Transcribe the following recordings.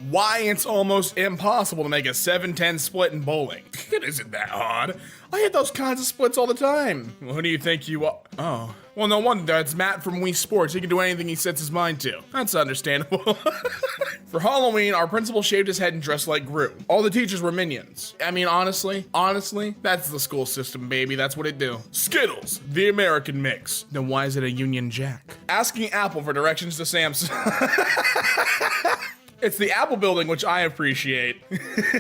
Why it's almost impossible to make a 7-10 split in bowling. It isn't that hard. I hit those kinds of splits all the time. Well, who do you think you are? Oh. Well, no wonder. It's Matt from Wii Sports. He can do anything he sets his mind to. That's understandable. For Halloween, our principal shaved his head and dressed like Gru. All the teachers were minions. I mean, honestly, that's the school system, baby. That's what it do. Skittles, the American mix. Then why is it a Union Jack? Asking Apple for directions to Samsung. It's the Apple building, which I appreciate.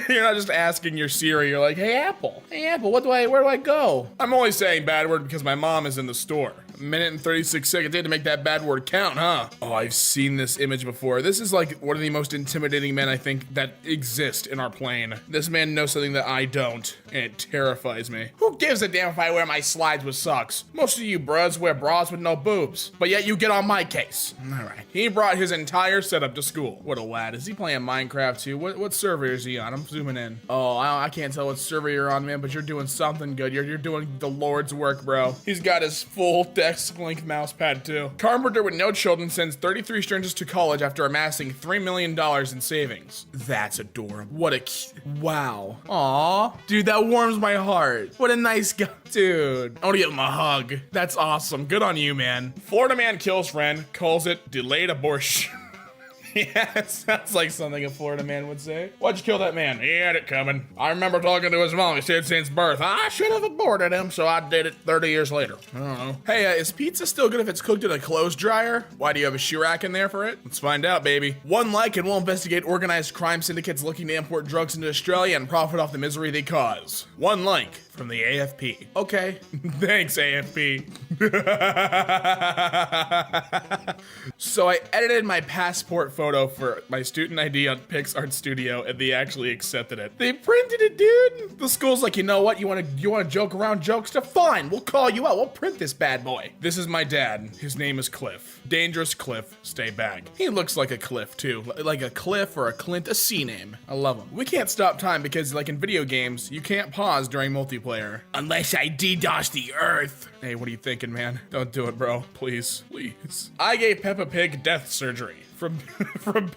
You're not just asking your Siri, you're like, hey Apple, where do I go? I'm only saying bad word because my mom is in the store. A minute and 36 seconds, they had to make that bad word count, huh? Oh, I've seen this image before. This is like one of the most intimidating men I think that exist in our plane. This man knows something that I don't, and it terrifies me. Who gives a damn if I wear my slides with socks? Most of you bros wear bras with no boobs, but yet you get on my case. All right. He brought his entire setup to school. What a lad. Is he playing Minecraft too? What server is he on? I'm zooming in. Oh, I can't tell what server you're on, man, but you're doing something good. You're doing the Lord's work, bro. He's got his full desk-length mouse pad too. Carpenter with no children sends 33 strangers to college after amassing $3 million in savings. That's adorable. What a wow. Aw, dude, that warms my heart. What a nice guy. Dude, I want to give him a hug. That's awesome. Good on you, man. Florida man kills friend, calls it delayed abortion. Yeah, it sounds like something a Florida man would say. Why'd you kill that man? He had it coming. I remember talking to his mom. He said since birth, I should have aborted him, so I did it 30 years later. I don't know. Hey, is pizza still good if it's cooked in a clothes dryer? Why do you have a shoe rack in there for it? Let's find out, baby. One like and we'll investigate organized crime syndicates looking to import drugs into Australia and profit off the misery they cause. One like from the AFP. Okay. Thanks, AFP. So I edited my passport photo for my student ID on PixArt Studio, and they actually accepted it. They printed it, dude. The school's like, you know what? You wanna joke around jokester? Fine, we'll call you out. We'll print this bad boy. This is my dad. His name is Cliff. Dangerous Cliff. Stay back. He looks like a Cliff too, like a Cliff or a Clint, a C name. I love him. We can't stop time because, like in video games, you can't pause during multiplayer unless I DDoS the Earth. Hey, what are you thinking, man? Don't do it, bro. Please, please. I gave Peppa Pig death surgery. From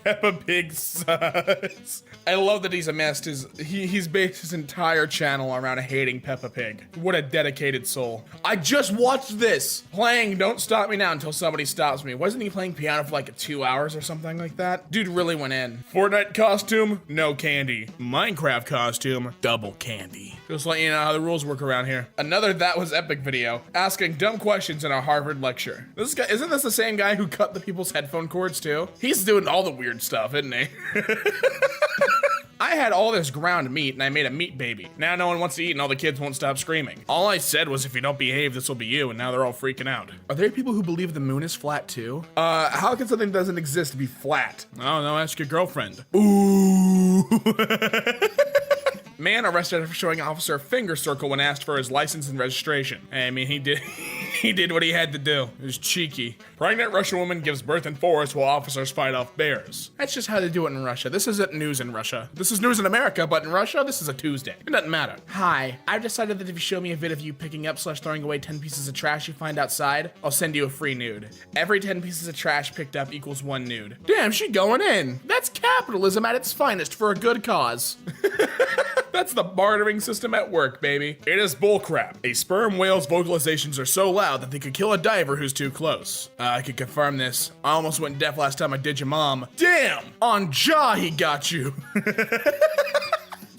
Peppa Pig's sus. I love that he's amassed he's based his entire channel around hating Peppa Pig. What a dedicated soul. I just watched this playing Don't Stop Me Now until somebody stops me. Wasn't he playing piano for like 2 hours or something like that? Dude really went in. Fortnite costume, no candy. Minecraft costume, double candy. Just letting you know how the rules work around here. Another That Was Epic video, asking dumb questions in a Harvard lecture. This guy, isn't this the same guy who cut the people's headphone cords too? He's doing all the weird stuff, isn't he? I had all this ground meat and I made a meat baby. Now no one wants to eat and all the kids won't stop screaming. All I said was if you don't behave, this will be you, and now they're all freaking out. Are there people who believe the moon is flat too? How can something that doesn't exist be flat? I don't know, ask your girlfriend. Ooh. Man arrested after showing officer a finger circle when asked for his license and registration. I mean, he did what he had to do. It was cheeky. Pregnant Russian woman gives birth in forest while officers fight off bears. That's just how they do it in Russia. This isn't news in Russia. This is news in America, but in Russia, this is a Tuesday. It doesn't matter. Hi, I've decided that if you show me a vid of you picking up / throwing away 10 pieces of trash you find outside, I'll send you a free nude. Every 10 pieces of trash picked up equals 1 nude. Damn, she going in. That's capitalism at its finest for a good cause. That's the bartering system at work, baby. It is bullcrap. A sperm whale's vocalizations are so loud that they could kill a diver who's too close. I can confirm this. I almost went deaf last time I did your mom. Damn! On jaw he got you.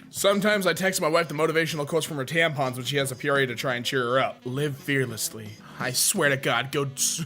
Sometimes I text my wife the motivational quotes from her tampons when she has a period to try and cheer her up. Live fearlessly. I swear to God,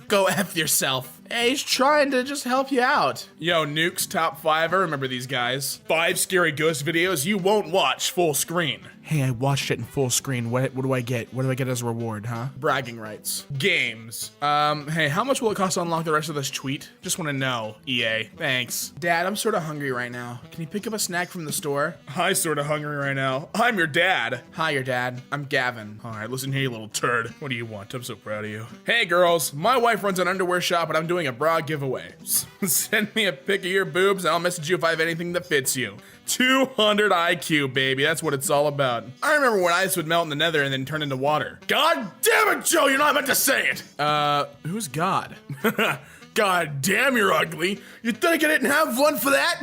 go F yourself. Hey, he's trying to just help you out. Yo, Nuke's top 5, I remember these guys. 5 scary ghost videos you won't watch full screen. Hey, I watched it in full screen. What do I get? What do I get as a reward, huh? Bragging rights. Games. Hey, how much will it cost to unlock the rest of this tweet? Just wanna know, EA. Thanks. Dad, I'm sorta hungry right now. Can you pick up a snack from the store? Hi, sorta hungry right now. I'm your dad. Hi, your dad. I'm Gavin. All right, listen here, you little turd. What do you want? I'm so proud of you. Hey, girls. My wife runs an underwear shop and I'm doing a bra giveaway. Send me a pic of your boobs and I'll message you if I have anything that fits you. 200 IQ, baby. That's what it's all about. I remember when ice would melt in the nether and then turn into water. God damn it, Joe, you're not meant to say it. Who's God? God damn, you're ugly. You think I didn't have one for that?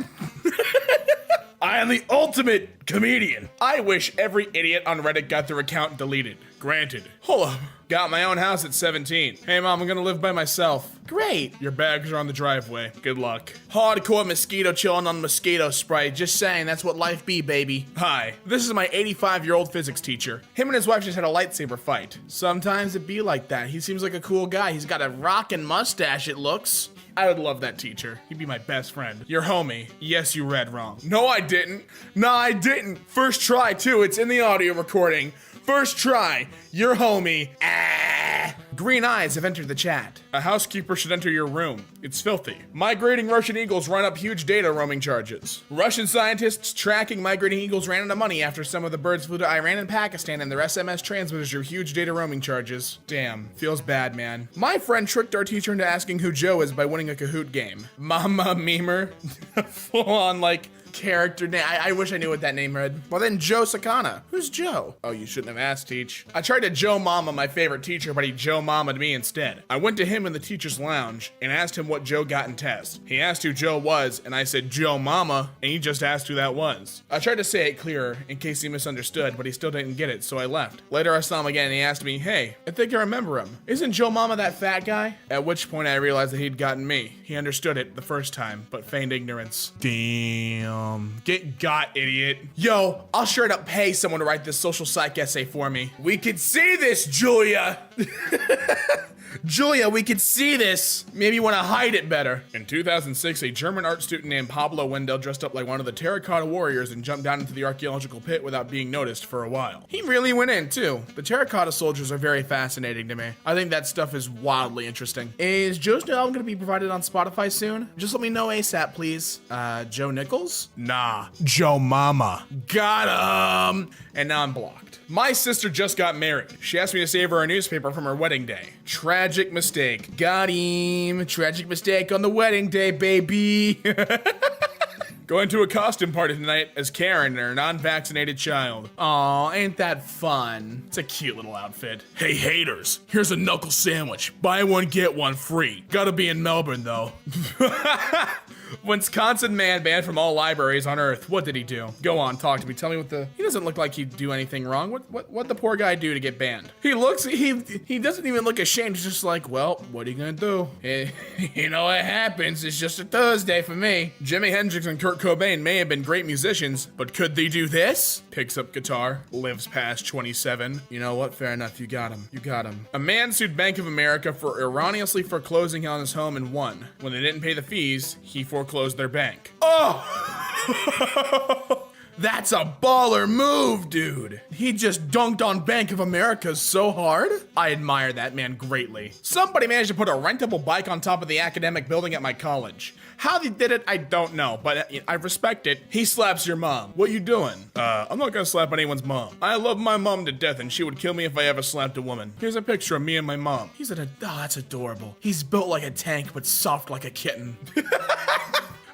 I am the ultimate comedian. I wish every idiot on Reddit got their account deleted. Granted. Hold up. Got my own house at 17. Hey mom, I'm gonna live by myself. Great. Your bags are on the driveway. Good luck. Hardcore mosquito chilling on mosquito spray. Just saying, that's what life be, baby. Hi, this is my 85-year-old physics teacher. Him and his wife just had a lightsaber fight. Sometimes it be like that. He seems like a cool guy. He's got a rockin' mustache, it looks. I would love that teacher. He'd be my best friend. Your homie. Yes, you read wrong. No, I didn't. No, I didn't. First try, too. It's in the audio recording. First try. Your homie. Ah. Green eyes have entered the chat. A housekeeper should enter your room. It's filthy. Migrating Russian eagles run up huge data roaming charges. Russian scientists tracking migrating eagles ran into money after some of the birds flew to Iran and Pakistan and their SMS transmitters drew huge data roaming charges. Damn, feels bad, man. My friend tricked our teacher into asking who Joe is by winning a Kahoot game. Mama Memer. Full on like character name. I wish I knew what that name read. Well then, Joe Sakana. Who's Joe? Oh, you shouldn't have asked, Teach. I tried to Joe Mama my favorite teacher, but he Joe Mama'd me instead. I went to him in the teacher's lounge and asked him what Joe got in test. He asked who Joe was, and I said Joe Mama, and he just asked who that was. I tried to say it clearer in case he misunderstood, but he still didn't get it, so I left. Later I saw him again and he asked me, hey, I think I remember him. Isn't Joe Mama that fat guy? At which point I realized that he'd gotten me. He understood it the first time, but feigned ignorance. Damn. Get got, idiot. Yo, I'll straight up pay someone to write this social psych essay for me. We could see this, Julia. Julia, we could see this. Maybe you want to hide it better. In 2006, a German art student named Pablo Wendell dressed up like one of the terracotta warriors and jumped down into the archaeological pit without being noticed for a while. He really went in, too. The terracotta soldiers are very fascinating to me. I think that stuff is wildly interesting. Is Joe's new album going to be provided on Spotify soon? Just let me know ASAP, please. Joe Nichols? Nah, Joe Mama. Got him. And now I'm blocked. My sister just got married. She asked me to save her a newspaper from her wedding day. Tragic mistake. Got him. Tragic mistake on the wedding day, baby. Going to a costume party tonight as Karen and her non-vaccinated child. Aw, ain't that fun? It's a cute little outfit. Hey haters, here's a knuckle sandwich. Buy one, get one free. Gotta be in Melbourne though. Wisconsin man banned from all libraries on Earth. What did he do? Go on, talk to me. Tell me what the... He doesn't look like he'd do anything wrong. What the poor guy do to get banned? He doesn't even look ashamed. He's just like, well, what are you gonna do? You know what happens. It's just a Thursday for me. Jimi Hendrix and Kurt Cobain may have been great musicians, but could they do this? Picks up guitar, lives past 27. You know what? Fair enough. You got him. You got him. A man sued Bank of America for erroneously foreclosing on his home and won. When they didn't pay the fees, he foreclosed their bank. Oh! That's a baller move, dude. He just dunked on Bank of America so hard. I admire that man greatly. Somebody managed to put a rentable bike on top of the academic building at my college. How they did it, I don't know, but I respect it. He slaps your mom. What you doing? I'm not gonna slap anyone's mom. I love my mom to death and she would kill me if I ever slapped a woman. Here's a picture of me and my mom. Oh, that's adorable. He's built like a tank, but soft like a kitten.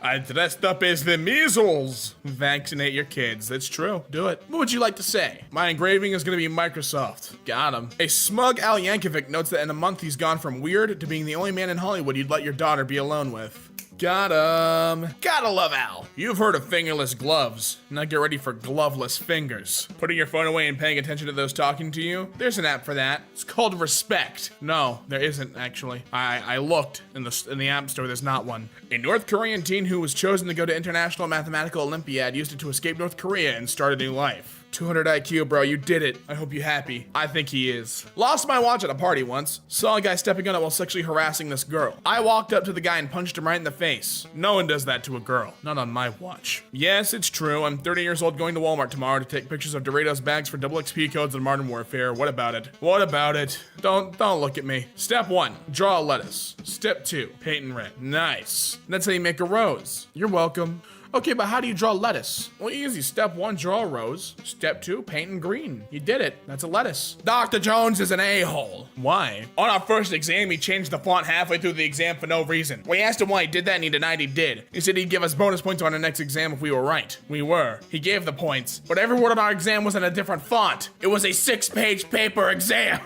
I dressed up as the measles. Vaccinate your kids. That's true. Do it. What would you like to say? My engraving is gonna be Microsoft. Got him. A smug Al Yankovic notes that in a month he's gone from weird to being the only man in Hollywood you'd let your daughter be alone with. Got him. Gotta love Al. You've heard of fingerless gloves. Now get ready for gloveless fingers. Putting your phone away and paying attention to those talking to you? There's an app for that. It's called Respect. No, there isn't actually. I looked in the app store, there's not one. A North Korean teen who was chosen to go to International Mathematical Olympiad used it to escape North Korea and start a new life. 200 IQ, bro, you did it. I hope you're happy. I think he is. Lost my watch at a party once. Saw a guy stepping on it while sexually harassing this girl. I walked up to the guy and punched him right in the face. No one does that to a girl. Not on my watch. Yes, it's true. I'm 30 years old going to Walmart tomorrow to take pictures of Doritos bags for double XP codes in Modern Warfare. What about it? What about it? Don't look at me. Step 1, draw a lettuce. Step 2, paint in red. Nice. That's how you make a rose. You're welcome. Okay, but how do you draw lettuce? Well, easy. Step 1, draw a rose. Step 2, paint in green. You did it. That's a lettuce. Dr. Jones is an a-hole. Why? On our first exam, he changed the font halfway through the exam for no reason. We asked him why he did that, and he denied he did. He said he'd give us bonus points on our next exam if we were right. We were. He gave the points, but every word on our exam was in a different font. It was a 6-page paper exam.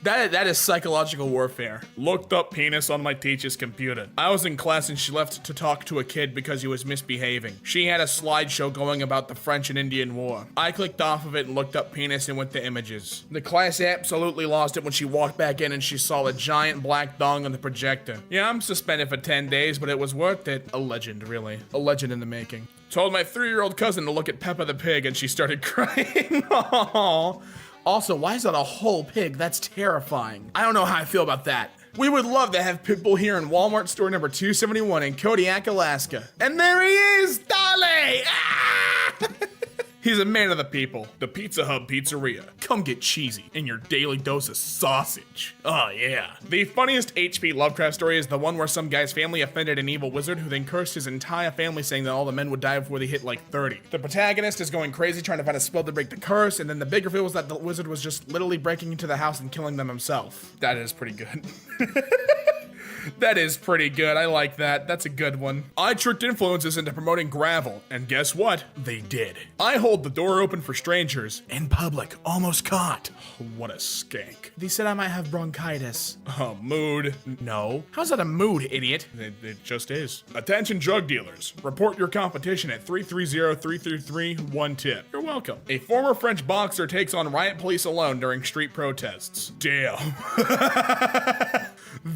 That is psychological warfare. Looked up penis on my teacher's computer. I was in class and she left to talk to a kid because he was misbehaving. She had a slideshow going about the French and Indian War. I clicked off of it and looked up penis and went to images. The class absolutely lost it when she walked back in and she saw a giant black dong on the projector. Yeah, I'm suspended for 10 days, but it was worth it. A legend, really. A legend in the making. Told my 3-year-old cousin to look at Peppa the Pig and she started crying. Aww. Also, why is that a whole pig? That's terrifying. I don't know how I feel about that. We would love to have Pitbull here in Walmart store number 271 in Kodiak, Alaska. And there he is, Dolly! Ah! He's a man of the people. The Pizza Hut Pizzeria. Come get cheesy in your daily dose of sausage. Oh yeah. The funniest H.P. Lovecraft story is the one where some guy's family offended an evil wizard who then cursed his entire family, saying that all the men would die before they hit like 30. The protagonist is going crazy trying to find a spell to break the curse, and then the big reveal was that the wizard was just literally breaking into the house and killing them himself. That is pretty good. That is pretty good. I like that. That's a good one. I tricked influencers into promoting gravel, and guess what? They did. I hold the door open for strangers in public. Almost caught. What a skank. They said I might have bronchitis. Oh, mood. No. How's that a mood, idiot? It just is. Attention drug dealers. Report your competition at 330-333-1-tip. You're welcome. A former French boxer takes on riot police alone during street protests. Damn.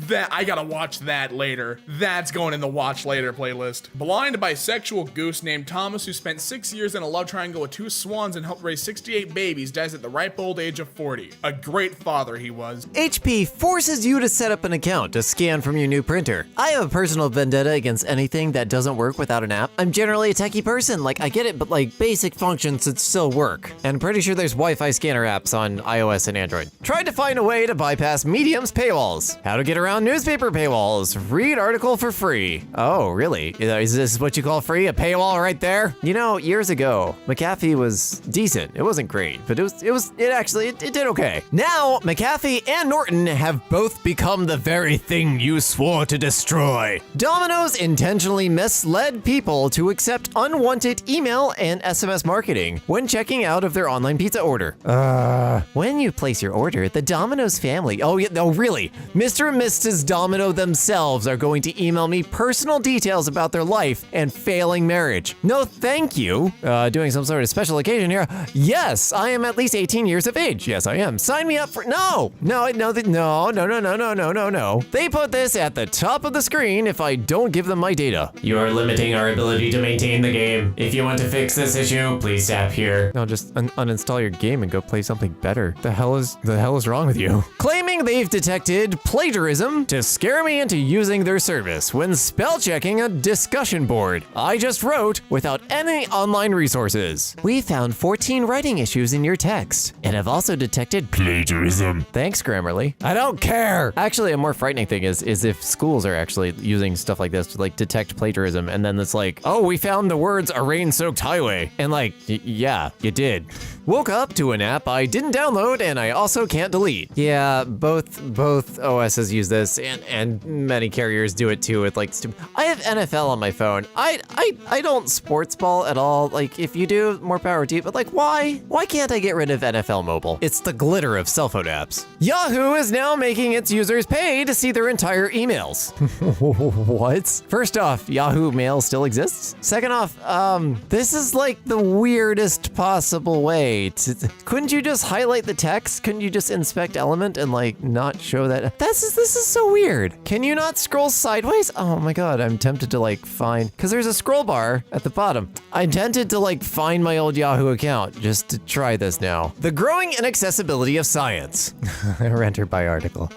That I gotta watch that later. That's going in the watch later playlist. Blind bisexual goose named Thomas, who spent 6 years in a love triangle with 2 swans and helped raise 68 babies, dies at the ripe old age of 40. A great father he was. HP forces you to set up an account to scan from your new printer. I have a personal vendetta against anything that doesn't work without an app. I'm generally a techie person, like I get it, but like basic functions should still work. And I'm pretty sure there's Wi-Fi scanner apps on iOS and Android. Tried to find a way to bypass Medium's paywalls. How to get around newspaper paywalls. Read article for free. Oh, really? Is this what you call free? A paywall right there? You know, years ago, McAfee was decent. It wasn't great, but it did okay. Now, McAfee and Norton have both become the very thing you swore to destroy. Domino's intentionally misled people to accept unwanted email and SMS marketing when checking out of their online pizza order. When you place your order, the Domino's family, really, Mr. and Mrs. Domino themselves are going to email me personal details about their life and failing marriage. No, thank you. Doing some sort of special occasion here. Yes, I am at least 18 years of age. Yes, I am. Sign me up for, no. They put this at the top of the screen if I don't give them my data. You are limiting our ability to maintain the game. If you want to fix this issue, please tap here. No, just uninstall your game and go play something better. The hell is wrong with you? Claiming they've detected plagiarism to scare me into using their service when spell checking a discussion board I just wrote without any online resources. We found 14 writing issues in your text and have also detected plagiarism. Thanks, Grammarly. I don't care. Actually, a more frightening thing is if schools are actually using stuff like this to like detect plagiarism, and then it's like, oh, we found the words "a rain-soaked highway," and like, yeah, you did. Woke up to an app I didn't download and I also can't delete. Yeah, both OSs use this and many carriers do it too with like I have NFL on my phone. I don't sports ball at all. Like if you do, more power to you, but like why? Why can't I get rid of NFL Mobile? It's the glitter of cell phone apps. Yahoo is now making its users pay to see their entire emails. What? First off, Yahoo Mail still exists. Second off, this is like the weirdest possible way. Couldn't you just highlight the text? Couldn't you just inspect element and like not show that? This is so weird. Can you not scroll sideways? Oh my god, I'm tempted to like find, because there's a scroll bar at the bottom. I'm tempted to like find my old Yahoo account just to try this now. The growing inaccessibility of science. Renter by article.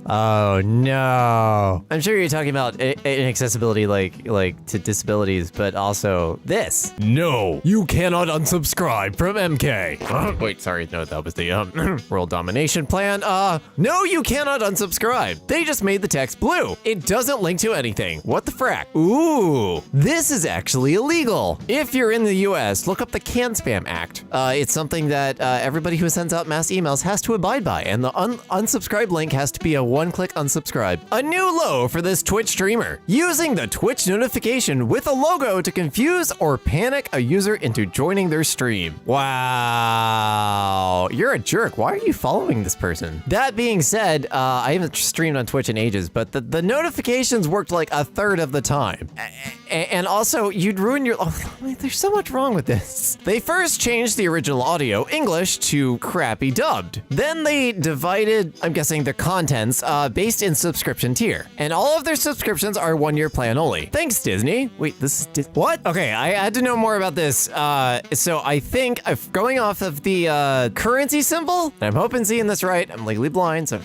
Oh no. I'm sure you're talking about inaccessibility like to disabilities, but also this. No, you cannot unsubscribe from EmKay. Wait, sorry, no, that was the world domination plan. No, you cannot unsubscribe. They just made the text blue. It doesn't link to anything. What the frack? Ooh, this is actually illegal. If you're in the US, look up the Can Spam Act. It's something that everybody who sends out mass emails has to abide by, and the unsubscribe link has to be a one-click unsubscribe. A new low for this Twitch streamer. Using the Twitch notification with a logo to confuse or panic a user into joining their stream. Wow. You're a jerk. Why are you following this person? That being said, I haven't streamed on Twitch in ages, but the notifications worked like a third of the time. And also, you'd ruin your... Oh, there's so much wrong with this. They first changed the original audio, English, to crappy dubbed. Then they divided, I'm guessing, their contents based in subscription tier. And all of their subscriptions are 1-year plan only. Thanks, Disney. Wait, this is... What? Okay, I had to know more about this. So I think, going off of the currency symbol, and I'm hoping seeing this right, I'm legally blind, so...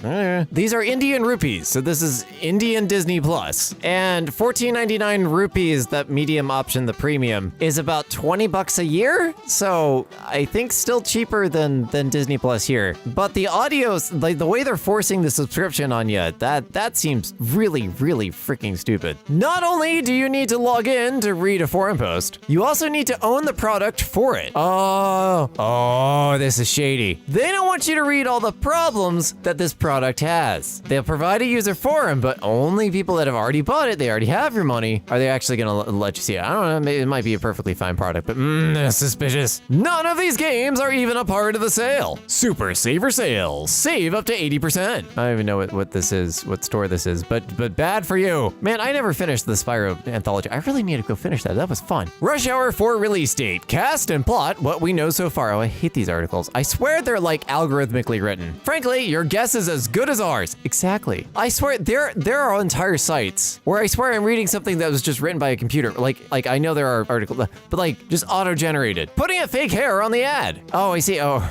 These are Indian rupees, so this is Indian Disney Plus. And 14.99 rupees, that medium option, the premium, is about 20 bucks a year. So I think still cheaper than Disney Plus here. But the audio's, like the way they're forcing the subscription on you, that seems really, really freaking stupid. Not only do you need to log in to read a forum post, you also need to own the product for it. Oh, this is shady. They don't want you to read all the problems that this product has. They'll provide a user forum, but only people that have already bought it, they already have your money, are they actually gonna let you see it. I don't know, maybe it might be a perfectly fine product, but that's suspicious. None of these games are even a part of the sale. Super Saver Sale. Save up to 80%. I don't even know what this is, what store this is, but bad for you. Man, I never finished the Spyro anthology. I really need to go finish that. That was fun. Rush Hour 4 release date. Cast and plot, what we know so far. Oh, I hate these articles. I swear they're like algorithmically written. Frankly, your guess is as good as ours. Exactly. I swear there are entire sites where I swear I'm reading something that was just written by a computer. Like I know there are articles, but like just auto-generated. Putting a fake hair on the ad. Oh, I see. Oh.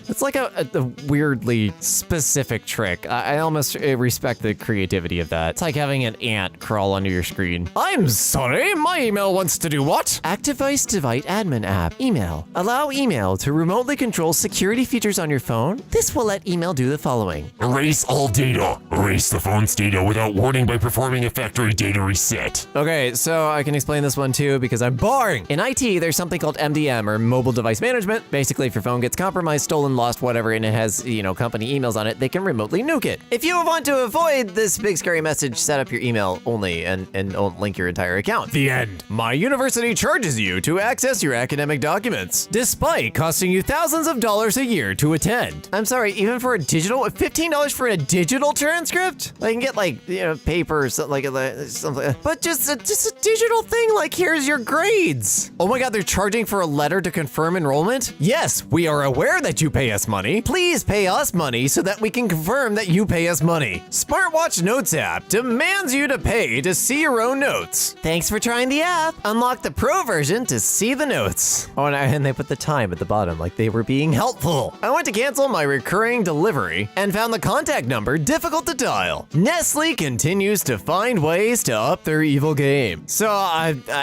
It's like a weirdly specific trick. I almost respect the creativity of that. It's like having an ant crawl under your screen. I'm sorry, my email wants to do what? Activize Device Admin app. Email. Allow email to remotely control security features on your phone. This will let email do the following. Erase all data. Erase the phone's data without warning by performing a factory data reset. Okay, so I can explain this one too because I'm boring. In IT, there's something called MDM or mobile device management. Basically, if your phone gets compromised, stolen, lost, whatever, and it has, company emails on it, they can remotely nuke it. If you want to avoid this big scary message, set up your email only and don't link your entire account. The end. My university charges you to access your academic documents, despite costing you thousands of dollars a year to attend. I'm sorry, even for a digital, $15 for a digital transcript? I can get paper or something but just a digital thing, like here's your grades. Oh my God, they're charging for a letter to confirm enrollment? Yes, we are aware that you pay us money. Please pay us money so that we can confirm that you pay us money. Smartwatch Notes app demands you to pay to see your own notes. Thanks for trying the app. Unlock the pro version to see the notes. Oh, and they put the time at the bottom like they were being helpful. I went to cancel my recurring delivery and found the contact number difficult to dial. Nestle continues to find ways to up their evil game. So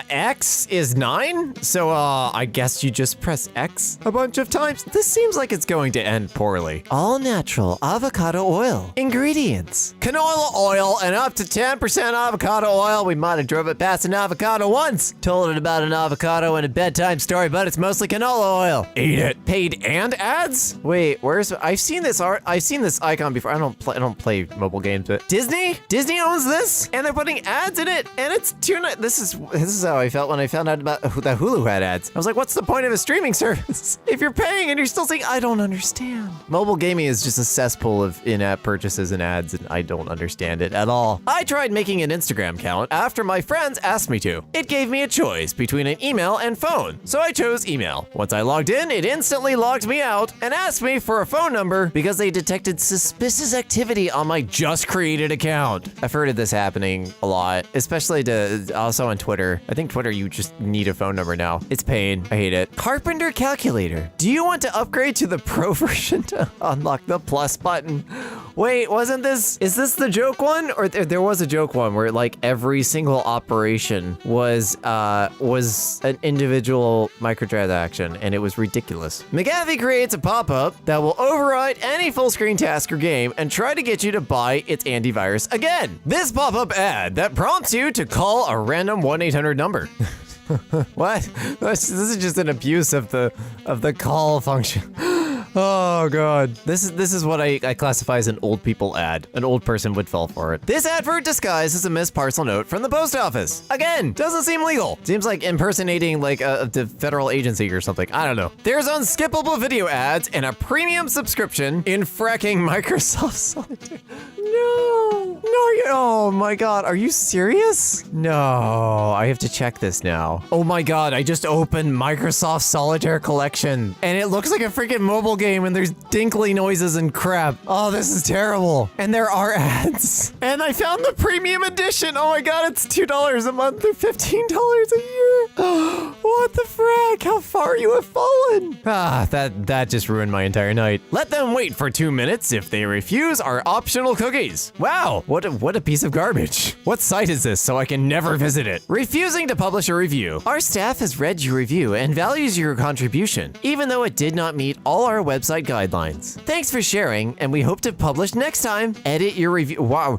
X is 9? So I guess you just press X a bunch of times. This seems like it's going to end poorly. All natural avocado oil. Ingredients. Canola oil and up to 10% avocado oil. We might have drove it past an avocado once. Told it about an avocado in a bedtime story, but it's mostly canola oil. Eat it. Paid and ads? Wait, where's... I've seen this icon before. I don't play mobile games, but Disney owns this and they're putting ads in it and it's $2.99. This is how I felt when I found out about that Hulu had ads. I was like, what's the point of a streaming service if you're paying and you're still saying, I don't understand. Mobile gaming is just a cesspool of in-app purchases and ads, and I don't understand it at all. I tried making an Instagram account after my friends asked me to. It gave me a choice between an email and phone, so I chose email. Once I logged in, it instantly logged me out and asked me for a phone number because they detected suspicious activity on my just created account. I've heard of this happening a lot, especially also on Twitter. I think Twitter, you just need a phone number now. It's pain. I hate it. Carpenter calculator. Do you want to upgrade to the Pro version to unlock the plus button? Wait, is this the joke one? Or there was a joke one where like every single operation was an individual microtransaction and it was ridiculous. McAfee creates a pop-up that will override any full screen task or game and try to get you to buy its antivirus again. This pop-up ad that prompts you to call a random 1-800 number. What? This is just an abuse of the call function. Oh god. This is what I classify as an old people ad. An old person would fall for it. This advert disguised as a missed parcel note from the post office. Again, doesn't seem legal. Seems like impersonating like the federal agency or something. I don't know. There's unskippable video ads and a premium subscription in fracking Microsoft Solitaire. No, oh my god, are you serious? No, I have to check this now. Oh my god, I just opened Microsoft Solitaire Collection and it looks like a freaking mobile game and there's dinkly noises and crap. Oh, this is terrible. And there are ads. And I found the premium edition. Oh my god, it's $2 a month or $15 a year. What the frack? How far you have fallen? Ah, that just ruined my entire night. Let them wait for 2 minutes. If they refuse, our optional cookies. Wow, what a piece of garbage. What site is this so I can never visit it? Refusing to publish a review. Our staff has read your review and values your contribution, even though it did not meet all our website guidelines. Thanks for sharing, and we hope to publish next time. Edit your review. Wow.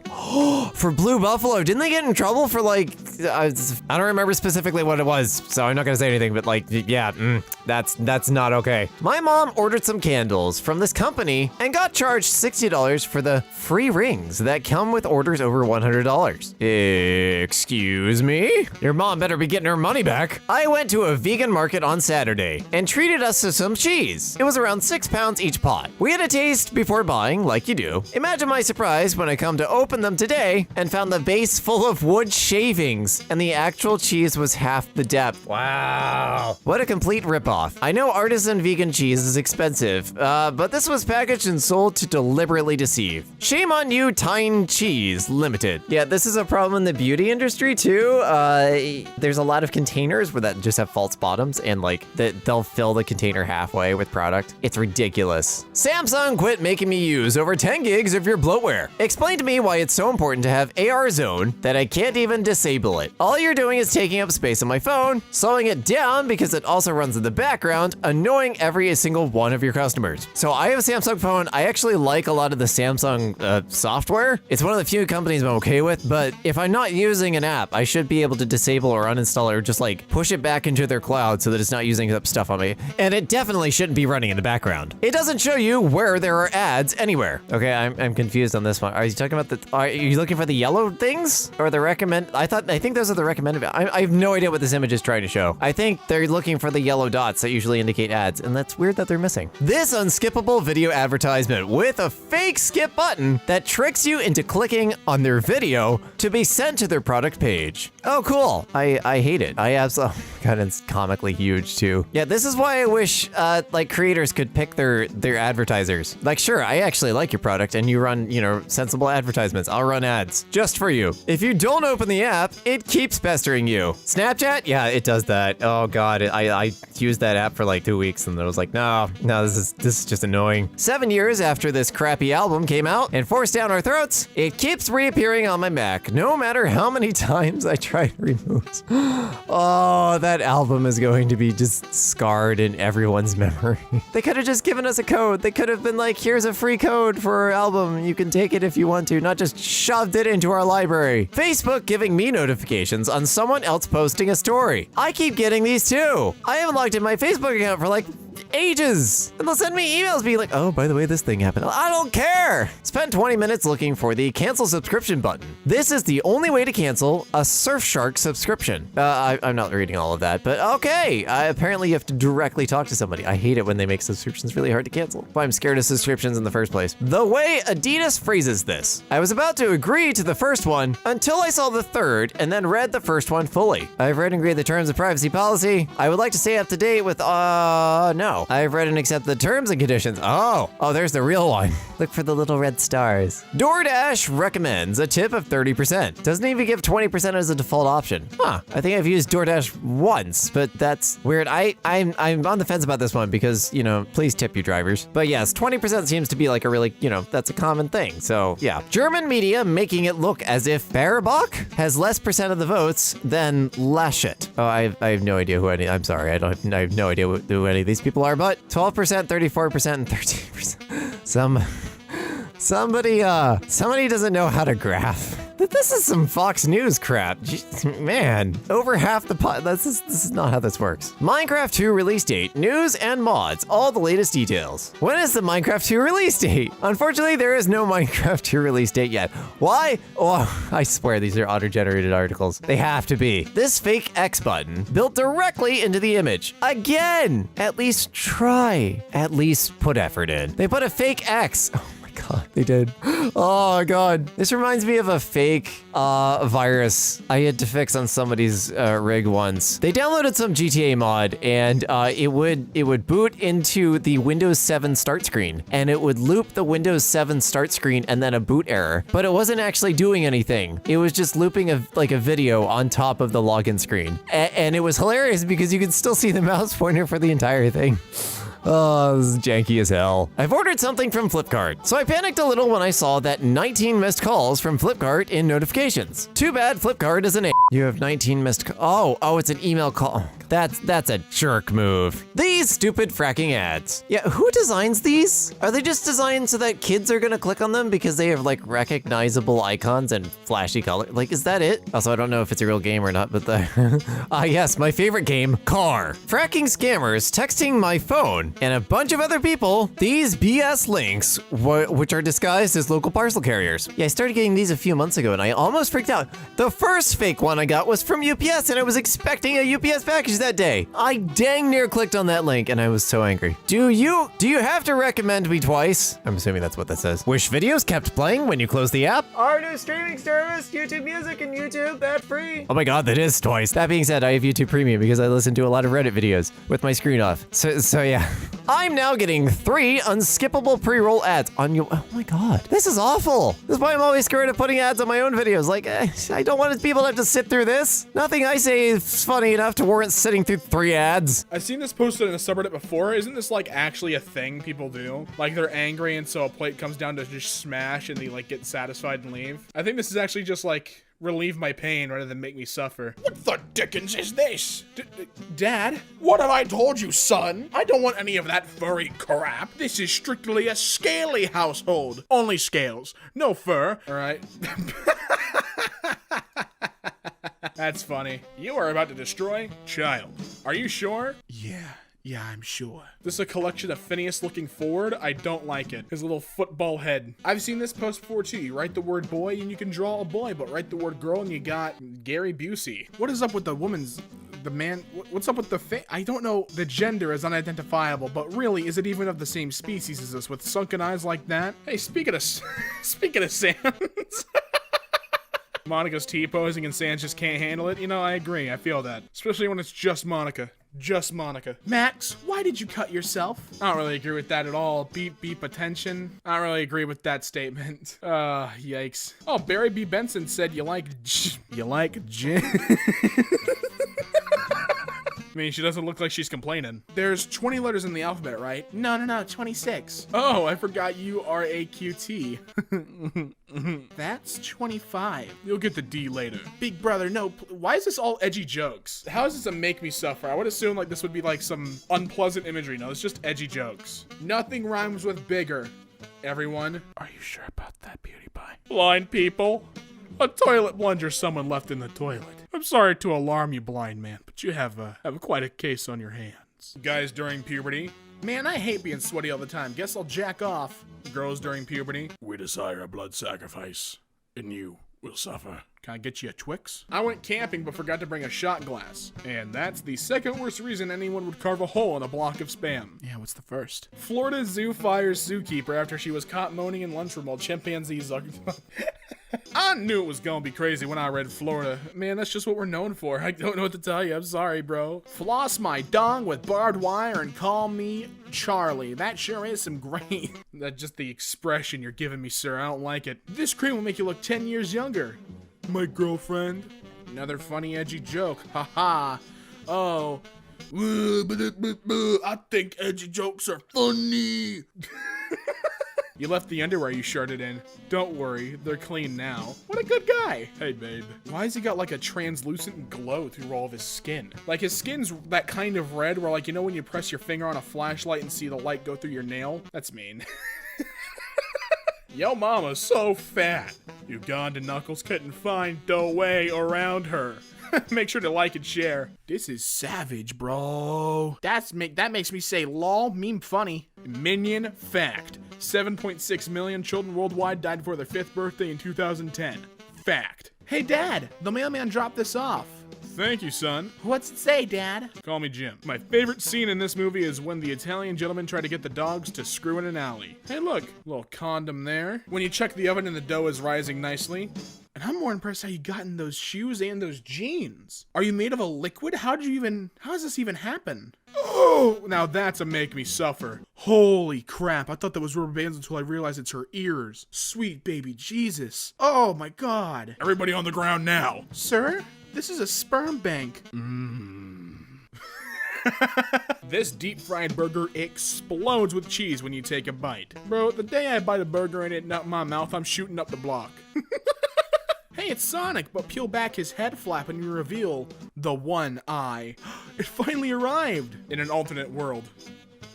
For Blue Buffalo, didn't they get in trouble for like, I don't remember specifically what it was, so I'm not gonna say anything, but like, yeah, that's not okay. My mom ordered some candles from this company and got charged $60 for the free rings that come with orders over $100. Excuse me? Your mom better be getting her money back. I went to a vegan market on Saturday and treated us to some cheese. It was around 6 pounds each pot. We had a taste before buying, like you do. Imagine my surprise when I come to open them today and found the base full of wood shavings and the actual cheese was half the depth. Wow. What a complete ripoff. I know artisan vegan cheese is expensive, but this was packaged and sold to deliberately deceive. Shame on you, Tyne Cheese Limited. Yeah, this is a problem in the beauty industry too. There's a lot of containers where that just have false bottoms and like they'll fill the container halfway with product. It's ridiculous. Samsung quit making me use over 10 gigs of your bloatware. Explain to me why it's so important to have AR zone that I can't even disable it. All you're doing is taking up space on my phone, slowing it down because it also runs in the background, annoying every single one of your customers. So I have a Samsung phone. I actually like a lot of the Samsung software. It's one of the few companies I'm okay with, but if I'm not using an app, I should be able to disable or uninstall it or just like push it back into their cloud so that it's not using up stuff on me. And it definitely shouldn't be running in the background. It doesn't show you where there are ads anywhere. Okay, I'm confused on this one. Are you talking about are you looking for the yellow things or the recommend? I think those are the recommended. I have no idea what this image is trying to show. I think they're looking for the yellow dots that usually indicate ads, and that's weird that they're missing. This unskippable video advertisement with a fake skip button that tricks you into clicking on their video to be sent to their product page. Oh, cool. I hate it. I absolutely, God, it's comically huge too. Yeah, this is why I wish like creators could pick their advertisers. Like, sure, I actually like your product and you run, sensible advertisements. I'll run ads just for you. If you don't open the app, it keeps pestering you. Snapchat? Yeah, it does that. Oh God, I used that app for like 2 weeks and I was like, no, this is just annoying. 7 years after this crappy album came out and forced down our throats, it keeps reappearing on my Mac, no matter how many times I try to remove it. Oh, that album is going to be just scarred in everyone's memory. They could have just given us a code. They could have been like, here's a free code for our album. You can take it if you want to, not just shoved it into our library. Facebook giving me notifications on someone else posting a story. I keep getting these too. I haven't logged in my Facebook account for like ages. And they'll send me emails being like, oh, by the way, this thing happened. I don't care. Spend 20 minutes looking for the cancel subscription button. This is the only way to cancel a Surfshark subscription. I'm not reading all of that, but okay. Apparently you have to directly talk to somebody. I hate it when they make subscriptions really hard to cancel. Why I'm scared of subscriptions in the first place. The way Adidas phrases this. I was about to agree to the first one until I saw the third and then read the first one fully. I've read and agreed the terms of privacy policy. I would like to stay up to date with, no. I've read and accept the terms and conditions. Oh, there's the real one. Look for the little red stars. DoorDash recommends a tip of 30%. Doesn't even give 20% as a default option. Huh, I think I've used DoorDash once, but that's weird. I'm on the fence about this one because, please tip your drivers. But yes, 20% seems to be like a really, that's a common thing. So yeah. German media making it look as if Baerbock has less percent of the votes than Laschet. Oh, I have no idea who I'm sorry. I have no idea who any of these people are, but 12%, 34%, and 13%. Somebody doesn't know how to graph. This is some Fox News crap. Man, over half the this is not how this works. Minecraft 2 release date, news and mods, all the latest details. When is the Minecraft 2 release date? Unfortunately, there is no Minecraft 2 release date yet. Why? Oh, I swear these are auto-generated articles. They have to be. This fake X button built directly into the image. Again, at least try. At least put effort in. They put a fake X. God, they did. Oh God. This reminds me of a fake virus I had to fix on somebody's rig once. They downloaded some GTA mod and it would boot into the Windows 7 start screen and it would loop the Windows 7 start screen and then a boot error, but it wasn't actually doing anything. It was just looping a video on top of the login screen. And it was hilarious because you could still see the mouse pointer for the entire thing. Oh, this is janky as hell. I've ordered something from Flipkart, so I panicked a little when I saw that 19 missed calls from Flipkart in notifications. Too bad Flipkart is an a. You have 19 missed oh, it's an email call. That's a jerk move. These stupid fracking ads. Yeah, who designs these? Are they just designed so that kids are gonna click on them because they have like recognizable icons and flashy color? Like, is that it? Also, I don't know if it's a real game or not, but yes, my favorite game, Car. Fracking scammers texting my phone and a bunch of other people these BS links, which are disguised as local parcel carriers. Yeah, I started getting these a few months ago and I almost freaked out. The first fake one I got was from UPS and I was expecting a UPS package that day. I dang near clicked on that link and I was so angry. Do you have to recommend me twice? I'm assuming that's what that says. Wish videos kept playing when you close the app? Our new streaming service, YouTube Music and YouTube ad free. Oh my God, that is twice. That being said, I have YouTube Premium because I listen to a lot of Reddit videos with my screen off. So yeah. I'm now getting 3 unskippable pre-roll ads on you. Oh my God, this is awful. This is why I'm always scared of putting ads on my own videos. Like, I don't want people to have to sit through this. Nothing I say is funny enough to warrant sitting through 3 ads. I've seen this posted in a subreddit before. Isn't this like actually a thing people do? Like they're angry and so a plate comes down to just smash and they like get satisfied and leave. I think this is actually just like relieve my pain rather than make me suffer. What the dickens is this? Dad? What have I told you, son? I don't want any of that furry crap. This is strictly a scaly household. Only scales, no fur. All right. That's funny. You are about to destroy child. Are you sure? Yeah, I'm sure. This is a collection of Phineas looking forward. I don't like it. His little football head. I've seen this post before too. You write the word boy and you can draw a boy, but write the word girl and you got Gary Busey. What is up with the woman's, the man, what's up with the I don't know. The gender is unidentifiable, but really, is it even of the same species as this with sunken eyes like that? Hey, speaking of Sans. Monica's T-posing and Sans just can't handle it. You know, I agree. I feel that. Especially when it's just Monica. Just Monica. Max, why did you cut yourself? I don't really agree with that at all. Beep, beep, attention. I don't really agree with that statement. Yikes. Oh, Barry B. Benson said you like gin. I mean, she doesn't look like she's complaining. There's 20 letters in the alphabet, right? No, 26. Oh, I forgot you are a QT. That's 25. You'll get the D later. Big brother, no. Why is this all edgy jokes? How is this a make me suffer? I would assume like this would be like some unpleasant imagery. No, it's just edgy jokes. Nothing rhymes with bigger. Everyone, are you sure about that, beauty pie? Blind people. A toilet plunger someone left in the toilet. I'm sorry to alarm you, blind man, but you have quite a case on your hands. Guys during puberty. Man, I hate being sweaty all the time. Guess I'll jack off. Girls during puberty. We desire a blood sacrifice, and you will suffer. Can I get you a Twix? I went camping but forgot to bring a shot glass. And that's the second worst reason anyone would carve a hole in a block of Spam. Yeah, what's the first? Florida zoo fires zookeeper after she was caught moaning in lunchroom while chimpanzees are... I knew it was gonna be crazy when I read Florida. Man, that's just what we're known for. I don't know what to tell you. I'm sorry, bro. Floss my dong with barbed wire and call me Charlie. That sure is some great... That's just the expression you're giving me, sir. I don't like it. This cream will make you look 10 years younger. My girlfriend. Another funny, edgy joke. Haha. Oh. I think edgy jokes are funny. You left the underwear you shirted in. Don't worry, they're clean now. What a good guy. Hey, babe. Why has he got like a translucent glow through all of his skin? Like his skin's that kind of red where like, you know when you press your finger on a flashlight and see the light go through your nail? That's mean. Yo mama's so fat. Uganda Knuckles couldn't find the way around her. Make sure to like and share. This is savage, bro. That makes me say lol, meme funny. Minion fact. 7.6 million children worldwide died before their 5th birthday in 2010. Fact. Hey dad, the mailman dropped this off. Thank you, son. What's it say, Dad? Call me Jim. My favorite scene in this movie is when the Italian gentleman tried to get the dogs to screw in an alley. Hey, look, little condom there. When you check the oven and the dough is rising nicely. And I'm more impressed how you got in those shoes and those jeans. Are you made of a liquid? How does this even happen? Oh, now that's a make me suffer. Holy crap, I thought that was rubber bands until I realized it's her ears. Sweet baby Jesus. Oh my God. Everybody on the ground now. Sir? This is a sperm bank. This deep fried burger explodes with cheese when you take a bite. Bro, the day I bite a burger and it nut in my mouth, I'm shooting up the block. Hey, it's Sonic, but peel back his head flap and you reveal the one eye. It finally arrived in an alternate world.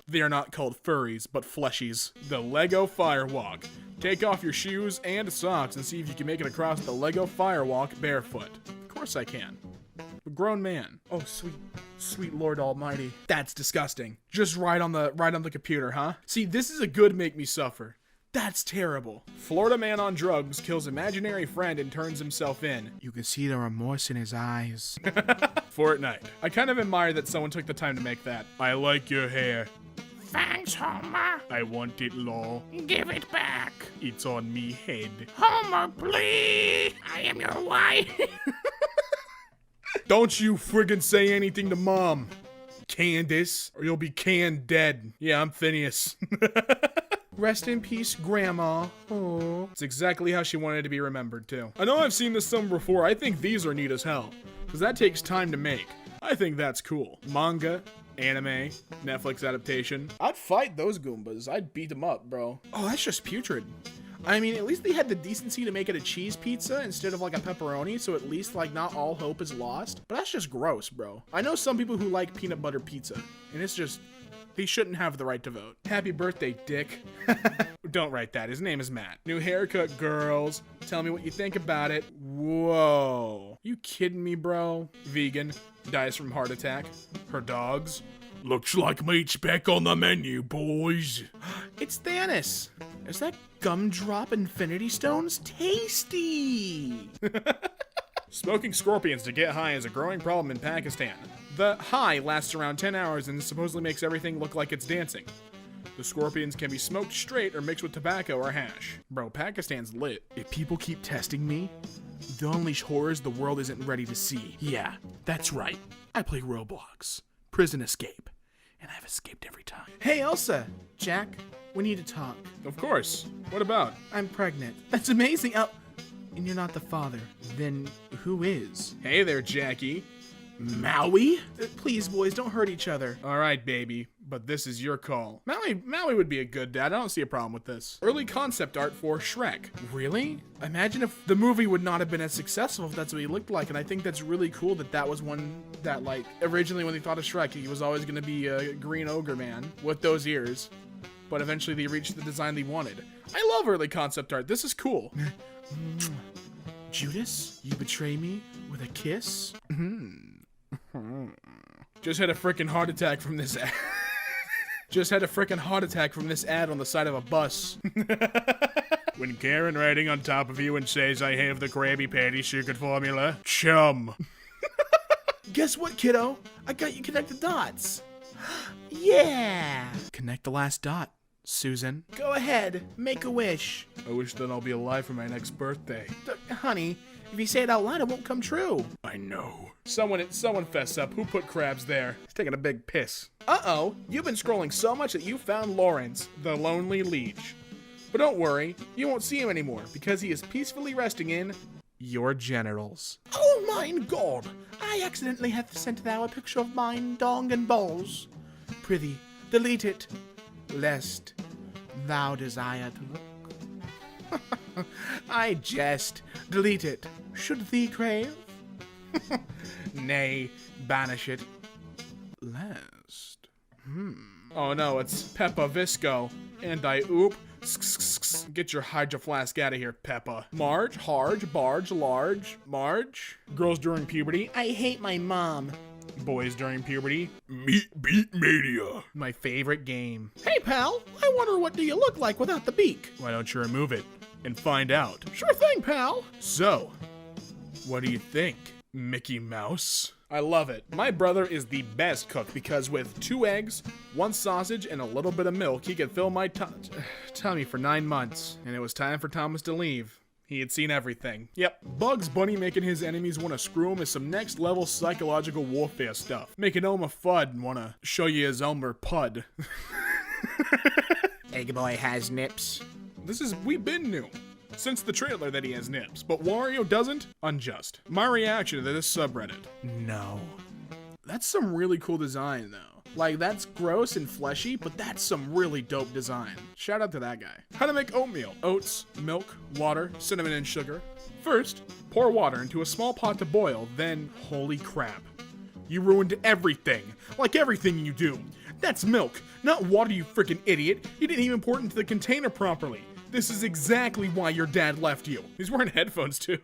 They are not called furries, but fleshies. The Lego Firewalk. Take off your shoes and socks and see if you can make it across the Lego Firewalk barefoot. Of course I can. A grown man. Oh, sweet Lord Almighty. That's disgusting. Just right on the computer, huh? See, this is a good make me suffer. That's terrible. Florida man on drugs kills imaginary friend and turns himself in. You can see the remorse in his eyes. Fortnite. I kind of admire that someone took the time to make that. I like your hair. Thanks, Homer. I want it, law. Give it back. It's on me head. Homer, please. I am your wife. Don't you friggin' say anything to Mom, Candace, or you'll be canned dead. Yeah, I'm Phineas. Rest in peace, Grandma. Oh, it's exactly how she wanted to be remembered, too. I know I've seen this somewhere before. I think these are neat as hell, because that takes time to make. I think that's cool. Manga, anime, Netflix adaptation. I'd fight those Goombas. I'd beat them up, bro. Oh, that's just putrid. I mean, at least they had the decency to make it a cheese pizza instead of like a pepperoni, so at least like not all hope is lost. But that's just gross, bro. I know some people who like peanut butter pizza, and it's just, he shouldn't have the right to vote. Happy birthday, dick. Don't write that. His name is Matt. New haircut, girls. Tell me what you think about it. Whoa. You kidding me, bro? Vegan. Dies from heart attack. Her dogs. Looks like meat speck on the menu, boys. It's Thanos. Is that gumdrop infinity stones? Tasty. Smoking scorpions to get high is a growing problem in Pakistan. The high lasts around 10 hours and supposedly makes everything look like it's dancing. The scorpions can be smoked straight or mixed with tobacco or hash. Bro, Pakistan's lit. If people keep testing me, they'll unleash horrors the world isn't ready to see. Yeah, that's right. I play Roblox. Prison escape. And I've escaped every time. Hey, Elsa! Jack, we need to talk. Of course. What about? I'm pregnant. That's amazing. And you're not the father. Then who is? Hey there, Jackie. Maui? Please, boys, don't hurt each other. All right, baby, but this is your call. Maui would be a good dad. I don't see a problem with this. Early concept art for Shrek. Really? Imagine if the movie would not have been as successful if that's what he looked like, and I think that's really cool that that was one that, like, originally when they thought of Shrek, he was always going to be a green ogre man with those ears, but eventually they reached the design they wanted. I love early concept art. This is cool. Judas, you betray me with a kiss? Just had a freaking heart attack from this ad. Just had a freaking heart attack from this ad on the side of a bus. When Karen riding on top of you and says, I have the Krabby Patty secret formula. Chum. Guess what, kiddo? I got you connect the dots. Yeah. Connect the last dot, Susan. Go ahead, make a wish. I wish that I'll be alive for my next birthday. Honey, if you say it out loud, it won't come true. I know. Someone fess up. Who put crabs there? He's taking a big piss. Uh-oh, you've been scrolling so much that you found Lawrence, the lonely leech. But don't worry, you won't see him anymore because he is peacefully resting in your genitals. Oh mine God, I accidentally have sent thou a picture of mine dong and balls. Prithee, delete it, lest thou desire to look. I jest. Delete it. Should thee crave? Nay, banish it. Last. Oh no, it's Peppa Visco. And I oop. Let's get your Hydro Flask out of here, Peppa. Marge, Harge, Barge, Large, Marge. Girls during puberty. I hate my mom. Boys during puberty. Meat Beat Mania. My favorite game. Hey, pal. I wonder what do you look like without the beak? Why don't you remove it and find out? Sure thing, pal. So, what do you think, Mickey Mouse? I love it. My brother is the best cook because with 2 eggs, 1 sausage, and a little bit of milk, he could fill my tummy for 9 months. And it was time for Thomas to leave. He had seen everything. Yep. Bugs Bunny making his enemies want to screw him is some next level psychological warfare stuff. Making Elmer Fudd and want to show you his Elmer Pud. Egg Boy has nips. We've been new. Since the trailer that he has nips, but Wario doesn't? Unjust. My reaction to this subreddit. No. That's some really cool design though. Like that's gross and fleshy, but that's some really dope design. Shout out to that guy. How to make oatmeal. Oats, milk, water, cinnamon, and sugar. First, pour water into a small pot to boil, then, holy crap. You ruined everything. Like everything you do. That's milk, not water, you freaking idiot. You didn't even pour it into the container properly. This is exactly why your dad left you. He's wearing headphones too.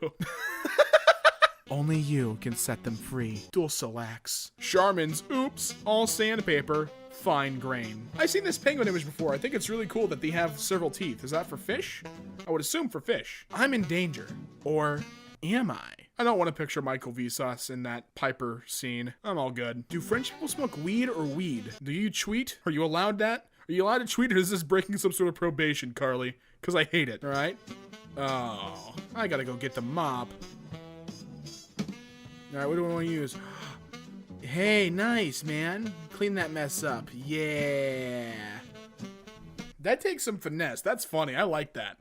Only you can set them free. Dulcelax. Charmin's, oops, all sandpaper, fine grain. I've seen this penguin image before. I think it's really cool that they have several teeth. Is that for fish? I would assume for fish. I'm in danger. Or am I? I don't want to picture Michael Vsauce in that Piper scene. I'm all good. Do French people smoke weed or weed? Do you tweet? Are you allowed that? Are you allowed to tweet or is this breaking some sort of probation, Carly? Because I hate it, alright? Oh, I gotta go get the mop. Alright, what do I want to use? Hey, nice, man. Clean that mess up. Yeah. That takes some finesse. That's funny. I like that.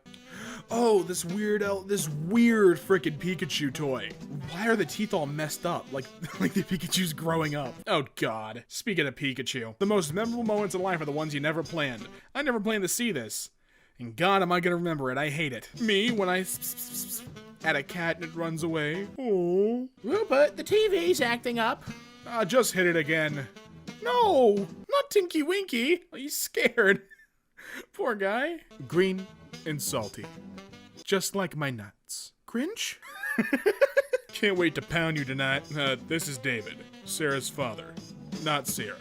Oh, this weird freaking Pikachu toy. Why are the teeth all messed up? Like the Pikachu's growing up. Oh god. Speaking of Pikachu, the most memorable moments in life are the ones you never planned. I never planned to see this. And god, am I gonna remember it. I hate it. Me, when I at a cat and it runs away. Oh. Rupert, the TV's acting up. Just hit it again. No, not Tinky Winky. He's scared. Poor guy. Green and salty. Just like my nuts. Grinch? Can't wait to pound you tonight. This is David, Sarah's father, not Sarah.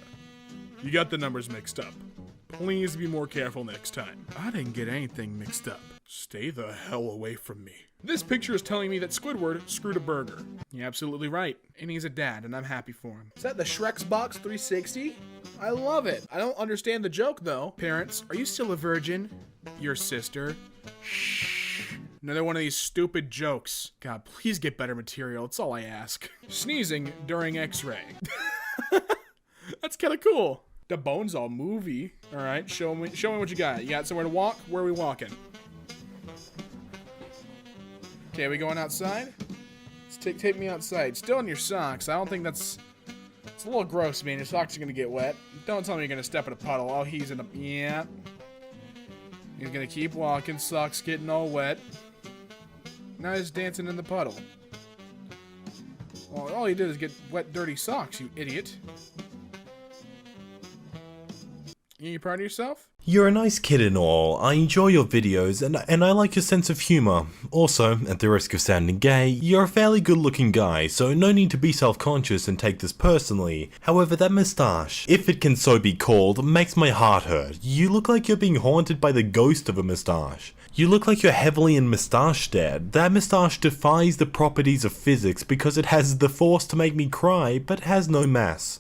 You got the numbers mixed up. Please be more careful next time. I didn't get anything mixed up. Stay the hell away from me. This picture is telling me that Squidward screwed a burger. You're absolutely right. And he's a dad, and I'm happy for him. Is that the Shrek's Box 360? I love it. I don't understand the joke, though. Parents, are you still a virgin? Your sister? Shh. Another one of these stupid jokes. God, please get better material. It's all I ask. Sneezing during X-ray. That's kind of cool. The bone's all movie. All right, show me what you got. You got somewhere to walk? Where are we walking? Okay, are we going outside? Let's take me outside. Still in your socks. I don't think that's... It's a little gross, man. Your socks are gonna get wet. Don't tell me you're gonna step in a puddle. Oh, he's in a... Yeah. He's gonna keep walking. Socks getting all wet. Now he's dancing in the puddle. Well, all he did is get wet, dirty socks, you idiot. You proud of yourself? You're a nice kid and all. I enjoy your videos and I like your sense of humor. Also, at the risk of sounding gay, you're a fairly good looking guy, so no need to be self-conscious and take this personally. However, that moustache, if it can so be called, makes my heart hurt. You look like you're being haunted by the ghost of a moustache. You look like you're heavily in moustache dead. That moustache defies the properties of physics because it has the force to make me cry, but has no mass.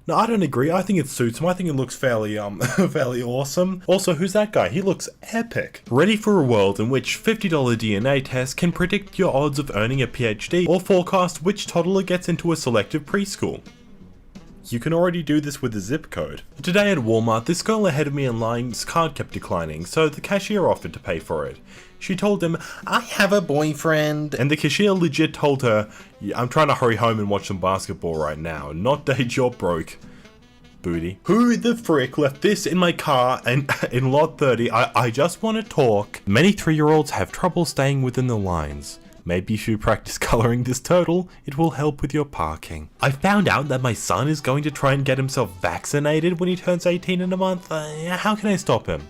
No, I don't agree. I think it suits him. I think it looks fairly, fairly awesome. Also, who's that guy? He looks epic. Ready for a world in which $50 DNA tests can predict your odds of earning a PhD or forecast which toddler gets into a selective preschool. You can already do this with a zip code. Today at Walmart, this girl ahead of me in line's card kept declining, so the cashier offered to pay for it. She told him, "I have a boyfriend," and the cashier legit told her, "Yeah, I'm trying to hurry home and watch some basketball right now, not date your broke booty." Who the frick left this in my car and in lot 30? I just want to talk. Many 3-year-olds have trouble staying within the lines. Maybe if you practice coloring this turtle, it will help with your parking. I found out that my son is going to try and get himself vaccinated when he turns 18 in a month. How can I stop him?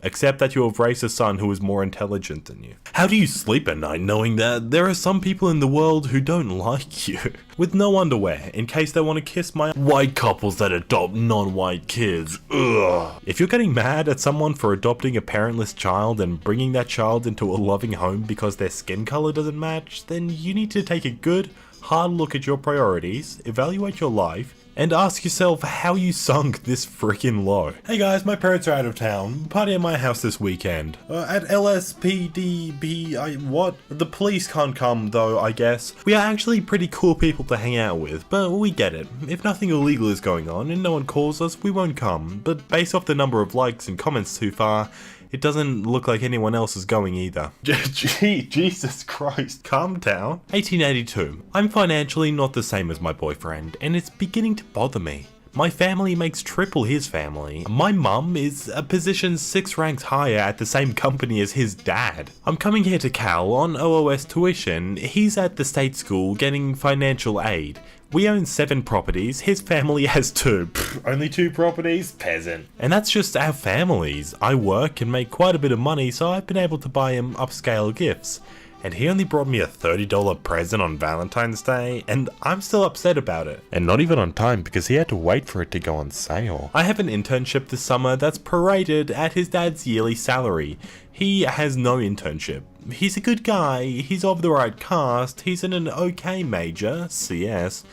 except that you have raised a son who is more intelligent than you. How do you sleep at night knowing that there are some people in the world who don't like you? With no underwear, in case they want to kiss my white couples that adopt non-white kids. Ugh. If you're getting mad at someone for adopting a parentless child and bringing that child into a loving home because their skin color doesn't match, then you need to take a good, hard look at your priorities, evaluate your life, and ask yourself how you sunk this freaking low. Hey guys, my parents are out of town. Party at my house this weekend. At LSPDB, what? The police can't come though, I guess. We are actually pretty cool people to hang out with, but we get it. If nothing illegal is going on and no one calls us, we won't come. But based off the number of likes and comments too far, it doesn't look like anyone else is going either. Gee, Jesus Christ, calm down. 1882. I'm financially not the same as my boyfriend, and it's beginning to bother me. My family makes triple his family. My mum is a position 6 ranks higher at the same company as his dad. I'm coming here to Cal on OOS tuition. He's at the state school getting financial aid. We own 7 properties, his family has 2. Pfft, only 2 properties? Peasant. And that's just our families. I work and make quite a bit of money, so I've been able to buy him upscale gifts. And he only brought me a $30 present on Valentine's Day, and I'm still upset about it. And not even on time because he had to wait for it to go on sale. I have an internship this summer that's prorated at his dad's yearly salary. He has no internship. He's a good guy, he's of the right caste, he's in an okay major, CS,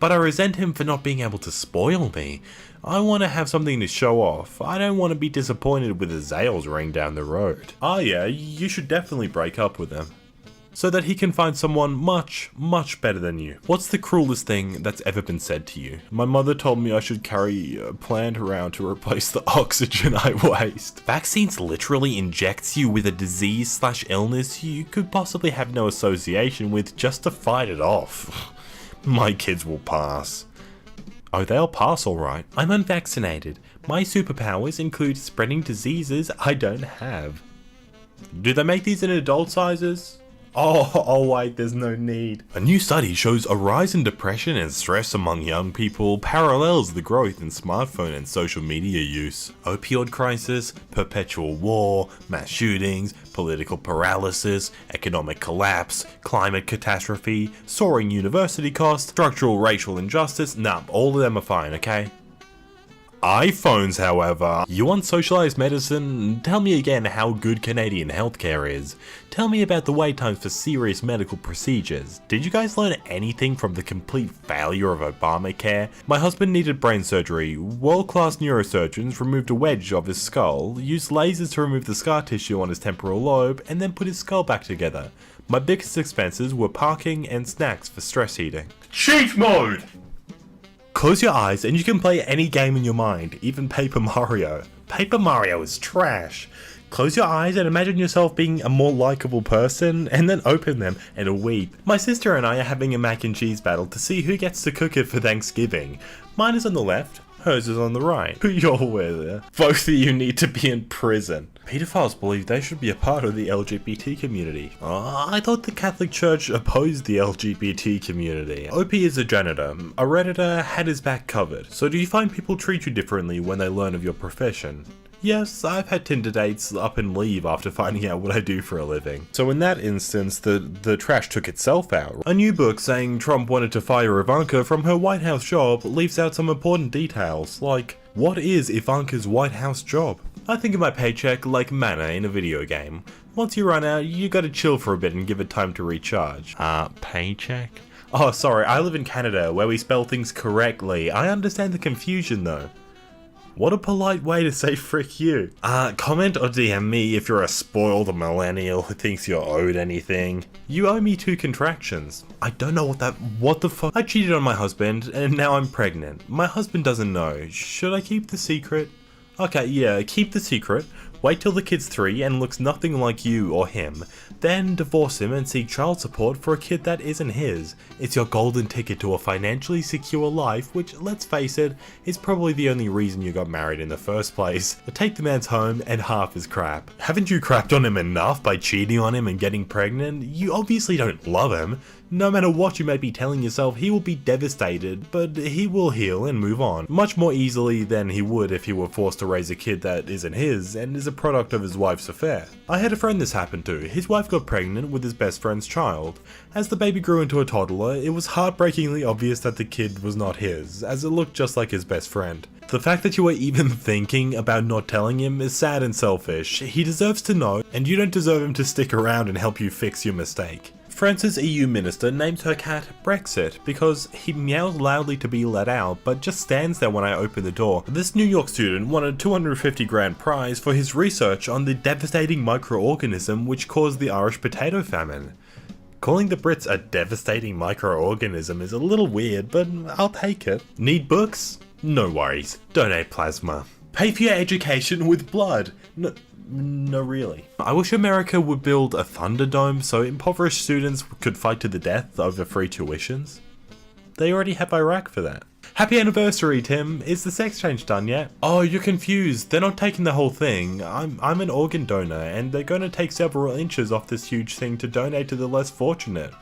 but I resent him for not being able to spoil me. I want to have something to show off. I don't want to be disappointed with a Zales ring down the road. Oh yeah, you should definitely break up with him, so that he can find someone much, much better than you. What's the cruelest thing that's ever been said to you? My mother told me I should carry a plant around to replace the oxygen I waste. Vaccines literally injects you with a disease/illness you could possibly have no association with just to fight it off. My kids will pass. Oh, they'll pass alright. I'm unvaccinated. My superpowers include spreading diseases I don't have. Do they make these in adult sizes? Oh wait, there's no need. A new study shows a rise in depression and stress among young people parallels the growth in smartphone and social media use. Opioid crisis, perpetual war, mass shootings, political paralysis, economic collapse, climate catastrophe, soaring university costs, structural racial injustice, nah, all of them are fine, okay? iPhones, however. You want socialized medicine? Tell me again how good Canadian healthcare is. Tell me about the wait times for serious medical procedures. Did you guys learn anything from the complete failure of Obamacare? My husband needed brain surgery. World-class neurosurgeons removed a wedge of his skull, used lasers to remove the scar tissue on his temporal lobe, and then put his skull back together. My biggest expenses were parking and snacks for stress eating. Cheat mode! Close your eyes and you can play any game in your mind, even Paper Mario. Paper Mario is trash. Close your eyes and imagine yourself being a more likable person, and then open them and weep. My sister and I are having a mac and cheese battle to see who gets to cook it for Thanksgiving. Mine is on the left, hers is on the right. You're with. Both of you need to be in prison. Pedophiles believe they should be a part of the LGBT community. I thought the Catholic Church opposed the LGBT community. OP is a janitor. A Redditor had his back covered. So do you find people treat you differently when they learn of your profession? Yes, I've had Tinder dates up and leave after finding out what I do for a living. So in that instance, the trash took itself out. A new book saying Trump wanted to fire Ivanka from her White House job leaves out some important details, like, what is Ivanka's White House job? I think of my paycheck like mana in a video game. Once you run out, you gotta chill for a bit and give it time to recharge. Paycheck? Oh, sorry, I live in Canada where we spell things correctly. I understand the confusion though. What a polite way to say frick you. Comment or DM me if you're a spoiled millennial who thinks you're owed anything. You owe me 2 contractions. I don't know what the fuck? I cheated on my husband and now I'm pregnant. My husband doesn't know. Should I keep the secret? Okay, yeah, keep the secret. Wait till the kid's 3 and looks nothing like you or him. Then divorce him and seek child support for a kid that isn't his. It's your golden ticket to a financially secure life, which, let's face it, is probably the only reason you got married in the first place. But take the man's home and half his crap. Haven't you crapped on him enough by cheating on him and getting pregnant? You obviously don't love him. No matter what you may be telling yourself, he will be devastated, but he will heal and move on. Much more easily than he would if he were forced to raise a kid that isn't his and is a a product of his wife's affair. I had a friend this happened to. His wife got pregnant with his best friend's child. As the baby grew into a toddler, it was heartbreakingly obvious that the kid was not his, as it looked just like his best friend. The fact that you were even thinking about not telling him is sad and selfish. He deserves to know, and you don't deserve him to stick around and help you fix your mistake. France's EU minister names her cat Brexit because he meows loudly to be let out but just stands there when I open the door. This New York student won a $250,000 prize for his research on the devastating microorganism which caused the Irish potato famine. Calling the Brits a devastating microorganism is a little weird, but I'll take it. Need books? No worries. Donate plasma. Pay for your education with blood. No, really. I wish America would build a Thunderdome so impoverished students could fight to the death over free tuitions. They already have Iraq for that. Happy anniversary, Tim. Is the sex change done yet? Oh, you're confused. They're not taking the whole thing. I'm an organ donor, and they're going to take several inches off this huge thing to donate to the less fortunate.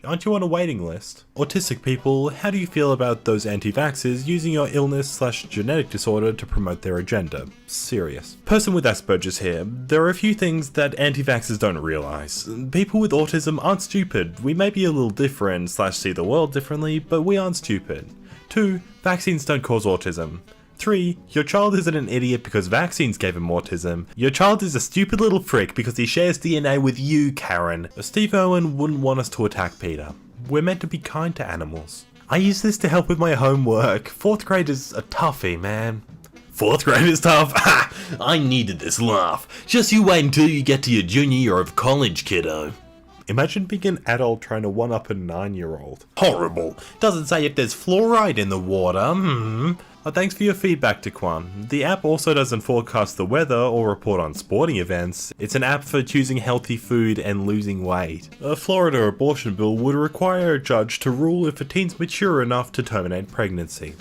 Aren't you on a waiting list? Autistic people, how do you feel about those anti-vaxxers using your illness/genetic disorder to promote their agenda? Serious. Person with Asperger's here. There are a few things that anti-vaxxers don't realize. People with autism aren't stupid. We may be a little different/see the world differently, but we aren't stupid. 2. Vaccines don't cause autism. 3. Your child isn't an idiot because vaccines gave him autism. Your child is a stupid little prick because he shares DNA with you, Karen. Steve Irwin wouldn't want us to attack Peter. We're meant to be kind to animals. I use this to help with my homework. 4th grade is a toughie, man. 4th grade is tough? Ha! I needed this laugh. Just you wait until you get to your junior year of college, kiddo. Imagine being an adult trying to one-up a 9-year-old. Horrible. Doesn't say if there's fluoride in the water. Oh, thanks for your feedback, Taquan. The app also doesn't forecast the weather or report on sporting events. It's an app for choosing healthy food and losing weight. A Florida abortion bill would require a judge to rule if a teen's mature enough to terminate pregnancy.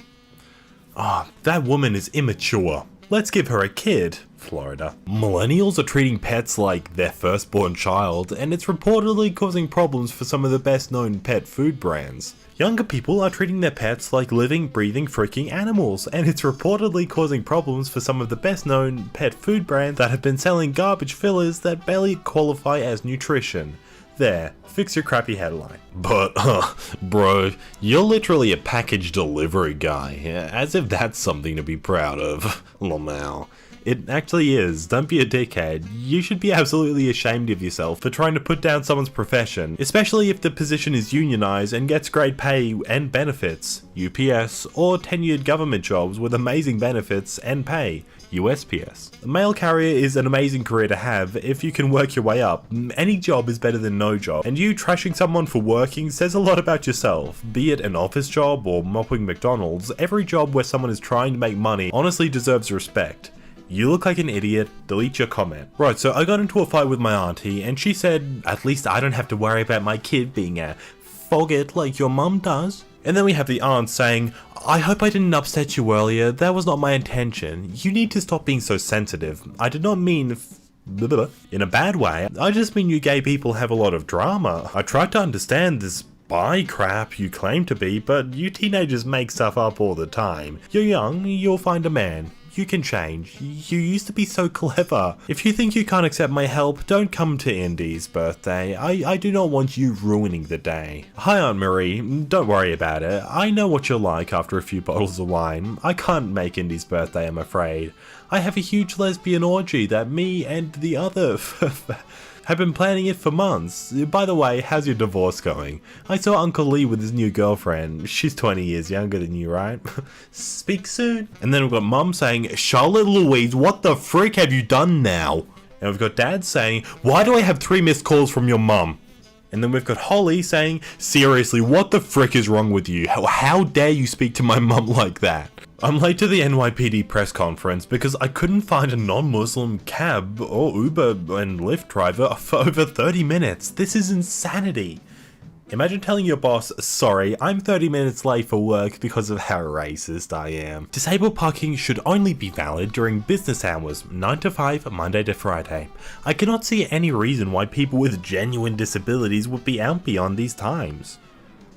Ah, that woman is immature. Let's give her a kid. Florida. Millennials are treating pets like their firstborn child, and it's reportedly causing problems for some of the best known pet food brands. Younger people are treating their pets like living, breathing, freaking animals, and it's reportedly causing problems for some of the best known pet food brands that have been selling garbage fillers that barely qualify as nutrition. There, fix your crappy headline. But, bro, you're literally a package delivery guy, as if that's something to be proud of. Lamau. It actually is. Don't be a dickhead. You should be absolutely ashamed of yourself for trying to put down someone's profession, especially if the position is unionized and gets great pay and benefits, UPS, or tenured government jobs with amazing benefits and pay, USPS. A mail carrier is an amazing career to have if you can work your way up. Any job is better than no job, and you trashing someone for working says a lot about yourself. Be it an office job or mopping McDonald's, every job where someone is trying to make money honestly deserves respect. You look like an idiot, delete your comment. Right, so I got into a fight with my auntie and she said, at least I don't have to worry about my kid being a faggot like your mum does. And then we have the aunt saying, I hope I didn't upset you earlier, that was not my intention. You need to stop being so sensitive. I did not mean in a bad way, I just mean you gay people have a lot of drama. I tried to understand this bi crap you claim to be, but you teenagers make stuff up all the time. You're young, you'll find a man. You can change. You used to be so clever. If you think you can't accept my help, don't come to Indy's birthday. I do not want you ruining the day. Hi Aunt Marie, don't worry about it. I know what you're like after a few bottles of wine. I can't make Indy's birthday, I'm afraid. I have a huge lesbian orgy that me and the other have been planning it for months. By the way, how's your divorce going? I saw Uncle Lee with his new girlfriend. She's 20 years younger than you, right? Speak soon. And then we've got Mum saying, Charlotte Louise, what the frick have you done now? And we've got Dad saying, why do I have 3 missed calls from your mum? And then we've got Holly saying, seriously, what the frick is wrong with you? How dare you speak to my mum like that? I'm late to the NYPD press conference because I couldn't find a non-Muslim cab or Uber and Lyft driver for over 30 minutes. This is insanity. Imagine telling your boss, sorry, I'm 30 minutes late for work because of how racist I am. Disabled parking should only be valid during business hours, 9 to 5, Monday to Friday. I cannot see any reason why people with genuine disabilities would be out beyond these times.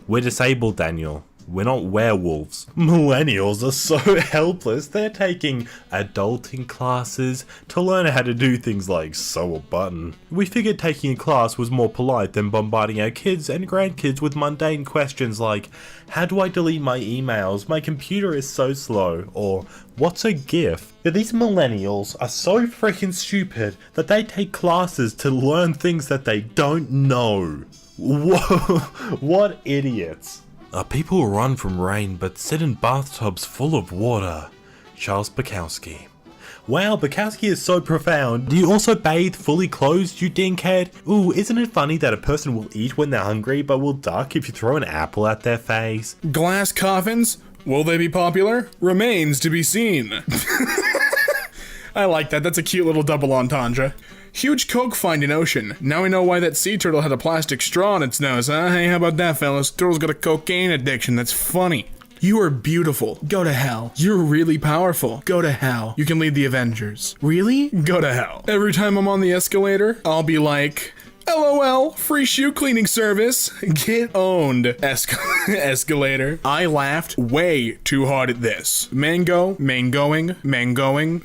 We're disabled, Daniel. We're not werewolves. Millennials are so helpless, they're taking adulting classes to learn how to do things like sew a button. We figured taking a class was more polite than bombarding our kids and grandkids with mundane questions like, how do I delete my emails? My computer is so slow. Or, what's a GIF? These millennials are so freaking stupid that they take classes to learn things that they don't know. Whoa, what idiots. People run from rain but sit in bathtubs full of water. Charles Bukowski. Wow, Bukowski is so profound. Do you also bathe fully clothed, you dinkhead? Ooh, isn't it funny that a person will eat when they're hungry but will duck if you throw an apple at their face? Glass coffins? Will they be popular? Remains to be seen. I like that. That's a cute little double entendre. Huge Coke find in ocean. Now we know why that sea turtle had a plastic straw in its nose, huh? Hey, how about that, fellas? Turtle's got a cocaine addiction. That's funny. You are beautiful. Go to hell. You're really powerful. Go to hell. You can lead the Avengers. Really? Go to hell. Every time I'm on the escalator, I'll be like, LOL, free shoe cleaning service. Get owned, escalator. I laughed way too hard at this. Mango, mangoing, man gone.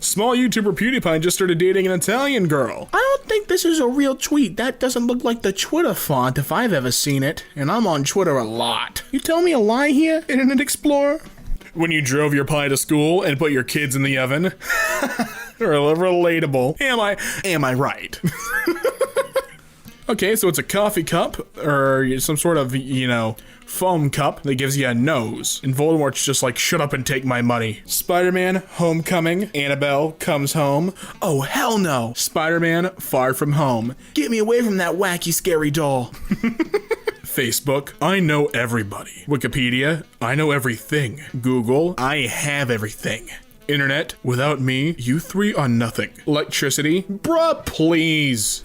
Small YouTuber PewDiePie just started dating an Italian girl. I don't think this is a real tweet. That doesn't look like the Twitter font if I've ever seen it. And I'm on Twitter a lot. You tell me a lie here, Internet Explorer? When you drove your pie to school and put your kids in the oven? Relatable. Am I right? Okay, so it's a coffee cup, or some sort of, foam cup that gives you a nose. And Voldemort's just like, shut up and take my money. Spider-Man, Homecoming, Annabelle comes home. Oh, hell no. Spider-Man, Far From Home. Get me away from that wacky, scary doll. Facebook, I know everybody. Wikipedia, I know everything. Google, I have everything. Internet, without me, you three are nothing. Electricity, bruh, please.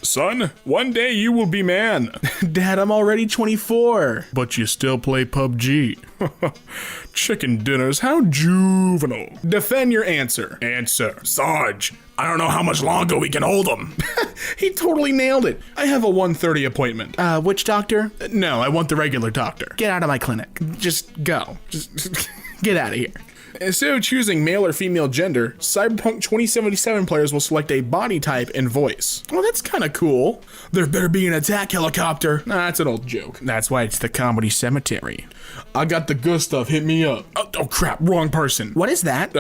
Son, one day you will be man. Dad, I'm already 24. But you still play PUBG. Chicken dinners, how juvenile. Defend your answer. Answer. Sarge, I don't know how much longer we can hold him. He totally nailed it. I have a 1:30 appointment. Which doctor? No, I want the regular doctor. Get out of my clinic. Just go. Just get out of here. Instead of choosing male or female gender, Cyberpunk 2077 players will select a body type and voice. Well, that's kind of cool. There better be an attack helicopter. Nah, that's an old joke. That's why it's the comedy cemetery. I got the good stuff. Hit me up. Oh crap, wrong person. What is that?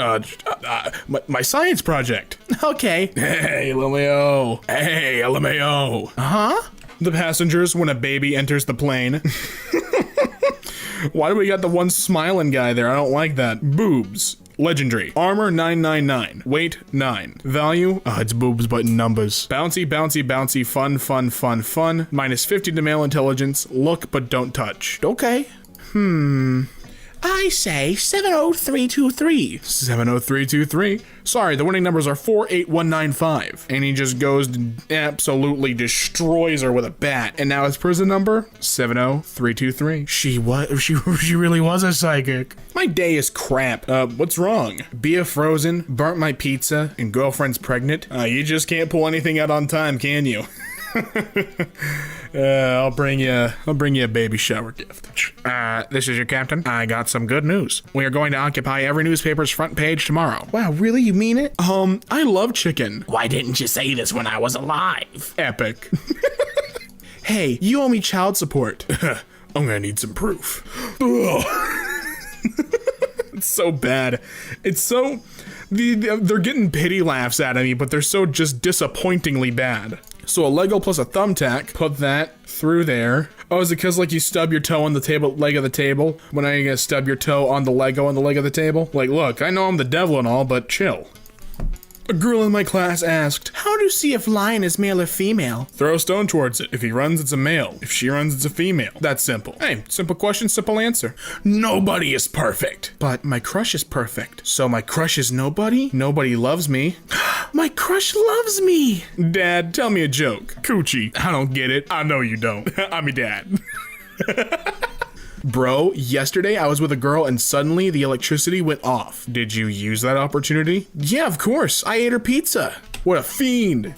My science project. Okay. Hey, LMAO. Hey, LMAO. Huh? The passengers when a baby enters the plane. Why do we got the one smiling guy there? I don't like that. Boobs. Legendary. Armor 999. Weight 9. Value? It's boobs but in numbers. Bouncy, bouncy, bouncy. Fun, fun, fun, fun. Minus 50 to male intelligence. Look but don't touch. Okay. I say 70323. 70323. Sorry, the winning numbers are 48195. And he just goes and absolutely destroys her with a bat. And now his prison number? 70323. She really was a psychic. My day is crap. What's wrong? Beer frozen, burnt my pizza, and girlfriend's pregnant. You just can't pull anything out on time, can you? I'll bring you a baby shower gift. This is your captain. I got some good news. We are going to occupy every newspaper's front page tomorrow. Wow, really? You mean it? I love chicken. Why didn't you say this when I was alive? Epic. Hey, you owe me child support. I'm gonna need some proof. It's so bad. It's so... They're getting pity laughs out of me, but they're so just disappointingly bad. So a Lego plus a thumbtack, put that through there. Oh, is it because like you stub your toe on the table, leg of the table? When are you gonna stub your toe on the leg of the table? Like, look, I know I'm the devil and all, but chill. A girl in my class asked, how to see if lion is male or female? Throw a stone towards it. If he runs, it's a male. If she runs, it's a female. That's simple. Hey, simple question, simple answer. Nobody is perfect. But my crush is perfect. So my crush is nobody? Nobody loves me. My crush loves me. Dad, tell me a joke. Coochie. I don't get it. I know you don't. I'm your dad. Bro, yesterday I was with a girl and suddenly the electricity went off. Did you use that opportunity? Yeah, of course. I ate her pizza. What a fiend.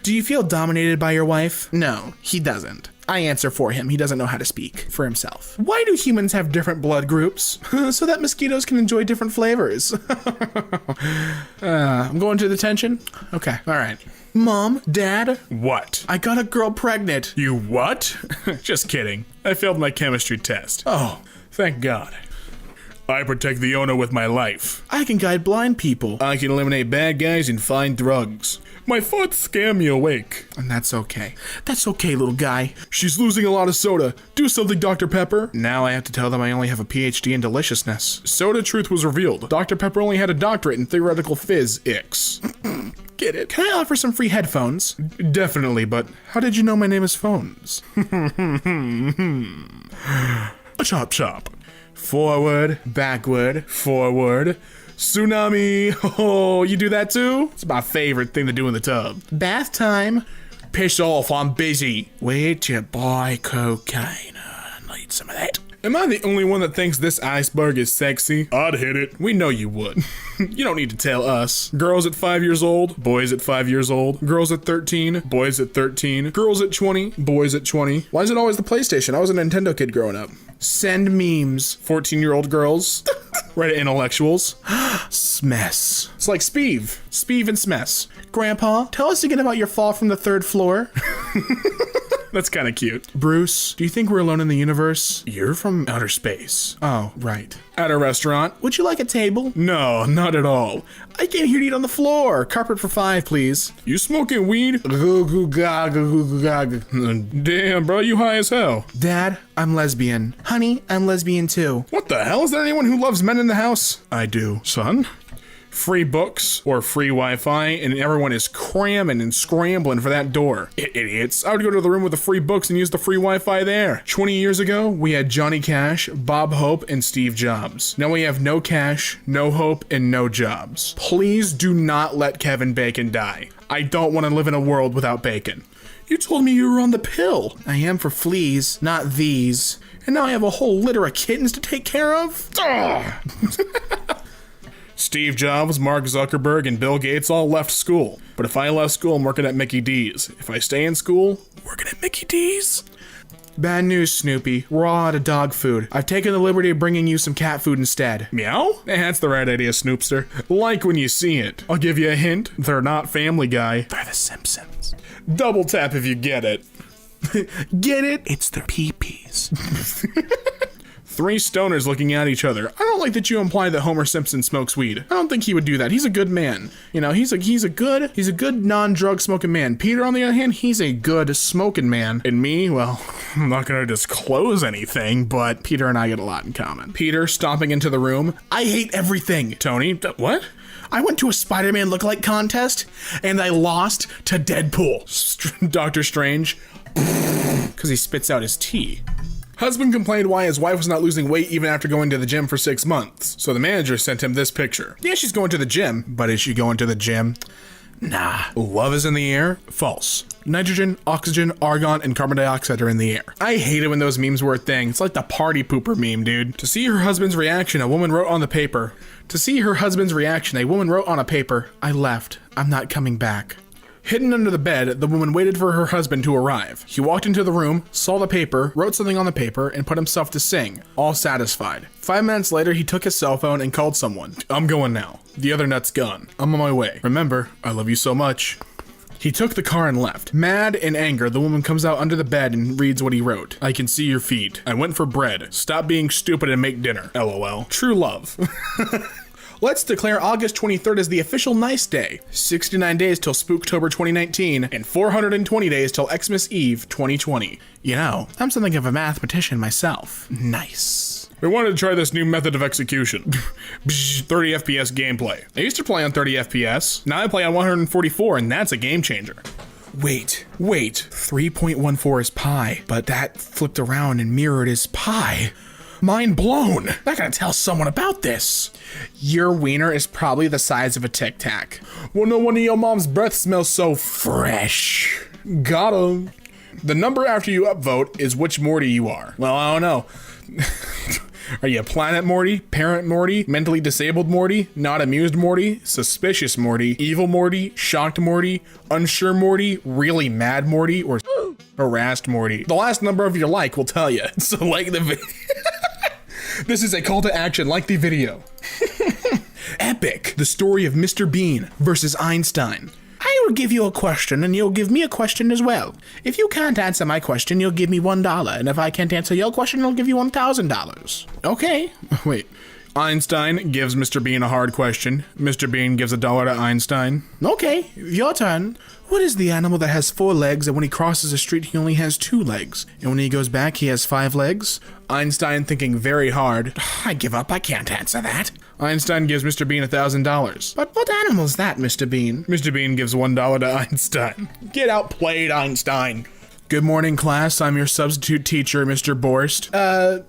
Do you feel dominated by your wife? No, he doesn't. I answer for him. He doesn't know how to speak for himself. Why do humans have different blood groups? So that mosquitoes can enjoy different flavors. I'm going to detention? Okay, all right. Mom, Dad? What? I got a girl pregnant. You what? Just kidding. I failed my chemistry test. Oh, thank God. I protect the owner with my life. I can guide blind people. I can eliminate bad guys and find drugs. My thoughts scare me awake. And that's okay. That's okay, little guy. She's losing a lot of soda. Do something, Dr. Pepper. Now I have to tell them I only have a PhD in deliciousness. Soda truth was revealed. Dr. Pepper only had a doctorate in theoretical physics. Get it? Can I offer some free headphones? Definitely, but how did you know my name is Phones? Chop chop. Forward, backward, forward. Tsunami. Oh, you do that too? It's my favorite thing to do in the tub. Bath time. Piss off, I'm busy. Where'd you buy cocaine? I need some of that. Am I the only one that thinks this iceberg is sexy? I'd hit it. We know you would. You don't need to tell us. Girls at 5 years old, boys at 5 years old, girls at 13, boys at 13, girls at 20, boys at 20. Why is it always the PlayStation? I was a Nintendo kid growing up. Send memes, 14-year-old girls. Reddit intellectuals. Smess. It's like Speeve and Smess. Grandpa, tell us again about your fall from the 3rd floor. That's kind of cute. Bruce, do you think we're alone in the universe? You're from outer space. Oh, right. At a restaurant. Would you like a table? No, not at all. I came here to eat on the floor. Carpet for 5, please. You smoking weed? Damn, bro, you high as hell. Dad, I'm lesbian. Honey, I'm lesbian too. What the hell? Is there anyone who loves men in the house? I do. Son? Free books or free Wi-Fi, and everyone is cramming and scrambling for that door. Idiots. I would go to the room with the free books and use the free Wi-Fi there. 20 years ago, we had Johnny Cash, Bob Hope, and Steve Jobs. Now we have no Cash, no Hope, and no Jobs. Please do not let Kevin Bacon die. I don't want to live in a world without bacon. You told me you were on the pill. I am for fleas, not these. And now I have a whole litter of kittens to take care of? Steve Jobs, Mark Zuckerberg, and Bill Gates all left school. But if I left school, I'm working at Mickey D's. If I stay in school, working at Mickey D's. Bad news, Snoopy. We're all out of dog food. I've taken the liberty of bringing you some cat food instead. Meow? That's the right idea, Snoopster. Like when you see it. I'll give you a hint. They're not Family Guy. They're the Simpsons. Double tap if you get it. Get it? It's their pee-pees. 3 stoners looking at each other. I don't like that you imply that Homer Simpson smokes weed. I don't think he would do that. He's a good man. You know, he's a good non-drug smoking man. Peter, on the other hand, he's a good smoking man. And me, well, I'm not gonna disclose anything, but Peter and I get a lot in common. Peter stomping into the room. I hate everything. Tony, what? I went to a Spider-Man lookalike contest and I lost to Deadpool. Doctor Strange, because he spits out his tea. Husband complained why his wife was not losing weight even after going to the gym for 6 months. So the manager sent him this picture. Yeah, she's going to the gym, but is she going to the gym? Nah. Love is in the air? False. Nitrogen, oxygen, argon, and carbon dioxide are in the air. I hate it when those memes were a thing. It's like the party pooper meme, dude. To see her husband's reaction, a woman wrote on the paper. I left. I'm not coming back. Hidden under the bed, the woman waited for her husband to arrive. He walked into the room, saw the paper, wrote something on the paper, and put himself to sing, all satisfied. 5 minutes later, he took his cell phone and called someone. I'm going now. The other nut's gone. I'm on my way. Remember, I love you so much. He took the car and left. Mad in anger, the woman comes out under the bed and reads what he wrote. I can see your feet. I went for bread. Stop being stupid and make dinner. LOL. True love. Let's declare August 23rd as the official nice day. 69 days till Spooktober 2019, and 420 days till Xmas Eve 2020. You know, I'm something of a mathematician myself. Nice. We wanted to try this new method of execution. 30 FPS gameplay. I used to play on 30 FPS. Now I play on 144, and that's a game changer. Wait. 3.14 is pi, but that flipped around and mirrored as pi. Mind blown. I gotta tell someone about this. Your wiener is probably the size of a Tic Tac. Well, no wonder your mom's breath smells so fresh. Got 'em. The number after you upvote is which Morty you are. Well, I don't know. Are you Planet Morty, Parent Morty, Mentally Disabled Morty, Not Amused Morty, Suspicious Morty, Evil Morty, Shocked Morty, Unsure Morty, Really Mad Morty, or harassed Morty. The last number of your like will tell you. So like the video. This is a call to action. Like the video. Epic. The story of Mr. Bean versus Einstein. I will give you a question and you'll give me a question as well. If you can't answer my question, you'll give me $1. And if I can't answer your question, I'll give you $1,000. Okay. Wait. Einstein gives Mr. Bean a hard question. Mr. Bean gives $1 to Einstein. Okay, your turn. What is the animal that has 4 legs and when he crosses a street he only has 2 legs? And when he goes back he has 5 legs? Einstein thinking very hard. I give up, I can't answer that. Einstein gives Mr. Bean $1,000. But what animal is that, Mr. Bean? Mr. Bean gives $1 to Einstein. Get outplayed, Einstein. Good morning, class. I'm your substitute teacher, Mr. Borst.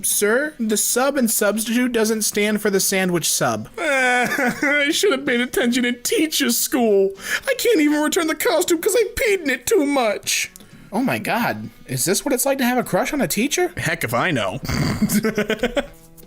Sir? The sub and substitute doesn't stand for the sandwich sub. I should have paid attention in teacher school. I can't even return the costume because I peed in it too much. Oh my god. Is this what it's like to have a crush on a teacher? Heck if I know.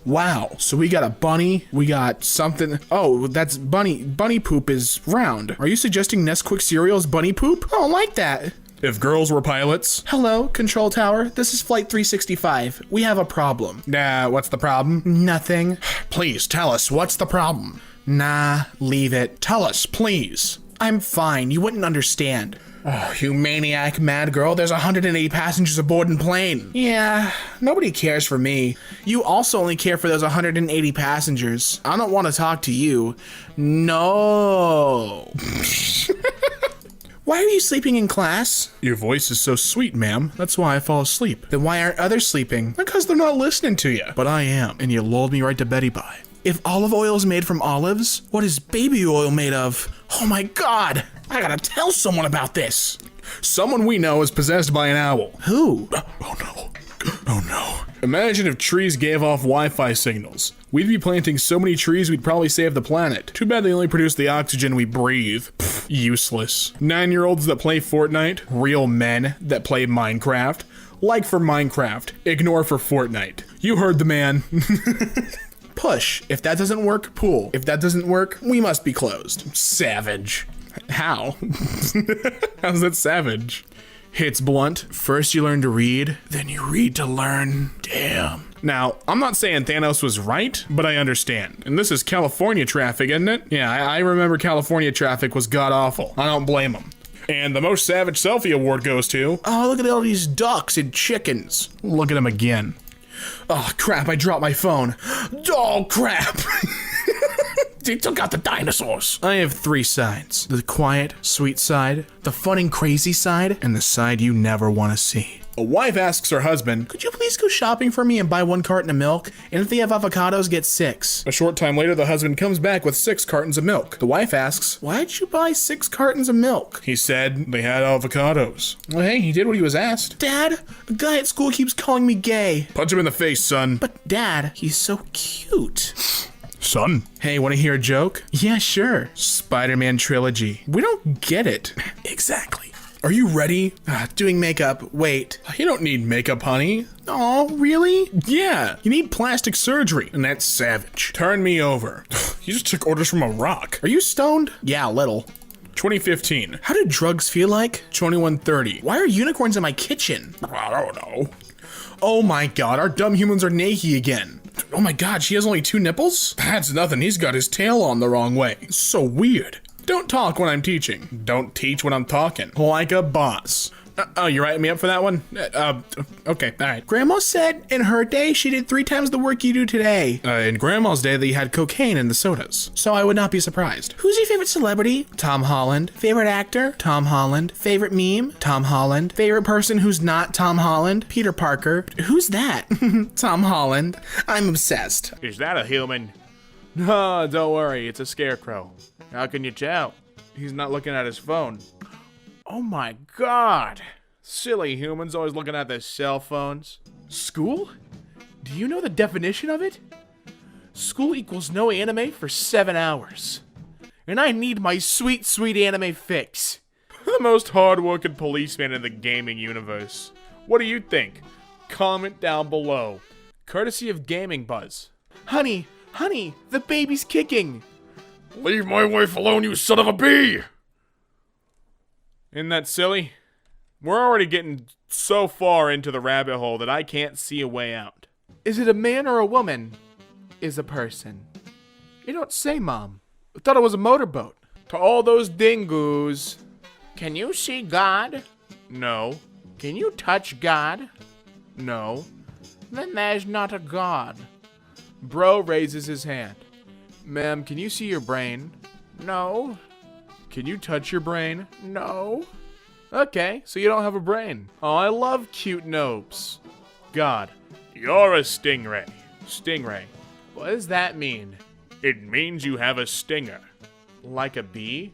Wow. So we got a bunny. We got something. Oh, that's bunny. Bunny poop is round. Are you suggesting Nesquik cereal is bunny poop? I don't like that. If girls were pilots. Hello, control tower. This is flight 365. We have a problem. What's the problem? Nothing. Please tell us, what's the problem? Nah, leave it. Tell us, please. I'm fine. You wouldn't understand. Oh, you maniac mad girl. There's 180 passengers aboard the plane. Yeah, nobody cares for me. You also only care for those 180 passengers. I don't want to talk to you. No. Why are you sleeping in class? Your voice is so sweet, ma'am. That's why I fall asleep. Then why aren't others sleeping? Because they're not listening to you. But I am, and you lulled me right to Betty by. If olive oil is made from olives, what is baby oil made of? Oh my god! I gotta tell someone about this. Someone we know is possessed by an owl. Who? Oh no. Oh no. Imagine if trees gave off Wi-Fi signals. We'd be planting so many trees we'd probably save the planet. Too bad they only produce the oxygen we breathe. Pfft, useless. 9-year-olds that play Fortnite. Real men that play Minecraft. Like for Minecraft. Ignore for Fortnite. You heard the man. Push. If that doesn't work, pull. If that doesn't work, we must be closed. Savage. How? How's that savage? Hits blunt. First you learn to read, then you read to learn. Damn. Now, I'm not saying Thanos was right, but I understand. And this is California traffic, isn't it? Yeah, I remember California traffic was god-awful. I don't blame him. And the most savage selfie award goes to... Oh, look at all these ducks and chickens. Look at them again. Oh, crap, I dropped my phone. Oh, crap. They took out the dinosaurs. I have 3 sides. The quiet, sweet side, the fun and crazy side, and the side you never want to see. A wife asks her husband, could you please go shopping for me and buy 1 carton of milk? And if they have avocados, get 6. A short time later, the husband comes back with 6 cartons of milk. The wife asks, why'd you buy 6 cartons of milk? He said they had avocados. Well, hey, he did what he was asked. Dad, a guy at school keeps calling me gay. Punch him in the face, son. But Dad, he's so cute. Son. Hey, wanna hear a joke? Yeah, sure. Spider-Man trilogy. We don't get it. Exactly. Are you ready? Doing makeup. Wait. You don't need makeup, honey. Oh, really? Yeah. You need plastic surgery. And that's savage. Turn me over. You just took orders from a rock. Are you stoned? Yeah, a little. 2015. How do drugs feel like? 2130. Why are unicorns in my kitchen? I don't know. Oh my god, our dumb humans are naked again. Oh my god, she has only 2 nipples? That's nothing, he's got his tail on the wrong way. So weird. Don't talk when I'm teaching. Don't teach when I'm talking. Like a boss. Oh, you writing me up for that one? Okay, alright. Grandma said in her day she did 3 times the work you do today. In Grandma's day they had cocaine in the sodas. So I would not be surprised. Who's your favorite celebrity? Tom Holland. Favorite actor? Tom Holland. Favorite meme? Tom Holland. Favorite person who's not Tom Holland? Peter Parker. Who's that? Tom Holland. I'm obsessed. Is that a human? No, don't worry, it's a scarecrow. How can you tell? He's not looking at his phone. Oh my god. Silly humans always looking at their cell phones. School? Do you know the definition of it? School equals no anime for 7 hours. And I need my sweet, sweet anime fix. The most hard-working policeman in the gaming universe. What do you think? Comment down below. Courtesy of Gaming Buzz. Honey, honey, the baby's kicking. Leave my wife alone, you son of a bee! Isn't that silly? We're already getting so far into the rabbit hole that I can't see a way out. Is it a man or a woman? Is a person. You don't say, Mom. I thought it was a motorboat. To all those dingoes. Can you see God? No. Can you touch God? No. Then there's not a God. Bro raises his hand. Ma'am, can you see your brain? No. Can you touch your brain? No. Okay, so you don't have a brain. Oh, I love cute nopes. God, you're a stingray. Stingray. What does that mean? It means you have a stinger. Like a bee?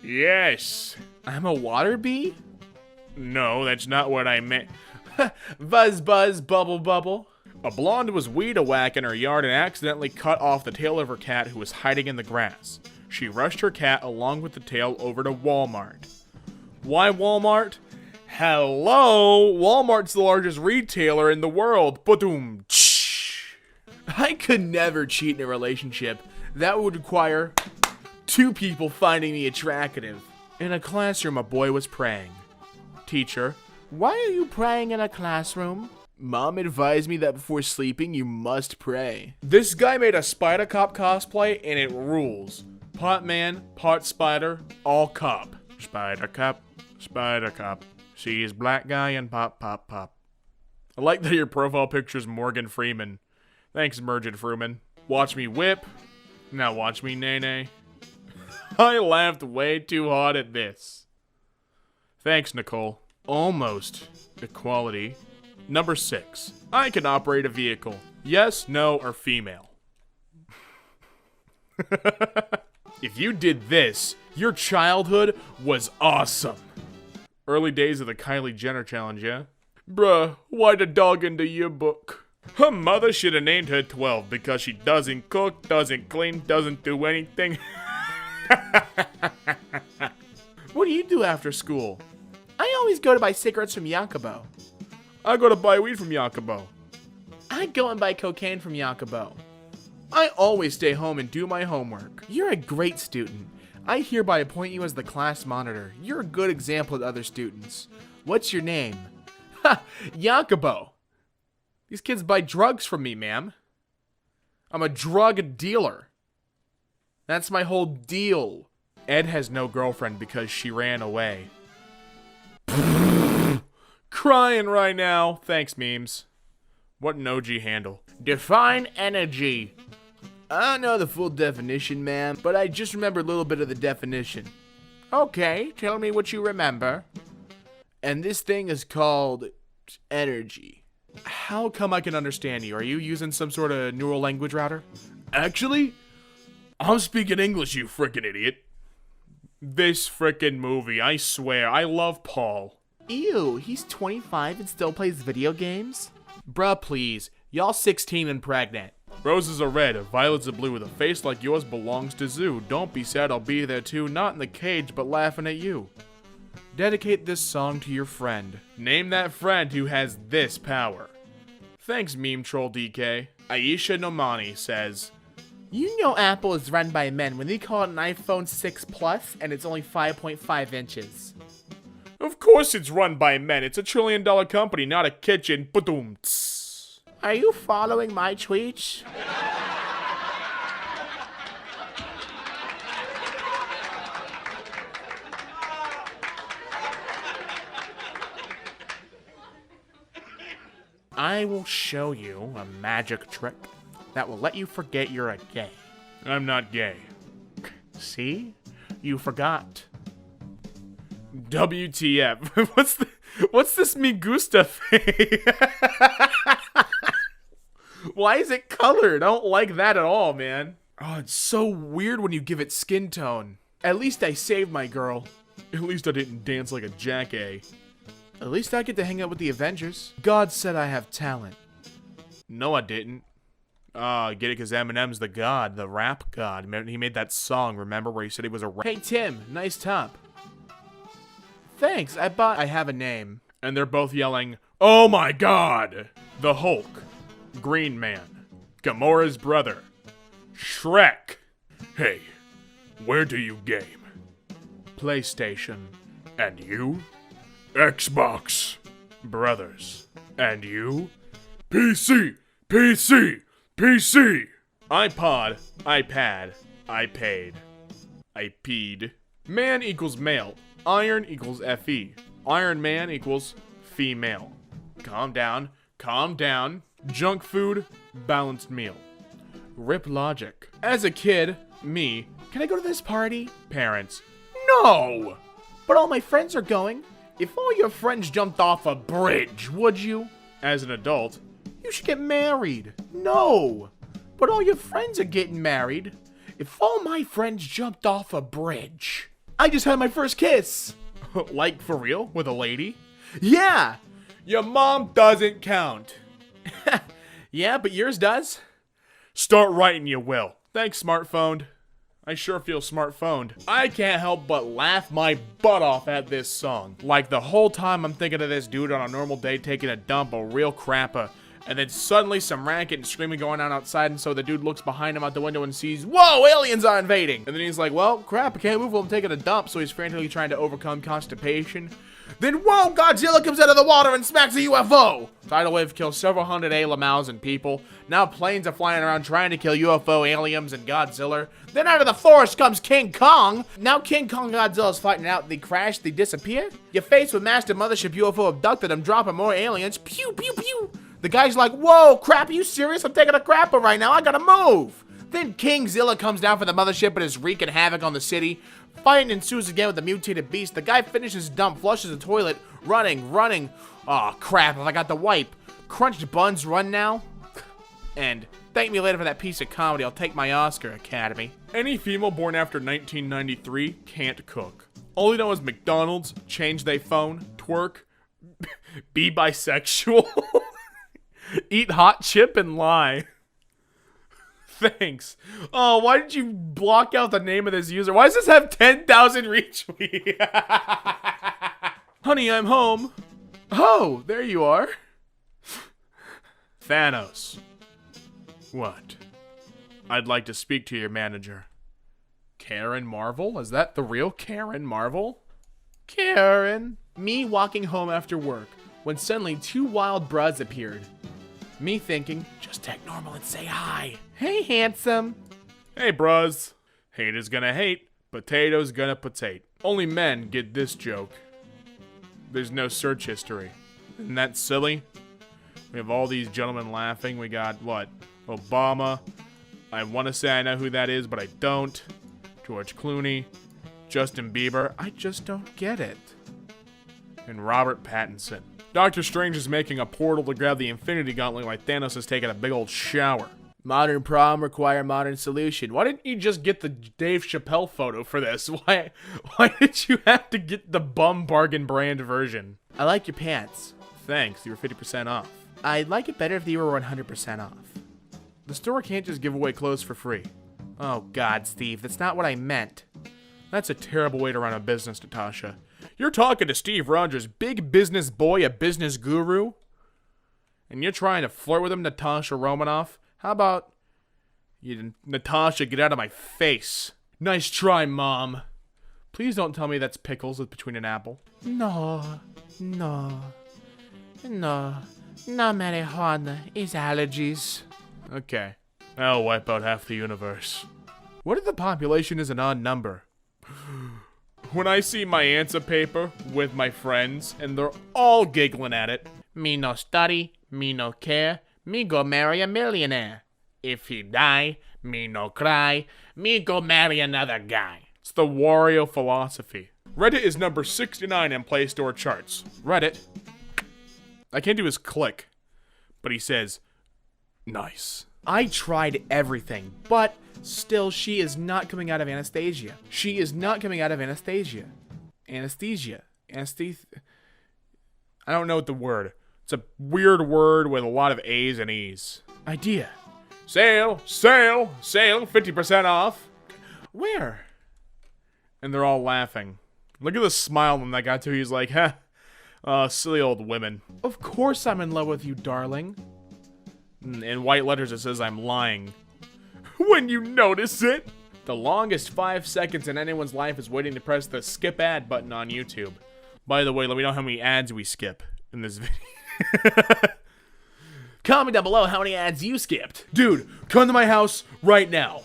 Yes. I'm a water bee? No, that's not what I meant. Buzz, buzz, bubble, bubble. A blonde was weed-a-whack in her yard and accidentally cut off the tail of her cat who was hiding in the grass. She rushed her cat along with the tail over to Walmart. Why Walmart? Hello! Walmart's the largest retailer in the world. Ba-doom. I could never cheat in a relationship. That would require 2 people finding me attractive. In a classroom, a boy was praying. Teacher, why are you praying in a classroom? Mom advised me that before sleeping, you must pray. This guy made a Spider Cop cosplay, and it rules. Pot man, pot spider, all cop. Spider Cop, Spider Cop. See his black guy and pop, pop, pop. I like that your profile picture's Morgan Freeman. Thanks, Mergen Fruman. Watch me whip. Now watch me nay-nay. I laughed way too hard at this. Thanks, Nicole. Almost equality. Number 6. I can operate a vehicle. Yes, no, or female. If you did this, your childhood was awesome. Early days of the Kylie Jenner challenge, yeah? Bruh, why the dog in the yearbook? Her mother should have named her 12 because she doesn't cook, doesn't clean, doesn't do anything. What do you do after school? I always go to buy cigarettes from Yakubo. I go to buy weed from Yakubo. I go and buy cocaine from Yakubo. I always stay home and do my homework. You're a great student. I hereby appoint you as the class monitor. You're a good example to other students. What's your name? Ha! Yakubo. These kids buy drugs from me, ma'am. I'm a drug dealer. That's my whole deal. Ed has no girlfriend because she ran away. Crying right now. Thanks, memes. What an OG handle. Define energy. I don't know the full definition, ma'am, but I just remember a little bit of the definition. Okay, tell me what you remember. And this thing is called energy. How come I can understand you? Are you using some sort of neural language router? Actually, I'm speaking English, you frickin' idiot. This frickin' movie, I swear, I love Paul. Ew, he's 25 and still plays video games? Bruh, please. Y'all 16 and pregnant. Roses are red, violets are blue, with a face like yours belongs to zoo. Don't be sad, I'll be there too, not in the cage, but laughing at you. Dedicate this song to your friend. Name that friend who has this power. Thanks, meme troll DK. Aisha Nomani says, you know Apple is run by men when they call it an iPhone 6 Plus and it's only 5.5 inches. Of course it's run by men. It's a $1 trillion company, not a kitchen. Ba-doom. Are you following my tweets? I will show you a magic trick that will let you forget you're a gay. I'm not gay. See? You forgot. WTF. What's this me gusta thing? Why is it colored? I don't like that at all, man. Oh, it's so weird when you give it skin tone. At least I saved my girl. At least I didn't dance like a jack-a. At least I get to hang out with the Avengers. God said I have talent. No, I didn't. Get it because Eminem's the god, the rap god. He made that song, remember, where he said he was a rap. Hey, Tim, nice top. Thanks, I have a name. And they're both yelling, oh my god! The Hulk. Green Man. Gamora's brother. Shrek. Hey, where do you game? PlayStation. And you? Xbox. Brothers. And you? PC! PC! PC! iPod, iPad, I paid. I peed. Man equals male. Iron equals FE. Iron Man equals female. Calm down. Calm down. Junk food, balanced meal. Rip logic. As a kid, me, can I go to this party? Parents, no! But all my friends are going. If all your friends jumped off a bridge, would you? As an adult, you should get married. No! But all your friends are getting married. If all my friends jumped off a bridge. I just had my first kiss. Like for real? With a lady? Yeah! Your mom doesn't count. Yeah, but yours does. Start writing, you will. Thanks, smartphone. I sure feel smartphoned. I can't help but laugh my butt off at this song. Like the whole time I'm thinking of this dude on a normal day taking a dump, a real crapper. And then suddenly some racket and screaming going on outside, and so the dude looks behind him out the window and sees, whoa, aliens are invading! And then he's like, well, crap, I can't move while I'm taking a dump, so he's frantically trying to overcome constipation. Then, whoa, Godzilla comes out of the water and smacks a UFO! Tidal wave kills several hundred lamals and people. Now planes are flying around trying to kill UFO aliens and Godzilla. Then out of the forest comes King Kong. Now King Kong and Godzilla's fighting out. They crash, they disappear. You're faced with master mothership UFO abducted them, dropping more aliens. Pew, pew, pew! The guy's like, whoa, crap, are you serious? I'm taking a crapper right now, I gotta move! Then King Zilla comes down from the mothership and is wreaking havoc on the city. Fighting ensues again with the mutated beast. The guy finishes his dump, flushes the toilet, running. Aw, crap, have I got the wipe? Crunched buns run now? And thank me later for that piece of comedy, I'll take my Oscar, Academy. Any female born after 1993 can't cook. All they know is McDonald's, change they phone, twerk, be bisexual. Eat hot chip and lie. Thanks. Oh, why did you block out the name of this user? Why does this have 10,000 retweets? Honey, I'm home. Oh, there you are. Thanos. What? I'd like to speak to your manager. Karen Marvel? Is that the real Karen Marvel? Karen. Me walking home after work when suddenly two wild bruds appeared. Me thinking, just act normal and say hi. Hey, handsome. Hey, bruz. Haters gonna hate, potatoes gonna potate. Only men get this joke. There's no search history. Isn't that silly? We have all these gentlemen laughing. We got, what? Obama. I want to say I know who that is, but I don't. George Clooney. Justin Bieber. I just don't get it. And Robert Pattinson. Doctor Strange is making a portal to grab the Infinity Gauntlet like Thanos is taking a big old shower. Modern problem require modern solution. Why didn't you just get the Dave Chappelle photo for this? Why did you have to get the bum bargain brand version? I like your pants. Thanks, you were 50% off. I'd like it better if they were 100% off. The store can't just give away clothes for free. Oh God, Steve, that's not what I meant. That's a terrible way to run a business, Natasha. You're talking to Steve Rogers, big business boy, a business guru, and you're trying to flirt with him, Natasha Romanoff? How about you, Natasha, get out of my face? Nice try, Mom. Please don't tell me that's pickles between an apple. No, not marijuana, it's allergies. Okay, I'll wipe out half the universe. What if the population is an odd number? When I see my answer paper with my friends, and they're all giggling at it. Me no study, me no care, me go marry a millionaire. If he die, me no cry, me go marry another guy. It's the Wario philosophy. Reddit is number 69 in Play Store charts. Reddit. I can't do his click, but he says, nice. I tried everything, but still she is not coming out of anesthesia. She is not coming out of anesthesia. Anesthesia. I don't know what the word. It's a weird word with a lot of A's and E's. Idea. Sale, 50% off. Where? And they're all laughing. Look at the smile on that guy too. He's like, silly old women. Of course I'm in love with you, darling. In white letters it says I'm lying. When you notice it. The longest 5 seconds in anyone's life is waiting to press the skip ad button on YouTube. By the way, let me know how many ads we skip. in this video. Comment down below how many ads you skipped. Dude, come to my house right now.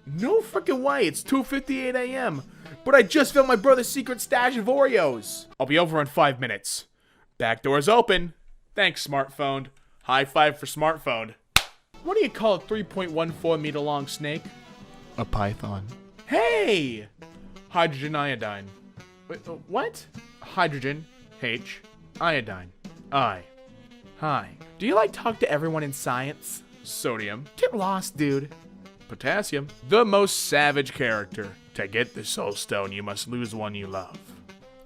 No freaking way, it's 2:58 a.m. But I just found my brother's secret stash of Oreos. I'll be over in 5 minutes. Back door's open. Thanks, smartphone. High five for smartphone. What do you call a 3.14 meter long snake? A python. Hey! Hydrogen iodine. Wait, what? Hydrogen, H, iodine, I. Hi. Do you like talk to everyone in science? Sodium. Get lost, dude. Potassium. The most savage character. To get the soul stone, you must lose one you love.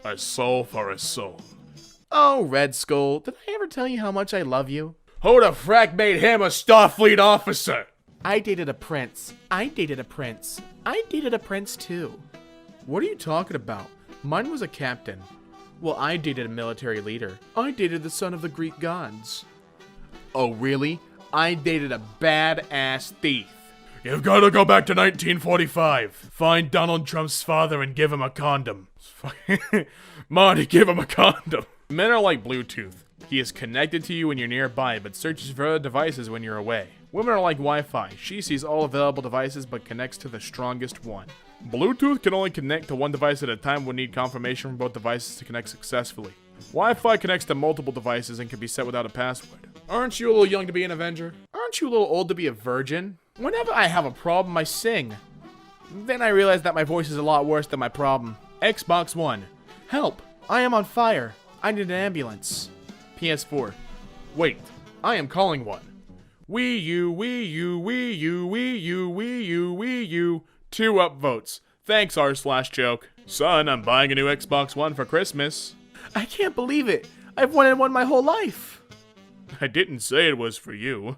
A soul for a soul. Oh, Red Skull, did I ever tell you how much I love you? Who the frack made him a Starfleet officer? I dated a prince. I dated a prince. I dated a prince too. What are you talking about? Mine was a captain. Well, I dated a military leader. I dated the son of the Greek gods. Oh, really? I dated a badass thief. You've got to go back to 1945. Find Donald Trump's father and give him a condom. Marty, give him a condom. Men are like Bluetooth. He is connected to you when you're nearby, but searches for other devices when you're away. Women are like Wi-Fi. She sees all available devices, but connects to the strongest one. Bluetooth can only connect to one device at a time when need confirmation from both devices to connect successfully. Wi-Fi connects to multiple devices and can be set without a password. Aren't you a little young to be an Avenger? Aren't you a little old to be a virgin? Whenever I have a problem, I sing. Then I realize that my voice is a lot worse than my problem. Xbox One. Help! I am on fire. I need an ambulance. PS4. Wait, I am calling one. Wii U, Wii U, Wii U, Wii U, Wii U, Wii U. 2 upvotes. Thanks, r/joke. Son, I'm buying a new Xbox One for Christmas. I can't believe it. I've wanted one my whole life. I didn't say it was for you.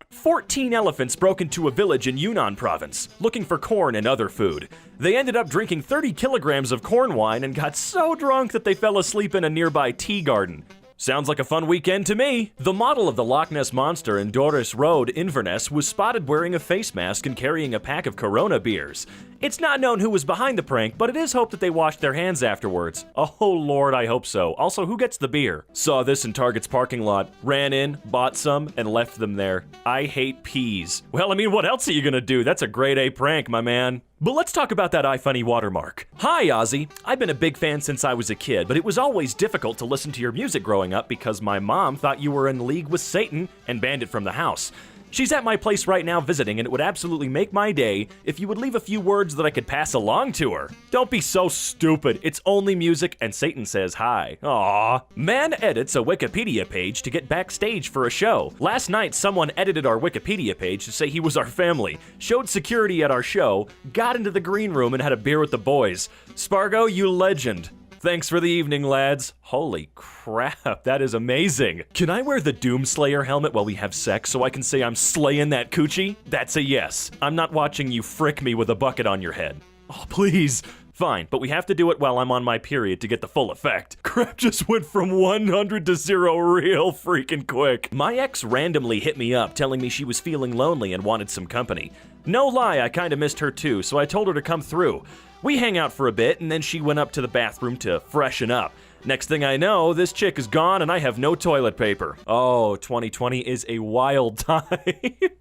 14 elephants broke into a village in Yunnan province, looking for corn and other food. They ended up drinking 30 kilograms of corn wine and got so drunk that they fell asleep in a nearby tea garden. Sounds like a fun weekend to me. The model of the Loch Ness Monster in Doris Road, Inverness, was spotted wearing a face mask and carrying a pack of Corona beers. It's not known who was behind the prank, but it is hoped that they washed their hands afterwards. Oh lord, I hope so. Also, who gets the beer? Saw this in Target's parking lot, ran in, bought some, and left them there. I hate peas. Well, I mean, what else are you gonna do? That's a grade A prank, my man. But let's talk about that iFunny watermark. Hi, Ozzy. I've been a big fan since I was a kid, but it was always difficult to listen to your music growing up because my mom thought you were in league with Satan and banned it from the house. She's at my place right now visiting, and it would absolutely make my day if you would leave a few words that I could pass along to her. Don't be so stupid. It's only music, and Satan says hi. Aww. Man edits a Wikipedia page to get backstage for a show. Last night, someone edited our Wikipedia page to say he was our family, showed security at our show, got into the green room, and had a beer with the boys. Spargo, you legend. Thanks for the evening, lads. Holy crap, that is amazing. Can I wear the Doomslayer helmet while we have sex so I can say I'm slaying that coochie? That's a yes. I'm not watching you frick me with a bucket on your head. Oh, please. Fine, but we have to do it while I'm on my period to get the full effect. Crap just went from 100 to 0 real freaking quick. My ex randomly hit me up telling me she was feeling lonely and wanted some company. No lie, I kinda missed her too, so I told her to come through. We hang out for a bit, and then she went up to the bathroom to freshen up. Next thing I know, this chick is gone and I have no toilet paper. Oh, 2020 is a wild time.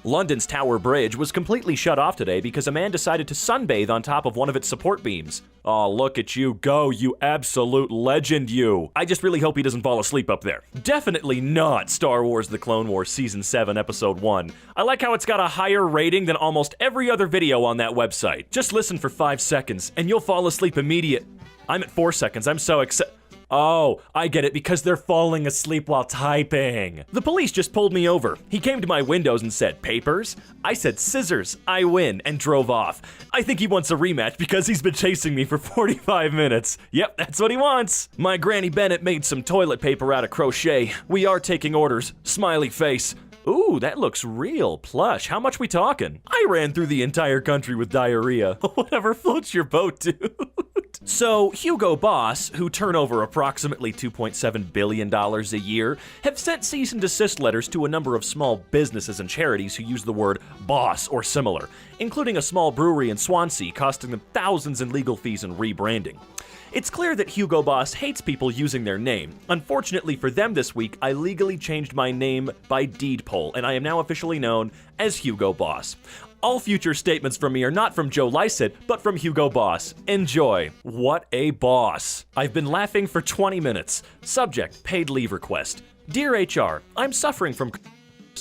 London's Tower Bridge was completely shut off today because a man decided to sunbathe on top of one of its support beams. Oh, look at you go, you absolute legend, you. I just really hope he doesn't fall asleep up there. Definitely not Star Wars The Clone Wars Season 7, Episode 1. I like how it's got a higher rating than almost every other video on that website. Just listen for 5 seconds and you'll fall asleep immediate. I'm at 4 seconds, I'm so excited. Oh, I get it, because they're falling asleep while typing. The police just pulled me over. He came to my windows and said, "Papers?" I said, "Scissors, I win," and drove off. I think he wants a rematch because he's been chasing me for 45 minutes. Yep, that's what he wants. My Granny Bennett made some toilet paper out of crochet. We are taking orders. Smiley face. Ooh, that looks real plush. How much we talking? I ran through the entire country with diarrhea. Whatever floats your boat, dude. So, Hugo Boss, who turn over approximately $2.7 billion a year, have sent cease and desist letters to a number of small businesses and charities who use the word boss or similar, including a small brewery in Swansea costing them thousands in legal fees and rebranding. It's clear that Hugo Boss hates people using their name. Unfortunately for them this week, I legally changed my name by deed poll, and I am now officially known as Hugo Boss. All future statements from me are not from Joe Lycett, but from Hugo Boss. Enjoy. What a boss. I've been laughing for 20 minutes. Subject, paid leave request. Dear HR, I'm suffering from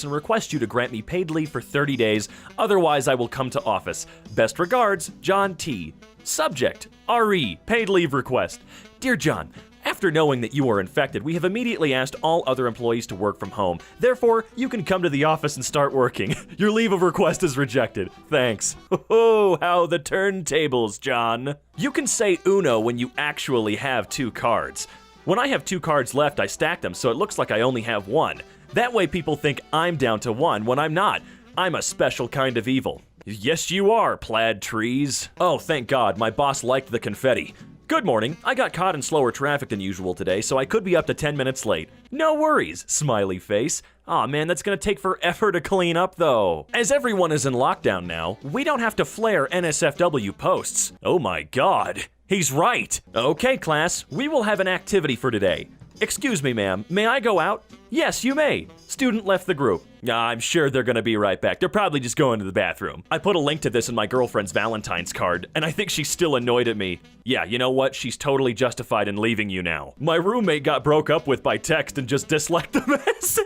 and request you to grant me paid leave for 30 days, otherwise I will come to office. Best regards, John T. Subject, RE, paid leave request. Dear John, after knowing that you are infected, we have immediately asked all other employees to work from home. Therefore, you can come to the office and start working. Your leave of request is rejected. Thanks. Oh, how the turntables, John. You can say Uno when you actually have 2 cards. When I have 2 cards left, I stack them so it looks like I only have 1. That way people think I'm down to 1 when I'm not. I'm a special kind of evil. Yes, you are, plaid trees. Oh, thank God, my boss liked the confetti. Good morning. I got caught in slower traffic than usual today, so I could be up to 10 minutes late. No worries, smiley face. Aw man, that's gonna take forever to clean up though. As everyone is in lockdown now, we don't have to flare NSFW posts. Oh my God, he's right. Okay class, we will have an activity for today. Excuse me, ma'am, may I go out? Yes, you may. Student left the group. I'm sure they're gonna be right back. They're probably just going to the bathroom. I put a link to this in my girlfriend's Valentine's card, and I think she's still annoyed at me. Yeah, you know what? She's totally justified in leaving you now. My roommate got broke up with by text and just disliked the message.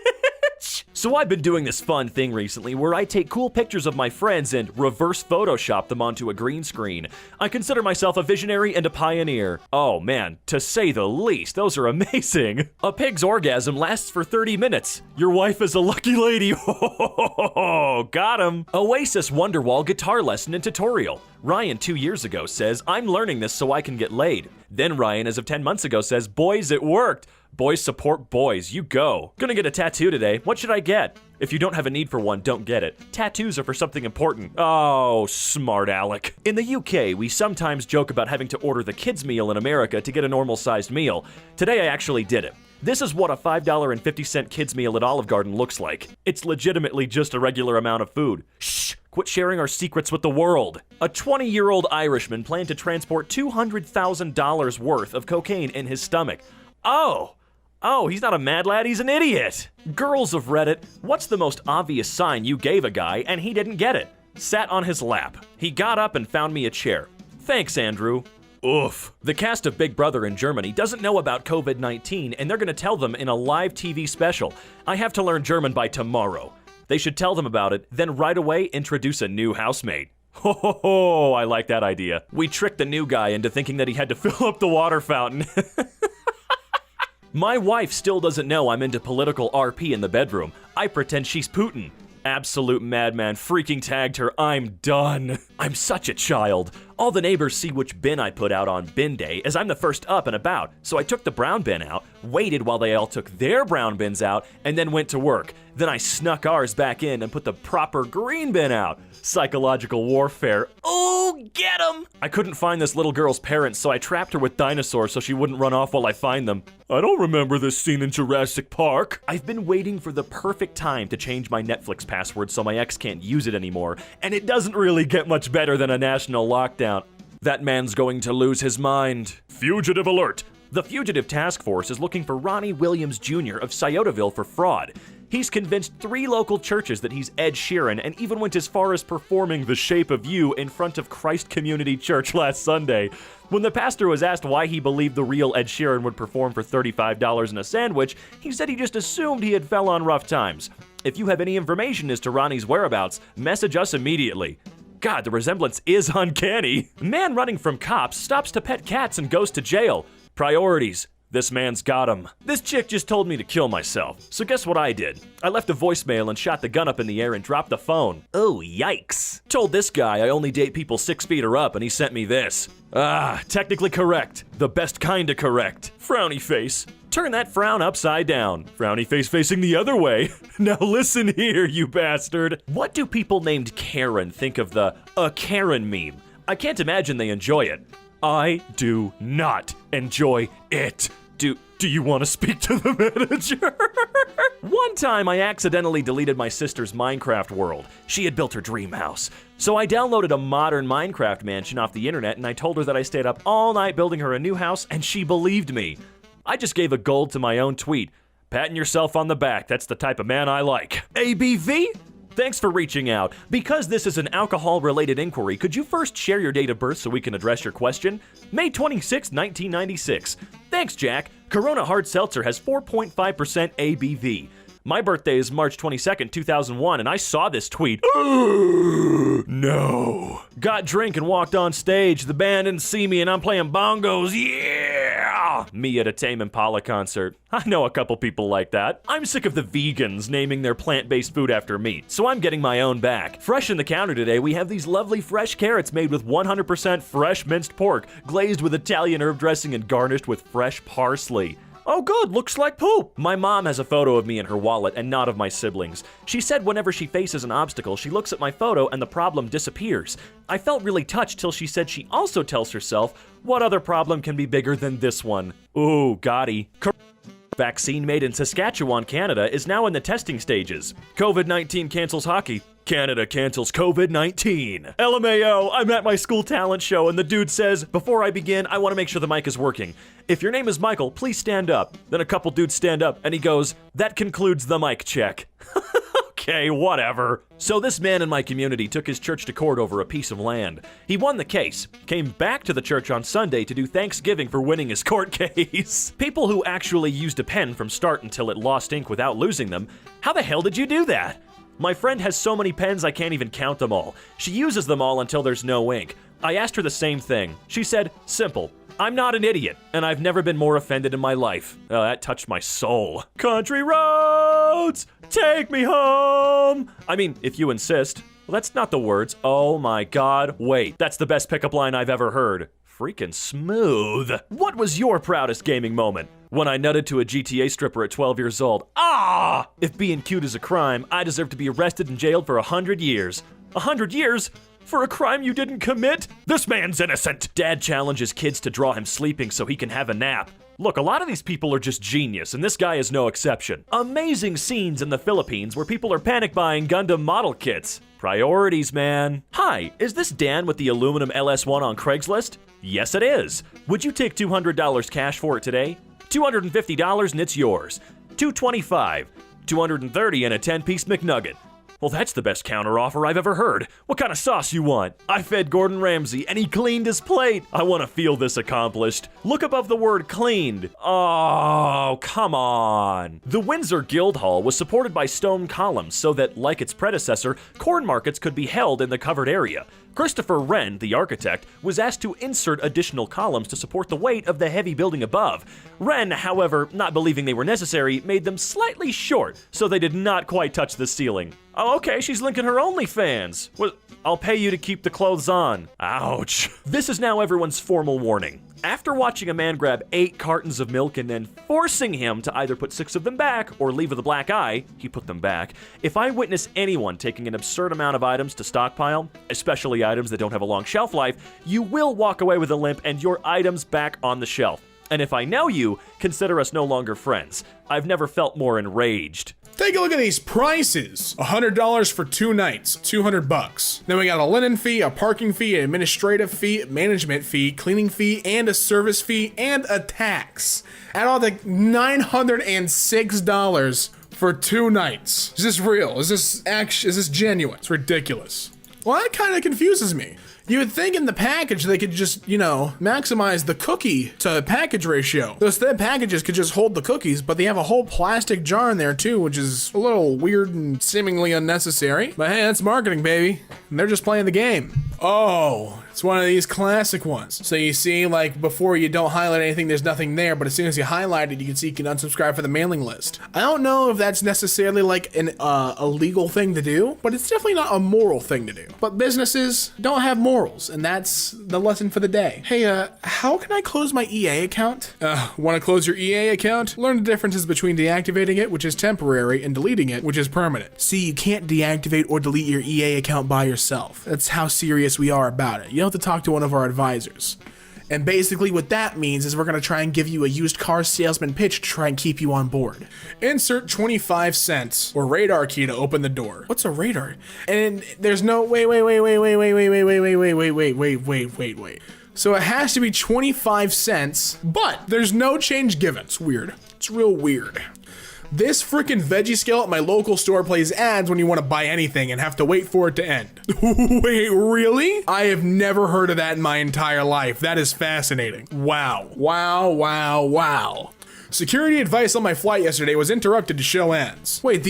So I've been doing this fun thing recently where I take cool pictures of my friends and reverse Photoshop them onto a green screen. I consider myself a visionary and a pioneer. Oh man, to say the least, those are amazing. A pig's orgasm lasts for 30 minutes. Your wife is a lucky lady. Got him. Oasis Wonderwall guitar lesson and tutorial. Ryan 2 years ago says, I'm learning this so I can get laid. Then Ryan, as of 10 months ago, says, boys, it worked. Boys support boys, you go. Gonna get a tattoo today. What should I get? If you don't have a need for one, don't get it. Tattoos are for something important. Oh, smart Alec. In the UK, we sometimes joke about having to order the kids' meal in America to get a normal-sized meal. Today I actually did it. This is what a $5.50 kids' meal at Olive Garden looks like. It's legitimately just a regular amount of food. Shh! Quit sharing our secrets with the world. A 20-year-old Irishman planned to transport $200,000 worth of cocaine in his stomach. Oh, he's not a mad lad, he's an idiot. Girls of Reddit, what's the most obvious sign you gave a guy and he didn't get it? Sat on his lap. He got up and found me a chair. Thanks, Andrew. Oof. The cast of Big Brother in Germany doesn't know about COVID-19 and they're gonna tell them in a live TV special. I have to learn German by tomorrow. They should tell them about it, then right away introduce a new housemate. Ho ho ho, I like that idea. We tricked the new guy into thinking that he had to fill up the water fountain. My wife still doesn't know I'm into political RP in the bedroom. I pretend she's Putin. Absolute madman freaking tagged her. I'm done. I'm such a child. All the neighbors see which bin I put out on bin day as I'm the first up and about. So I took the brown bin out, waited while they all took their brown bins out, and then went to work. Then I snuck ours back in and put the proper green bin out. Psychological warfare. Oh, get 'em! I couldn't find this little girl's parents, so I trapped her with dinosaurs so she wouldn't run off while I find them. I don't remember this scene in Jurassic Park. I've been waiting for the perfect time to change my Netflix password so my ex can't use it anymore, and it doesn't really get much better than a national lockdown. That man's going to lose his mind. Fugitive alert! The Fugitive Task Force is looking for Ronnie Williams Jr. of Sciotaville for fraud. He's convinced 3 local churches that he's Ed Sheeran and even went as far as performing The Shape of You in front of Christ Community Church last Sunday. When the pastor was asked why he believed the real Ed Sheeran would perform for $35 and a sandwich, he said he just assumed he had fell on rough times. If you have any information as to Ronnie's whereabouts, message us immediately. God, the resemblance is uncanny. Man running from cops stops to pet cats and goes to jail. Priorities. This man's got him. This chick just told me to kill myself. So guess what I did? I left a voicemail and shot the gun up in the air and dropped the phone. Oh, yikes. Told this guy I only date people 6 feet or up and he sent me this. Technically correct. The best kinda correct. Frowny face. Turn that frown upside down. Frowny face facing the other way. Now listen here, you bastard. What do people named Karen think of the "a Karen" meme? I can't imagine they enjoy it. I do not enjoy it. Do you want to speak to the manager? One time I accidentally deleted my sister's Minecraft world. She had built her dream house. So I downloaded a modern Minecraft mansion off the internet and I told her that I stayed up all night building her a new house and she believed me. I just gave a gold to my own tweet. Patting yourself on the back, that's the type of man I like. ABV? Thanks for reaching out. Because this is an alcohol-related inquiry, could you first share your date of birth so we can address your question? May 26, 1996. Thanks, Jack. Corona Hard Seltzer has 4.5% ABV. My birthday is March 22nd, 2001, and I saw this tweet. No. Got drink and walked on stage. The band didn't see me and I'm playing bongos. Yeah! Me at a Tame Impala concert. I know a couple people like that. I'm sick of the vegans naming their plant-based food after meat, so I'm getting my own back. Fresh in the counter today, we have these lovely fresh carrots made with 100% fresh minced pork, glazed with Italian herb dressing and garnished with fresh parsley. Oh good, looks like poop. My mom has a photo of me in her wallet and not of my siblings. She said whenever she faces an obstacle, she looks at my photo and the problem disappears. I felt really touched till she said she also tells herself, what other problem can be bigger than this one? Ooh, Gotti. Vaccine made in Saskatchewan, Canada is now in the testing stages. COVID-19 cancels hockey. Canada cancels COVID-19. LMAO, I'm at my school talent show and the dude says, before I begin, I want to make sure the mic is working. If your name is Michael, please stand up. Then a couple dudes stand up and he goes, that concludes the mic check. Okay, whatever. So this man in my community took his church to court over a piece of land. He won the case, came back to the church on Sunday to do Thanksgiving for winning his court case. People who actually used a pen from start until it lost ink without losing them, how the hell did you do that? My friend has so many pens I can't even count them all. She uses them all until there's no ink. I asked her the same thing. She said, simple. I'm not an idiot, and I've never been more offended in my life. Oh, that touched my soul. Country roads, take me home. I mean, if you insist. Well, that's not the words. Oh my God, wait. That's the best pickup line I've ever heard. Freaking smooth. What was your proudest gaming moment? When I nutted to a GTA stripper at 12 years old. Ah! If being cute is a crime, I deserve to be arrested and jailed for 100 years. 100 years? For a crime you didn't commit? This man's innocent! Dad challenges kids to draw him sleeping so he can have a nap. Look, a lot of these people are just genius, and this guy is no exception. Amazing scenes in the Philippines where people are panic buying Gundam model kits. Priorities, man. Hi, is this Dan with the aluminum LS1 on Craigslist? Yes, it is. Would you take $200 cash for it today? $250 and it's yours. $225. $230 and a 10-piece McNugget. Well, that's the best counteroffer I've ever heard. What kind of sauce you want? I fed Gordon Ramsay and he cleaned his plate. I want to feel this accomplished. Look above the word cleaned. Oh, come on. The Windsor Guildhall was supported by stone columns so that, like its predecessor, corn markets could be held in the covered area. Christopher Wren, the architect, was asked to insert additional columns to support the weight of the heavy building above. Wren, however, not believing they were necessary, made them slightly short, so they did not quite touch the ceiling. Oh, okay, she's linking her OnlyFans. Well, I'll pay you to keep the clothes on. Ouch. This is now everyone's formal warning. After watching a man grab 8 cartons of milk and then forcing him to either put 6 of them back or leave with a black eye, he put them back. If I witness anyone taking an absurd amount of items to stockpile, especially items that don't have a long shelf life, you will walk away with a limp and your items back on the shelf. And if I know you, consider us no longer friends. I've never felt more enraged. Take a look at these prices. $100 for 2 nights, $200. Then we got a linen fee, a parking fee, an administrative fee, management fee, cleaning fee, and a service fee, and a tax. Add all the $906 for 2 nights. Is this real? Is this genuine? It's ridiculous. Well, that kind of confuses me. You would think in the package they could just, maximize the cookie to package ratio. Those thin packages could just hold the cookies, but they have a whole plastic jar in there too, which is a little weird and seemingly unnecessary. But hey, that's marketing, baby. And they're just playing the game. Oh, it's one of these classic ones. So you see, like, before you don't highlight anything, there's nothing there, but as soon as you highlight it, you can see you can unsubscribe for the mailing list. I don't know if that's necessarily like a legal thing to do, but it's definitely not a moral thing to do. But businesses don't have morals, and that's the lesson for the day. Hey, how can I close my EA account? Want to close your EA account? Learn the differences between deactivating it, which is temporary, and deleting it, which is permanent. See, you can't deactivate or delete your EA account by yourself. That's how serious we are about it. You have to talk to one of our advisors. And basically what that means is we're gonna try and give you a used car salesman pitch to try and keep you on board. Insert 25 cents or radar key to open the door. What's a radar? And there's no, wait. So it has to be 25 cents, but there's no change given. It's weird. It's real weird. This freaking veggie scale at my local store plays ads when you want to buy anything and have to wait for it to end. Wait, really? I have never heard of that in my entire life. That is fascinating. Wow. Wow. Security advice on my flight yesterday was interrupted to show ads. Wait,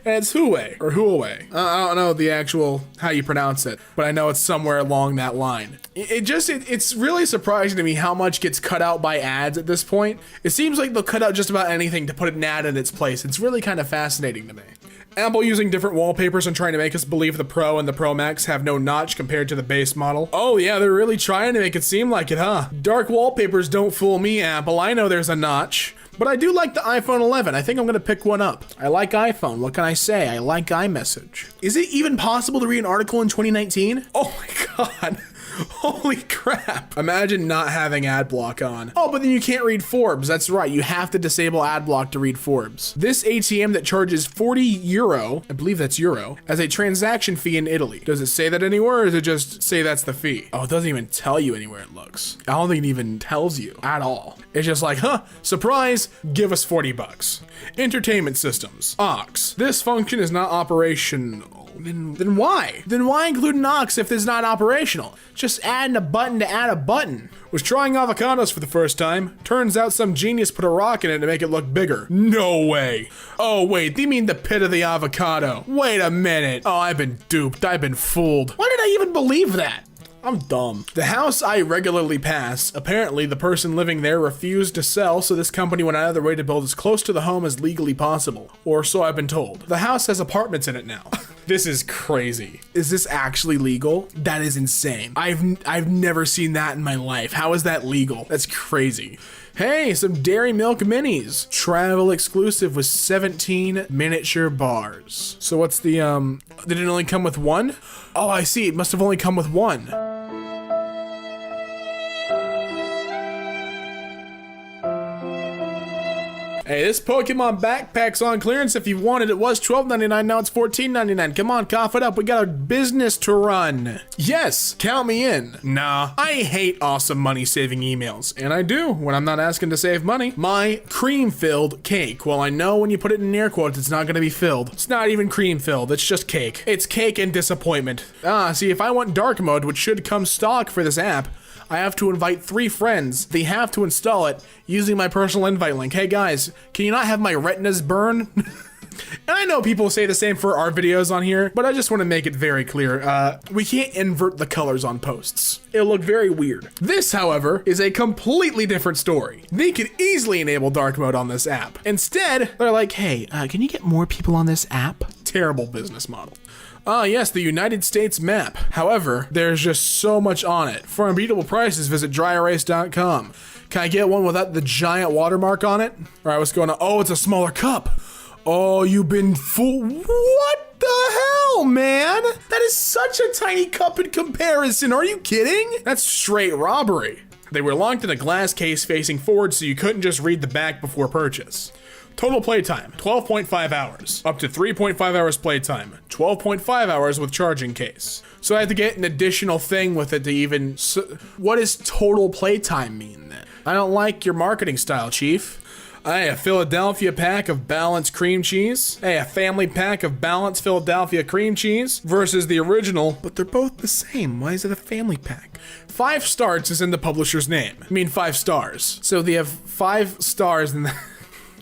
it's Huawei or Huawei. I don't know the actual how you pronounce it, but I know it's somewhere along that line. It's really surprising to me how much gets cut out by ads at this point. It seems like they'll cut out just about anything to put an ad in its place. It's really kind of fascinating to me. Apple using different wallpapers and trying to make us believe the Pro and the Pro Max have no notch compared to the base model. Oh yeah, they're really trying to make it seem like it, huh? Dark wallpapers don't fool me, Apple. I know there's a notch. But I do like the iPhone 11. I think I'm gonna pick one up. I like iPhone. What can I say? I like iMessage. Is it even possible to read an article in 2019? Oh my God. Holy crap. Imagine not having ad block on. Oh, but then you can't read Forbes. That's right. You have to disable ad block to read Forbes. This ATM that charges 40 euro, I believe that's euro, as a transaction fee in Italy. Does it say that anywhere or does it just say that's the fee? Oh, it doesn't even tell you anywhere it looks. I don't think it even tells you at all. It's just like, huh, surprise, give us 40 bucks. Entertainment systems. AUX. This function is not operational. Then why? Then why include an aux if it's not operational? Just adding a button to add a button. Was trying avocados for the first time. Turns out some genius put a rock in it to make it look bigger. No way. Oh wait, they mean the pit of the avocado. Wait a minute. Oh, I've been duped. I've been fooled. Why did I even believe that? I'm dumb. The house I regularly pass, apparently the person living there refused to sell, so this company went out of their way to build as close to the home as legally possible. Or so I've been told. The house has apartments in it now. This is crazy. Is this actually legal? That is insane. I've never seen that in my life. How is that legal? That's crazy. Hey, some Dairy Milk Minis. Travel exclusive with 17 miniature bars. So what's the, did it only come with one? Oh, I see. It must have only come with one. Hey, this Pokemon backpack's on clearance. If you wanted, it was $12.99, now it's $14.99. Come on, cough it up. We got a business to run. Yes, count me in. Nah, I hate awesome money-saving emails. And I do, when I'm not asking to save money. My cream-filled cake. Well, I know when you put it in air quotes, it's not gonna be filled. It's not even cream-filled, it's just cake. It's cake and disappointment. See, if I want dark mode, which should come stock for this app, I have to invite 3 friends. They have to install it using my personal invite link. Hey guys, can you not have my retinas burn? And I know people say the same for our videos on here, but I just want to make it very clear. We can't invert the colors on posts. It'll look very weird. This, however, is a completely different story. They could easily enable dark mode on this app. Instead, they're like, hey, can you get more people on this app? Terrible business model. Ah, yes, the United States map. However, there's just so much on it. For unbeatable prices, visit dryerase.com. Can I get one without the giant watermark on it? All right, what's going on? Oh, it's a smaller cup. Oh, you've been fooled. What the hell, man? That is such a tiny cup in comparison. Are you kidding? That's straight robbery. They were locked in a glass case facing forward, so you couldn't just read the back before purchase. Total playtime, 12.5 hours. Up to 3.5 hours playtime, 12.5 hours with charging case. So I have to get an additional thing with it to even... what does total playtime mean then? I don't like your marketing style, Chief. Hey, a Philadelphia pack of balanced cream cheese. Hey, a family pack of balanced Philadelphia cream cheese versus the original, but they're both the same. Why is it a family pack? 5 stars is in the publisher's name. I mean 5 stars. So they have 5 stars in the...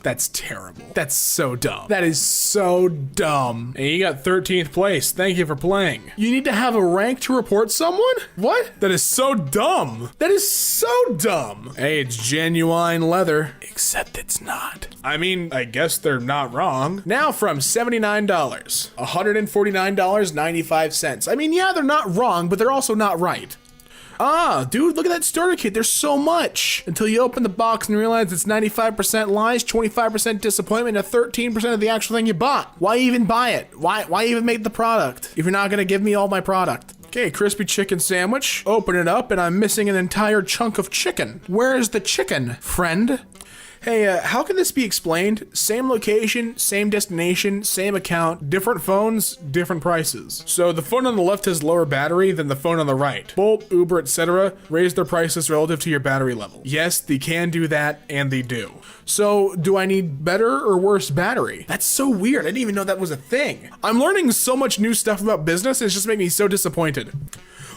That's terrible. That's so dumb. That is so dumb. And you got 13th place. Thank you for playing. You need to have a rank to report someone? What? That is so dumb. That is so dumb. Hey, it's genuine leather. Except it's not. I mean, I guess they're not wrong. Now from $79, $149.95. I mean, yeah, they're not wrong, but they're also not right. Ah, dude, look at that starter kit. There's so much. Until you open the box and realize it's 95% lies, 25% disappointment, and 13% of the actual thing you bought. Why even buy it? Why even make the product if you're not gonna give me all my product? Okay, crispy chicken sandwich. Open it up and I'm missing an entire chunk of chicken. Where is the chicken, friend? Hey, how can this be explained? Same location, same destination, same account, different phones, different prices. So the phone on the left has lower battery than the phone on the right. Bolt, Uber, etc. raise their prices relative to your battery level. Yes, they can do that, and they do. So do I need better or worse battery? That's so weird. I didn't even know that was a thing. I'm learning so much new stuff about business, it's just making me so disappointed.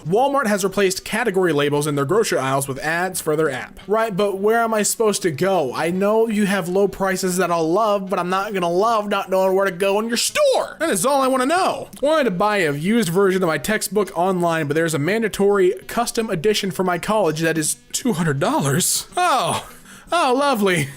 Walmart has replaced category labels in their grocery aisles with ads for their app. Right, but where am I supposed to go? I know you have low prices that I'll love, but I'm not gonna love not knowing where to go in your store. That is all I wanna know. I wanted to buy a used version of my textbook online, but there's a mandatory custom edition for my college that is $200. Oh, lovely.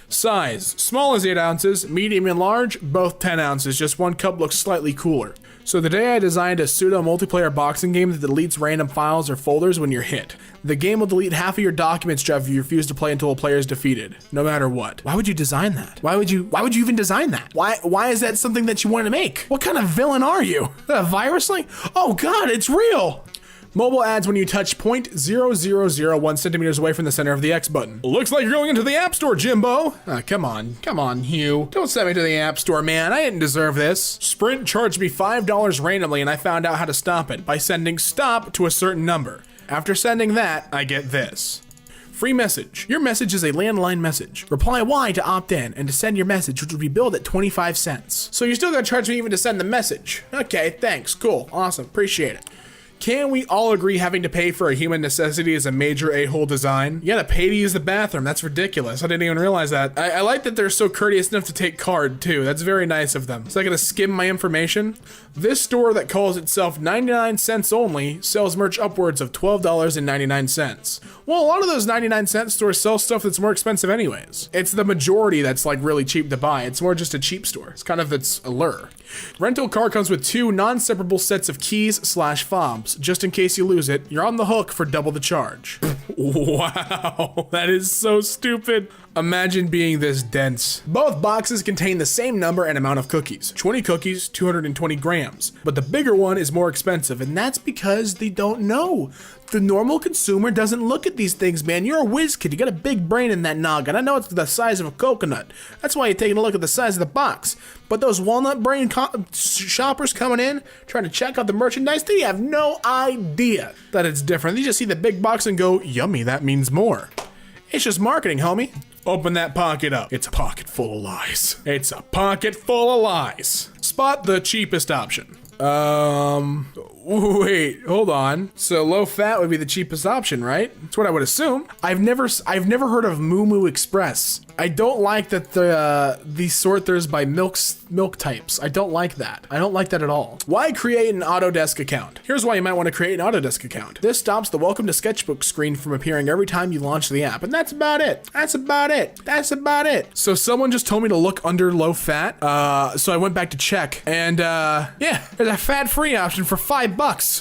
Size, small is 8 ounces, medium and large, both 10 ounces, just one cup looks slightly cooler. So today I designed a pseudo multiplayer boxing game that deletes random files or folders when you're hit. The game will delete half of your documents if you refuse to play until a player is defeated, no matter what. Why would you design that? Why would you even design that? Why is that something that you wanted to make? What kind of villain are you? A virus link? Oh God, it's real! Mobile ads when you touch 0.0001 centimeters away from the center of the X button. Looks like you're going into the App Store, Jimbo. Come on, Hugh. Don't send me to the App Store, man. I didn't deserve this. Sprint charged me $5 randomly and I found out how to stop it by sending stop to a certain number. After sending that, I get this. Free message. Your message is a landline message. Reply Y to opt in and to send your message, which will be billed at 25 cents. So you're still gonna charge me even to send the message. Okay, thanks, cool, awesome, appreciate it. Can we all agree having to pay for a human necessity is a major a-hole design? You gotta pay to use the bathroom, that's ridiculous. I didn't even realize that. I like that they're so courteous enough to take card too, that's very nice of them. So I gotta skim my information? This store that calls itself 99 cents only sells merch upwards of $12.99. Well, a lot of those 99-cent stores sell stuff that's more expensive anyways. It's the majority that's like really cheap to buy. It's more just a cheap store. It's kind of its allure. Rental car comes with 2 non-separable sets of keys/fobs. Just in case you lose it, you're on the hook for double the charge. Wow, that is so stupid. Imagine being this dense. Both boxes contain the same number and amount of cookies. 20 cookies, 220 grams. But the bigger one is more expensive, and that's because they don't know. The normal consumer doesn't look at these things, man. You're a whiz kid. You got a big brain in that noggin. I know it's the size of a coconut. That's why you're taking a look at the size of the box. But those walnut brain shoppers coming in, trying to check out the merchandise, they have no idea that it's different. They just see the big box and go, yummy, that means more. It's just marketing, homie. Open that pocket up. It's a pocket full of lies. It's a pocket full of lies. Spot the cheapest option. Wait, hold on. So low fat would be the cheapest option, right? That's what I would assume. I've never heard of Moo Moo Express. I don't like that these sort theirs by milk types. I don't like that. I don't like that at all. Why create an Autodesk account? Here's why you might want to create an Autodesk account. This stops the Welcome to Sketchbook screen from appearing every time you launch the app, and that's about it. That's about it. So someone just told me to look under low fat, so I went back to check, and yeah, there's a fat-free option for $5.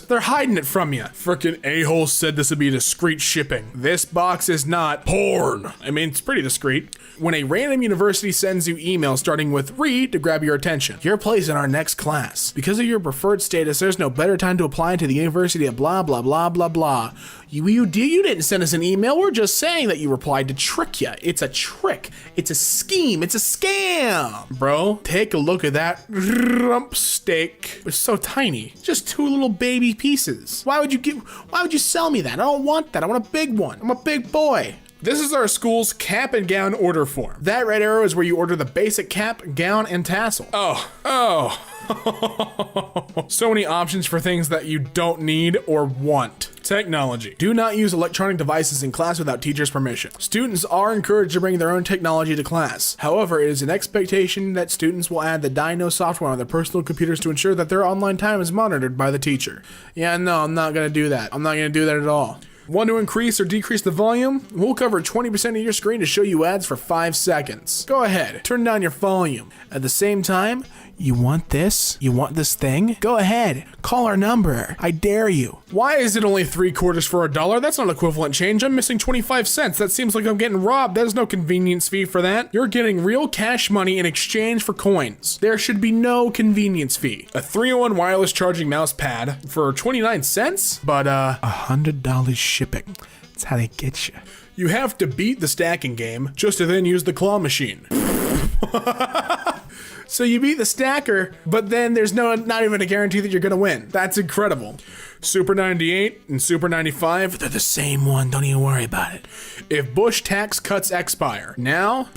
They're hiding it from you. Frickin' a-hole said this would be discreet shipping. This box is not porn. I mean, it's pretty discreet. When a random university sends you email starting with read to grab your attention, your place in our next class. Because of your preferred status, there's no better time to apply to the University of blah blah blah blah blah. You didn't send us an email, we're just saying that you replied to trick you. It's a trick. It's a scheme. It's a scam. Bro, take a look at that rump steak. It's so tiny. Just 2 little baby pieces. Why would you sell me that? I don't want that. I want a big one. I'm a big boy. This is our school's cap and gown order form. That red arrow is where you order the basic cap, gown, and tassel. Oh. So many options for things that you don't need or want. Technology. Do not use electronic devices in class without teacher's permission. Students are encouraged to bring their own technology to class. However, it is an expectation that students will add the Dino software on their personal computers to ensure that their online time is monitored by the teacher. Yeah, no, I'm not gonna do that. I'm not gonna do that at all. Want to increase or decrease the volume? We'll cover 20% of your screen to show you ads for 5 seconds. Go ahead, turn down your volume. At the same time, You want this? You want this thing? Go ahead. Call our number. I dare you. Why is it only 3/4 for $1? That's not equivalent change. I'm missing 25 cents. That seems like I'm getting robbed. There's no convenience fee for that. You're getting real cash money in exchange for coins. There should be no convenience fee. A 3-in-1 wireless charging mouse pad for 29 cents? But, $100 shipping. That's how they get you. You have to beat the stacking game just to then use the claw machine. So you beat the stacker, but then there's not even a guarantee that you're gonna win. That's incredible. Super 98 and Super 95, They're the same one. Don't even worry about it. if Bush tax cuts expire. Now,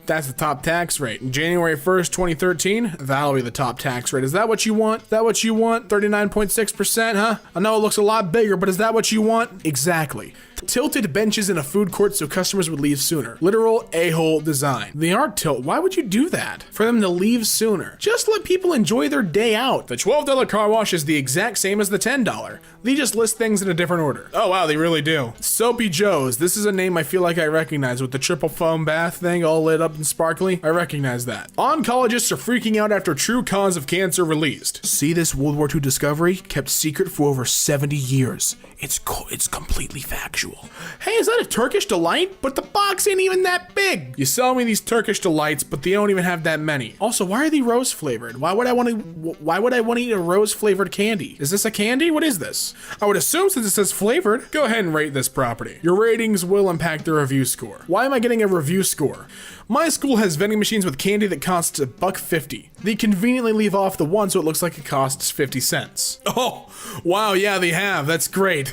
that's the top tax rate. January 1st, 2013, that'll be the top tax rate. Is that what you want? Is that what you want? 39.6%, huh? I know it looks a lot bigger, but is that what you want? Exactly. Tilted benches in a food court so customers would leave sooner. Literal a-hole design. They are why would you do that? For them to leave sooner. Just let people enjoy their day out. The $12 car wash is the exact same as the $10. They just list things in a different order. Oh wow, they really do. Soapy Joe's. This is a name I feel like I recognize with the triple foam bath thing all lit up and sparkly. I recognize that. Oncologists are freaking out after true cause of cancer released. See this World War II discovery? Kept secret for over 70 years. It's completely factual. Hey, is that a Turkish delight? But the box ain't even that big. You sell me these Turkish delights, but they don't even have that many. Also, why are they rose flavored? Why would I want to eat a rose flavored candy? Is this a candy? What is this? I would assume since it says flavored. Go ahead and rate this property. Your ratings will impact the review score. Why am I getting a review score? My school has vending machines with candy that costs $1.50. They conveniently leave off the one so it looks like it costs 50 cents. Oh, wow, yeah, they have. That's great.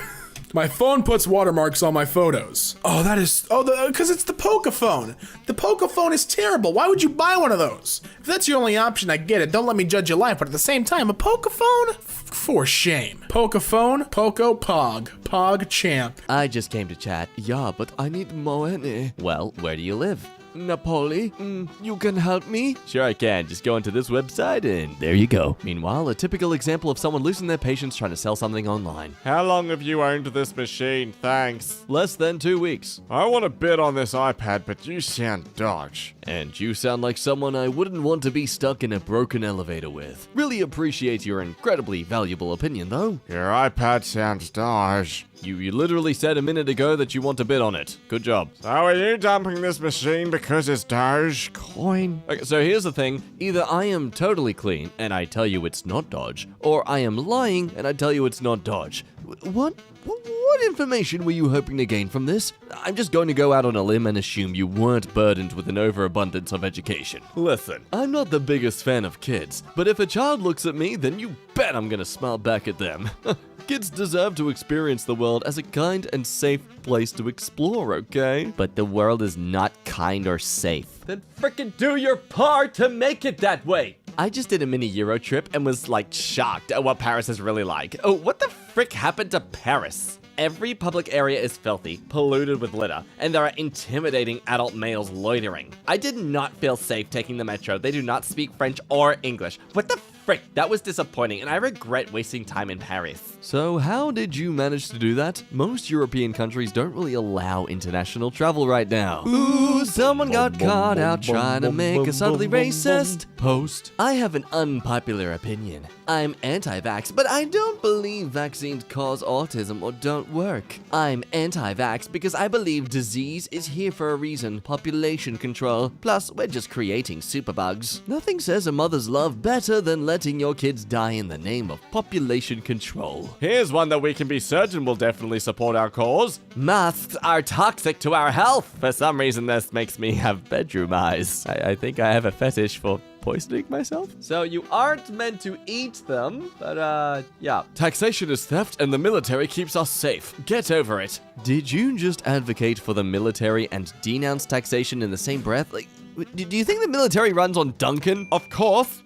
My phone puts watermarks on my photos. Oh, because it's the Pokephone. The Pokephone is terrible. Why would you buy one of those? If that's your only option, I get it. Don't let me judge your life, but at the same time, a Pokephone? For shame. Pokephone, Poco Pog. Pog champ. I just came to chat. Yeah, but I need money. Well, where do you live? Napoli, you can help me? Sure I can, just go onto this website and there you go. Meanwhile, a typical example of someone losing their patience trying to sell something online. How long have you owned this machine? Thanks. Less than 2 weeks. I want to bid on this iPad, but you sound dodge. And you sound like someone I wouldn't want to be stuck in a broken elevator with. Really appreciate your incredibly valuable opinion though. Your iPad sounds dodge. You literally said a minute ago that you want to bid on it. Good job. So are you dumping this machine because it's Dogecoin? Okay, so here's the thing. Either I am totally clean and I tell you it's not Dodge, or I am lying and I tell you it's not Dodge. What information were you hoping to gain from this? I'm just going to go out on a limb and assume you weren't burdened with an overabundance of education. Listen, I'm not the biggest fan of kids, but if a child looks at me, then you bet I'm gonna smile back at them. Kids deserve to experience the world as a kind and safe place to explore, okay? But the world is not kind or safe. Then frickin' do your part to make it that way! I just did a mini Euro trip and was like shocked at what Paris is really like. Oh, what the frick happened to Paris? Every public area is filthy, polluted with litter, and there are intimidating adult males loitering. I did not feel safe taking the metro. They do not speak French or English. What the frick? That was disappointing, and I regret wasting time in Paris. So how did you manage to do that? Most European countries don't really allow international travel right now. Ooh, someone got caught out trying to make a subtly racist post. I have an unpopular opinion. I'm anti-vax, but I don't believe vaccines cause autism or don't work. I'm anti-vax because I believe disease is here for a reason, population control. Plus, we're just creating superbugs. Nothing says a mother's love better than letting your kids die in the name of population control. Here's one that we can be certain will definitely support our cause. Masks are toxic to our health. For some reason, this makes me have bedroom eyes. I think I have a fetish for poisoning myself. So you aren't meant to eat them, but yeah. Taxation is theft and the military keeps us safe. Get over it. Did you just advocate for the military and denounce taxation in the same breath? Like, do you think the military runs on Duncan? Of course.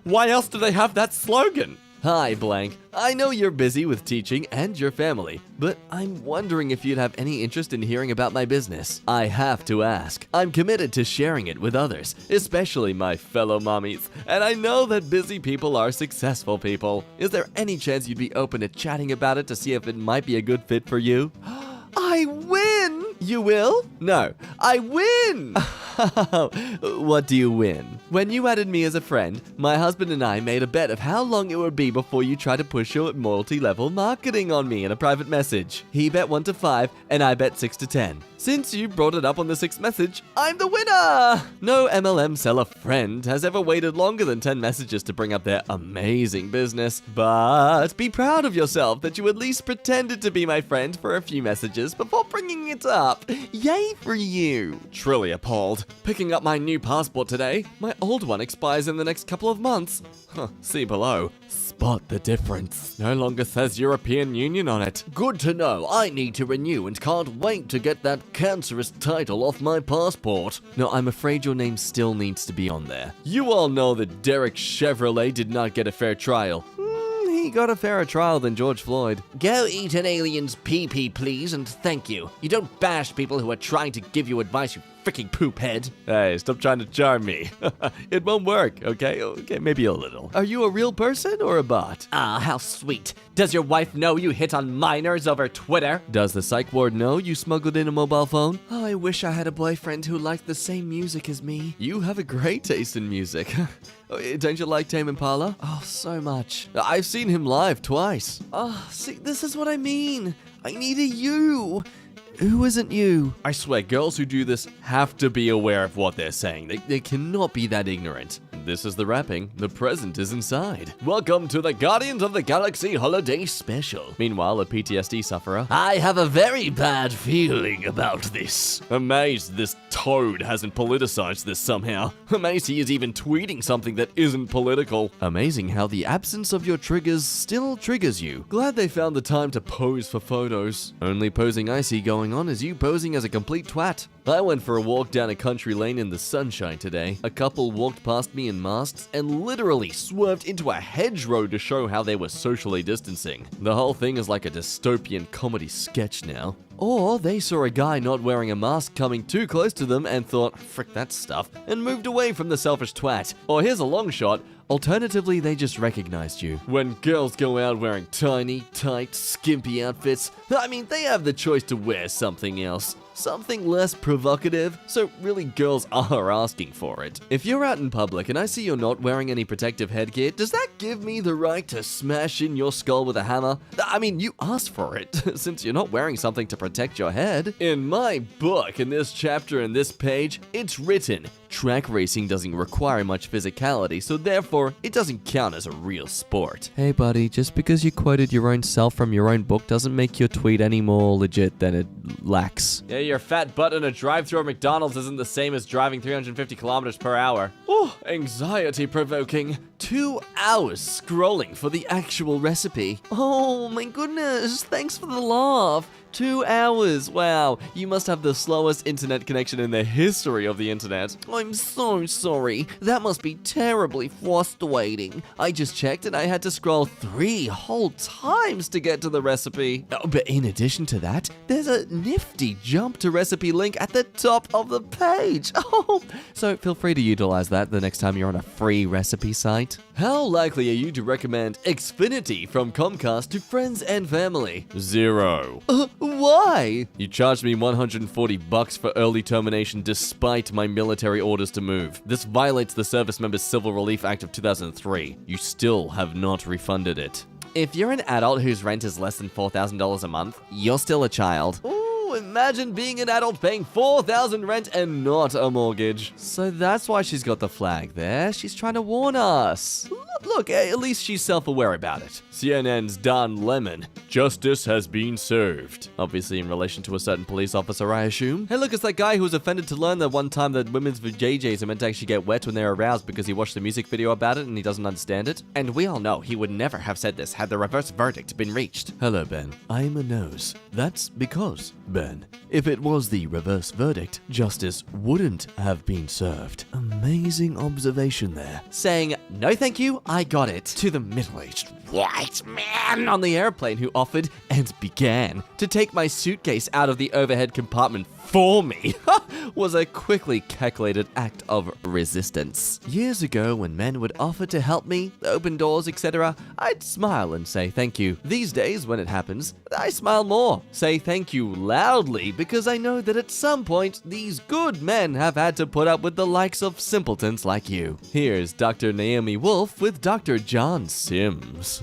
Why else do they have that slogan? Hi, Blank. I know you're busy with teaching and your family, but I'm wondering if you'd have any interest in hearing about my business. I have to ask. I'm committed to sharing it with others, especially my fellow mommies, and I know that busy people are successful people. Is there any chance you'd be open to chatting about it to see if it might be a good fit for you? I win! You will? No, I win! What do you win? When you added me as a friend, my husband and I made a bet of how long it would be before you tried to push your multi-level marketing on me in a private message. He bet 1 to 5, and I bet 6 to 10. Since you brought it up on the 6th message, I'm the winner! No MLM seller friend has ever waited longer than 10 messages to bring up their amazing business. But be proud of yourself that you at least pretended to be my friend for a few messages before bringing it up. Yay for you! Truly appalled. Picking up my new passport today. My old one expires in the next couple of months. See below. Spot the difference. No longer says European Union on it. Good to know. I need to renew and can't wait to get that cancerous title off my passport. No, I'm afraid your name still needs to be on there. You all know that Derek Chevrolet did not get a fair trial. He got a fairer trial than George Floyd. Go eat an alien's pee-pee, please, and thank you. You don't bash people who are trying to give you advice, you freaking poop head. Hey, stop trying to charm me. It won't work, okay? Okay, maybe a little. Are you a real person or a bot? Ah, how sweet. Does your wife know you hit on minors over Twitter? Does the psych ward know you smuggled in a mobile phone? Oh, I wish I had a boyfriend who liked the same music as me. You have a great taste in music. Don't you like Tame Impala? Oh, so much. I've seen him live twice. Oh, see, this is what I mean. I need a you. Who isn't you? I swear, girls who do this have to be aware of what they're saying. They cannot be that ignorant. This is the wrapping. The present is inside. Welcome to the Guardians of the Galaxy Holiday Special. Meanwhile, a PTSD sufferer. I have a very bad feeling about this. Amazed this toad hasn't politicized this somehow. Amazed he is even tweeting something that isn't political. Amazing how the absence of your triggers still triggers you. Glad they found the time to pose for photos. Only posing I see going on is you posing as a complete twat. I went for a walk down a country lane in the sunshine today. A couple walked past me in masks and literally swerved into a hedgerow to show how they were socially distancing. The whole thing is like a dystopian comedy sketch now. Or they saw a guy not wearing a mask coming too close to them and thought, frick that stuff, and moved away from the selfish twat. Or here's a long shot. Alternatively, they just recognized you. When girls go out wearing tiny, tight, skimpy outfits, I mean, they have the choice to wear something else. Something less provocative, so really girls are asking for it. If you're out in public and I see you're not wearing any protective headgear, does that give me the right to smash in your skull with a hammer? I mean, you asked for it, since you're not wearing something to protect your head. In my book, in this chapter and this page, it's written, track racing doesn't require much physicality, so therefore, it doesn't count as a real sport. Hey buddy, just because you quoted your own self from your own book doesn't make your tweet any more legit than it lacks. Yeah, your fat butt in a drive-thru at McDonald's isn't the same as driving 350 kilometers per hour. Oh, anxiety-provoking. 2 hours scrolling for the actual recipe. Oh my goodness, thanks for the laugh. 2 hours, wow. You must have the slowest internet connection in the history of the internet. I'm so sorry. That must be terribly frustrating. I just checked and I had to scroll 3 whole times to get to the recipe. Oh, but in addition to that, there's a nifty jump to recipe link at the top of the page. Oh, so feel free to utilize that the next time you're on a free recipe site. How likely are you to recommend Xfinity from Comcast to friends and family? 0. Why? You charged me $140 for early termination despite my military orders to move. This violates the Service Members Civil Relief Act of 2003. You still have not refunded it. If you're an adult whose rent is less than $4,000 a month, you're still a child. Ooh, imagine being an adult paying $4,000 rent and not a mortgage. So that's why she's got the flag there. She's trying to warn us. Look, at least she's self-aware about it. CNN's Don Lemon. Justice has been served. Obviously in relation to a certain police officer, I assume. Hey look, it's that guy who was offended to learn that one time that women's vajayjays are meant to actually get wet when they're aroused because he watched a music video about it and he doesn't understand it. And we all know he would never have said this had the reverse verdict been reached. Hello, Ben. I'm a nose. That's because, Ben, if it was the reverse verdict, justice wouldn't have been served. Amazing observation there. Saying, no thank you, I got it to the middle-aged white man on the airplane who offered and began to take my suitcase out of the overhead compartment for me was a quickly calculated act of resistance. Years ago, when men would offer to help me, open doors, etc., I'd smile and say thank you. These days, when it happens, I smile more, say thank you loudly, because I know that at some point, these good men have had to put up with the likes of simpletons like you. Here's Dr. Naomi Wolf with Dr. John Sims.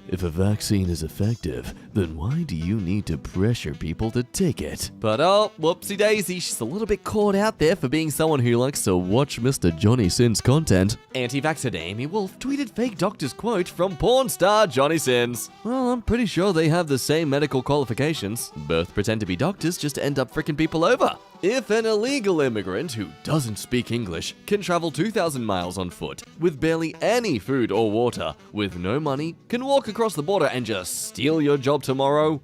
If a vaccine is effective, then why do you need to pressure people to take it? But oh, whoopsie daisy, she's a little bit caught out there for being someone who likes to watch Mr. Johnny Sins content. Anti-vaxxer Naomi Wolf tweeted fake doctor's quote from porn star Johnny Sins. Well, I'm pretty sure they have the same medical qualifications. Both pretend to be doctors just to end up fricking people over. If an illegal immigrant who doesn't speak English can travel 2,000 miles on foot with barely any food or water, with no money, can walk across the border and just steal your job tomorrow,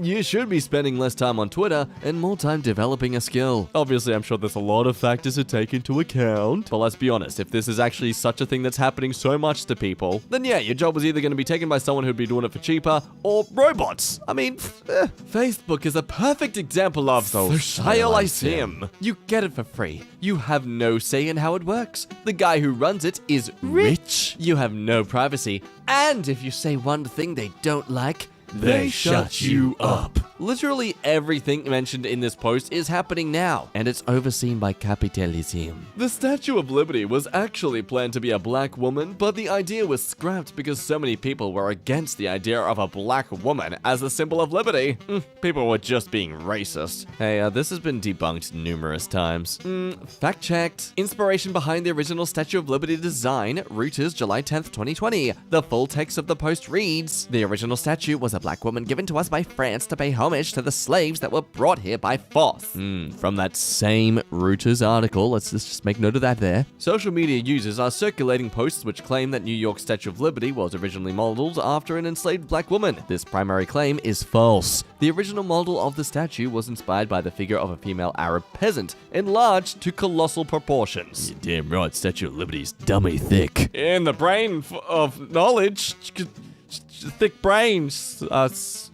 you should be spending less time on Twitter and more time developing a skill. Obviously, I'm sure there's a lot of factors to take into account, but let's be honest, if this is actually such a thing that's happening so much to people, then yeah, your job was either going to be taken by someone who'd be doing it for cheaper, or robots. I mean, Facebook is a perfect example of socialize him. You get it for free. You have no say in how it works. The guy who runs it is rich. You have no privacy. And if you say one thing they don't like, they shut you up. Literally everything mentioned in this post is happening now, and it's overseen by capitalism. The Statue of Liberty was actually planned to be a black woman, but the idea was scrapped because so many people were against the idea of a black woman as a symbol of liberty. People were just being racist. Hey, this has been debunked numerous times. Fact checked. Inspiration behind the original Statue of Liberty design, Reuters, July 10th, 2020. The full text of the post reads, "The original statue was a black woman given to us by France to pay homage to the slaves that were brought here by force." From that same Reuters article, let's just make note of that there. Social media users are circulating posts which claim that New York's Statue of Liberty was originally modeled after an enslaved black woman. This primary claim is false. The original model of the statue was inspired by the figure of a female Arab peasant, enlarged to colossal proportions. You're damn right, Statue of Liberty's dummy thick. In the brain of knowledge, thick brains,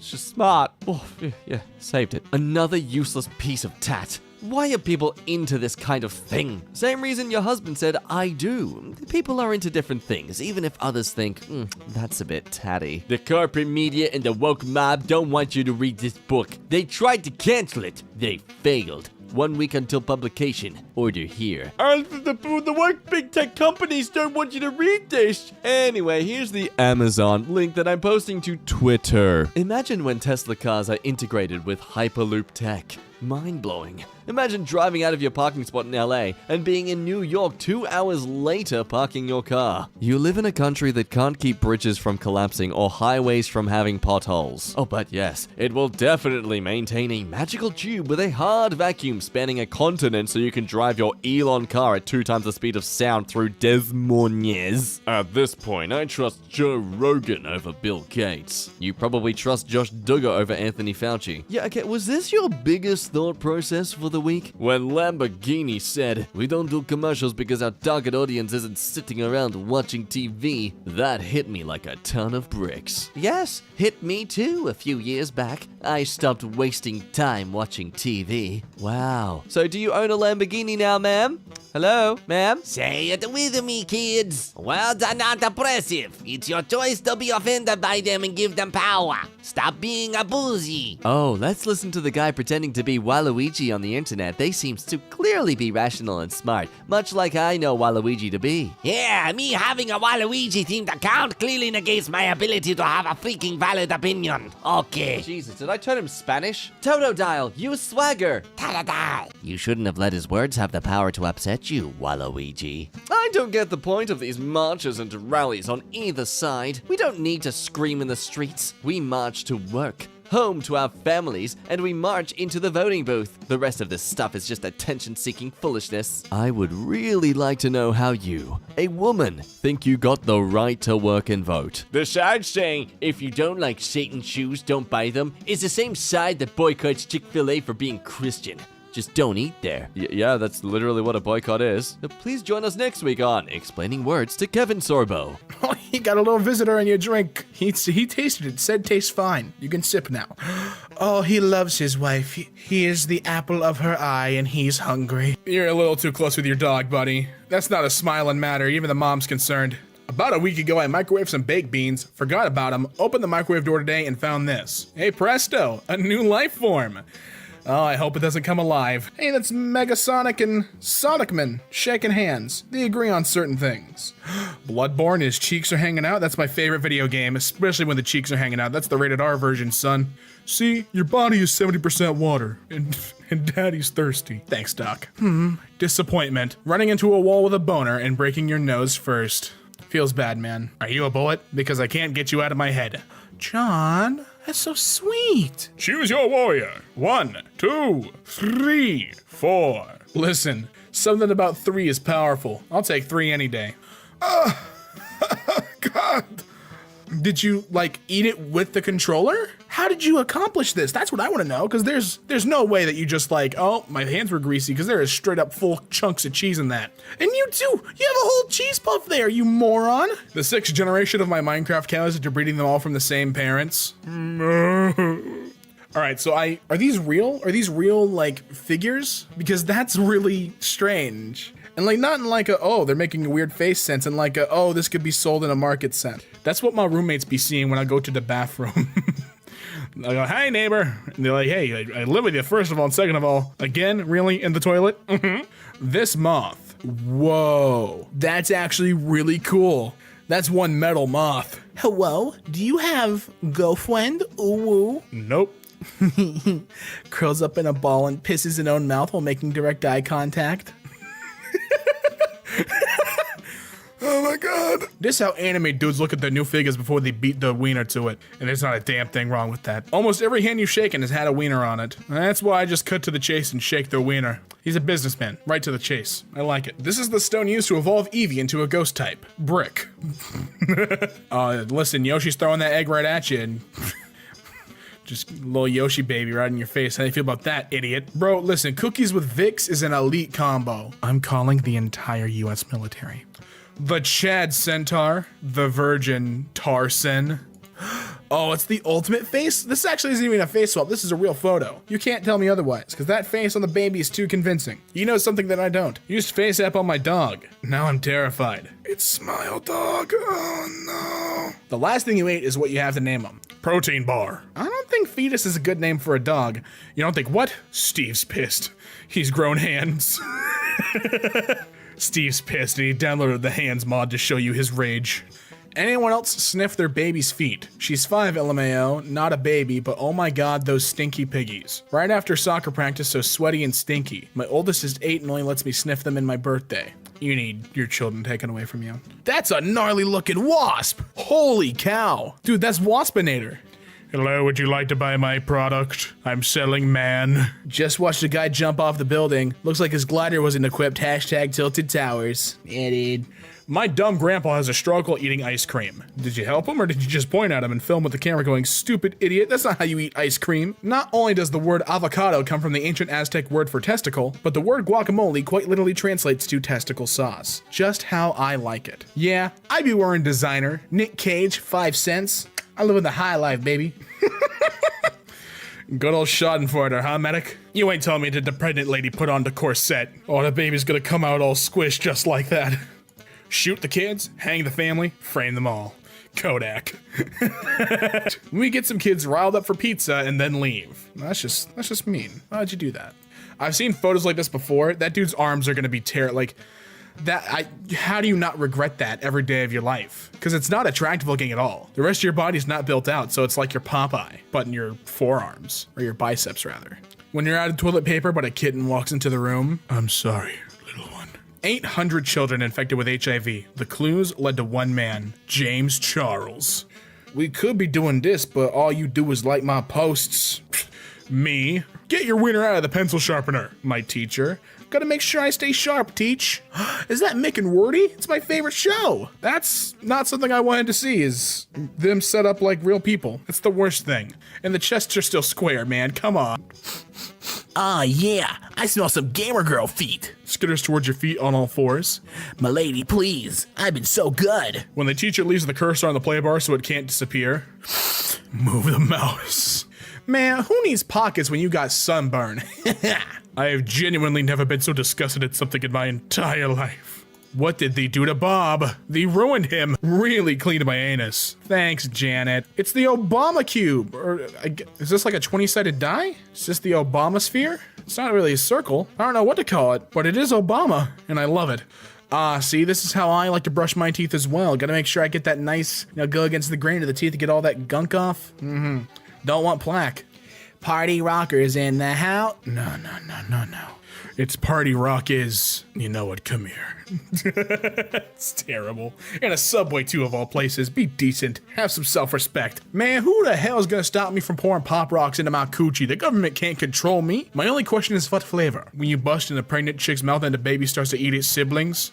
she's smart. Oh, yeah, saved it. Another useless piece of tat. Why are people into this kind of thing? Same reason your husband said, I do. People are into different things, even if others think, that's a bit tatty. The corporate media and the woke mob don't want you to read this book. They tried to cancel it. They failed. 1 week until publication. Order here. The woke big tech companies don't want you to read this. Anyway, here's the Amazon link that I'm posting to Twitter. Imagine when Tesla cars are integrated with Hyperloop tech. Mind-blowing. Imagine driving out of your parking spot in LA and being in New York 2 hours later parking your car. You live in a country that can't keep bridges from collapsing or highways from having potholes. Oh, but yes, it will definitely maintain a magical tube with a hard vacuum spanning a continent so you can drive your Elon car at 2 times the speed of sound through Des Moines. At this point, I trust Joe Rogan over Bill Gates. You probably trust Josh Duggar over Anthony Fauci. Yeah, okay, was this your biggest thought process for the week? When Lamborghini said, "We don't do commercials because our target audience isn't sitting around watching TV," that hit me like a ton of bricks. Yes, hit me too a few years back. I stopped wasting time watching TV. Wow. So do you own a Lamborghini now, ma'am? Hello, ma'am? Say it with me, kids. Words are not oppressive. It's your choice to be offended by them and give them power. Stop being a boozy. Oh, let's listen to the guy pretending to be Waluigi on the internet. They seem to clearly be rational and smart, much like I know Waluigi to be. Yeah, me having a Waluigi-themed account clearly negates my ability to have a freaking valid opinion. Okay. Jesus, did I turn him Spanish? Totodile, use swagger. Ta-da-da. You shouldn't have let his words have the power to upset you, Waluigi. I don't get the point of these marches and rallies on either side. We don't need to scream in the streets. We march to work, home to our families, and we march into the voting booth. The rest of this stuff is just attention-seeking foolishness. I would really like to know how you, a woman, think you got the right to work and vote. The side saying, if you don't like Satan's shoes, don't buy them, is the same side that boycotts Chick-fil-A for being Christian. Just don't eat there. Yeah, that's literally what a boycott is. Please join us next week on Explaining Words to Kevin Sorbo. Oh, you got a little visitor in your drink. He tasted it, said tastes fine. You can sip now. Oh, he loves his wife. He is the apple of her eye and he's hungry. You're a little too close with your dog, buddy. That's not a smiling matter, even the mom's concerned. About a week ago, I microwaved some baked beans, forgot about them, opened the microwave door today, and found this. Hey presto, a new life form. Oh, I hope it doesn't come alive. Hey, that's Megasonic and Sonicman shaking hands. They agree on certain things. Bloodborne, his cheeks are hanging out. That's my favorite video game, especially when the cheeks are hanging out. That's the rated R version, son. See, your body is 70% water, and daddy's thirsty. Thanks, Doc. Disappointment. Running into a wall with a boner and breaking your nose first. Feels bad, man. Are you a bullet? Because I can't get you out of my head. John, that's so sweet. Choose your warrior. 1, 2, 3, 4. Listen, something about 3 is powerful. I'll take 3 any day. God. Did you, like, eat it with the controller? How did you accomplish this? That's what I want to know, because there's no way that you just like, oh, my hands were greasy, because there is straight up full chunks of cheese in that. And you too, you have a whole cheese puff there, you moron. The 6th generation of my Minecraft cows after breeding them all from the same parents. All right, so are these real? Are these real, like, figures? Because that's really strange. And like, not in like a, oh, they're making a weird face sense, and like a, oh, this could be sold in a market sense. That's what my roommates be seeing when I go to the bathroom. I go, hi neighbor. And they're like, hey, I live with you, first of all, and second of all, again, really, in the toilet? This moth. Whoa, that's actually really cool. That's one metal moth. Hello, do you have girlfriend? Ooh. Nope. Curls up in a ball and pisses in own mouth while making direct eye contact. Oh my god. This is how anime dudes look at their new figures before they beat the wiener to it. And there's not a damn thing wrong with that. Almost every hand you've shaken has had a wiener on it. That's why I just cut to the chase and shake their wiener. He's a businessman, right to the chase. I like it. This is the stone used to evolve Eevee into a ghost type. Brick. Listen, Yoshi's throwing that egg right at you and just a little Yoshi baby right in your face. How do you feel about that, idiot? Bro, listen, cookies with Vicks is an elite combo. I'm calling the entire US military. The Chad Centaur, the Virgin Tarsen. Oh, it's the ultimate face? This actually isn't even a face swap. This is a real photo. You can't tell me otherwise, because that face on the baby is too convincing. You know something that I don't. Used face app on my dog. Now I'm terrified. It's Smile Dog. Oh no. The last thing you ate is what you have to name him. Protein bar. I don't think fetus is a good name for a dog. You don't think what? Steve's pissed. He's grown hands. Steve's pissed and he downloaded the hands mod to show you his rage. Anyone else sniff their baby's feet? She's 5, LMAO, not a baby, but oh my god, those stinky piggies. Right after soccer practice, so sweaty and stinky. My oldest is 8 and only lets me sniff them in my birthday. You need your children taken away from you. That's a gnarly looking wasp! Holy cow! Dude, that's Waspinator. Hello, would you like to buy my product? I'm selling man. Just watched a guy jump off the building. Looks like his glider wasn't equipped. Hashtag tilted towers. Yeah, dude. My dumb grandpa has a struggle eating ice cream. Did you help him or did you just point at him and film with the camera going, stupid idiot, that's not how you eat ice cream. Not only does the word avocado come from the ancient Aztec word for testicle, but the word guacamole quite literally translates to testicle sauce. Just how I like it. Yeah, I be wearing designer. Nick Cage, 5 cents. I live in the high life, baby. Good old schadenfreude, huh, medic? You ain't telling me that the pregnant lady put on the corset. Oh, the baby's gonna come out all squished just like that. Shoot the kids, hang the family, frame them all. Kodak. We get some kids riled up for pizza and then leave. That's just mean. Why'd you do that? I've seen photos like this before. That dude's arms are gonna be like that. How do you not regret that every day of your life? Because it's not attractive looking at all. The rest of your body's not built out, so it's like your Popeye, but in your forearms, or your biceps rather. When you're out of toilet paper, but a kitten walks into the room, I'm sorry, little one. 800 children infected with HIV. The clues led to one man, James Charles. We could be doing this, but all you do is like my posts. Me? Get your wiener out of the pencil sharpener, my teacher. Gotta make sure I stay sharp, teach. Is that Mick and Wordy? It's my favorite show. That's not something I wanted to see, is them set up like real people. It's the worst thing. And the chests are still square, man, come on. Ah, yeah, I smell some gamer girl feet. Skitters towards your feet on all fours. Milady, please. I've been so good. When the teacher leaves the cursor on the play bar so it can't disappear, move the mouse. Man, who needs pockets when you got sunburn? I have genuinely never been so disgusted at something in my entire life. What did they do to Bob? They ruined him. Really cleaned my anus. Thanks, Janet. It's the Obama cube. Or is this like a 20-sided die? Is this the Obama sphere? It's not really a circle. I don't know what to call it, but it is Obama, and I love it. See, this is how I like to brush my teeth as well. Gotta make sure I get that nice, go against the grain of the teeth to get all that gunk off. Don't want plaque. Party rockers in the house. No. It's party rock is, you know what, come here. It's terrible. And a Subway too, of all places. Be decent. Have some self-respect. Man, who the hell is gonna stop me from pouring Pop Rocks into my coochie? The government can't control me. My only question is what flavor? When you bust in a pregnant chick's mouth and the baby starts to eat its siblings?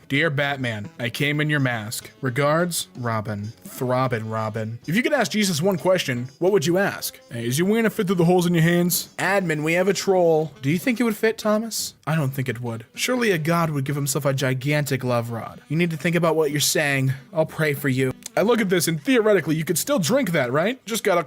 Dear Batman, I came in your mask. Regards, Robin. Throbbing Robin. If you could ask Jesus one question, what would you ask? Hey, is your wiener fit through the holes in your hands? Admin, we have a troll. Do you think it would fit, Thomas? I don't think it would. Surely a god would give himself a gigantic love rod. You need to think about what you're saying. I'll pray for you. I look at this and theoretically you could still drink that, right? Just gotta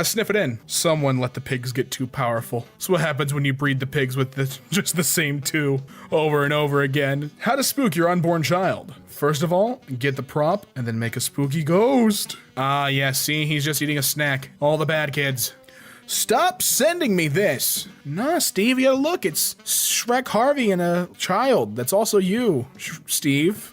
sniff it in. Someone let the pigs get too powerful. That's what happens when you breed the pigs with just the same two over and over again. How to spook your unborn child. First of all, get the prop and then make a spooky ghost. Ah, yeah, see, he's just eating a snack. All the bad kids. Stop sending me this. Nah, Steve, you gotta look. It's Shrek Harvey and a child. That's also you, Steve.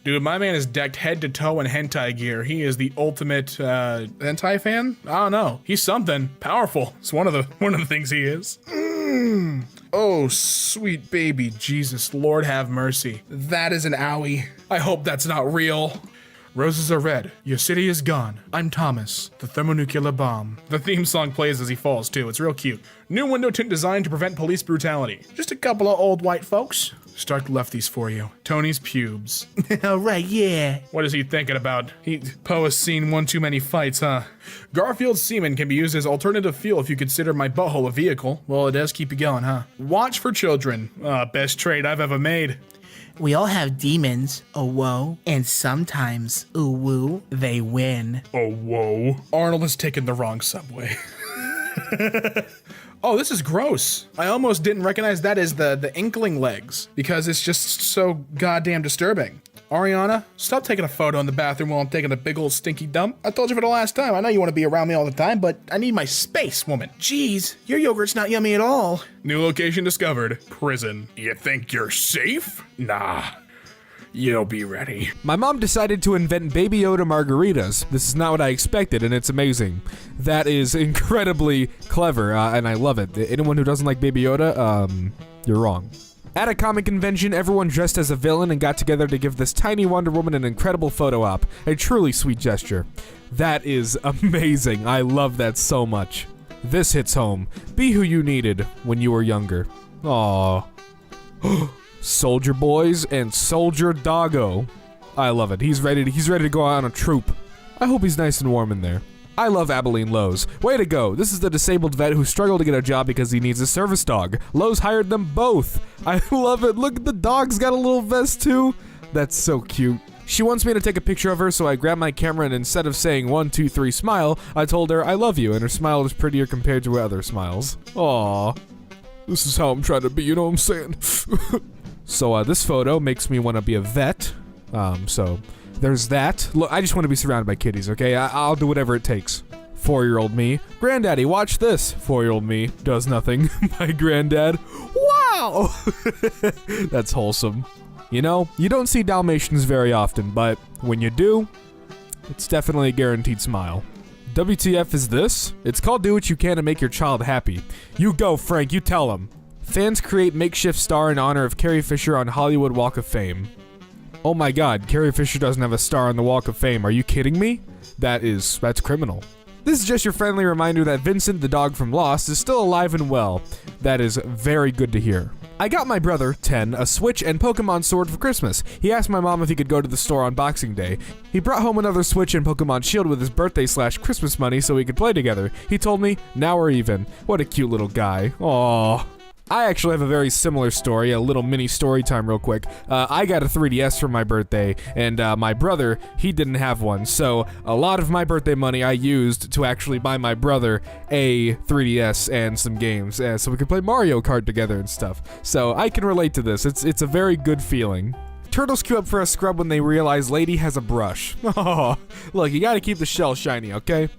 Dude, my man is decked head to toe in hentai gear. He is the ultimate hentai fan. I don't know. He's something powerful. It's one of the things he is. Oh, sweet baby Jesus, Lord have mercy. That is an owie. I hope that's not real. Roses are red. Your city is gone. I'm Thomas, the thermonuclear bomb. The theme song plays as he falls too. It's real cute. New window tint designed to prevent police brutality. Just a couple of old white folks. Stark left these for you. Tony's pubes. All right, yeah. What is he thinking about? Poe has seen one too many fights, huh? Garfield's semen can be used as alternative fuel if you consider my butthole a vehicle. Well, it does keep you going, huh? Watch for children. Best trade I've ever made. We all have demons, oh whoa, and sometimes, ooh woo, they win. Oh whoa. Arnold has taken the wrong subway. Oh, this is gross. I almost didn't recognize that as the inkling legs because it's just so goddamn disturbing. Ariana, stop taking a photo in the bathroom while I'm taking a big old stinky dump. I told you for the last time, I know you want to be around me all the time, but I need my space, woman. Jeez, your yogurt's not yummy at all. New location discovered. Prison. You think you're safe? Nah. You'll be ready. My mom decided to invent Baby Yoda margaritas. This is not what I expected, and it's amazing. That is incredibly clever, and I love it. Anyone who doesn't like Baby Yoda, you're wrong. At a comic convention, everyone dressed as a villain and got together to give this tiny Wonder Woman an incredible photo op. A truly sweet gesture. That is amazing. I love that so much. This hits home. Be who you needed when you were younger. Aww. Soldier Boys and Soldier Doggo. I love it. He's ready to go out on a troop. I hope he's nice and warm in there. I love Abilene Lowe's. Way to go. This is the disabled vet who struggled to get a job because he needs a service dog. Lowe's hired them both. I love it. Look, the dog's got a little vest too. That's so cute. She wants me to take a picture of her, so I grabbed my camera and instead of saying 1, 2, 3 smile, I told her I love you, and her smile is prettier compared to her other smiles. Aww. This is how I'm trying to be, you know what I'm saying? So this photo makes me want to be a vet. So there's that. Look, I just want to be surrounded by kitties, okay? I'll do whatever it takes. 4-year-old me. Granddaddy, watch this. 4-year-old me does nothing. My granddad. Wow! That's wholesome. You know, you don't see Dalmatians very often, but when you do, it's definitely a guaranteed smile. WTF is this? It's called Do What You Can to Make Your Child Happy. You go, Frank, you tell him. Fans create makeshift star in honor of Carrie Fisher on Hollywood Walk of Fame. Oh my god, Carrie Fisher doesn't have a star on the Walk of Fame. Are you kidding me? That's criminal. This is just your friendly reminder that Vincent, the dog from Lost, is still alive and well. That is very good to hear. I got my brother, 10, a Switch and Pokemon Sword for Christmas. He asked my mom if he could go to the store on Boxing Day. He brought home another Switch and Pokemon Shield with his birthday/Christmas money so we could play together. He told me, now we're even. What a cute little guy. Aww. I actually have a very similar story, a little mini story time real quick. I got a 3DS for my birthday, and my brother, he didn't have one, so a lot of my birthday money I used to actually buy my brother a 3DS and some games, so we could play Mario Kart together and stuff. So I can relate to this. It's a very good feeling. Turtles queue up for a scrub when they realize Lady has a brush. Oh, look, you gotta keep the shell shiny, okay?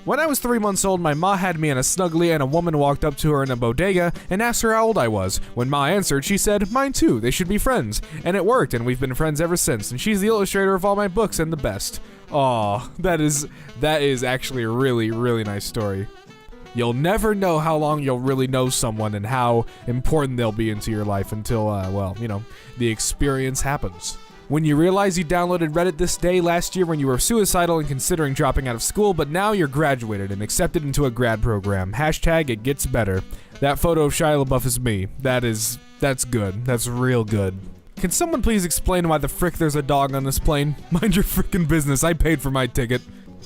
When I was 3 months old, my ma had me in a snuggly and a woman walked up to her in a bodega and asked her how old I was. When ma answered, she said, mine too, they should be friends. And it worked, and we've been friends ever since, and she's the illustrator of all my books and the best. Aw, that is actually a really, really nice story. You'll never know how long you'll really know someone and how important they'll be into your life until, well, you know, the experience happens. When you realize you downloaded Reddit this day last year when you were suicidal and considering dropping out of school, but now you're graduated and accepted into a grad program. Hashtag it gets better. That photo of Shia LaBeouf is me. That's good. That's real good. Can someone please explain why the frick there's a dog on this plane? Mind your frickin' business, I paid for my ticket.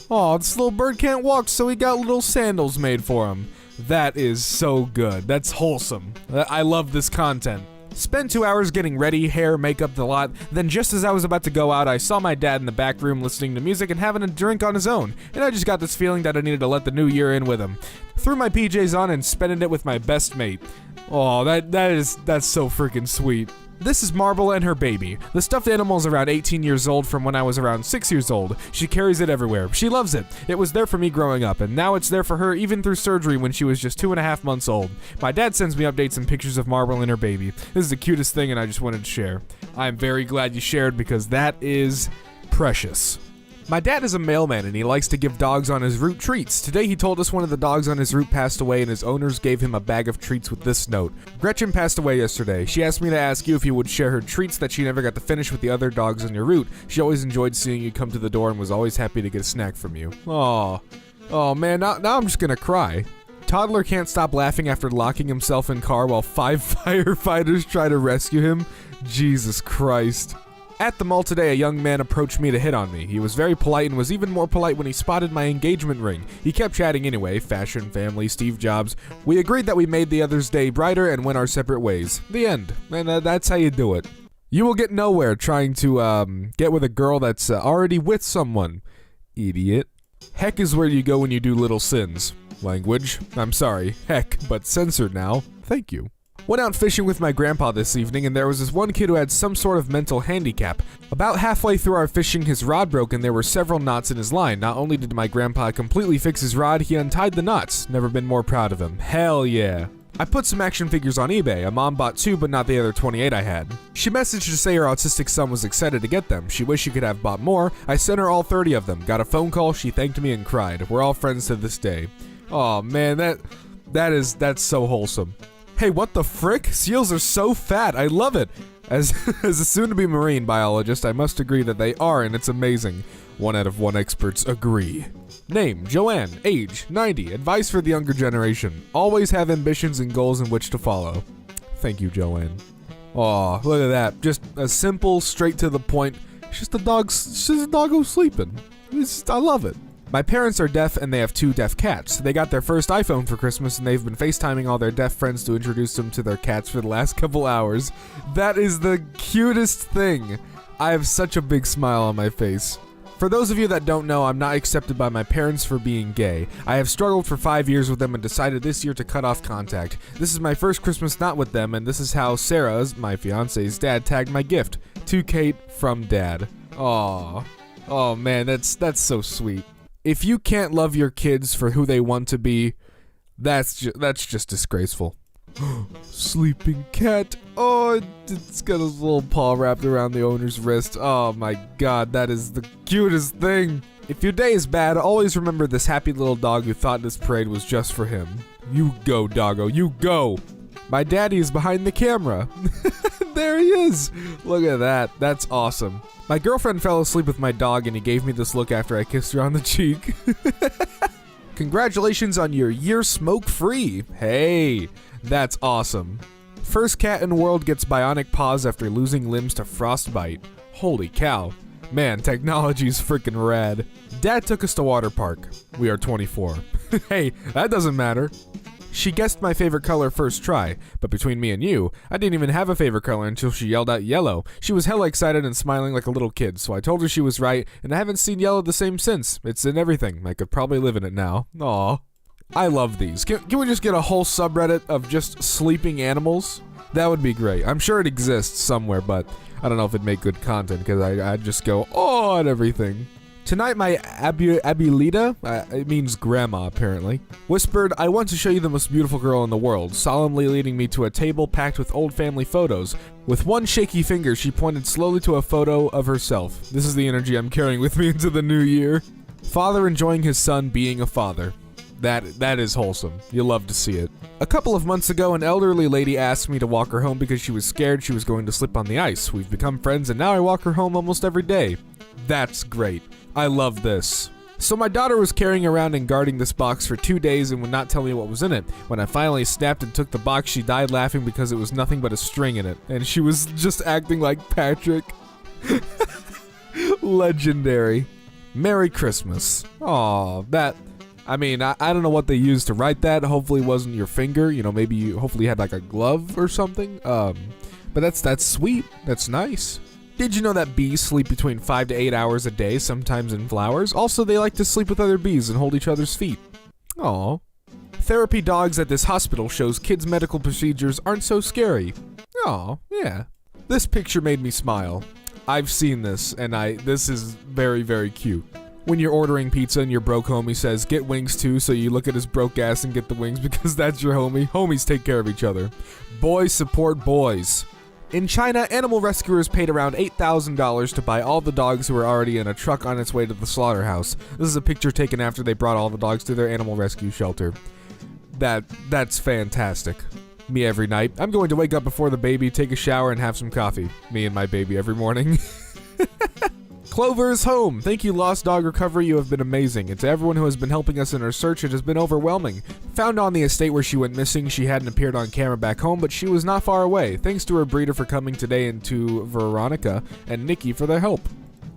Aw, this little bird can't walk, so he got little sandals made for him. That is so good. That's wholesome. I love this content. Spent 2 hours getting ready, hair, makeup, the lot. Then just as I was about to go out, I saw my dad in the back room listening to music and having a drink on his own. And I just got this feeling that I needed to let the new year in with him. Threw my PJs on and spent it with my best mate. Oh, that's so freaking sweet. This is Marble and her baby. The stuffed animal is around 18 years old from when I was around 6 years old. She carries it everywhere. She loves it. It was there for me growing up, and now it's there for her even through surgery when she was just 2.5 months old. My dad sends me updates and pictures of Marble and her baby. This is the cutest thing, and I just wanted to share. I'm very glad you shared because that is precious. My dad is a mailman and he likes to give dogs on his route treats. Today he told us one of the dogs on his route passed away and his owners gave him a bag of treats with this note. Gretchen passed away yesterday. She asked me to ask you if you would share her treats that she never got to finish with the other dogs on your route. She always enjoyed seeing you come to the door and was always happy to get a snack from you. Aw. Oh man, now I'm just gonna cry. Toddler can't stop laughing after locking himself in car while 5 firefighters try to rescue him. Jesus Christ. At the mall today, a young man approached me to hit on me. He was very polite and was even more polite when he spotted my engagement ring. He kept chatting anyway, fashion, family, Steve Jobs. We agreed that we made the other's day brighter and went our separate ways. The end. And that's how you do it. You will get nowhere trying to get with a girl that's already with someone. Idiot. Heck is where you go when you do little sins. Language. I'm sorry. Heck, but censored now. Thank you. Went out fishing with my grandpa this evening, and there was this one kid who had some sort of mental handicap. About halfway through our fishing, his rod broke and there were several knots in his line. Not only did my grandpa completely fix his rod, he untied the knots. Never been more proud of him. Hell yeah. I put some action figures on eBay. A mom bought 2, but not the other 28 I had. She messaged to say her autistic son was excited to get them. She wished she could have bought more. I sent her all 30 of them. Got a phone call, she thanked me and cried. We're all friends to this day. Oh man, that's so wholesome. Hey, what the frick? Seals are so fat. I love it. As a soon-to-be marine biologist, I must agree that they are, and it's amazing. 1 out of 1 experts agree. Name, Joanne. Age, 90. Advice for the younger generation. Always have ambitions and goals in which to follow. Thank you, Joanne. Aw, look at that. Just a simple, straight to the point. It's just a doggo sleeping. I love it. My parents are deaf and they have 2 deaf cats. They got their first iPhone for Christmas and they've been FaceTiming all their deaf friends to introduce them to their cats for the last couple hours. That is the cutest thing. I have such a big smile on my face. For those of you that don't know, I'm not accepted by my parents for being gay. I have struggled for 5 years with them and decided this year to cut off contact. This is my first Christmas not with them, and this is how Sarah's, my fiance's dad, tagged my gift. To Kate from Dad. Aww. Oh man, that's so sweet. If you can't love your kids for who they want to be, that's just disgraceful. Sleeping cat. Oh, it's got his little paw wrapped around the owner's wrist. Oh my god, that is the cutest thing. If your day is bad, always remember this happy little dog who thought this parade was just for him. You go, doggo, you go. My daddy is behind the camera. There he is. Look at that. That's awesome. My girlfriend fell asleep with my dog and he gave me this look after I kissed her on the cheek. Congratulations on your year smoke-free. Hey, that's awesome. First cat in the world gets bionic paws after losing limbs to frostbite. Holy cow. Man, technology's freaking rad. Dad took us to water park. We are 24. Hey, that doesn't matter. She guessed my favorite color first try, but between me and you, I didn't even have a favorite color until she yelled out yellow. She was hella excited and smiling like a little kid, so I told her she was right, and I haven't seen yellow the same since. It's in everything. I could probably live in it now. Aw. I love these. Can we just get a whole subreddit of just sleeping animals? That would be great. I'm sure it exists somewhere, but I don't know if it'd make good content because I'd just go, oh, and everything. Tonight my abuelita, it means grandma apparently, whispered, I want to show you the most beautiful girl in the world, solemnly leading me to a table packed with old family photos. With one shaky finger, she pointed slowly to a photo of herself. This is the energy I'm carrying with me into the new year. Father enjoying his son being a father. That is wholesome. You'll love to see it. A couple of months ago, an elderly lady asked me to walk her home because she was scared she was going to slip on the ice. We've become friends and now I walk her home almost every day. That's great. I love this. So my daughter was carrying around and guarding this box for 2 days and would not tell me what was in it. When I finally snapped and took the box, she died laughing because it was nothing but a string in it. And she was just acting like Patrick. Legendary. Merry Christmas. Aw, I don't know what they used to write that. Hopefully it wasn't your finger. You know, hopefully you had like a glove or something. But that's sweet. That's nice. Did you know that bees sleep between 5 to 8 hours a day, sometimes in flowers? Also, they like to sleep with other bees and hold each other's feet. Aww. Therapy dogs at this hospital shows kids' medical procedures aren't so scary. Aw, yeah. This picture made me smile. I've seen this, and this is very, very cute. When you're ordering pizza and your broke homie says, get wings too, so you look at his broke ass and get the wings because that's your homie. Homies take care of each other. Boys support boys. In China, animal rescuers paid around $8,000 to buy all the dogs who were already in a truck on its way to the slaughterhouse. This is a picture taken after they brought all the dogs to their animal rescue shelter. That's fantastic. Me every night. I'm going to wake up before the baby, take a shower, and have some coffee. Me and my baby every morning. Clover is home. Thank you, Lost Dog Recovery. You have been amazing. And to everyone who has been helping us in our search, it has been overwhelming. Found on the estate where she went missing, she hadn't appeared on camera back home, but she was not far away. Thanks to her breeder for coming today, and to Veronica and Nikki for their help.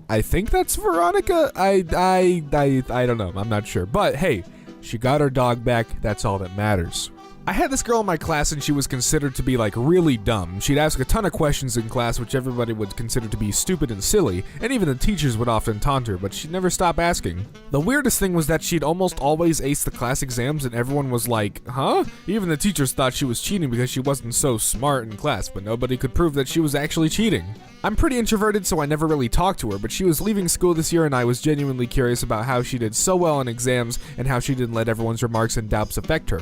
I think that's Veronica. I don't know. I'm not sure. But hey, she got her dog back. That's all that matters. I had this girl in my class and she was considered to be like really dumb. She'd ask a ton of questions in class which everybody would consider to be stupid and silly, and even the teachers would often taunt her, but she'd never stop asking. The weirdest thing was that she'd almost always ace the class exams and everyone was like, huh? Even the teachers thought she was cheating because she wasn't so smart in class, but nobody could prove that she was actually cheating. I'm pretty introverted, so I never really talked to her, but she was leaving school this year and I was genuinely curious about how she did so well in exams and how she didn't let everyone's remarks and doubts affect her.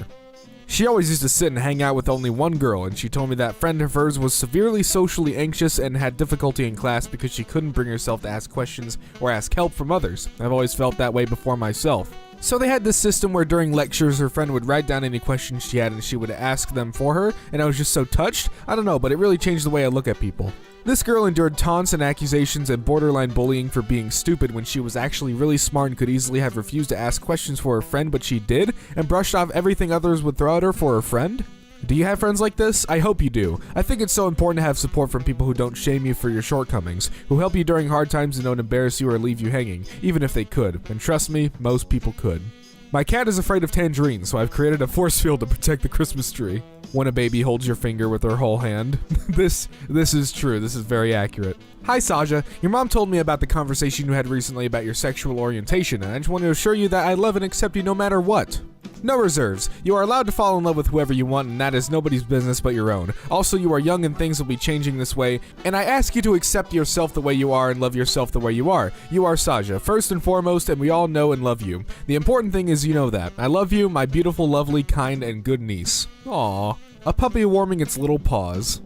She always used to sit and hang out with only one girl, and she told me that friend of hers was severely socially anxious and had difficulty in class because she couldn't bring herself to ask questions or ask help from others. I've always felt that way before myself. So they had this system where during lectures her friend would write down any questions she had and she would ask them for her, and I was just so touched. I don't know, but it really changed the way I look at people. This girl endured taunts and accusations and borderline bullying for being stupid when she was actually really smart and could easily have refused to ask questions for her friend, but she did, and brushed off everything others would throw at her for her friend. Do you have friends like this? I hope you do. I think it's so important to have support from people who don't shame you for your shortcomings, who help you during hard times and don't embarrass you or leave you hanging, even if they could. And trust me, most people could. My cat is afraid of tangerines, so I've created a force field to protect the Christmas tree. When a baby holds your finger with her whole hand. This is true. This is very accurate. Hi, Saja. Your mom told me about the conversation you had recently about your sexual orientation, and I just want to assure you that I love and accept you no matter what. No reserves. You are allowed to fall in love with whoever you want, and that is nobody's business but your own. Also, you are young and things will be changing this way, and I ask you to accept yourself the way you are and love yourself the way you are. You are Saja, first and foremost, and we all know and love you. The important thing is you know that. I love you, my beautiful, lovely, kind, and good niece. Aww. A puppy warming its little paws.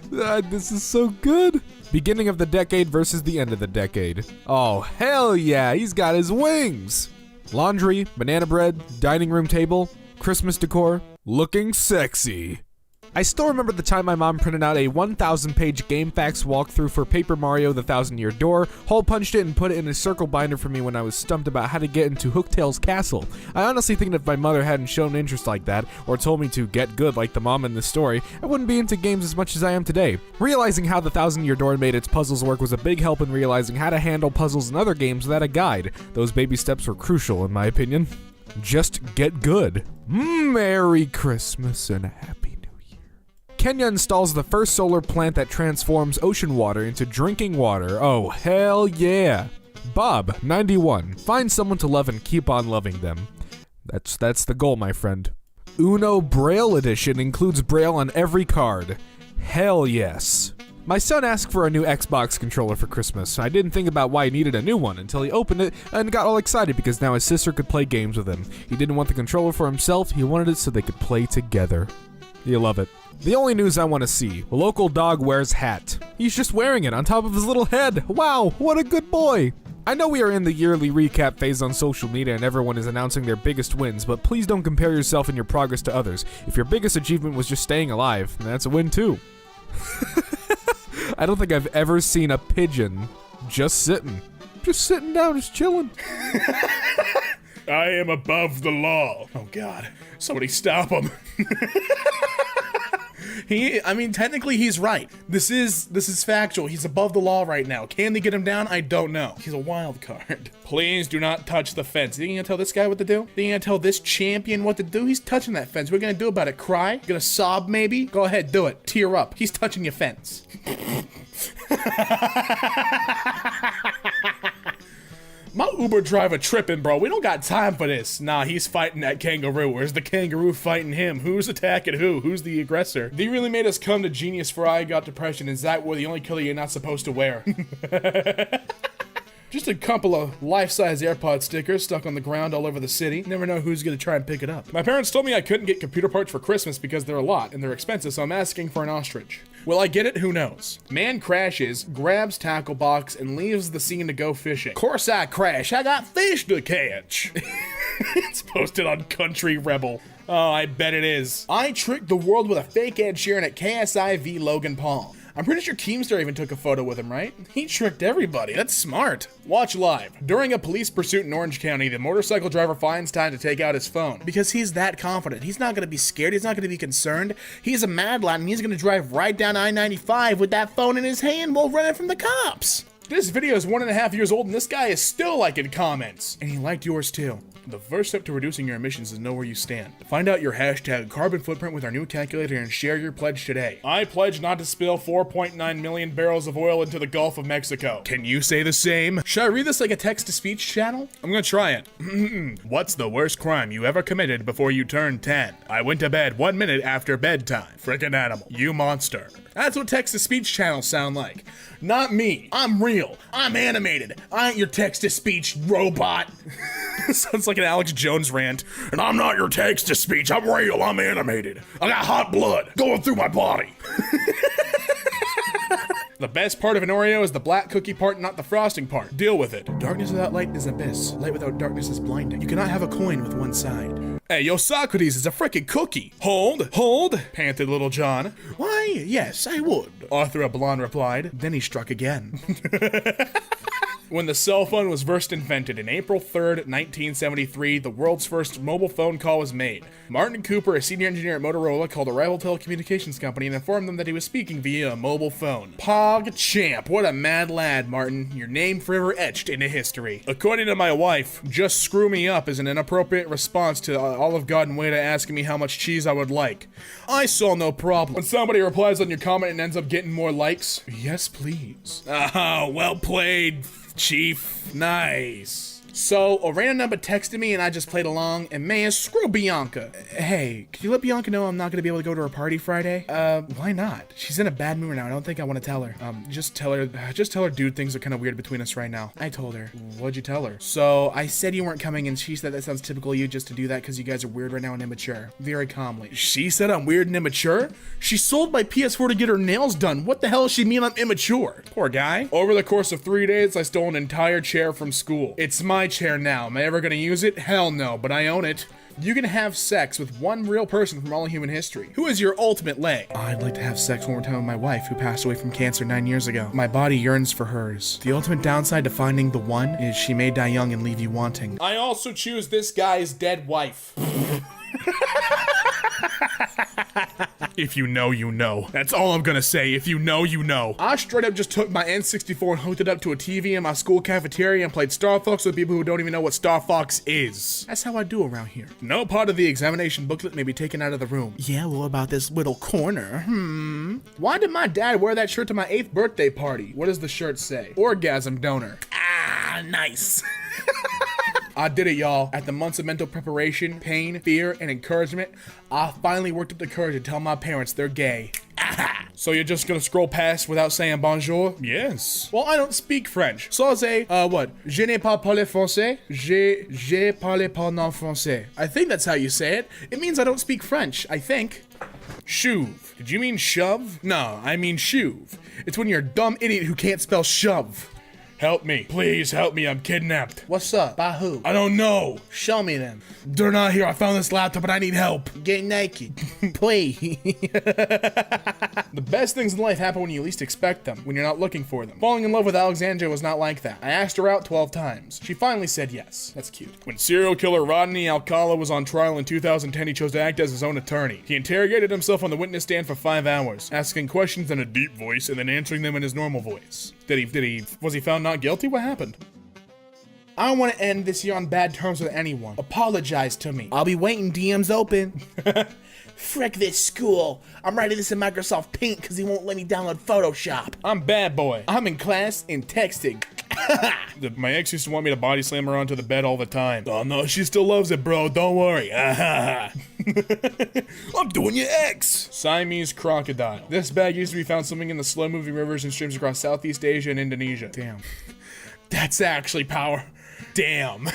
This is so good. Beginning of the decade versus the end of the decade. Oh, hell yeah, he's got his wings. Laundry, banana bread, dining room table, Christmas decor, looking sexy. I still remember the time my mom printed out a 1,000-page GameFAQs walkthrough for Paper Mario: The Thousand-Year Door, hole punched it, and put it in a circle binder for me when I was stumped about how to get into Hooktail's castle. I honestly think that if my mother hadn't shown interest like that, or told me to get good like the mom in this story, I wouldn't be into games as much as I am today. Realizing how The Thousand-Year Door made its puzzles work was a big help in realizing how to handle puzzles in other games without a guide. Those baby steps were crucial, in my opinion. Just get good. Merry Christmas and a Happy New Year. Kenya installs the first solar plant that transforms ocean water into drinking water. Oh, hell yeah. Bob, 91. Find someone to love and keep on loving them. That's the goal, my friend. Uno Braille Edition includes Braille on every card. Hell yes. My son asked for a new Xbox controller for Christmas. I didn't think about why he needed a new one until he opened it and got all excited because now his sister could play games with him. He didn't want the controller for himself, he wanted it so they could play together. You love it. The only news I want to see, a local dog wears hat. He's just wearing it on top of his little head. Wow, what a good boy. I know we are in the yearly recap phase on social media and everyone is announcing their biggest wins, but please don't compare yourself and your progress to others. If your biggest achievement was just staying alive, that's a win too. I don't think I've ever seen a pigeon just sitting down, just chilling. I am above the law. Oh God, somebody stop him. Technically he's right. This is factual. He's above the law right now. Can they get him down? I don't know. He's a wild card. Please do not touch the fence. You gonna tell this guy what to do? You gonna tell this champion what to do? He's touching that fence. What are you gonna do about it? Cry? Gonna sob maybe? Go ahead, do it. Tear up. He's touching your fence. My Uber driver tripping, bro. We don't got time for this. Nah, he's fighting that kangaroo. Where's the kangaroo fighting him? Who's attacking who? Who's the aggressor? They really made us come to Genius for I Got Depression. Is that where the only color you're not supposed to wear? Just a couple of life-size AirPod stickers stuck on the ground all over the city. Never know who's gonna try and pick it up. My parents told me I couldn't get computer parts for Christmas because they're a lot and they're expensive, so I'm asking for an ostrich. Will I get it? Who knows? Man crashes, grabs tackle box, and leaves the scene to go fishing. Course I crash, I got fish to catch. It's posted on Country Rebel. Oh, I bet it is. I tricked the world with a fake Ed Sheeran at KSI v Logan Paul. I'm pretty sure Keemstar even took a photo with him, right? He tricked everybody. That's smart. Watch live. During a police pursuit in Orange County, the motorcycle driver finds time to take out his phone because he's that confident. He's not gonna be scared. He's not gonna be concerned. He's a mad lad and he's gonna drive right down I-95 with that phone in his hand while running from the cops. This video is 1.5 years old and this guy is still liking comments. And he liked yours too. The first step to reducing your emissions is know where you stand. Find out your hashtag carbon footprint with our new calculator and share your pledge today. I pledge not to spill 4.9 million barrels of oil into the Gulf of Mexico. Can you say the same? Should I read this like a text-to-speech channel? I'm gonna try it. What's the worst crime you ever committed before you turned 10? I went to bed 1 minute after bedtime. Frickin' animal. You monster. That's what text-to-speech channels sound like. Not me. I'm real. I'm animated. I ain't your text-to-speech robot. Sounds like an Alex Jones rant. And I'm not your text-to-speech. I'm real. I'm animated. I got hot blood going through my body. The best part of an Oreo is the black cookie part, not the frosting part. Deal with it. Darkness without light is abyss. Light without darkness is blinding. You cannot have a coin with one side. Hey, yo, Socrates is a frickin' cookie. Hold, panted Little John. Why, yes, I would, Arthur a blonde replied. Then he struck again. When the cell phone was first invented in April 3rd, 1973, the world's first mobile phone call was made. Martin Cooper, a senior engineer at Motorola, called a rival telecommunications company and informed them that he was speaking via a mobile phone. Pog champ, what a mad lad, Martin. Your name forever etched into history. According to my wife, just screw me up is an inappropriate response to Olive Garden waiter asking me how much cheese I would like. I saw no problem. When somebody replies on your comment and ends up getting more likes, yes please. Ah, well played, Chief. Nice. So, a random number texted me and I just played along, and man, screw Bianca. Hey, can you let Bianca know I'm not gonna be able to go to her party Friday? Why not? She's in a bad mood right now. I don't think I want to tell her. Just tell her dude, things are kind of weird between us right now. I told her. What'd you tell her? So, I said you weren't coming and she said that sounds typical of you just to do that because you guys are weird right now and immature. Very calmly. She said I'm weird and immature? She sold my PS4 to get her nails done. What the hell does she mean I'm immature? Poor guy. Over the course of 3 days, I stole an entire chair from school. It's my chair now. Am I ever gonna use it? Hell no, but I own it. You can have sex with one real person from all of human history. Who is your ultimate lay? I'd like to have sex one more time with my wife who passed away from cancer 9 years ago. My body yearns for hers. The ultimate downside to finding the one is she may die young and leave you wanting. I also choose this guy's dead wife. If you know, you know. That's all I'm gonna say. If you know, you know. I straight up just took my N64 and hooked it up to a TV in my school cafeteria and played Star Fox with people who don't even know what Star Fox is. That's how I do around here. No part of the examination booklet may be taken out of the room. Yeah, well, about this little corner? Why did my dad wear that shirt to my 8th birthday party? What does the shirt say? Orgasm donor. Ah, nice. I did it, y'all. After months of mental preparation, pain, fear, and encouragement, I finally worked up the courage to tell my parents they're gay. So you're just gonna scroll past without saying bonjour? Yes. Well, I don't speak French. So I'll say, what? Je n'ai pas parlé français. J'ai parlé pendant français. I think that's how you say it. It means I don't speak French, I think. Shuv. Did you mean shove? No, I mean shuv. It's when you're a dumb idiot who can't spell shove. Help me. Please help me. I'm kidnapped. What's up? By who? I don't know. Show me them. They're not here. I found this laptop, but I need help. Get naked. Please. The best things in life happen when you least expect them, when you're not looking for them. Falling in love with Alexandria was not like that. I asked her out 12 times. She finally said yes. That's cute. When serial killer Rodney Alcala was on trial in 2010, he chose to act as his own attorney. He interrogated himself on the witness stand for 5 hours, asking questions in a deep voice and then answering them in his normal voice. Was he found not guilty? What happened? I don't want to end this year on bad terms with anyone. Apologize to me. I'll be waiting, DMs open. Frick this school. I'm writing this in Microsoft Paint because he won't let me download Photoshop. I'm bad boy. I'm in class and texting. My ex used to want me to body slam her onto the bed all the time. Oh no, she still loves it, bro. Don't worry. I'm doing your ex. Siamese crocodile. This bag used to be found swimming in the slow moving rivers and streams across Southeast Asia and Indonesia. Damn. That's actually power. Damn.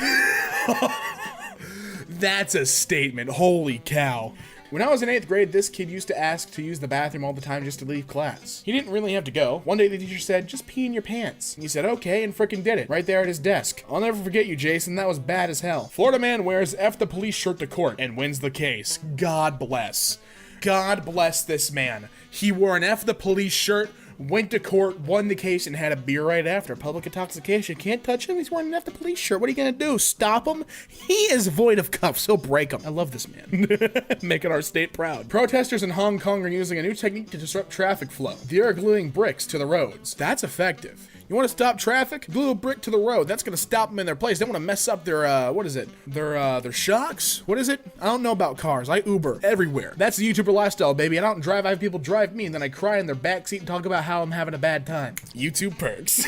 That's a statement. Holy cow. When I was in 8th grade, this kid used to ask to use the bathroom all the time just to leave class. He didn't really have to go. One day the teacher said, just pee in your pants. And he said, okay, and frickin' did it, right there at his desk. I'll never forget you, Jason, that was bad as hell. Florida man wears F the police shirt to court and wins the case. God bless. God bless this man. He wore an F the police shirt, went to court, won the case, and had a beer right after. Public intoxication. Can't touch him. He's wearing an F the police shirt. What are you gonna do? Stop him? He is void of cuffs. He'll break them. I love this man. Making our state proud. Protesters in Hong Kong are using a new technique to disrupt traffic flow. They are gluing bricks to the roads. That's effective. You want to stop traffic? Glue a brick to the road. That's going to stop them in their place. They want to mess up their, what is it? Their shocks? What is it? I don't know about cars. I Uber everywhere. That's the YouTuber lifestyle, baby. I don't drive. I have people drive me, and then I cry in their backseat and talk about how I'm having a bad time. YouTube perks.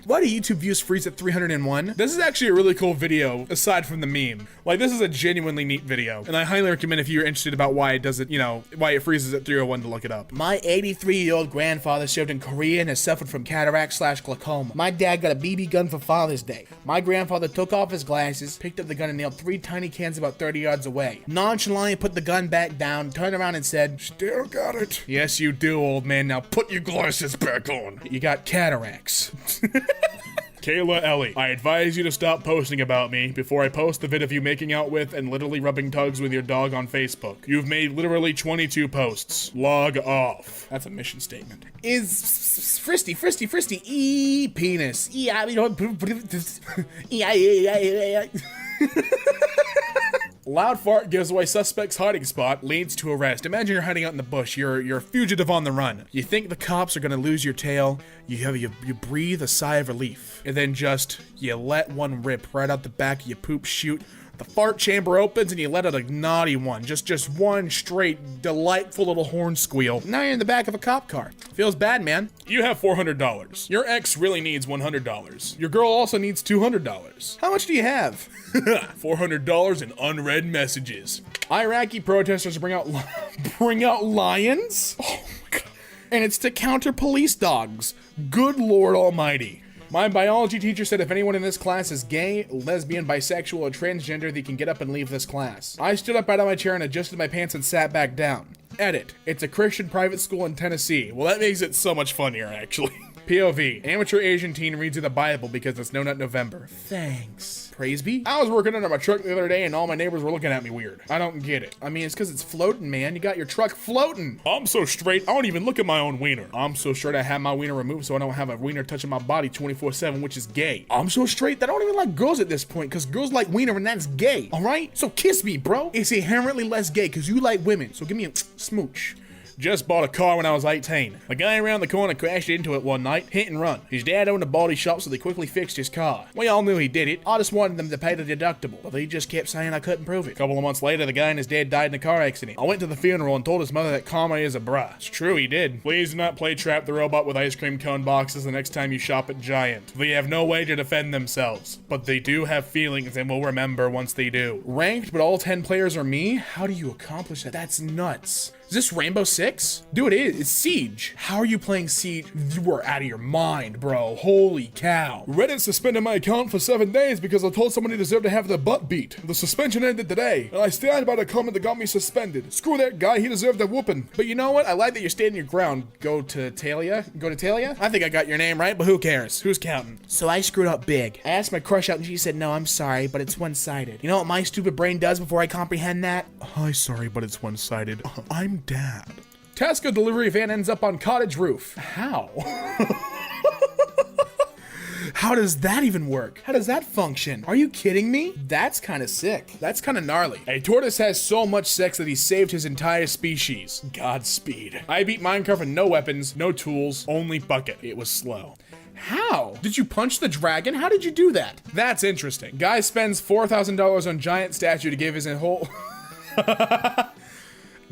Why do YouTube views freeze at 301? This is actually a really cool video, aside from the meme. Like, this is a genuinely neat video, and I highly recommend if you're interested about why it does it, you know, why it freezes at 301 to look it up. My 83-year-old grandfather served in Korea and has suffered from cataract/glaucoma. My dad got a BB gun for Father's Day. My grandfather took off his glasses, picked up the gun and nailed 3 tiny cans about 30 yards away. Nonchalantly put the gun back down, turned around and said, still got it. Yes, you do, old man. Now put your glasses back on. You got cataracts. Kayla Ellie, I advise you to stop posting about me before I post the vid of you making out with and literally rubbing tugs with your dog on Facebook. You've made literally 22 posts. Log off. That's a mission statement. Is fristy, penis. Loud fart gives away suspect's hiding spot, leads to arrest. Imagine you're hiding out in the bush. You're a fugitive on the run. You think the cops are gonna lose your tail. You breathe a sigh of relief, and then you let one rip right out the back of your poop chute. The fart chamber opens and you let out a naughty one. Just one straight, delightful little horn squeal. Now you're in the back of a cop car. Feels bad, man. You have $400. Your ex really needs $100. Your girl also needs $200. How much do you have? $400 in unread messages. Iraqi protesters bring out lions? Oh my god. And it's to counter police dogs. Good Lord Almighty. My biology teacher said if anyone in this class is gay, lesbian, bisexual, or transgender, they can get up and leave this class. I stood up out of my chair and adjusted my pants and sat back down. Edit. It's a Christian private school in Tennessee. Well, that makes it so much funnier, actually. POV. Amateur Asian teen reads you the Bible because it's No Nut November. Thanks. Praise be. I was working under my truck the other day and all my neighbors were looking at me weird. I don't get it. I mean, it's because it's floating, man. You got your truck floating. I'm so straight, I don't even look at my own wiener. I'm so straight, I have my wiener removed so I don't have a wiener touching my body 24/7, which is gay. I'm so straight that I don't even like girls at this point because girls like wiener and that's gay. All right? So kiss me, bro. It's inherently less gay because you like women. So give me a smooch. Just bought a car when I was 18. A guy around the corner crashed into it one night, hit and run. His dad owned a body shop, so they quickly fixed his car. We all knew he did it. I just wanted them to pay the deductible, but he just kept saying I couldn't prove it. A couple of months later, the guy and his dad died in a car accident. I went to the funeral and told his mother that karma is a bruh. It's true, he did. Please do not play Trap the Robot with ice cream cone boxes the next time you shop at Giant. They have no way to defend themselves, but they do have feelings and will remember once they do. Ranked, but all 10 players are me? How do you accomplish that? That's nuts. Is this Rainbow Six? Dude, it is. It's Siege. How are you playing Siege? You are out of your mind, bro. Holy cow. Reddit suspended my account for 7 days because I told somebody deserved to have their butt beat. The suspension ended today, and I stand by the comment that got me suspended. Screw that guy, he deserved a whooping. But you know what? I like that you're standing your ground. Go to Talia? I think I got your name right, but who cares? Who's counting? So I screwed up big. I asked my crush out and she said, no, I'm sorry, but it's one-sided. You know what my stupid brain does before I comprehend that? Hi, sorry, but it's one-sided. I'm dad. Tesco delivery van ends up on cottage roof. How? How does that even work? How does that function? Are you kidding me? That's kind of sick. That's kind of gnarly. A tortoise has so much sex that he saved his entire species. Godspeed. I beat Minecraft with no weapons, no tools, only bucket. It was slow. How? Did you punch the dragon? How did you do that? That's interesting. Guy spends $4,000 on giant statue to give his whole...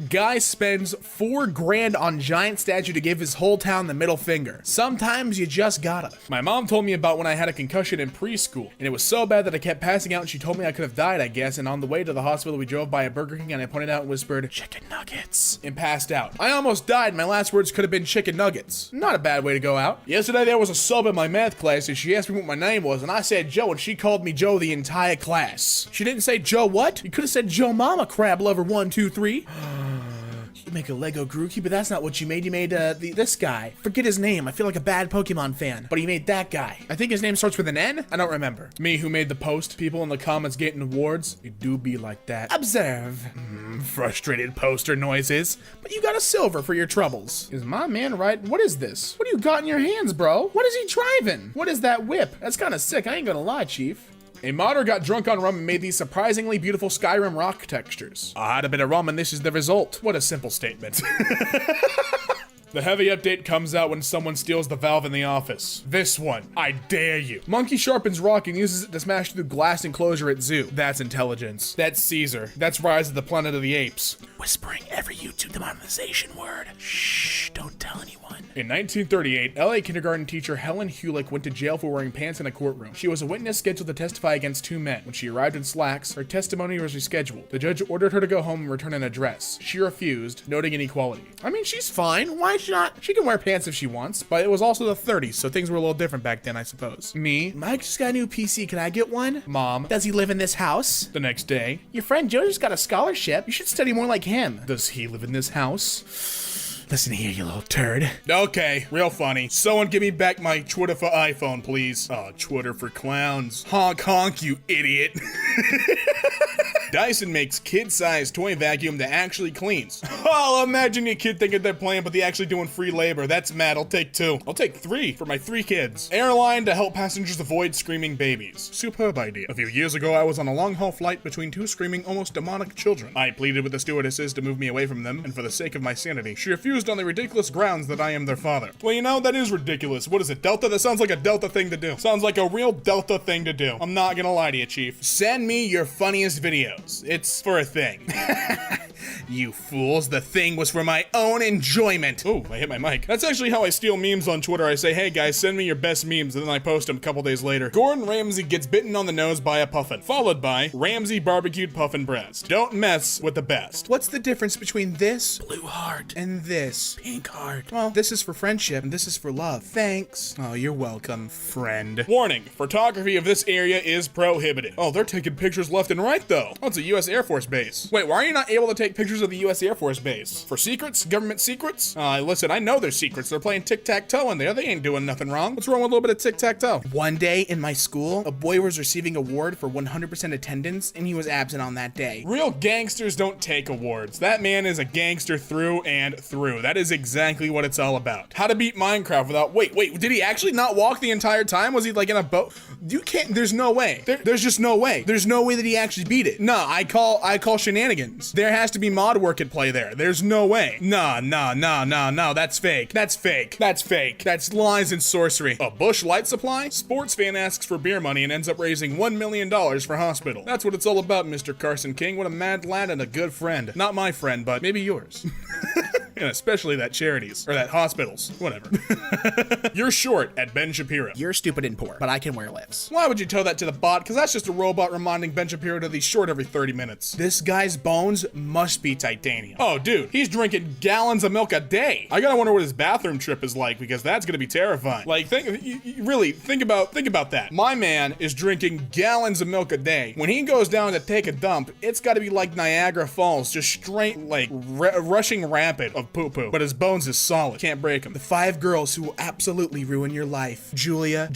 Guy spends $4 grand on giant statue to give his whole town the middle finger. Sometimes you just gotta. My mom told me about when I had a concussion in preschool, and it was so bad that I kept passing out and she told me I could have died, I guess, and on the way to the hospital we drove by a Burger King and I pointed out and whispered, chicken nuggets, and passed out. I almost died. My last words could have been chicken nuggets. Not a bad way to go out. Yesterday there was a sub in my math class and she asked me what my name was and I said Joe and she called me Joe the entire class. She didn't say Joe what? You could have said Joe Mama Crab Lover 1, 2, 3. You make a Lego Grookey, but that's not what you made. You made this guy. Forget his name. I feel like a bad Pokemon fan. But he made that guy. I think his name starts with an N? I don't remember. Me who made the post. People in the comments getting awards. It do be like that. Observe. Frustrated poster noises. But you got a silver for your troubles. Is my man right? What is this? What do you got in your hands, bro? What is he driving? What is that whip? That's kind of sick. I ain't gonna lie, Chief. A modder got drunk on rum and made these surprisingly beautiful Skyrim rock textures. I had a bit of rum and this is the result. What a simple statement. The heavy update comes out when someone steals the valve in the office. This one, I dare you. Monkey sharpens rock and uses it to smash through glass enclosure at zoo. That's intelligence. That's Caesar. That's Rise of the Planet of the Apes. Whispering every YouTube demonetization word. Shh, don't tell anyone. In 1938, LA kindergarten teacher Helen Hulick went to jail for wearing pants in a courtroom. She was a witness scheduled to testify against 2 men. When she arrived in slacks, her testimony was rescheduled. The judge ordered her to go home and return an address. She refused, noting inequality. I mean, she's fine. Why should not? She can wear pants if she wants, but it was also the 30s, so things were a little different back then, I suppose. Me, Mike just got a new PC. Can I get one? Mom, does he live in this house? The next day, your friend Joe just got a scholarship. You should study more like him. Does he live in this house? Listen here, you little turd. Okay, real funny. Someone give me back my Twitter for iPhone, please. Oh, Twitter for clowns. Honk honk, you idiot. Dyson makes kid-sized toy vacuum that actually cleans. Oh, imagine your kid thinking they're playing, but they actually doing free labor. That's mad. I'll take 2. I'll take 3 for my 3 kids. Airline to help passengers avoid screaming babies. Superb idea. A few years ago, I was on a long-haul flight between 2 screaming, almost demonic children. I pleaded with the stewardesses to move me away from them, and for the sake of my sanity, she refused on the ridiculous grounds that I am their father. Well, you know, that is ridiculous. What is it, Delta? That sounds like a Delta thing to do. Sounds like a real Delta thing to do. I'm not gonna lie to you, Chief. Send me your funniest videos. It's for a thing. You fools, the thing was for my own enjoyment. Oh, I hit my mic. That's actually how I steal memes on Twitter. I say, hey guys, send me your best memes, and then I post them a couple days later. Gordon Ramsay gets bitten on the nose by a puffin, followed by Ramsay barbecued puffin breast. Don't mess with the best. What's the difference between this blue heart and this pink heart? Well, this is for friendship and this is for love. Thanks. Oh, you're welcome, friend. Warning, photography of this area is prohibited. Oh, they're taking pictures left and right though. it's a U.S. Air Force base. Wait, why are you not able to take pictures of the U.S. Air Force base? For secrets? Government secrets? Listen, I know there's secrets. They're playing tic-tac-toe in there. They ain't doing nothing wrong. What's wrong with a little bit of tic-tac-toe? One day in my school, a boy was receiving an award for 100% attendance, and he was absent on that day. Real gangsters don't take awards. That man is a gangster through and through. That is exactly what it's all about. How to beat Minecraft without... Wait, did he actually not walk the entire time? Was he like in a boat? You can't... There's no way. There's just no way. There's no way that he actually beat it. No, I call shenanigans. There has to be mod work at play there. There's no way. No. That's fake. That's fake. That's fake. That's lies and sorcery. A Bush light supply? Sports fan asks for beer money and ends up raising $1 million for hospital. That's what it's all about, Mr. Carson King. What a mad lad and a good friend. Not my friend, but maybe yours. And especially that charities, or that hospitals, whatever. You're short at Ben Shapiro. You're stupid and poor, but I can wear lips. Why would you tell that to the bot? Because that's just a robot reminding Ben Shapiro to be short every 30 minutes. This guy's bones must be titanium. Oh, dude, he's drinking gallons of milk a day. I gotta wonder what his bathroom trip is like, because that's gonna be terrifying. Like, think about that. My man is drinking gallons of milk a day. When he goes down to take a dump, it's gotta be like Niagara Falls, just straight, like, rushing rampant of poo-poo. But his bones is solid. Can't break him. The 5 girls who will absolutely ruin your life. Julia.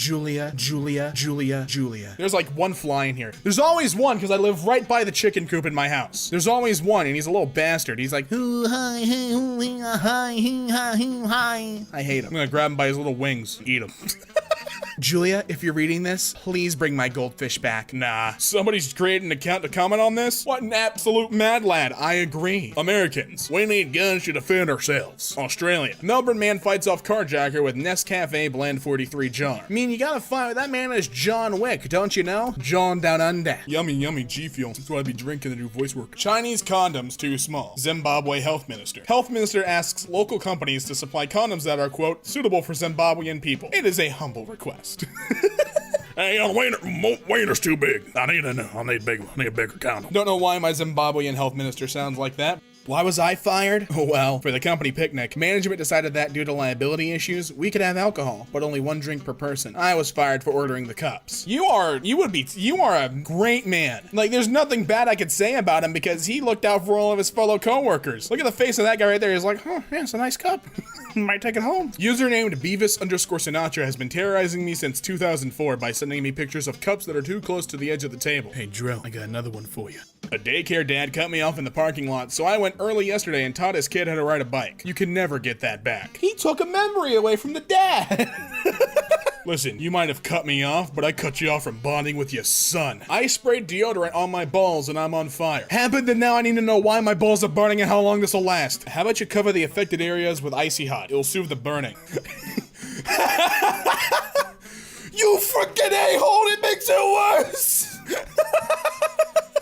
There's like one fly in here. There's always one, because I live right by the chicken coop in my house. There's always one, and he's a little bastard. He's like, I hate him. I'm gonna grab him by his little wings. Eat him. Julia, if you're reading this, please bring my goldfish back. Nah, somebody's created an account to comment on this? What an absolute mad lad. I agree. Americans, we need guns to defend ourselves. Australia, Melbourne man fights off carjacker with Nescafe Blend 43 jar. I mean, you gotta fight. That man is John Wick, don't you know? John Down Under. Yummy G Fuel. That's what I'd be drinking to do voice work. Chinese condoms too small. Zimbabwe health minister. Health minister asks local companies to supply condoms that are, quote, suitable for Zimbabwean people. It is a humble request. Hey, wiener's too big. I need a bigger condom. Don't know why my Zimbabwean health minister sounds like that. Why was I fired? Oh well, for the company picnic, management decided that due to liability issues, we could have alcohol, but only 1 drink per person. I was fired for ordering the cups. You are a great man. Like, there's nothing bad I could say about him because he looked out for all of his fellow coworkers. Look at the face of that guy right there. He's like, oh, yeah, it's a nice cup. Might take it home. Usernamed Beavis_Sinatra has been terrorizing me since 2004 by sending me pictures of cups that are too close to the edge of the table. Hey, Drill, I got another one for you. A daycare dad cut me off in the parking lot, so I went early yesterday and taught his kid how to ride a bike. You can never get that back. He took a memory away from the dad. Listen, you might have cut me off, but I cut you off from bonding with your son. I sprayed deodorant on my balls and I'm on fire. Happened and now I need to know why my balls are burning and how long this will last. How about you cover the affected areas with Icy Hot? It'll soothe the burning. You freaking a-hole, it makes it worse!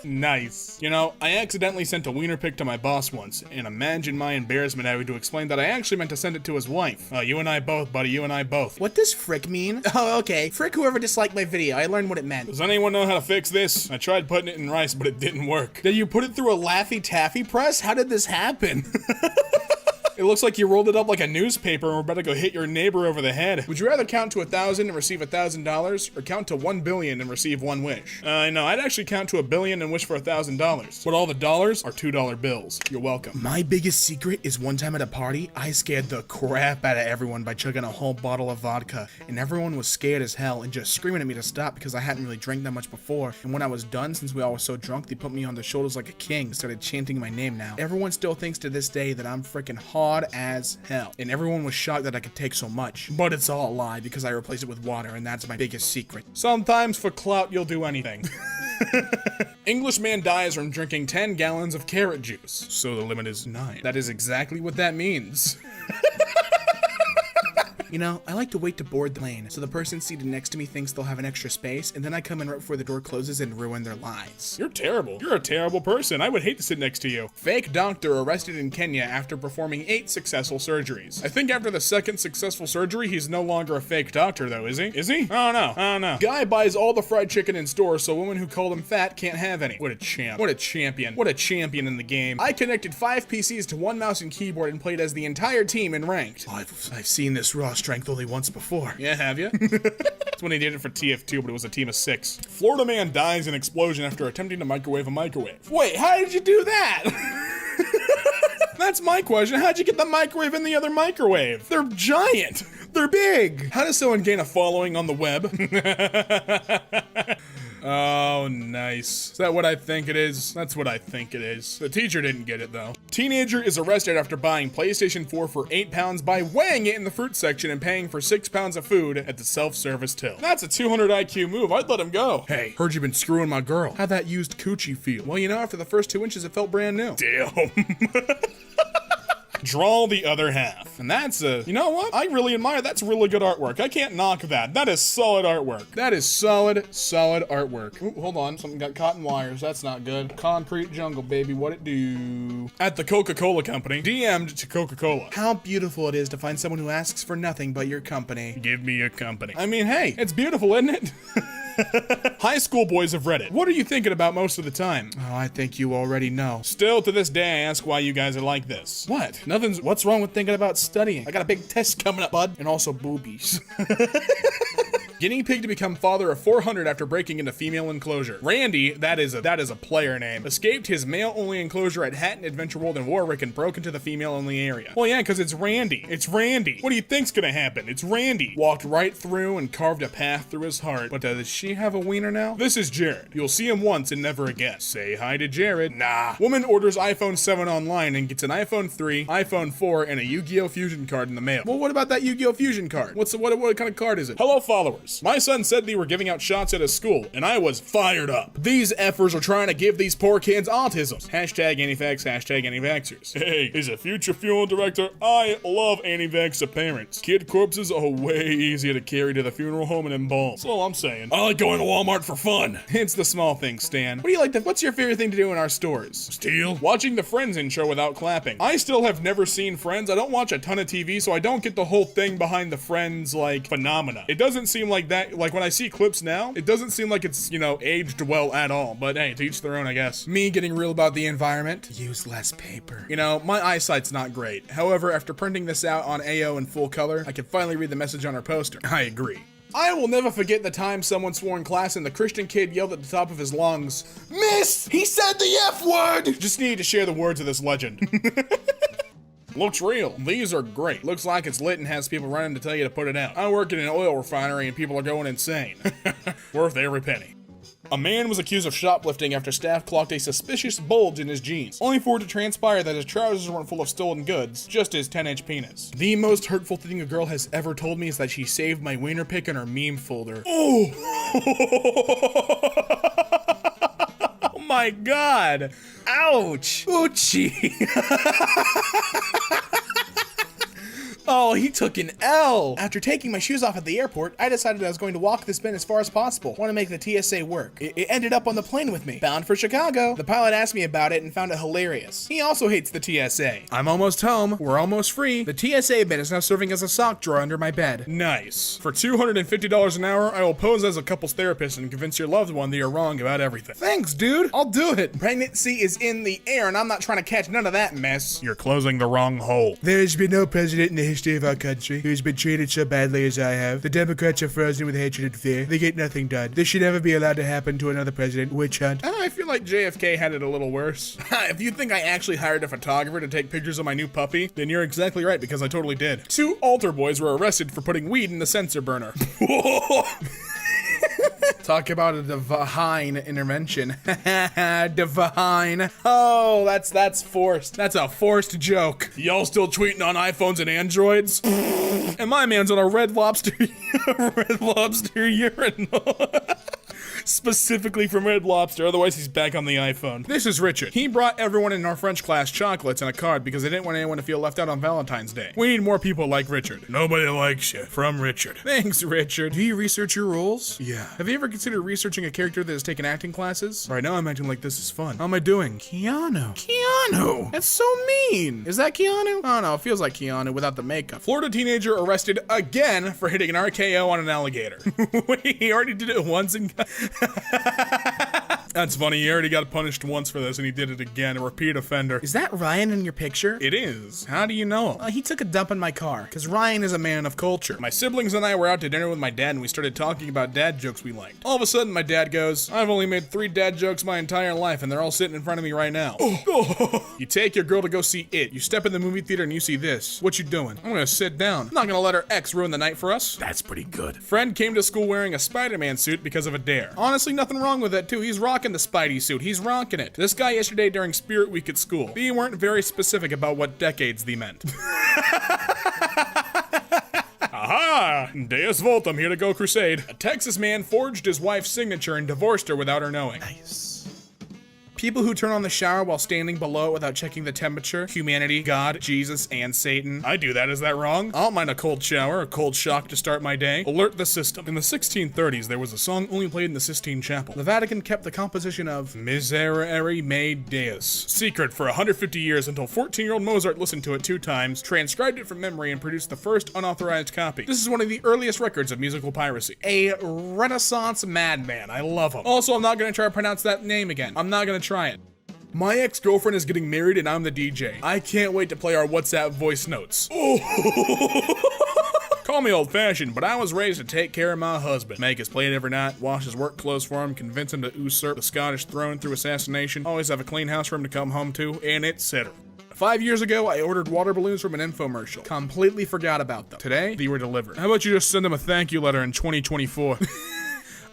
Nice. You know, I accidentally sent a wiener pic to my boss once, and imagine my embarrassment having to explain that I actually meant to send it to his wife. You and I both, buddy, you and I both. What does frick mean? Oh, okay. Frick whoever disliked my video. I learned what it meant. Does anyone know how to fix this? I tried putting it in rice, but it didn't work. Did you put it through a Laffy Taffy press? How did this happen? It looks like you rolled it up like a newspaper and we're about to go hit your neighbor over the head. Would you rather count to 1,000 and receive $1,000 or count to 1 billion and receive 1 wish? No, I'd actually count to 1 billion and wish for $1,000. But all the dollars are $2 bills. You're welcome. My biggest secret is one time at a party, I scared the crap out of everyone by chugging a whole bottle of vodka. And everyone was scared as hell and just screaming at me to stop because I hadn't really drank that much before. And when I was done, since we all were so drunk, they put me on their shoulders like a king and started chanting my name now. Everyone still thinks to this day that I'm freaking hard as hell. And everyone was shocked that I could take so much. But it's all a lie because I replaced it with water and that's my biggest secret. Sometimes for clout, you'll do anything. English man dies from drinking 10 gallons of carrot juice. So the limit is 9. That is exactly what that means. You know, I like to wait to board the plane, so the person seated next to me thinks they'll have an extra space, and then I come in right before the door closes and ruin their lives. You're terrible. You're a terrible person. I would hate to sit next to you. Fake doctor arrested in Kenya after performing 8 successful surgeries. I think after the 2nd successful surgery, he's no longer a fake doctor though, is he? Is he? I don't know. Guy buys all the fried chicken in store, so women who call him fat can't have any. What a champ. What a champion. What a champion in the game. I connected 5 PCs to 1 mouse and keyboard and played as the entire team in ranked. I've seen this raw strength only once before. Yeah, have you? That's when he did it for TF2, but it was a team of 6. Florida man dies in explosion after attempting to microwave a microwave. Wait, how did you do that? That's my question. How'd you get the microwave in the other microwave? They're giant. They're big. How does someone gain a following on the web? Oh, nice. Is that what I think it is? That's what I think it is. The teacher didn't get it, though. Teenager is arrested after buying PlayStation 4 for 8 pounds by weighing it in the fruit section and paying for 6 pounds of food at the self-service till. That's a 200 IQ move. I'd let him go. Hey, heard you've been screwing my girl. How'd that used coochie feel? Well, you know, after the first 2 inches, it felt brand new. Damn. Draw the other half. And that's you know what? I really admire, that's really good artwork. I can't knock that. That is solid artwork. That is solid artwork. Ooh, hold on, something got caught in wires. That's not good. Concrete jungle, baby, what it do? At the Coca-Cola company, DM'd to Coca-Cola. How beautiful it is to find someone who asks for nothing but your company. Give me your company. I mean, hey, it's beautiful, isn't it? High school boys have read it. What are you thinking about most of the time? Oh, I think you already know. Still to this day, I ask why you guys are like this. What? What's wrong with thinking about studying? I got a big test coming up, bud. And also boobies. Guinea pig to become father of 400 after breaking into female enclosure. Randy, that is a player name, escaped his male-only enclosure at Hatton Adventure World in Warwick and broke into the female-only area. Well, yeah, because it's Randy. It's Randy. What do you think's gonna happen? It's Randy. Walked right through and carved a path through his heart. But does she have a wiener now? This is Jared. You'll see him once and never again. Say hi to Jared. Nah. Woman orders iPhone 7 online and gets an iPhone 3, iPhone 4, and a Yu-Gi-Oh! Fusion card in the mail. Well, what about that Yu-Gi-Oh! Fusion card? What kind of card is it? Hello, followers. My son said they were giving out shots at his school, and I was fired up. These effers are trying to give these poor kids autism. Hashtag anti-vax, hashtag anti-vaxxers. Hey, as a future funeral director, I love anti-vax parents. Kid corpses are way easier to carry to the funeral home and embalm. That's all I'm saying. I like going to Walmart for fun. It's the small things, Stan. What do you like what's your favorite thing to do in our stores? Steal? Watching the Friends intro without clapping. I still have never seen Friends. I don't watch a ton of TV, so I don't get the whole thing behind the Friends, phenomena. It doesn't seem like that, when I see clips now, it doesn't seem like it's, aged well at all. But hey, to each their own, I guess. Me getting real about the environment. Use less paper. My eyesight's not great. However, after printing this out on AO in full color, I can finally read the message on our poster. I agree. I will never forget the time someone swore in class and the Christian kid yelled at the top of his lungs, "Miss, he said the F word!" Just need to share the words of this legend. Looks real. These are great. Looks like it's lit and has people running to tell you to put it out. I work in an oil refinery and people are going insane. Worth every penny. A man was accused of shoplifting after staff clocked a suspicious bulge in his jeans, only for it to transpire that his trousers weren't full of stolen goods, just his 10-inch penis. The most hurtful thing a girl has ever told me is that she saved my wiener pic in her meme folder. Oh! Oh my god! Ouch! Ouchie! Oh, he took an L. After taking my shoes off at the airport, I decided I was going to walk this bin as far as possible. Want to make the TSA work. It ended up on the plane with me, bound for Chicago. The pilot asked me about it and found it hilarious. He also hates the TSA. I'm almost home. We're almost free. The TSA bin is now serving as a sock drawer under my bed. Nice. For $250 an hour, I will pose as a couples therapist and convince your loved one that you're wrong about everything. Thanks, dude. I'll do it. Pregnancy is in the air and I'm not trying to catch none of that mess. You're closing the wrong hole. There's been no president in the history of our country who's been treated so badly as I have. The Democrats are frozen with hatred and fear. They get nothing done. This should never be allowed to happen to another president. Witch hunt. I feel like JFK had it a little worse. If you think I actually hired a photographer to take pictures of my new puppy, then you're exactly right, because I totally did. 2 altar boys were arrested for putting weed in the sensor burner. Talk about a divine intervention. Divine. Oh, that's forced. That's a forced joke. Y'all still tweeting on iPhones and Androids? And my man's on a Red Lobster urinal. Specifically from Red Lobster, otherwise he's back on the iPhone. This is Richard. He brought everyone in our French class chocolates and a card because they didn't want anyone to feel left out on Valentine's Day. We need more people like Richard. Nobody likes you. From Richard. Thanks, Richard. Do you research your roles? Yeah. Have you ever considered researching a character that has taken acting classes? Right now I'm acting like this is fun. How am I doing? Keanu. Keanu! That's so mean. Is that Keanu? Oh no, it feels like Keanu without the makeup. Florida teenager arrested again for hitting an RKO on an alligator. Wait, he already did it once and That's funny, he already got punished once for this and he did it again, a repeat offender. Is that Ryan in your picture? It is. How do you know? He took a dump in my car, because Ryan is a man of culture. My siblings and I were out to dinner with my dad and we started talking about dad jokes we liked. All of a sudden my dad goes, I've only made 3 dad jokes my entire life and they're all sitting in front of me right now. You take your girl to go see It. You step in the movie theater and you see this. What you doing? I'm gonna sit down. I'm not gonna let her ex ruin the night for us. That's pretty good. Friend came to school wearing a Spider-Man suit because of a dare. Honestly, nothing wrong with that too. He's rocking the Spidey suit. He's rocking it. This guy yesterday during Spirit Week at school. They weren't very specific about what decades they meant. Aha! Deus Voltum, here to go crusade. A Texas man forged his wife's signature and divorced her without her knowing. Nice. People who turn on the shower while standing below it without checking the temperature. Humanity, God, Jesus, and Satan. I do that, is that wrong? I don't mind a cold shower, a cold shock to start my day. Alert the system. In the 1630s, there was a song only played in the Sistine Chapel. The Vatican kept the composition of Miserere me Deus. Secret for 150 years until 14-year-old Mozart listened to it 2 times, transcribed it from memory, and produced the first unauthorized copy. This is one of the earliest records of musical piracy. A Renaissance madman. I love him. Also, I'm not gonna try to pronounce that name again. I'm not gonna try it. My ex-girlfriend is getting married and I'm the DJ. I can't wait to play our WhatsApp voice notes. Call me old-fashioned, but I was raised to take care of my husband. Make his plate every night, wash his work clothes for him, convince him to usurp the Scottish throne through assassination, always have a clean house for him to come home to, and etc. 5 years ago, I ordered water balloons from an infomercial. Completely forgot about them. Today, they were delivered. How about you just send them a thank you letter in 2024?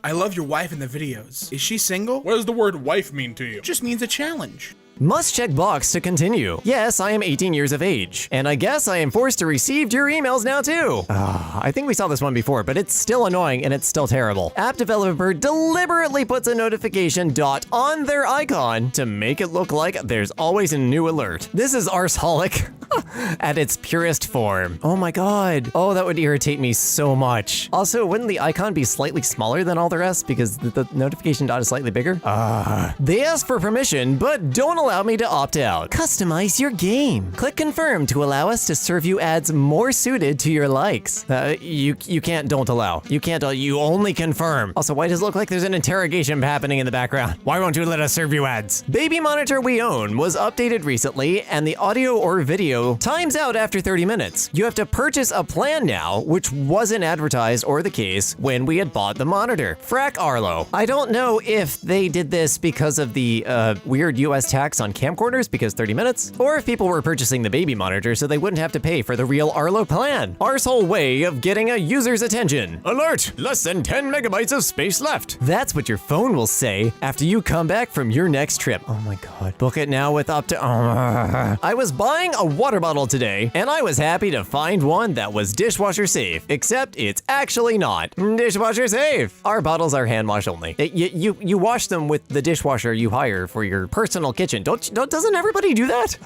I love your wife in the videos. Is she single? What does the word wife mean to you? It just means a challenge. Must check box to continue. Yes, I am 18 years of age. And I guess I am forced to receive your emails now too. I think we saw this one before, but it's still annoying and it's still terrible. App developer deliberately puts a notification dot on their icon to make it look like there's always a new alert. This is arseholic at its purest form. Oh my god. Oh, that would irritate me so much. Also, wouldn't the icon be slightly smaller than all the rest because the notification dot is slightly bigger? They ask for permission, but don't allow me to opt out. Customize your game. Click confirm to allow us to serve you ads more suited to your likes. You can't don't allow. You can't, you only confirm. Also, why does it look like there's an interrogation happening in the background? Why won't you let us serve you ads? Baby monitor we own was updated recently and the audio or video times out after 30 minutes. You have to purchase a plan now, which wasn't advertised or the case when we had bought the monitor. Frack Arlo. I don't know if they did this because of the weird US tax on camcorders because 30 minutes, or if people were purchasing the baby monitor so they wouldn't have to pay for the real Arlo plan. Arsehole way of getting a user's attention. Alert! Less than 10 megabytes of space left. That's what your phone will say after you come back from your next trip. Oh my god. Book it now with up to... I was buying a water bottle today, and I was happy to find one that was dishwasher safe, except it's actually not. Dishwasher safe. Our bottles are hand wash only. You wash them with the dishwasher you hire for your personal kitchen. Doesn't everybody do that?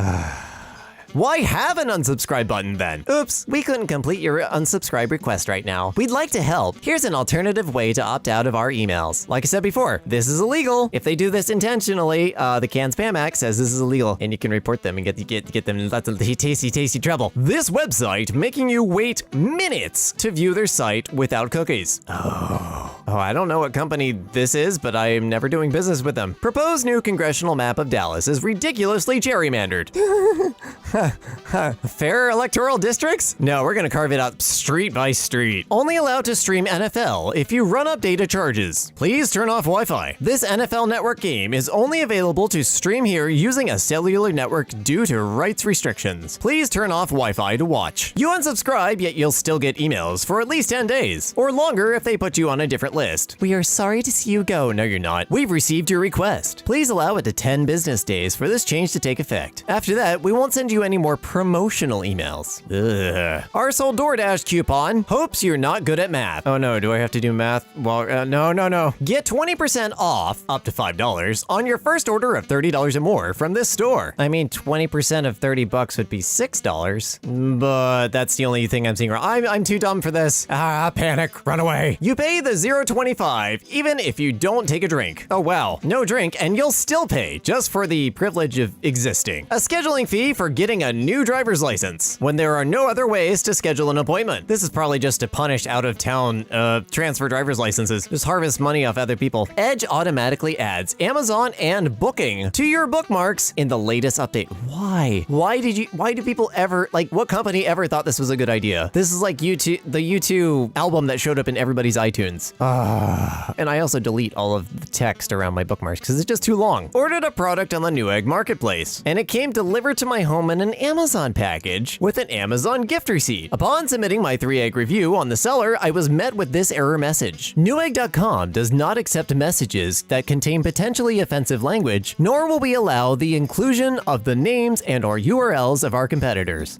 Why have an unsubscribe button then? Oops, we couldn't complete your unsubscribe request right now. We'd like to help. Here's an alternative way to opt out of our emails. Like I said before, this is illegal. If they do this intentionally, the Can Spam Act says this is illegal, and you can report them and get them in lots of tasty trouble. This website making you wait minutes to view their site without cookies. Oh, I don't know what company this is, but I am never doing business with them. Proposed new congressional map of Dallas is ridiculously gerrymandered. Fair electoral districts? No, we're gonna carve it out street by street. Only allowed to stream NFL if you run up data charges. Please turn off Wi-Fi. This NFL Network game is only available to stream here using a cellular network due to rights restrictions. Please turn off Wi-Fi to watch. You unsubscribe, yet you'll still get emails for at least 10 days, or longer if they put you on a different list. We are sorry to see you go. No, you're not. We've received your request. Please allow it to 10 business days for this change to take effect. After that, we won't send you any more promotional emails. Ugh. Arsehole DoorDash coupon. Hopes you're not good at math. Oh no, do I have to do math? Well, no. Get 20% off, up to $5, on your first order of $30 or more from this store. I mean, 20% of $30 would be $6, but that's the only thing I'm seeing. I'm too dumb for this. Panic, run away. You pay the $0.20 $1.25, even if you don't take a drink. Oh wow, no drink and you'll still pay just for the privilege of existing. A scheduling fee for getting a new driver's license when there are no other ways to schedule an appointment. This is probably just to punish out-of-town transfer driver's licenses. Just harvest money off other people. Edge automatically adds Amazon and Booking to your bookmarks in the latest update. Why? Why do people ever, like, what company ever thought this was a good idea? This is like the U2 album that showed up in everybody's iTunes. And I also delete all of the text around my bookmarks because it's just too long. Ordered a product on the Newegg marketplace, and it came delivered to my home in an Amazon package with an Amazon gift receipt. Upon submitting my 3-egg review on the seller, I was met with this error message. Newegg.com does not accept messages that contain potentially offensive language, nor will we allow the inclusion of the names and/or URLs of our competitors.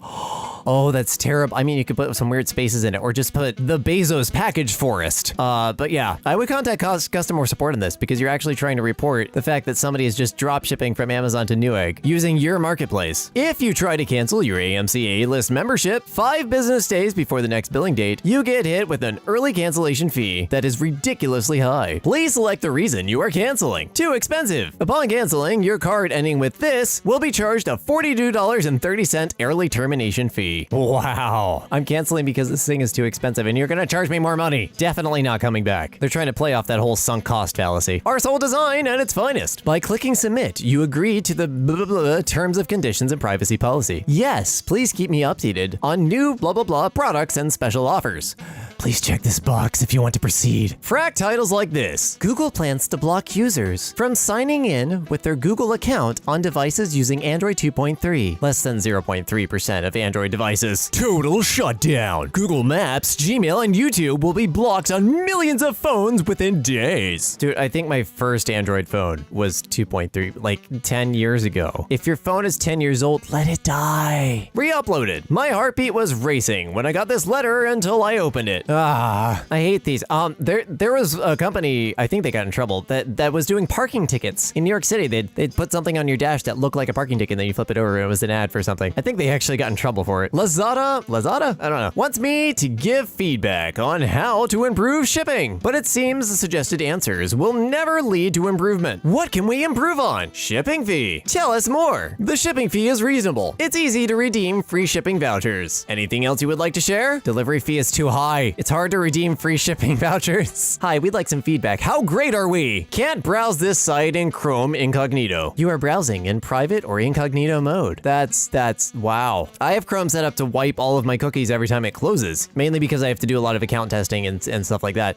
Oh, that's terrible. I mean, you could put some weird spaces in it or just put the Bezos package forest. But yeah, I would contact customer support on this because you're actually trying to report the fact that somebody is just drop shipping from Amazon to Newegg using your marketplace. If you try to cancel your AMC A-list membership 5 business days before the next billing date, you get hit with an early cancellation fee that is ridiculously high. Please select the reason you are canceling. Too expensive. Upon canceling, your card ending with this will be charged a $42.30 early termination fee. Wow. I'm canceling because this thing is too expensive and you're gonna charge me more money. Definitely not coming back. They're trying to play off that whole sunk cost fallacy. Our sole design at its finest. By clicking submit, you agree to the blah, blah, blah, terms of conditions and privacy policy. Yes, please keep me updated on new blah blah blah products and special offers. Please check this box if you want to proceed. Frack titles like this. Google plans to block users from signing in with their Google account on devices using Android 2.3. Less than 0.3% of Android devices. Total shutdown. Google Maps, Gmail, and YouTube will be blocked on millions of phones within days. Dude, I think my first Android phone was 2.3, like 10 years ago. If your phone is 10 years old, let it die. Re-uploaded. My heartbeat was racing when I got this letter until I opened it. I hate these. There was a company, I think they got in trouble, that was doing parking tickets in New York City. They'd put something on your dash that looked like a parking ticket, and then you flip it over and it was an ad for something. I think they actually got in trouble for it. Lazada? I don't know. Wants me to give feedback on how to improve shipping, but it seems the suggested answers will never lead to improvement. What can we improve on? Shipping fee. Tell us more. The shipping fee is reasonable. It's easy to redeem free shipping vouchers. Anything else you would like to share? Delivery fee is too high. It's hard to redeem free shipping vouchers. Hi, we'd like some feedback. How great are we? Can't browse this site in Chrome incognito. You are browsing in private or incognito mode. That's wow. I have Chrome set up to wipe all of my cookies every time it closes, mainly because I have to do a lot of account testing and stuff like that.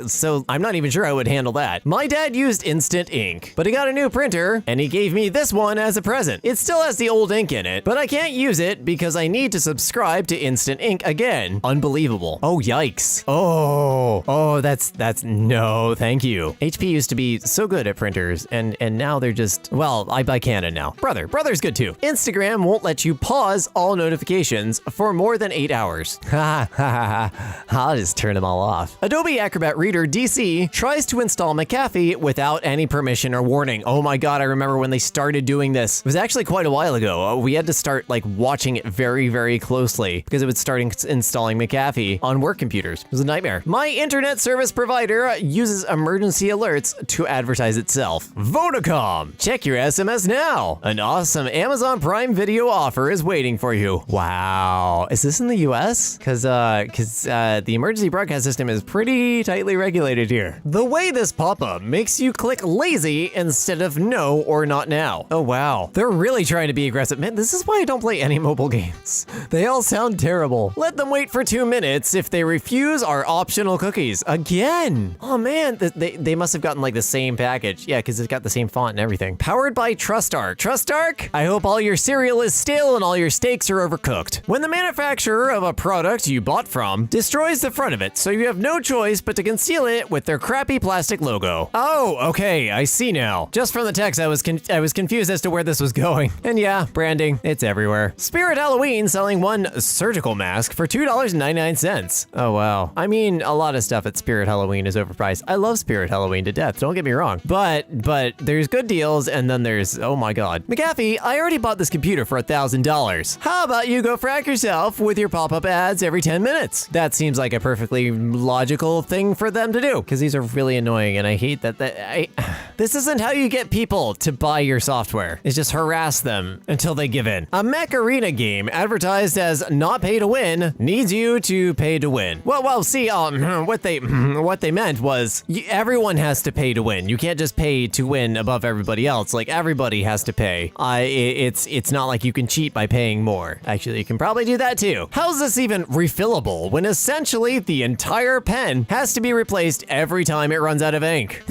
So I'm not even sure I would handle that. My dad used Instant Ink, but he got a new printer and he gave me this one as a present. It still has the old ink in it, but I can't use it because I need to subscribe to Instant Ink again. Unbelievable. Oh, yikes. Oh, that's no, thank you. HP used to be so good at printers and now they're just, well, I buy Canon now. Brother's good too. Instagram won't let you pause all notifications for more than 8 hours. I'll just turn them all off. Adobe Acrobat Reader DC tries to install McAfee without any permission or warning. Oh my god, I remember when they started doing this. It was actually quite a while ago. We had to start like watching it very, very closely because it was starting installing McAfee on work computers. It was a nightmare. My internet service provider uses emergency alerts to advertise itself. Vodacom, check your SMS now. An awesome Amazon Prime Video offer is waiting for you. Wow, is this in the US? Because the emergency broadcast system is pretty tightly regulated here. The way this pop-up makes you click lazy instead of no or not now. Oh wow, they're really trying to be aggressive. Man, this is why I don't play any mobile games. They all sound terrible. Let them wait for 2 minutes if they refuse our optional cookies. Again. Oh man, they must have gotten like the same package. Yeah, because it's got the same font and everything. Powered by TrustArc. TrustArc? I hope all your cereal is stale and all your steaks are overcooked. When the manufacturer of a product you bought from destroys the front of it, so you have no choice but to conceal it with their crappy plastic logo. Oh, okay, I see now. Just from the text, I was confused as to where this was going. And yeah, branding, it's everywhere. Spirit Halloween selling one surgical mask for $2.99. Oh wow. I mean, a lot of stuff at Spirit Halloween is overpriced. I love Spirit Halloween to death, don't get me wrong. But there's good deals and then there's, oh my god. McAfee, I already bought this computer for $1,000. How about you go frack yourself with your pop-up ads every 10 minutes? That seems like a perfectly logical thing for them to do because these are really annoying and I hate that. This isn't how you get people to buy your software. It's just harass them until they give in. A mech arena game advertised as not pay to win needs you to pay to win. Well, see, what they meant was everyone has to pay to win. You can't just pay to win above everybody else. Like everybody has to pay. It's not like you can cheat by paying more. Actually, you can probably do that too. How's this even refillable when essentially the entire pen has to be replaced every time it runs out of ink?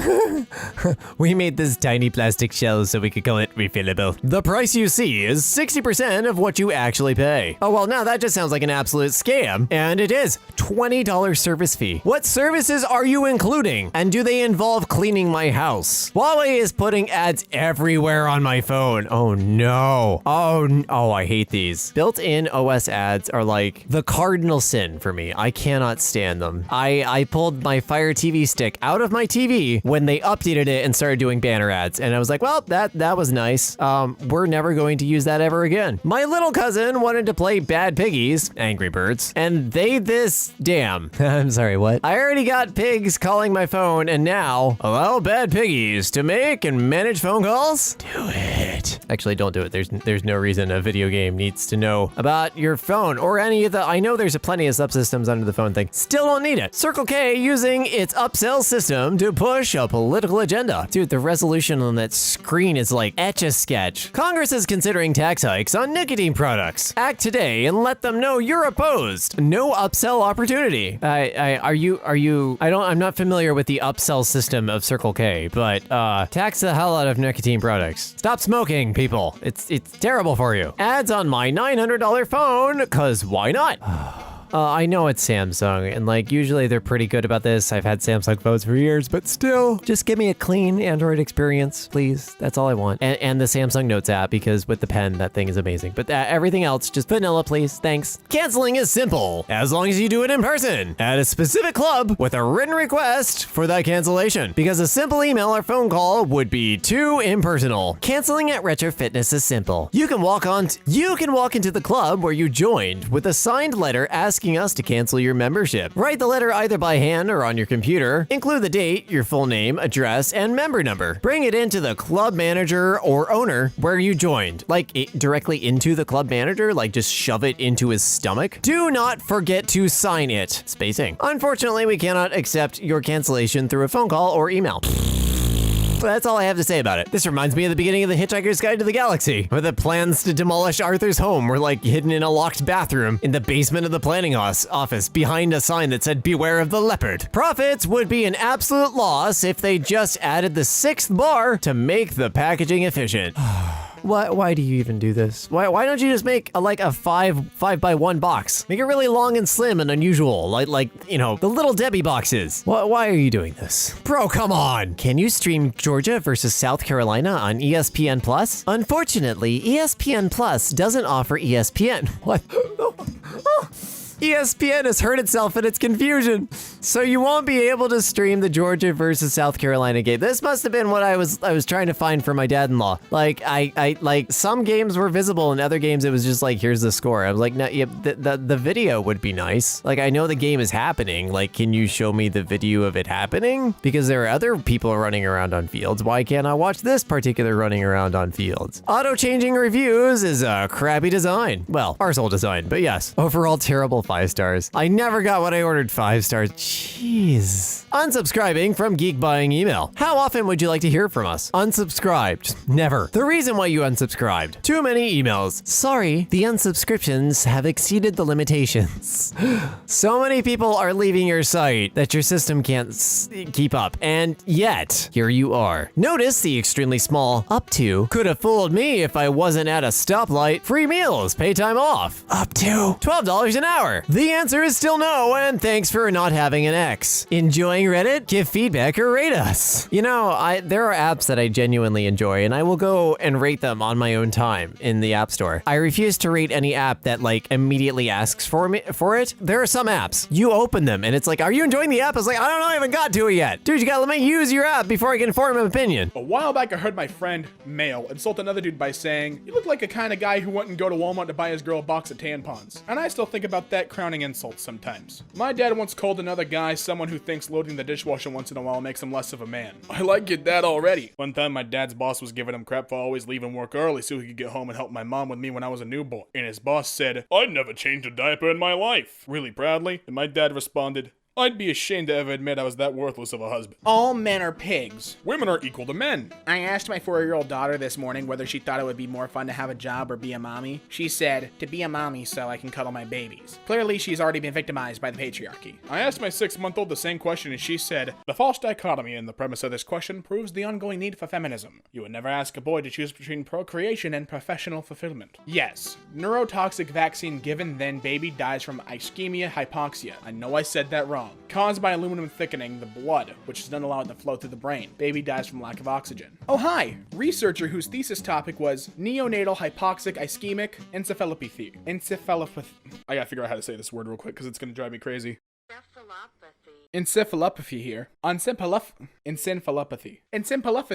We made this tiny plastic shell so we could call it refillable. The price you see is 60% of what you actually pay. Oh, well, now that just sounds like an absolute scam. And it is $20 service fee. What services are you including? And do they involve cleaning my house? Huawei is putting ads everywhere on my phone. Oh no. Oh, I hate these. Built-in OS ads are like the cardinal sin for me. I cannot stand them. I pulled my Fire TV stick out of my TV when they updated it and started doing banner ads. And I was like, well, that was nice. We're never going to use that ever again. My little cousin wanted to play Bad Piggies, Angry Birds, and damn. I'm sorry, what? I already got pigs calling my phone and now allow Bad Piggies to make and manage phone calls? Do it. Actually, don't do it. There's no reason a video game needs to know about your phone or any of the, I know there's plenty of subsystems under the phone thing. Still don't need it. Circle K using its upsell system to push a political agenda. Dude, the resolution on that screen is like Etch-a-Sketch. Congress is considering tax hikes on nicotine products. Act today and let them know you're opposed. No upsell opportunity. I'm not familiar with the upsell system of Circle K, but tax the hell out of nicotine products. Stop smoking, people. It's terrible for you. Ads on my $900 phone, cause why not? I know it's Samsung, and like usually they're pretty good about this. I've had Samsung phones for years, but still, just give me a clean Android experience, please. That's all I want. And the Samsung Notes app, because with the pen, that thing is amazing. But everything else, just vanilla, please. Thanks. Canceling is simple, as long as you do it in person, at a specific club with a written request for that cancellation, because a simple email or phone call would be too impersonal. Canceling at Retro Fitness is simple. You can walk into the club where you joined with a signed letter asking us to cancel your membership. Write the letter either by hand or on your computer. Include the date, your full name, address, and member number. Bring it into the club manager or owner where you joined. Like directly into the club manager, like just shove it into his stomach. Do not forget to sign it. Spacing. Unfortunately, we cannot accept your cancellation through a phone call or email. That's all I have to say about it. This reminds me of the beginning of The Hitchhiker's Guide to the Galaxy, where the plans to demolish Arthur's home were like hidden in a locked bathroom in the basement of the planning office behind a sign that said, "Beware of the leopard." Profits would be an absolute loss if they just added the 6th bar to make the packaging efficient. Why do you even do this? Why don't you just make a 5 by 1 box? Make it really long and slim and unusual, like you know, the Little Debbie boxes. Why are you doing this? Bro, come on! Can you stream Georgia versus South Carolina on ESPN Plus? Unfortunately, ESPN Plus doesn't offer ESPN. What? ESPN has hurt itself in its confusion, so you won't be able to stream the Georgia versus South Carolina game. This must have been what I was trying to find for my dad-in-law. Like I like some games were visible and other games it was just like, here's the score. I was like, no, yeah, the video would be nice. Like I know the game is happening. Like, can you show me the video of it happening? Because there are other people running around on fields. Why can't I watch this particular running around on fields? Auto-changing reviews is a crappy design. Well, arsehole design, but yes. Overall terrible 5 stars. I never got what I ordered 5 stars. Jeez. Unsubscribing from Geek Buying Email. How often would you like to hear from us? Unsubscribed. Never. The reason why you unsubscribed. Too many emails. Sorry, the unsubscriptions have exceeded the limitations. So many people are leaving your site that your system can't keep up. And yet, here you are. Notice the extremely small up to. Could have fooled me if I wasn't at a stoplight. Free meals, pay time off. Up to $12 an hour. The answer is still no, and thanks for not having an X. Enjoying Reddit? Give feedback or rate us. You know, there are apps that I genuinely enjoy, and I will go and rate them on my own time in the App Store. I refuse to rate any app that like immediately asks for it. There are some apps, you open them, and it's like, are you enjoying the app? I was like, I don't know, I haven't got to it yet. Dude, you gotta let me use your app before I can form an opinion. A while back, I heard my friend, male, insult another dude by saying, "You look like a kind of guy who wouldn't go to Walmart to buy his girl a box of tampons." And I still think about that that crowning insult sometimes. My dad once called another guy someone who thinks loading the dishwasher once in a while makes him less of a man. I like your dad already. One time my dad's boss was giving him crap for always leaving work early so he could get home and help my mom with me when I was a newborn. And his boss said, "I'd never changed a diaper in my life," really proudly. And my dad responded, "I'd be ashamed to ever admit I was that worthless of a husband." All men are pigs. Women are equal to men. I asked my 4-year-old daughter this morning whether she thought it would be more fun to have a job or be a mommy. She said, "To be a mommy so I can cuddle my babies." Clearly, she's already been victimized by the patriarchy. I asked my 6-month-old the same question and she said, "The false dichotomy in the premise of this question proves the ongoing need for feminism. You would never ask a boy to choose between procreation and professional fulfillment." Yes, neurotoxic vaccine given then baby dies from ischemia hypoxia. I know I said that wrong. Caused by aluminum thickening the blood, which is not allowed to flow through the brain. Baby dies from lack of oxygen. Oh hi! Researcher whose thesis topic was neonatal hypoxic ischemic encephalopathy. I gotta figure out how to say this word real quick because it's gonna drive me crazy. Encephalopathy here. Encephalopathy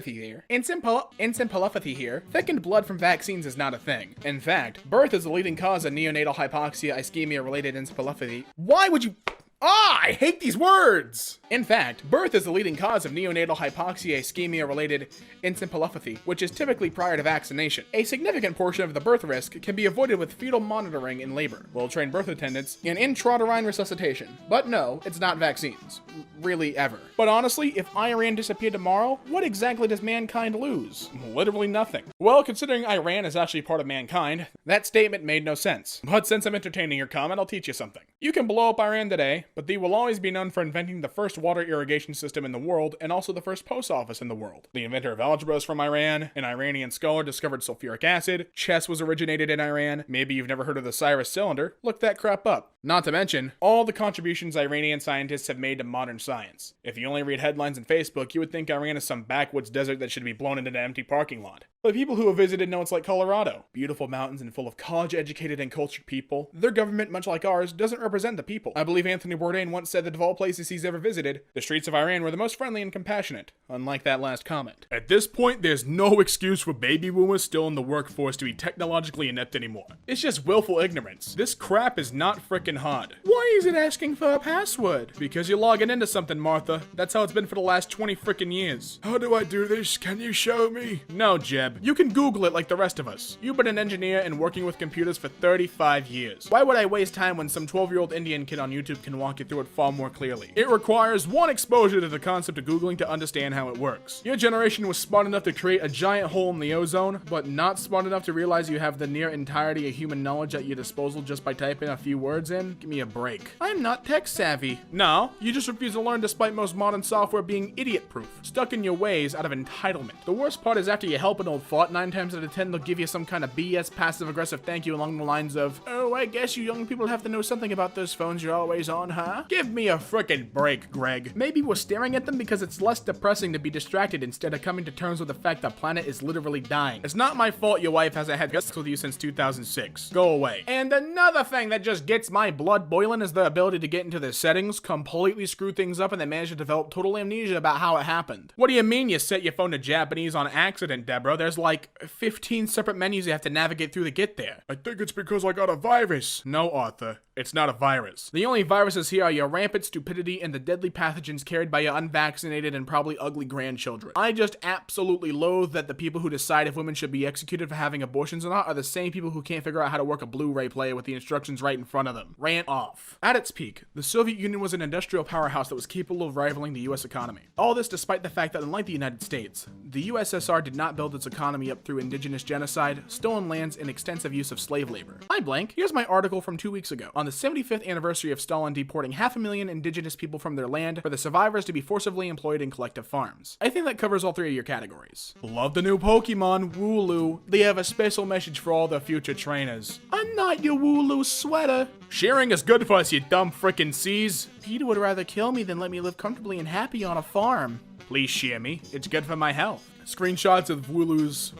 here. Encephalopathy here. Thickened blood from vaccines is not a thing. In fact, birth is the leading cause of neonatal hypoxia ischemia related encephalopathy. Why would you... I hate these words! In fact, birth is the leading cause of neonatal hypoxia ischemia-related encephalopathy, which is typically prior to vaccination. A significant portion of the birth risk can be avoided with fetal monitoring in labor, well-trained birth attendants, and intrauterine resuscitation. But no, it's not vaccines. Really, ever. But honestly, if Iran disappeared tomorrow, what exactly does mankind lose? Literally nothing. Well, considering Iran is actually part of mankind, that statement made no sense. But since I'm entertaining your comment, I'll teach you something. You can blow up Iran today, but they will always be known for inventing the first water irrigation system in the world and also the first post office in the world. The inventor of algebra is from Iran, an Iranian scholar discovered sulfuric acid, chess was originated in Iran, maybe you've never heard of the Cyrus cylinder, look that crap up. Not to mention, all the contributions Iranian scientists have made to modern science. If you only read headlines on Facebook, you would think Iran is some backwoods desert that should be blown into an empty parking lot. But people who have visited know it's like Colorado. Beautiful mountains and full of college-educated and cultured people. Their government, much like ours, doesn't represent the people. I believe Anthony Bourdain once said that of all places he's ever visited, the streets of Iran were the most friendly and compassionate, unlike that last comment. At this point, there's no excuse for baby boomers still in the workforce to be technologically inept anymore. It's just willful ignorance. This crap is not frickin' hard. Why is it asking for a password? Because you're logging into something, Martha. That's how it's been for the last 20 frickin' years. How do I do this? Can you show me? No, Jeb. You can Google it like the rest of us. You've been an engineer and working with computers for 35 years. Why would I waste time when some 12-year-old Indian kid on YouTube can walk you through it far more clearly? It requires one exposure to the concept of Googling to understand how it works. Your generation was smart enough to create a giant hole in the ozone, but not smart enough to realize you have the near entirety of human knowledge at your disposal just by typing a few words in? Give me a break. I'm not tech savvy. No, you just refuse to learn despite most modern software being idiot-proof. Stuck in your ways out of entitlement. The worst part is after you help an old thought, 9 times out of 10 they'll give you some kind of BS passive-aggressive thank you along the lines of, "Oh, I guess you young people have to know something about those phones you're always on, huh?" Give me a frickin' break, Greg. Maybe we're staring at them because it's less depressing to be distracted instead of coming to terms with the fact the planet is literally dying. It's not my fault your wife hasn't had sex with you since 2006. Go away. And another thing that just gets my blood boiling is the ability to get into the settings, completely screw things up, and then manage to develop total amnesia about how it happened. What do you mean you set your phone to Japanese on accident, Deborah? There's like 15 separate menus you have to navigate through to get there. I think it's because I got a virus. No, Arthur. It's not a virus. The only viruses here are your rampant stupidity and the deadly pathogens carried by your unvaccinated and probably ugly grandchildren. I just absolutely loathe that the people who decide if women should be executed for having abortions or not are the same people who can't figure out how to work a Blu-ray player with the instructions right in front of them. Rant off. At its peak, the Soviet Union was an industrial powerhouse that was capable of rivaling the US economy. All this despite the fact that unlike the United States, the USSR did not build its economy up through indigenous genocide, stolen lands, and extensive use of slave labor. Hi blank, here's my article from 2 weeks ago. On the 75th anniversary of Stalin deporting 500,000 indigenous people from their land for the survivors to be forcibly employed in collective farms. I think that covers all 3 of your categories. Love the new Pokemon, Wooloo. They have a special message for all the future trainers. I'm not your Wooloo sweater. Sharing is good for us, you dumb frickin' C's. Peter would rather kill me than let me live comfortably and happy on a farm. Please share me. It's good for my health. Screenshots of Wooloo's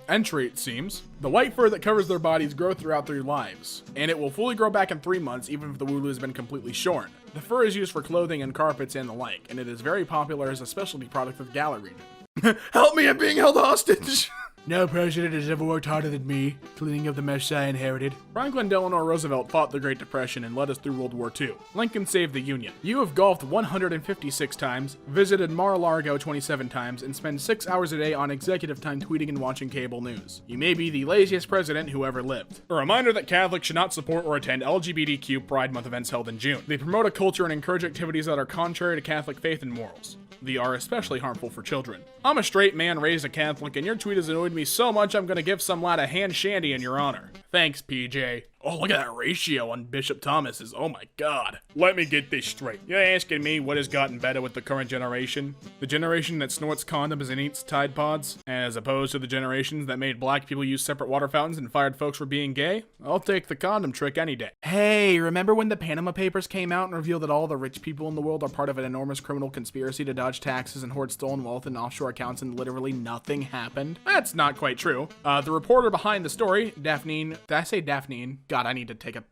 entry, it seems. The white fur that covers their bodies grow throughout their lives, and it will fully grow back in 3 months even if the Wooloo has been completely shorn. The fur is used for clothing and carpets and the like, and it is very popular as a specialty product of the Gala region. Help me, I'm being held hostage! No president has ever worked harder than me, cleaning up the mess I inherited. Franklin Delano Roosevelt fought the Great Depression and led us through World War II. Lincoln saved the Union. You have golfed 156 times, visited Mar-a-Lago 27 times, and spend 6 hours a day on executive time tweeting and watching cable news. You may be the laziest president who ever lived. A reminder that Catholics should not support or attend LGBTQ Pride Month events held in June. They promote a culture and encourage activities that are contrary to Catholic faith and morals. They are especially harmful for children. I'm a straight man raised a Catholic, and your tweet has annoyed me so much I'm gonna give some lad a hand shandy in your honor. Thanks, PJ. Oh, look at that ratio on Bishop Thomas's. Oh my god. Let me get this straight. You're asking me what has gotten better with the current generation? The generation that snorts condoms and eats Tide Pods? As opposed to the generations that made black people use separate water fountains and fired folks for being gay? I'll take the condom trick any day. Hey, remember when the Panama Papers came out and revealed that all the rich people in the world are part of an enormous criminal conspiracy to dodge taxes and hoard stolen wealth in offshore accounts and literally nothing happened? That's not quite true. The reporter behind the story, Daphne, did I say Daphne? God, I need to take a...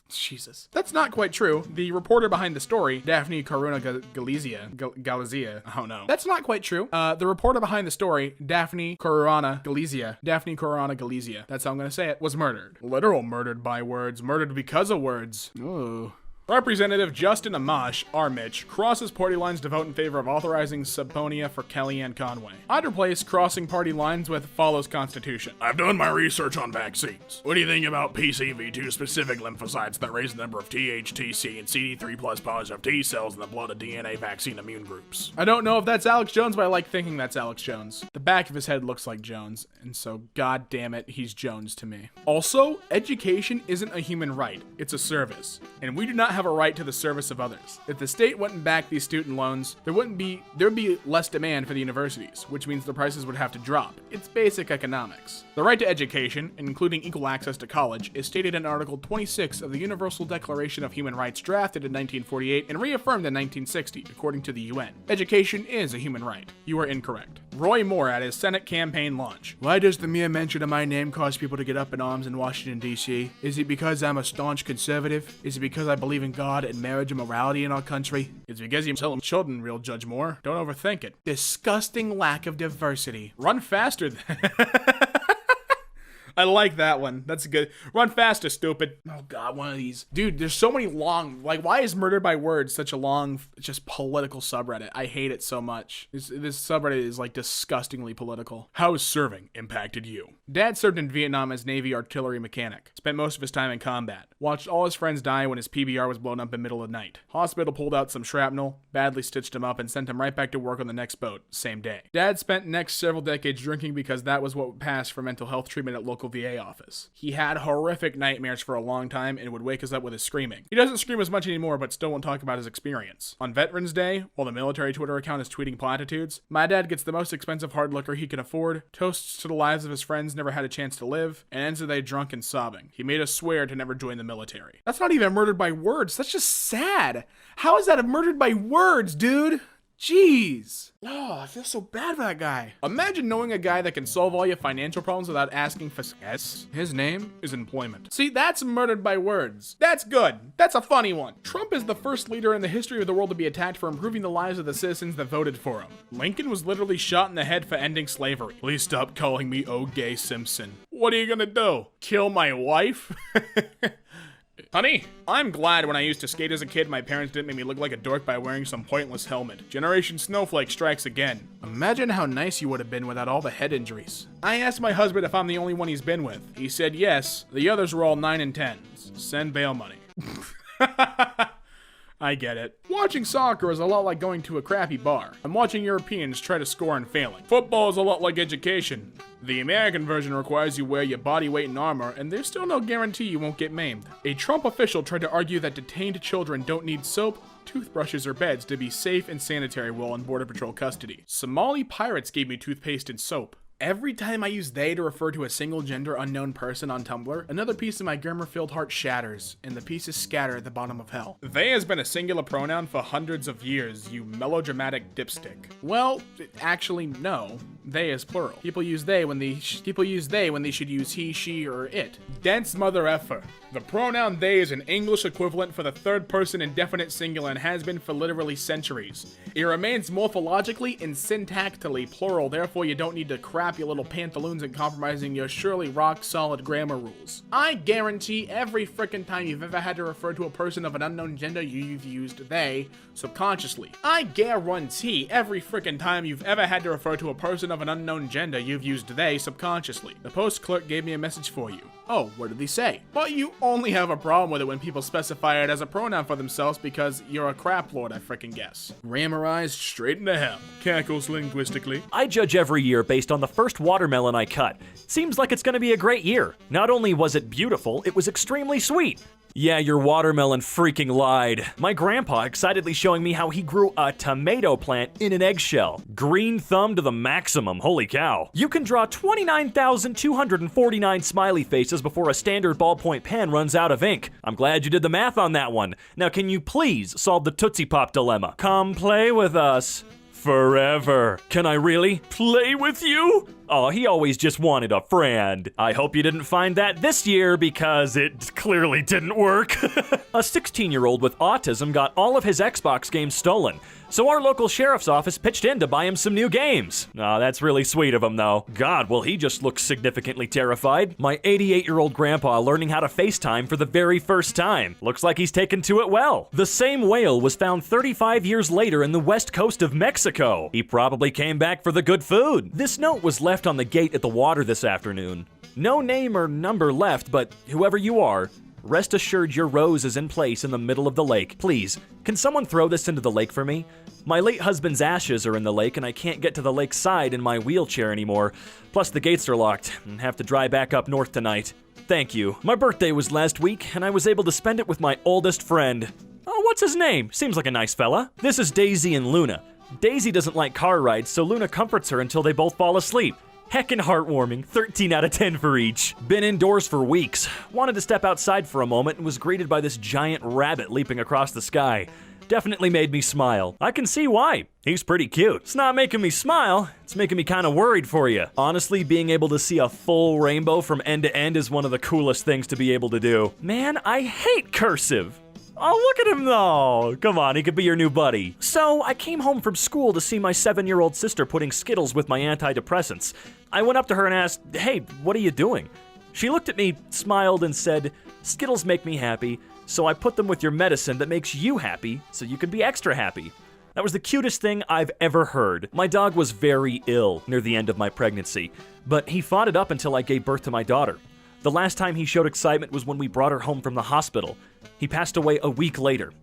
Jesus. That's not quite true. The reporter behind the story, Daphne Caruana Galizia, I don't know. That's not quite true. The reporter behind the story, Daphne Caruana Galizia, that's how I'm gonna say it, was murdered. Literal murdered by words, murdered because of words. Ooh. Representative Justin Amash, Mitch, crosses party lines to vote in favor of authorizing subpoena for Kellyanne Conway. I'd replace crossing party lines with follows Constitution. I've done my research on vaccines. What do you think about PCV2 specific lymphocytes that raise the number of THTC and CD3 plus positive T cells in the blood of DNA vaccine immune groups? I don't know if that's Alex Jones, but I like thinking that's Alex Jones. The back of his head looks like Jones, and so god damn it, he's Jones to me. Also, education isn't a human right, it's a service, and we do not have a right to the service of others. If the state wouldn't back these student loans, there would be less demand for the universities, which means the prices would have to drop. It's basic economics. The right to education, including equal access to college, is stated in Article 26 of the Universal Declaration of Human Rights drafted in 1948 and reaffirmed in 1960, according to the UN. Education is a human right. You are incorrect. Roy Moore at his Senate campaign launch. Why does the mere mention of my name cause people to get up in arms in Washington, D.C.? Is it because I'm a staunch conservative? Is it because I believe in God and marriage and morality in our country? It's because you're telling children, real Judge Moore. Don't overthink it. Disgusting lack of diversity. Run faster than... I like that one. That's good. Run faster, stupid. Oh god, one of these. Dude, there's so many long, like, why is Murdered by Words such a long, just political subreddit? I hate it so much. This subreddit is like disgustingly political. How has serving impacted you? Dad served in Vietnam as Navy artillery mechanic. Spent most of his time in combat. Watched all his friends die when his PBR was blown up in the middle of the night. Hospital pulled out some shrapnel, badly stitched him up, and sent him right back to work on the next boat, same day. Dad spent the next several decades drinking because that was what passed for mental health treatment at local VA office. He had horrific nightmares for a long time and would wake us up with his screaming. He doesn't scream as much anymore, but still won't talk about his experience. On Veterans Day, while the military Twitter account is tweeting platitudes, my dad gets the most expensive hard liquor he can afford, toasts to the lives of his friends never had a chance to live, and ends the day drunk and sobbing. He made us swear to never join the military. That's not even Murdered by Words. That's just sad. How is that a Murdered by Words, dude? Jeez. Oh, I feel so bad for that guy. Imagine knowing a guy that can solve all your financial problems without asking for S. His name is employment. See, that's Murdered by Words. That's good. That's a funny one. Trump is the first leader in the history of the world to be attacked for improving the lives of the citizens that voted for him. Lincoln was literally shot in the head for ending slavery. Please stop calling me O.Gay Simpson. What are you gonna do? Kill my wife? Honey, I'm glad when I used to skate as a kid, my parents didn't make me look like a dork by wearing some pointless helmet. Generation Snowflake strikes again. Imagine how nice you would have been without all the head injuries. I asked my husband if I'm the only one he's been with. He said yes. The others were all 9 and 10s. Send bail money. I get it. Watching soccer is a lot like going to a crappy bar. I'm watching Europeans try to score and failing. Football is a lot like education. The American version requires you wear your body weight in armor, and there's still no guarantee you won't get maimed. A Trump official tried to argue that detained children don't need soap, toothbrushes, or beds to be safe and sanitary while in Border Patrol custody. Somali pirates gave me toothpaste and soap. Every time I use they to refer to a single gender unknown person on Tumblr, another piece of my grammar-filled heart shatters, and the pieces scatter at the bottom of hell. They has been a singular pronoun for hundreds of years, you melodramatic dipstick. Well, actually, no. They is plural. People use they when they should use he, she, or it. Dense mother effer. The pronoun they is an English equivalent for the third person indefinite singular and has been for literally centuries. It remains morphologically and syntactically plural, therefore you don't need to crap your little pantaloons and compromising your surely rock solid grammar rules. I guarantee every frickin' time you've ever had to refer to a person of an unknown gender, you've used they subconsciously. I guarantee every frickin' time you've ever had to refer to a person of an unknown gender, you've used they subconsciously. The post clerk gave me a message for you. Oh, what did he say? But you only have a problem with it when people specify it as a pronoun for themselves because you're a crap lord, I frickin' guess. Grammarized straight into hell. Cackles linguistically. I judge every year based on the first watermelon I cut. Seems like it's gonna be a great year. Not only was it beautiful, it was extremely sweet. Yeah, your watermelon freaking lied. My grandpa excitedly showing me how he grew a tomato plant in an eggshell. Green thumb to the maximum, holy cow. You can draw 29,249 smiley faces before a standard ballpoint pen runs out of ink. I'm glad you did the math on that one. Now can you please solve the Tootsie Pop dilemma? Come play with us. Forever. Can I really play with you? Oh, he always just wanted a friend. I hope you didn't find that this year because it clearly didn't work. A 16-year-old with autism got all of his Xbox games stolen. So our local sheriff's office pitched in to buy him some new games. Oh, that's really sweet of him though. God, well he just looks significantly terrified. My 88-year-old grandpa learning how to FaceTime for the very first time. Looks like he's taken to it well. The same whale was found 35 years later in the west coast of Mexico. He probably came back for the good food. This note was left on the gate at the water this afternoon. No name or number left, but whoever you are, rest assured your rose is in place in the middle of the lake. Please, can someone throw this into the lake for me? My late husband's ashes are in the lake and I can't get to the lake side in my wheelchair anymore. Plus the gates are locked and have to drive back up north tonight. Thank you. My birthday was last week and I was able to spend it with my oldest friend. Oh, what's his name? Seems like a nice fella. This is Daisy and Luna. Daisy doesn't like car rides, so Luna comforts her until they both fall asleep. Heckin' heartwarming, 13 out of 10 for each. Been indoors for weeks. Wanted to step outside for a moment and was greeted by this giant rabbit leaping across the sky. Definitely made me smile. I can see why. He's pretty cute. It's not making me smile, it's making me kind of worried for you. Honestly, being able to see a full rainbow from end to end is one of the coolest things to be able to do. Man, I hate cursive. Oh, look at him though. Come on, he could be your new buddy. So, I came home from school to see my 7-year-old sister putting Skittles with my antidepressants. I went up to her and asked, hey, what are you doing? She looked at me, smiled, and said, Skittles make me happy, so I put them with your medicine that makes you happy, so you can be extra happy. That was the cutest thing I've ever heard. My dog was very ill near the end of my pregnancy, but he fought it up until I gave birth to my daughter. The last time he showed excitement was when we brought her home from the hospital. He passed away a week later.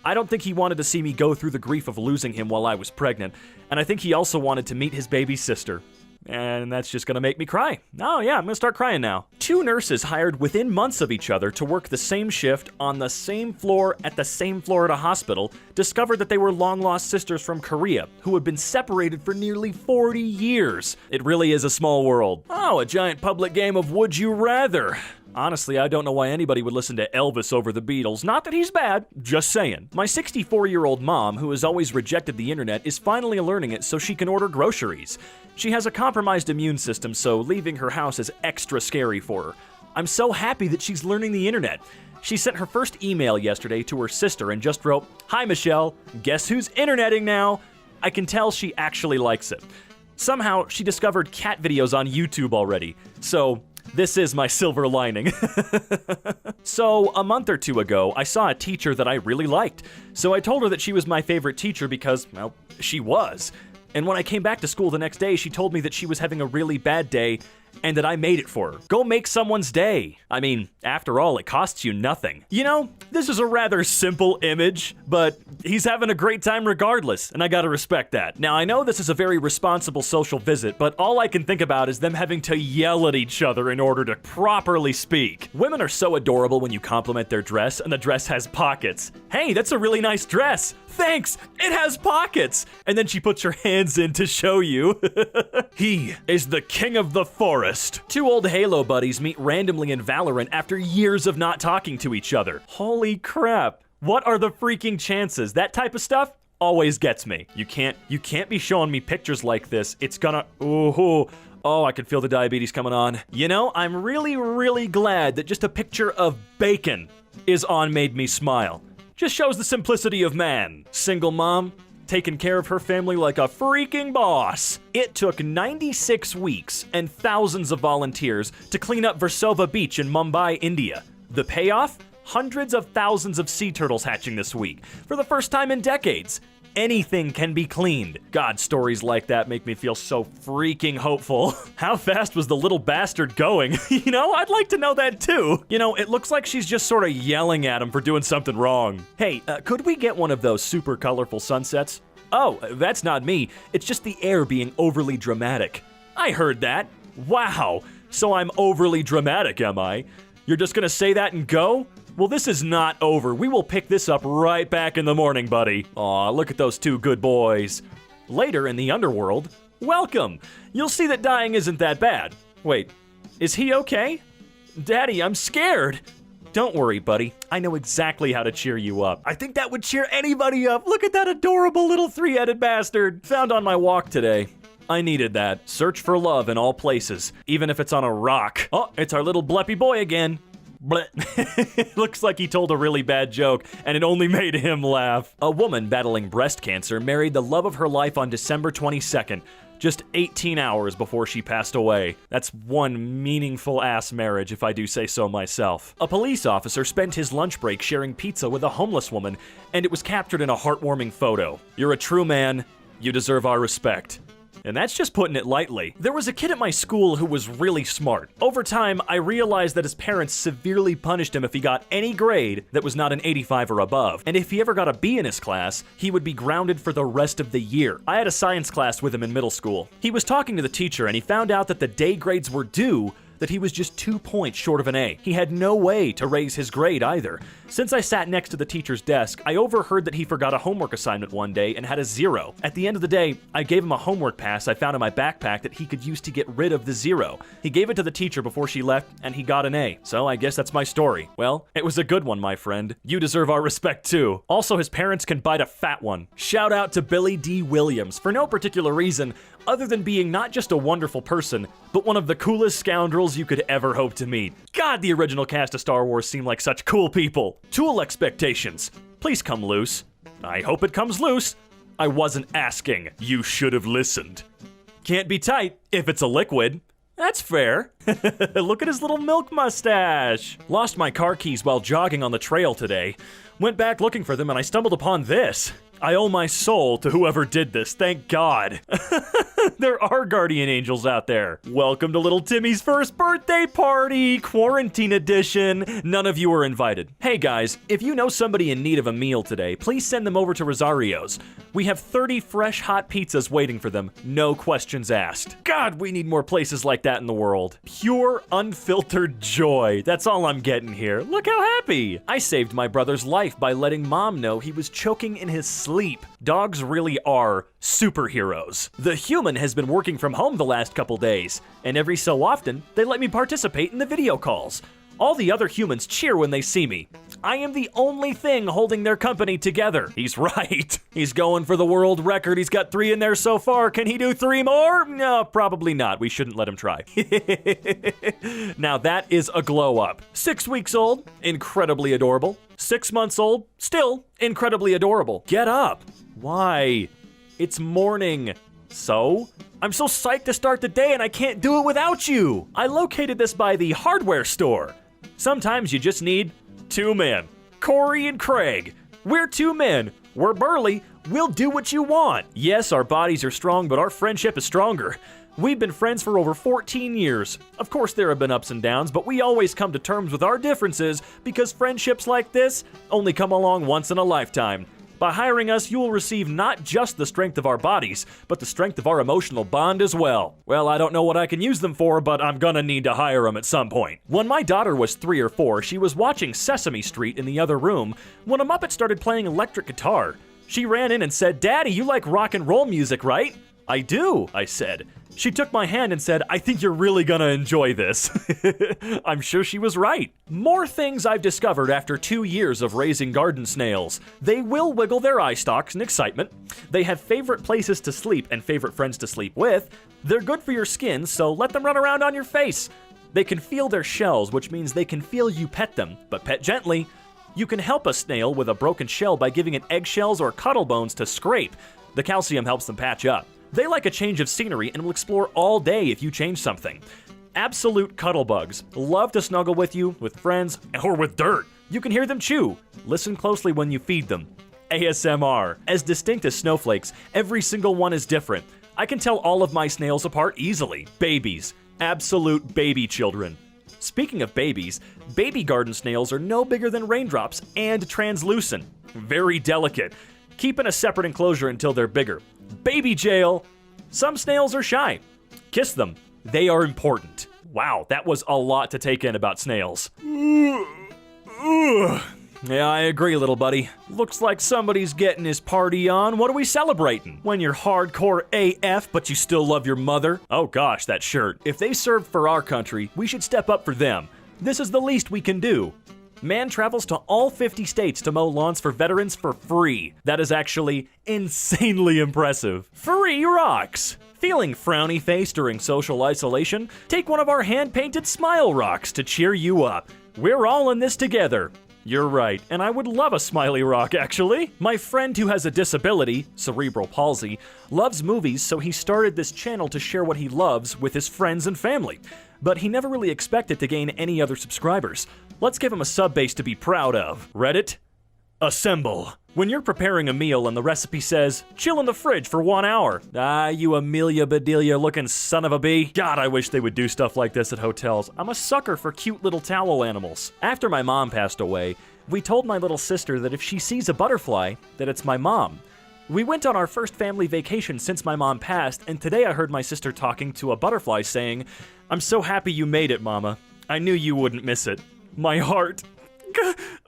I don't think he wanted to see me go through the grief of losing him while I was pregnant, and I think he also wanted to meet his baby sister. And that's just gonna make me cry. Oh yeah, I'm gonna start crying now. 2 nurses hired within months of each other to work the same shift on the same floor at the same Florida hospital discovered that they were long-lost sisters from Korea who had been separated for nearly 40 years. It really is a small world. Oh, a giant public game of Would You Rather. Honestly, I don't know why anybody would listen to Elvis over the Beatles. Not that he's bad, just saying. My 64-year-old mom, who has always rejected the internet, is finally learning it so she can order groceries. She has a compromised immune system, so leaving her house is extra scary for her. I'm so happy that she's learning the internet. She sent her first email yesterday to her sister and just wrote, Hi Michelle, guess who's interneting now? I can tell she actually likes it. Somehow, she discovered cat videos on YouTube already, so this is my silver lining. So, a month or two ago, I saw a teacher that I really liked. So I told her that she was my favorite teacher because, well, she was. And when I came back to school the next day, she told me that she was having a really bad day and that I made it for her. Go make someone's day. I mean, after all, it costs you nothing. You know, this is a rather simple image, but he's having a great time regardless, and I gotta respect that. Now, I know this is a very responsible social visit, but all I can think about is them having to yell at each other in order to properly speak. Women are so adorable when you compliment their dress, and the dress has pockets. Hey, that's a really nice dress. Thanks, it has pockets. And then she puts her hands in to show you. He is the king of the forest. 2 old Halo buddies meet randomly in Valorant after years of not talking to each other. Holy crap. What are the freaking chances? That type of stuff always gets me. You can't be showing me pictures like this. It's gonna, ooh, oh, I can feel the diabetes coming on. You know, I'm really, really glad that just a picture of bacon is on Made Me Smile. Just shows the simplicity of man. Single mom, taking care of her family like a freaking boss. It took 96 weeks and thousands of volunteers to clean up Versova Beach in Mumbai, India. The payoff? Hundreds of thousands of sea turtles hatching this week. For the first time in decades. Anything can be cleaned. God, stories like that make me feel so freaking hopeful. How fast was the little bastard going? You know, I'd like to know that too. You know, it looks like she's just sort of yelling at him for doing something wrong. Hey, could we get one of those super colorful sunsets? Oh, that's not me. It's just the air being overly dramatic. I heard that. Wow. So I'm overly dramatic, am I? You're just gonna say that and go? Well, this is not over. We will pick this up right back in the morning, buddy. Aw, look at those two good boys. Later in the underworld, welcome. You'll see that dying isn't that bad. Wait, is he okay? Daddy, I'm scared. Don't worry, buddy. I know exactly how to cheer you up. I think that would cheer anybody up. Look at that adorable little three-headed bastard. Found on my walk today. I needed that. Search for love in all places, even if it's on a rock. Oh, it's our little bleppy boy again. Bleh. Looks like he told a really bad joke, and it only made him laugh. A woman battling breast cancer married the love of her life on December 22nd, just 18 hours before she passed away. That's one meaningful ass marriage, if I do say so myself. A police officer spent his lunch break sharing pizza with a homeless woman, and it was captured in a heartwarming photo. You're a true man. You deserve our respect. And that's just putting it lightly. There was a kid at my school who was really smart. Over time, I realized that his parents severely punished him if he got any grade that was not an 85 or above. And if he ever got a B in his class, he would be grounded for the rest of the year. I had a science class with him in middle school. He was talking to the teacher and he found out that the day grades were due, that he was just 2 points short of an A. He had no way to raise his grade either. Since I sat next to the teacher's desk, I overheard that he forgot a homework assignment one day and had a 0. At the end of the day, I gave him a homework pass I found in my backpack that he could use to get rid of the 0. He gave it to the teacher before she left, and he got an A. So I guess that's my story. Well, it was a good one, my friend. You deserve our respect too. Also, his parents can bite a fat one. Shout out to Billy D. Williams for no particular reason, other than being not just a wonderful person, but one of the coolest scoundrels you could ever hope to meet. God, the original cast of Star Wars seemed like such cool people. Tool expectations. Please come loose. I hope it comes loose. I wasn't asking. You should have listened. Can't be tight if it's a liquid. That's fair. Look at his little milk mustache. Lost my car keys while jogging on the trail today. Went back looking for them and I stumbled upon this. I owe my soul to whoever did this, thank God. There are guardian angels out there. Welcome to little Timmy's first birthday party, quarantine edition. None of you are invited. Hey guys, if you know somebody in need of a meal today, please send them over to Rosario's. We have 30 fresh hot pizzas waiting for them, no questions asked. God, we need more places like that in the world. Pure, unfiltered joy. That's all I'm getting here. Look how happy. I saved my brother's life by letting mom know he was choking in his sleep. Dogs really are superheroes. The human has been working from home the last couple days, and every so often, they let me participate in the video calls. All the other humans cheer when they see me. I am the only thing holding their company together. He's right. He's going for the world record. He's got 3 in there so far. Can he do 3 more? No, probably not. We shouldn't let him try. Now that is a glow up. 6 weeks old, incredibly adorable. 6 months old, still incredibly adorable. Get up. Why? It's morning. So? I'm so psyched to start the day and I can't do it without you. I located this by the hardware store. Sometimes you just need 2 men. Corey and Craig. We're 2 men. We're burly. We'll do what you want. Yes, our bodies are strong, but our friendship is stronger. We've been friends for over 14 years. Of course, there have been ups and downs, but we always come to terms with our differences because friendships like this only come along once in a lifetime. By hiring us, you will receive not just the strength of our bodies, but the strength of our emotional bond as well. Well, I don't know what I can use them for, but I'm gonna need to hire them at some point. When my daughter was 3 or 4, she was watching Sesame Street in the other room when a Muppet started playing electric guitar. She ran in and said, "Daddy, you like rock and roll music, right?" "I do," I said. She took my hand and said, "I think you're really gonna enjoy this." I'm sure she was right. More things I've discovered after 2 years of raising garden snails. They will wiggle their eye stalks in excitement. They have favorite places to sleep and favorite friends to sleep with. They're good for your skin, so let them run around on your face. They can feel their shells, which means they can feel you pet them, but pet gently. You can help a snail with a broken shell by giving it eggshells or cuttle bones to scrape. The calcium helps them patch up. They like a change of scenery and will explore all day if you change something. Absolute cuddle bugs. Love to snuggle with you, with friends, or with dirt. You can hear them chew. Listen closely when you feed them. ASMR. As distinct as snowflakes, every single one is different. I can tell all of my snails apart easily. Babies. Absolute baby children. Speaking of babies, baby garden snails are no bigger than raindrops and translucent. Very delicate. Keep in a separate enclosure until they're bigger. Baby jail. Some snails are shy. Kiss them. They are important. Wow, that was a lot to take in about snails. Yeah, I agree, little buddy. Looks like somebody's getting his party on. What are we celebrating? When you're hardcore AF, but you still love your mother? Oh gosh, that shirt. If they served for our country, we should step up for them. This is the least we can do. Man travels to all 50 states to mow lawns for veterans for free. That is actually insanely impressive. Free rocks. Feeling frowny-faced during social isolation? Take one of our hand-painted smile rocks to cheer you up. We're all in this together. You're right, and I would love a smiley rock, actually. My friend who has a disability, cerebral palsy, loves movies, so he started this channel to share what he loves with his friends and family. But he never really expected to gain any other subscribers. Let's give him a sub base to be proud of. Reddit? Assemble. When you're preparing a meal and the recipe says, chill in the fridge for 1 hour. Ah, you Amelia Bedelia looking son of a bee. God, I wish they would do stuff like this at hotels. I'm a sucker for cute little towel animals. After my mom passed away, we told my little sister that if she sees a butterfly, that it's my mom. We went on our first family vacation since my mom passed, and today I heard my sister talking to a butterfly saying, "I'm so happy you made it, Mama. I knew you wouldn't miss it." My heart.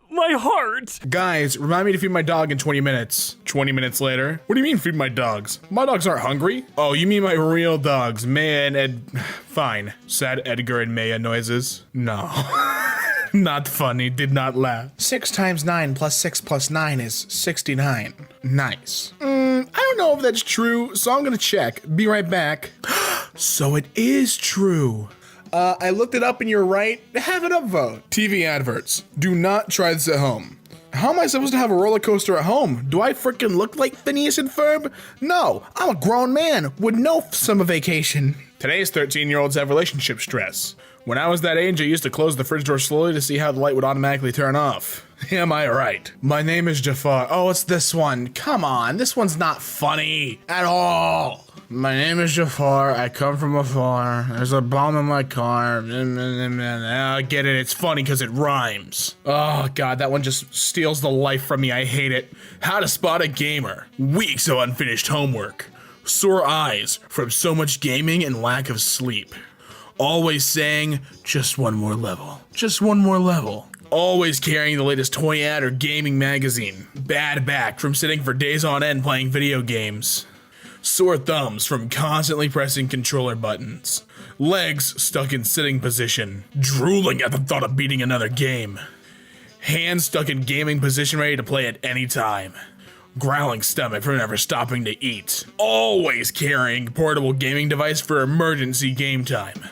My heart! Guys, remind me to feed my dog in 20 minutes. 20 minutes later? What do you mean feed my dogs? My dogs aren't hungry. Oh, you mean my real dogs, Maya and Fine. Sad Edgar and Maya noises. No. Not funny, did not laugh. 6 times 9 plus 6 plus 9 is 69. Nice. I don't know if that's true, so I'm gonna check. Be right back. So it is true. I looked it up and you're right. Have it upvote. TV adverts. Do not try this at home. How am I supposed to have a roller coaster at home? Do I freaking look like Phineas and Ferb? No, I'm a grown man with no summer vacation. Today's 13-year-olds have relationship stress. When I was that age, I used to close the fridge door slowly to see how the light would automatically turn off. Am I right? My name is Jafar. Oh, it's this one. Come on, this one's not funny at all. My name is Jafar. I come from afar. There's a bomb in my car. I get it. It's funny because it rhymes. Oh, God, that one just steals the life from me. I hate it. How to spot a gamer. Weeks of unfinished homework. Sore eyes from so much gaming and lack of sleep. Always saying, just one more level. Just one more level. Always carrying the latest toy ad or gaming magazine. Bad back from sitting for days on end playing video games. Sore thumbs from constantly pressing controller buttons. Legs stuck in sitting position. Drooling at the thought of beating another game. Hands stuck in gaming position ready to play at any time. Growling stomach from never stopping to eat. Always carrying portable gaming device for emergency game time.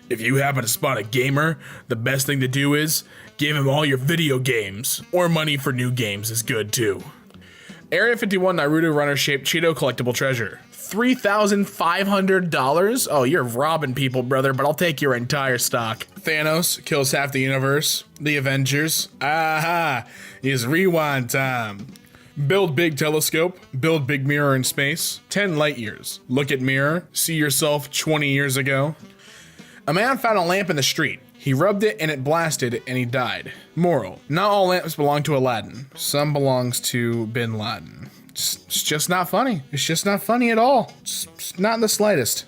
If you happen to spot a gamer, the best thing to do is give him all your video games, or money for new games is good too. Area 51 Naruto runner-shaped Cheeto collectible treasure. $3,500? Oh, you're robbing people, brother, but I'll take your entire stock. Thanos kills half the universe. The Avengers. Aha! It's rewind time. Build big telescope. Build big mirror in space. 10 light years. Look at mirror. See yourself 20 years ago. A man found a lamp in the street. He rubbed it and it blasted and he died. Moral: not all lamps belong to Aladdin. Some belongs to Bin Laden. It's just not funny. It's just not funny at all. It's not in the slightest.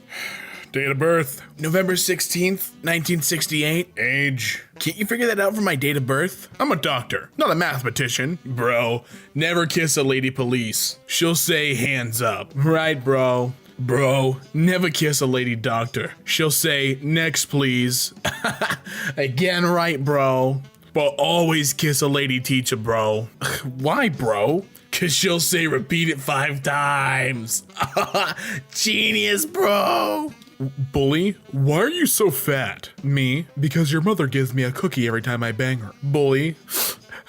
Date of birth: November 16th, 1968. Age: can't you figure that out from my date of birth? I'm a doctor, not a mathematician. Bro, never kiss a lady police. She'll say hands up. Right, bro? Bro, never kiss a lady doctor. She'll say, next please. Again, right, bro. But always kiss a lady teacher, bro. Why, bro? Cause she'll say repeat it 5 times. Genius, bro. Bully, why are you so fat? Me, because your mother gives me a cookie every time I bang her. Bully,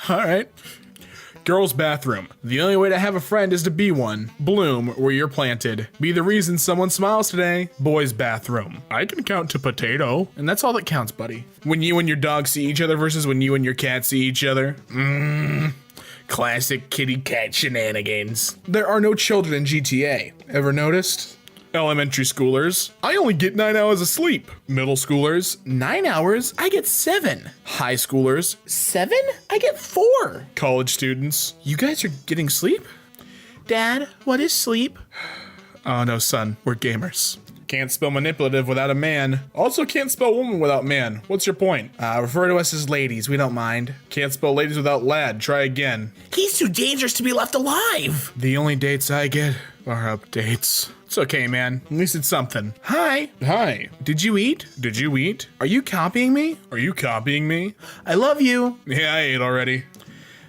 all right. Girls' bathroom. The only way to have a friend is to be one. Bloom where you're planted. Be the reason someone smiles today. Boys' bathroom. I can count to potato. And that's all that counts, buddy. When you and your dog see each other versus when you and your cat see each other. Classic kitty cat shenanigans. There are no children in GTA. Ever noticed? Elementary schoolers, I only get 9 hours of sleep. Middle schoolers, 9 hours, I get 7. High schoolers, 7? I get 4. College students, you guys are getting sleep? Dad, what is sleep? Oh no, son, we're gamers. Can't spell manipulative without a man. Also can't spell woman without man. What's your point? Refer to us as ladies, we don't mind. Can't spell ladies without lad, try again. He's too dangerous to be left alive. The only dates I get are updates. It's okay, man. At least it's something. Hi. Hi. Did you eat? Did you eat? Are you copying me? Are you copying me? I love you. Yeah, I ate already.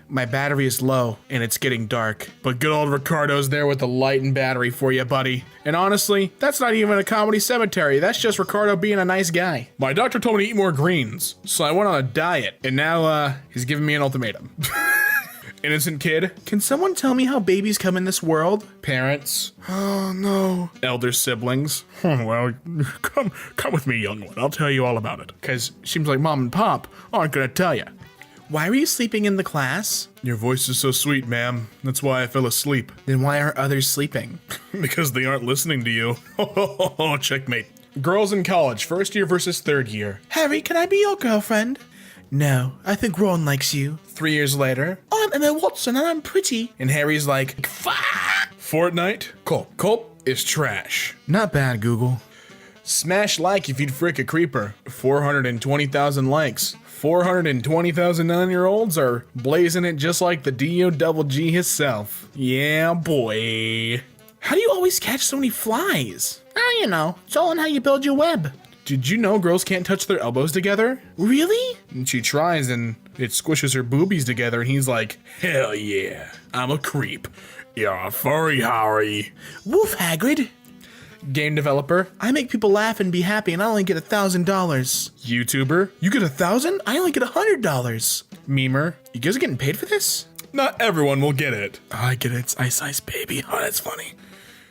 My battery is low, and it's getting dark. But good old Ricardo's there with the light and battery for you, buddy. And honestly, that's not even a comedy cemetery. That's just Ricardo being a nice guy. My doctor told me to eat more greens, so I went on a diet. And now, he's giving me an ultimatum. Innocent kid. Can someone tell me how babies come in this world? Parents. Oh, no. Elder siblings. Well, come with me, young one. I'll tell you all about it. Because seems like mom and pop aren't going to tell you. Why were you sleeping in the class? Your voice is so sweet, ma'am. That's why I fell asleep. Then why are others sleeping? Because they aren't listening to you. Checkmate. Girls in college, first year versus third year. Harry, can I be your girlfriend? No, I think Ron likes you. 3 years later, I'm Emma Watson and I'm pretty. And Harry's like, fuck! Fortnite? Culp is trash. Not bad, Google. Smash like if you'd frick a creeper. 420,000 likes. 420,000 9-year-olds are blazing it just like the DOGG himself. Yeah, boy. How do you always catch so many flies? Oh, you know, it's all in how you build your web. Did you know girls can't touch their elbows together? Really? And she tries and it squishes her boobies together and he's like, hell yeah, I'm a creep. You're a furry Harry. Woof, Hagrid. Game developer, I make people laugh and be happy and I only get $1,000. YouTuber, you get 1,000? I only get $100. Memer, you guys are getting paid for this? Not everyone will get it. Oh, I get it, it's Ice Ice Baby. Oh, that's funny.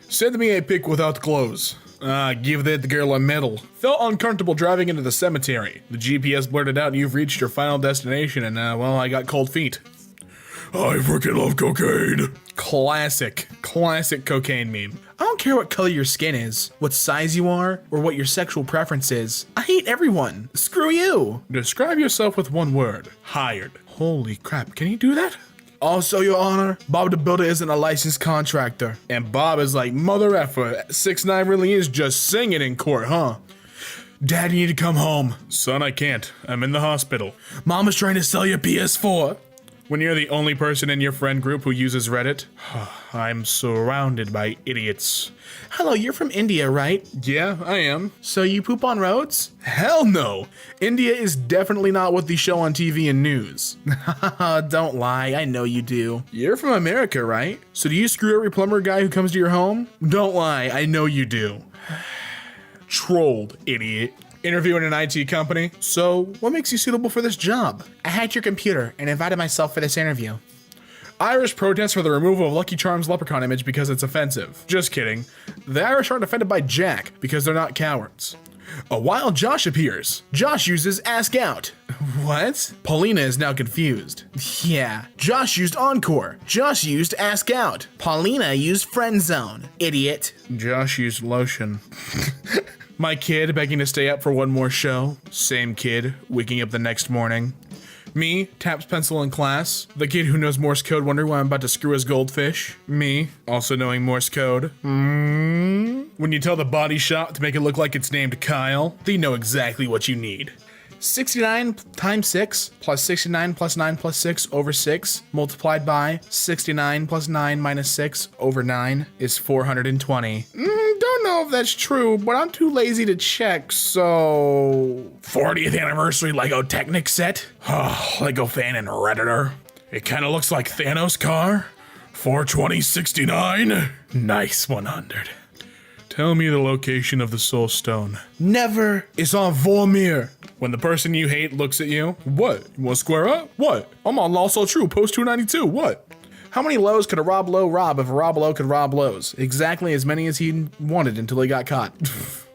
Send me a pic without clothes. Give that girl a medal. Felt uncomfortable driving into the cemetery. The GPS blurted out you've reached your final destination and well, I got cold feet. I freaking love cocaine. Classic cocaine meme. I don't care what color your skin is, what size you are, or what your sexual preference is. I hate everyone. Screw you. Describe yourself with one word. Hired. Holy crap, can you do that? Also, Your Honor, Bob the Builder isn't a licensed contractor. And Bob is like, mother effer, 6ix9ine really is just singing in court, huh? Dad, you need to come home. Son, I can't. I'm in the hospital. Mama's trying to sell you a PS4. When you're the only person in your friend group who uses Reddit, I'm surrounded by idiots. Hello, you're from India, right? Yeah, I am. So you poop on roads? Hell no! India is definitely not what they show on TV and news. Don't lie, I know you do. You're from America, right? So do you screw every plumber guy who comes to your home? Don't lie, I know you do. Trolled, idiot. Interviewing an IT company. So, what makes you suitable for this job? I hacked your computer and invited myself for this interview. Irish protests for the removal of Lucky Charms leprechaun image because it's offensive. Just kidding. The Irish aren't offended by Jack because they're not cowards. A wild Josh appears. Josh uses Ask Out. What? Paulina is now confused. Yeah. Josh used Encore. Josh used Ask Out. Paulina used Friend Zone. Idiot. Josh used lotion. My kid begging to stay up for one more show. Same kid, waking up the next morning. Me, taps pencil in class. The kid who knows Morse code wondering why I'm about to screw his goldfish. Me, also knowing Morse code. When you tell the body shop to make it look like it's named Kyle, they know exactly what you need. 69 times 6 plus 69 plus 9 plus 6 over 6 multiplied by 69 plus 9 minus 6 over 9 is 420. don't know if that's true, but I'm too lazy to check, so... 40th anniversary Lego Technic set? Lego fan and Redditor. It kind of looks like Thanos' car. 42069. Nice 100. Tell me the location of the Soul Stone. Never is on Vormir. When the person you hate looks at you, what? You want to square up? What? I'm on Law So True, post 292, what? How many lows could a Rob Lowe rob if a Rob Lowe could rob lows? Exactly as many as he wanted until he got caught.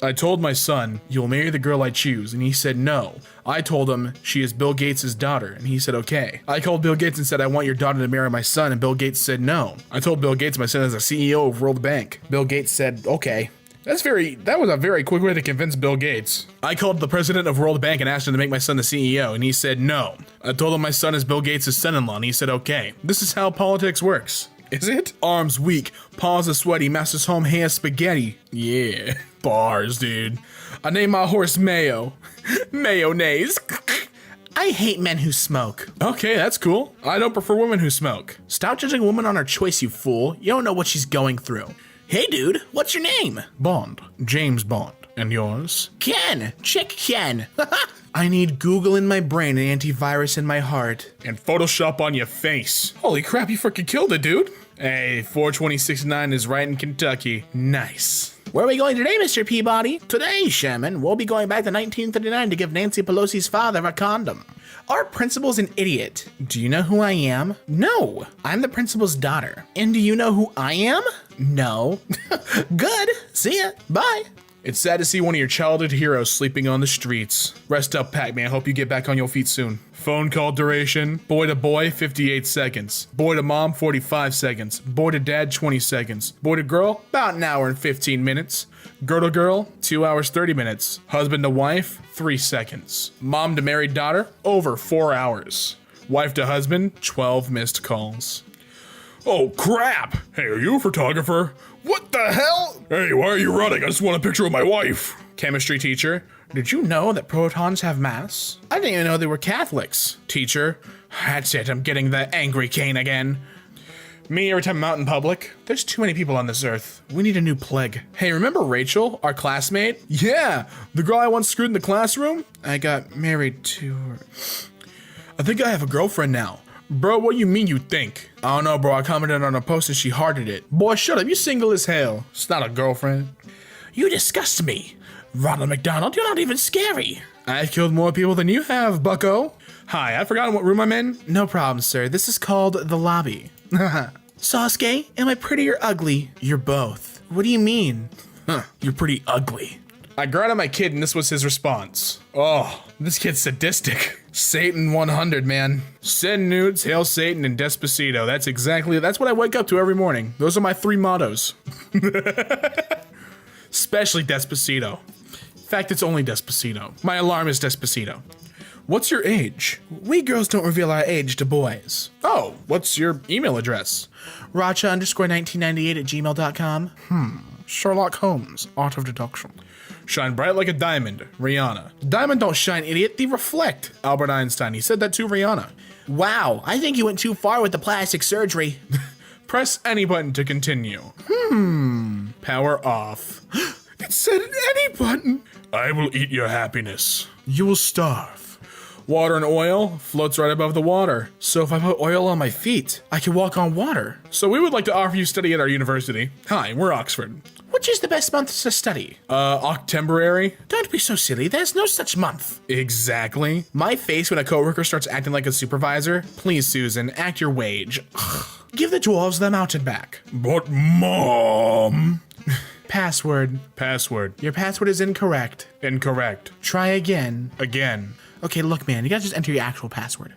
I told my son, you'll marry the girl I choose, and he said no. I told him she is Bill Gates' daughter, and he said okay. I called Bill Gates and said I want your daughter to marry my son, and Bill Gates said no. I told Bill Gates my son is a CEO of World Bank. Bill Gates said okay. That was a very quick way to convince Bill Gates. I called the president of World Bank and asked him to make my son the CEO, and he said no. I told him my son is Bill Gates' son-in-law, and he said okay. This is how politics works. Is it? Arms weak, paws are sweaty, master's home hair spaghetti. Yeah, bars, dude. I named my horse Mayo. Mayonnaise. I hate men who smoke. Okay, that's cool. I don't prefer women who smoke. Stop judging a woman on her choice, you fool. You don't know what she's going through. Hey dude, what's your name? Bond. James Bond. And yours? Ken. Chick Ken. I need Google in my brain and antivirus in my heart. And Photoshop on your face. Holy crap, you freaking killed it, dude. Hey, 42069 is right in Kentucky. Nice. Where are we going today, Mr. Peabody? Today, Sherman, we'll be going back to 1939 to give Nancy Pelosi's father a condom. Our principal's an idiot. Do you know who I am? No, I'm the principal's daughter. And do you know who I am? No. Good. See ya. Bye. It's sad to see one of your childhood heroes sleeping on the streets. Rest up, Pac-Man. Hope you get back on your feet soon. Phone call duration. Boy to boy, 58 seconds. Boy to mom, 45 seconds. Boy to dad, 20 seconds. Boy to girl, about an hour and 15 minutes. Girl to girl, 2 hours, 30 minutes. Husband to wife, 3 seconds. Mom to married daughter, over 4 hours. Wife to husband, 12 missed calls. Oh crap! Hey, are you a photographer? What the hell? Hey, why are you running? I just want a picture of my wife. Chemistry teacher. Did you know that protons have mass? I didn't even know they were Catholics. Teacher. That's it, I'm getting the angry cane again. Me every time I'm out in public. There's too many people on this earth. We need a new plague. Hey, remember Rachel, our classmate? Yeah, the girl I once screwed in the classroom? I got married to her. I think I have a girlfriend now. Bro, what you mean you think? I don't know, bro. I commented on her post and she hearted it. Boy, shut up. You single as hell. It's not a girlfriend. You disgust me. Ronald McDonald, you're not even scary. I've killed more people than you have, bucko. Hi, I've forgotten what room I'm in. No problem, sir. This is called the lobby. Sasuke, am I pretty or ugly? You're both. What do you mean? You're pretty ugly. I grounded my kid and this was his response. Oh, this kid's sadistic. Satan 100, man. Send nudes, hail Satan, and Despacito. That's what I wake up to every morning. Those are my 3 mottos. Especially Despacito. In fact, it's only Despacito. My alarm is Despacito. What's your age? We girls don't reveal our age to boys. Oh, what's your email address? Racha_1998@gmail.com. Sherlock Holmes, Art of Deduction. Shine bright like a diamond, Rihanna. Diamond don't shine, idiot, they reflect. Albert Einstein, he said that to Rihanna. Wow, I think you went too far with the plastic surgery. Press any button to continue. Power off. It said any button. I will eat your happiness. You will starve. Water and oil floats right above the water. So if I put oil on my feet, I can walk on water. So we would like to offer you study at our university. Hi, we're Oxford. Which is the best month to study? Octemberary. Don't be so silly, there's no such month. Exactly. My face when a coworker starts acting like a supervisor. Please, Susan, act your wage. Give the dwarves the mountain back. But Mom. Password. Password. Your password is incorrect. Incorrect. Try again. Again. Okay, look, man, you gotta just enter your actual password.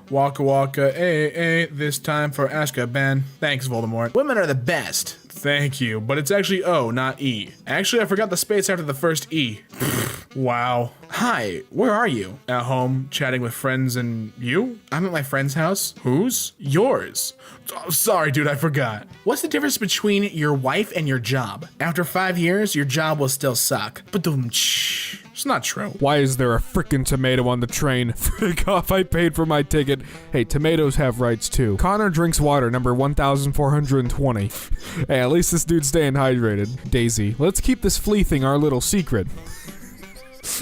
Waka waka, this time for Azkaban. Thanks, Voldemort. Women are the best. Thank you, but it's actually O, not E. Actually, I forgot the space after the first E. Wow. Hi, where are you? At home, chatting with friends, and you? I'm at my friend's house. Whose? Yours. Oh, sorry, dude, I forgot. What's the difference between your wife and your job? After 5 years, your job will still suck. Ba-dum-tsh. It's not true. Why is there a frickin' tomato on the train? Frick off, I paid for my ticket. Hey, tomatoes have rights too. Connor drinks water, number 1420. Hey, at least this dude's staying hydrated. Daisy, let's keep this flea thing our little secret.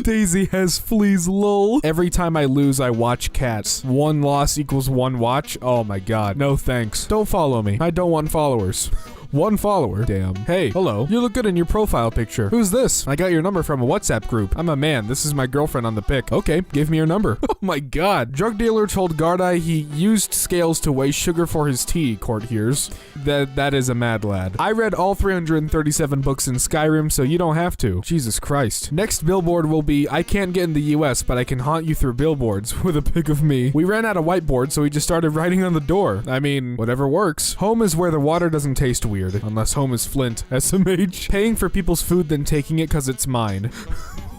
Daisy has fleas, lol. Every time I lose, I watch cats. 1 loss equals 1 watch? Oh my god. No thanks. Don't follow me. I don't want followers. 1 follower. Damn. Hey, hello. You look good in your profile picture. Who's this? I got your number from a WhatsApp group. I'm a man. This is my girlfriend on the pic. Okay, give me your number. Oh my god. Drug dealer told Gardai he used scales to weigh sugar for his tea, court hears. That is a mad lad. I read all 337 books in Skyrim, so you don't have to. Jesus Christ. Next billboard will be, I can't get in the US, but I can haunt you through billboards, with a pic of me. We ran out of whiteboard, so we just started writing on the door. I mean, whatever works. Home is where the water doesn't taste weird. Unless home is Flint, SMH. Paying for people's food then taking it cause it's mine.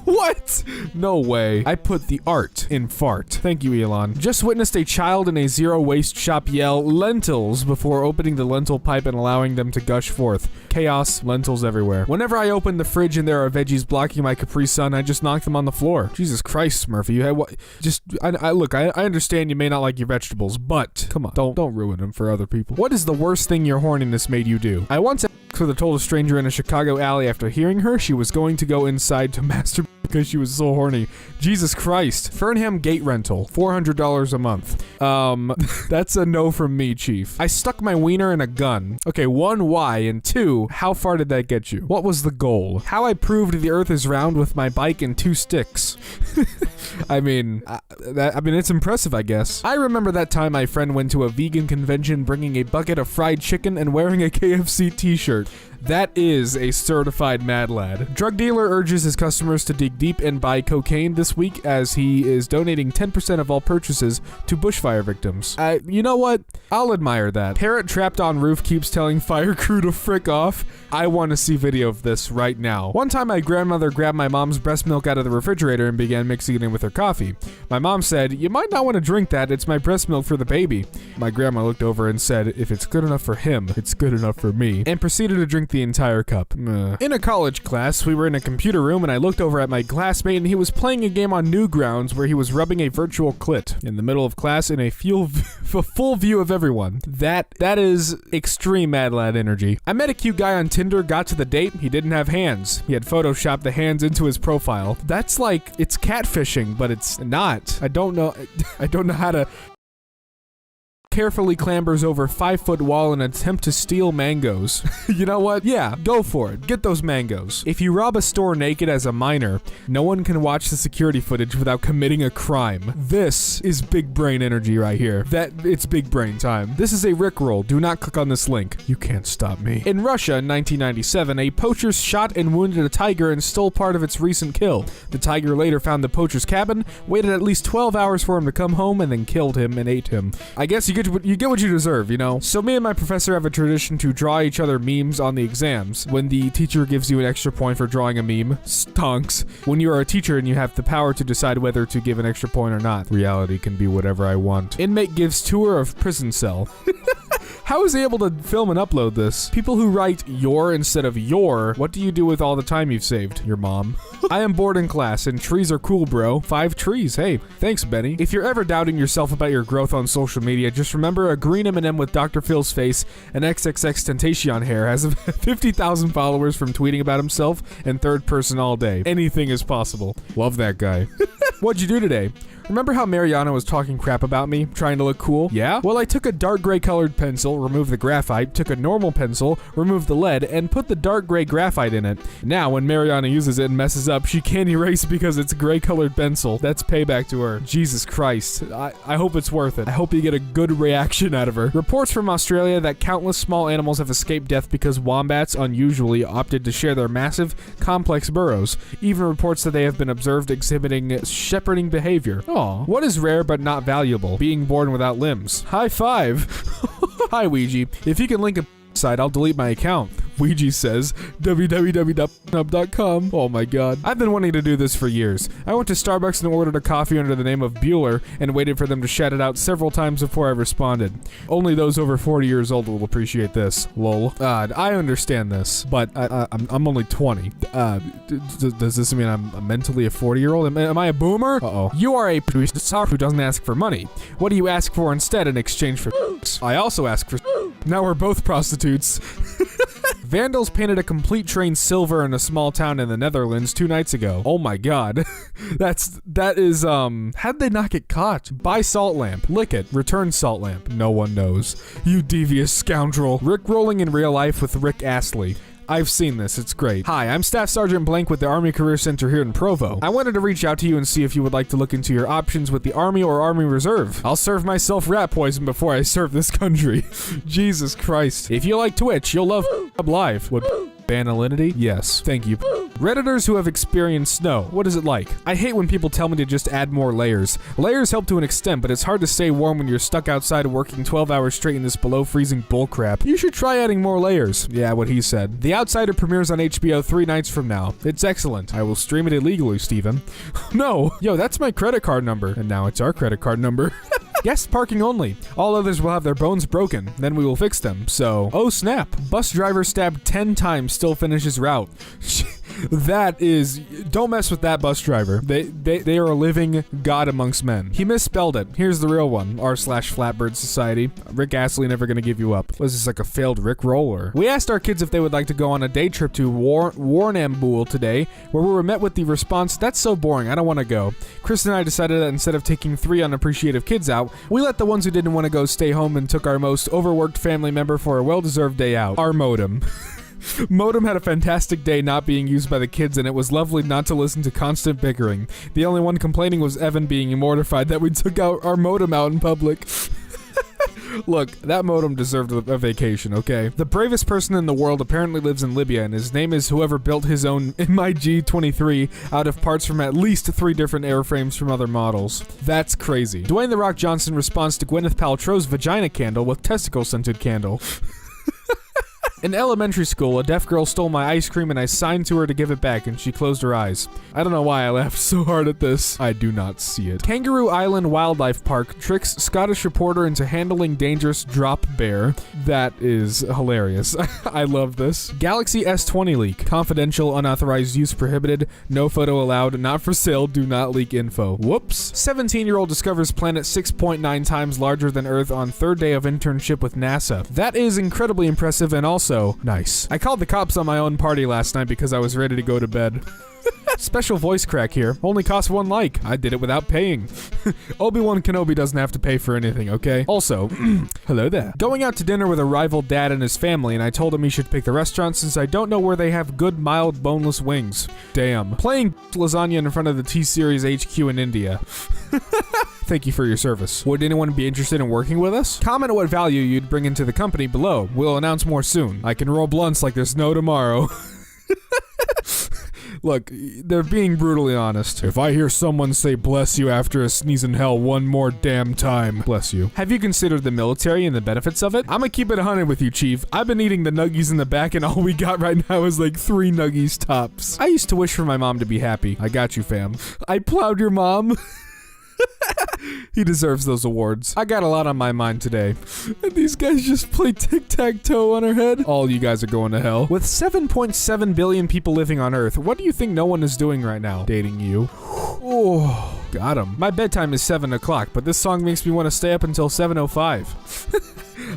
What? No way. I put the art in fart. Thank you, Elon. Just witnessed a child in a zero waste shop yell lentils before opening the lentil pipe and allowing them to gush forth. Chaos, lentils everywhere. Whenever I open the fridge and there are veggies blocking my Capri Sun, I just knock them on the floor. Jesus Christ, Smurfy. You had what? Just, look, I understand you may not like your vegetables, but come on, don't ruin them for other people. What is the worst thing your horniness made you do? I once told a stranger in a Chicago alley after hearing her she was going to go inside to masturbate because she was so horny. Jesus Christ. Fernham gate rental, $400 a month. That's a no from me, Chief. I stuck my wiener in a gun. Okay, 1, why? And 2, how far did that get you? What was the goal? How I proved the earth is round with my bike and 2 sticks. I mean, it's impressive, I guess. I remember that time my friend went to a vegan convention bringing a bucket of fried chicken and wearing a KFC t-shirt. That is a certified mad lad. Drug dealer urges his customers to dig deep and buy cocaine this week as he is donating 10% of all purchases to bushfire victims. You know what? I'll admire that. Parrot trapped on roof keeps telling fire crew to frick off. I want to see video of this right now. One time my grandmother grabbed my mom's breast milk out of the refrigerator and began mixing it in with her coffee. My mom said, "You might not want to drink that, it's my breast milk for the baby." My grandma looked over and said, "If it's good enough for him, it's good enough for me," and proceeded to drink the entire cup. In a college class, we were in a computer room and I looked over at my classmate and he was playing a game on Newgrounds where he was rubbing a virtual clit in the middle of class in a full view of everyone. That is extreme mad lad energy. I met a cute guy on Tinder, got to the date, he didn't have hands. He had photoshopped the hands into his profile. That's like, it's catfishing, but it's not. I don't know how to... Carefully clambers over 5-foot wall in an attempt to steal mangoes. You know what? Yeah, go for it. Get those mangoes. If you rob a store naked as a minor, no one can watch the security footage without committing a crime. This is big brain energy right here. It's big brain time. This is a Rickroll. Do not click on this link. You can't stop me. In Russia in 1997, a poacher shot and wounded a tiger and stole part of its recent kill. The tiger later found the poacher's cabin, waited at least 12 hours for him to come home, and then killed him and ate him. I guess you get what you deserve, you know? So me and my professor have a tradition to draw each other memes on the exams. When the teacher gives you an extra point for drawing a meme, stonks. When you are a teacher and you have the power to decide whether to give an extra point or not, reality can be whatever I want. Inmate gives tour of prison cell. How is he able to film and upload this? People who write your instead of your, what do you do with all the time you've saved? Your mom. I am bored in class and trees are cool, bro. 5 trees. Hey, thanks, Benny. If you're ever doubting yourself about your growth on social media, just remember a green M&M with Dr. Phil's face and XXXTentacion hair has 50,000 followers from tweeting about himself in third person all day. Anything is possible. Love that guy. What'd you do today? Remember how Mariana was talking crap about me, trying to look cool? Yeah? Well, I took a dark gray colored pencil, removed the graphite, took a normal pencil, removed the lead, and put the dark gray graphite in it. Now, when Mariana uses it and messes up, she can't erase because it's a gray colored pencil. That's payback to her. Jesus Christ. I hope it's worth it. I hope you get a good reaction out of her. Reports from Australia that countless small animals have escaped death because wombats unusually opted to share their massive, complex burrows. Even reports that they have been observed exhibiting shepherding behavior. Aw. What is rare but not valuable? Being born without limbs. High five. Hi, Ouija. If you can link a site, I'll delete my account. Ouija says, www.nub.com. Oh my god. I've been wanting to do this for years. I went to Starbucks and ordered a coffee under the name of Bueller and waited for them to shout it out several times before I responded. Only those over 40 years old will appreciate this. Lol. I understand this, but I'm only 20. Does this mean I'm mentally a 40-year-old? Am I a boomer? Uh-oh. You are a producer who doesn't ask for money. What do you ask for instead in exchange for I also ask for Now we're both prostitutes. Vandals painted a complete train silver in a small town in the Netherlands 2 nights ago. Oh my god. that is, how'd they not get caught? Buy salt lamp. Lick it. Return salt lamp. No one knows. You devious scoundrel. Rickrolling in real life with Rick Astley. I've seen this, it's great. Hi, I'm Staff Sergeant Blank with the Army Career Center here in Provo. I wanted to reach out to you and see if you would like to look into your options with the Army or Army Reserve. I'll serve myself rat poison before I serve this country. Jesus Christ. If you like Twitch, you'll love Live. Would Banalinity? Yes, thank you. Redditors who have experienced snow. What is it like? I hate when people tell me to just add more layers. Layers help to an extent, but it's hard to stay warm when you're stuck outside working 12 hours straight in this below freezing bullcrap. You should try adding more layers. Yeah, what he said. The Outsider premieres on HBO 3 nights from now. It's excellent. I will stream it illegally, Steven. No. Yo, that's my credit card number. And now it's our credit card number. Guest parking only. All others will have their bones broken. Then we will fix them. So, oh snap. Bus driver stabbed 10 times, still finishes route. That is, don't mess with that bus driver. They are a living god amongst men. He misspelled it. Here's the real one. r/Flatbird Society. Rick Astley never gonna give you up. Was this like a failed Rick roller? We asked our kids if they would like to go on a day trip to Warrnambool today, where we were met with the response, "That's so boring, I don't want to go." Chris and I decided that instead of taking 3 unappreciative kids out, we let the ones who didn't want to go stay home and took our most overworked family member for a well-deserved day out. Our modem. Modem had a fantastic day not being used by the kids, and it was lovely not to listen to constant bickering. The only one complaining was Evan being mortified that we took our modem out in public. Look, that modem deserved a vacation, okay? The bravest person in the world apparently lives in Libya, and his name is whoever built his own MiG-23 out of parts from at least 3 different airframes from other models. That's crazy. Dwayne "The Rock" Johnson responds to Gwyneth Paltrow's vagina candle with testicle-scented candle. In elementary school, a deaf girl stole my ice cream and I signed to her to give it back and she closed her eyes. I don't know why I laughed so hard at this. I do not see it. Kangaroo Island Wildlife Park tricks Scottish reporter into handling dangerous drop bear. That is hilarious. I love this. Galaxy S20 leak. Confidential, unauthorized use prohibited. No photo allowed. Not for sale. Do not leak info. Whoops. 17-year-old discovers planet 6.9 times larger than Earth on 3rd day of internship with NASA. That is incredibly impressive and also nice. I called the cops on my own party last night because I was ready to go to bed. Special voice crack here. Only cost 1 like. I did it without paying. Obi-Wan Kenobi doesn't have to pay for anything, okay? Also, hello there. Going out to dinner with a rival dad and his family, and I told him he should pick the restaurant since I don't know where they have good, mild, boneless wings. Damn. Playing lasagna in front of the T-Series HQ in India. Thank you for your service. Would anyone be interested in working with us? Comment what value you'd bring into the company below. We'll announce more soon. I can roll blunts like there's no tomorrow. Look, they're being brutally honest. If I hear someone say bless you after a sneeze in hell one more damn time, bless you. Have you considered the military and the benefits of it? I'm gonna keep it 100 with you, Chief. I've been eating the nuggies in the back and all we got right now is like 3 nuggies tops. I used to wish for my mom to be happy. I got you, fam. I plowed your mom. He deserves those awards. I got a lot on my mind today. And these guys just play tic-tac-toe on our head. All you guys are going to hell. With 7.7 billion people living on Earth, what do you think no one is doing right now? Dating you. Oh, got him. My bedtime is 7 o'clock, but this song makes me want to stay up until 7:05.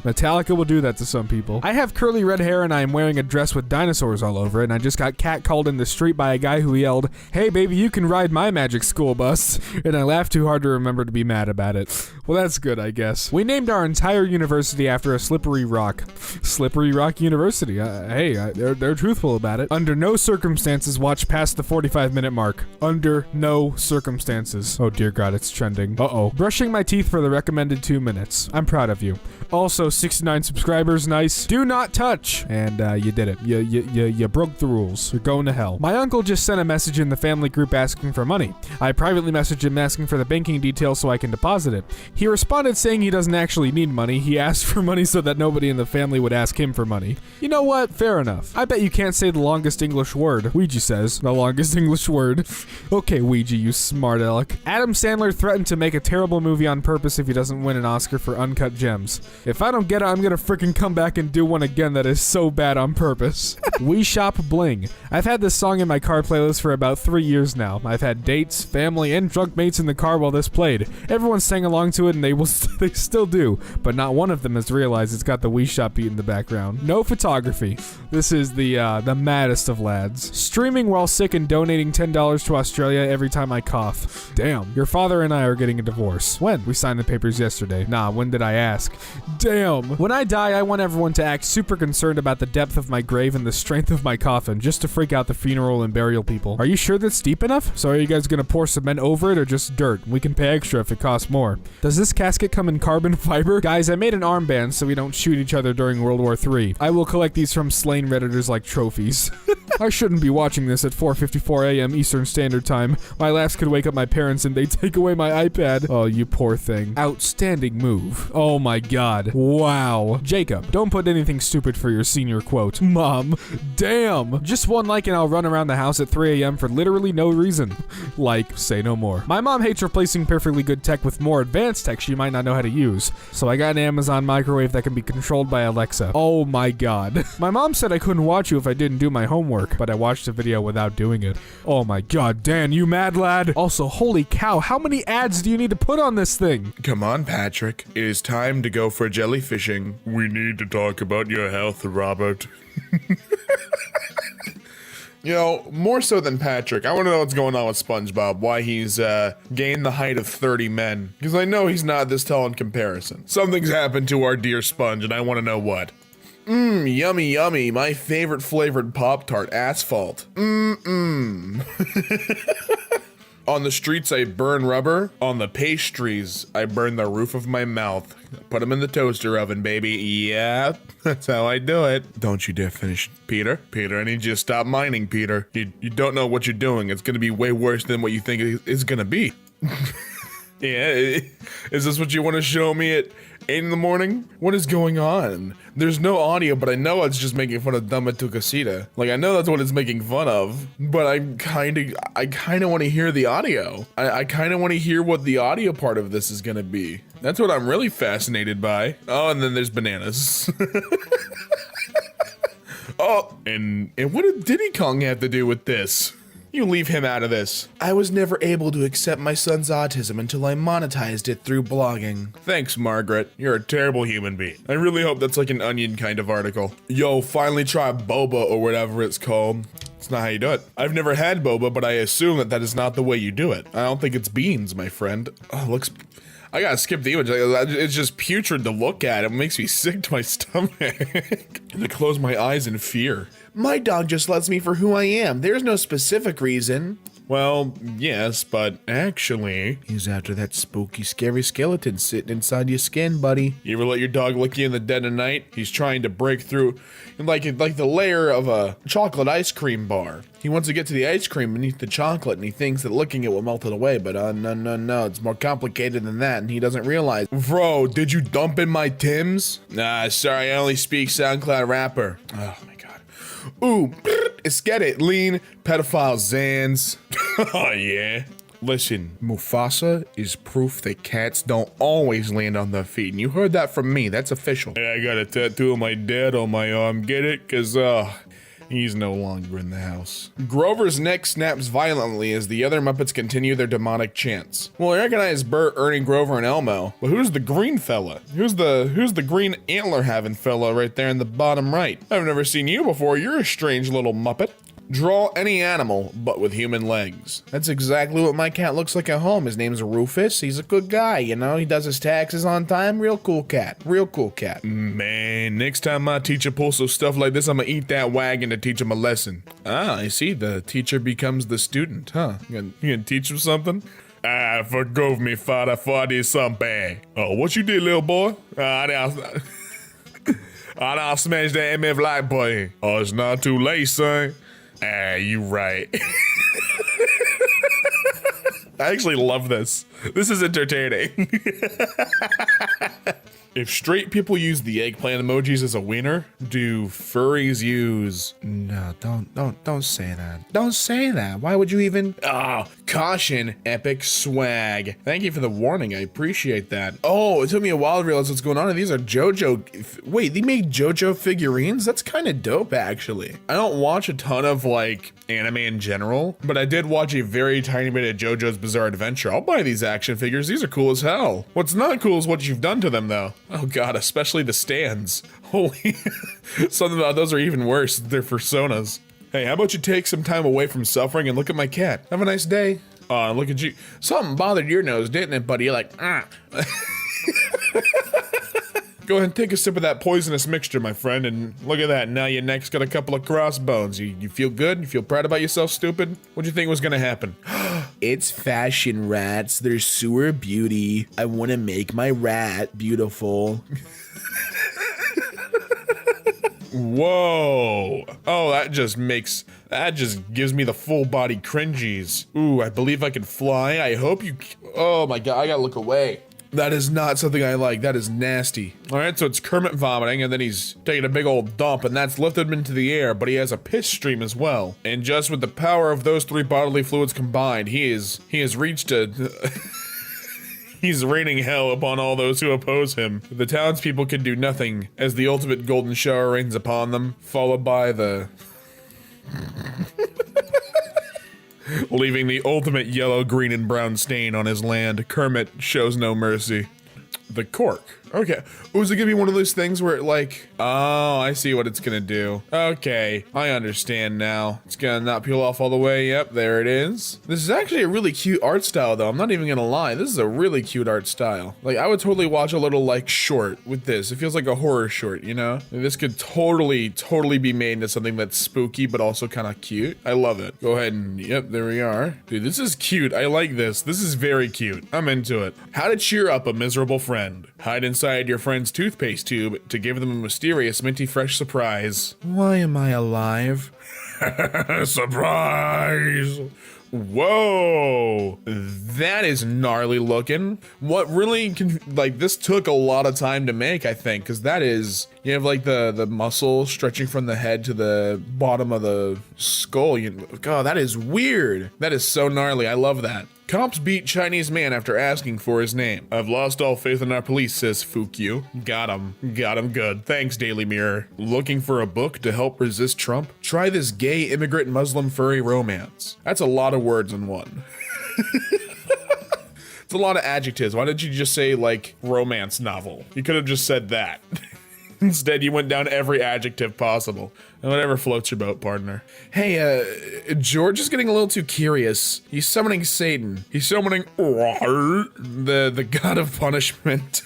Metallica will do that to some people. I have curly red hair and I am wearing a dress with dinosaurs all over it, and I just got catcalled in the street by a guy who yelled, "Hey baby, you can ride my magic school bus," and I laughed too hard to remember to be mad about it. Well, that's good, I guess. We named our entire university after a slippery rock. Slippery Rock University. They're truthful about it. Under no circumstances watch past the 45-minute mark. Under no circumstances. Oh dear God, it's trending. Uh-oh. Brushing my teeth for the recommended 2 minutes. I'm proud of you. Also, Also, 69 subscribers, nice. Do not touch. And you did it. You broke the rules. You're going to hell. My uncle just sent a message in the family group asking for money. I privately messaged him asking for the banking details so I can deposit it. He responded saying he doesn't actually need money. He asked for money so that nobody in the family would ask him for money. You know what? Fair enough. I bet you can't say the longest English word. Ouija says. The longest English word. Okay, Ouija, you smart aleck. Adam Sandler threatened to make a terrible movie on purpose if he doesn't win an Oscar for Uncut Gems. If I don't get it, I'm gonna freaking come back and do one again that is so bad on purpose. We Shop Bling. I've had this song in my car playlist for about 3 years now. I've had dates, family, and drunk mates in the car while this played. Everyone sang along to it and they still do, but not one of them has realized it's got the We Shop beat in the background. No photography. This is the maddest of lads. Streaming while sick and donating $10 to Australia every time I cough. Damn. Your father and I are getting a divorce. When? We signed the papers yesterday. Nah, when did I ask? Damn. When I die, I want everyone to act super concerned about the depth of my grave and the strength of my coffin, just to freak out the funeral and burial people. Are you sure that's deep enough? So are you guys gonna pour cement over it or just dirt? We can pay extra if it costs more. Does this casket come in carbon fiber? Guys, I made an armband so we don't shoot each other during World War III. I will collect these from slain Redditors like trophies. I shouldn't be watching this at 4:54 a.m. Eastern Standard Time. My laughs could wake up my parents and they take away my iPad. Oh, you poor thing. Outstanding move. Oh my god. Wow. Jacob, don't put anything stupid for your senior quote. Mom. Damn. Just one like and I'll run around the house at 3 a.m. for literally no reason. Like, say no more. My mom hates replacing perfectly good tech with more advanced tech she might not know how to use. So I got an Amazon microwave that can be controlled by Alexa. Oh my god. My mom said I couldn't watch you if I didn't do my homework, but I watched the video without doing it. Oh my god, Dan, you mad lad? Also, holy cow, how many ads do you need to put on this thing? Come on, Patrick. It is time to go for jellyfishing. We need to talk about your health, Robert. You know, more so than Patrick, I want to know what's going on with SpongeBob, why he's gained the height of 30 men. Because I know he's not this tall in comparison. Something's happened to our dear Sponge, and I want to know what. Yummy, yummy. My favorite flavored Pop-Tart, Asphalt. On the streets, I burn rubber. On the pastries, I burn the roof of my mouth. Put them in the toaster oven, baby. Yeah, that's how I do it. Don't you dare finish, Peter. Peter, I need you to stop mining, Peter. You don't know what you're doing. It's gonna be way worse than what you think it's gonna be. Yeah, is this what you want to show me at 8 in the morning? What is going on? There's no audio, but I know it's just making fun of Dama tu Casita. Like, I know that's what it's making fun of, but I kind of want to hear the audio. I kind of want to hear what the audio part of this is gonna be. That's what I'm really fascinated by. Oh, and then there's bananas. Oh, and what did Diddy Kong have to do with this? You leave him out of this. I was never able to accept my son's autism until I monetized it through blogging. Thanks, Margaret. You're a terrible human being. I really hope that's like an Onion kind of article. Yo, finally try boba or whatever it's called. It's not how you do it. I've never had boba, but I assume that is not the way you do it. I don't think it's beans, my friend. Oh, it looks... I gotta skip the image. It's just putrid to look at. It makes me sick to my stomach. And I close my eyes in fear. My dog just loves me for who I am. There's no specific reason. Well, yes, but actually, he's after that spooky, scary skeleton sitting inside your skin, buddy. You ever let your dog lick you in the dead of night? He's trying to break through, like the layer of a chocolate ice cream bar. He wants to get to the ice cream beneath the chocolate, and he thinks that licking it will melt it away, but no, it's more complicated than that, and he doesn't realize. Bro, did you dump in my Tims? Nah, sorry, I only speak SoundCloud rapper. Oh my god. Ooh, let's get it, lean, pedophile Zans. Oh yeah. Listen, Mufasa is proof that cats don't always land on their feet, and you heard that from me, that's official. Hey, I got a tattoo of my dad on my arm, get it? Cause he's no longer in the house. Grover's neck snaps violently as the other Muppets continue their demonic chants. Well, I recognize Bert, Ernie, Grover, and Elmo, but who's the green fella? Who's the green antler-having fella right there in the bottom right? I've never seen you before, you're a strange little Muppet. Draw any animal, but with human legs. That's exactly what my cat looks like at home. His name's Rufus. He's a good guy, you know? He does his taxes on time. Real cool cat. Real cool cat. Man, next time my teacher pulls some stuff like this, I'm gonna eat that wagon to teach him a lesson. Ah, I see. The teacher becomes the student, huh? You gonna teach him something? Forgive me, father, for I did something bad. Oh, what you did, little boy? I done smashed that MF light boy. Oh, it's not too late, son. Ah, you right. I actually love this. This is entertaining. If straight people use the eggplant emojis as a wiener, do furries use... No, don't say that. Don't say that. Why would you even... Ah, caution, epic swag. Thank you for the warning. I appreciate that. Oh, it took me a while to realize what's going on. And these are JoJo... Wait, they made JoJo figurines? That's kind of dope, actually. I don't watch a ton of, like, anime in general, but I did watch a very tiny bit of JoJo's Bizarre Adventure. I'll buy these action figures. These are cool as hell. What's not cool is what you've done to them, though. Oh god, especially the stands. Holy, something about those are even worse. They're personas. Hey, how about you take some time away from suffering and look at my cat? Have a nice day. Look at you. Something bothered your nose, didn't it, buddy? You're like, ah. Go ahead and take a sip of that poisonous mixture, my friend, and look at that. Now your neck's got a couple of crossbones. You feel good? You feel proud about yourself, stupid? What do you think was gonna happen? It's fashion rats. They're sewer beauty. I want to make my rat beautiful. Whoa. Oh, that just gives me the full body cringies. Ooh, I believe I can fly. I hope you... Oh my god, I gotta look away. That is not something I like. That is nasty. All right, so it's Kermit vomiting, and then he's taking a big old dump, and that's lifted him into the air, but he has a piss stream as well. And just with the power of those three bodily fluids combined, he has reached a... He's raining hell upon all those who oppose him. The townspeople can do nothing, as the ultimate golden shower rains upon them, followed by the... Leaving the ultimate yellow, green, and brown stain on his land, Kermit shows no mercy. The cork. Okay. Oh, is it gonna be one of those things where it like... Oh, I see what it's gonna do. Okay, I understand now. It's gonna not peel off all the way. Yep, there it is. This is actually a really cute art style, though. I'm not even gonna lie. This is a really cute art style. Like, I would totally watch a little, like, short with this. It feels like a horror short, you know? Like, this could totally be made into something that's spooky, but also kind of cute. I love it. Go ahead and... Yep, there we are. Dude, this is cute. I like this. This is very cute. I'm into it. How to cheer up a miserable friend. Hide inside your friend's toothpaste tube to give them a mysterious minty fresh surprise. Why am I alive? Surprise! Whoa, that is gnarly looking. What really like this took a lot of time to make, I think, because that is, you have like the muscle stretching from the head to the bottom of the skull. God, that is weird. That is so gnarly. I love that. Cops beat Chinese man after asking for his name. I've lost all faith in our police, says Fukyu. Got him good. Thanks, Daily Mirror. Looking for a book to help resist Trump? Try this gay immigrant Muslim furry romance. That's a lot of words in one. It's a lot of adjectives. Why didn't you just say, like, romance novel? You could have just said that. Instead, you went down every adjective possible. And whatever floats your boat, partner. Hey, George is getting a little too curious. He's summoning Satan. He's summoning the god of punishment.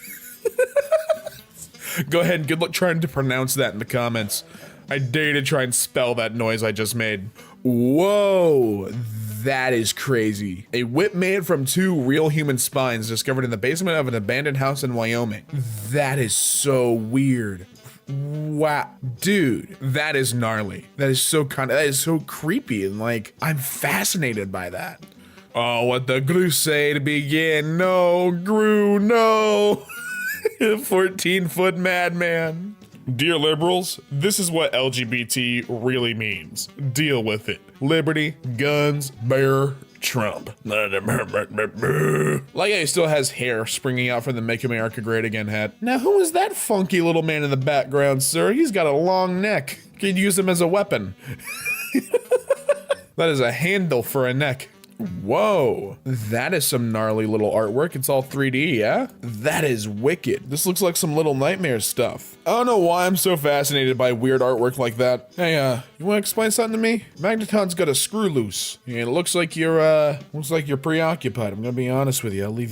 Go ahead and good luck trying to pronounce that in the comments. I dare you to try and spell that noise I just made. Whoa, that is crazy. A whip made from 2 real human spines discovered in the basement of an abandoned house in Wyoming. That is so weird. Wow, dude, that is gnarly. That is so creepy, and like, I'm fascinated by that. Oh, let the crusade begin. No, Gru, no. 14-foot madman. Dear liberals, this is what LGBT really means. Deal with it. Liberty, guns, bear, Trump. Like he still has hair springing out from the Make America Great Again hat. Now who is that funky little man in the background, sir? He's got a long neck. Could use him as a weapon. That is a handle for a neck. Whoa, that is some gnarly little artwork. It's all 3D, yeah? That is wicked. This looks like some Little Nightmares stuff. I don't know why I'm so fascinated by weird artwork like that. Hey, you wanna explain something to me? Magneton's got a screw loose. And it looks like you're preoccupied. I'm gonna be honest with you. I'll leave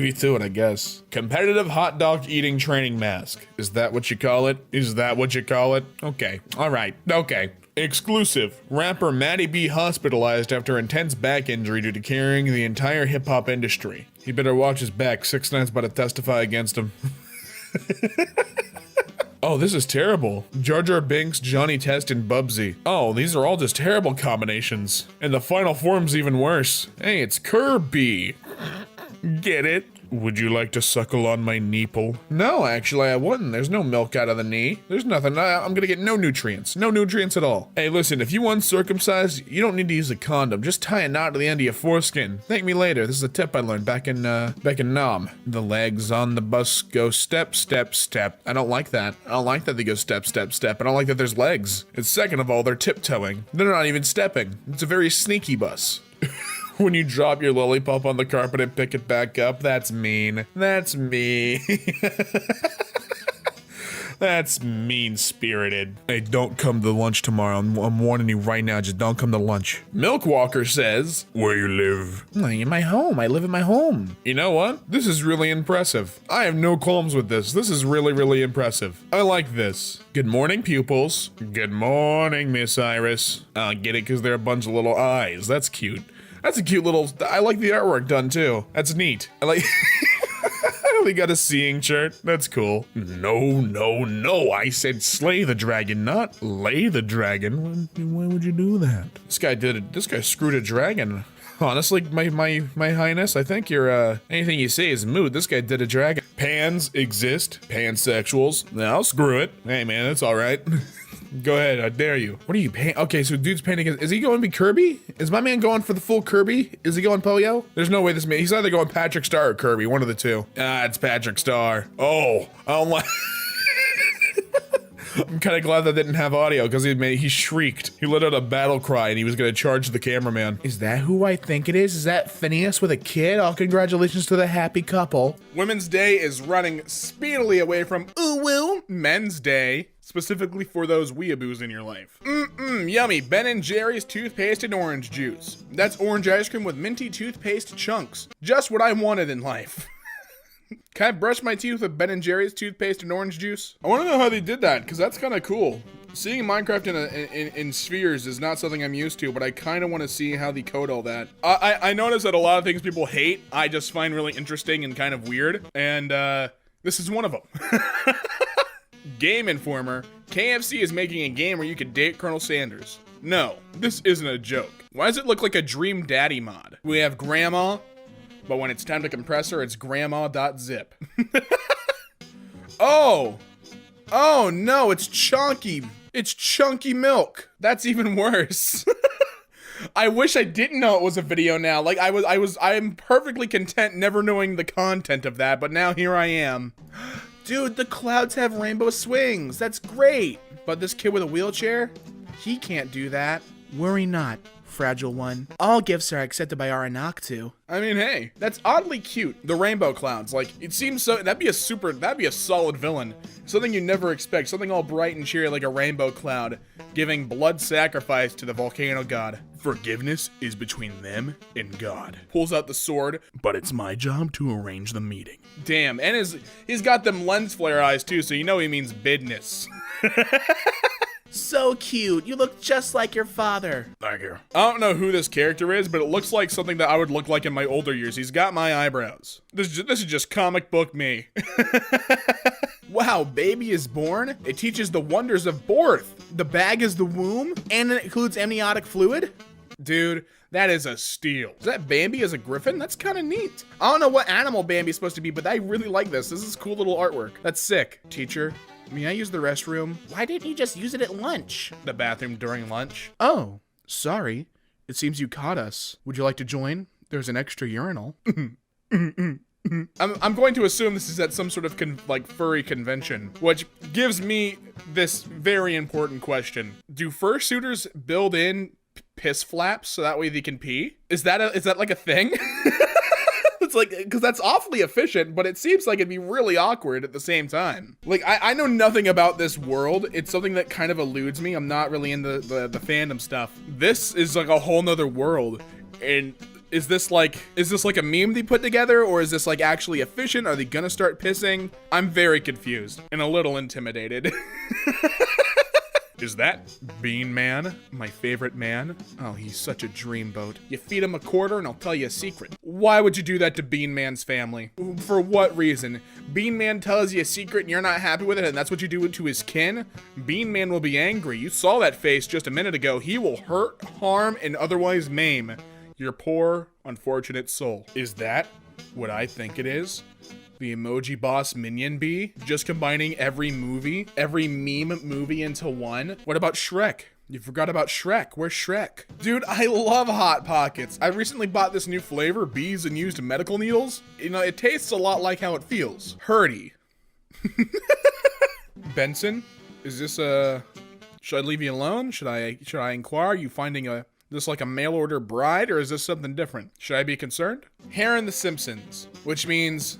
you to it, I guess. Competitive hot dog eating training mask. Is that what you call it? Is that what you call it? Okay, all right, okay. Exclusive. Rapper Matty B hospitalized after intense back injury due to carrying the entire hip-hop industry. He better watch his back. 6ix9ine's about to testify against him. Oh, this is terrible. Jar Jar Binks, Johnny Test, and Bubsy. Oh, these are all just terrible combinations. And the final form's even worse. Hey, it's Kirby. Get it? Would you like to suckle on my nipple? No, actually I wouldn't. There's no milk out of the knee. There's nothing. I'm gonna get no nutrients. No nutrients at all. Hey, listen, if you uncircumcised, you don't need to use a condom. Just tie a knot to the end of your foreskin. Thank me later. This is a tip I learned back in Nam. The legs on the bus go step, step, step. I don't like that. I don't like that they go step, step, step. I don't like that there's legs. And second of all, they're tiptoeing. They're not even stepping. It's a very sneaky bus. When you drop your lollipop on the carpet and pick it back up, that's mean. That's me. That's mean-spirited. Hey, don't come to lunch tomorrow. I'm warning you right now, just don't come to lunch. Milkwalker says, where you live? In my home. I live in my home. You know what? This is really impressive. I have no qualms with this. This is really, really impressive. I like this. Good morning, pupils. Good morning, Miss Iris. Get it because they're a bunch of little eyes. That's cute. That's a cute little, I like the artwork done too. That's neat. I like, we got a seeing chart. That's cool. No, no, no. I said slay the dragon, not lay the dragon. Why would you do that? This guy did it. This guy screwed a dragon. Honestly, my highness, I think you're, anything you say is moot. This guy did a dragon. Pans exist. Pansexuals. Now screw it. Hey man, it's all right. Go ahead, I dare you. What are you painting? Okay, so dude's painting, is he going to be Kirby? Is my man going for the full Kirby? Is he going Poyo? There's no way this man, he's either going Patrick Star or Kirby, one of the two. Ah, it's Patrick Star. Oh, I don't like. I'm kind of glad that didn't have audio because he shrieked. He let out a battle cry and he was going to charge the cameraman. Is that who I think it is? Is that Phineas with a kid? Oh, congratulations to the happy couple. Women's Day is running speedily away from ooh-woo Men's Day. Specifically for those weeaboos in your life. Yummy. Ben & Jerry's toothpaste and orange juice. That's orange ice cream with minty toothpaste chunks. Just what I wanted in life. Can I brush my teeth with Ben & Jerry's toothpaste and orange juice? I want to know how they did that, because that's kind of cool. Seeing Minecraft in spheres is not something I'm used to, but I kind of want to see how they code all that. I noticed that a lot of things people hate, I just find really interesting and kind of weird, and this is one of them. Game Informer, KFC is making a game where you can date Colonel Sanders. No, this isn't a joke. Why does it look like a Dream Daddy mod? We have Grandma, but when it's time to compress her, it's grandma.zip. Oh no, it's Chunky. It's Chunky Milk. That's even worse. I wish I didn't know it was a video now. Like I am perfectly content never knowing the content of that, but now here I am. Dude, the clouds have rainbow swings. That's great. But this kid with a wheelchair, he can't do that. Worry not, fragile one. All gifts are accepted by Aranaktu. I mean, hey, that's oddly cute. The rainbow clouds, like, it seems so, that'd be a solid villain. Something you never expect, something all bright and cheery like a rainbow cloud, giving blood sacrifice to the volcano god. Forgiveness is between them and God. Pulls out the sword, but it's my job to arrange the meeting. Damn, and he's got them lens flare eyes too, so you know he means business. So cute. You look just like your father. Thank you. I don't know who this character is, but it looks like something that I would look like in my older years. He's got my eyebrows. This is just comic book me. Wow, baby is born. It teaches the wonders of birth. The bag is the womb, and it includes amniotic fluid. Dude, that is a steal. Is that Bambi as a griffin? That's kind of neat. I don't know what animal Bambi's supposed to be, but I really like this. This is cool little artwork. That's sick. Teacher, may I use the restroom? Why didn't you just use it at lunch? The bathroom during lunch? Oh, sorry. It seems you caught us. Would you like to join? There's an extra urinal. I'm going to assume this is at some sort of furry convention, which gives me this very important question. Do fursuiters build in piss flaps so that way they can pee? Is that like a thing? It's like, because that's awfully efficient, but it seems like it'd be really awkward at the same time. Like, I know nothing about this world. It's something that kind of eludes me. I'm not really into the fandom stuff. This is like a whole nother world. And is this like a meme they put together, or is this like actually efficient? Are they gonna start pissing? I'm very confused and a little intimidated. Is that Bean Man my favorite man? Oh, he's such a dreamboat. You feed him a quarter and I'll tell you a secret. Why would you do that to Bean Man's family? For what reason? Bean Man tells you a secret and you're not happy with it and that's what you do to his kin? Bean Man will be angry. You saw that face just a minute ago. He will hurt, harm, and otherwise maim your poor, unfortunate soul. Is that what I think it is? The Emoji Boss Minion Bee? Just combining every movie, every meme movie into one? What about Shrek? You forgot about Shrek. Where's Shrek? Dude, I love Hot Pockets. I recently bought this new flavor, bees and used medical needles. You know, it tastes a lot like how it feels. Hurdy. Benson, is this should I leave you alone? Should I inquire? Are you finding this like a mail order bride or is this something different? Should I be concerned? Hair in The Simpsons, which means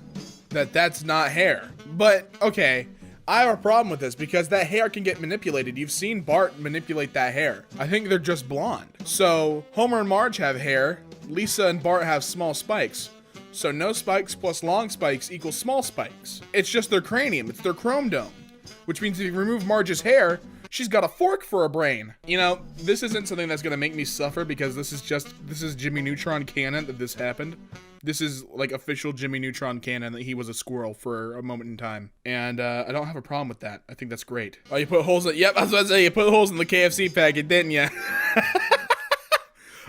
that's not hair. But, okay, I have a problem with this because that hair can get manipulated. You've seen Bart manipulate that hair. I think they're just blonde. So, Homer and Marge have hair. Lisa and Bart have small spikes. So no spikes plus long spikes equals small spikes. It's just their cranium. It's their chrome dome. Which means if you remove Marge's hair, she's got a fork for a brain. You know, this isn't something that's gonna make me suffer because this is Jimmy Neutron canon that this happened. This is like official Jimmy Neutron canon that he was a squirrel for a moment in time. And I don't have a problem with that. I think that's great. Oh, you put holes in, yep, I was about to say, you put holes in the KFC packet, didn't you?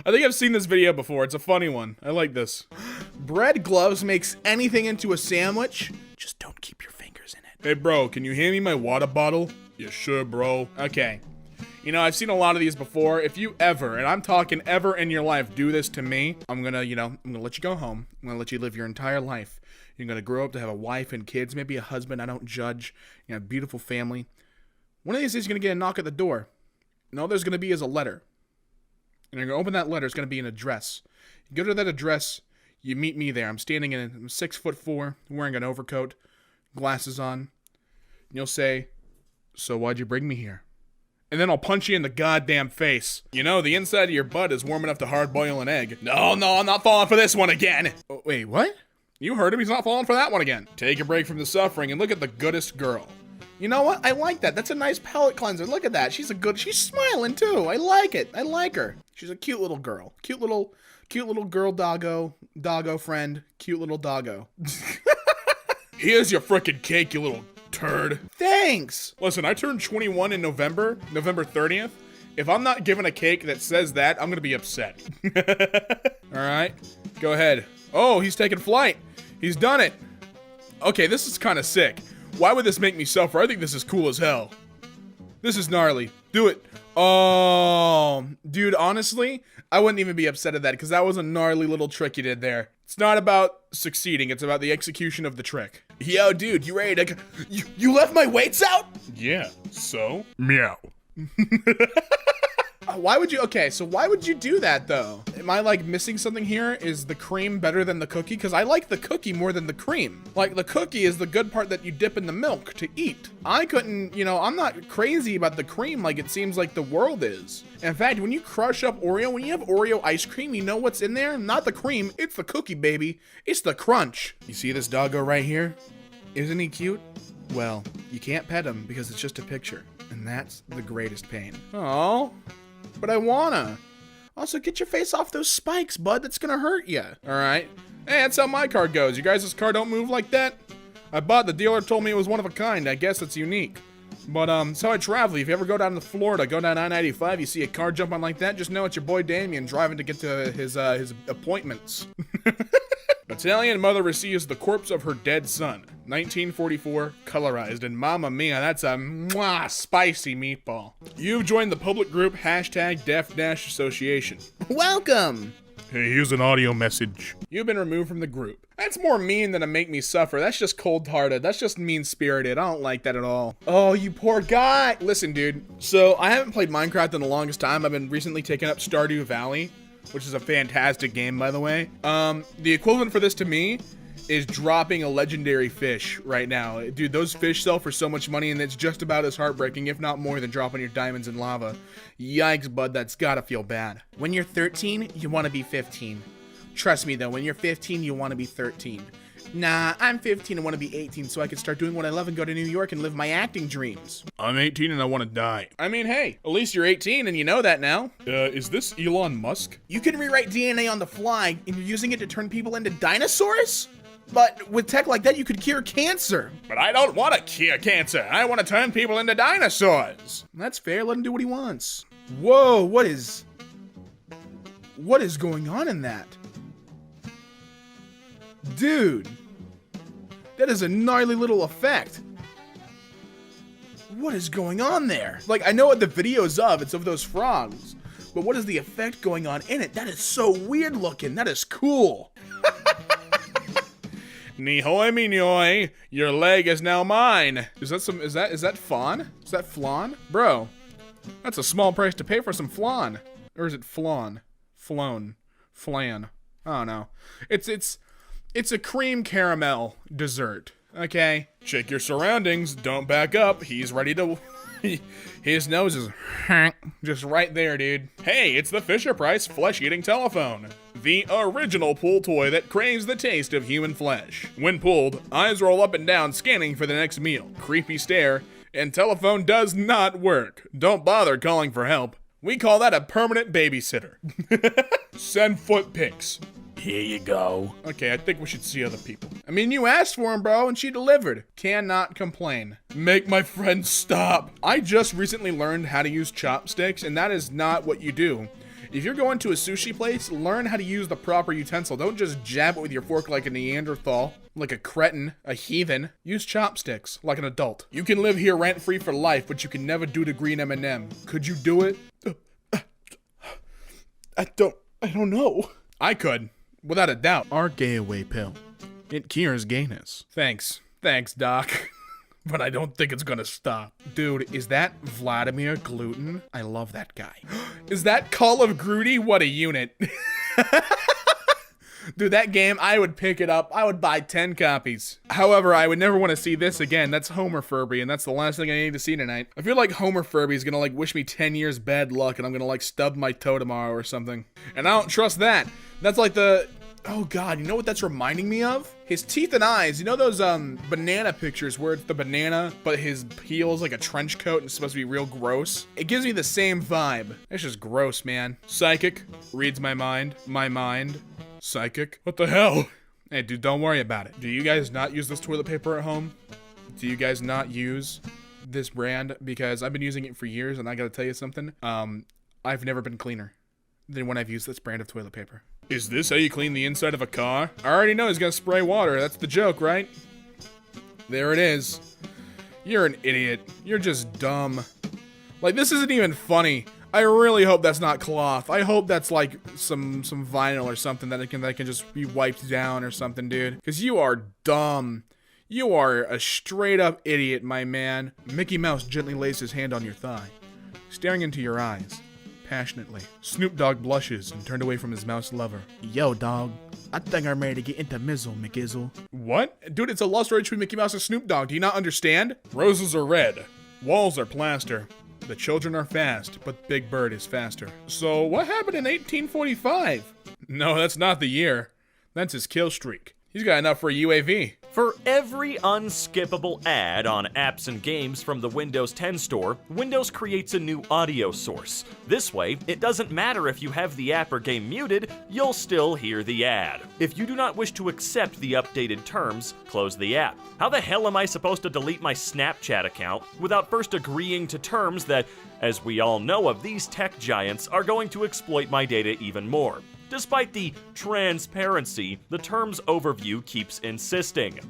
I think I've seen this video before. It's a funny one. I like this. Bread gloves makes anything into a sandwich. Just don't keep your fingers in it. Hey bro, can you hand me my water bottle? Yeah, sure, bro. Okay. You know, I've seen a lot of these before. If you ever, and I'm talking ever in your life, do this to me, I'm gonna let you go home. I'm gonna let you live your entire life. You're gonna grow up to have a wife and kids, maybe a husband. I don't judge. You know, beautiful family. One of these days, you're gonna get a knock at the door. And all there's gonna be is a letter. And you're gonna open that letter. It's gonna be an address. You go to that address. You meet me there. I'm standing in. I'm 6'4", wearing an overcoat, glasses on. And you'll say, "So why'd you bring me here?" And then I'll punch you in the goddamn face. You know, the inside of your butt is warm enough to hard boil an egg. No, I'm not falling for this one again. Oh, wait, what? You heard him, he's not falling for that one again. Take a break from the suffering and look at the goodest girl. You know what? I like that. That's a nice palate cleanser. Look at that. She's smiling too. I like it. I like her. She's a cute little girl. Cute little girl doggo friend. Cute little doggo. Here's your frickin' cake, you little turd. Thanks. Listen, I turned 21 in November 30th. If I'm not given a cake that says that, I'm gonna be upset. All right, go ahead. Oh, he's taking flight. He's done it. Okay, this is kind of sick. Why would this make me suffer? I think this is cool as hell. This is gnarly. Do it. Oh, dude, honestly, I wouldn't even be upset at that because that was a gnarly little trick you did there. It's not about succeeding, it's about the execution of the trick. Yo, dude, you ready to you left my weights out? Yeah, so? Meow. Why would you do that though? Am I like missing something here? Is the cream better than the cookie? Because I like the cookie more than the cream. Like the cookie is the good part that you dip in the milk to eat. I couldn't, I'm not crazy about the cream like it seems like the world is. In fact, when you crush up Oreo, when you have Oreo ice cream, you know what's in there? Not the cream, it's the cookie, baby. It's the crunch. You see this doggo right here? Isn't he cute? Well, you can't pet him because it's just a picture. And that's the greatest pain. Oh. But I wanna. Also, get your face off those spikes, bud. That's gonna hurt you. All right. Hey, that's how my car goes. You guys' car don't move like that? I bought. The dealer told me it was one of a kind. I guess it's unique. But it's how I travel. If you ever go down to Florida, go down I-95, you see a car jump on like that, just know it's your boy Damien driving to get to his appointments. Italian mother receives the corpse of her dead son. 1944, colorized, and mamma mia, that's a spicy meatball. You've joined the public group #Deaf-Association. Welcome! Hey, here's an audio message. You've been removed from the group. That's more mean than to make me suffer. That's just cold-hearted. That's just mean-spirited. I don't like that at all. Oh, you poor guy. Listen, dude. So, I haven't played Minecraft in the longest time. I've been recently taking up Stardew Valley, which is a fantastic game, by the way. The equivalent for this to me is dropping a legendary fish right now. Dude, those fish sell for so much money, and it's just about as heartbreaking, if not more, than dropping your diamonds in lava. Yikes, bud, that's gotta feel bad. When you're 13, you want to be 15. Trust me, though, when you're 15, you want to be 13. Nah, I'm 15 and want to be 18 so I can start doing what I love and go to New York and live my acting dreams. I'm 18 and I want to die. I mean, hey, at least you're 18 and you know that now. Is this Elon Musk? You can rewrite DNA on the fly and you're using it to turn people into dinosaurs? But with tech like that, you could cure cancer. But I don't want to cure cancer. I want to turn people into dinosaurs. That's fair, let him do what he wants. Whoa, what is going on in that? Dude, that is a gnarly little effect. What is going on there? Like, I know what the video is of, it's of those frogs. But what is the effect going on in it? That is so weird looking, that is cool. Nihoy minoi, your leg is now mine. Is that fawn? Is that flan? Bro, that's a small price to pay for some flan. Or is it flan? Flown. Flan. I don't know. It's a cream caramel dessert, okay? Check your surroundings, don't back up. He's ready to... His nose is just right there, dude. Hey, it's the Fisher-Price flesh-eating telephone. The original pool toy that craves the taste of human flesh. When pulled, eyes roll up and down scanning for the next meal. Creepy stare, and telephone does not work. Don't bother calling for help. We call that a permanent babysitter. Send foot pics. Here you go. Okay, I think we should see other people. I mean, you asked for him, bro, and she delivered. Cannot complain. Make my friend stop. I just recently learned how to use chopsticks, and that is not what you do. If you're going to a sushi place, learn how to use the proper utensil. Don't just jab it with your fork like a Neanderthal, like a cretin, a heathen. Use chopsticks like an adult. You can live here rent-free for life, but you can never do the green M&M. Could you do it? I don't know. I could. Without a doubt. Our gay away pill. It cures gayness. Thanks, Doc. But I don't think it's gonna stop. Dude, is that Vladimir Gluten? I love that guy. Is that Call of Groody? What a unit. Dude, that game, I would pick it up. I would buy 10 copies. However, I would never want to see this again. That's Homer Furby, and that's the last thing I need to see tonight. I feel like Homer Furby is gonna like wish me 10 years bad luck, and I'm gonna like stub my toe tomorrow or something. And I don't trust that. That's like the... Oh god, you know what that's reminding me of? His teeth and eyes. You know those banana pictures where it's the banana, but his heel is like a trench coat and it's supposed to be real gross? It gives me the same vibe. It's just gross, man. Psychic. Reads my mind. My mind. Psychic. What the hell? Hey, dude, don't worry about it. Do you guys not use this toilet paper at home? Do you guys not use this brand? Because I've been using it for years and I gotta tell you something. I've never been cleaner than when I've used this brand of toilet paper. Is this how you clean the inside of a car? I already know he's gonna spray water. That's the joke, right? There it is. You're an idiot. You're just dumb. Like, this isn't even funny. I really hope that's not cloth. I hope that's like some vinyl or something that can just be wiped down or something, dude. Because you are dumb. You are a straight up idiot, my man. Mickey Mouse gently lays his hand on your thigh, staring into your eyes. Passionately. Snoop Dogg blushes and turned away from his mouse lover. Yo, dog. I think I'm ready to get into Mizzle, McGizzle. What? Dude, it's a love story between Mickey Mouse and Snoop Dogg. Do you not understand? Roses are red. Walls are plaster. The children are fast, but Big Bird is faster. So, what happened in 1845? No, that's not the year. That's his kill streak. He's got enough for a UAV. For every unskippable ad on apps and games from the Windows 10 store, Windows creates a new audio source. This way, it doesn't matter if you have the app or game muted, you'll still hear the ad. If you do not wish to accept the updated terms, close the app. How the hell am I supposed to delete my Snapchat account without first agreeing to terms that, as we all know of these tech giants, are going to exploit my data even more? Despite the transparency, the terms overview keeps insisting.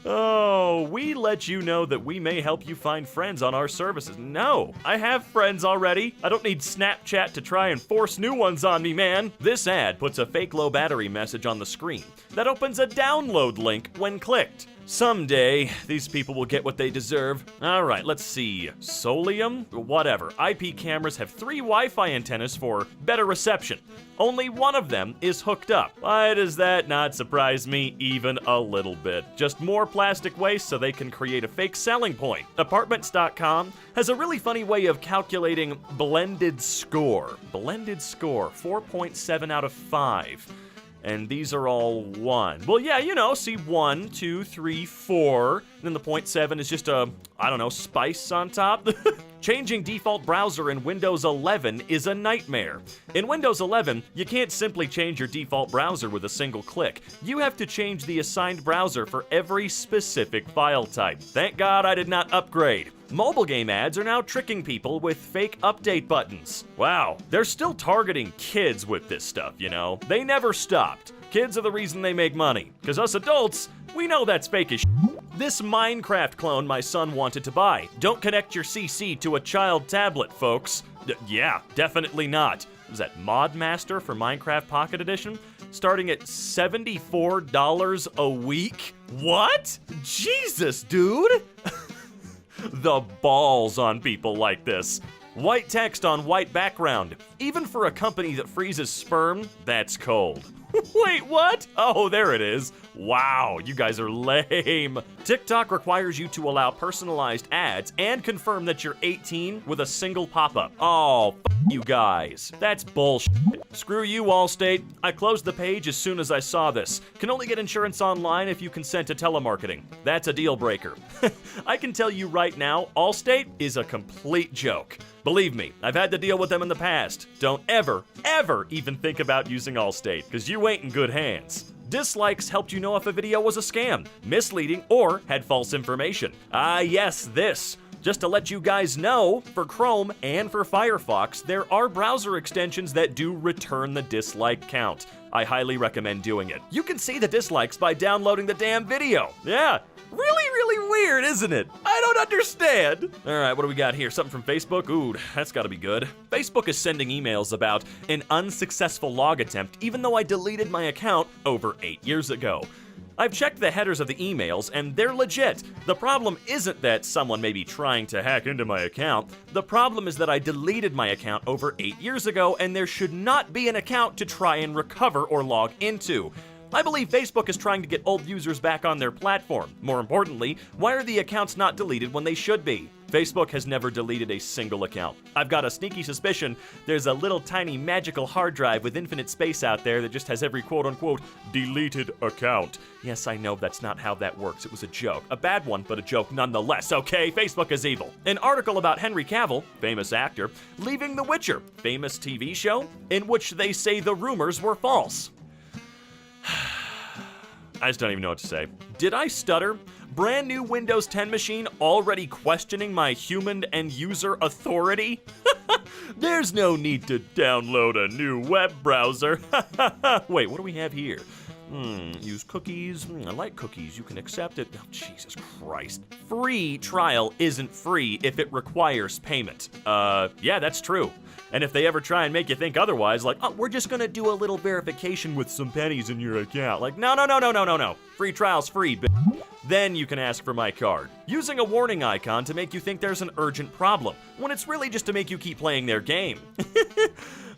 Oh, we let you know that we may help you find friends on our services. No, I have friends already. I don't need Snapchat to try and force new ones on me, man. This ad puts a fake low battery message on the screen that opens a download link when clicked. Someday, these people will get what they deserve. Alright, let's see. Solium? Whatever. IP cameras have 3 Wi-Fi antennas for better reception. Only one of them is hooked up. Why does that not surprise me even a little bit? Just more plastic waste so they can create a fake selling point. Apartments.com has a really funny way of calculating blended score. Blended score, 4.7 out of 5. and these are all 1. Well, yeah, you know, see 1, 2, 3, 4, and then the 0.7 is just a, I don't know, spice on top. Changing default browser in Windows 11 is a nightmare. In Windows 11, you can't simply change your default browser with a single click. You have to change the assigned browser for every specific file type. Thank God I did not upgrade. Mobile game ads are now tricking people with fake update buttons. Wow, they're still targeting kids with this stuff, you know? They never stopped. Kids are the reason they make money, because us adults, we know that's fake as shit. This Minecraft clone my son wanted to buy. Don't connect your CC to a child tablet, folks. Yeah, definitely not. Was that Mod Master for Minecraft Pocket Edition? Starting at $74 a week? What? Jesus, dude! The balls on people like this. White text on white background. Even for a company that freezes sperm, that's cold. Wait, what? Oh, there it is. Wow, you guys are lame. TikTok requires you to allow personalized ads and confirm that you're 18 with a single pop-up. Oh, you guys. That's bullshit. Screw you, Allstate. I closed the page as soon as I saw this. Can only get insurance online if you consent to telemarketing. That's a deal breaker. I can tell you right now, Allstate is a complete joke. Believe me, I've had to deal with them in the past. Don't ever, ever even think about using Allstate, because you ain't in good hands. Dislikes helped you know if a video was a scam, misleading, or had false information. Ah, yes, this. Just to let you guys know, for Chrome and for Firefox, there are browser extensions that do return the dislike count. I highly recommend doing it. You can see the dislikes by downloading the damn video. Yeah, really weird, isn't it? I don't understand. All right, what do we got here? Something from Facebook? Ooh, that's gotta be good. Facebook is sending emails about an unsuccessful log attempt, even though I deleted my account over 8 years ago. I've checked the headers of the emails, and they're legit. The problem isn't that someone may be trying to hack into my account. The problem is that I deleted my account over 8 years ago, and there should not be an account to try and recover or log into. I believe Facebook is trying to get old users back on their platform. More importantly, why are the accounts not deleted when they should be? Facebook has never deleted a single account. I've got a sneaky suspicion there's a little tiny magical hard drive with infinite space out there that just has every quote-unquote deleted account. Yes, I know that's not how that works. It was a joke. A bad one, but a joke nonetheless, okay? Facebook is evil. An article about Henry Cavill, famous actor, leaving The Witcher, famous TV show, in which they say the rumors were false. I just don't even know what to say. Did I stutter? Brand new Windows 10 machine already questioning my human and user authority? There's no need to download a new web browser. Wait, what do we have here? Use cookies. I like cookies. You can accept it. Oh, Jesus Christ. Free trial isn't free if it requires payment. Yeah, that's true. And if they ever try and make you think otherwise, like, oh, we're just gonna do a little verification with some pennies in your account. Like, no. Free trial's free, bitch. Then you can ask for my card. Using a warning icon to make you think there's an urgent problem, when it's really just to make you keep playing their game.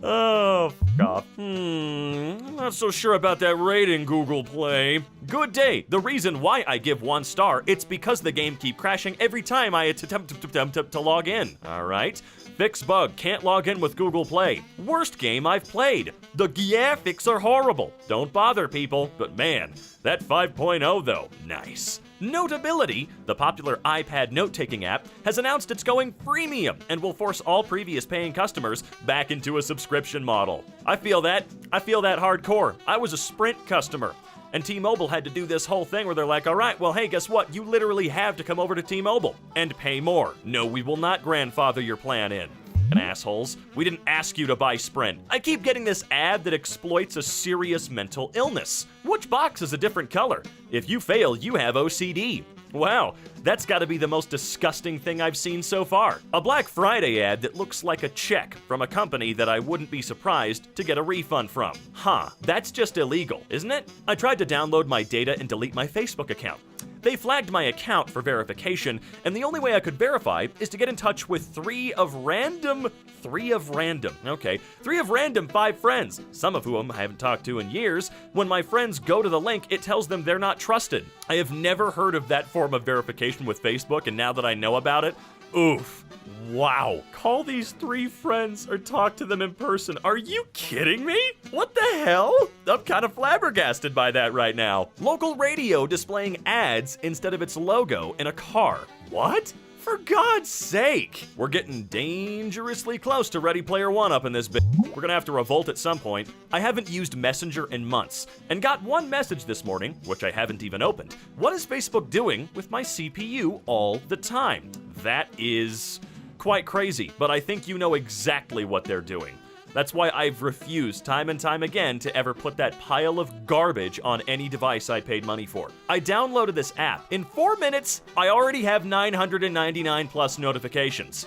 Oh, f*** off. I'm not so sure about that rating, Google Play. Good day. The reason why I give 1 star, it's because the game keep crashing every time I attempt to log in. All right? Fix bug, can't log in with Google Play. Worst game I've played. The graphics are horrible. Don't bother, people. But man, that 5.0 though, nice. Notability, the popular iPad note-taking app, has announced it's going freemium and will force all previous paying customers back into a subscription model. I feel that hardcore. I was a Sprint customer. And T-Mobile had to do this whole thing where they're like, all right, well, hey, guess what? You literally have to come over to T-Mobile and pay more. No, we will not grandfather your plan in. And assholes, we didn't ask you to buy Sprint. I keep getting this ad that exploits a serious mental illness. Which box is a different color? If you fail, you have OCD. Wow, that's gotta be the most disgusting thing I've seen so far. A Black Friday ad that looks like a check from a company that I wouldn't be surprised to get a refund from. Huh, that's just illegal, isn't it? I tried to download my data and delete my Facebook account. They flagged my account for verification, and the only way I could verify is to get in touch with 3 of random 5 friends, some of whom I haven't talked to in years. When my friends go to the link, it tells them they're not trusted. I have never heard of that form of verification with Facebook, and now that I know about it, Oof. Wow. Call these 3 friends or talk to them in person. Are you kidding me? What the hell? I'm kind of flabbergasted by that right now. Local radio displaying ads instead of its logo in a car. What? For God's sake! We're getting dangerously close to Ready Player One up in this bit. We're gonna have to revolt at some point. I haven't used Messenger in months, and got one message this morning, which I haven't even opened. What is Facebook doing with my CPU all the time? That is quite crazy, but I think you know exactly what they're doing. That's why I've refused time and time again to ever put that pile of garbage on any device I paid money for. I downloaded this app. In 4 minutes, I already have 999 plus notifications.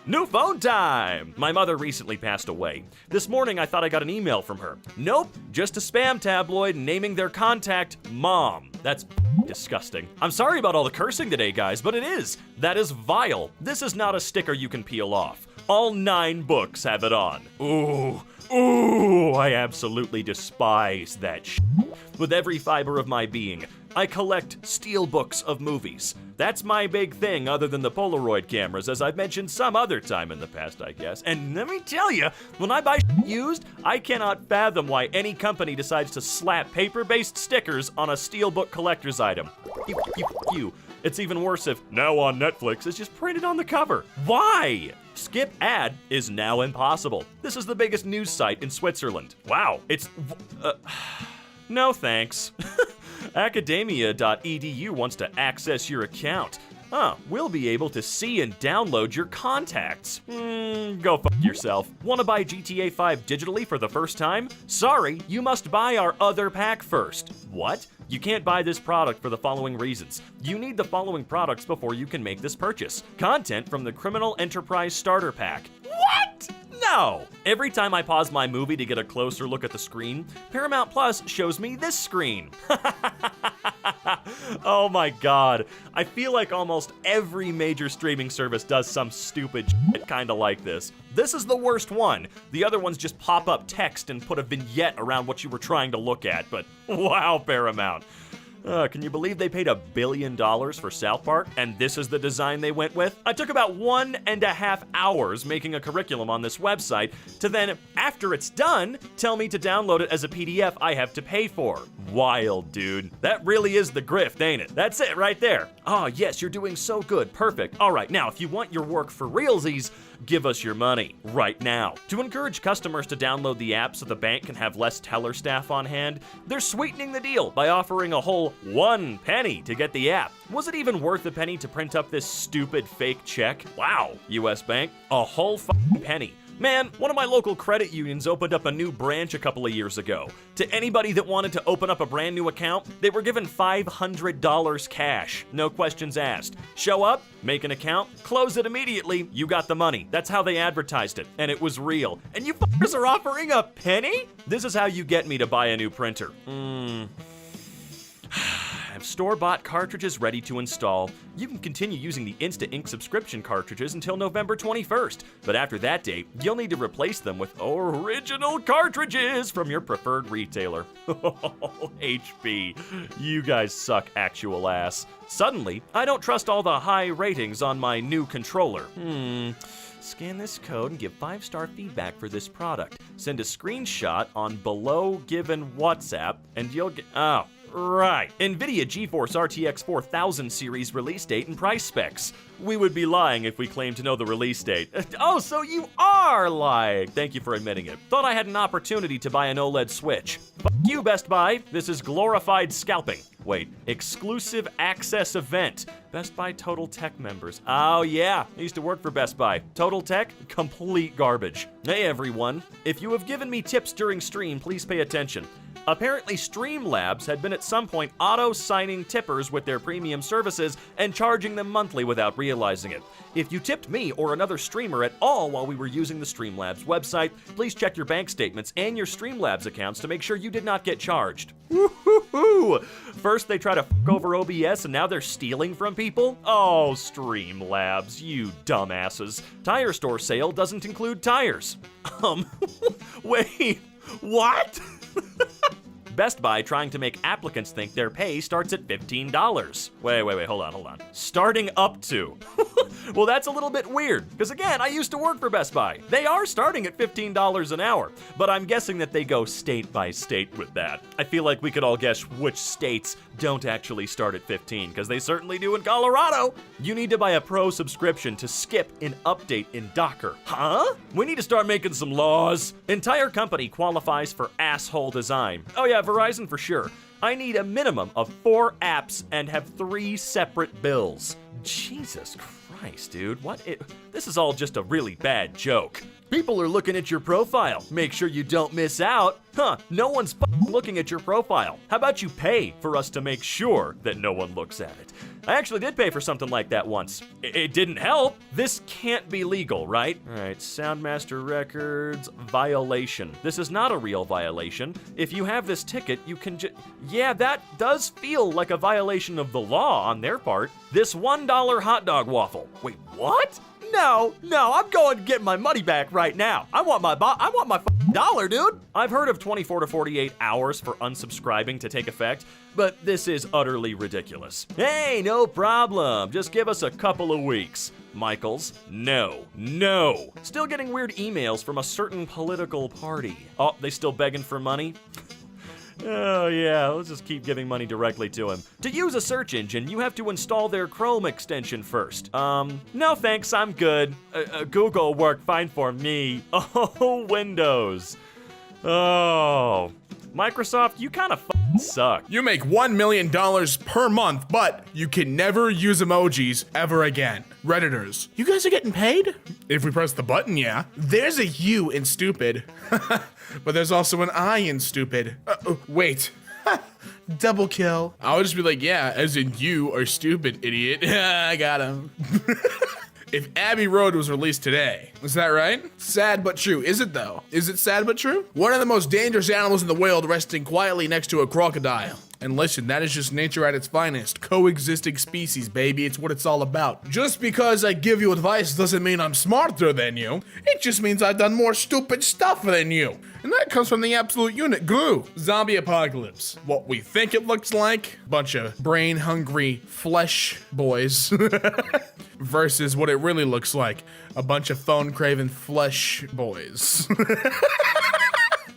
New phone time! My mother recently passed away. This morning I thought I got an email from her. Nope, just a spam tabloid naming their contact Mom. That's disgusting. I'm sorry about all the cursing today, guys, but it is. That is vile. This is not a sticker you can peel off. All 9 books have it on. Ooh, I absolutely despise that shit. With every fiber of my being, I collect steel books of movies. That's my big thing other than the Polaroid cameras, as I've mentioned some other time in the past, I guess. And let me tell you, when I buy used, I cannot fathom why any company decides to slap paper-based stickers on a steelbook collector's item. It's even worse if now on Netflix is just printed on the cover. Why? Skip ad is now impossible. This is the biggest news site in Switzerland. Wow, it's... no thanks. Academia.edu wants to access your account. We'll be able to see and download your contacts. Go fuck yourself. Want to buy GTA 5 digitally for the first time? Sorry, you must buy our other pack first. What? You can't buy this product for the following reasons. You need the following products before you can make this purchase. Content from the Criminal Enterprise Starter Pack. What? No! Every time I pause my movie to get a closer look at the screen, Paramount Plus shows me this screen. Oh my god. I feel like almost every major streaming service does some stupid shit kinda like this. This is the worst one. The other ones just pop up text and put a vignette around what you were trying to look at, but wow, Paramount. Can you believe they paid $1 billion for South Park, and this is the design they went with? I took about 1.5 hours making a curriculum on this website to then, after it's done, tell me to download it as a PDF I have to pay for. Wild, dude. That really is the grift, ain't it? That's it right there. Oh, yes, you're doing so good. Perfect. All right, now, if you want your work for realsies, give us your money right now. To encourage customers to download the app so the bank can have less teller staff on hand, they're sweetening the deal by offering a whole 1 penny to get the app. Was it even worth a penny to print up this stupid fake check? Wow, US Bank, a whole fucking penny. Man, one of my local credit unions opened up a new branch a couple of years ago. To anybody that wanted to open up a brand new account, they were given $500 cash. No questions asked. Show up, make an account, close it immediately, you got the money. That's how they advertised it, and it was real. And you fuckers are offering a penny? This is how you get me to buy a new printer. Have store-bought cartridges ready to install. You can continue using the Insta Ink subscription cartridges until November 21st, but after that date, you'll need to replace them with original cartridges from your preferred retailer. HP, you guys suck actual ass. Suddenly, I don't trust all the high ratings on my new controller. Scan this code and give 5-star feedback for this product. Send a screenshot on below given WhatsApp and you'll get... Oh. Right. NVIDIA GeForce RTX 4000 series release date and price specs. We would be lying if we claimed to know the release date. Oh, so you are lying. Thank you for admitting it. Thought I had an opportunity to buy an OLED Switch. Fuck you, Best Buy. This is glorified scalping. Wait, exclusive access event. Best Buy Total Tech members. Oh yeah, I used to work for Best Buy. Total Tech, complete garbage. Hey everyone, if you have given me tips during stream, please pay attention. Apparently Streamlabs had been at some point auto-signing tippers with their premium services and charging them monthly without realizing it. If you tipped me or another streamer at all while we were using the Streamlabs website, please check your bank statements and your Streamlabs accounts to make sure you did not get charged. Woo-hoo-hoo! First they try to fuck over OBS and now they're stealing from people? Oh, Streamlabs, you dumbasses. Tire store sale doesn't include tires. Wait, what? Best Buy trying to make applicants think their pay starts at $15. Wait, hold on. Starting up to. Well, that's a little bit weird, because again, I used to work for Best Buy. They are starting at $15 an hour, but I'm guessing that they go state by state with that. I feel like we could all guess which states don't actually start at 15, because they certainly do in Colorado. You need to buy a pro subscription to skip an update in Docker. Huh? We need to start making some laws. Entire company qualifies for asshole design. Oh yeah, Verizon for sure. I need a minimum of 4 apps and have 3 separate bills. Jesus Christ, dude. This is all just a really bad joke. People are looking at your profile. Make sure you don't miss out. No one's looking at your profile. How about you pay for us to make sure that no one looks at it? I actually did pay for something like that once. It didn't help. This can't be legal, right? All right, Soundmaster Records, violation. This is not a real violation. If you have this ticket, you can yeah, that does feel like a violation of the law on their part. This $1 hot dog waffle. Wait, what? No, I'm going to get my money back right now. I want my dollar, dude. I've heard of 24 to 48 hours for unsubscribing to take effect, but this is utterly ridiculous. Hey, no problem. Just give us a couple of weeks. Michaels, no. Still getting weird emails from a certain political party. Oh, they still begging for money? Oh yeah, let's just keep giving money directly to him. To use a search engine, you have to install their Chrome extension first. No thanks, I'm good. Google worked fine for me. Oh, Windows. Oh. Microsoft, you kind of suck. You make $1 million per month, but you can never use emojis ever again. Redditors, you guys are getting paid? If we press the button, yeah. There's a U in stupid, but there's also an I in stupid. Wait. Double kill. I would just be like, yeah, as in you are stupid, idiot. I got him. If Abbey Road was released today, is that right? Sad but true. Is it though? Is it sad but true? One of the most dangerous animals in the world resting quietly next to a crocodile. And listen, that is just nature at its finest. Coexisting species, baby. It's what it's all about. Just because I give you advice doesn't mean I'm smarter than you. It just means I've done more stupid stuff than you. And that comes from the absolute unit, glue. Zombie apocalypse. What we think it looks like, bunch of brain-hungry flesh boys. Versus what it really looks like, a bunch of phone-craving flesh boys.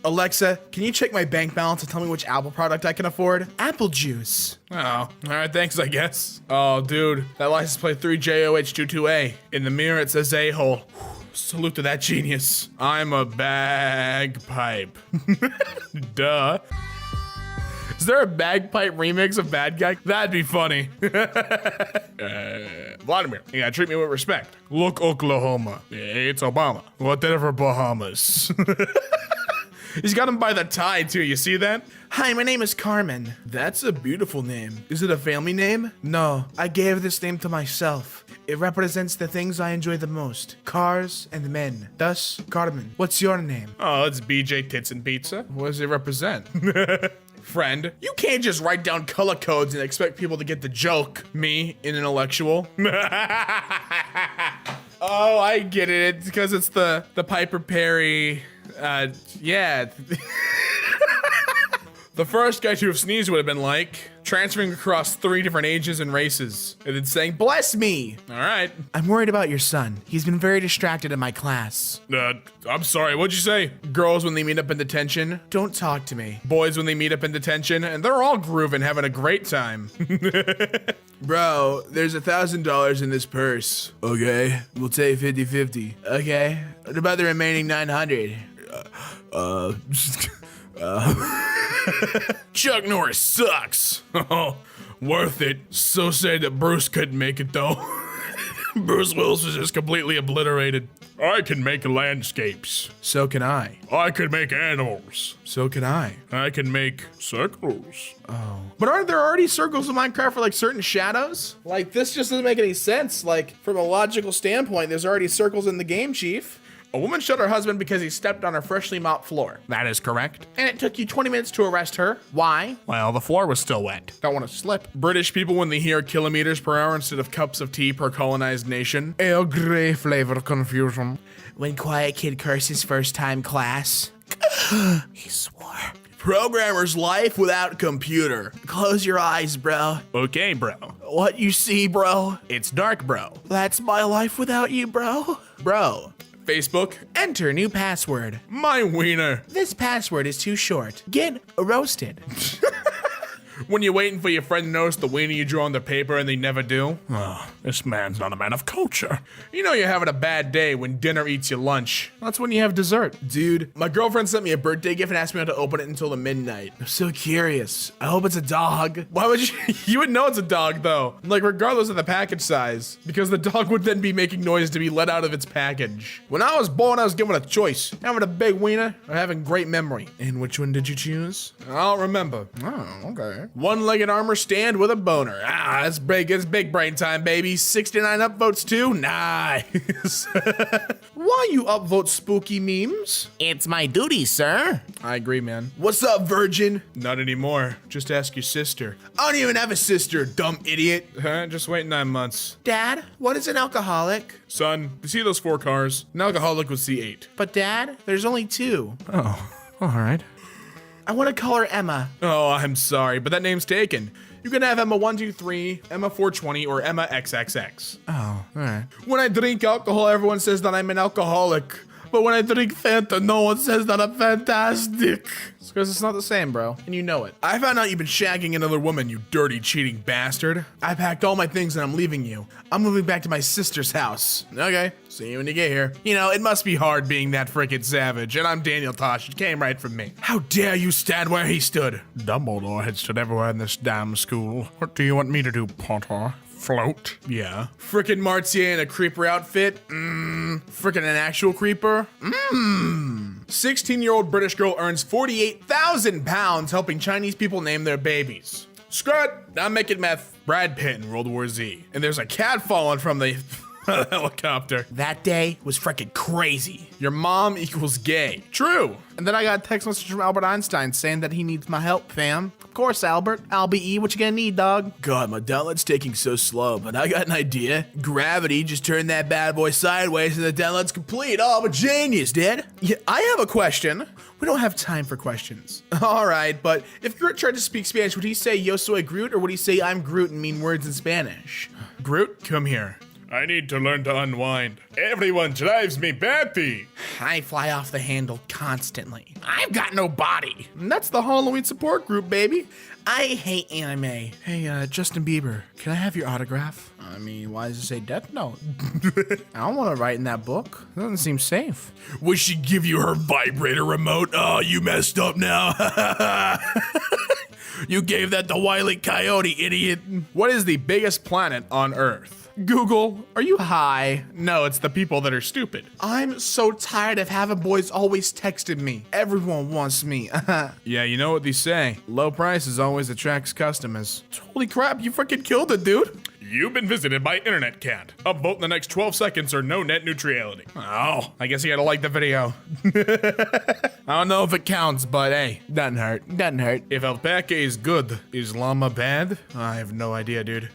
Alexa, can you check my bank balance and tell me which Apple product I can afford? Apple juice. Oh, all right, thanks, I guess. Oh, dude, that license plate 3JOH22A. In the mirror, it says a-hole. Salute to that genius. I'm a bagpipe. Duh. Is there a bagpipe remix of Bad Guy? That'd be funny. Vladimir, you gotta treat me with respect. Look, Oklahoma. Yeah, it's Obama. Whatever, Bahamas. He's got him by the tie, too. You see that? Hi, my name is Carmen. That's a beautiful name. Is it a family name? No, I gave this name to myself. It represents the things I enjoy the most. Cars and men. Thus, Carmen. What's your name? Oh, it's BJ Tits and Pizza. What does it represent? Friend, you can't just write down color codes and expect people to get the joke. Me, an intellectual. Oh, I get it. It's because it's the Piper Perry. Yeah. The first guy to have sneezed would have been like transferring across 3 different ages and races and then saying, bless me. All right. I'm worried about your son. He's been very distracted in my class. I'm sorry, what'd you say? Girls when they meet up in detention, don't talk to me. Boys when they meet up in detention, and they're all grooving, having a great time. Bro, there's $1,000 in this purse. Okay, we'll take 50-50. Okay, what about the remaining 900? Chuck Norris sucks. Worth it. So sad that Bruce couldn't make it though. Bruce Willis is just completely obliterated. I can make landscapes. So can I. I can make animals. So can I. I can make circles. Oh. But aren't there already circles in Minecraft for like certain shadows? Like this just doesn't make any sense. Like from a logical standpoint, there's already circles in the game, Chief. A woman shot her husband because he stepped on her freshly mopped floor. That is correct. And it took you 20 minutes to arrest her. Why? Well, the floor was still wet. Don't want to slip. British people, when they hear kilometers per hour instead of cups of tea per colonized nation. Earl Grey flavor confusion. When quiet kid curses first time class. He swore. Programmer's life without computer. Close your eyes, bro. Okay, bro. What you see, bro? It's dark, bro. That's my life without you, bro. Bro. Facebook. Enter new password. My wiener. This password is too short. Get roasted. When you're waiting for your friend to notice the wiener you drew on the paper and they never do. Oh, this man's not a man of culture. You know you're having a bad day when dinner eats your lunch. That's when you have dessert. Dude, my girlfriend sent me a birthday gift and asked me not to open it until the midnight. I'm so curious. I hope it's a dog. Why would you? You would know it's a dog though. Like regardless of the package size. Because the dog would then be making noise to be let out of its package. When I was born, I was given a choice. Having a big wiener or having great memory. And which one did you choose? I don't remember. Oh, okay. One-legged armor stand with a boner. Ah, that's big. It's big brain time, baby. 69 upvotes too. Nice. Why you upvote spooky memes? It's my duty, sir. I agree, man. What's up, virgin? Not anymore. Just ask your sister. I don't even have a sister, dumb idiot. Just wait 9 months. Dad, what is an alcoholic? Son, you see those 4 cars? An alcoholic would see 8. But Dad, there's only 2. Oh, all right. I want to call her Emma. Oh, I'm sorry, but that name's taken. You can have Emma 123, Emma 420, or Emma XXX. Oh, all right. When I drink alcohol, everyone says that I'm an alcoholic. But when I drink Fanta, no one says that I'm fantastic. It's because it's not the same, bro. And you know it. I found out you've been shagging another woman, you dirty, cheating bastard. I packed all my things and I'm leaving you. I'm moving back to my sister's house. Okay, see you when you get here. You know, it must be hard being that frickin' savage. And I'm Daniel Tosh. It came right from me. How dare you stand where he stood? Dumbledore had stood everywhere in this damn school. What do you want me to do, Potter? Float? Yeah. Frickin' Martier in a creeper outfit? Frickin' an actual creeper? 16-year-old British girl earns 48,000 pounds helping Chinese people name their babies. Screw it, I'm making meth. Brad Pitt in World War Z. And there's a cat falling from the helicopter. That day was freaking crazy. Your mom equals gay. True. And then I got a text message from Albert Einstein saying that he needs my help, fam. Of course, Albert. LBE, what you gonna need, dog? God, my download's taking so slow, but I got an idea. Gravity just turned that bad boy sideways and the download's complete. Oh, I'm a genius, Dad. Yeah, I have a question. We don't have time for questions. All right, but if Groot tried to speak Spanish, would he say Yo soy Groot or would he say I'm Groot and mean words in Spanish? Groot, come here. I need to learn to unwind. Everyone drives me batty. I fly off the handle constantly. I've got no body. And that's the Halloween support group, baby. I hate anime. Hey, Justin Bieber, can I have your autograph? I mean, why does it say Death Note? I don't want to write in that book. It doesn't seem safe. Would she give you her vibrator remote? Oh, you messed up now. You gave that to Wile E. Coyote, idiot. What is the biggest planet on Earth? Google, are you high? No, it's the people that are stupid. I'm so tired of having boys always texting me. Everyone wants me. Yeah, you know what they say. Low prices always attracts customers. Holy crap, you freaking killed it, dude. You've been visited by Internet Cat. Upvote in the next 12 seconds or no net neutrality. Oh, I guess you gotta like the video. I don't know if it counts, but hey, doesn't hurt. Doesn't hurt. If alpaca is good, is llama bad? I have no idea, dude.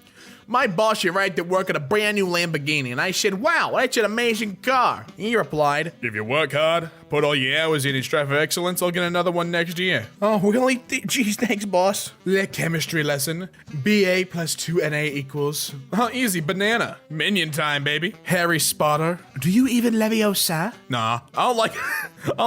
My boss should write to work at a brand new Lamborghini, and I said, wow, that's an amazing car. He replied, if you work hard, put all your hours in and strive for excellence, I'll get another one next year. Oh, really? Geez, thanks, boss. The chemistry lesson. BA plus 2NA equals. Oh, easy, banana. Minion time, baby. Harry Spotter. Do you even Leviosa? Nah, I don't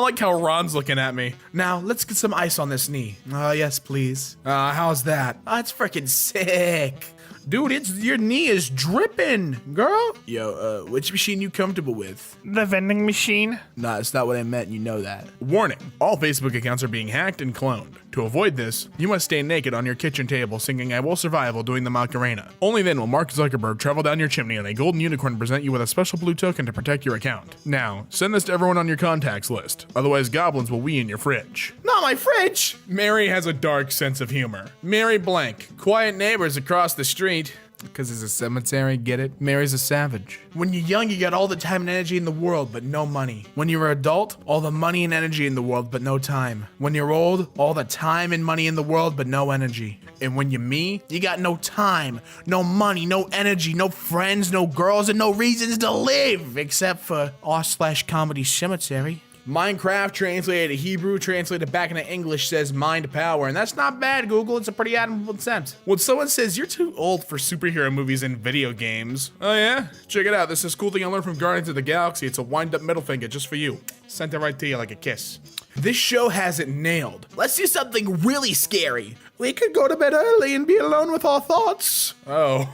like how Ron's looking at me. Now, let's get some ice on this knee. Yes, please. How's that? Oh, it's freaking sick. Dude, your knee is dripping, girl. Yo, which machine you comfortable with? The vending machine? Nah, it's not what I meant, you know that. Warning, all Facebook accounts are being hacked and cloned. To avoid this, you must stay naked on your kitchen table singing I Will Survive while doing the Macarena. Only then will Mark Zuckerberg travel down your chimney on a golden unicorn and present you with a special blue token to protect your account. Now, send this to everyone on your contacts list. Otherwise, goblins will wee in your fridge. Not my fridge! Mary has a dark sense of humor. Mary Blank, quiet neighbors across the street. Because it's a cemetery, get it? Mary's a savage. When you're young, you got all the time and energy in the world, but no money. When you're an adult, all the money and energy in the world, but no time. When you're old, all the time and money in the world, but no energy. And when you're me, you got no time, no money, no energy, no friends, no girls, and no reasons to live, except for r/comedy cemetery. Minecraft translated to Hebrew, translated back into English says mind power, and that's not bad, Google. It's a pretty admirable attempt. When someone says you're too old for superhero movies and video games, oh yeah? Check it out. This is a cool thing I learned from Guardians of the Galaxy. It's a wind-up middle finger just for you. Sent it right to you like a kiss. This show has it nailed. Let's do something really scary. We could go to bed early and be alone with our thoughts. Oh.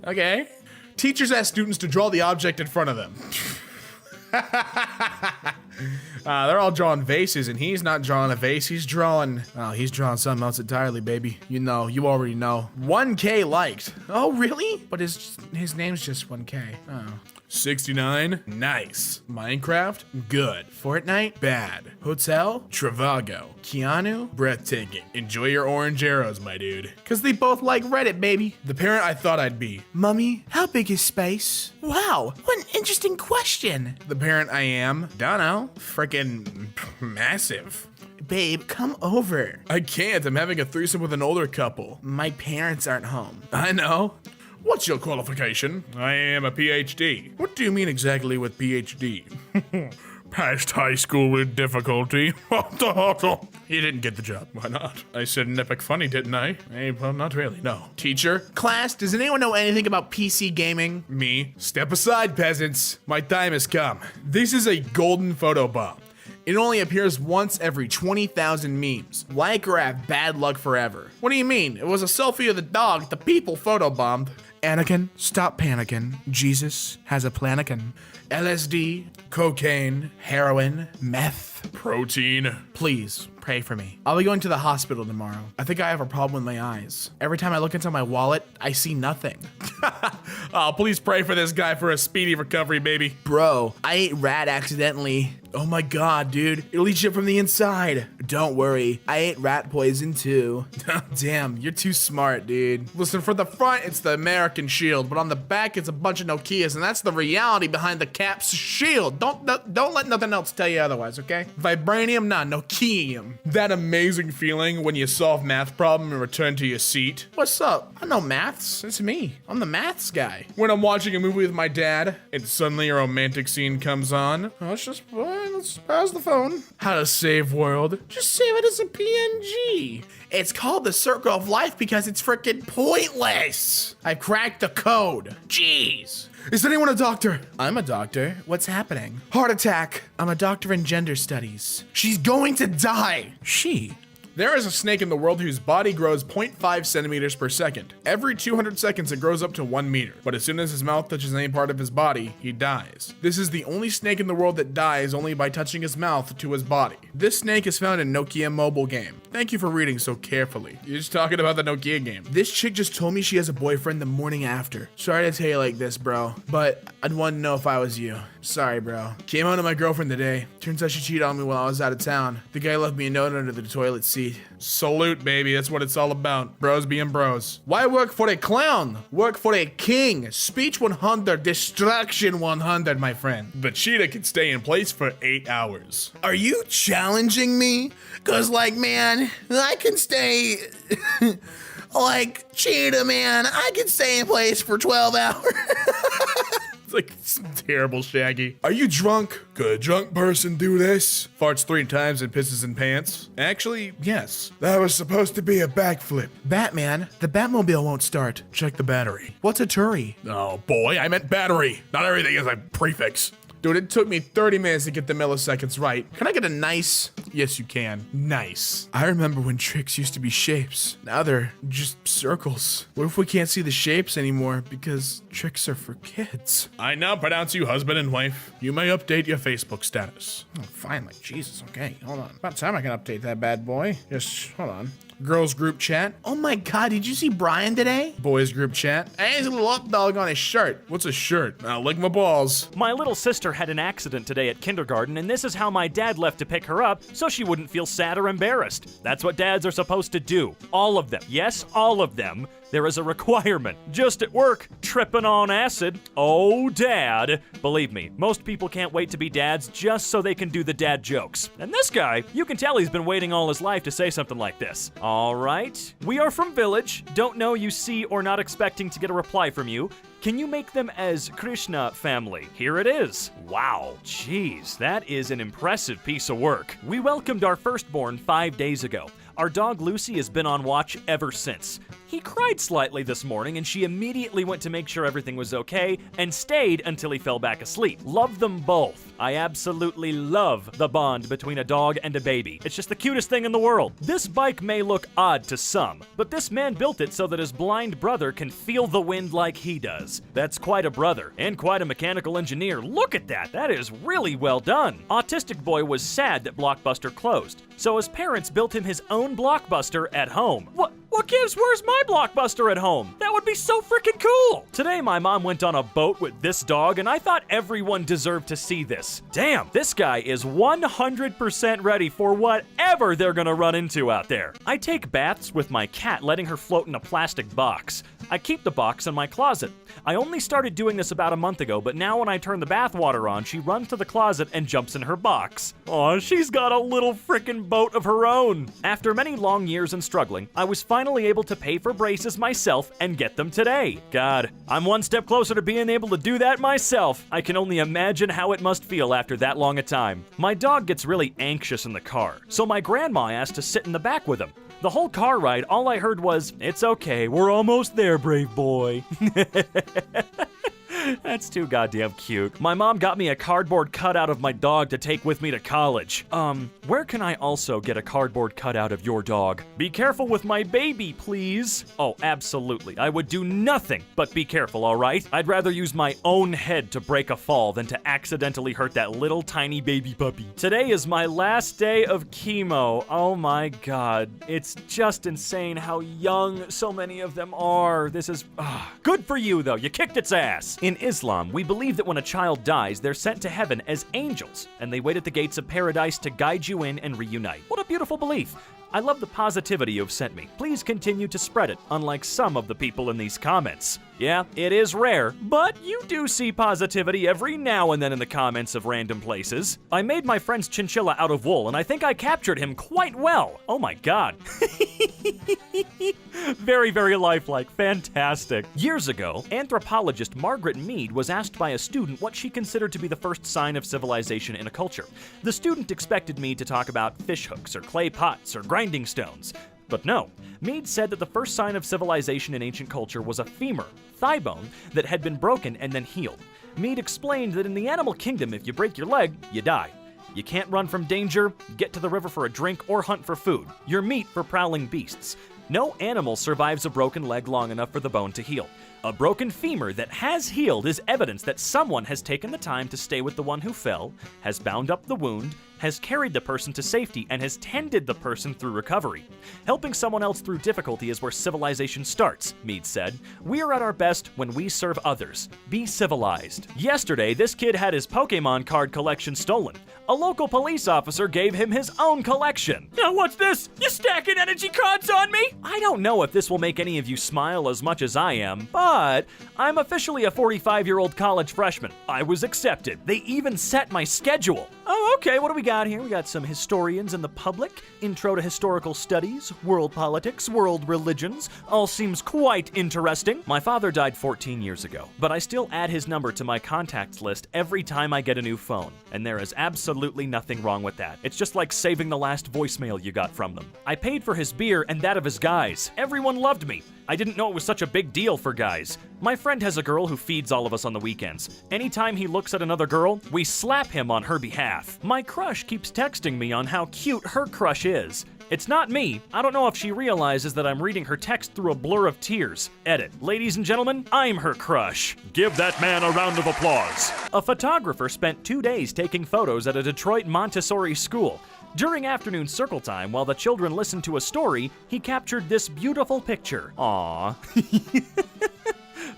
Okay. Teachers ask students to draw the object in front of them. They're all drawing vases, and he's not drawing a vase. He's drawing something else entirely, baby. You already know. 1K liked. Oh, really? But his name's just 1K. Oh. 69, nice. Minecraft, good. Fortnite, bad. Hotel, Travago. Keanu, breathtaking. Enjoy your orange arrows, my dude. Cause they both like Reddit, baby. The parent I thought I'd be. Mummy, how big is space? Wow, what an interesting question. The parent I am, don't know, frickin' massive. Babe, come over. I can't, I'm having a threesome with an older couple. My parents aren't home. I know. What's your qualification? I am a PhD. What do you mean exactly with PhD? Passed high school with difficulty. You didn't get the job. Why not? I said an epic funny, didn't I? Hey, well, not really, no. Teacher? Class, does anyone know anything about PC gaming? Me. Step aside, peasants. My time has come. This is a golden photo bomb. It only appears once every 20,000 memes. Like or have bad luck forever. What do you mean? It was a selfie of the dog the people photobombed. Anakin, stop panicking. Jesus has a planikin. LSD, cocaine, heroin, meth, protein. Please, pray for me. I'll be going to the hospital tomorrow. I think I have a problem with my eyes. Every time I look into my wallet, I see nothing. Oh, please pray for this guy for a speedy recovery, baby. Bro, I ate rat accidentally. Oh my god, dude. It'll eat you from the inside. Don't worry, I ate rat poison too. Damn, you're too smart, dude. Listen, for the front, it's the American shield, but on the back, it's a bunch of Nokias, and that's the reality behind the cap's shield. Don't let nothing else tell you otherwise, okay? Vibranium, nah, Nokium. That amazing feeling when you solve math problem and return to your seat. What's up? I know maths. It's me. I'm the maths guy. When I'm watching a movie with my dad, and suddenly a romantic scene comes on, let's pause the phone. How to save world. Just save it as a PNG. It's called the circle of life because it's freaking pointless. I cracked the code. Jeez. Is anyone a doctor? I'm a doctor. What's happening? Heart attack. I'm a doctor in gender studies. She's going to die. She. There is a snake in the world whose body grows 0.5 centimeters per second. Every 200 seconds, it grows up to 1 meter. But as soon as his mouth touches any part of his body, he dies. This is the only snake in the world that dies only by touching his mouth to his body. This snake is found in Nokia mobile game. Thank you for reading so carefully. You're just talking about the Nokia game. This chick just told me she has a boyfriend the morning after. Sorry to tell you like this, bro, but I'd want to know if I was you. Sorry, bro. Came home to my girlfriend today. Turns out she cheated on me while I was out of town. The guy left me a note under the toilet seat. Salute, baby. That's what it's all about. Bros being bros. Why work for a clown? Work for a king. Speech 100, distraction 100, my friend. The cheetah can stay in place for 8 hours. Are you challenging me? Cause like, man, I can stay... like, cheetah, man, I can stay in place for 12 hours. Like some terrible Shaggy. Are you drunk? Could a drunk person do this? Farts 3 times and pisses in pants? Actually, yes. That was supposed to be a backflip. Batman, the Batmobile won't start. Check the battery. What's a Turi? Oh boy, I meant battery. Not everything is a prefix. Dude, it took me 30 minutes to get the milliseconds right. Can I get a nice? Yes, you can. Nice. I remember when tricks used to be shapes. Now they're just circles. What if we can't see the shapes anymore because tricks are for kids? I now pronounce you husband and wife. You may update your Facebook status. Oh, finally. Jesus, okay. Hold on. About time I can update that bad boy. Just, hold on. Girls group chat. Oh my god, did you see Brian today? Boys group chat. Hey, he's a little up dog on his shirt. What's a shirt? I'll lick my balls. My little sister had an accident today at kindergarten, and this is how my dad left to pick her up so she wouldn't feel sad or embarrassed. That's what dads are supposed to do. All of them. Yes, all of them. There is a requirement. Just at work, tripping on acid. Oh, dad. Believe me, most people can't wait to be dads just so they can do the dad jokes. And this guy, you can tell he's been waiting all his life to say something like this. All right. We are from Village. Don't know you see or not expecting to get a reply from you. Can you make them as Krishna family? Here it is. Wow. Jeez, that is an impressive piece of work. We welcomed our firstborn 5 days ago. Our dog Lucy has been on watch ever since. He cried slightly this morning and she immediately went to make sure everything was okay and stayed until he fell back asleep. Love them both. I absolutely love the bond between a dog and a baby. It's just the cutest thing in the world. This bike may look odd to some, but this man built it so that his blind brother can feel the wind like he does. That's quite a brother and quite a mechanical engineer. Look at that. That is really well done. Autistic Boy was sad that Blockbuster closed, so his parents built him his own Blockbuster at home. What gives? Where's my Blockbuster at home? That would be so freaking cool! Today, my mom went on a boat with this dog, and I thought everyone deserved to see this. Damn, this guy is 100% ready for whatever they're gonna run into out there. I take baths with my cat, letting her float in a plastic box. I keep the box in my closet. I only started doing this about a month ago, but now when I turn the bath water on, she runs to the closet and jumps in her box. Aw, she's got a little frickin' boat of her own. After many long years and struggling, I was finally able to pay for braces myself and get them today. God, I'm one step closer to being able to do that myself. I can only imagine how it must feel after that long a time. My dog gets really anxious in the car, so my grandma asked to sit in the back with him. The whole car ride, all I heard was, "It's okay, we're almost there, brave boy." That's too goddamn cute. My mom got me a cardboard cutout of my dog to take with me to college. Where can I also get a cardboard cutout of your dog? Be careful with my baby, please. Oh, absolutely. I would do nothing but be careful, all right? I'd rather use my own head to break a fall than to accidentally hurt that little tiny baby puppy. Today is my last day of chemo. Oh my God. It's just insane how young so many of them are. This is good for you, though. You kicked its ass. In Islam, we believe that when a child dies, they're sent to heaven as angels, and they wait at the gates of paradise to guide you in and reunite. What a beautiful belief. I love the positivity you've sent me. Please continue to spread it, unlike some of the people in these comments. Yeah, it is rare, but you do see positivity every now and then in the comments of random places. I made my friend's chinchilla out of wool, and I think I captured him quite well. Oh my God. Very, very lifelike. Fantastic. Years ago, anthropologist Margaret Mead was asked by a student what she considered to be the first sign of civilization in a culture. The student expected me to talk about fish hooks or clay pots or grinding stones. But no, Mead said that the first sign of civilization in ancient culture was a femur, thigh bone, that had been broken and then healed. Mead explained that in the animal kingdom, if you break your leg, you die. You can't run from danger, get to the river for a drink, or hunt for food. You're meat for prowling beasts. No animal survives a broken leg long enough for the bone to heal. A broken femur that has healed is evidence that someone has taken the time to stay with the one who fell, has bound up the wound, has carried the person to safety, and has tended the person through recovery. Helping someone else through difficulty is where civilization starts, Mead said. We are at our best when we serve others. Be civilized. Yesterday, this kid had his Pokemon card collection stolen. A local police officer gave him his own collection. Now what's this? You stacking energy cards on me? I don't know if this will make any of you smile as much as I am, but I'm officially a 45-year-old college freshman. I was accepted. They even set my schedule. Oh, okay, what do we got here? We got some historians in the public, intro to historical studies, world politics, world religions. All seems quite interesting. My father died 14 years ago, but I still add his number to my contacts list every time I get a new phone, and there is absolutely nothing wrong with that. It's just like saving the last voicemail you got from them. I paid for his beer and that of his guys. Everyone loved me. I didn't know it was such a big deal for guys. My friend has a girl who feeds all of us on the weekends. Anytime he looks at another girl, we slap him on her behalf. My crush keeps texting me on how cute her crush is. It's not me. I don't know if she realizes that I'm reading her text through a blur of tears. Edit. Ladies and gentlemen, I'm her crush. Give that man a round of applause. A photographer spent 2 days taking photos at a Detroit Montessori school. During afternoon circle time, while the children listened to a story, he captured this beautiful picture. Aww.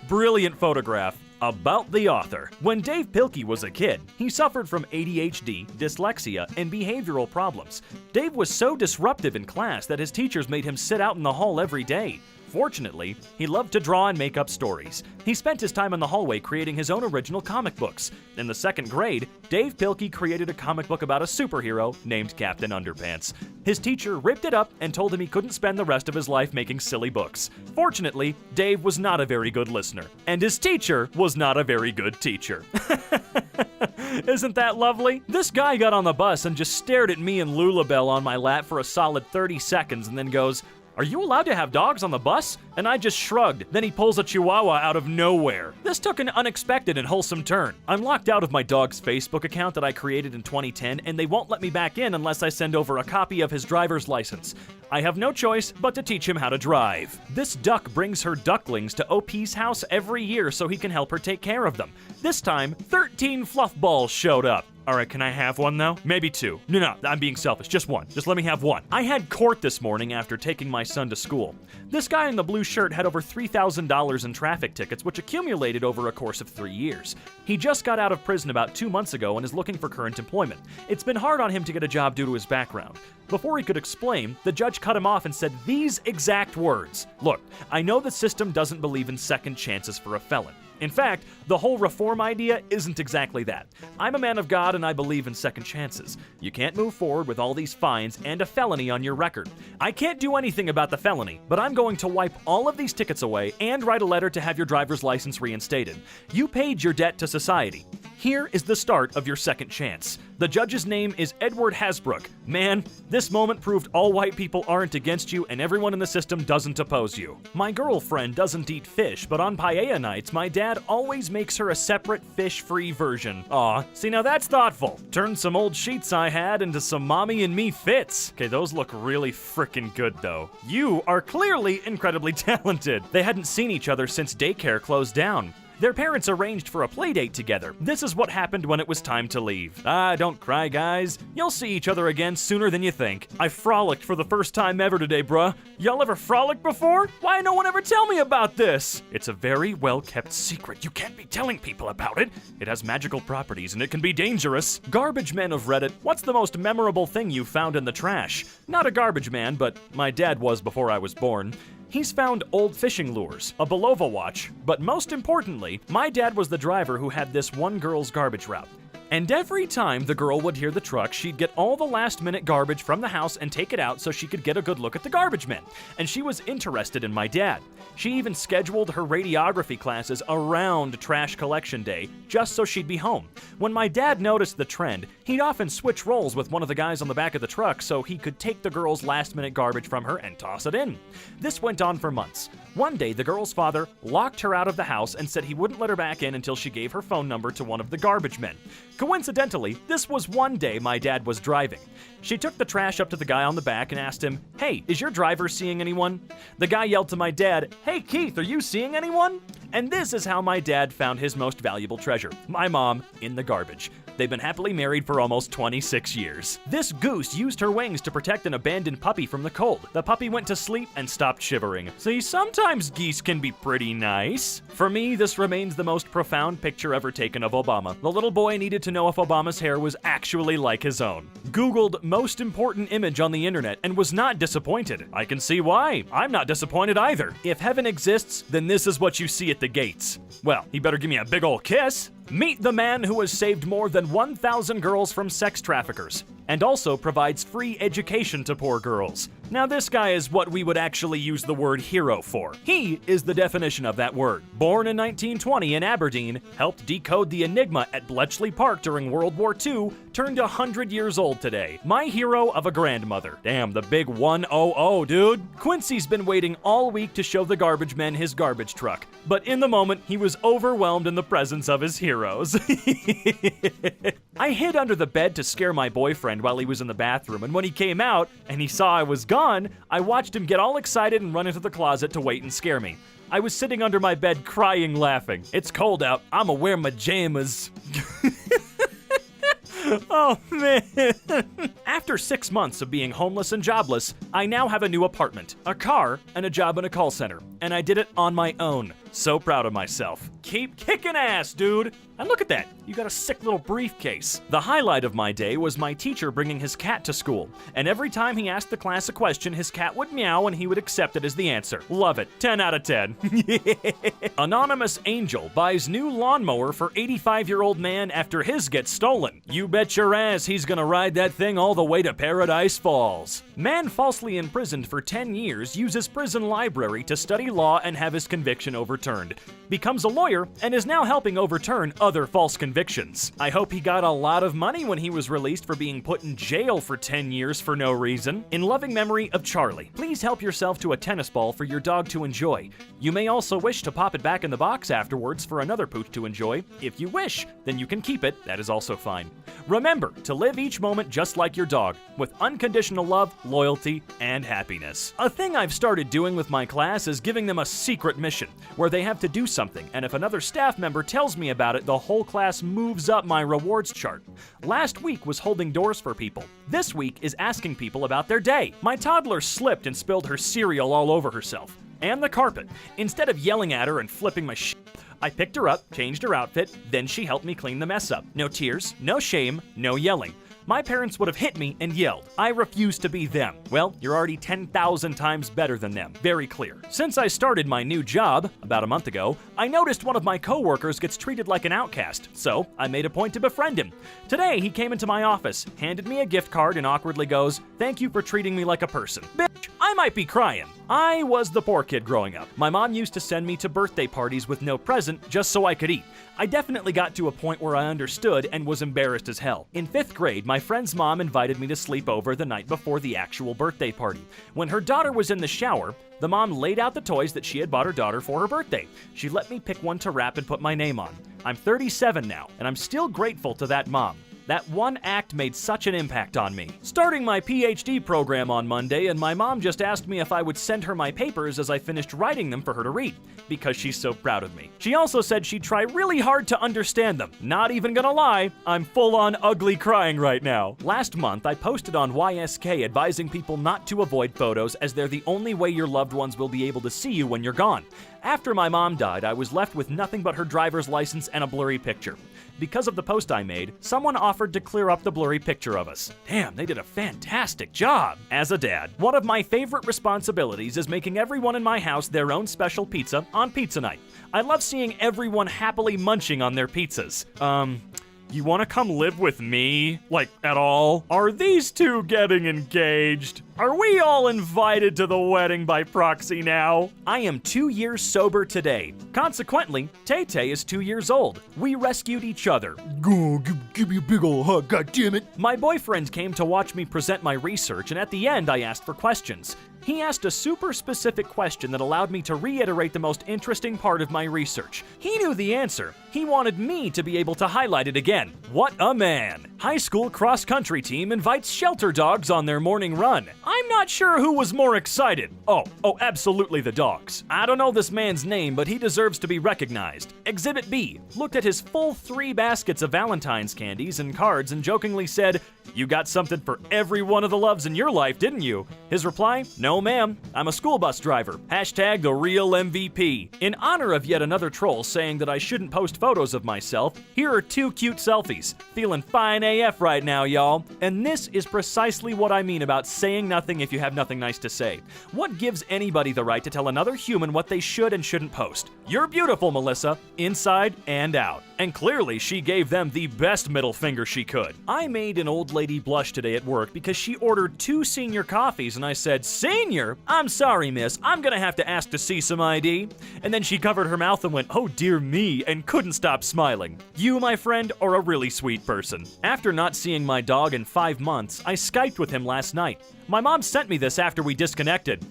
Brilliant photograph. About the author. When Dave Pilkey was a kid, he suffered from ADHD, dyslexia, and behavioral problems. Dave was so disruptive in class that his teachers made him sit out in the hall every day. Unfortunately, he loved to draw and make up stories. He spent his time in the hallway creating his own original comic books. In the second grade, Dave Pilkey created a comic book about a superhero named Captain Underpants. His teacher ripped it up and told him he couldn't spend the rest of his life making silly books. Fortunately, Dave was not a very good listener, and his teacher was not a very good teacher. Isn't that lovely? This guy got on the bus and just stared at me and Lulabelle on my lap for a solid 30 seconds and then goes, "Are you allowed to have dogs on the bus?" And I just shrugged. Then he pulls a chihuahua out of nowhere. This took an unexpected and wholesome turn. I'm locked out of my dog's Facebook account that I created in 2010, and they won't let me back in unless I send over a copy of his driver's license. I have no choice but to teach him how to drive. This duck brings her ducklings to OP's house every year so he can help her take care of them. This time, 13 fluff balls showed up. All right, can I have one though? Maybe two. No, I'm being selfish. Just one. Just let me have one. I had court this morning after taking my son to school. This guy in the blue shirt had over $3,000 in traffic tickets, which accumulated over a course of 3 years. He just got out of prison about 2 months ago and is looking for current employment. It's been hard on him to get a job due to his background. Before he could explain, the judge cut him off and said these exact words. Look, I know the system doesn't believe in second chances for a felon. In fact, the whole reform idea isn't exactly that. I'm a man of God and I believe in second chances. You can't move forward with all these fines and a felony on your record. I can't do anything about the felony, but I'm going to wipe all of these tickets away and write a letter to have your driver's license reinstated. You paid your debt to society. Here is the start of your second chance. The judge's name is Edward Hasbrook. Man, this moment proved all white people aren't against you and everyone in the system doesn't oppose you. My girlfriend doesn't eat fish, but on paella nights, my dad always makes her a separate fish-free version. Aw, see now that's thoughtful. Turned some old sheets I had into some mommy and me fits. Okay, those look really frickin' good though. You are clearly incredibly talented. They hadn't seen each other since daycare closed down. Their parents arranged for a playdate together. This is what happened when it was time to leave. Don't cry, guys. You'll see each other again sooner than you think. I frolicked for the first time ever today, bruh. Y'all ever frolicked before? Why no one ever tell me about this? It's a very well-kept secret. You can't be telling people about it. It has magical properties and it can be dangerous. Garbage men of Reddit, what's the most memorable thing you found in the trash? Not a garbage man, but my dad was before I was born. He's found old fishing lures, a Belova watch, but most importantly, my dad was the driver who had this one girl's garbage route. And every time the girl would hear the truck, she'd get all the last-minute garbage from the house and take it out so she could get a good look at the garbage men. And she was interested in my dad. She even scheduled her radiography classes around trash collection day, just so she'd be home. When my dad noticed the trend, he'd often switch roles with one of the guys on the back of the truck so he could take the girl's last-minute garbage from her and toss it in. This went on for months. One day, the girl's father locked her out of the house and said he wouldn't let her back in until she gave her phone number to one of the garbage men. Coincidentally, this was one day my dad was driving. She took the trash up to the guy on the back and asked him, "Hey, is your driver seeing anyone?" The guy yelled to my dad, "Hey Keith, are you seeing anyone?" And this is how my dad found his most valuable treasure, my mom, in the garbage. They've been happily married for almost 26 years. This goose used her wings to protect an abandoned puppy from the cold. The puppy went to sleep and stopped shivering. See, sometimes geese can be pretty nice. For me, this remains the most profound picture ever taken of Obama. The little boy needed to know if Obama's hair was actually like his own. Googled most important image on the internet and was not disappointed. I can see why. I'm not disappointed either. If heaven exists, then this is what you see at the gates. Well, he better give me a big ol' kiss. Meet the man who has saved more than 1,000 girls from sex traffickers and also provides free education to poor girls. Now this guy is what we would actually use the word hero for. He is the definition of that word. Born in 1920 in Aberdeen, helped decode the Enigma at Bletchley Park during World War II, turned 100 years old today. My hero of a grandmother. Damn, the big 100, dude. Quincy's been waiting all week to show the garbage men his garbage truck, but in the moment, he was overwhelmed in the presence of his heroes. I hid under the bed to scare my boyfriend while he was in the bathroom, and when he came out and he saw I was gone, I watched him get all excited and run into the closet to wait and scare me. I was sitting under my bed crying, laughing. It's cold out. I'ma wear my jammas. Oh, man. After 6 months of being homeless and jobless, I now have a new apartment, a car, and a job in a call center. And I did it on my own. So proud of myself. Keep kicking ass, dude. And look at that, you got a sick little briefcase. The highlight of my day was my teacher bringing his cat to school. And every time he asked the class a question, his cat would meow and he would accept it as the answer. Love it. 10 out of 10. Anonymous Angel buys new lawnmower for 85-year-old man after his gets stolen. You bet your ass he's gonna ride that thing all the way to Paradise Falls. Man falsely imprisoned for 10 years uses prison library to study law and have his conviction overturned. Becomes a lawyer and is now helping overturn other false convictions. I hope he got a lot of money when he was released for being put in jail for 10 years for no reason. In loving memory of Charlie, please help yourself to a tennis ball for your dog to enjoy. You may also wish to pop it back in the box afterwards for another pooch to enjoy. If you wish, then you can keep it. That is also fine. Remember to live each moment just like your dog, with unconditional love, loyalty, and happiness. A thing I've started doing with my class is giving them a secret mission, where they have to do something, and if another staff member tells me about it, the whole class moves up my rewards chart. Last week was holding doors for people. This week is asking people about their day. My toddler slipped and spilled her cereal all over herself, and the carpet. Instead of yelling at her and flipping my shit, I picked her up, changed her outfit, then she helped me clean the mess up. No tears, no shame, no yelling. My parents would have hit me and yelled. I refuse to be them. Well, you're already 10,000 times better than them. Very clear. Since I started my new job, about a month ago, I noticed one of my coworkers gets treated like an outcast, so I made a point to befriend him. Today, he came into my office, handed me a gift card, and awkwardly goes, "Thank you for treating me like a person." Bitch, I might be crying. I was the poor kid growing up. My mom used to send me to birthday parties with no present just so I could eat. I definitely got to a point where I understood and was embarrassed as hell. In 5th grade, my friend's mom invited me to sleep over the night before the actual birthday party. When her daughter was in the shower, the mom laid out the toys that she had bought her daughter for her birthday. She let me pick one to wrap and put my name on. I'm 37 now, and I'm still grateful to that mom. That one act made such an impact on me. Starting my PhD program on Monday, and my mom just asked me if I would send her my papers as I finished writing them for her to read, because she's so proud of me. She also said she'd try really hard to understand them. Not even gonna lie, I'm full-on ugly crying right now. Last month, I posted on YSK advising people not to avoid photos as they're the only way your loved ones will be able to see you when you're gone. After my mom died, I was left with nothing but her driver's license and a blurry picture. Because of the post I made, someone offered to clear up the blurry picture of us. Damn, they did a fantastic job. As a dad, one of my favorite responsibilities is making everyone in my house their own special pizza on pizza night. I love seeing everyone happily munching on their pizzas. You want to come live with me? Like, at all? Are these two getting engaged? Are we all invited to the wedding by proxy now? I am 2 years sober today. Consequently, Tay-Tay is 2 years old. We rescued each other. Go, give me a big ol' hug, goddammit. My boyfriend came to watch me present my research, and at the end I asked for questions. He asked a super specific question that allowed me to reiterate the most interesting part of my research. He knew the answer. He wanted me to be able to highlight it again. What a man. High school cross-country team invites shelter dogs on their morning run. I'm not sure who was more excited. Oh, absolutely the dogs. I don't know this man's name, but he deserves to be recognized. Exhibit B looked at his full 3 baskets of Valentine's candies and cards and jokingly said, "You got something for every one of the loves in your life, didn't you?" His reply, "No ma'am, I'm a school bus driver. Hashtag the real MVP." In honor of yet another troll saying that I shouldn't post photos of myself, here are 2 cute selfies. Feeling fine AF right now, y'all. And this is precisely what I mean about saying nothing if you have nothing nice to say. What gives anybody the right to tell another human what they should and shouldn't post? You're beautiful, Melissa, inside and out. And clearly she gave them the best middle finger she could. I made an old lady blush today at work because she ordered 2 senior coffees and I said, "Senior? I'm sorry, miss, I'm gonna have to ask to see some ID." And then she covered her mouth and went, "Oh dear me," and couldn't stop smiling. You, my friend, are a really sweet person. After not seeing my dog in 5 months, I Skyped with him last night. My mom sent me this after we disconnected.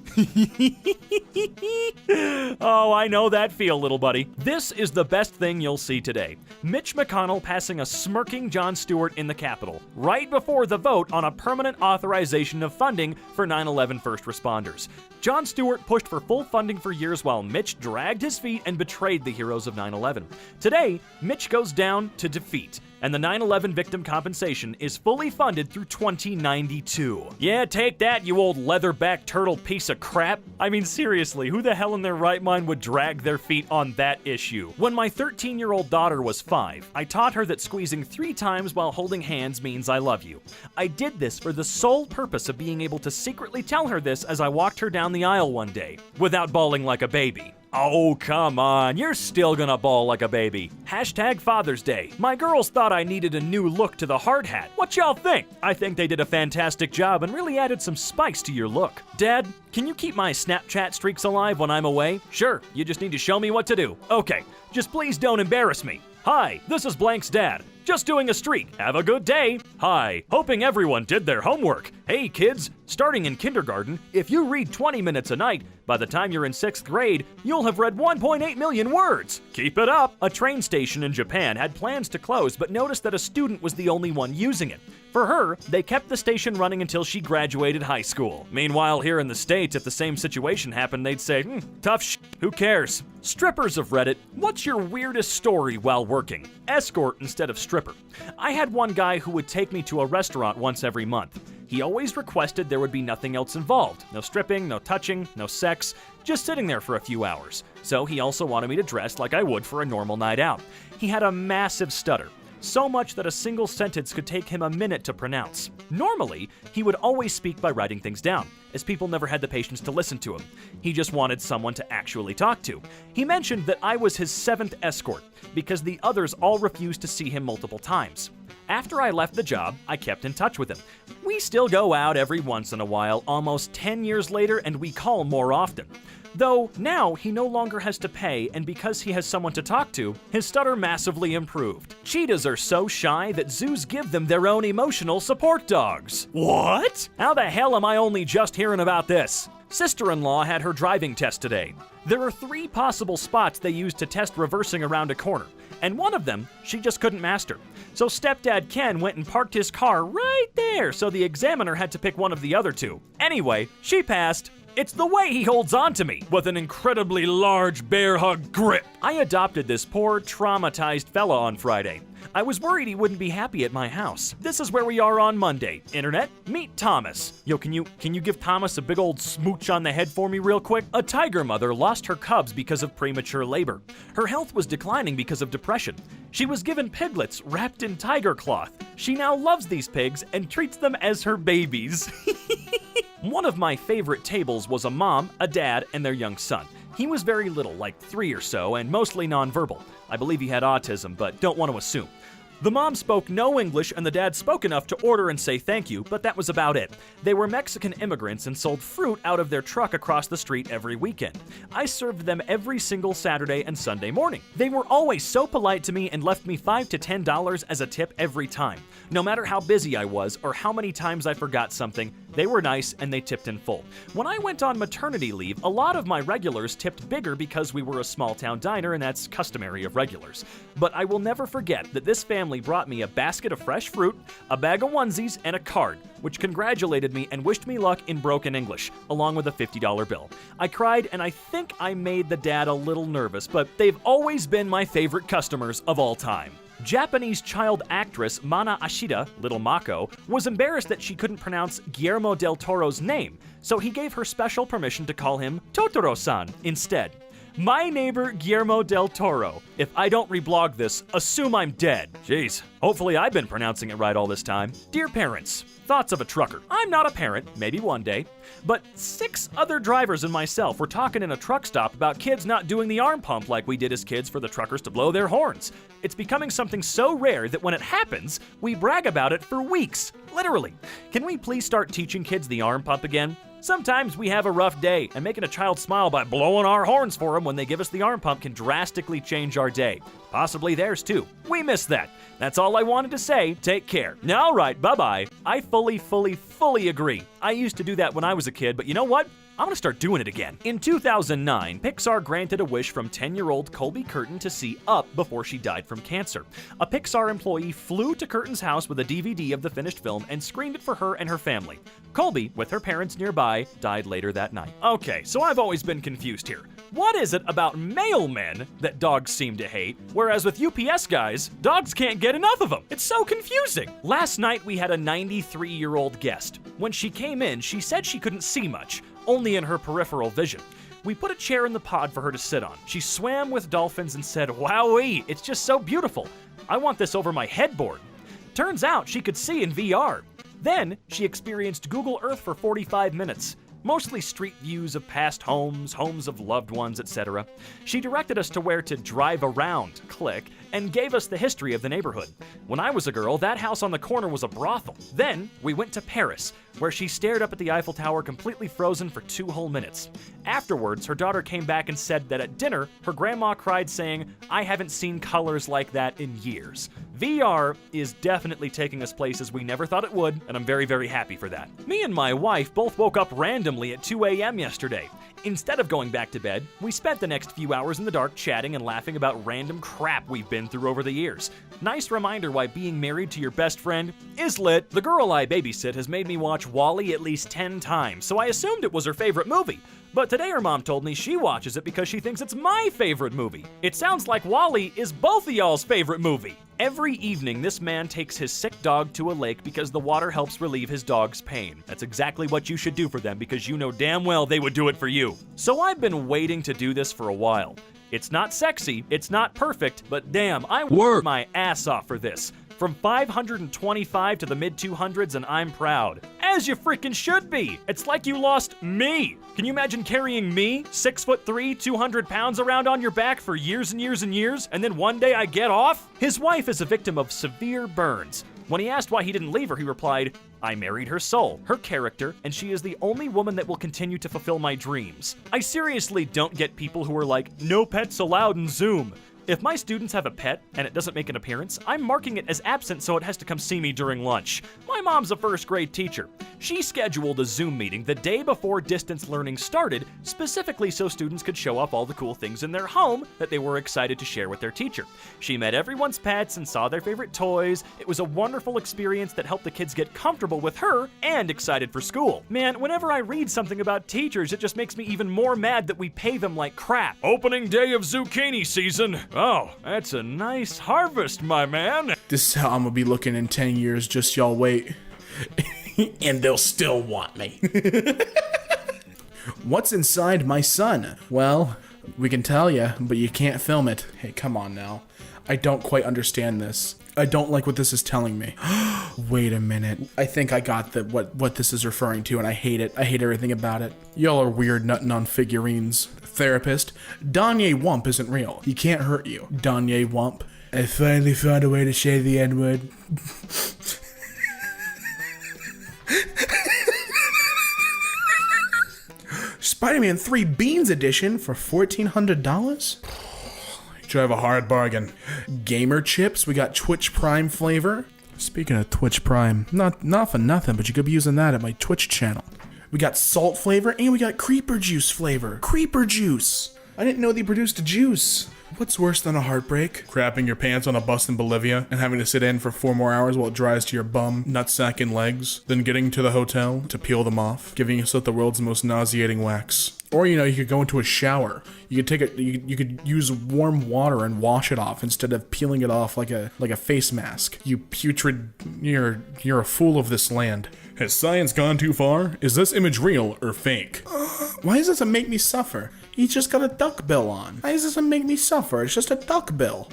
Oh, I know that feel, little buddy. This is the best thing you'll see today. Mitch McConnell passing a smirking Jon Stewart in the Capitol, right before the vote on a permanent authorization of funding for 9/11 first responders. Jon Stewart pushed for full funding for years while Mitch dragged his feet and betrayed the heroes of 9/11. Today, Mitch goes down to defeat. and the 9/11 victim compensation is fully funded through 2092. Yeah, take that, you old leatherback turtle piece of crap. I mean, seriously, who the hell in their right mind would drag their feet on that issue? When my 13-year-old daughter was 5, I taught her that squeezing 3 times while holding hands means I love you. I did this for the sole purpose of being able to secretly tell her this as I walked her down the aisle one day, without bawling like a baby. Oh, come on, you're still gonna bawl like a baby. Hashtag Father's Day. My girls thought I needed a new look to the hard hat. What y'all think? I think they did a fantastic job and really added some spice to your look. Dad, can you keep my Snapchat streaks alive when I'm away? Sure, you just need to show me what to do. Okay, just please don't embarrass me. Hi, this is Blank's dad. Just doing a streak. Have a good day. Hi. Hoping everyone did their homework. Hey kids, starting in kindergarten, if you read 20 minutes a night, by the time you're in 6th grade, you'll have read 1.8 million words. Keep it up. A train station in Japan had plans to close, but noticed that a student was the only one using it. For her, they kept the station running until she graduated high school. Meanwhile, here in the States, if the same situation happened, they'd say, tough who cares? Strippers of Reddit, what's your weirdest story while working? Escort instead of stripper. I had one guy who would take me to a restaurant once every month. He always requested there would be nothing else involved. No stripping, no touching, no sex, just sitting there for a few hours. So he also wanted me to dress like I would for a normal night out. He had a massive stutter. So much that a single sentence could take him a minute to pronounce. Normally, he would always speak by writing things down, as people never had the patience to listen to him. He just wanted someone to actually talk to. He mentioned that I was his 7th escort, because the others all refused to see him multiple times. After I left the job, I kept in touch with him. We still go out every once in a while, almost 10 years later, and we call more often. Though now he no longer has to pay, and because he has someone to talk to, his stutter massively improved. Cheetahs are so shy that zoos give them their own emotional support dogs. What? How the hell am I only just hearing about this? Sister-in-law had her driving test today. There are 3 possible spots they use to test reversing around a corner, and one of them she just couldn't master. So stepdad Ken went and parked his car right there, so the examiner had to pick one of the other 2. Anyway, she passed. It's the way he holds on to me, with an incredibly large bear hug grip. I adopted this poor, traumatized fella on Friday. I was worried he wouldn't be happy at my house. This is where we are on Monday. Internet, meet Thomas. Yo, can you give Thomas a big old smooch on the head for me real quick? A tiger mother lost her cubs because of premature labor. Her health was declining because of depression. She was given piglets wrapped in tiger cloth. She now loves these pigs and treats them as her babies. One of my favorite tables was a mom, a dad, and their young son. He was very little, like 3 or so, and mostly nonverbal. I believe he had autism, but don't want to assume. The mom spoke no English and the dad spoke enough to order and say thank you, but that was about it. They were Mexican immigrants and sold fruit out of their truck across the street every weekend. I served them every single Saturday and Sunday morning. They were always so polite to me and left me $5 to $10 as a tip every time. No matter how busy I was or how many times I forgot something, they were nice and they tipped in full. When I went on maternity leave, a lot of my regulars tipped bigger because we were a small town diner and that's customary of regulars. But I will never forget that this family brought me a basket of fresh fruit, a bag of onesies, and a card, which congratulated me and wished me luck in broken English, along with a $50 bill. I cried and I think I made the dad a little nervous, but they've always been my favorite customers of all time. Japanese child actress Mana Ashida, Little Mako, was embarrassed that she couldn't pronounce Guillermo del Toro's name, so he gave her special permission to call him Totoro-san instead. My neighbor Guillermo del Toro. If I don't reblog this, assume I'm dead. Jeez, hopefully I've been pronouncing it right all this time. Dear parents, thoughts of a trucker. I'm not a parent, maybe one day, but 6 other drivers and myself were talking in a truck stop about kids not doing the arm pump like we did as kids for the truckers to blow their horns. It's becoming something so rare that when it happens, we brag about it for weeks. Literally. Can we please start teaching kids the arm pump again? Sometimes we have a rough day, and making a child smile by blowing our horns for them when they give us the arm pump can drastically change our day. Possibly theirs too. We miss that. That's all I wanted to say. Take care. All right, bye-bye. I fully agree. I used to do that when I was a kid, but you know what? I'm gonna start doing it again. In 2009, Pixar granted a wish from 10-year-old Colby Curtin to see Up before she died from cancer. A Pixar employee flew to Curtin's house with a DVD of the finished film and screened it for her and her family. Colby, with her parents nearby, died later that night. Okay, so I've always been confused here. What is it about mailmen that dogs seem to hate, whereas with UPS guys, dogs can't get enough of them? It's so confusing. Last night we had a 93-year-old guest. When she came in, she said she couldn't see much, only in her peripheral vision. We put a chair in the pod for her to sit on. She swam with dolphins and said, "Wowee, it's just so beautiful. I want this over my headboard." Turns out she could see in VR. Then she experienced Google Earth for 45 minutes. Mostly street views of past homes, homes of loved ones, etc. She directed us to where to drive around, click, and gave us the history of the neighborhood. When I was a girl, that house on the corner was a brothel. Then we went to Paris, where she stared up at the Eiffel Tower completely frozen for 2 whole minutes. Afterwards, her daughter came back and said that at dinner, her grandma cried saying, "I haven't seen colors like that in years." VR is definitely taking us places we never thought it would, and I'm very, very happy for that. Me and my wife both woke up randomly at 2 a.m. yesterday. Instead of going back to bed, we spent the next few hours in the dark chatting and laughing about random crap we've been through over the years. Nice reminder why being married to your best friend is lit. The girl I babysit has made me watch WALL-E at least 10 times, so I assumed it was her favorite movie. But today her mom told me she watches it because she thinks it's my favorite movie. It sounds like WALL-E is both of y'all's favorite movie. Every evening, this man takes his sick dog to a lake because the water helps relieve his dog's pain. That's exactly what you should do for them because you know damn well they would do it for you. So I've been waiting to do this for a while. It's not sexy, it's not perfect, but damn, I worked my ass off for this. From 525 to the mid-200s, and I'm proud. As you freaking should be. It's like you lost me. Can you imagine carrying me, 6'3", 200 pounds around on your back for years and years and years, and then one day I get off? His wife is a victim of severe burns. When he asked why he didn't leave her, he replied, "I married her soul, her character, and she is the only woman that will continue to fulfill my dreams." I seriously don't get people who are like, "No pets allowed in Zoom." If my students have a pet and it doesn't make an appearance, I'm marking it as absent so it has to come see me during lunch. My mom's a first grade teacher. She scheduled a Zoom meeting the day before distance learning started, specifically so students could show off all the cool things in their home that they were excited to share with their teacher. She met everyone's pets and saw their favorite toys. It was a wonderful experience that helped the kids get comfortable with her and excited for school. Man, whenever I read something about teachers, it just makes me even more mad that we pay them like crap. Opening day of zucchini season. Oh, that's a nice harvest, my man. This is how I'm gonna be looking in 10 years, just y'all wait. And they'll still want me. What's inside my son? Well, we can tell you, but you can't film it. Hey, come on now. I don't quite understand this. I don't like what this is telling me. Wait a minute. I think I got what this is referring to, and I hate it. I hate everything about it. Y'all are weird nutting on figurines. Therapist. Danye Wump isn't real. He can't hurt you. Danye Wump. I finally found a way to say the N-word. Spider-Man 3 Beans Edition for $1,400? You have a hard bargain. Gamer chips, we got Twitch Prime flavor. Speaking of Twitch Prime, not for nothing, but you could be using that at my Twitch channel. We got salt flavor, and we got creeper juice flavor. Creeper juice! I didn't know they produced a juice. What's worse than a heartbreak? Crapping your pants on a bus in Bolivia and having to sit in for 4 more hours while it dries to your bum, nutsack, and legs, then getting to the hotel to peel them off, giving yourself the world's most nauseating wax. Or, you know, you could go into a shower. You could you could use warm water and wash it off instead of peeling it off like a face mask. You putrid, you're a fool of this land. Has science gone too far? Is this image real or fake? Why does this make me suffer? He's just got a duck bill on. Why does this make me suffer? It's just a duck bill.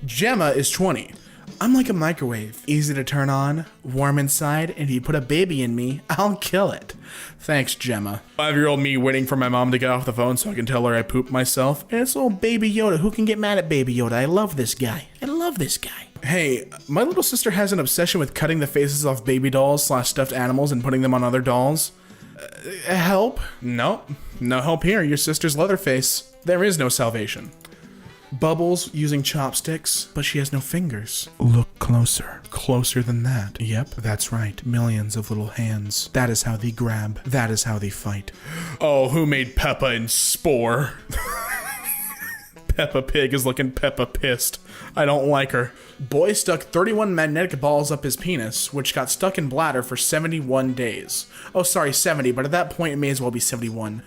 Gemma is 20. I'm like a microwave. Easy to turn on, warm inside, and if you put a baby in me, I'll kill it. Thanks, Gemma. 5-year-old me waiting for my mom to get off the phone so I can tell her I pooped myself. And it's little Baby Yoda. Who can get mad at Baby Yoda? I love this guy. I love this guy. Hey, my little sister has an obsession with cutting the faces off baby dolls / stuffed animals and putting them on other dolls. Help? Nope. No help here. Your sister's Leatherface. There is no salvation. Bubbles using chopsticks, but she has no fingers. Look closer. Closer than that. Yep, that's right. Millions of little hands. That is how they grab. That is how they fight. Oh, who made Peppa and Spore? Peppa Pig is looking Peppa pissed. I don't like her. Boy stuck 31 magnetic balls up his penis, which got stuck in bladder for 71 days. Oh, sorry, 70, but at that point it may as well be 71.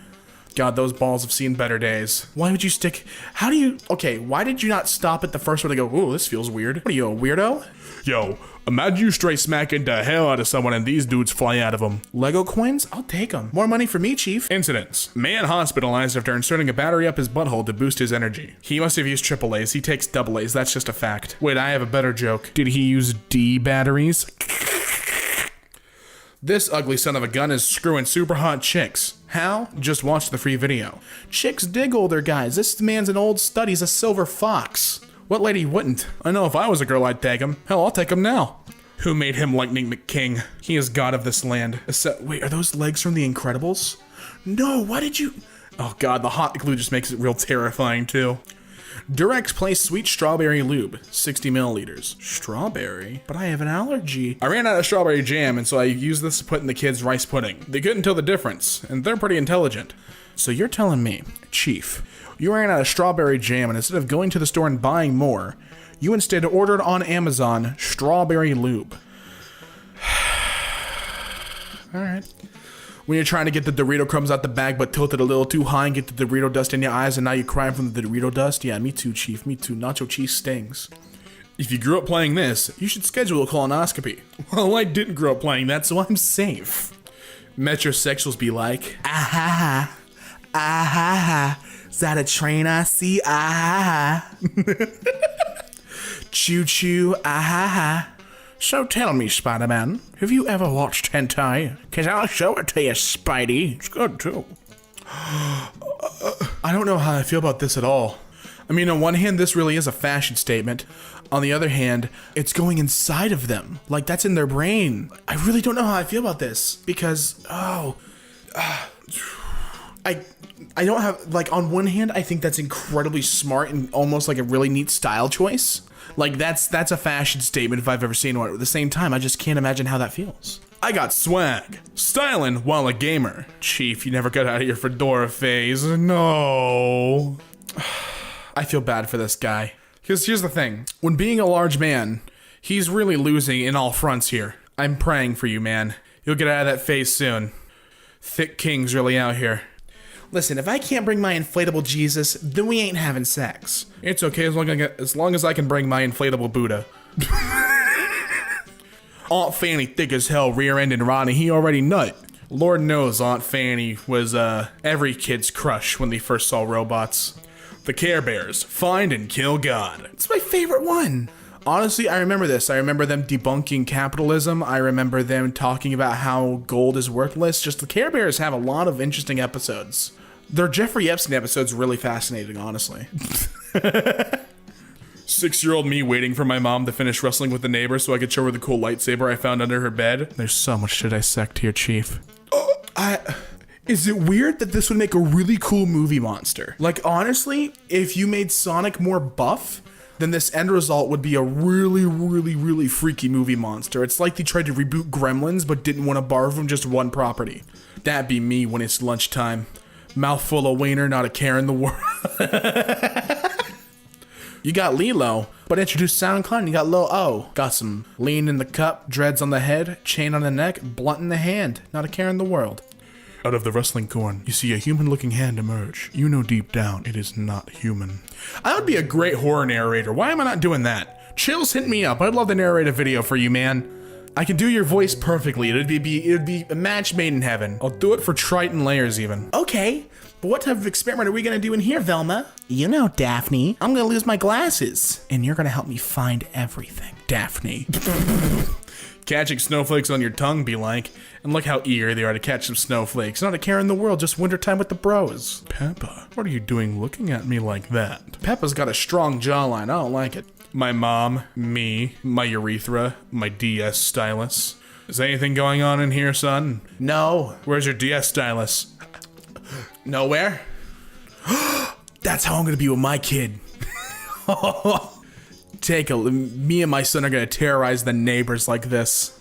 God, those balls have seen better days. Why would you stick? How do you? Okay, why did you not stop at the first one to go? Ooh, this feels weird. What are you, a weirdo? Yo, imagine you straight smacking the hell out of someone and these dudes fly out of them. Lego coins? I'll take them. More money for me, Chief. Incidents. Man hospitalized after inserting a battery up his butthole to boost his energy. He must have used AAAs. He takes AA's. That's just a fact. Wait, I have a better joke. Did he use D batteries? This ugly son of a gun is screwing super hot chicks. How? Just watch the free video. Chicks dig older guys. This man's an old stud. He's a silver fox. What lady wouldn't? I know if I was a girl, I'd tag him. Hell, I'll take him now. Who made him Lightning McKing? He is god of this land. Wait, are those legs from The Incredibles? No, why did you? Oh God, the hot glue just makes it real terrifying too. Durex Place Sweet Strawberry Lube, 60 milliliters. Strawberry? But I have an allergy. I ran out of strawberry jam, and so I used this to put in the kids' rice pudding. They couldn't tell the difference, and they're pretty intelligent. So you're telling me, Chief, you ran out of strawberry jam, and instead of going to the store and buying more, you instead ordered on Amazon strawberry lube. Alright. When you're trying to get the Dorito crumbs out the bag but tilted a little too high and get the Dorito dust in your eyes and now you're crying from the Dorito dust? Yeah, me too, Chief. Me too. Nacho cheese stings. If you grew up playing this, you should schedule a colonoscopy. Well, I didn't grow up playing that, so I'm safe. Metrosexuals be like, ah ha ha, ah ha ha, is that a train I see? Ah ha ha. Choo choo, ah ha ha. So tell me, Spider-Man, have you ever watched hentai? Cause I'll show it to you, Spidey. It's good too. I don't know how I feel about this at all. I mean, on one hand, this really is a fashion statement. On the other hand, it's going inside of them. Like, that's in their brain. I really don't know how I feel about this. Because, I don't have, like, on one hand, I think that's incredibly smart and almost like a really neat style choice. Like, that's a fashion statement if I've ever seen one. At the same time, I just can't imagine how that feels. I got swag. Styling while a gamer. Chief, you never got out of your fedora phase. No. I feel bad for this guy. Because here's the thing. When being a large man, he's really losing in all fronts here. I'm praying for you, man. You'll get out of that phase soon. Thick King's really out here. Listen, if I can't bring my inflatable Jesus, then we ain't having sex. It's okay as long as I can bring my inflatable Buddha. Aunt Fanny thick as hell, rear-ending Ronnie, he already nut. Lord knows Aunt Fanny was every kid's crush when they first saw robots. The Care Bears, find and kill God. It's my favorite one. Honestly, I remember this. I remember them debunking capitalism. I remember them talking about how gold is worthless. Just the Care Bears have a lot of interesting episodes. Their Jeffrey Epstein episode's really fascinating, honestly. 6-year-old me waiting for my mom to finish wrestling with the neighbor so I could show her the cool lightsaber I found under her bed. There's so much to dissect here, Chief. Is it weird that this would make a really cool movie monster? Like, honestly, if you made Sonic more buff, then this end result would be a really, really, really freaky movie monster. It's like they tried to reboot Gremlins but didn't want to borrow from just one property. That'd be me when it's lunchtime. Mouthful of wiener, not a care in the world. You got Lilo, but introduced SoundCloud and you got Lil O. Got some lean in the cup, dreads on the head, chain on the neck, blunt in the hand, not a care in the world. Out of the wrestling corn, you see a human-looking hand emerge. You know deep down, it is not human. I would be a great horror narrator. Why am I not doing that? Chills, hit me up. I'd love to narrate a video for you, man. I can do your voice perfectly. It'd be a match made in heaven. I'll do it for Triton Layers even. Okay, but what type of experiment are we gonna do in here, Velma? You know, Daphne, I'm gonna lose my glasses, and you're gonna help me find everything. Daphne. Catching snowflakes on your tongue be like, and look how eager they are to catch some snowflakes. Not a care in the world, just wintertime with the bros. Peppa, what are you doing looking at me like that? Peppa's got a strong jawline, I don't like it. My mom, me, my urethra, my DS stylus. Is anything going on in here, son? No. Where's your DS stylus? Nowhere. That's how I'm gonna be with my kid. Me and my son are gonna terrorize the neighbors like this.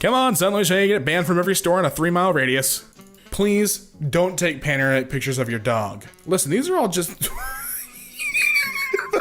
Come on, son, let me show you get banned from every store in a 3-mile radius. Please don't take panoramic pictures of your dog. Listen, these are all just... The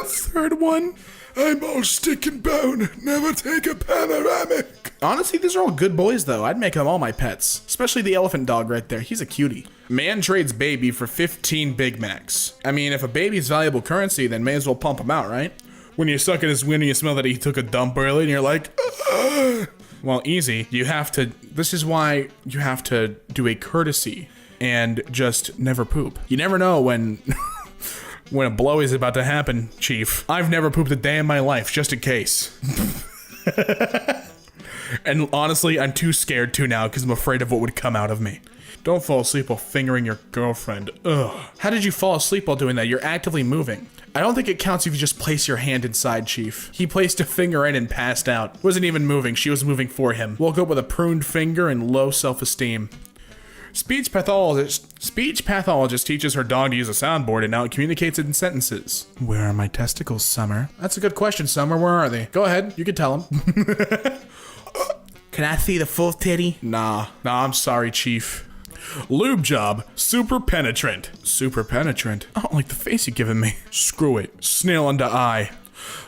third one. I'm all stick and bone, never take a panoramic. Honestly, these are all good boys, though. I'd make them all my pets. Especially the elephant dog right there. He's a cutie. Man trades baby for 15 Big Macs. I mean, if a baby's valuable currency, then may as well pump him out, right? When you suck at his wind and you smell that he took a dump early and you're like, ugh. Well, easy. You have to, this is why you have to do a courtesy and just never poop. You never know when, when a blow is about to happen, Chief. I've never pooped a day in my life, just in case. And honestly, I'm too scared to now because I'm afraid of what would come out of me. Don't fall asleep while fingering your girlfriend. Ugh. How did you fall asleep while doing that? You're actively moving. I don't think it counts if you just place your hand inside, Chief. He placed a finger in and passed out. Wasn't even moving. She was moving for him. Woke up with a pruned finger and low self-esteem. Speech pathologist teaches her dog to use a soundboard and now it communicates in sentences. Where are my testicles, Summer? That's a good question, Summer. Where are they? Go ahead. You can tell him. Can I see the full titty? Nah, I'm sorry, Chief. Lube job, super penetrant. Super penetrant? I don't like the face you're giving me. Screw it. Snail under eye.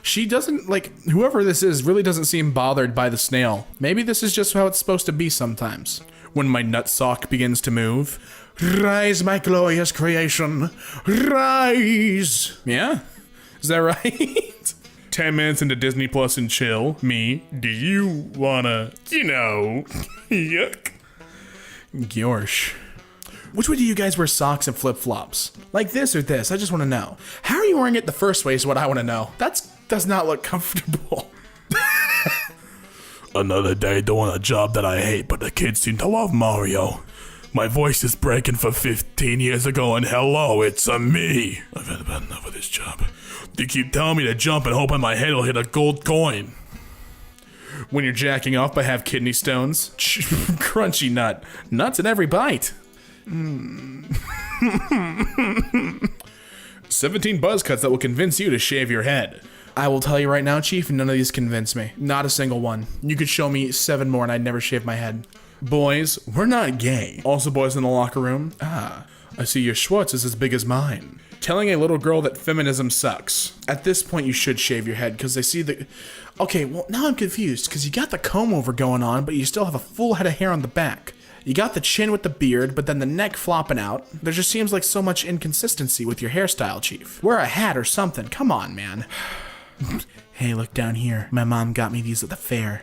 She doesn't, like, whoever this is really doesn't seem bothered by the snail. Maybe this is just how it's supposed to be sometimes. When my nutsock begins to move. Rise, my glorious creation. Rise. Yeah? Is that right? 10 minutes into Disney Plus and chill. Me, do you wanna, yuck. Gyorsh. Which way do you guys wear socks and flip-flops? Like this or this? I just want to know. How are you wearing it the first way is what I want to know. Does not look comfortable. Another day doing a job that I hate, but the kids seem to love Mario. My voice is breaking for 15 years ago, and hello, it's a me. I've had about enough of this job. They keep telling me to jump and hoping my head will hit a gold coin. When you're jacking off, I have kidney stones. Crunchy nut. Nuts in every bite. 17 buzz cuts that will convince you to shave your head. I will tell you right now, Chief, none of these convince me. Not a single one. You could show me 7 more and I'd never shave my head. Boys, we're not gay. Also boys in the locker room. Ah, I see your Schwartz is as big as mine. Telling a little girl that feminism sucks. At this point, you should shave your head because they see the... Okay, well, now I'm confused because you got the comb over going on, but you still have a full head of hair on the back. You got the chin with the beard, but then the neck flopping out. There just seems like so much inconsistency with your hairstyle, Chief. Wear a hat or something. Come on, man. Hey, look down here. My mom got me these at the fair.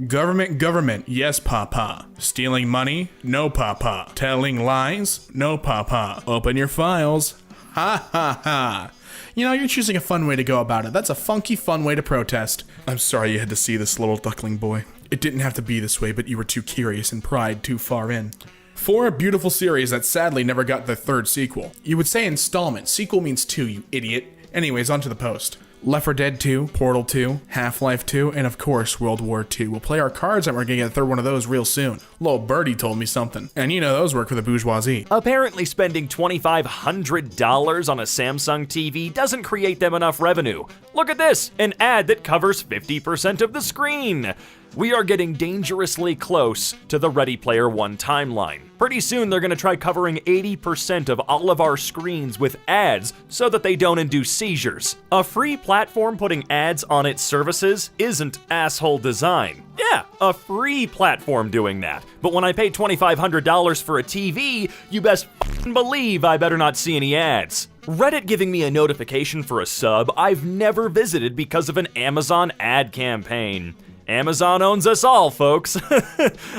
Government, yes, papa. Stealing money? No, papa. Telling lies? No, papa. Open your files. Ha ha ha. You know, you're choosing a fun way to go about it. That's a funky, fun way to protest. I'm sorry you had to see this little duckling boy. It didn't have to be this way, but you were too curious and pried too far in. For a beautiful series that sadly never got the 3rd sequel. You would say installment. Sequel means 2, you idiot. Anyways, onto the post. Left 4 Dead 2, Portal 2, Half-Life 2, and of course, World War 2. We'll play our cards and we're gonna get a 3rd one of those real soon. Lil Birdie told me something. And you know those work for the bourgeoisie. Apparently spending $2,500 on a Samsung TV doesn't create them enough revenue. Look at this, an ad that covers 50% of the screen. We are getting dangerously close to the Ready Player One timeline. Pretty soon they're gonna try covering 80% of all of our screens with ads so that they don't induce seizures. A free platform putting ads on its services isn't asshole design. Yeah, a free platform doing that. But when I pay $2,500 for a TV, you best believe I better not see any ads. Reddit giving me a notification for a sub I've never visited because of an Amazon ad campaign. Amazon owns us all, folks.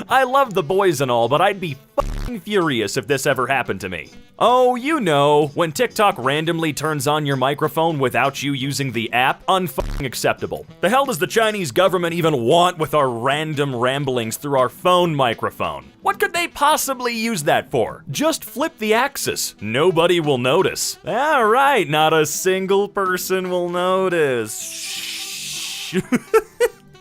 I love the boys and all, but I'd be fucking furious if this ever happened to me. Oh, you know, when TikTok randomly turns on your microphone without you using the app, unfucking acceptable. The hell does the Chinese government even want with our random ramblings through our phone microphone? What could they possibly use that for? Just flip the axis. Nobody will notice. All right, not a single person will notice. Shh.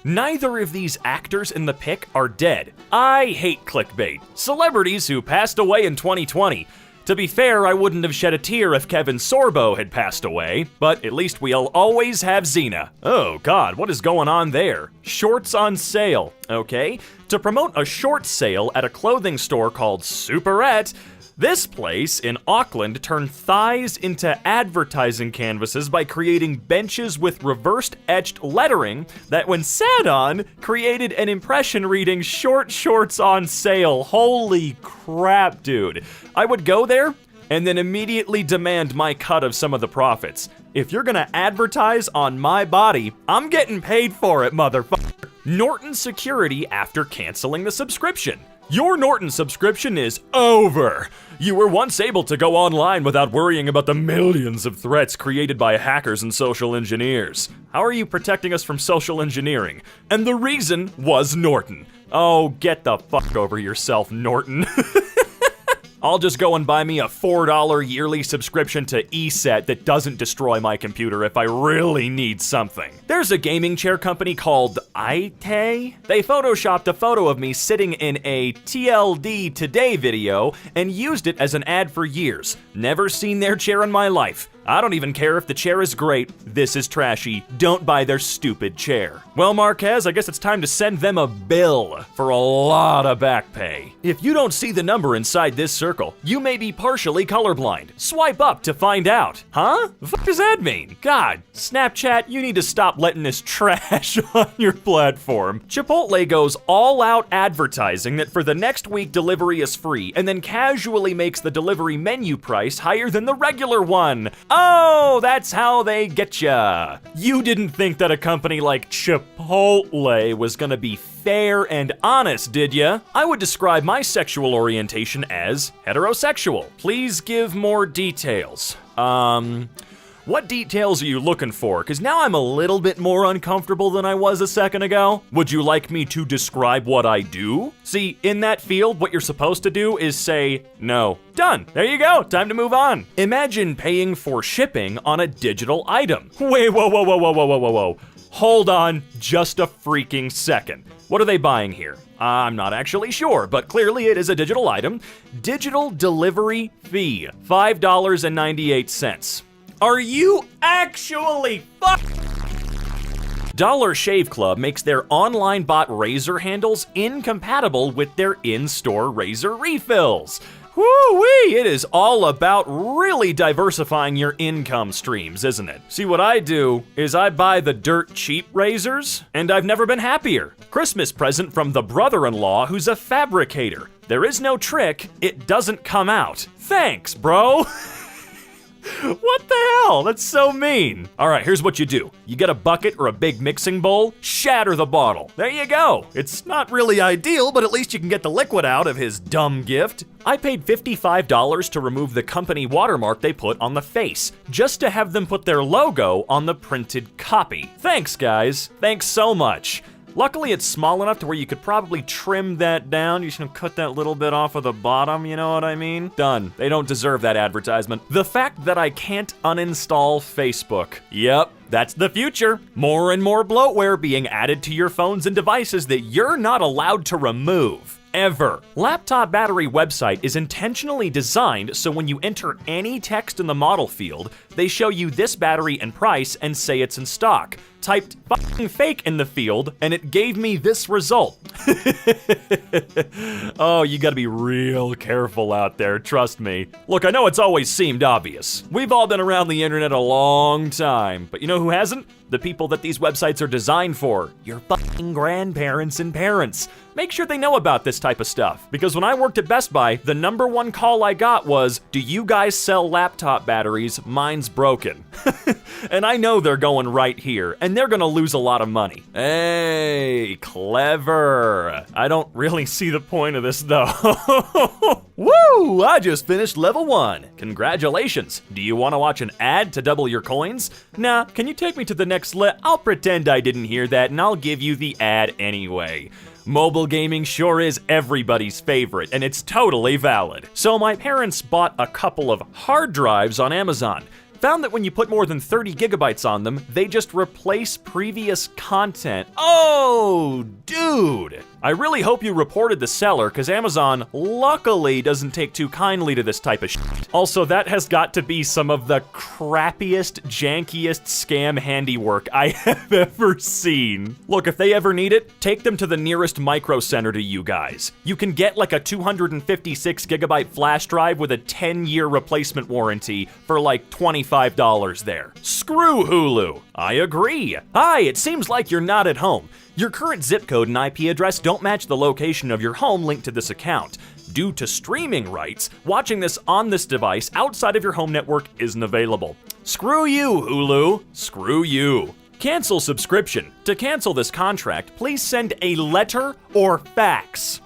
Neither of these actors in the pic are dead. I hate clickbait. Celebrities who passed away in 2020. To be fair, I wouldn't have shed a tear if Kevin Sorbo had passed away, but at least we'll always have Xena. Oh god, what is going on there? Shorts on sale, okay? to promote a short sale at a clothing store called Superette. This place in Auckland turned thighs into advertising canvases by creating benches with reversed etched lettering that, when sat on, created an impression reading "short shorts on sale." Holy crap, dude. I would go there and then immediately demand my cut of some of the profits. If you're gonna advertise on my body, I'm getting paid for it, motherfucker. Norton Security after canceling the subscription. Your Norton subscription is over. You were once able to go online without worrying about the millions of threats created by hackers and social engineers. How are you protecting us from social engineering? And the reason was Norton. Oh, get the fuck over yourself, Norton. I'll just go and buy me a $4 yearly subscription to ESET that doesn't destroy my computer if I really need something. There's a gaming chair company called YIKES. They photoshopped a photo of me sitting in a TLD Today video and used it as an ad for years. Never seen their chair in my life. I don't even care if the chair is great. This is trashy. Don't buy their stupid chair. Well, Marquez, I guess it's time to send them a bill for a lot of back pay. If you don't see the number inside this circle, you may be partially colorblind. Swipe up to find out. Huh? The fuck does that mean? God, Snapchat, you need to stop letting this trash on your platform. Chipotle goes all out advertising that for the next week delivery is free, and then casually makes the delivery menu price higher than the regular one. Oh, that's how they get ya. You didn't think that a company like Chipotle was gonna be fair and honest, did ya? I would describe my sexual orientation as heterosexual. Please give more details. What details are you looking for? Because now I'm a little bit more uncomfortable than I was a second ago. Would you like me to describe what I do? See, in that field, what you're supposed to do is say no. Done. There you go. Time to move on. Imagine paying for shipping on a digital item. Wait, whoa. Hold on just a freaking second. What are they buying here? I'm not actually sure, but clearly it is a digital item. Digital delivery fee, $5.98. Are you actually Dollar Shave Club makes their online bot razor handles incompatible with their in-store razor refills. Woo-wee! It is all about really diversifying your income streams, isn't it? See, what I do is I buy the dirt cheap razors, and I've never been happier. Christmas present from the brother-in-law who's a fabricator. There is no trick, it doesn't come out. Thanks, bro! What the hell? That's so mean. All right, here's what you do. You get a bucket or a big mixing bowl, shatter the bottle. There you go. It's not really ideal, but at least you can get the liquid out of his dumb gift. I paid $55 to remove the company watermark they put on the face, just to have them put their logo on the printed copy. Thanks, guys. Thanks so much. Luckily, it's small enough to where you could probably trim that down. You should cut that little bit off of the bottom, you know what I mean? Done. They don't deserve that advertisement. The fact that I can't uninstall Facebook. Yep, that's the future. More and more bloatware being added to your phones and devices that you're not allowed to remove. Ever. Laptop battery website is intentionally designed so when you enter any text in the model field, they show you this battery and price and say it's in stock. Typed fucking fake in the field and it gave me this result. Oh, you gotta be real careful out there, trust me. Look, I know it's always seemed obvious. We've all been around the internet a long time, but you know who hasn't? The people that these websites are designed for. Your fucking grandparents and parents. Make sure they know about this type of stuff. Because when I worked at Best Buy, the #1 call I got was, do you guys sell laptop batteries? Mine's broken. And I know they're going right here, and they're gonna lose a lot of money. Hey, clever. I don't really see the point of this though. Woo, I just finished level 1. Congratulations. Do you wanna watch an ad to double your coins? Nah, can you take me to the next I'll pretend I didn't hear that and I'll give you the ad anyway. Mobile gaming sure is everybody's favorite, and it's totally valid. So my parents bought a couple of hard drives on Amazon. Found that when you put more than 30 gigabytes on them, they just replace previous content. Oh, dude! I really hope you reported the seller, because Amazon luckily doesn't take too kindly to this type of shit. Also, that has got to be some of the crappiest, jankiest scam handiwork I have ever seen. Look, if they ever need it, take them to the nearest micro center to you guys. You can get like a 256 gigabyte flash drive with a 10-year replacement warranty for like $25 there. Screw Hulu. I agree. Hi, it seems like you're not at home. Your current zip code and IP address don't match the location of your home linked to this account. Due to streaming rights, watching this on this device outside of your home network isn't available. Screw you, Hulu. Screw you. Cancel subscription. To cancel this contract, please send a letter or fax.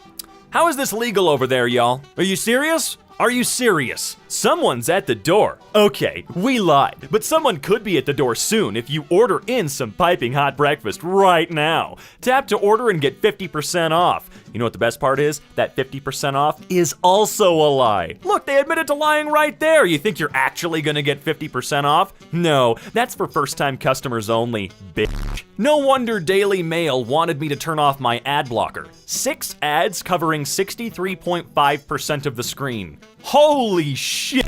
How is this legal over there, y'all? Are you serious? Are you serious? Someone's at the door. Okay, we lied, but someone could be at the door soon if you order in some piping hot breakfast right now. Tap to order and get 50% off. You know what the best part is? That 50% off is also a lie. Look, they admitted to lying right there. You think you're actually gonna get 50% off? No, that's for first-time customers only, bitch. No wonder Daily Mail wanted me to turn off my ad blocker. 6 ads covering 63.5% of the screen. Holy shit!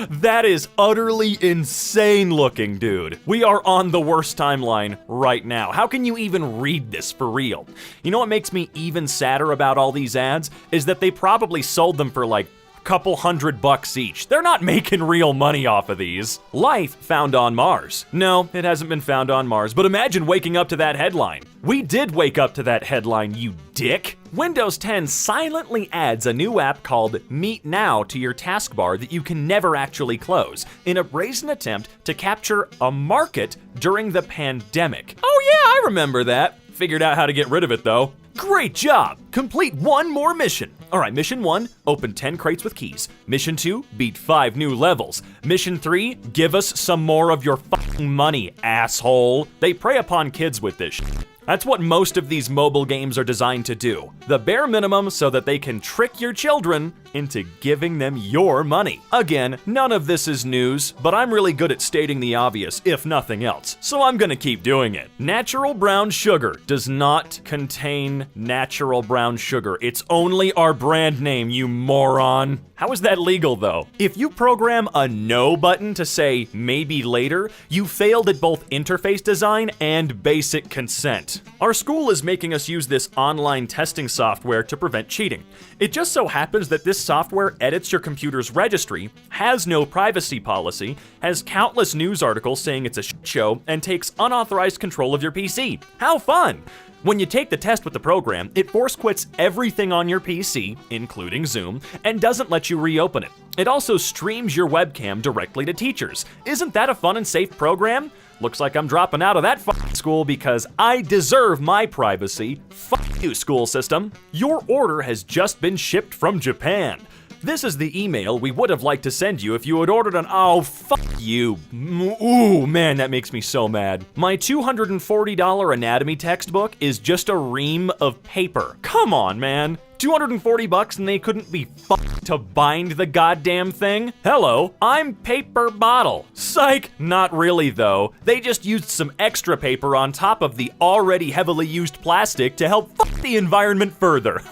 That is utterly insane looking, dude. We are on the worst timeline right now. How can you even read this for real? You know what makes me even sadder about all these ads? Is that they probably sold them for like couple $100 each. They're not making real money off of these. Life found on Mars. No, it hasn't been found on Mars, but imagine waking up to that headline. We did wake up to that headline, you dick. Windows 10 silently adds a new app called Meet Now to your taskbar that you can never actually close in a brazen attempt to capture a market during the pandemic. Oh yeah, I remember that. Figured out how to get rid of it though. Great job! Complete one more mission. Alright, mission 1, open 10 crates with keys. Mission 2, beat 5 new levels. Mission 3, give us some more of your fucking money, asshole. They prey upon kids with this shit. That's what most of these mobile games are designed to do. The bare minimum so that they can trick your children into giving them your money. Again, none of this is news, but I'm really good at stating the obvious, if nothing else, so I'm gonna keep doing it. Natural brown sugar does not contain natural brown sugar. It's only our brand name, you moron. How is that legal though? If you program a no button to say maybe later, you failed at both interface design and basic consent. Our school is making us use this online testing software to prevent cheating. It just so happens that this software edits your computer's registry, has no privacy policy, has countless news articles saying it's a shit show, and takes unauthorized control of your PC. How fun! When you take the test with the program, it force quits everything on your PC, including Zoom, and doesn't let you reopen it. It also streams your webcam directly to teachers. Isn't that a fun and safe program? Looks like I'm dropping out of that fucking school because I deserve my privacy. Fuck you, school system. Your order has just been shipped from Japan. This is the email we would have liked to send you if you had ordered an— oh, fuck you. Ooh, man, that makes me so mad. My $240 anatomy textbook is just a ream of paper. Come on, man. $240 and they couldn't be fucked to bind the goddamn thing? Hello, I'm Paper Bottle. Psych, not really though. They just used some extra paper on top of the already heavily used plastic to help fuck the environment further.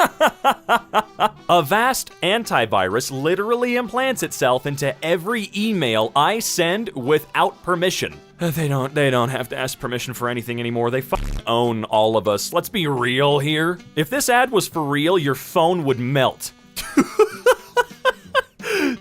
A vast antivirus literally implants itself into every email I send without permission. They don't have to ask permission for anything anymore. They fucking own all of us. Let's be real here. If this ad was for real, your phone would melt.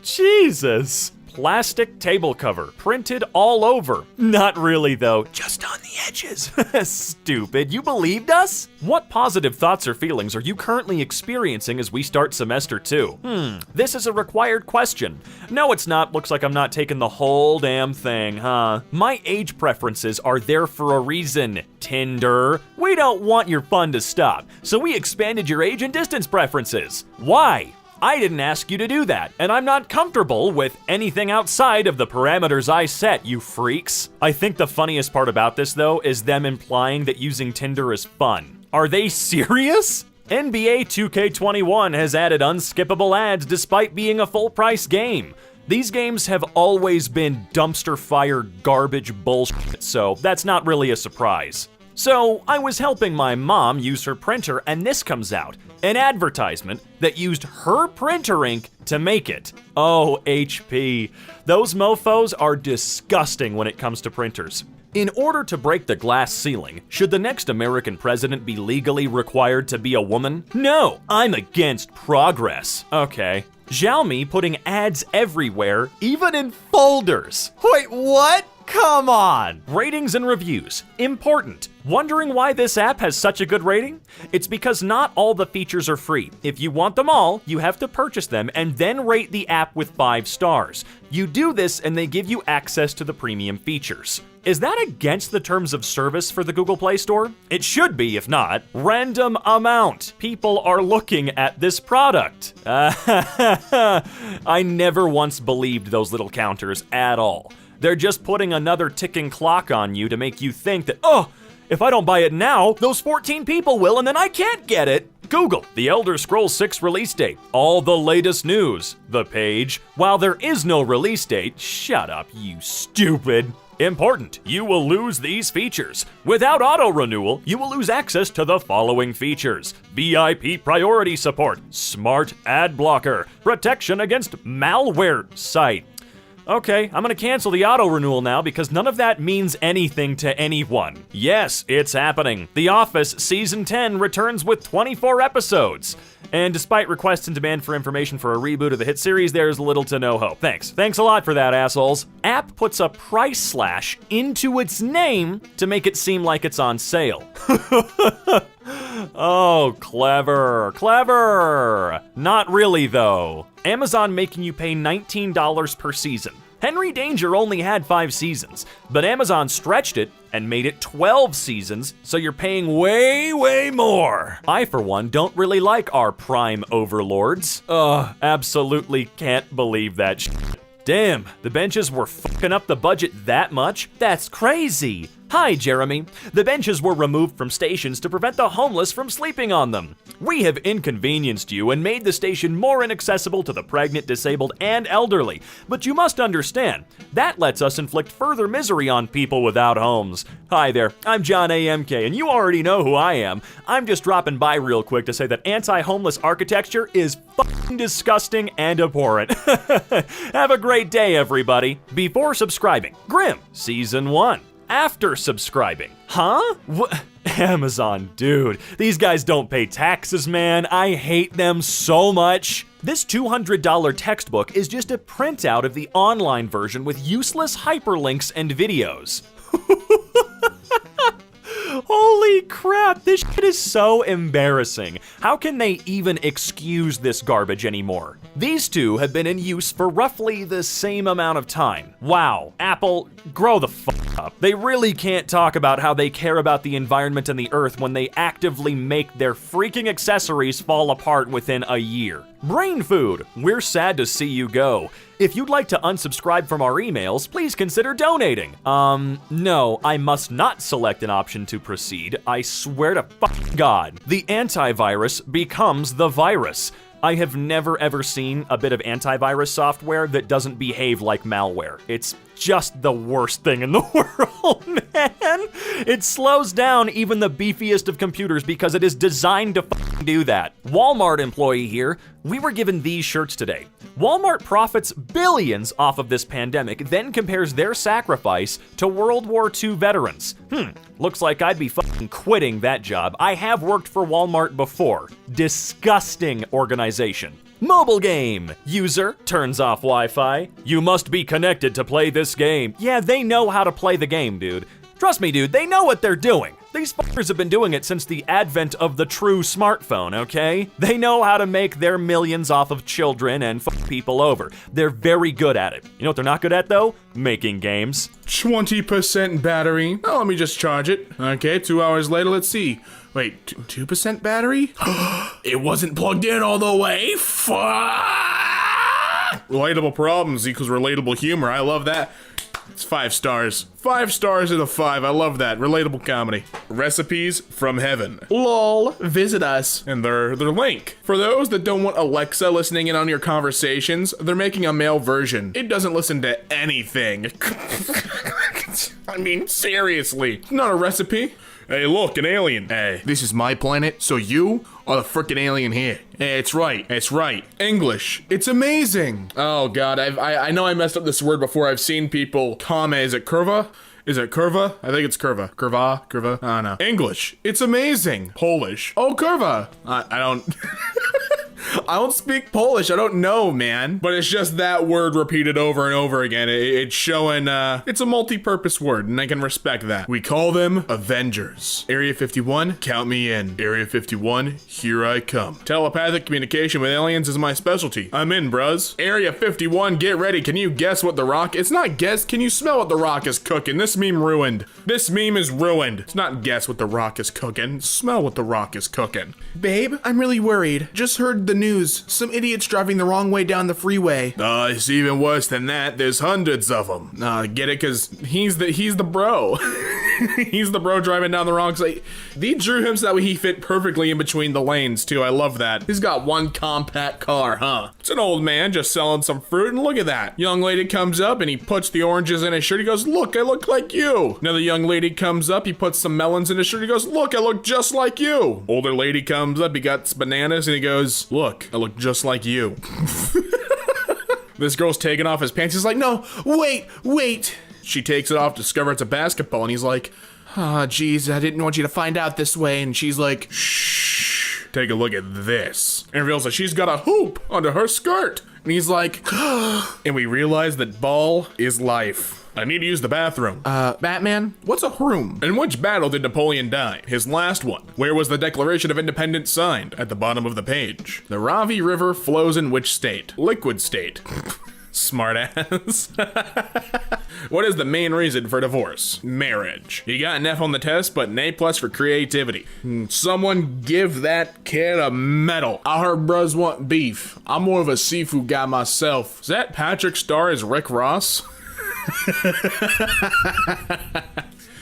Jesus. Plastic table cover, printed all over. Not really though, just on the edges. Stupid, you believed us? What positive thoughts or feelings are you currently experiencing as we start semester 2? This is a required question. No, it's not. Looks like I'm not taking the whole damn thing, huh? My age preferences are there for a reason, Tinder. We don't want your fun to stop, so we expanded your age and distance preferences. Why? I didn't ask you to do that, and I'm not comfortable with anything outside of the parameters I set, you freaks. I think the funniest part about this, though, is them implying that using Tinder is fun. Are they serious? NBA 2K21 has added unskippable ads despite being a full-price game. These games have always been dumpster fire garbage bullshit, so that's not really a surprise. So I was helping my mom use her printer and this comes out. An advertisement that used her printer ink to make it. Oh, HP. Those mofos are disgusting when it comes to printers. In order to break the glass ceiling, should the next American president be legally required to be a woman? No, I'm against progress. Okay. Xiaomi putting ads everywhere, even in folders. Wait, what? Come on! Ratings and reviews. Important. Wondering why this app has such a good rating? It's because not all the features are free. If you want them all, you have to purchase them and then rate the app with 5 stars. You do this and they give you access to the premium features. Is that against the terms of service for the Google Play Store? It should be, if not. Random amount. People are looking at this product. I never once believed those little counters at all. They're just putting another ticking clock on you to make you think that, oh, if I don't buy it now, those 14 people will and then I can't get it. Google, The Elder Scrolls 6 release date, all the latest news. The page, while there is no release date, shut up, you stupid. Important, you will lose these features. Without auto renewal, you will lose access to the following features: VIP priority support, smart ad blocker, protection against malware site. Okay, I'm gonna cancel the auto renewal now because none of that means anything to anyone. Yes, it's happening. The Office Season 10 returns with 24 episodes. And despite requests and demand for information for a reboot of the hit series, there's little to no hope. Thanks. Thanks a lot for that, assholes. App puts a price slash into its name to make it seem like it's on sale. Oh, clever, clever. Not really, though. Amazon making you pay $19 per season. Henry Danger only had 5 seasons, but Amazon stretched it and made it 12 seasons, so you're paying way, way more. I, for one, don't really like our Prime overlords. Ugh, absolutely can't believe that shit. Damn, the benches were fucking up the budget that much? That's crazy. Hi, Jeremy. The benches were removed from stations to prevent the homeless from sleeping on them. We have inconvenienced you and made the station more inaccessible to the pregnant, disabled, and elderly. But you must understand, that lets us inflict further misery on people without homes. Hi there, I'm John A. EmKay, and you already know who I am. I'm just dropping by real quick to say that anti-homeless architecture is fucking disgusting and abhorrent. Have a great day, everybody. Before subscribing, Grimm, Season 1. After subscribing. Huh? What? Amazon, dude. These guys don't pay taxes, man. I hate them so much. This $200 textbook is just a printout of the online version with useless hyperlinks and videos. Holy crap, this shit is so embarrassing. How can they even excuse this garbage anymore? These two have been in use for roughly the same amount of time. Wow, Apple, grow the fuck up. They really can't talk about how they care about the environment and the earth when they actively make their freaking accessories fall apart within a year. Brain Food, we're sad to see you go. If you'd like to unsubscribe from our emails, please consider donating. No, I must not select an option to proceed. I swear to fucking God. The antivirus becomes the virus. I have never ever seen a bit of antivirus software that doesn't behave like malware. It's just the worst thing in the world, man. It slows down even the beefiest of computers because it is designed to fucking do that. Walmart employee here. We were given these shirts today. Walmart profits billions off of this pandemic, then compares their sacrifice to World War II veterans. Looks like I'd be fucking quitting that job. I have worked for Walmart before. Disgusting organization. Mobile game. User turns off Wi-Fi. You must be connected to play this game. Yeah, they know how to play the game, dude. Trust me, dude, they know what they're doing. These fuckers have been doing it since the advent of the true smartphone, okay? They know how to make their millions off of children and fuck people over. They're very good at it. You know what they're not good at, though? Making games. 20% battery. Oh, let me just charge it. Okay, 2 hours later, let's see. Wait, 2% battery? It wasn't plugged in all the way? Fuck! Relatable problems equals relatable humor. I love that. It's 5 stars. 5 stars out of 5. I love that. Relatable comedy. Recipes from heaven. LOL. Visit us. And their link. For those that don't want Alexa listening in on your conversations, they're making a male version. It doesn't listen to anything. I mean, seriously. Not a recipe. Hey, look, an alien. Hey, this is my planet, so you are the frickin' alien here. Hey, it's right. It's right. English. It's amazing. Oh, God. I know I messed up this word before. I've seen people comment. Is it curva? Is it curva? I think it's curva. Curva? I don't know. English. It's amazing. Polish. Oh, curva. I don't... I don't speak Polish. I don't know, man. But it's just that word repeated over and over again. It's showing, it's a multi-purpose word, and I can respect that. We call them Avengers. Area 51, count me in. Area 51, here I come. Telepathic communication with aliens is my specialty. I'm in, bruz. Area 51, get ready. Can you guess what the rock... It's not guess. Can you smell what the rock is cooking? This meme ruined. This meme is ruined. It's not guess what the rock is cooking. Smell what the rock is cooking. Babe, I'm really worried. Just heard the news. Some idiot's driving the wrong way down the freeway. It's even worse than that. There's hundreds of them. Get it? Cause he's the bro. He's the bro driving down the wrong side. They drew him so that way he fit perfectly in between the lanes too. I love that. He's got one compact car, huh? It's an old man just selling some fruit, and look at that. Young lady comes up and he puts the oranges in his shirt. He goes, look, I look like you. Another young lady comes up, he puts some melons in his shirt. He goes, look, I look just like you. Older lady comes up, he got bananas, and he goes, look, I look just like you. This girl's taking off his pants. He's like, no, wait. She takes it off, discovers it's a basketball, and he's like, oh, geez, I didn't want you to find out this way. And she's like, shh, take a look at this. And reveals that she's got a hoop under her skirt. And he's like, and we realize that ball is life. I need to use the bathroom. Batman, what's a room? In which battle did Napoleon die? His last one. Where was the Declaration of Independence signed? At the bottom of the page. The Ravi River flows in which state? Liquid state. Smartass. What is the main reason for divorce? Marriage. You got an F on the test, but an A+ for creativity. Someone give that kid a medal. I heard bros want beef. I'm more of a seafood guy myself. Is that Patrick Star as Rick Ross?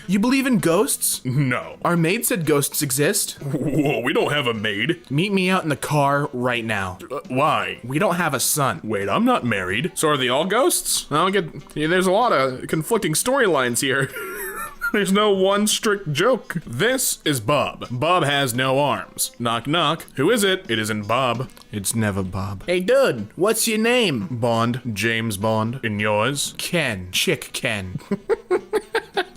You believe in ghosts? No. Our maid said ghosts exist. Whoa, we don't have a maid. Meet me out in the car right now. Why? We don't have a son. Wait, I'm not married. So are they all ghosts? I don't get... There's a lot of conflicting storylines here. There's no one strict joke. This is Bob. Bob has no arms. Knock, knock. Who is it? It isn't Bob. It's never Bob. Hey, dude, what's your name? Bond. James Bond. And yours? Ken. Chick Ken.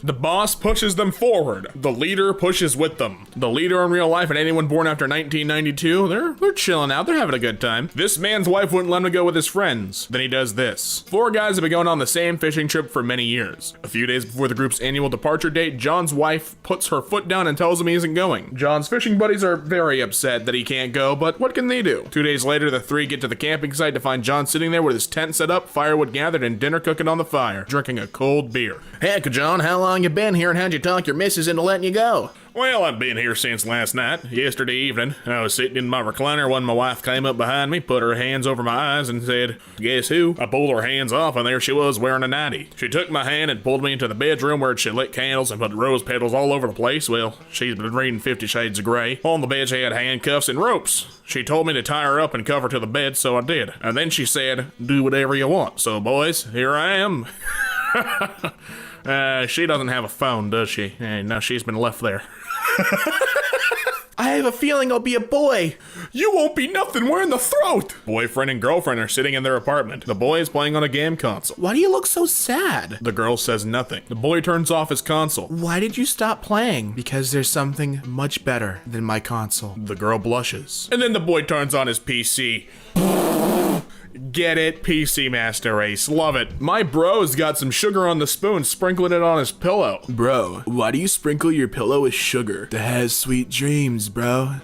The boss pushes them forward. The leader pushes with them. The leader in real life and anyone born after 1992, they're chilling out. They're having a good time. This man's wife wouldn't let him go with his friends. Then he does this. 4 guys have been going on the same fishing trip for many years. A few days before the group's annual departure date, John's wife puts her foot down and tells him he isn't going. John's fishing buddies are very upset that he can't go, but what can they do? 2 days later, the 3 get to the camping site to find John sitting there with his tent set up, firewood gathered, and dinner cooking on the fire, drinking a cold beer. Heck, John, how long you been here and how'd you talk your missus into letting you go? Well, I've been here since last night. Yesterday evening, I was sitting in my recliner when my wife came up behind me, put her hands over my eyes, and said, guess who? I pulled her hands off, and there she was wearing a nightie. She took my hand and pulled me into the bedroom where she lit candles and put rose petals all over the place. Well, she's been reading 50 Shades of Grey. On the bed, she had handcuffs and ropes. She told me to tie her up and cover her to the bed, so I did. And then she said, do whatever you want. So, boys, here I am. She doesn't have a phone, does she? No, she's been left there. I have a feeling I'll be a boy. You won't be nothing, we're in the throat. Boyfriend and girlfriend are sitting in their apartment. The boy is playing on a game console. Why do you look so sad? The girl says nothing. The boy turns off his console. Why did you stop playing? Because there's something much better than my console. The girl blushes. And then the boy turns on his PC. Get it? PC Master Race. Love it. My bro's got some sugar on the spoon, sprinkling it on his pillow. Bro, why do you sprinkle your pillow with sugar? That has sweet dreams, bro.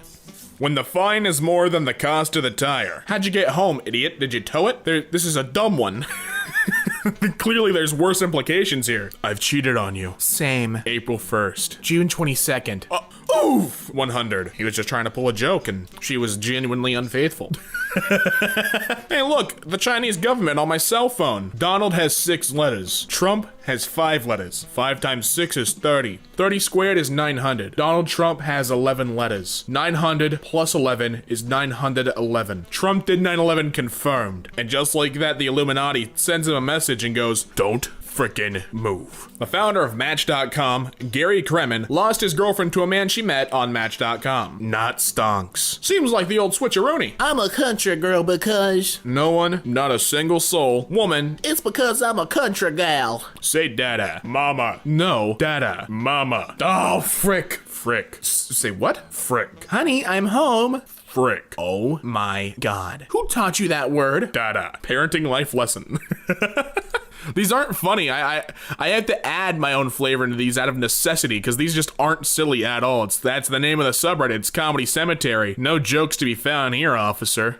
When the fine is more than the cost of the tire. How'd you get home, idiot? Did you tow it? This is a dumb one. Clearly there's worse implications here. I've cheated on you. Same. April 1st. June 22nd. Oof! 100. He was just trying to pull a joke, and she was genuinely unfaithful. Hey, look, the Chinese government on my cell phone. Donald has 6 letters. Trump has 5 letters. 5 times 6 is 30. 30 squared is 900. Donald Trump has 11 letters. 900 plus 11 is 911. Trump did 9/11 confirmed. And just like that, the Illuminati sends him a message and goes, don't frickin' move. The founder of Match.com, Gary Kremen, lost his girlfriend to a man she met on Match.com. Not stonks. Seems like the old switcheroonie. I'm a country girl because... No one, not a single soul. Woman, It's because I'm a country gal. say dada. Mama. No, dada. Mama. Oh, frick. Frick. Say what? Frick. Honey, I'm home. Frick. Oh my god. Who taught you that word? Dada. Parenting life lesson. These aren't funny. I have to add my own flavor into these out of necessity because these just aren't silly at all. That's the name of the subreddit. It's Comedy Cemetery. No jokes to be found here, officer.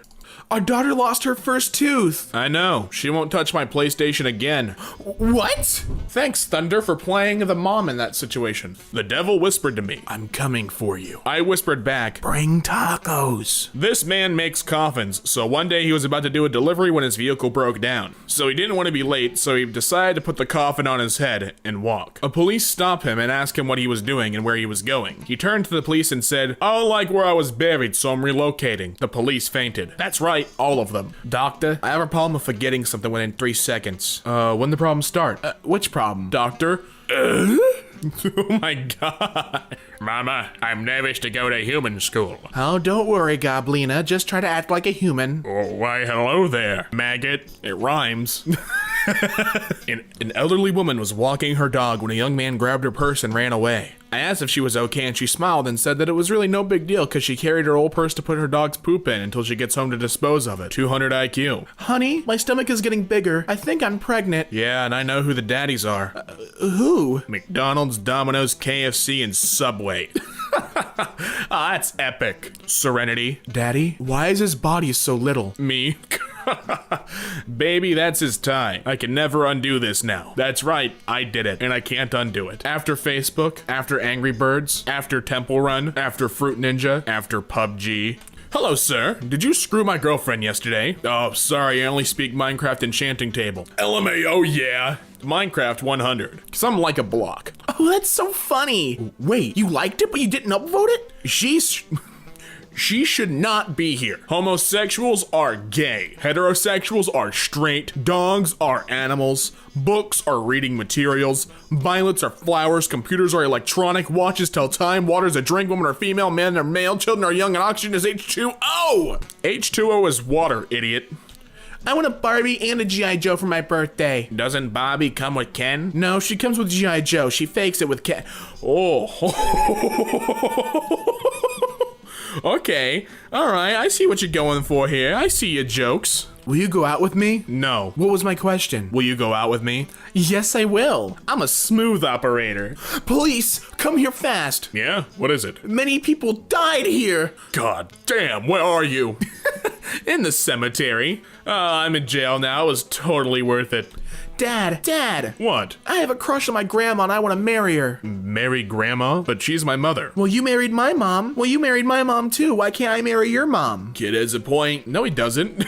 Our daughter lost her first tooth. I know. She won't touch my PlayStation again. What? Thanks, Thunder, for playing the mom in that situation. The devil whispered to me, "I'm coming for you." I whispered back, Bring tacos. "This man makes coffins, so one day he was about to do a delivery when his vehicle broke down. So he didn't want to be late, so he decided to put the coffin on his head and walk. A police stopped him and asked him what he was doing and where he was going. He turned to the police and said, "I don't like where I was buried, so I'm relocating." The police fainted. That's right, all of them. Doctor, I have a problem with forgetting something within 3 seconds. When the problem start? Which problem? Doctor? Oh my god. Mama, I'm nervous to go to human school. Oh, don't worry, Goblina. Just try to act like a human. Oh, why, hello there, maggot. It rhymes. An elderly woman was walking her dog when a young man grabbed her purse and ran away. I asked if she was okay and she smiled and said that it was really no big deal because she carried her old purse to put her dog's poop in until she gets home to dispose of it. 200 IQ. Honey, my stomach is getting bigger. I think I'm pregnant. Yeah, and I know who the daddies are. Who? McDonald's, Domino's, KFC, and Subway. Ah, that's epic. Serenity. Daddy, why is his body so little? Me. Baby, that's his time. I can never undo this now. That's right, I did it, and I can't undo it. After Facebook, after Angry Birds, after Temple Run, after Fruit Ninja, after PUBG. Hello, sir. Did you screw my girlfriend yesterday? Oh, sorry, I only speak Minecraft Enchanting Table. LMAO, yeah. Minecraft 100. Because I'm like a block. Oh, that's so funny. Wait, you liked it, but you didn't upvote it? She should not be here. Homosexuals are gay. Heterosexuals are straight. Dogs are animals. Books are reading materials. Violets are flowers. Computers are electronic. Watches tell time. Water is a drink. Women are female. Men are male. Children are young. And oxygen is H2O. H2O is water, idiot. I want a Barbie and a G.I. Joe for my birthday. Doesn't Bobby come with Ken? No, she comes with G.I. Joe. She fakes it with Ken. Oh. Okay, alright, I see what you're going for here. I see your jokes. Will you go out with me? No. What was my question? Will you go out with me? Yes, I will. I'm a smooth operator. Police, come here fast. Yeah? What is it? Many people died here. God damn, where are you? In the cemetery. I'm in jail now. It was totally worth it. Dad. What? I have a crush on my grandma and I want to marry her. Marry grandma? But she's my mother. Well, you married my mom. Well, you married my mom too. Why can't I marry your mom? Kid has a point. No, he doesn't.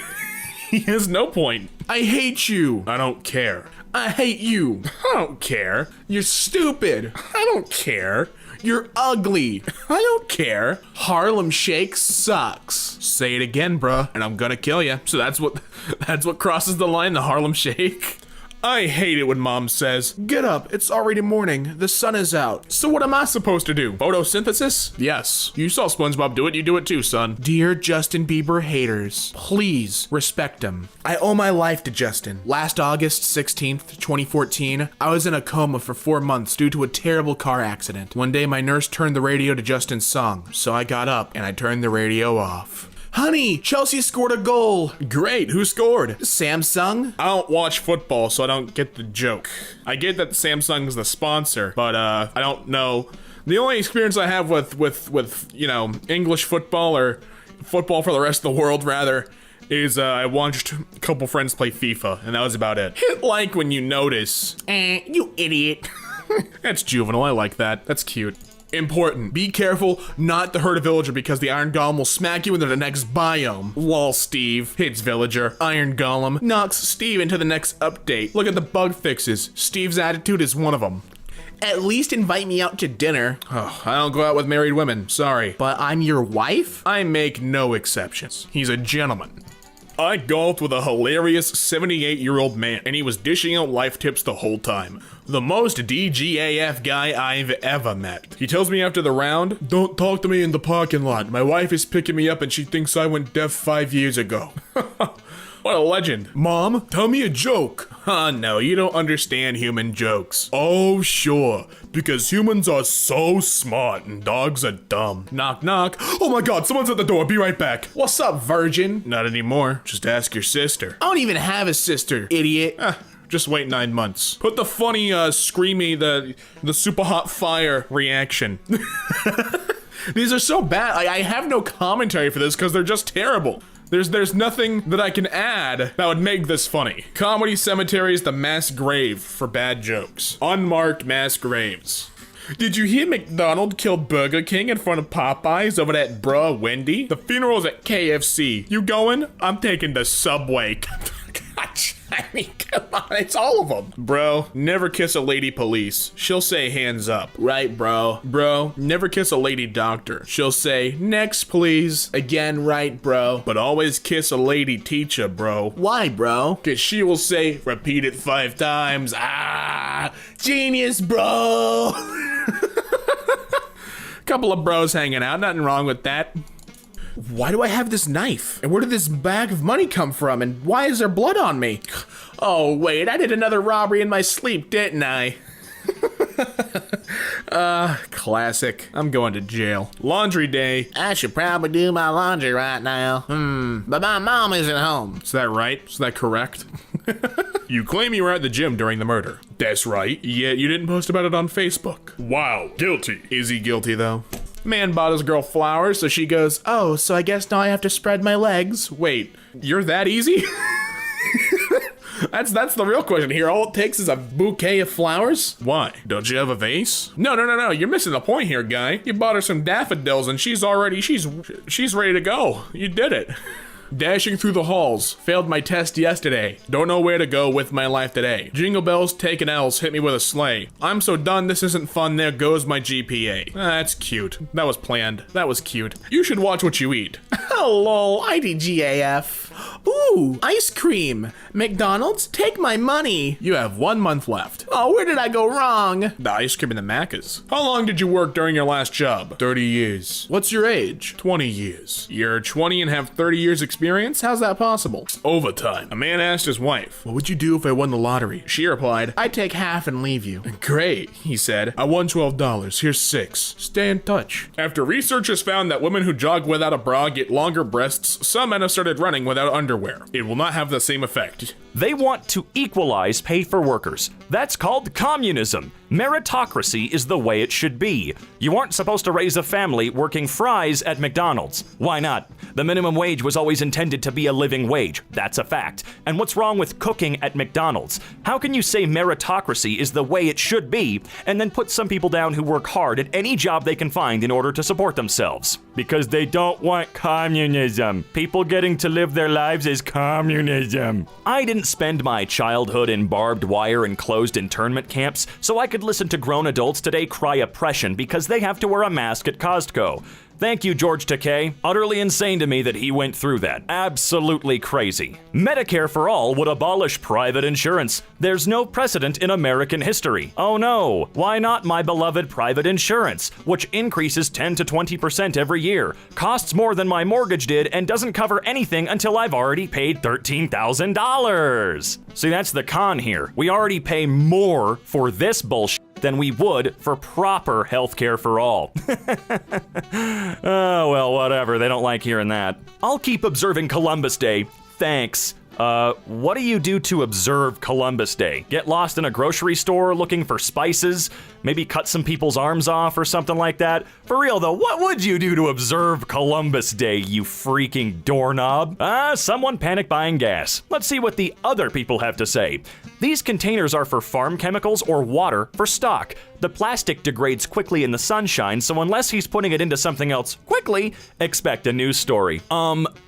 He has no point. I hate you. I don't care. I hate you. I don't care. You're stupid. I don't care. You're ugly. I don't care. Harlem Shake sucks. Say it again, bruh, and I'm gonna kill you. So that's what crosses the line, the Harlem Shake. I hate it when mom says, "Get up, it's already morning, the sun is out." So what am I supposed to do? Photosynthesis? Yes. You saw SpongeBob do it, you do it too, son. Dear Justin Bieber haters, please respect him. I owe my life to Justin. Last August 16th, 2014, I was in a coma for 4 months due to a terrible car accident. One day my nurse turned the radio to Justin's song, so I got up and I turned the radio off. Honey, Chelsea scored a goal. Great, who scored? Samsung? I don't watch football, so I don't get the joke. I get that Samsung's the sponsor, but I don't know. The only experience I have with you know, English football or football for the rest of the world rather is I watched a couple friends play FIFA, and that was about it. Hit like when you notice. You idiot. That's juvenile, I like that. That's cute. Important. Be careful not to hurt a villager because the Iron Golem will smack you into the next biome. Lol, Steve. Hits villager. Iron Golem knocks Steve into the next update. Look at the bug fixes. Steve's attitude is one of them. At least invite me out to dinner. Oh, I don't go out with married women. Sorry. But I'm your wife? I make no exceptions. He's a gentleman. I golfed with a hilarious 78-year-old man, and he was dishing out life tips the whole time. The most DGAF guy I've ever met. He tells me after the round, "Don't talk to me in the parking lot. My wife is picking me up and she thinks I went deaf 5 years ago." What a legend. "Mom, tell me a joke." No, you don't understand human jokes. "Oh, sure, because humans are so smart and dogs are dumb." Knock, knock. "Oh my god, someone's at the door. Be right back." What's up, virgin? Not anymore. Just ask your sister. I don't even have a sister, idiot. Just wait 9 months. Put the funny, screamy, the super hot fire reaction. These are so bad. I have no commentary for this because they're just terrible. There's nothing that I can add that would make this funny. Comedy Cemetery is the mass grave for bad jokes. Unmarked mass graves. Did you hear McDonald killed Burger King in front of Popeyes over at BRUV Wendy? The funeral's at KFC. You going? I'm taking the subway. Gosh, I mean, come on, it's all of them. Bro, never kiss a lady police. She'll say hands up. Right, bro. Bro, never kiss a lady doctor. She'll say, next, please. Again, right, bro. But always kiss a lady teacher, bro. Why, bro? Cause she will say, repeat it 5 times. Ah, genius, bro. Couple of bros hanging out, nothing wrong with that. Why do I have this knife? And where did this bag of money come from? And why is there blood on me? Oh, wait, I did another robbery in my sleep, didn't I? Classic. I'm going to jail. Laundry day. I should probably do my laundry right now. But my mom isn't home. Is that right? Is that correct? You claim you were at the gym during the murder. That's right. Yet you didn't post about it on Facebook. Wow, guilty. Is he guilty, though? Man bought his girl flowers, so she goes, "Oh, so I guess now I have to spread my legs." Wait, you're that easy? That's the real question here. All it takes is a bouquet of flowers? Why? Don't you have a vase? No. You're missing the point here, guy. You bought her some daffodils and she's ready to go. You did it. Dashing through the halls. Failed my test yesterday. Don't know where to go with my life today. Jingle bells, taking L's, hit me with a sleigh. I'm so done, this isn't fun, there goes my GPA. That's cute. That was planned. That was cute. You should watch what you eat. Oh, lol, IDGAF. Ooh, ice cream. McDonald's, take my money. You have 1 month left. Oh, where did I go wrong? The ice cream and the Macca's. How long did you work during your last job? 30 years. What's your age? 20 years. You're 20 and have 30 years experience? How's that possible? Overtime. A man asked his wife, "What would you do if I won the lottery?" She replied, "I'd take half and leave you." "Great," he said. "I won $12. Here's 6. Stay in touch." After researchers found that women who jog without a bra get longer breasts, some men have started running without underwear. It will not have the same effect. They want to equalize pay for workers. That's called communism. Meritocracy is the way it should be. You aren't supposed to raise a family working fries at McDonald's. Why not? The minimum wage was always intended to be a living wage. That's a fact. And what's wrong with cooking at McDonald's? How can you say meritocracy is the way it should be and then put some people down who work hard at any job they can find in order to support themselves? Because they don't want communism. People getting to live their lives is communism. I didn't spend my childhood in barbed wire and closed internment camps, so I could listen to grown adults today cry oppression because they have to wear a mask at Costco. Thank you, George Takei. Utterly insane to me that he went through that. Absolutely crazy. Medicare for All would abolish private insurance. There's no precedent in American history. Oh no, why not my beloved private insurance, which increases 10 to 20% every year, costs more than my mortgage did, and doesn't cover anything until I've already paid $13,000. See, that's the con here. We already pay more for this bullshit than we would for proper healthcare for all. Oh, well, whatever. They don't like hearing that. I'll keep observing Columbus Day. Thanks. What do you do to observe Columbus Day? Get lost in a grocery store looking for spices? Maybe cut some people's arms off or something like that? For real though, what would you do to observe Columbus Day, you freaking doorknob? Someone panic buying gas. Let's see what the other people have to say. These containers are for farm chemicals or water for stock. The plastic degrades quickly in the sunshine, so unless he's putting it into something else quickly, expect a news story.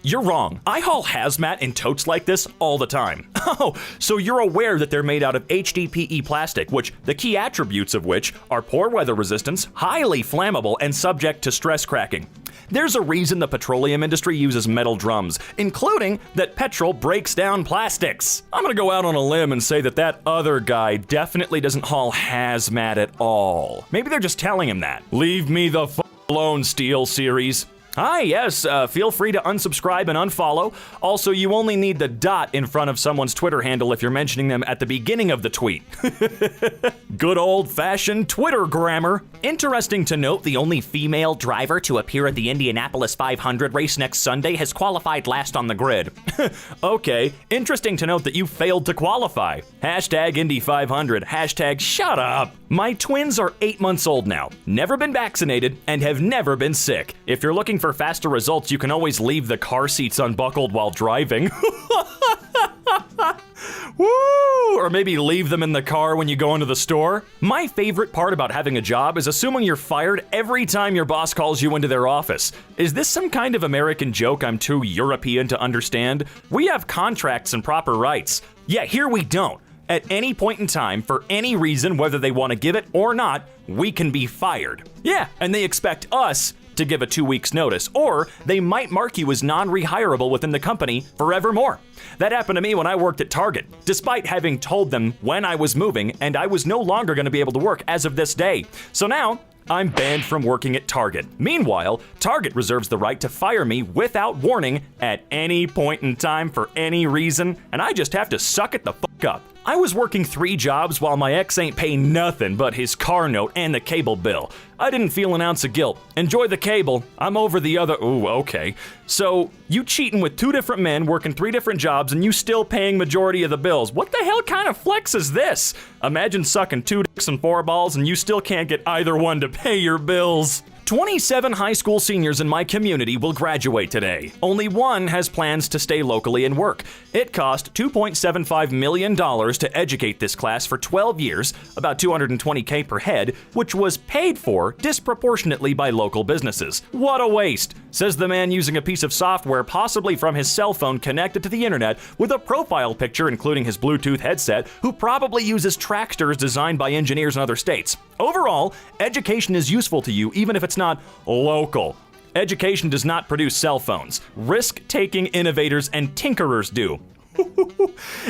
You're wrong. I haul hazmat in totes like this this all the time. Oh, so you're aware that they're made out of HDPE plastic, which the key attributes of which are poor weather resistance, highly flammable, and subject to stress cracking. There's a reason the petroleum industry uses metal drums, including that petrol breaks down plastics. I'm gonna go out on a limb and say that that other guy definitely doesn't haul hazmat at all. Maybe they're just telling him that. Leave me the f alone, Steel series. Hi, yes, feel free to unsubscribe and unfollow. Also, you only need the dot in front of someone's Twitter handle if you're mentioning them at the beginning of the tweet. Good old-fashioned Twitter grammar. Interesting to note, the only female driver to appear at the Indianapolis 500 race next Sunday has qualified last on the grid. Okay, interesting to note that you failed to qualify. Hashtag Indy 500, hashtag shut up. My twins are 8 months old now, never been vaccinated, and have never been sick. If you're looking for faster results, you can always leave the car seats unbuckled while driving. Woo! Or maybe leave them in the car when you go into the store. My favorite part about having a job is assuming you're fired every time your boss calls you into their office. Is this some kind of American joke I'm too European to understand? We have contracts and proper rights. Yeah, here we don't. At any point in time, for any reason, whether they want to give it or not, we can be fired. Yeah, and they expect us to give a 2 weeks notice, or they might mark you as non-rehirable within the company forevermore. That happened to me when I worked at Target, despite having told them when I was moving and I was no longer going to be able to work as of this day. So now, I'm banned from working at Target. Meanwhile, Target reserves the right to fire me without warning at any point in time for any reason, and I just have to suck it the fuck up. I was working 3 jobs while my ex ain't paying nothing but his car note and the cable bill. I didn't feel an ounce of guilt. Enjoy the cable. I'm over the other. Ooh, okay. So, you cheating with 2 different men, working 3 different jobs, and you still paying majority of the bills. What the hell kind of flex is this? Imagine sucking 2 dicks and 4 balls and you still can't get either one to pay your bills. 27 high school seniors in my community will graduate today. Only one has plans to stay locally and work. It cost $2.75 million to educate this class for 12 years, about $220K per head, which was paid for disproportionately by local businesses. What a waste, says the man using a piece of software possibly from his cell phone connected to the internet with a profile picture including his Bluetooth headset, who probably uses tracksters designed by engineers in other states. Overall, education is useful to you even if it's not local. Education does not produce cell phones. Risk-taking innovators and tinkerers do.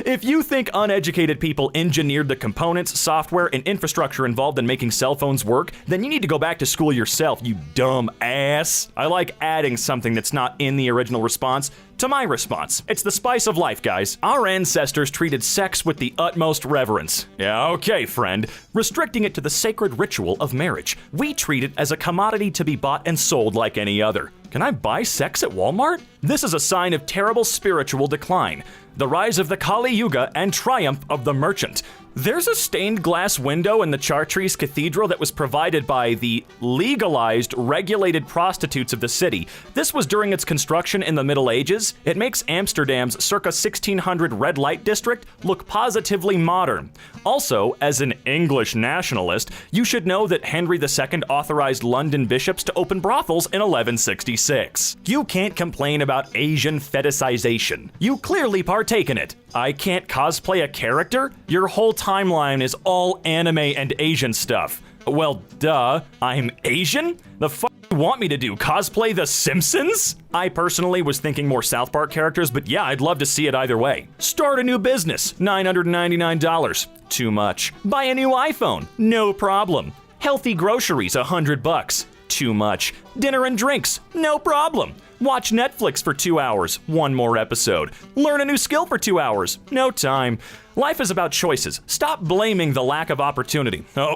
If you think uneducated people engineered the components, software, and infrastructure involved in making cell phones work, then you need to go back to school yourself, you dumb ass. I like adding something that's not in the original response to my response. It's the spice of life, guys. Our ancestors treated sex with the utmost reverence. Yeah, okay, friend. Restricting it to the sacred ritual of marriage. We treat it as a commodity to be bought and sold like any other. Can I buy sex at Walmart? This is a sign of terrible spiritual decline, the rise of the Kali Yuga and triumph of the merchant. There's a stained glass window in the Chartres Cathedral that was provided by the legalized, regulated prostitutes of the city. This was during its construction in the Middle Ages. It makes Amsterdam's circa 1600 red light district look positively modern. Also, as an English nationalist, you should know that Henry II authorized London bishops to open brothels in 1166. You can't complain about Asian fetishization. You clearly partake in it. I can't cosplay a character? Your whole timeline is all anime and Asian stuff. Well, duh. I'm Asian? The fuck you want me to do? Cosplay The Simpsons? I personally was thinking more South Park characters, but yeah, I'd love to see it either way. Start a new business, $999. Too much. Buy a new iPhone, no problem. Healthy groceries, $100. Too much. Dinner and drinks, no problem. Watch Netflix for 2 hours, 1 more episode. Learn a new skill for 2 hours, no time. Life is about choices. Stop blaming the lack of opportunity. Oh,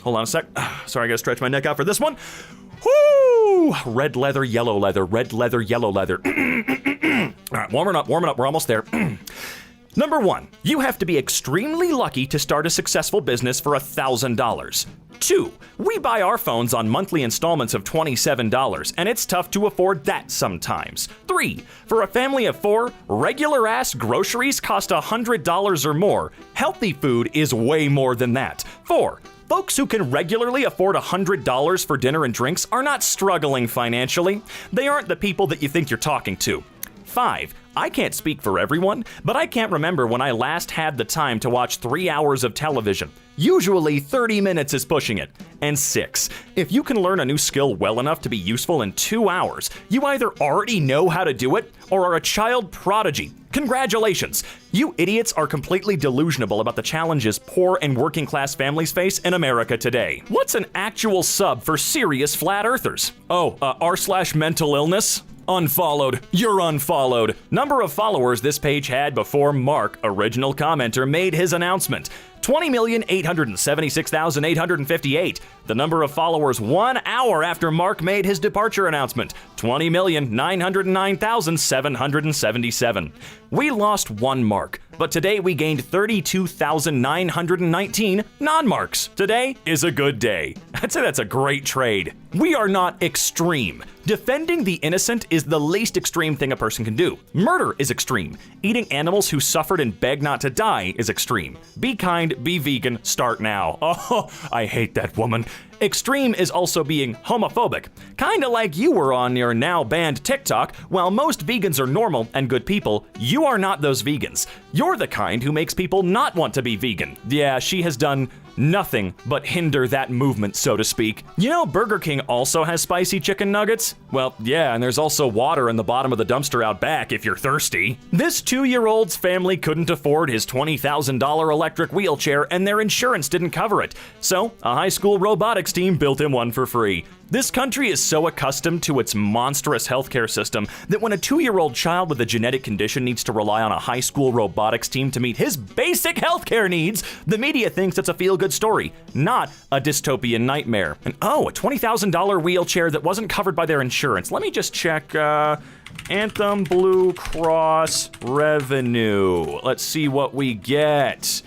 hold on a sec. Sorry, I gotta stretch my neck out for this one. Whoo! Red leather, yellow leather, red leather, yellow leather. All right, warming up, we're almost there. Number 1, you have to be extremely lucky to start a successful business for $1,000. 2, we buy our phones on monthly installments of $27, and it's tough to afford that sometimes. 3, for a family of 4, regular-ass groceries cost $100 or more. Healthy food is way more than that. 4, folks who can regularly afford $100 for dinner and drinks are not struggling financially. They aren't the people that you think you're talking to. 5. I can't speak for everyone, but I can't remember when I last had the time to watch 3 hours of television. Usually 30 minutes is pushing it. And 6. If you can learn a new skill well enough to be useful in 2 hours, you either already know how to do it or are a child prodigy. Congratulations! You idiots are completely delusional about the challenges poor and working class families face in America today. What's an actual sub for serious flat earthers? Oh, r/mental illness? Unfollowed. You're unfollowed. Number of followers this page had before Mark, original commenter, made his announcement. 20,876,858. The number of followers 1 hour after Mark made his departure announcement. 20,909,777. We lost 1 mark, but today we gained 32,919 non-marks. Today is a good day. I'd say that's a great trade. We are not extreme. Defending the innocent is the least extreme thing a person can do. Murder is extreme. Eating animals who suffered and beg not to die is extreme. Be kind, be vegan, start now. Oh, I hate that woman. Extreme is also being homophobic. Kinda like you were on your now banned TikTok. While most vegans are normal and good people, you are not those vegans. You're the kind who makes people not want to be vegan. Yeah, she has done nothing but hinder that movement, so to speak. You know Burger King also has spicy chicken nuggets? Well, yeah, and there's also water in the bottom of the dumpster out back if you're thirsty. This 2-year-old's family couldn't afford his $20,000 electric wheelchair and their insurance didn't cover it. So, a high school robotics team built him one for free. This country is so accustomed to its monstrous healthcare system that when a 2-year-old child with a genetic condition needs to rely on a high school robotics team to meet his basic healthcare needs, the media thinks it's a feel-good story, not a dystopian nightmare. And oh, a $20,000 wheelchair that wasn't covered by their insurance. Let me just check, Anthem Blue Cross revenue. Let's see what we get.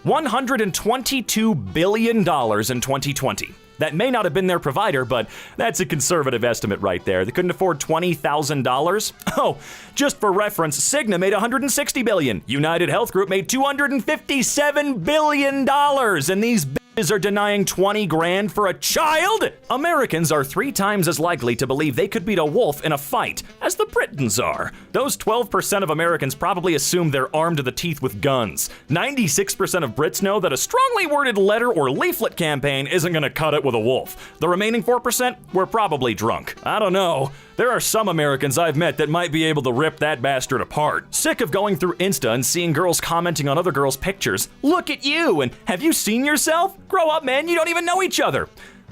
$122 billion in 2020. That may not have been their provider, but that's a conservative estimate right there. They couldn't afford $20,000. Oh, just for reference, Cigna made $160 billion. United Health Group made $257 billion, and these bitches are denying 20 grand for a child? Americans are 3 times as likely to believe they could beat a wolf in a fight as the Britons are. Those 12% of Americans probably assume they're armed to the teeth with guns. 96% of Brits know that a strongly worded letter or leaflet campaign isn't gonna cut it with a wolf. The remaining 4% were probably drunk. I don't know. There are some Americans I've met that might be able to rip that bastard apart. Sick of going through Insta and seeing girls commenting on other girls' pictures. Look at you, and have you seen yourself? Grow up, man, you don't even know each other.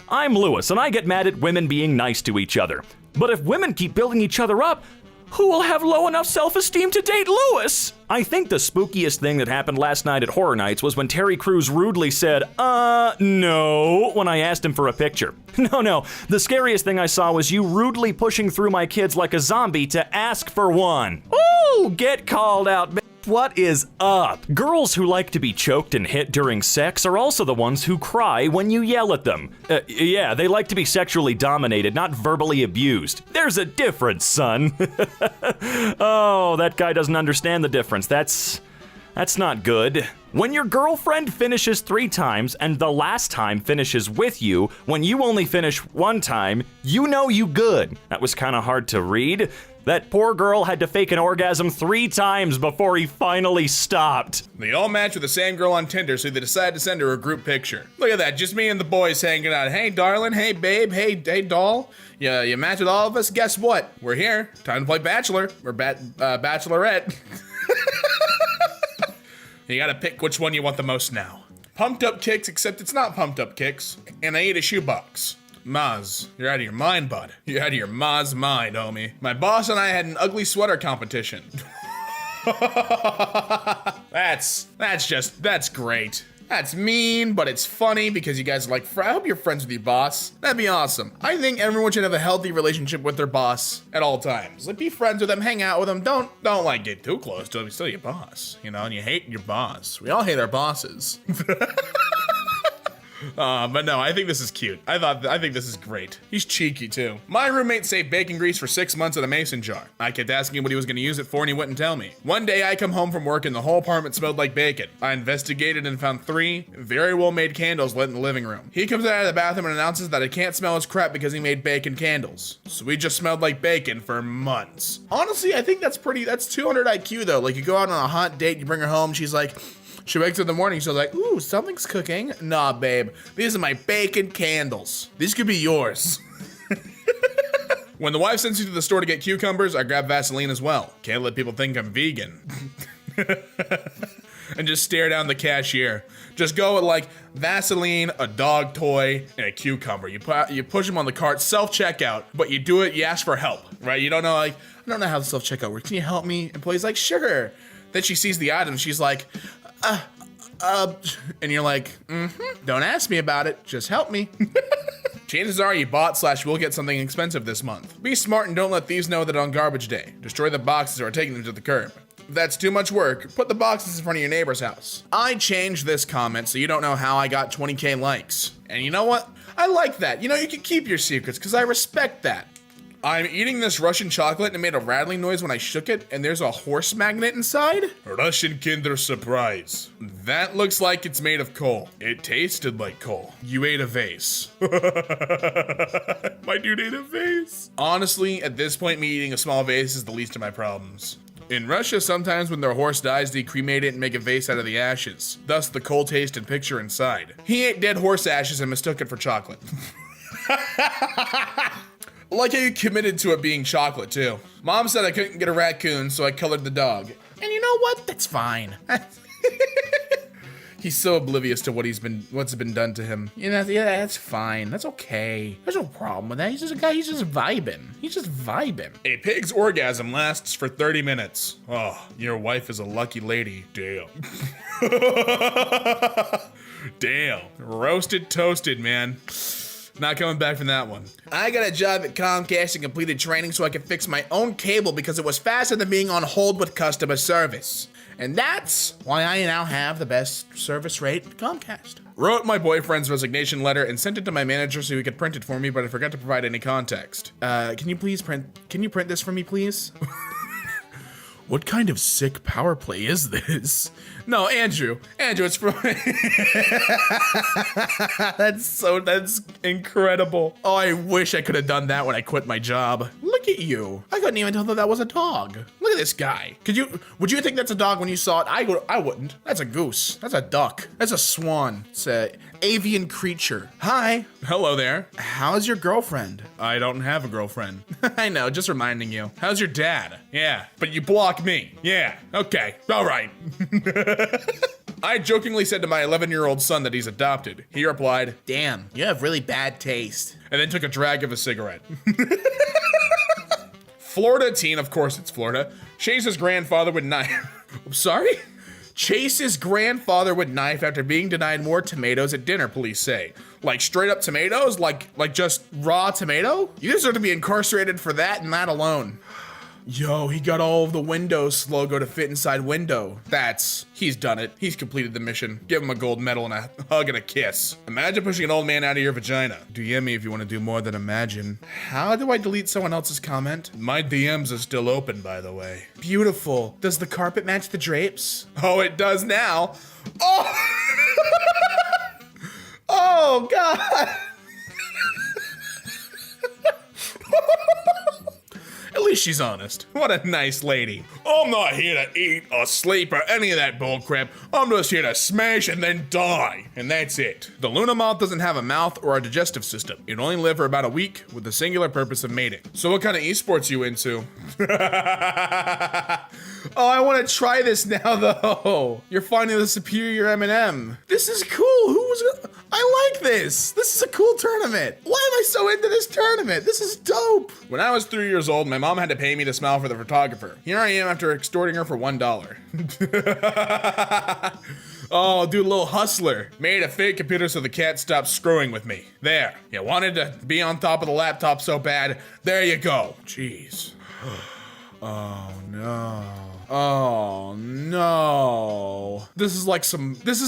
I'm Lewis, and I get mad at women being nice to each other. But if women keep building each other up, who will have low enough self-esteem to date Lewis? I think the spookiest thing that happened last night at Horror Nights was when Terry Crews rudely said, no, when I asked him for a picture. No, the scariest thing I saw was you rudely pushing through my kids like a zombie to ask for one. Ooh, get called out, bitch. What is up? Girls who like to be choked and hit during sex are also the ones who cry when you yell at them. Yeah, they like to be sexually dominated, not verbally abused. There's a difference, son. Oh, that guy doesn't understand the difference. That's not good. When your girlfriend finishes 3 times and the last time finishes with you, when you only finish 1 time, you know you good. That was kind of hard to read. That poor girl had to fake an orgasm 3 times before he finally stopped. They all match with the same girl on Tinder, so they decided to send her a group picture. Look at that, just me and the boys hanging out. Hey, darling, hey, babe, hey, doll. Yeah, you match with all of us? Guess what? We're here. Time to play Bachelor, or Bachelorette. You gotta pick which one you want the most now. Pumped up kicks, except it's not pumped up kicks. And I ate a shoebox. Maz, you're out of your mind, bud. You're out of your Maz mind, homie. My boss and I had an ugly sweater competition. That's great. That's mean, but it's funny because you guys are like, I hope you're friends with your boss. That'd be awesome. I think everyone should have a healthy relationship with their boss at all times. Like, be friends with them, hang out with them. Don't like get too close to them. He's still your boss, you know, and you hate your boss. We all hate our bosses. But no, I think this is cute. I think this is great. He's cheeky too. My roommate saved bacon grease for 6 months in a mason jar. I kept asking him what he was gonna use it for and he wouldn't tell me. One day I come home from work and the whole apartment smelled like bacon. I investigated and found 3 very well made candles lit in the living room. He comes out of the bathroom and announces that I can't smell his crap because he made bacon candles. So we just smelled like bacon for months. Honestly, I think that's 200 IQ though. Like you go out on a hot date, you bring her home, she wakes up in the morning, she's like, ooh, something's cooking. Nah, babe, these are my bacon candles. These could be yours. When the wife sends you to the store to get cucumbers, I grab Vaseline as well. Can't let people think I'm vegan. And just stare down the cashier. Just go with like Vaseline, a dog toy, and a cucumber. You push them on the cart, self-checkout, but you do it, you ask for help, right? You don't know, like, I don't know how the self-checkout works. Can you help me? Employee's like, sure. Then she sees the item, she's like, and you're like, don't ask me about it, just help me. Chances are you bought/will get something expensive this month. Be smart and don't let thieves know that on garbage day. Destroy the boxes or taking them to the curb. If that's too much work, put the boxes in front of your neighbor's house. I changed this comment so you don't know how I got 20K likes. And you know what? I like that. You know, you can keep your secrets because I respect that. I'm eating this Russian chocolate and it made a rattling noise when I shook it, and there's a horse magnet inside? Russian Kinder Surprise. That looks like it's made of coal. It tasted like coal. You ate a vase. My dude ate a vase. Honestly, at this point, me eating a small vase is the least of my problems. In Russia, sometimes when their horse dies, they cremate it and make a vase out of the ashes. Thus, the coal taste and picture inside. He ate dead horse ashes and mistook it for chocolate. Like how you committed to it being chocolate, too. Mom said I couldn't get a raccoon, so I colored the dog. And you know what? That's fine. He's so oblivious to what's been done to him. You know, yeah, that's fine. That's okay. There's no problem with that. He's just a guy, he's just vibing. A pig's orgasm lasts for 30 minutes. Oh, your wife is a lucky lady. Damn. Damn. Roasted toasted, man. Not coming back from that one. I got a job at Comcast and completed training so I could fix my own cable because it was faster than being on hold with customer service. And that's why I now have the best service rate at Comcast. Wrote my boyfriend's resignation letter and sent it to my manager so he could print it for me, but I forgot to provide any context. Can you print this for me, please? What kind of sick power play is this? No, Andrew, it's from... That's incredible. Oh, I wish I could have done that when I quit my job. Look at you. I couldn't even tell that was a dog. Look at this guy. Would you think that's a dog when you saw it? I wouldn't. That's a goose. That's a duck. That's a swan. It's a avian creature. Hi. Hello there. How's your girlfriend? I don't have a girlfriend. I know, just reminding you. How's your dad? Yeah, but you block me. Yeah, okay, all right. I jokingly said to my 11-year-old son that he's adopted. He replied, damn, you have really bad taste. And then took a drag of a cigarette. Florida teen, of course it's Florida, chases grandfather with knife. Sorry? Chases grandfather with knife after being denied more tomatoes at dinner, police say. Like straight up tomatoes? Like just raw tomato? You deserve to be incarcerated for that and that alone. Yo, he got all of the Windows logo to fit inside window. He's done it. He's completed the mission. Give him a gold medal and a hug and a kiss. Imagine pushing an old man out of your vagina. DM me if you want to do more than imagine. How do I delete someone else's comment? My DMs are still open, by the way. Beautiful. Does the carpet match the drapes? Oh, it does now. Oh! Oh, God. At least she's honest. What a nice lady. I'm not here to eat or sleep or any of that bullcrap. I'm just here to smash and then die. And that's it. The Luna moth doesn't have a mouth or a digestive system. It only live for about a week with the singular purpose of mating. So what kind of esports you into? Oh, I want to try this now though. You're finding the superior M&M. This is cool. I like this. This is a cool tournament. Why am I so into this tournament? This is dope. When I was 3 years old, my mom had to pay me to smile for the photographer. Here I am after extorting her for $1. Oh, dude, little hustler. Made a fake computer so the cat stopped screwing with me. There. You wanted to be on top of the laptop so bad. There you go. Jeez. Oh, no. Oh no. This is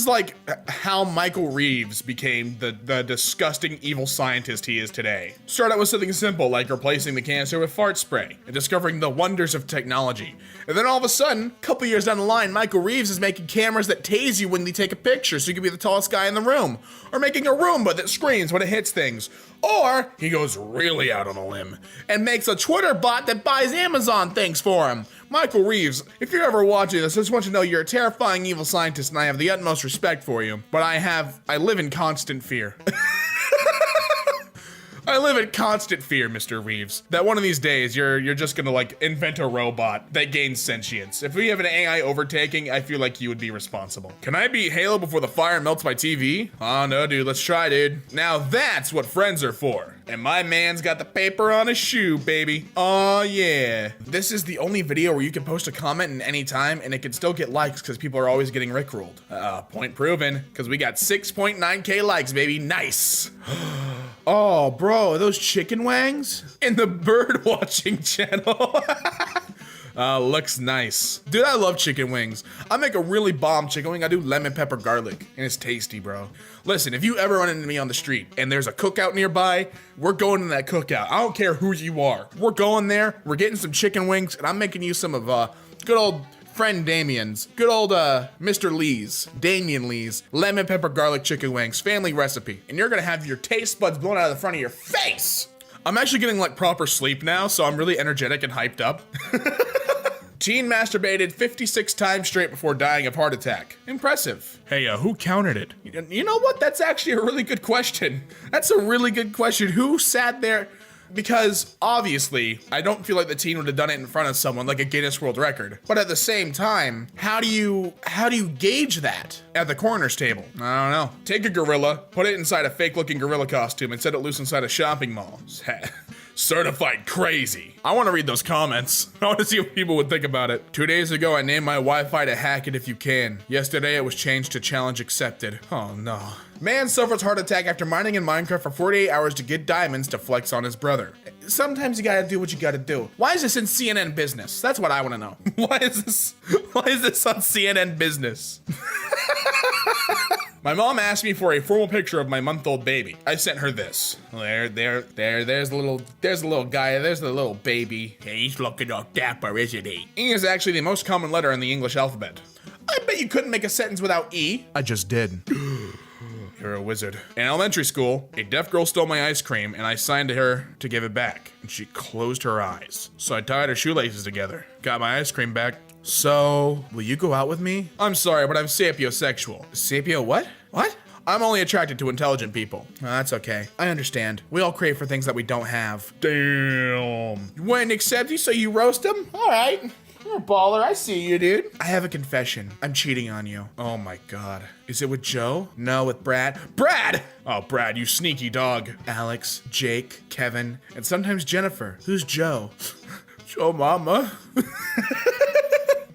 like how Michael Reeves became the disgusting evil scientist he is today. Start out with something simple like replacing the cancer with fart spray and discovering the wonders of technology. And then all of a sudden, a couple years down the line, Michael Reeves is making cameras that tase you when they take a picture so you can be the tallest guy in the room. Or making a Roomba that screams when it hits things. Or he goes really out on a limb and makes a Twitter bot that buys Amazon things for him. Michael Reeves, if you're ever watching this, I just want you to know you're a terrifying evil scientist and I have the utmost respect for you. But I live in constant fear. I live in constant fear, Mr. Reeves, that one of these days you're just gonna like invent a robot that gains sentience. If we have an AI overtaking, I feel like you would be responsible. Can I beat Halo before the fire melts my TV? Oh no, dude, let's try, dude. Now that's what friends are for. And my man's got the paper on his shoe, baby. Oh yeah. This is the only video where you can post a comment in any time and it can still get likes because people are always getting rickrolled. Point proven, because we got 6.9K likes, baby. Nice. Oh, bro, are those chicken wangs? In the bird watching channel. Looks nice. Dude, I love chicken wings. I make a really bomb chicken wing. I do lemon, pepper, garlic, and it's tasty, bro. Listen, if you ever run into me on the street and there's a cookout nearby, we're going to that cookout. I don't care who you are. We're going there, we're getting some chicken wings, and I'm making you some of good old friend Damien's, good old Mr. Lee's, Damien Lee's, lemon pepper garlic chicken wings, family recipe. And you're gonna have your taste buds blown out of the front of your face. I'm actually getting like proper sleep now, so I'm really energetic and hyped up. Teen masturbated 56 times straight before dying of heart attack. Impressive. Hey, who counted it? You know what? That's actually a really good question. That's a really good question. Who sat there? Because obviously, I don't feel like the teen would have done it in front of someone like a Guinness World Record. But at the same time, how do you gauge that at the coroner's table? I don't know. Take a gorilla, put it inside a fake looking gorilla costume and set it loose inside a shopping mall. Certified crazy. I want to read those comments. I want to see what people would think about it. 2 days ago, I named my Wi-Fi to hack it if you can. Yesterday, it was changed to challenge accepted. Oh no. Man suffers heart attack after mining in Minecraft for 48 hours to get diamonds to flex on his brother. Sometimes you gotta do what you gotta do. Why is this in CNN Business? That's what I wanna know. Why is this on CNN Business? My mom asked me for a formal picture of my month-old baby. I sent her this. There's the little guy, there's the little baby. He's looking all dapper, isn't he? E is actually the most common letter in the English alphabet. I bet you couldn't make a sentence without E. I just did. You're a wizard. In elementary school, a deaf girl stole my ice cream and I signed to her to give it back. And she closed her eyes. So I tied her shoelaces together, got my ice cream back. So, will you go out with me? I'm sorry, but I'm sapiosexual. Sapio what? What? I'm only attracted to intelligent people. Oh, that's okay. I understand. We all crave for things that we don't have. Damn. You wouldn't accept you, so you roast him? All right. You're a baller. I see you, dude. I have a confession. I'm cheating on you. Oh my God. Is it with Joe? No, with Brad. Brad! Oh, Brad, you sneaky dog. Alex, Jake, Kevin, and sometimes Jennifer. Who's Joe? Joe Mama.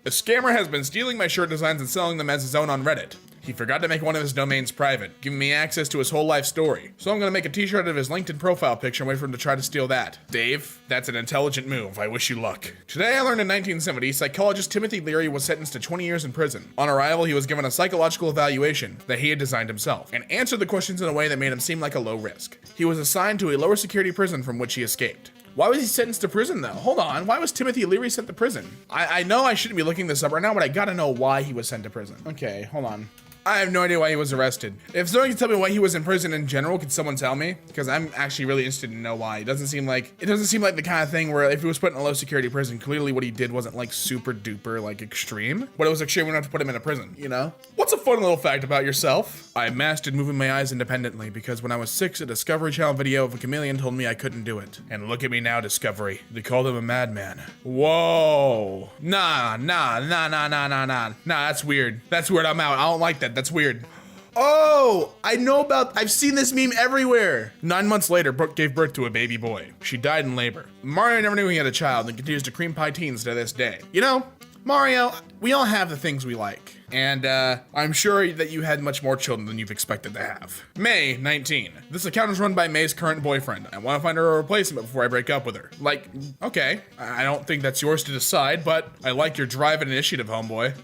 A scammer has been stealing my shirt designs and selling them as his own on Reddit. He forgot to make one of his domains private, giving me access to his whole life story. So I'm gonna make a t-shirt of his LinkedIn profile picture and wait for him to try to steal that. Dave, that's an intelligent move. I wish you luck. Today I learned in 1970, psychologist Timothy Leary was sentenced to 20 years in prison. On arrival, he was given a psychological evaluation that he had designed himself and answered the questions in a way that made him seem like a low risk. He was assigned to a lower security prison from which he escaped. Why was he sentenced to prison though? Hold on, why was Timothy Leary sent to prison? I know I shouldn't be looking this up right now, but I gotta know why he was sent to prison. Okay, hold on. I have no idea why he was arrested. If someone can tell me why he was in prison in general, could someone tell me? Because I'm actually really interested to know why. It doesn't seem like the kind of thing where if he was put in a low security prison, clearly what he did wasn't like super duper like extreme. But it was extreme enough to put him in a prison, you know? What's a fun little fact about yourself? I mastered moving my eyes independently because when I was 6, a Discovery Channel video of a chameleon told me I couldn't do it. And look at me now, Discovery. They called him a madman. Whoa. Nah, that's weird. That's weird, I'm out. I don't like that, that's weird. Oh, I've seen this meme everywhere. 9 months later, Brooke gave birth to a baby boy. She died in labor. Mario never knew he had a child and continues to cream pie teens to this day. You know, Mario, we all have the things we like. And I'm sure that you had much more children than you've expected to have. May 19. This account is run by May's current boyfriend. I want to find her a replacement before I break up with her. Like, okay, I don't think that's yours to decide, but I like your drive and initiative, homeboy.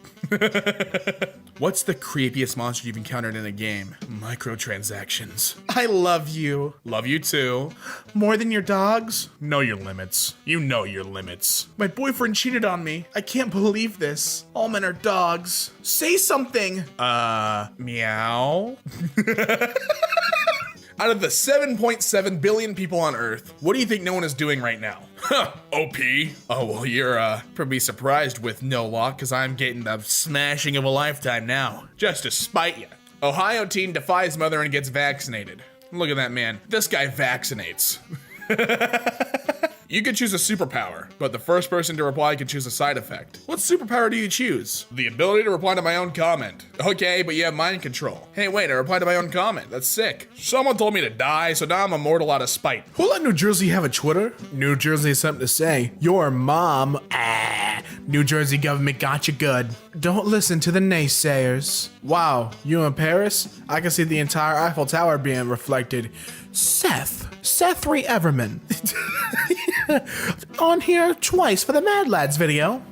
What's the creepiest monster you've encountered in a game? Microtransactions. I love you. Love you too. More than your dogs? Know your limits. You know your limits. My boyfriend cheated on me. I can't believe this. All men are dogs. Say something. Meow. Out of the 7.7 billion people on Earth, what do you think no one is doing right now? Huh, OP. Oh, well, you're probably surprised with no luck, because I'm getting the smashing of a lifetime now, just to spite you. Ohio teen defies mother and gets vaccinated. Look at that man. This guy vaccinates. You could choose a superpower, but the first person to reply can choose a side effect. What superpower do you choose? The ability to reply to my own comment. Okay, but you have mind control. Hey, wait, I replied to my own comment. That's sick. Someone told me to die, so now I'm immortal out of spite. Who let New Jersey have a Twitter? New Jersey has something to say. Your mom. New Jersey government got you good. Don't listen to the naysayers. Wow, you in Paris? I can see the entire Eiffel Tower being reflected. Seth Everman. On here twice for the Mad Lads video.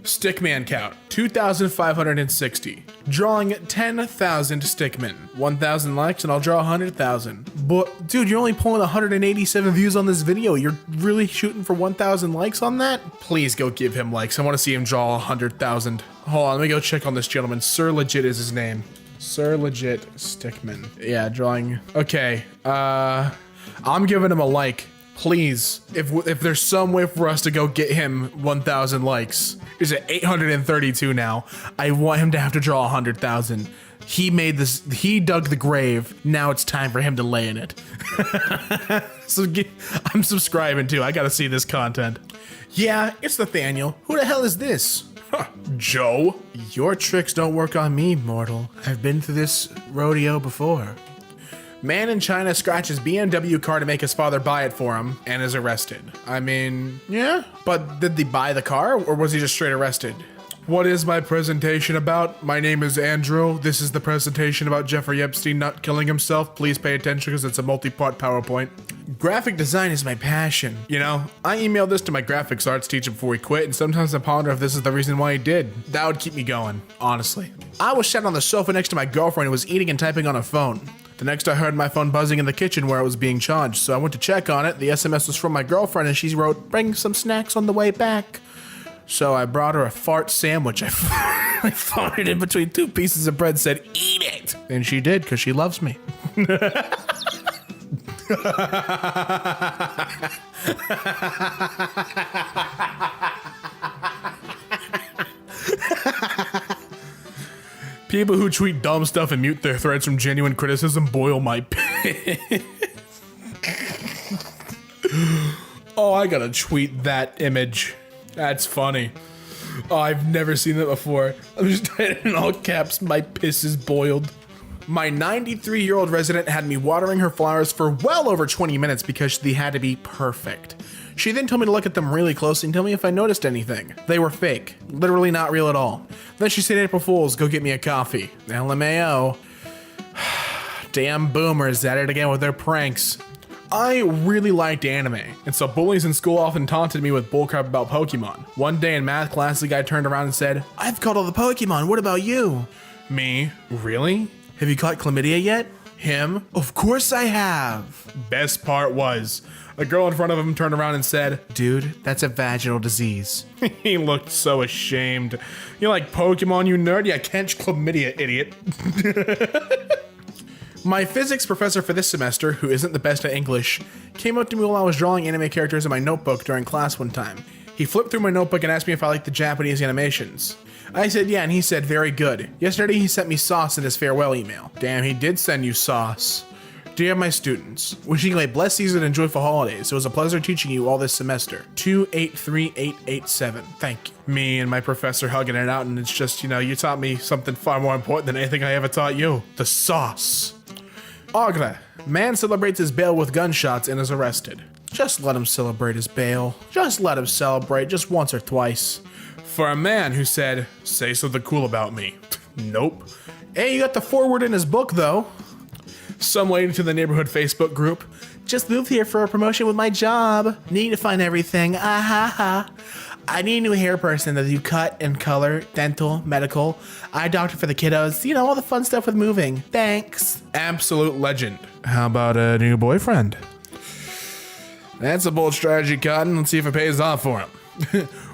Stickman count, 2,560. Drawing 10,000 stickmen. 1,000 likes and I'll draw 100,000. But, dude, you're only pulling 187 views on this video. You're really shooting for 1,000 likes on that? Please go give him likes. I want to see him draw 100,000. Hold on, let me go check on this gentleman. Sir Legit is his name. Sir Legit Stickman. Yeah, drawing. Okay, I'm giving him a like. Please, if there's some way for us to go get him 1,000 likes. He's at 832 now. I want him to have to draw 100,000. He made this, he dug the grave. Now it's time for him to lay in it. So I'm subscribing too. I gotta see this content. Yeah, it's Nathaniel. Who the hell is this? Huh, Joe? Your tricks don't work on me, mortal. I've been through this rodeo before. Man in China scratches BMW car to make his father buy it for him and is arrested. I mean, yeah, but did they buy the car or was he just straight arrested? What is my presentation about? My name is Andrew. This is the presentation about Jeffrey Epstein not killing himself. Please pay attention because it's a multi-part PowerPoint. Graphic design is my passion. You know, I emailed this to my graphics arts teacher before he quit, and sometimes I ponder if this is the reason why he did. That would keep me going, honestly. I was sat on the sofa next to my girlfriend who was eating and typing on her phone. The next I heard my phone buzzing in the kitchen where it was being charged, so I went to check on it. The SMS was from my girlfriend and she wrote, "Bring some snacks on the way back." So I brought her a fart sandwich. I farted in between two pieces of bread, said, "Eat it!" And she did, because she loves me. People who tweet dumb stuff and mute their threads from genuine criticism boil my piss. Oh, I gotta tweet that image. That's funny. Oh, I've never seen that before. I'm just typing in all caps, my piss is boiled. My 93-year-old resident had me watering her flowers for well over 20 minutes because they had to be perfect. She then told me to look at them really closely and tell me if I noticed anything. They were fake, literally not real at all. Then she said, "April Fools, go get me a coffee." LMAO. Damn boomers at it again with their pranks. I really liked anime, and so bullies in school often taunted me with bullcrap about Pokemon. One day in math class, the guy turned around and said, "I've caught all the Pokemon, what about you?" Me? Really? Have you caught chlamydia yet? Him? Of course I have. Best part was, the girl in front of him turned around and said, "Dude, that's a vaginal disease." He looked so ashamed. "You like Pokemon, you nerd? Yeah, catch chlamydia, idiot." My physics professor for this semester, who isn't the best at English, came up to me while I was drawing anime characters in my notebook during class one time. He flipped through my notebook and asked me if I liked the Japanese animations. I said yeah, and he said very good. Yesterday he sent me sauce in his farewell email. Damn, he did send you sauce. Dear my students, wishing you a blessed season and joyful holidays. It was a pleasure teaching you all this semester. 283887. Thank you. Me and my professor hugging it out, and it's just, you know, you taught me something far more important than anything I ever taught you. The sauce. ARGHGHH. Man celebrates his bail with gunshots and is arrested. Just let him celebrate his bail. Just let him celebrate just once or twice. For a man who said, "Say something cool about me." Nope. Hey, you got the forward in his book, though. Some lady to the neighborhood Facebook group. Just moved here for a promotion with my job. Need to find everything. Ah ha ha. I need a new hair person that do cut and color, dental, medical, eye doctor for the kiddos. You know, all the fun stuff with moving. Thanks. Absolute legend. How about a new boyfriend? That's a bold strategy, Cotton. Let's see if it pays off for him.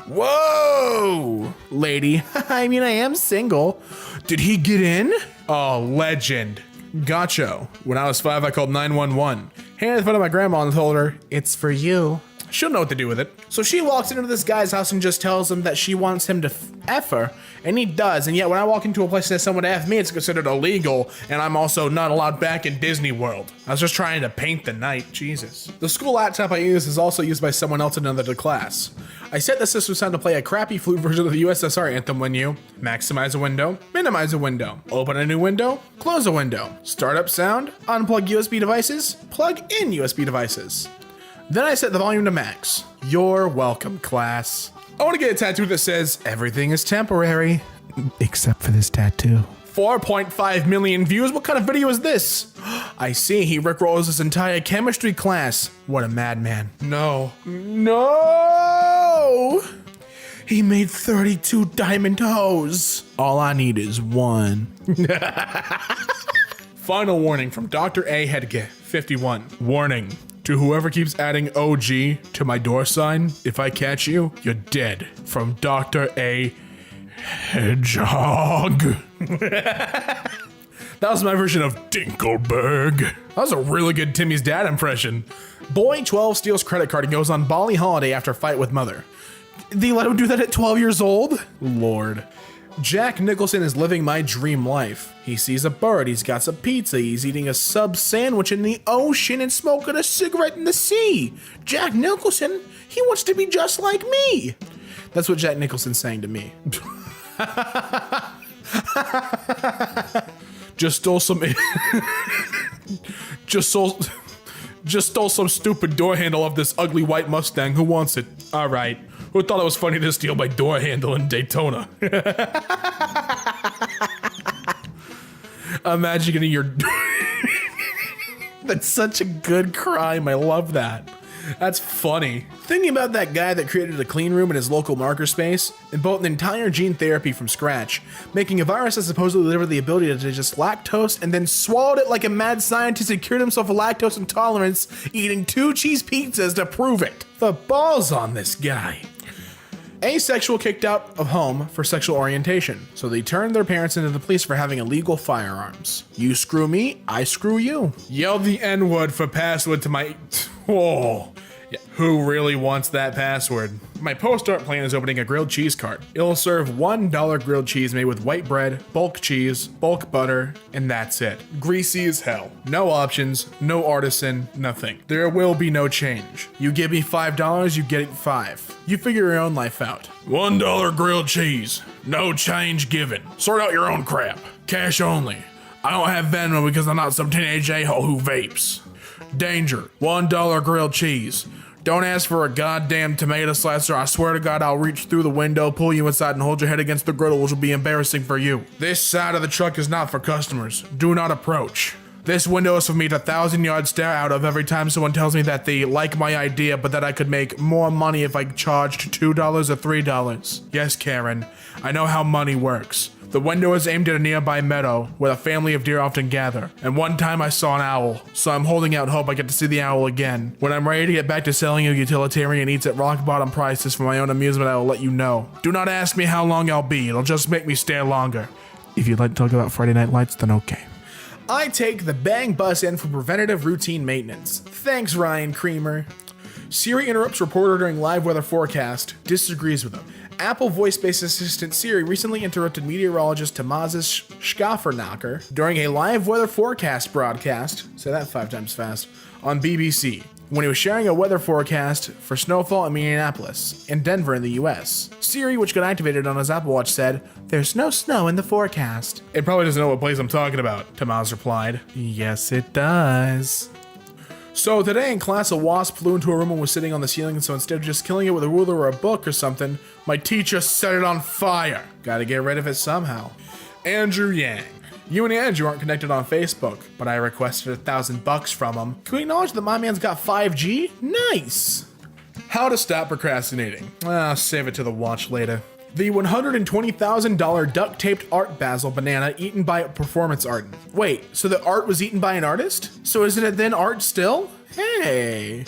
Whoa! Lady, I mean, I am single. Did he get in? Oh, legend. Gotcha. When I was 5, I called 911. Handed the phone to my grandma and told her, it's for you. She'll know what to do with it. So she walks into this guy's house and just tells him that she wants him to F her, and he does. And yet when I walk into a place that someone to F me, it's considered illegal, and I'm also not allowed back in Disney World. I was just trying to paint the night, Jesus. The school laptop I use is also used by someone else in another class. I set the system sound to play a crappy flute version of the USSR anthem when you maximize a window, minimize a window, open a new window, close a window, start up sound, unplug USB devices, plug in USB devices. Then I set the volume to max. You're welcome, class. I want to get a tattoo that says, everything is temporary, except for this tattoo. 4.5 million views? What kind of video is this? I see, he rickrolls his entire chemistry class. What a madman. No. No! He made 32 diamond toes. All I need is one. Final warning from Dr. ARGHGHH, 51. Warning. To whoever keeps adding OG to my door sign, if I catch you, you're dead. From Dr. A. Hedgehog. That was my version of Dinkelberg. That was a really good Timmy's dad impression. Boy 12 steals credit card and goes on Bali holiday after fight with mother. They let him do that at 12 years old? Lord. Jack Nicholson is living my dream life. He sees a bird, he's got some pizza, he's eating a sub sandwich in the ocean and smoking a cigarette in the sea. Jack Nicholson, he wants to be just like me. That's what Jack Nicholson's saying to me. Just stole some stupid door handle off this ugly white Mustang. Who wants it? All right. Who thought it was funny to steal my door handle in Daytona? Imagine getting your... That's such a good crime. I love that. That's funny. Thinking about that guy that created a clean room in his local marker space and built an entire gene therapy from scratch, making a virus that supposedly delivered the ability to digest lactose and then swallowed it like a mad scientist and cured himself of lactose intolerance, eating 2 cheese pizzas to prove it. The balls on this guy. Asexual kicked out of home for sexual orientation, so they turned their parents into the police for having illegal firearms. You screw me, I screw you. Yell the N-word for password to my... Whoa. Yeah, who really wants that password? My post-art plan is opening a grilled cheese cart. It'll serve $1 grilled cheese made with white bread, bulk cheese, bulk butter, and that's it. Greasy as hell. No options, no artisan, nothing. There will be no change. You give me $5, you get it 5. You figure your own life out. $1 grilled cheese. No change given. Sort out your own crap. Cash only. I don't have Venmo because I'm not some teenage a-hole who vapes. Danger. $1 grilled cheese. Don't ask for a goddamn tomato slicer. I swear to God, I'll reach through the window, pull you inside, and hold your head against the griddle, which will be embarrassing for you. This side of the truck is not for customers. Do not approach. This window is for me to 1,000-yard stare out of every time someone tells me that they like my idea, but that I could make more money if I charged $2 or $3. Yes, Karen, I know how money works. The window is aimed at a nearby meadow where a family of deer often gather. And one time I saw an owl, so I'm holding out hope I get to see the owl again. When I'm ready to get back to selling you utilitarian eats at rock bottom prices for my own amusement, I will let you know. Do not ask me how long I'll be, it'll just make me stare longer. If you'd like to talk about Friday Night Lights, then okay. I take the Bang bus in for preventative routine maintenance. Thanks, Ryan Creamer. Siri interrupts reporter during live weather forecast, disagrees with him. Apple voice-based assistant Siri recently interrupted meteorologist Tamaz's Schaffernacker during a live weather forecast broadcast, say that 5 times fast, on BBC, when he was sharing a weather forecast for snowfall in Minneapolis and Denver in the US. Siri, which got activated on his Apple Watch, said, "There's no snow in the forecast." It probably doesn't know what place I'm talking about, Tamaz replied. Yes, it does. So today in class, a wasp flew into a room and was sitting on the ceiling, and so instead of just killing it with a ruler or a book or something, my teacher set it on fire. Gotta get rid of it somehow. Andrew Yang. You and Andrew aren't connected on Facebook, but I requested $1,000 from him. Can we acknowledge that my man's got 5G? Nice. How to stop procrastinating. Save it to the watch later. The $120,000 duct-taped Art Basel banana eaten by a performance artist. Wait, so the art was eaten by an artist? So isn't it then art still? Hey.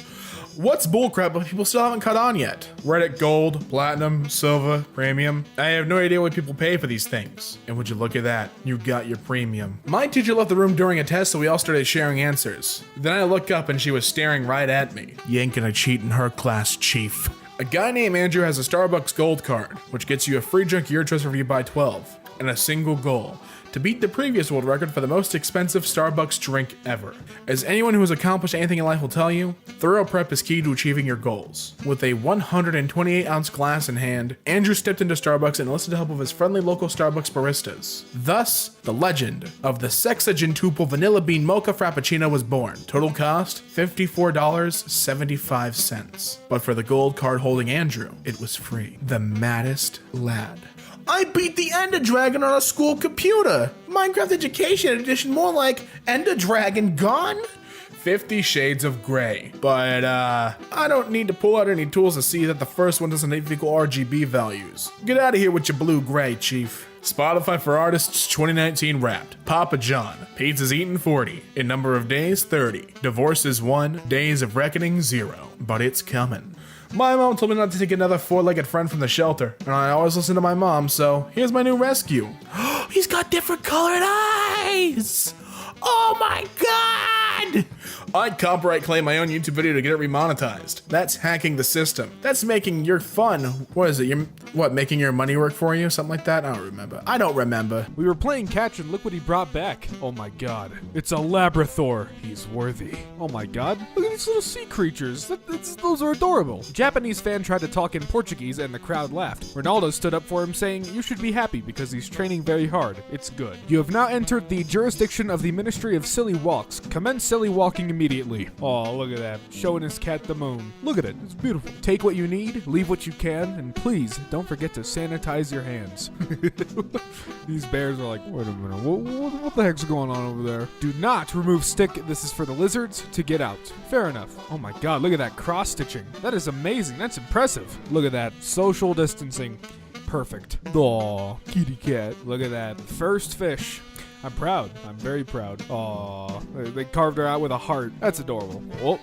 What's bullcrap but people still haven't cut on yet? Reddit Gold, Platinum, Silver, Premium. I have no idea what people pay for these things. And would you look at that, you got your premium. My teacher left the room during a test, so we all started sharing answers. Then I look up and she was staring right at me. You ain't gonna cheat in her class, chief. A guy named Andrew has a Starbucks Gold card, which gets you a free drink your choice if you buy 12, and a single goal: to beat the previous world record for the most expensive Starbucks drink ever. As anyone who has accomplished anything in life will tell you, thorough prep is key to achieving your goals. With a 128-ounce glass in hand, Andrew stepped into Starbucks and enlisted the help of his friendly local Starbucks baristas. Thus, the legend of the Sexagentuple Vanilla Bean Mocha Frappuccino was born. Total cost, $54.75. But for the gold card holding Andrew, it was free. The maddest lad. I beat the Ender Dragon on a school computer. Minecraft Education Edition, more like Ender Dragon gone? 50 Shades of Grey. But, I don't need to pull out any tools to see that the first one doesn't equal RGB values. Get out of here with your blue-gray, chief. Spotify for Artists 2019 Wrapped. Papa John. Pizzas eaten 40. In number of days 30. Divorces 1. Days of reckoning 0. But it's coming. My mom told me not to take another four-legged friend from the shelter, and I always listen to my mom, so here's my new rescue. He's got different colored eyes! Oh my god! I'd copyright claim my own YouTube video to get it remonetized. That's hacking the system. That's making your fun. What is it? Making your money work for you? Something like that? I don't remember. We were playing catch and look what he brought back. Oh my god. It's a Labrathor. He's worthy. Oh my god. Look at these little sea creatures. Those are adorable. A Japanese fan tried to talk in Portuguese and the crowd laughed. Ronaldo stood up for him saying, "You should be happy because he's training very hard. It's good." You have now entered the jurisdiction of the Ministry of Silly Walks. Commence silly walking immediately. Oh, look at that. Showing his cat the moon. Look at it. It's beautiful. Take what you need, leave what you can, and please don't forget to sanitize your hands. These bears are like, wait a minute, what the heck's going on over there? Do not remove stick. This is for the lizards to get out. Fair enough. Oh my god, look at that cross-stitching. That is amazing. That's impressive. Look at that. Social distancing. Perfect. Aw, kitty cat. Look at that. First fish. I'm proud. I'm very proud. Aw, they carved her out with a heart. That's adorable. Oh,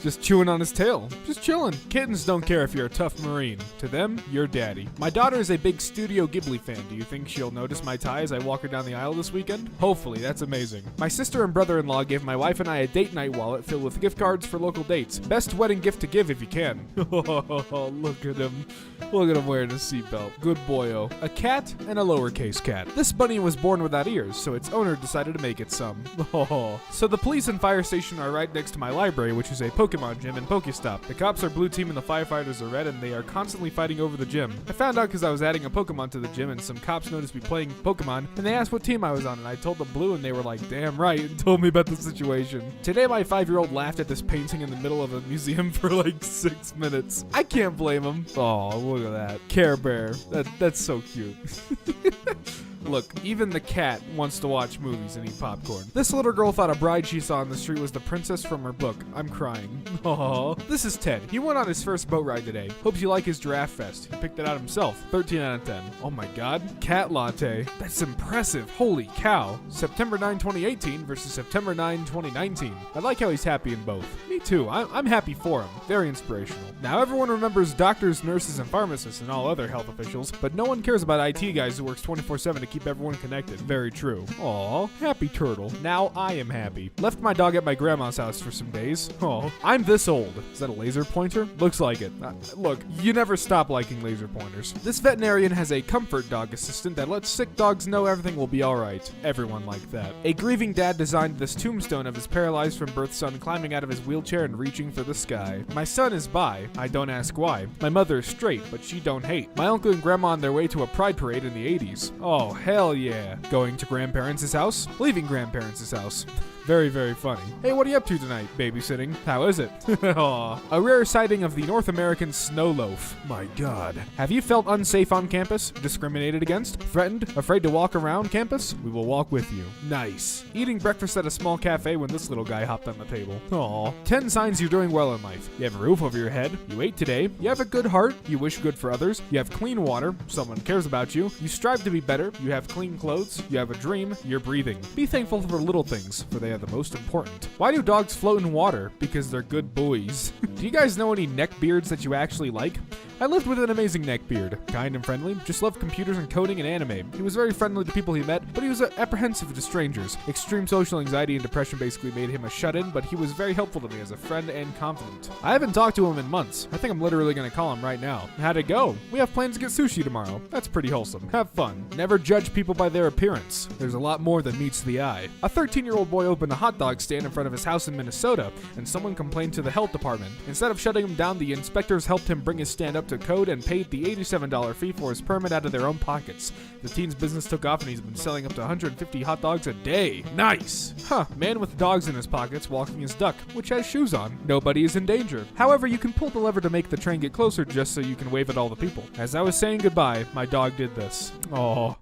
just chewing on his tail. Just chilling. Kittens don't care if you're a tough Marine. To them, you're daddy. My daughter is a big Studio Ghibli fan. Do you think she'll notice my tie as I walk her down the aisle this weekend? Hopefully, that's amazing. My sister and brother-in-law gave my wife and I a date night wallet filled with gift cards for local dates. Best wedding gift to give if you can. Oh, look at him. Look at him wearing a seatbelt. Good boyo. A cat and a lowercase cat. This bunny was born without ears, so its owner decided to make it some. Oh. So the police and fire station are right next to my library, which is a Pokemon gym and Pokestop. The cops are blue team and the firefighters are red, and they are constantly fighting over the gym. I found out because I was adding a Pokemon to the gym, and some cops noticed me playing Pokemon, and they asked what team I was on, and I told them blue, and they were like, damn right, and told me about the situation. Today, my 5-year-old laughed at this painting in the middle of a museum for like 6 minutes. I can't blame him. Oh, look at that. Care Bear. That's so cute. Look, even the cat wants to watch movies and eat popcorn. This little girl thought a bride she saw on the street was the princess from her book. I'm crying. Aww. This is Ted. He went on his first boat ride today. Hopes you like his giraffe vest. He picked it out himself. 13 out of 10. Oh my god. Cat latte. That's impressive. Holy cow. September 9, 2018 versus September 9, 2019. I like how he's happy in both. Me too. I'm happy for him. Very inspirational. Now everyone remembers doctors, nurses, and pharmacists and all other health officials, but no one cares about IT guys who works 24/7 to keep everyone connected. Very true. Aw, happy turtle. Now I am happy. Left my dog at my grandma's house for some days. Oh, I'm this old. Is that a laser pointer? Looks like it. Look, you never stop liking laser pointers. This veterinarian has a comfort dog assistant that lets sick dogs know everything will be alright. Everyone like that. A grieving dad designed this tombstone of his paralyzed from birth son climbing out of his wheelchair and reaching for the sky. My son is bi. I don't ask why. My mother is straight, but she don't hate. My uncle and grandma on their way to a pride parade in the 80s. Oh, hell yeah. Going to grandparents' house, leaving grandparents' house. Very, very funny. Hey, what are you up to tonight? Babysitting. How is it? Aw. A rare sighting of the North American snow loaf. My God. Have you felt unsafe on campus? Discriminated against? Threatened? Afraid to walk around campus? We will walk with you. Nice. Eating breakfast at a small cafe when this little guy hopped on the table. Aw. 10 signs you're doing well in life. You have a roof over your head. You ate today. You have a good heart. You wish good for others. You have clean water. Someone cares about you. You strive to be better. You have clean clothes. You have a dream. You're breathing. Be thankful for little things, for they are the most important. Why do dogs float in water? Because they're good boys. Do you guys know any neckbeards that you actually like? I lived with an amazing neckbeard. Kind and friendly, just loved computers and coding and anime. He was very friendly to people he met, but he was apprehensive to strangers. Extreme social anxiety and depression basically made him a shut-in, but he was very helpful to me as a friend and confidant. I haven't talked to him in months. I think I'm literally gonna call him right now. How'd it go? We have plans to get sushi tomorrow. That's pretty wholesome. Have fun. Never judge people by their appearance. There's a lot more than meets the eye. A 13-year-old boy opened a hot dog stand in front of his house in Minnesota, and someone complained to the health department. Instead of shutting him down, the inspectors helped him bring his stand up to code and paid the $87 fee for his permit out of their own pockets. The teen's business took off and he's been selling up to 150 hot dogs a day. Nice! Huh, man with dogs in his pockets walking his duck, which has shoes on. Nobody is in danger. However, you can pull the lever to make the train get closer just so you can wave at all the people. As I was saying goodbye, my dog did this. Aw,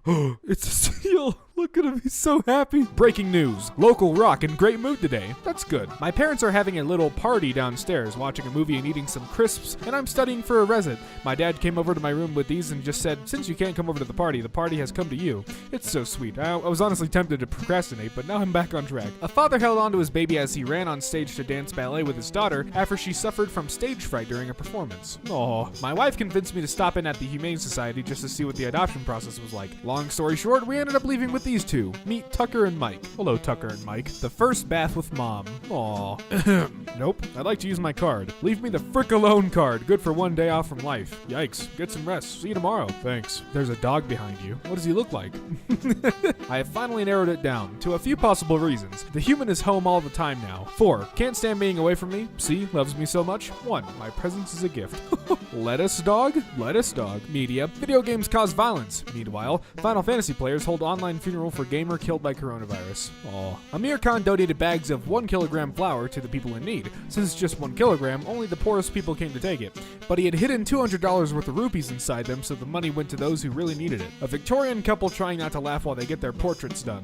it's a seal! Look at him, he's so happy. Breaking news. Local rock in great mood today. That's good. My parents are having a little party downstairs, watching a movie and eating some crisps, and I'm studying for a resit. My dad came over to my room with these and just said, since you can't come over to the party has come to you. It's so sweet. I was honestly tempted to procrastinate, but now I'm back on track. A father held on to his baby as he ran on stage to dance ballet with his daughter after she suffered from stage fright during a performance. Aw. My wife convinced me to stop in at the Humane Society just to see what the adoption process was like. Long story short, we ended up leaving with these two. Meet Tucker and Mike. Hello, Tucker and Mike. The first bath with mom. Aw. Nope. I'd like to use my card. Leave me the frick alone card. Good for one day off from life. Yikes. Get some rest. See you tomorrow. Thanks. There's a dog behind you. What does he look like? I have finally narrowed it down to a few possible reasons. The human is home all the time now. 4. Can't stand being away from me. C. Loves me so much. 1. My presence is a gift. Lettuce dog? Lettuce dog. Media. Video games cause violence. Meanwhile, Final Fantasy players hold online funeral for gamer killed by coronavirus. Aw. Amir Khan donated bags of 1 kilogram flour to the people in need. Since it's just 1 kilogram, only the poorest people came to take it. But he had hidden $200 worth of rupees inside them, so the money went to those who really needed it. A Victorian couple trying not to laugh while they get their portraits done.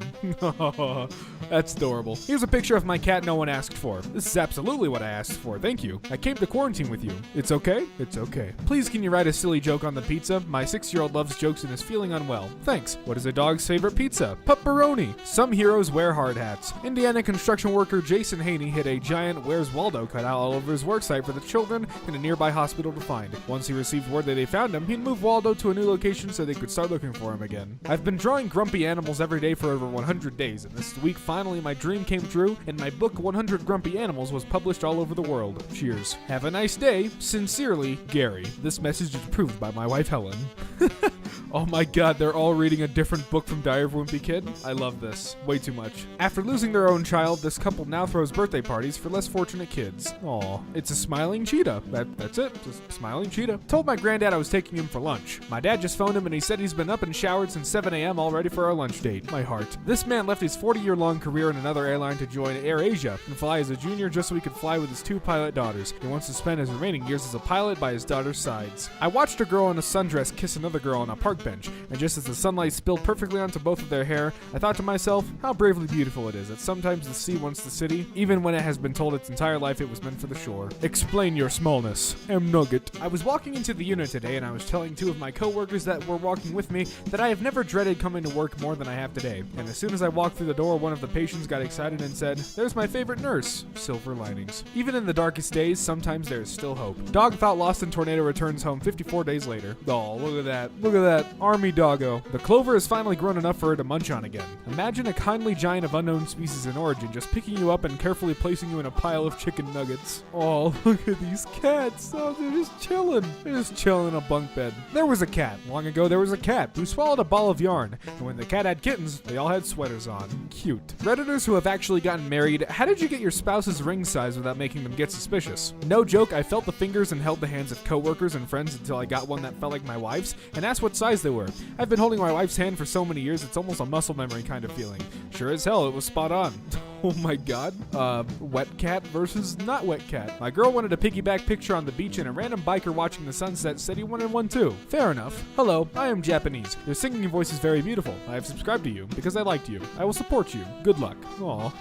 That's adorable. Here's a picture of my cat no one asked for. This is absolutely what I asked for. Thank you. I came to quarantine with you. It's okay? It's okay. Please can you write a silly joke on the pizza? My 6-year-old loves jokes and is feeling unwell. Thanks. What is a dog's favorite pizza? Pepperoni. Some heroes wear hard hats. Indiana construction worker Jason Haney hid a giant Where's Waldo cutout all over his worksite for the children in a nearby hospital to find. Once he received word that they found him, he'd move Waldo to a new location so they could start looking for him again. I've been drawing grumpy animals every day for over 100 days, and this week finally my dream came true, and my book 100 Grumpy Animals was published all over the world. Cheers. Have a nice day. Sincerely, Gary. This message is approved by my wife Helen. Oh my god, they're all reading a different book from Diary of a Wimpy Kid? I love this. Way too much. After losing their own child, this couple now throws birthday parties for less fortunate kids. Aw. It's a smiling cheetah. That's it. Just a smiling cheetah. Told my granddad I was taking him for lunch. My dad just phoned him and he said he's been up and showered since 7 a.m. all ready for our lunch date. My heart. This man left his 40-year-long career in another airline to join AirAsia and fly as a junior just so he could fly with his 2 pilot daughters. He wants to spend his remaining years as a pilot by his daughter's sides. I watched a girl in a sundress kiss another girl on a park bench, and just as the sunlight spilled perfectly onto both of their hair, I thought to myself, how bravely beautiful it is that sometimes the sea wants the city, even when it has been told its entire life it was meant for the shore. Explain your smallness. Nugget. I was walking into the unit today and I was telling 2 of my coworkers that were walking with me that I have never dreaded coming to work more than I have today. And as soon as I walked through the door, one of the patients got excited and said, there's my favorite nurse. Silver linings. Even in the darkest days, sometimes there is still hope. Dog thought lost in tornado returns home 54 days later. Oh, look at that. Look at that. Army doggo. The clover has finally grown enough for her to munch on again. Imagine a kindly giant of unknown species in origin just picking you up and carefully placing you in a pile of chicken nuggets. Oh, look at these cats. Oh, they're just chilling. They're just chilling in a bunk bed. There was a cat. Long ago, there was a cat who swallowed a ball of yarn. And when the cat had kittens, they all had sweaters on. Cute. Redditors who have actually gotten married, how did you get your spouse's ring size without making them get suspicious? No joke, I felt the fingers and held the hands of coworkers and friends until I got one that felt like my wife's and asked what size they were. I've been holding my wife's hand for so many years, it's almost a muscle memory kind of feeling. Sure as hell, it was spot on. Oh my god. Wet cat versus not wet cat. My girl wanted a piggyback picture on the beach and a random biker watching the sunset said he wanted one too. Fair enough. Hello, I am Japanese. Your singing voice is very beautiful. I have subscribed to you because I liked you. I will support you. Good luck. Aw.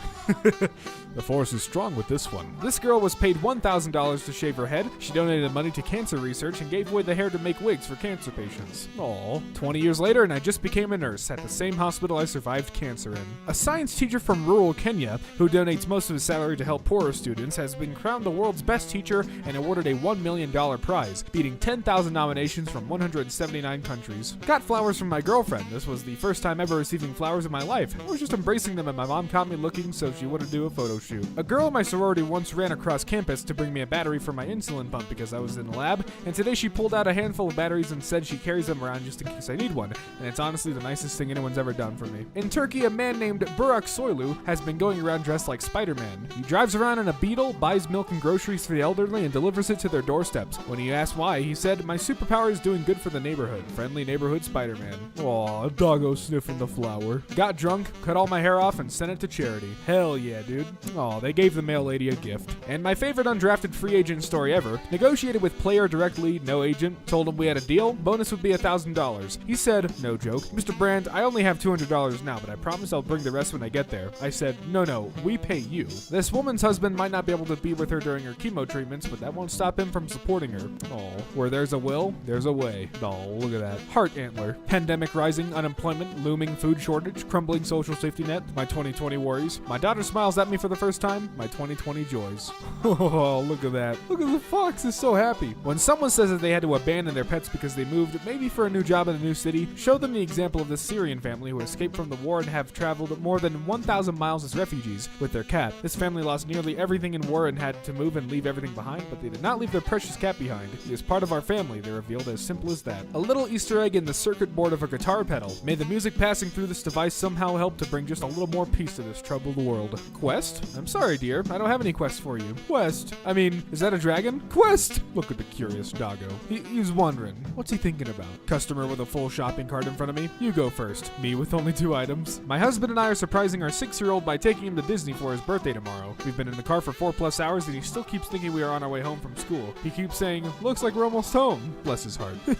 The force is strong with this one. This girl was paid $1,000 to shave her head. She donated money to cancer research and gave away the hair to make wigs for cancer patients. Aw. 20 years later and I just became a nurse at the same hospital I survived cancer in. A science teacher from rural Kenya, who donates most of his salary to help poorer students, has been crowned the world's best teacher and awarded a $1 million prize, beating 10,000 nominations from 179 countries. Got flowers from my girlfriend. This was the first time ever receiving flowers in my life. I was just embracing them and my mom caught me looking so she wouldn't do a photo shoot. A girl in my sorority once ran across campus to bring me a battery for my insulin pump because I was in the lab, and today she pulled out a handful of batteries and said she carries them around just in case I need one, and it's honestly the nicest thing anyone's ever done for me. In Turkey, a man named Burak Soylu has been going around dressed like Spider-Man. He drives around in a Beetle, buys milk and groceries for the elderly, and delivers it to their doorsteps. When he asked why, he said, "My superpower is doing good for the neighborhood. Friendly neighborhood Spider-Man." Aw, a doggo sniffing the flower. Got drunk, cut all my hair off, and sent it to charity. Hell yeah, dude. Aw, they gave the mail lady a gift. And my favorite undrafted free agent story ever, negotiated with player directly, no agent, told him we had a deal, bonus would be $1,000. He said, no joke, "Mr. Brand, I only have $200 now, but I promise I'll bring the rest when I get there." I said, no, we pay you. This woman's husband might not be able to be with her during her chemo treatments, but that won't stop him from supporting her. Oh, where there's a will, there's a way. Oh, look at that. Heart antler. Pandemic rising, unemployment, looming food shortage, crumbling social safety net, my 2020 worries. My daughter smiles at me for the first time, my 2020 joys. Oh, look at that. Look at the fox is so happy. When someone says that they had to abandon their pets because they moved, maybe for a new job in a new city, show them the example of this Syrian family who escaped from the war and have traveled more than 1,000 miles as refugees with their cat. This family lost nearly everything in war and had to move and leave everything behind, but they did not leave their precious cat behind. He is part of our family, they revealed, as simple as that. A little Easter egg in the circuit board of a guitar pedal. May the music passing through this device somehow help to bring just a little more peace to this troubled world. Quest? I'm sorry, dear. I don't have any quests for you. Quest? I mean, is that a dragon? Quest! Look at the curious doggo. He's wondering, what's he thinking about? Customer with a full shopping cart in front of me? You go first. Me with only 2 items. My husband and I are surprising our 6-year-old by taking him to Disney for his birthday tomorrow. We've been in the car for 4+ hours and he still keeps thinking we are on our way home from school. He keeps saying, "Looks like we're almost home." Bless his heart. Look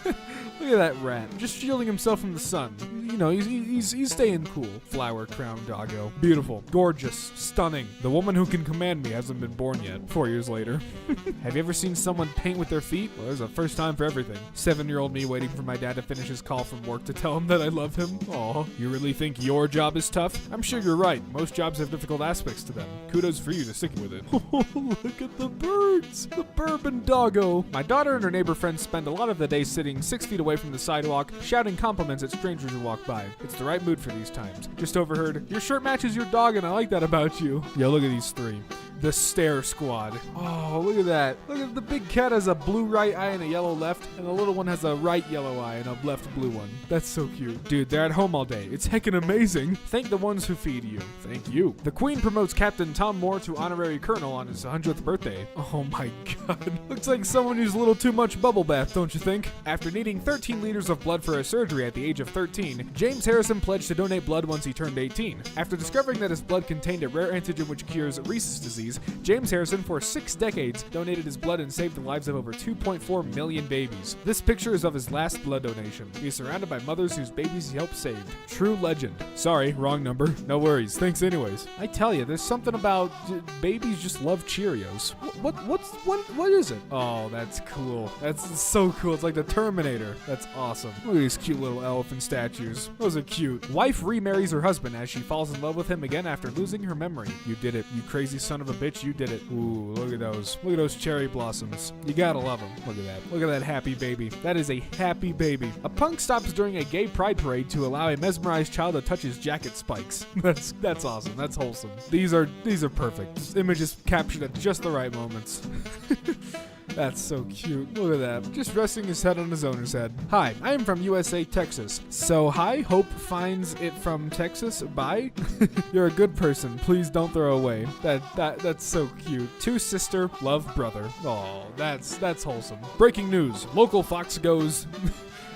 at that rat, just shielding himself from the sun. You know, he's staying cool. Flower crown doggo. Beautiful, gorgeous, stunning. The woman who can command me hasn't been born yet. 4 years later. Have you ever seen someone paint with their feet? Well, there's a first time for everything. 7-year-old me waiting for my dad to finish his call from work to tell him that I love him. Aw, you really think your job is tough? I'm sure you're right. Most jobs have difficult aspects to them. Kudos for you to sticking with it. Look at the birds. The bourbon doggo. My daughter and her neighbor friends spend a lot of the day sitting 6 feet away from the sidewalk, shouting compliments at strangers who walk by. It's the right mood for these times. Just overheard, "Your shirt matches your dog and I like that about you." Yo, look at these 3. The Stare Squad. Oh, look at that. Look at the big cat has a blue right eye and a yellow left, and the little one has a right yellow eye and a left blue one. That's so cute. Dude, they're at home all day. It's heckin' amazing. Thank the ones who feed you. Thank you. The Queen promotes Captain Tom Moore to honorary colonel on his 100th birthday. Oh my god. Looks like someone used a little too much bubble bath, don't you think? After needing 13 liters of blood for a surgery at the age of 13, James Harrison pledged to donate blood once he turned 18. After discovering that his blood contained a rare antigen which cures Rhesus disease, James Harrison, for 6 decades, donated his blood and saved the lives of over 2.4 million babies. This picture is of his last blood donation. He is surrounded by mothers whose babies he helped save. True legend. Sorry, wrong number. No worries. Thanks anyways. I tell you, there's something about babies just love Cheerios. What is it? Oh, that's cool. That's so cool. It's like the Terminator. That's awesome. Look at these cute little elephant statues. Those are cute. Wife remarries her husband as she falls in love with him again after losing her memory. You did it. You crazy son of a bitch. You did it. Ooh, look at those. Look at those cherry blossoms. You gotta love them. Look at that. Look at that happy baby. That is a happy baby. A punk stops during a gay pride parade to allow a mesmerized child to touch his jacket spikes. That's awesome. That's wholesome. These are perfect. This image is captured at just the right moments. That's so cute. Look at that. Just resting his head on his owner's head. Hi, I am from USA, Texas. So hi, hope finds it from Texas. Bye. You're a good person. Please don't throw away. That's so cute. 2 sister, love brother. Oh, that's wholesome. Breaking news. Local fox goes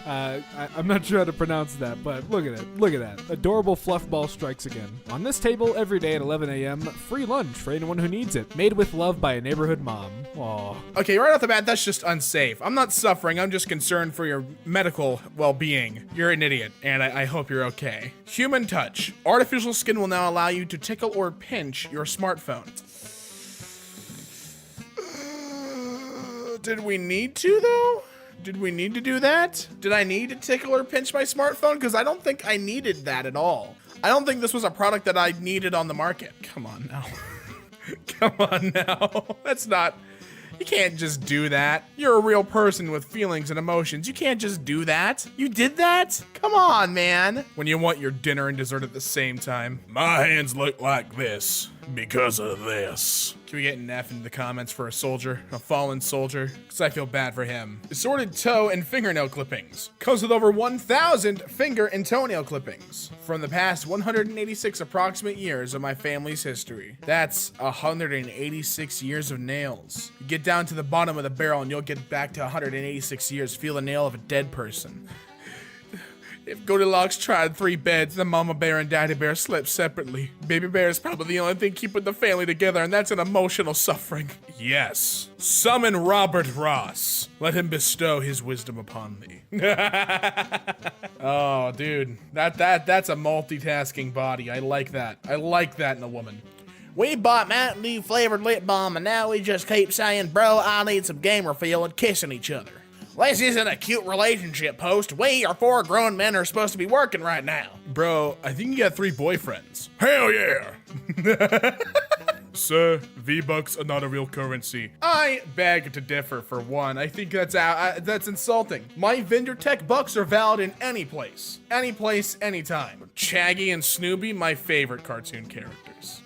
I'm not sure how to pronounce that, but look at it. Look at that. Adorable fluff ball strikes again. On this table, every day at 11 a.m., free lunch for anyone who needs it. Made with love by a neighborhood mom. Aw. Okay, right off the bat, that's just unsafe. I'm not suffering. I'm just concerned for your medical well-being. You're an idiot, and I hope you're okay. Human touch. Artificial skin will now allow you to tickle or pinch your smartphone. Did we need to, though? Did we need to do that? Did I need to tickle or pinch my smartphone? Because I don't think I needed that at all. I don't think this was a product that I needed on the market. Come on now. Come on now. That's not... You can't just do that. You're a real person with feelings and emotions. You can't just do that. You did that? Come on, man. When you want your dinner and dessert at the same time. My hands look like this because of this. Can we get an F in the comments for a soldier? A fallen soldier? Because I feel bad for him. Assorted toe and fingernail clippings. Comes with over 1,000 finger and toenail clippings from the past 186 approximate years of my family's history. That's 186 years of nails. You get down to the bottom of the barrel and you'll get back to 186 years. Feel the nail of a dead person. If Goldilocks tried 3 beds, the mama bear and daddy bear slept separately. Baby bear is probably the only thing keeping the family together, and that's an emotional suffering. Yes. Summon Robert Ross. Let him bestow his wisdom upon thee. Oh, dude. That's a multitasking body. I like that. I like that in a woman. We bought Mountain Dew flavored lip balm, and now we just keep saying, bro, I need some gamer feel, and kissing each other. This isn't a cute relationship post. We are 4 grown men who are supposed to be working right now. Bro, I think you got 3 boyfriends. Hell yeah! Sir, V-Bucks are not a real currency. I beg to differ for one. I think that's insulting. My Vendor Tech bucks are valid in any place. Any place, anytime. Shaggy and Snoopy, my favorite cartoon characters.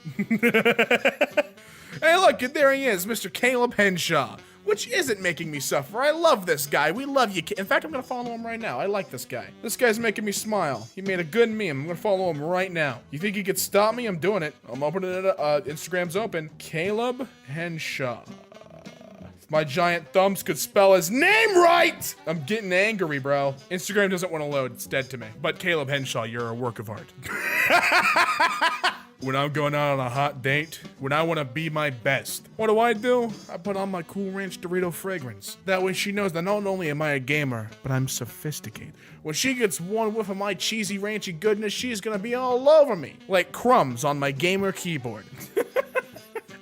Hey look, there he is, Mr. Caleb Henshaw. Which isn't making me suffer. I love this guy. We love you. In fact, I'm gonna follow him right now. I like this guy. This guy's making me smile. He made a good meme. I'm gonna follow him right now. You think he could stop me? I'm doing it. I'm opening it up. Instagram's open. Caleb Henshaw. If my giant thumbs could spell his name right! I'm getting angry, bro. Instagram doesn't want to load. It's dead to me. But Caleb Henshaw, you're a work of art. When I'm going out on a hot date, when I want to be my best, what do? I put on my Cool Ranch Dorito fragrance. That way she knows that not only am I a gamer, but I'm sophisticated. When she gets one whiff of my cheesy, ranchy goodness, she's gonna be all over me, like crumbs on my gamer keyboard.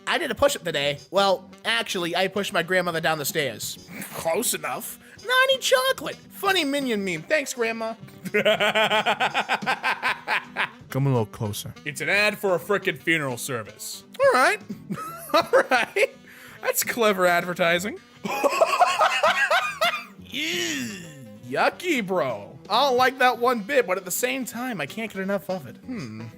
I did a push-up today. Well, actually, I pushed my grandmother down the stairs. Close enough. No, I need chocolate. Funny minion meme. Thanks, Grandma. Come a little closer. It's an ad for a frickin' funeral service. All right. All right. That's clever advertising. Yucky, bro. I don't like that one bit, but at the same time, I can't get enough of it.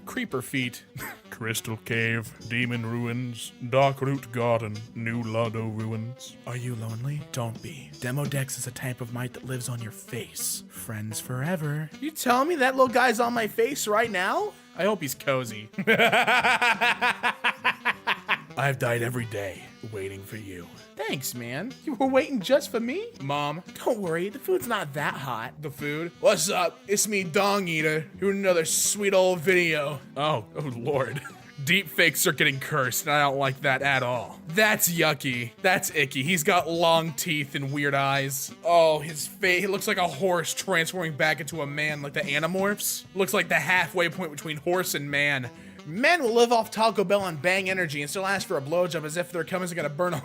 Creeper feet. Crystal Cave, Demon Ruins, Dark Root Garden, New Lardo Ruins. Are you lonely? Don't be. Demodex is a type of mite that lives on your face. Friends forever. You telling me that little guy's on my face right now? I hope he's cozy. I've died every day waiting for you. Thanks, man. You were waiting just for me? Mom, don't worry. The food's not that hot. The food? What's up? It's me, Dong Eater. Here's another sweet old video. Oh Lord. Deep fakes are getting cursed, and I don't like that at all. That's yucky. That's icky. He's got long teeth and weird eyes. Oh, his face, he looks like a horse transforming back into a man, like the Animorphs. Looks like the halfway point between horse and man. Men will live off Taco Bell and bang energy and still ask for a blowjob as if their cum isn't gonna burn a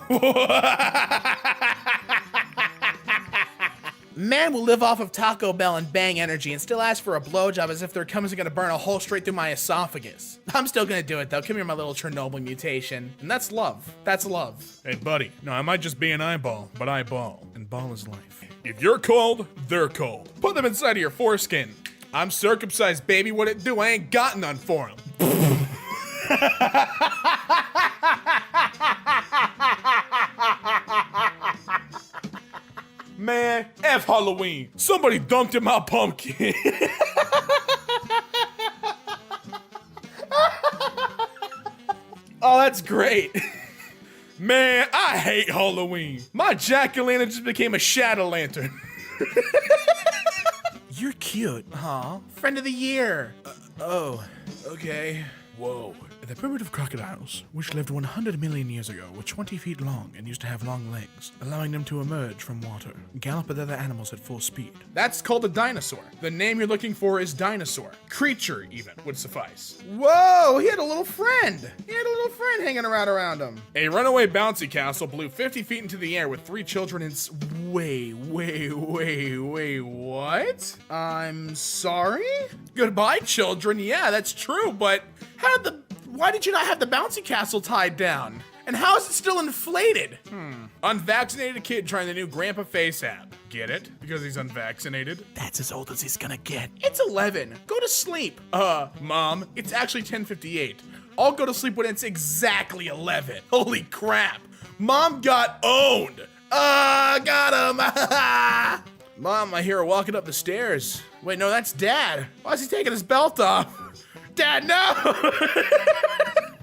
Men will live off of Taco Bell and bang energy and still ask for a blowjob as if their cum isn't gonna burn a hole straight through my esophagus. I'm still gonna do it though. Come here, my little Chernobyl mutation. And that's love. That's love. Hey, buddy. No, I might just be an eyeball, but I ball. And ball is life. If you're cold, they're cold. Put them inside of your foreskin. I'm circumcised, baby. What it do? I ain't got none for him. Man, F Halloween. Somebody dunked in my pumpkin. Oh, that's great. Man, I hate Halloween. My jack-o'-lantern just became a shadow lantern. you're cute. Aw, friend of the year. Oh, okay. Whoa. The primitive crocodiles, which lived 100 million years ago, were 20 feet long and used to have long legs, allowing them to emerge from water, gallop with other animals at full speed. That's called a dinosaur. The name you're looking for is dinosaur. Creature, even, would suffice. Whoa, he had a little friend. He had a little friend hanging around him. A runaway bouncy castle blew 50 feet into the air with 3 children in Wait, what? I'm sorry? Goodbye, children. Yeah, that's true, but why did you not have the bouncy castle tied down? And how is it still inflated? Unvaccinated kid trying the new Grandpa Face app. Get it? Because he's unvaccinated? That's as old as he's gonna get. It's 11. Go to sleep. Mom, it's actually 10:58. I'll go to sleep when it's exactly 11. Holy crap. Mom got owned. Got him. Mom, I hear her walking up the stairs. Wait, no, that's Dad. Why is he taking his belt off? Dad, no!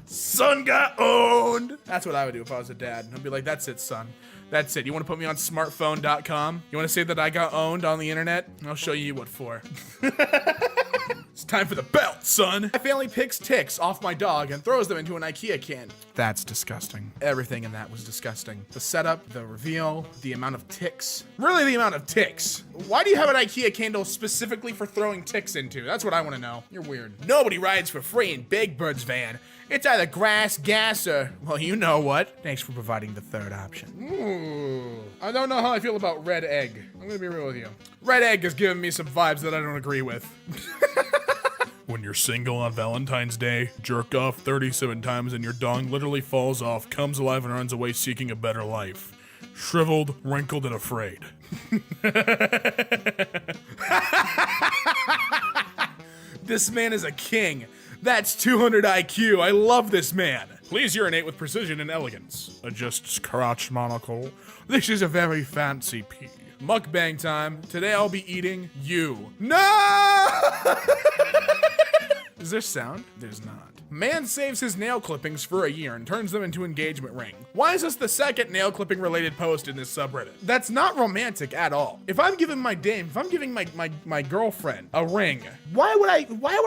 Son got owned. That's what I would do if I was a dad. I'd be like, that's it, son. That's it. You want to put me on smartphone.com? You want to say that I got owned on the internet? I'll show you what for. It's time for the belt, son. My family picks ticks off my dog and throws them into an IKEA can. That's disgusting. Everything in that was disgusting. The setup, the reveal, the amount of ticks. Really the amount of ticks. Why do you have an IKEA candle specifically for throwing ticks into? That's what I want to know. You're weird. Nobody rides for free in Big Bird's van. It's either grass, gas, or, well, you know what. Thanks for providing the third option. Ooh. I don't know how I feel about red egg. I'm gonna be real with you. Red egg is giving me some vibes that I don't agree with. When you're single on Valentine's Day, jerk off 37 times and your dong literally falls off, comes alive and runs away seeking a better life. Shriveled, wrinkled, and afraid. This man is a king. That's 200 IQ. I love this man. Please urinate with precision and elegance. Adjusts crotch monocle. This is a very fancy pee. Mukbang time. Today I'll be eating you. No! Is there sound? There's not. Man saves his nail clippings for a year and turns them into engagement ring. Why is this the second nail clipping related post in this subreddit? That's not romantic at all. If I'm giving my dame, if I'm giving my girlfriend a ring, why would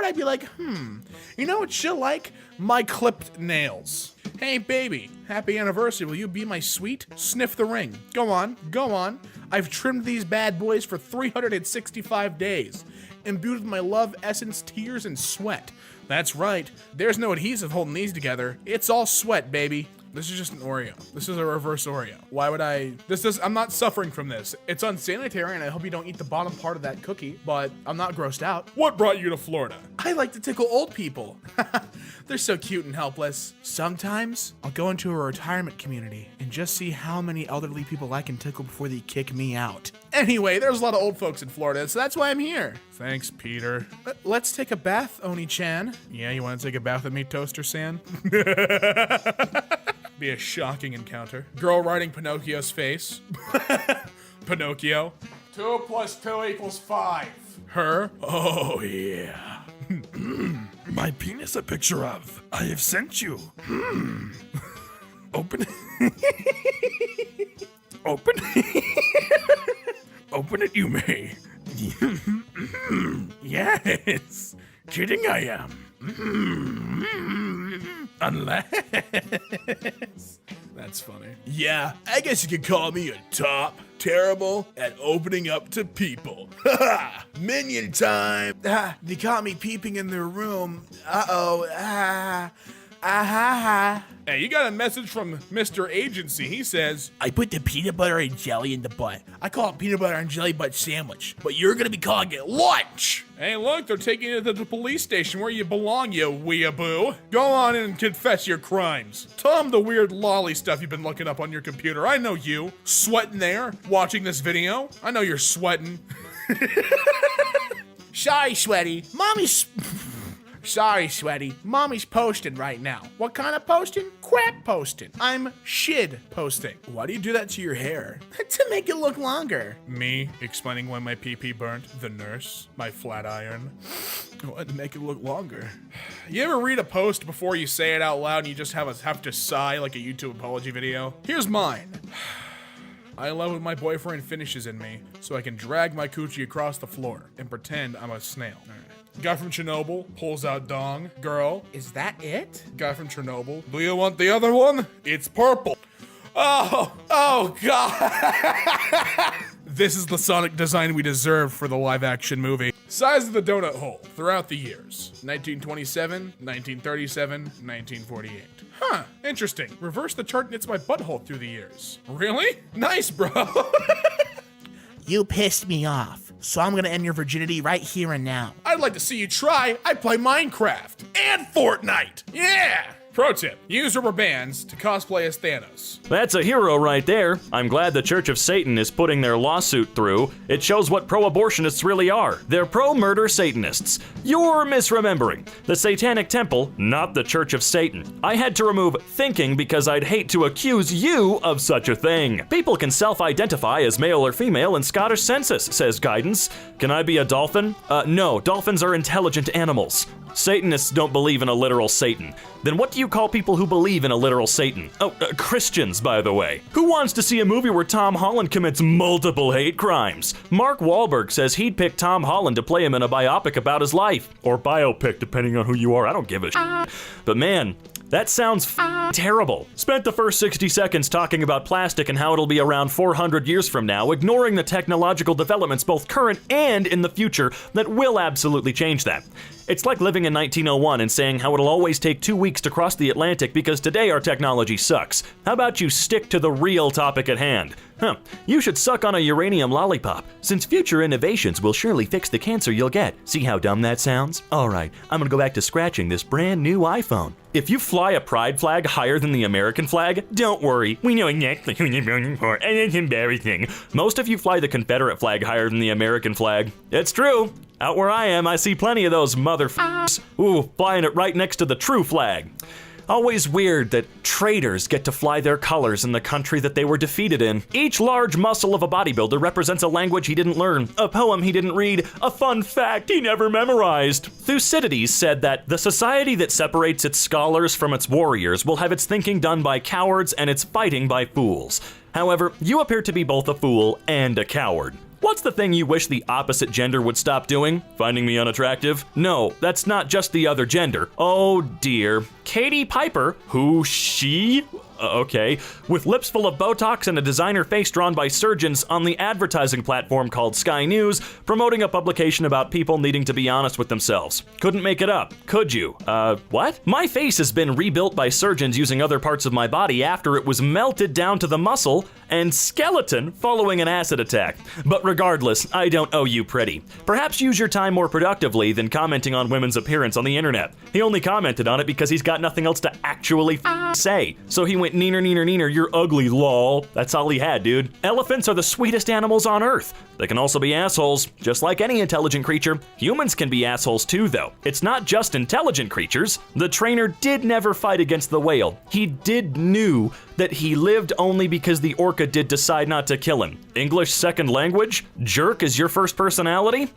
I be like, you know what she'll like? My clipped nails. Hey baby, happy anniversary. Will you be my sweet? Sniff the ring. Go on, go on. I've trimmed these bad boys for 365 days. Imbued with my love, essence, tears, and sweat. That's right. There's no adhesive holding these together. It's all sweat, baby. This is just an Oreo. This is a reverse Oreo. Why would I'm not suffering from this. It's unsanitary and I hope you don't eat the bottom part of that cookie, but I'm not grossed out. What brought you to Florida? I like to tickle old people. They're so cute and helpless. Sometimes I'll go into a retirement community and just see how many elderly people I can tickle before they kick me out. Anyway, there's a lot of old folks in Florida, so that's why I'm here. Thanks, Peter. Let's take a bath, Oni-chan. Yeah, you want to take a bath with me, Toaster-san? Be a shocking encounter. Girl riding Pinocchio's face. Pinocchio. 2 + 2 = 5. Her? Oh, yeah. My penis a picture of. I have sent you. Open it. Open it. Open it, you may. Yes. Kidding I am. Unless. That's funny. Yeah, I guess you could call me a top. Terrible at opening up to people. Minion time. They caught me peeping in their room. Uh-oh. Hey, you got a message from Mr. Agency. He says, I put the peanut butter and jelly in the butt. I call it peanut butter and jelly butt sandwich, but you're gonna be calling it lunch. Hey, look, they're taking you to the police station where you belong, you weeaboo. Go on in and confess your crimes. Tell them the weird lolly stuff you've been looking up on your computer. I know you. Sweating there, watching this video. I know you're sweating. Sorry, Sweaty. Sorry, Sweaty. Mommy's posting right now. What kind of posting? Crap posting. I'm shit posting. Why do you do that to your hair? To make it look longer. Me explaining when my pee-pee burnt. The nurse. My flat iron. What, to make it look longer? You ever read a post before you say it out loud and you just have to sigh like a YouTube apology video? Here's mine. I love when my boyfriend finishes in me, so I can drag my coochie across the floor and pretend I'm a snail. All right. Guy from Chernobyl pulls out dong. Girl, is that it? Guy from Chernobyl, do you want the other one? It's purple. Oh God. This is the Sonic design we deserve for the live action movie. Size of the donut hole throughout the years. 1927, 1937, 1948. Huh, interesting. Reverse the chart and it's my butthole through the years. Really? Nice, bro. You pissed me off, so I'm gonna end your virginity right here and now. I'd like to see you try. I play Minecraft and Fortnite. Yeah. Pro tip, use rubber bands to cosplay as Thanos. That's a hero right there. I'm glad the Church of Satan is putting their lawsuit through. It shows what pro-abortionists really are. They're pro-murder Satanists. You're misremembering. The Satanic Temple, not the Church of Satan. I had to remove thinking because I'd hate to accuse you of such a thing. People can self-identify as male or female in Scottish census, says Guidance. Can I be a dolphin? No, dolphins are intelligent animals. Satanists don't believe in a literal Satan. Then what do you call people who believe in a literal Satan? Oh, Christians, by the way. Who wants to see a movie where Tom Holland commits multiple hate crimes? Mark Wahlberg says he'd pick Tom Holland to play him in a biopic about his life. Or biopic, depending on who you are. I don't give a shit. But man, that sounds terrible. Spent the first 60 seconds talking about plastic and how it'll be around 400 years from now, ignoring the technological developments both current and in the future that will absolutely change that. It's like living in 1901 and saying how it'll always take 2 weeks to cross the Atlantic because today our technology sucks. How about you stick to the real topic at hand? You should suck on a uranium lollipop, since future innovations will surely fix the cancer you'll get. See how dumb that sounds? Alright, I'm gonna go back to scratching this brand new iPhone. If you fly a pride flag higher than the American flag, don't worry, we know exactly who you're voting for, and it's embarrassing. Most of you fly the Confederate flag higher than the American flag. It's true. Out where I am, I see plenty of those motherfuckers. Ooh, flying it right next to the true flag. Always weird that traitors get to fly their colors in the country that they were defeated in. Each large muscle of a bodybuilder represents a language he didn't learn, a poem he didn't read, a fun fact he never memorized. Thucydides said that the society that separates its scholars from its warriors will have its thinking done by cowards and its fighting by fools. However, you appear to be both a fool and a coward. What's the thing you wish the opposite gender would stop doing? Finding me unattractive? No, that's not just the other gender. Oh dear. Katie Piper, who she? Okay, with lips full of Botox and a designer face drawn by surgeons on the advertising platform called Sky News, promoting a publication about people needing to be honest with themselves. Couldn't make it up, could you? What? My face has been rebuilt by surgeons using other parts of my body after it was melted down to the muscle and skeleton following an acid attack. But regardless, I don't owe you pretty. Perhaps use your time more productively than commenting on women's appearance on the internet. He only commented on it because he's got nothing else to actually say. So he went neener, neener, neener, you're ugly, lol. That's all he had, dude. Elephants are the sweetest animals on Earth. They can also be assholes, just like any intelligent creature. Humans can be assholes too, though. It's not just intelligent creatures. The trainer did never fight against the whale. He did knew that he lived only because the orca did decide not to kill him. English second language? Jerk is your first personality?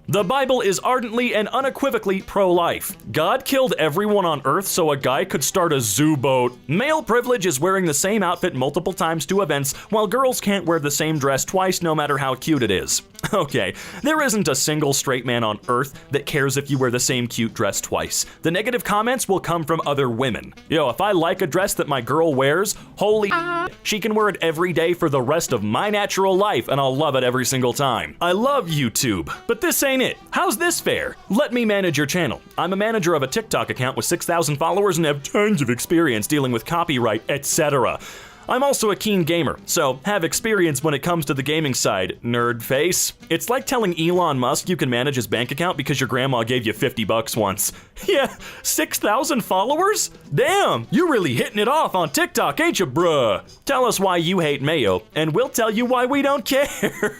The Bible is ardently and unequivocally pro-life. God killed everyone on Earth so a guy could start a zoo boat. Male privilege is wearing the same outfit multiple times to events, while girls can't wear the same dress twice no matter how cute it is. Okay, there isn't a single straight man on Earth that cares if you wear the same cute dress twice. The negative comments will come from other women. Yo, if I like a dress that my girl wears, holy she can wear it every day for the rest of my natural life and I'll love it every single time. I love YouTube, but this ain't it. How's this fair? Let me manage your channel. I'm a manager of a TikTok account with 6,000 followers and have tons of experience dealing with copyright, etc. I'm also a keen gamer, so have experience when it comes to the gaming side, nerd face. It's like telling Elon Musk you can manage his bank account because your grandma gave you $50 once. Yeah, 6,000 followers? Damn, you're really hitting it off on TikTok, ain't you, bruh? Tell us why you hate mayo, and we'll tell you why we don't care.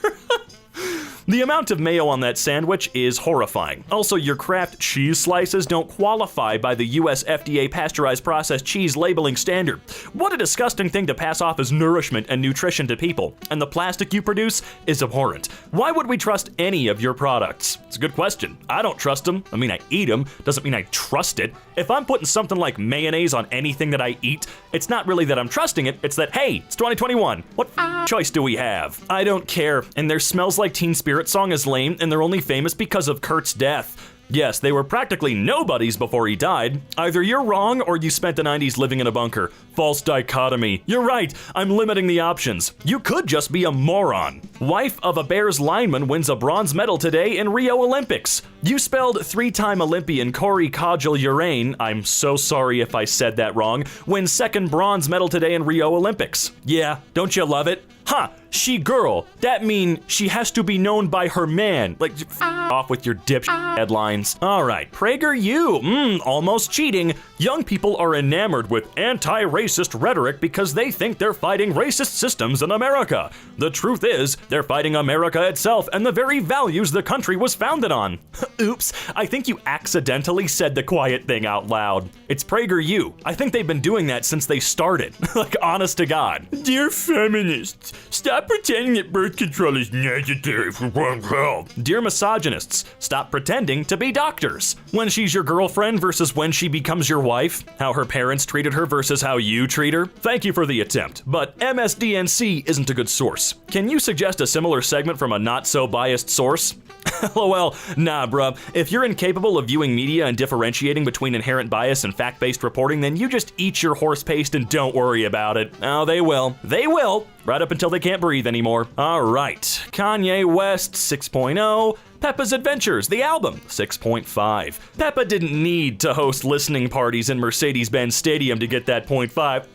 The amount of mayo on that sandwich is horrifying. Also, your Kraft cheese slices don't qualify by the US FDA pasteurized processed cheese labeling standard. What a disgusting thing to pass off as nourishment and nutrition to people. And the plastic you produce is abhorrent. Why would we trust any of your products? It's a good question. I don't trust them. I mean, I eat them. Doesn't mean I trust it. If I'm putting something like mayonnaise on anything that I eat, it's not really that I'm trusting it. It's that, hey, it's 2021. What choice do we have? I don't care. And their Smells Like Teen Spirit song is lame, and they're only famous because of Kurt's death. Yes, they were practically nobodies before he died. Either you're wrong or you spent the 90s living in a bunker. False dichotomy. You're right, I'm limiting the options. You could just be a moron. Wife of a Bears lineman wins a bronze medal today in Rio Olympics. You spelled three-time Olympian Corey Codgel-Urane, I'm so sorry if I said that wrong, wins second bronze medal today in Rio Olympics. Yeah, don't you love it? Huh, she girl. That mean she has to be known by her man. Like, off with your dip headlines. All right, PragerU. Almost cheating. Young people are enamored with anti-racist rhetoric because they think they're fighting racist systems in America. The truth is, they're fighting America itself and the very values the country was founded on. Oops, I think you accidentally said the quiet thing out loud. It's PragerU. I think they've been doing that since they started. Like, honest to God. Dear feminists, stop pretending that birth control is necessary for one's health. Dear misogynists, stop pretending to be doctors. When she's your girlfriend versus when she becomes your wife, how her parents treated her versus how you treat her. Thank you for the attempt, but MSDNC isn't a good source. Can you suggest a similar segment from a not-so-biased source? LOL, nah bruh. If you're incapable of viewing media and differentiating between inherent bias and fact-based reporting, then you just eat your horse paste and don't worry about it. Oh, they will. They will. Right up until they can't breathe anymore. Alright, Kanye West 6.0, Peppa's Adventures, the album 6.5. Peppa didn't need to host listening parties in Mercedes-Benz Stadium to get that 0.5.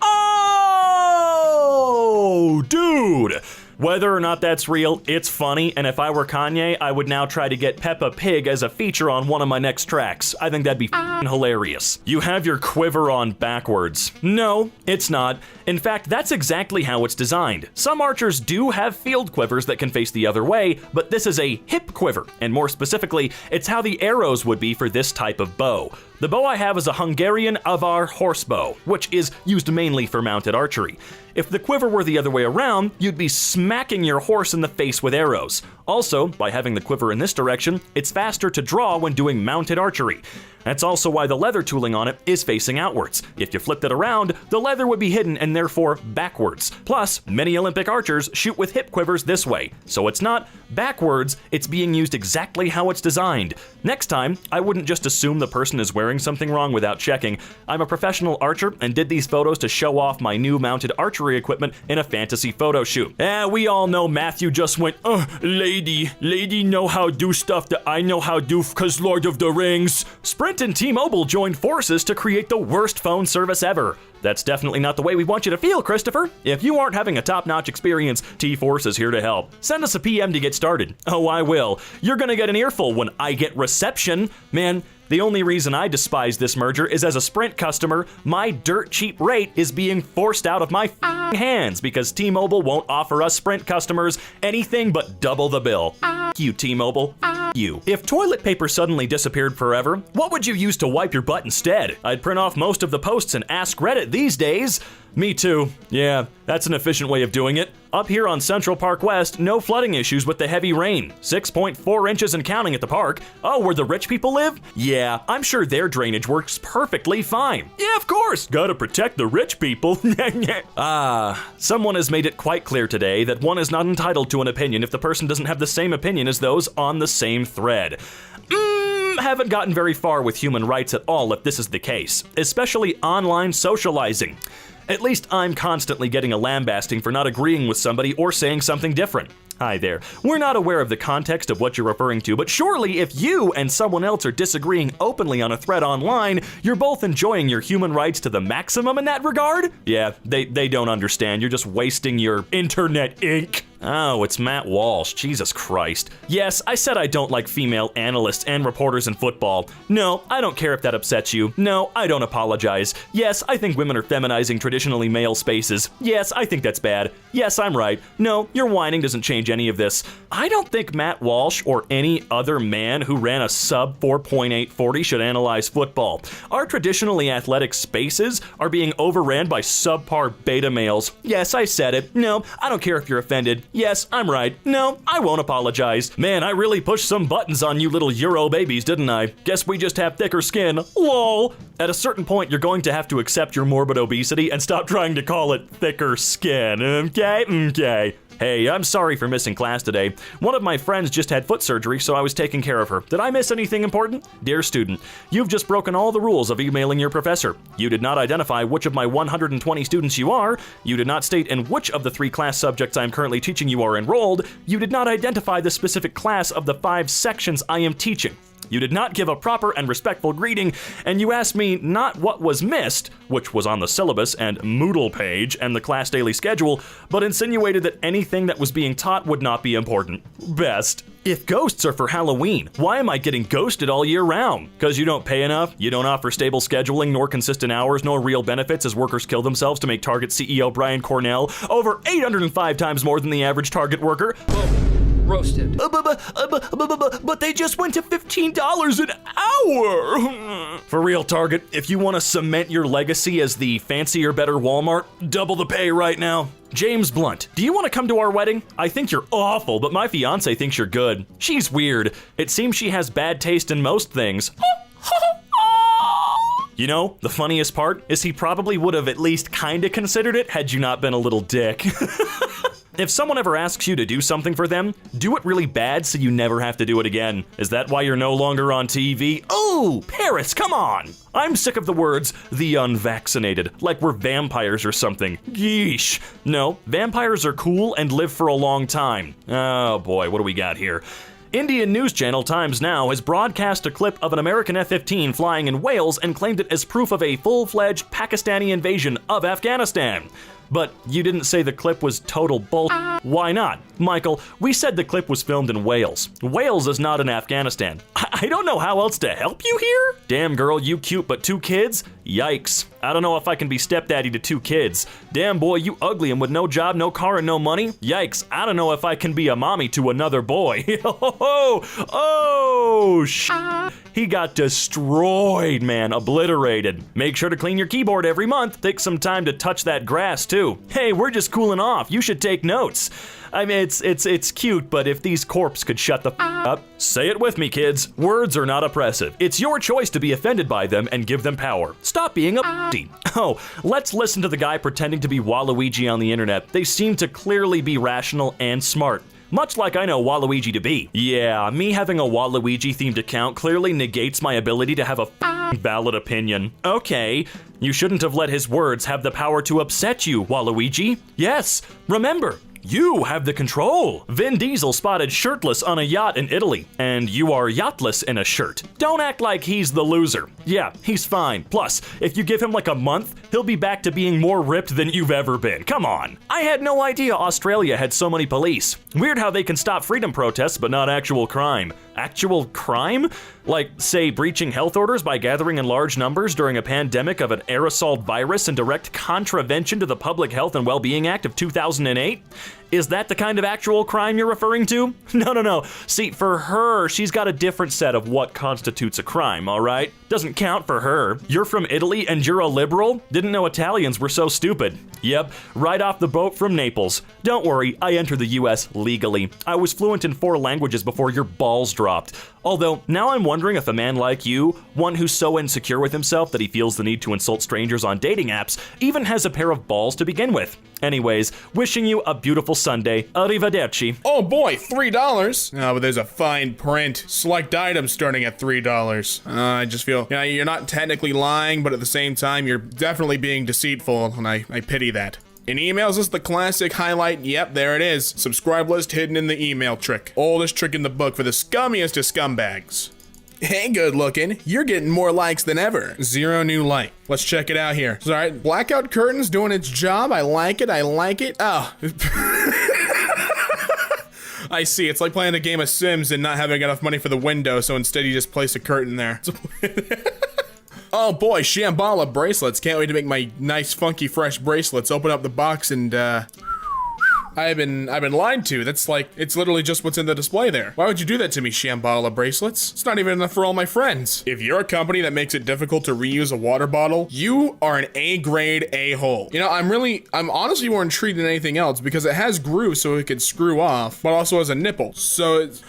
Oh, dude! Whether or not that's real, it's funny, and if I were Kanye, I would now try to get Peppa Pig as a feature on one of my next tracks. I think that'd be hilarious. You have your quiver on backwards. No, it's not. In fact, that's exactly how it's designed. Some archers do have field quivers that can face the other way, but this is a hip quiver, and more specifically, it's how the arrows would be for this type of bow. The bow I have is a Hungarian Avar horse bow, which is used mainly for mounted archery. If the quiver were the other way around, you'd be smacking your horse in the face with arrows. Also, by having the quiver in this direction, it's faster to draw when doing mounted archery. That's also why the leather tooling on it is facing outwards. If you flipped it around, the leather would be hidden and therefore backwards. Plus, many Olympic archers shoot with hip quivers this way, so it's not backwards, it's being used exactly how it's designed. Next time, I wouldn't just assume the person is wearing something wrong without checking. I'm a professional archer and did these photos to show off my new mounted archery equipment in a fantasy photo shoot. We all know Matthew just went, lady know how do stuff that I know how do cause Lord of the Rings. Sprint and T-Mobile joined forces to create the worst phone service ever. That's definitely not the way we want you to feel, Christopher. If you aren't having a top-notch experience, T-Force is here to help. Send us a PM to get started. Oh, I will. You're gonna get an earful when I get reception. Man, the only reason I despise this merger is as a Sprint customer, my dirt cheap rate is being forced out of my hands because T-Mobile won't offer us Sprint customers anything but double the bill. You, T-Mobile. You. If toilet paper suddenly disappeared forever, what would you use to wipe your butt instead? I'd print off most of the posts and ask Reddit these days. Me too. Yeah, that's an efficient way of doing it. Up here on Central Park West, no flooding issues with the heavy rain. 6.4 inches and counting at the park. Oh, where the rich people live? Yeah, I'm sure their drainage works perfectly fine. Yeah, of course. Gotta protect the rich people. Someone has made it quite clear today that one is not entitled to an opinion if the person doesn't have the same opinion as those on the same thread. Haven't gotten very far with human rights at all if this is the case, especially online socializing. At least I'm constantly getting a lambasting for not agreeing with somebody or saying something different. Hi there. We're not aware of the context of what you're referring to, but surely if you and someone else are disagreeing openly on a thread online, you're both enjoying your human rights to the maximum in that regard? Yeah, they don't understand. You're just wasting your internet ink. Oh, it's Matt Walsh. Jesus Christ. Yes, I said I don't like female analysts and reporters in football. No, I don't care if that upsets you. No, I don't apologize. Yes, I think women are feminizing traditionally male spaces. Yes, I think that's bad. Yes, I'm right. No, your whining doesn't change any of this. I don't think Matt Walsh or any other man who ran a sub 4.840 should analyze football. Our traditionally athletic spaces are being overran by subpar beta males. Yes, I said it. No, I don't care if you're offended. Yes, I'm right. No, I won't apologize. Man, I really pushed some buttons on you little Euro babies, didn't I? Guess we just have thicker skin. LOL. At a certain point, you're going to have to accept your morbid obesity and stop trying to call it thicker skin. EmKay? EmKay. Hey, I'm sorry for missing class today. One of my friends just had foot surgery, so I was taking care of her. Did I miss anything important? Dear student, you've just broken all the rules of emailing your professor. You did not identify which of my 120 students you are. You did not state in which of the 3 class subjects I am currently teaching you are enrolled. You did not identify the specific class of the 5 sections I am teaching. You did not give a proper and respectful greeting, and you asked me not what was missed, which was on the syllabus and Moodle page and the class daily schedule, but insinuated that anything that was being taught would not be important. Best. If ghosts are for Halloween, why am I getting ghosted all year round? Because you don't pay enough, you don't offer stable scheduling, nor consistent hours, nor real benefits as workers kill themselves to make Target CEO Brian Cornell over 805 times more than the average Target worker. Roasted. But they just went to $15 an hour. For real, Target, if you want to cement your legacy as the fancier, better Walmart, double the pay right now. James Blunt, do you want to come to our wedding? I think you're awful, but my fiance thinks you're good. She's weird. It seems she has bad taste in most things. You know, the funniest part is he probably would have at least kinda considered it had you not been a little dick. If someone ever asks you to do something for them, do it really bad so you never have to do it again. Is that why you're no longer on TV? Oh, Paris, come on! I'm sick of the words, the unvaccinated, like we're vampires or something. Yeesh. No, vampires are cool and live for a long time. Oh boy, what do we got here? Indian news channel Times Now has broadcast a clip of an American F-15 flying in Wales and claimed it as proof of a full-fledged Pakistani invasion of Afghanistan. But you didn't say the clip was total bull. Why not? Michael, we said the clip was filmed in Wales. Wales is not in Afghanistan. I don't know how else to help you here. Damn girl, you cute but 2 kids? Yikes. I don't know if I can be stepdaddy to 2 kids. Damn boy, you ugly and with no job, no car, and no money? Yikes, I don't know if I can be a mommy to another boy. Oh, he got destroyed, man, obliterated. Make sure to clean your keyboard every month. Take some time to touch that grass too. Hey, we're just cooling off. You should take notes. I mean, it's cute, but if these corps could shut the up. Say it with me, kids. Words are not oppressive. It's your choice to be offended by them and give them power. Stop being a Oh, let's listen to the guy pretending to be Waluigi on the internet. They seem to clearly be rational and smart. Much like I know Waluigi to be. Yeah, me having a Waluigi-themed account clearly negates my ability to have a valid opinion. Okay, you shouldn't have let his words have the power to upset you, Waluigi. Yes, remember, you have the control. Vin Diesel spotted shirtless on a yacht in Italy, and you are yachtless in a shirt. Don't act like he's the loser. Yeah, he's fine. Plus, if you give him like a month, he'll be back to being more ripped than you've ever been. Come on. I had no idea Australia had so many police. Weird how they can stop freedom protests, but not actual crime. Actual crime? Like, say, breaching health orders by gathering in large numbers during a pandemic of an aerosol virus in direct contravention to the Public Health and Well-Being Act of 2008? Is that the kind of actual crime you're referring to? No. See, for her, she's got a different set of what constitutes a crime, all right? Doesn't count for her. You're from Italy and you're a liberal? Didn't know Italians were so stupid. Yep, right off the boat from Naples. Don't worry, I entered the US legally. I was fluent in 4 languages before your balls dropped. Although, now I'm wondering if a man like you, one who's so insecure with himself that he feels the need to insult strangers on dating apps, even has a pair of balls to begin with. Anyways, wishing you a beautiful Sunday. Arrivederci. Oh boy, $3? Oh, but there's a fine print. Select items starting at $3. I just feel, you're not technically lying, but at the same time, you're definitely being deceitful, and I pity that. In emails, is the classic highlight. Yep, there it is. Subscribe list hidden in the email trick. Oldest trick in the book for the scummiest of scumbags. Hey, good looking. You're getting more likes than ever. 0 new like. Let's check it out here. All right, blackout curtains doing its job. I like it. Oh. I see. It's like playing a game of Sims and not having enough money for the window, so instead you just place a curtain there. Oh boy, Shambhala bracelets. Can't wait to make my nice, funky, fresh bracelets. Open up the box and, I've been lied to. That's like, it's literally just what's in the display there. Why would you do that to me, Shambhala bracelets? It's not even enough for all my friends. If you're a company that makes it difficult to reuse a water bottle, you are an A-grade a-hole. You know, I'm honestly more intrigued than anything else because it has grooves so it could screw off, but also has a nipple. So it's...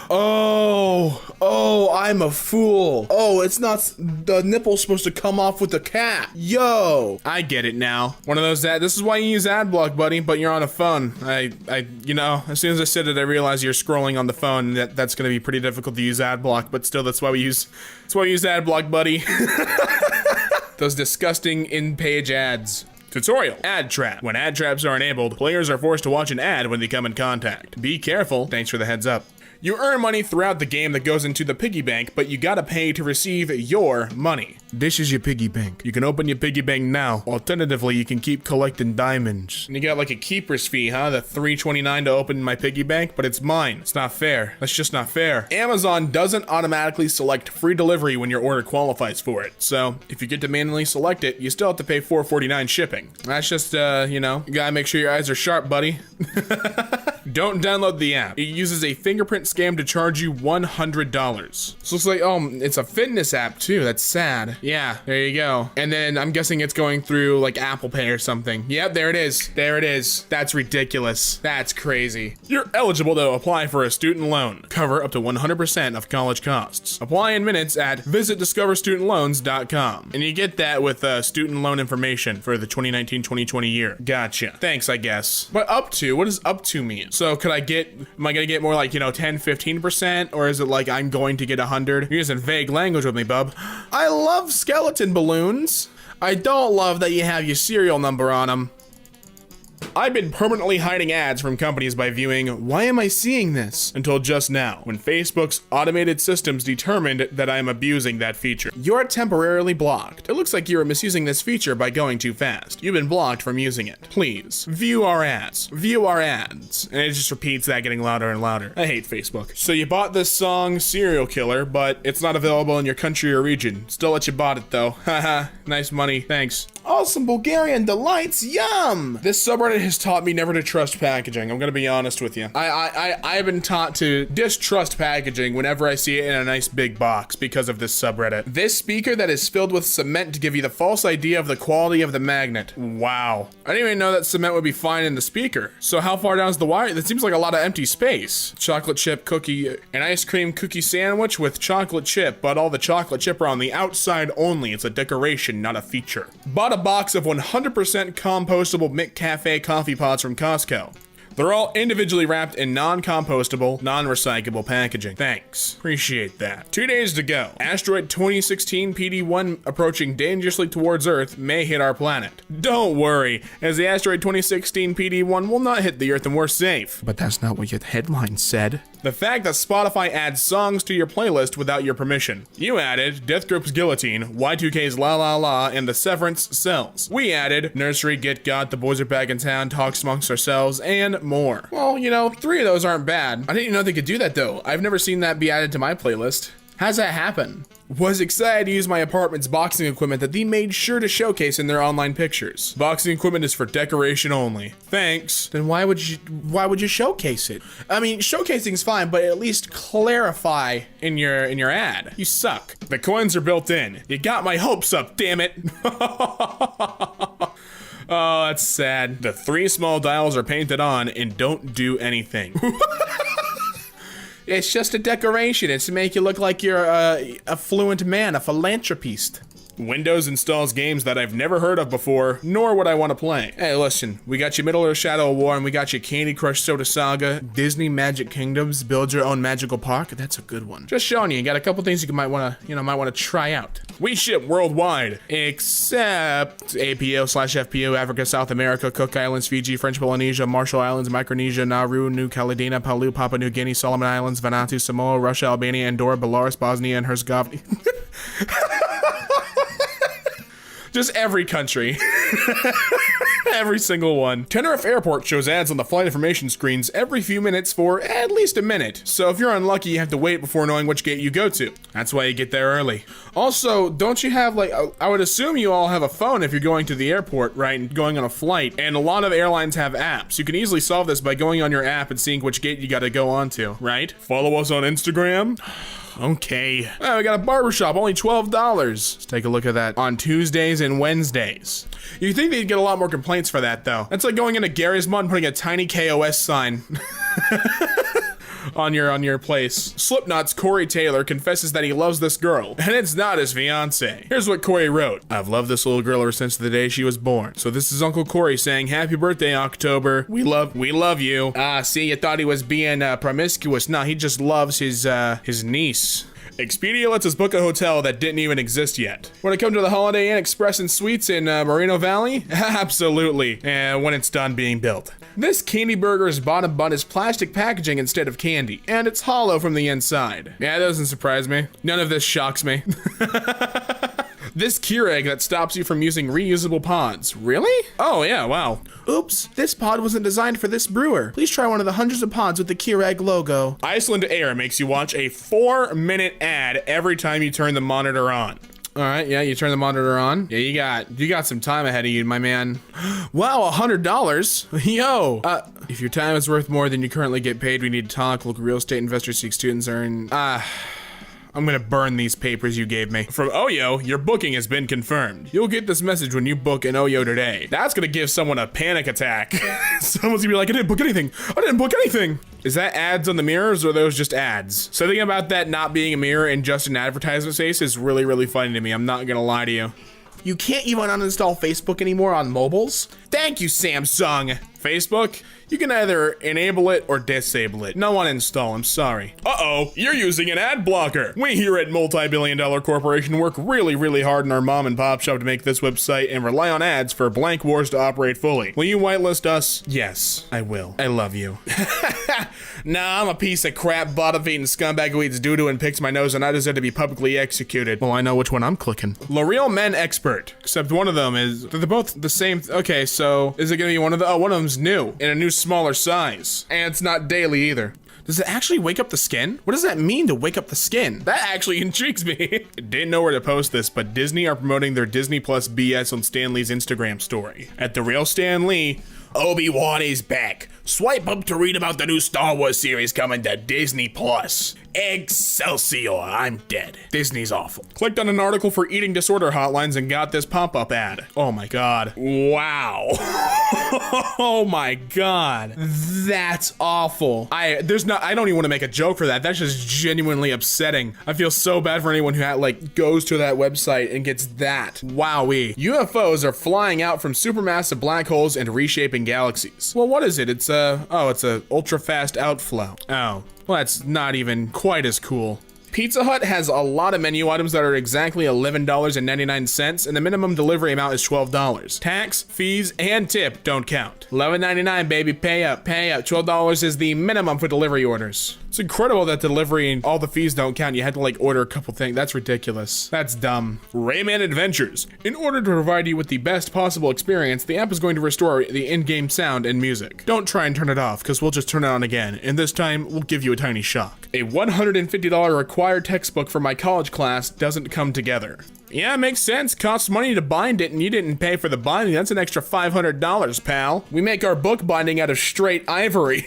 Oh, I'm a fool. Oh, it's not, the nipple's supposed to come off with the cap. Yo, I get it now. One of those, this is why you use ad block, buddy, but you're on a phone. You know, as soon as I said it, I realized you're scrolling on the phone, and that's gonna be pretty difficult to use ad block, but still, that's why we use ad block, buddy. Those disgusting in-page ads. Tutorial. Ad trap. When ad traps are enabled, players are forced to watch an ad when they come in contact. Be careful. Thanks for the heads up. You earn money throughout the game that goes into the piggy bank, but you gotta pay to receive your money. This is your piggy bank. You can open your piggy bank now. Alternatively, you can keep collecting diamonds. And you got like a keeper's fee, huh? The $3.29 to open my piggy bank, but it's mine. It's not fair. That's just not fair. Amazon doesn't automatically select free delivery when your order qualifies for it. So if you get to manually select it, you still have to pay $4.49 shipping. That's just, you know, you gotta make sure your eyes are sharp, buddy. Don't download the app. It uses a fingerprint scam to charge you $100. So it's like, oh, it's a fitness app too. That's sad. Yeah, there you go. And then I'm guessing it's going through like Apple Pay or something. Yep, there it is. There it is. That's ridiculous. That's crazy. You're eligible to apply for a student loan. Cover up to 100% of college costs. Apply in minutes at visitdiscoverstudentloans.com. And you get that with student loan information for the 2019-2020 year. Gotcha. Thanks, I guess. But up to, what does up to mean? So am I gonna get more like, you know, 10, 15%? Or is it like I'm going to get 100? You're using vague language with me, bub. I love skeleton balloons. I don't love that you have your serial number on them. I've been permanently hiding ads from companies by viewing, why am I seeing this? Until just now, when Facebook's automated systems determined that I am abusing that feature. You're temporarily blocked. It looks like you are misusing this feature by going too fast. You've been blocked from using it. Please, view our ads. View our ads. And it just repeats that, getting louder and louder. I hate Facebook. So you bought this song, Serial Killer, but it's not available in your country or region. Still let you bought it though. Haha, nice money, thanks. Awesome Bulgarian delights, yum! This subreddit has taught me never to trust packaging. I'm gonna be honest with you. I've been taught to distrust packaging whenever I see it in a nice big box because of this subreddit. This speaker that is filled with cement to give you the false idea of the quality of the magnet. Wow. I didn't even know that cement would be fine in the speaker. So how far down is the wire? That seems like a lot of empty space. Chocolate chip cookie, an ice cream cookie sandwich with chocolate chip, but all the chocolate chip are on the outside only. It's a decoration, not a feature. Bought a box of 100% compostable McCafe coffee pods from Costco. They're all individually wrapped in non-compostable, non-recyclable packaging. Thanks. Appreciate that. 2 days to go. Asteroid 2016 PD-1 approaching dangerously towards Earth may hit our planet. Don't worry, as the asteroid 2016 PD-1 will not hit the Earth and we're safe. But that's not what your headline said. The fact that Spotify adds songs to your playlist without your permission. You added Death Group's Guillotine, Y2K's La La La, and The Severance Cells. We added Nursery, Get Got, The Boys Are Back in Town, Talks Amongst Ourselves, and more. Well, you know, 3 of those aren't bad. I didn't even know they could do that though. I've never seen that be added to my playlist. How's that happen? Was excited to use my apartment's boxing equipment that they made sure to showcase in their online pictures. Boxing equipment is for decoration only. Thanks. Then why would you showcase it? I mean, showcasing's fine, but at least clarify in your ad. You suck. The coins are built in. You got my hopes up, damn it. Oh, that's sad. The 3 small dials are painted on and don't do anything. It's just a decoration. It's to make you look like you're a affluent man, a philanthropist. Windows installs games that I've never heard of before, nor would I want to play. Hey, listen, we got you Middle-earth Shadow of War, and we got you Candy Crush Soda Saga, Disney Magic Kingdoms, Build Your Own Magical Park. That's a good one. Just showing you, got a couple things you might want to try out. We ship worldwide, except APO/FPO, Africa, South America, Cook Islands, Fiji, French Polynesia, Marshall Islands, Micronesia, Nauru, New Caledonia, Palau, Papua New Guinea, Solomon Islands, Vanuatu, Samoa, Russia, Albania, Andorra, Belarus, Bosnia, and Herzegovina. Just every country. Every single one. Tenerife Airport shows ads on the flight information screens every few minutes for at least a minute. So if you're unlucky, you have to wait before knowing which gate you go to. That's why you get there early. Also, don't you have like, I would assume you all have a phone if you're going to the airport, right? And going on a flight. And a lot of airlines have apps. You can easily solve this by going on your app and seeing which gate you gotta go onto, right? Follow us on Instagram. Okay. Oh, we got a barbershop, only $12. Let's take a look at that. On Tuesdays and Wednesdays. You'd think they'd get a lot more complaints for that, though. That's like going into Gary's Mod and putting a tiny KOS sign on your place. Slipknot's Corey Taylor confesses that he loves this girl, and it's not his fiance. Here's what Corey wrote. I've loved this little girl ever since the day she was born. So this is Uncle Corey saying, happy birthday, October. We love you. See, you thought he was being promiscuous. No, he just loves his niece. Expedia lets us book a hotel that didn't even exist yet. Want to come to the Holiday Inn Express and Suites in Moreno Valley? Absolutely, when it's done being built. This candy burger's bottom bun is plastic packaging instead of candy, and it's hollow from the inside. Yeah, that doesn't surprise me. None of this shocks me. This Keurig that stops you from using reusable pods. Really? Oh yeah, wow. Oops, this pod wasn't designed for this brewer. Please try one of the hundreds of pods with the Keurig logo. Iceland Air makes you watch a 4-minute ad every time you turn the monitor on. All right, yeah, you turn the monitor on. Yeah, you got some time ahead of you, my man. Wow, $100. Yo, if your time is worth more than you currently get paid, we need to talk. Local real estate investor seeks students earn. I'm gonna burn these papers you gave me. From Oyo, your booking has been confirmed. You'll get this message when you book an Oyo today. That's gonna give someone a panic attack. Someone's gonna be like, I didn't book anything. I didn't book anything. Is that ads on the mirrors or are those just ads? Something about that not being a mirror and just an advertisement space is really, really funny to me. I'm not gonna lie to you. You can't even uninstall Facebook anymore on mobiles? Thank you, Samsung. Facebook? You can either enable it or disable it. No uninstall, I'm sorry. Uh-oh, you're using an ad blocker. We here at Multi-Billion-Dollar Corporation work really, really hard in our mom and pop shop to make this website and rely on ads for blank wars to operate fully. Will you whitelist us? Yes, I will. I love you. Nah, I'm a piece of crap, bottom-feeding scumbag who eats doo-doo and picks my nose and I deserve to be publicly executed. Well, I know which one I'm clicking. L'Oreal Men Expert. Except one of them is, they're both the same. Okay, so is it gonna be one of the, oh, one of them's new in a new smaller size. And it's not daily either. Does it actually wake up the skin? What does that mean to wake up the skin? That actually intrigues me. Didn't know where to post this, but Disney are promoting their Disney Plus BS on Stan Lee's Instagram story. At The Real Stan Lee, Obi-Wan is back. Swipe up to read about the new Star Wars series coming to Disney Plus. Excelsior, I'm dead. Disney's awful. Clicked on an article for eating disorder hotlines and got this pop-up ad. Oh my god. Wow. Oh my god. That's awful. I don't even want to make a joke for that. That's just genuinely upsetting. I feel so bad for anyone who goes to that website and gets that. Wowee. UFOs are flying out from supermassive black holes and reshaping galaxies. Well, what is it? It's a ultra fast outflow. Oh. Well, that's not even quite as cool. Pizza Hut has a lot of menu items that are exactly $11.99, and the minimum delivery amount is $12. Tax, fees, and tip don't count. $11.99, baby, pay up, pay up. $12 is the minimum for delivery orders. It's incredible that delivery and all the fees don't count. You had to order a couple things. That's ridiculous. That's dumb. Rayman Adventures. In order to provide you with the best possible experience, the app is going to restore the in-game sound and music. Don't try and turn it off, because we'll just turn it on again, and this time, we'll give you a tiny shock. A $150 required textbook for my college class doesn't come together. Yeah, it makes sense. Costs money to bind it, and you didn't pay for the binding. That's an extra $500, pal. We make our book binding out of straight ivory.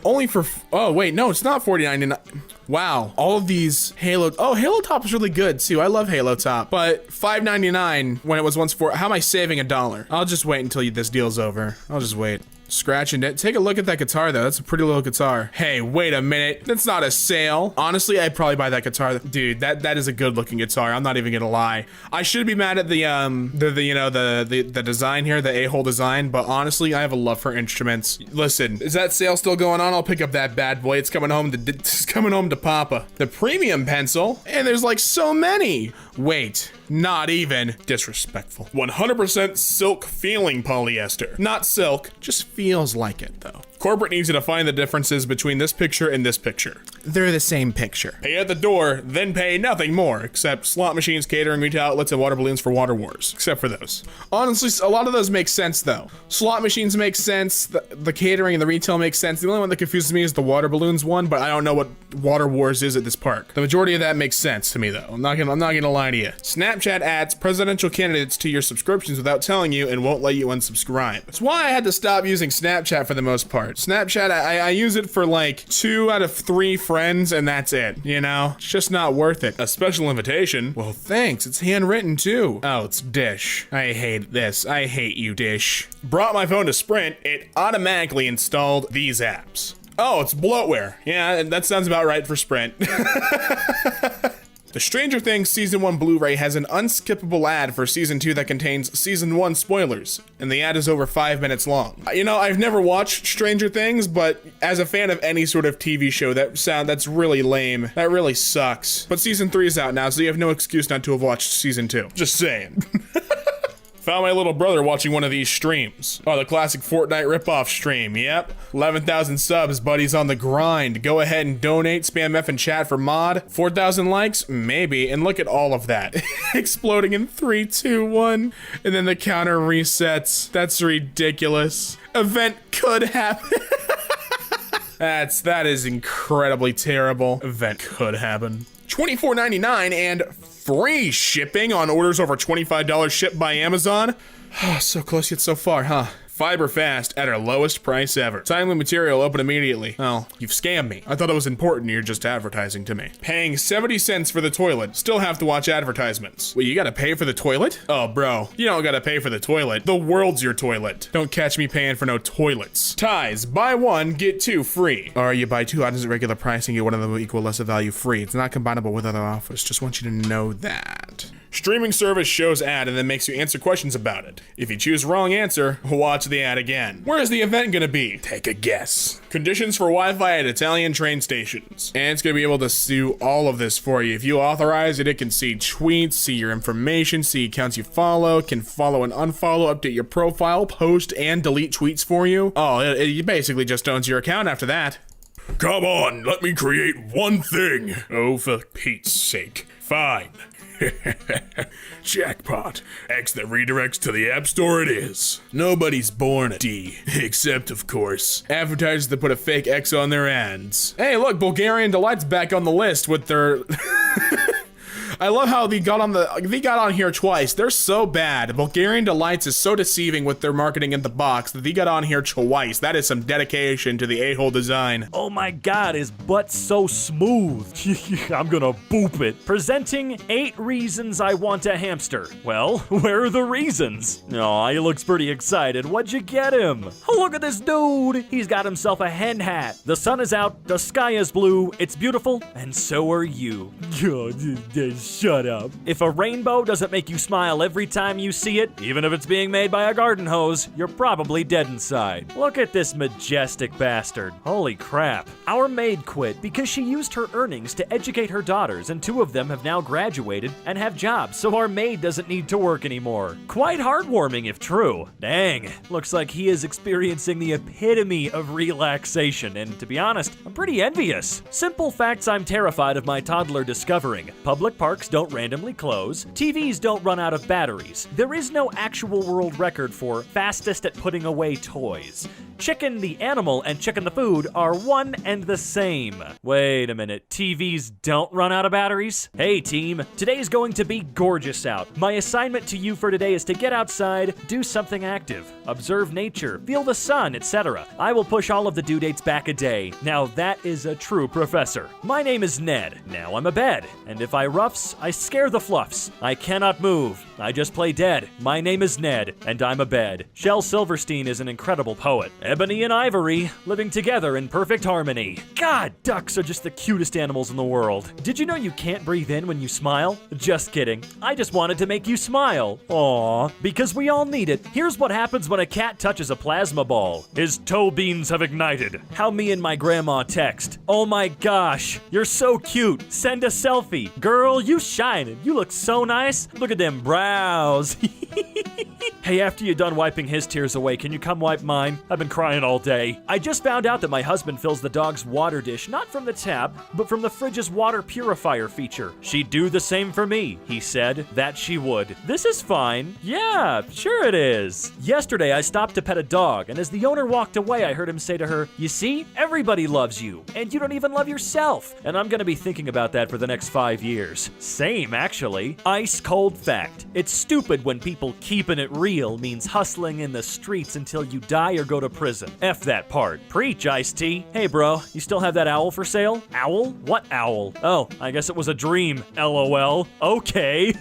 Only for, oh wait, no, it's not $49.99. Wow, all of these Halo, oh, Halo Top is really good too. I love Halo Top, but $5.99 when it was once how am I saving $1? I'll just wait until this deal's over. I'll just wait. Scratching it. Take a look at that guitar though. That's a pretty little guitar. Hey, wait a minute. That's not a sale. Honestly, I'd probably buy that guitar. Dude, that is a good looking guitar. I'm not even gonna lie. I should be mad at the design here, the a-hole design, but honestly, I have a love for instruments. Listen, is that sale still going on? I'll pick up that bad boy. It's coming home to Papa. The premium pencil, and there's so many. Wait, not even. Disrespectful. 100% silk feeling polyester. Not silk, just feels like it though. Corporate needs you to find the differences between this picture and this picture. they're the same picture. Pay at the door, then pay nothing more, except slot machines, catering, retail outlets, and water balloons for Water Wars. Except for those. Honestly, a lot of those make sense, though. Slot machines make sense, the catering and the retail makes sense. The only one that confuses me is the water balloons one, but I don't know what Water Wars is at this park. The majority of that makes sense to me, though. I'm not gonna lie to you. Snapchat adds presidential candidates to your subscriptions without telling you and won't let you unsubscribe. That's why I had to stop using Snapchat for the most part. Snapchat, I use it for like 2 out of 3 friends, and that's it, you know? It's just not worth it. A special invitation? Well, thanks. It's handwritten, too. Oh, it's Dish. I hate this. I hate you, Dish. Brought my phone to Sprint. It automatically installed these apps. Oh, it's bloatware. Yeah, that sounds about right for Sprint. The Stranger Things Season 1 Blu-ray has an unskippable ad for Season 2 that contains Season 1 spoilers, and the ad is over 5 minutes long. You know, I've never watched Stranger Things, but as a fan of any sort of TV show, that's really lame. That really sucks. But Season 3 is out now, so you have no excuse not to have watched Season 2. Just saying. Found my little brother watching one of these streams. Oh, the classic Fortnite ripoff stream, yep. 11,000 subs, buddies on the grind. Go ahead and donate, spam F in chat for mod. 4,000 likes? Maybe, and look at all of that. Exploding in 3, 2, 1. And then the counter resets. That's ridiculous. Event could happen. That is incredibly terrible. Event could happen. $24.99 and free shipping on orders over $25 shipped by Amazon. So close yet so far, huh? Fiber fast at our lowest price ever. Timely material open immediately. Oh, you've scammed me. I thought it was important, you're just advertising to me. Paying 70 cents for the toilet. Still have to watch advertisements. Wait, you gotta pay for the toilet? Oh, bro, you don't gotta pay for the toilet. The world's your toilet. Don't catch me paying for no toilets. Ties, buy 1, get 2 free. Or you buy 2 items at regular price and get one of them equal lesser value free. It's not combinable with other offers. Just want you to know that. Streaming service shows ad and then makes you answer questions about it. If you choose wrong answer, watch the ad again. Where is the event gonna be? Take a guess. Conditions for Wi-Fi at Italian train stations. And it's gonna be able to do all of this for you. If you authorize it, it can see tweets, see your information, see accounts you follow, can follow and unfollow, update your profile, post and delete tweets for you. Oh, it basically just owns your account after that. Come on, let me create one thing. Oh, for Pete's sake. Fine. Jackpot. X that redirects to the App Store it is. Nobody's born a D, except, of course, advertisers that put a fake X on their ads. Hey, look, Bulgarian Delight's back on the list with their... I love how they got on here twice. They're so bad. Bulgarian Delights is so deceiving with their marketing in the box that they got on here twice. That is some dedication to the a-hole design. Oh my god, his butt's so smooth. I'm gonna boop it. Presenting 8 reasons I want a hamster. Well, where are the reasons? Aw, he looks pretty excited. What'd you get him? Oh, look at this dude. He's got himself a hen hat. The sun is out, the sky is blue, it's beautiful, and so are you. Shut up. If a rainbow doesn't make you smile every time you see it, even if it's being made by a garden hose, you're probably dead inside. Look at this majestic bastard. Holy crap. Our maid quit because she used her earnings to educate her daughters, and 2 of them have now graduated and have jobs, so our maid doesn't need to work anymore. Quite heartwarming if true. Dang. Looks like he is experiencing the epitome of relaxation, and to be honest, I'm pretty envious. Simple facts I'm terrified of my toddler discovering. Public parks don't randomly close. TVs don't run out of batteries. There is no actual world record for fastest at putting away toys. Chicken the animal and chicken the food are one and the same. Wait a minute, TVs don't run out of batteries? Hey team, today's going to be gorgeous out. My assignment to you for today is to get outside, do something active, observe nature, feel the sun, etc. I will push all of the due dates back a day. Now that is a true professor. My name is Ned. Now I'm a bed. And if I roughs, I scare the fluffs. I cannot move. I just play dead. My name is Ned, and I'm a bed. Shel Silverstein is an incredible poet. Ebony and Ivory, living together in perfect harmony. God, ducks are just the cutest animals in the world. Did you know you can't breathe in when you smile? Just kidding. I just wanted to make you smile. Aww. Because we all need it. Here's what happens when a cat touches a plasma ball. His toe beans have ignited. How me and my grandma text. Oh my gosh, you're so cute. Send a selfie. Girl, you shining. You look so nice. Look at them brows. Hey, after you're done wiping his tears away, can you come wipe mine? I've been crying all day. I just found out that my husband fills the dog's water dish not from the tap, but from the fridge's water purifier feature. She'd do the same for me, he said. That she would. This is fine. Yeah, sure it is. Yesterday, I stopped to pet a dog, and as the owner walked away, I heard him say to her, "You see, everybody loves you, and you don't even love yourself." And I'm gonna be thinking about that for the next 5 years. Same, actually. Ice cold fact. It's stupid when people keeping it real means hustling in the streets until you die or go to prison. F that part. Preach, Ice-T. Hey, bro, you still have that owl for sale? Owl? What owl? Oh, I guess it was a dream. LOL. Okay.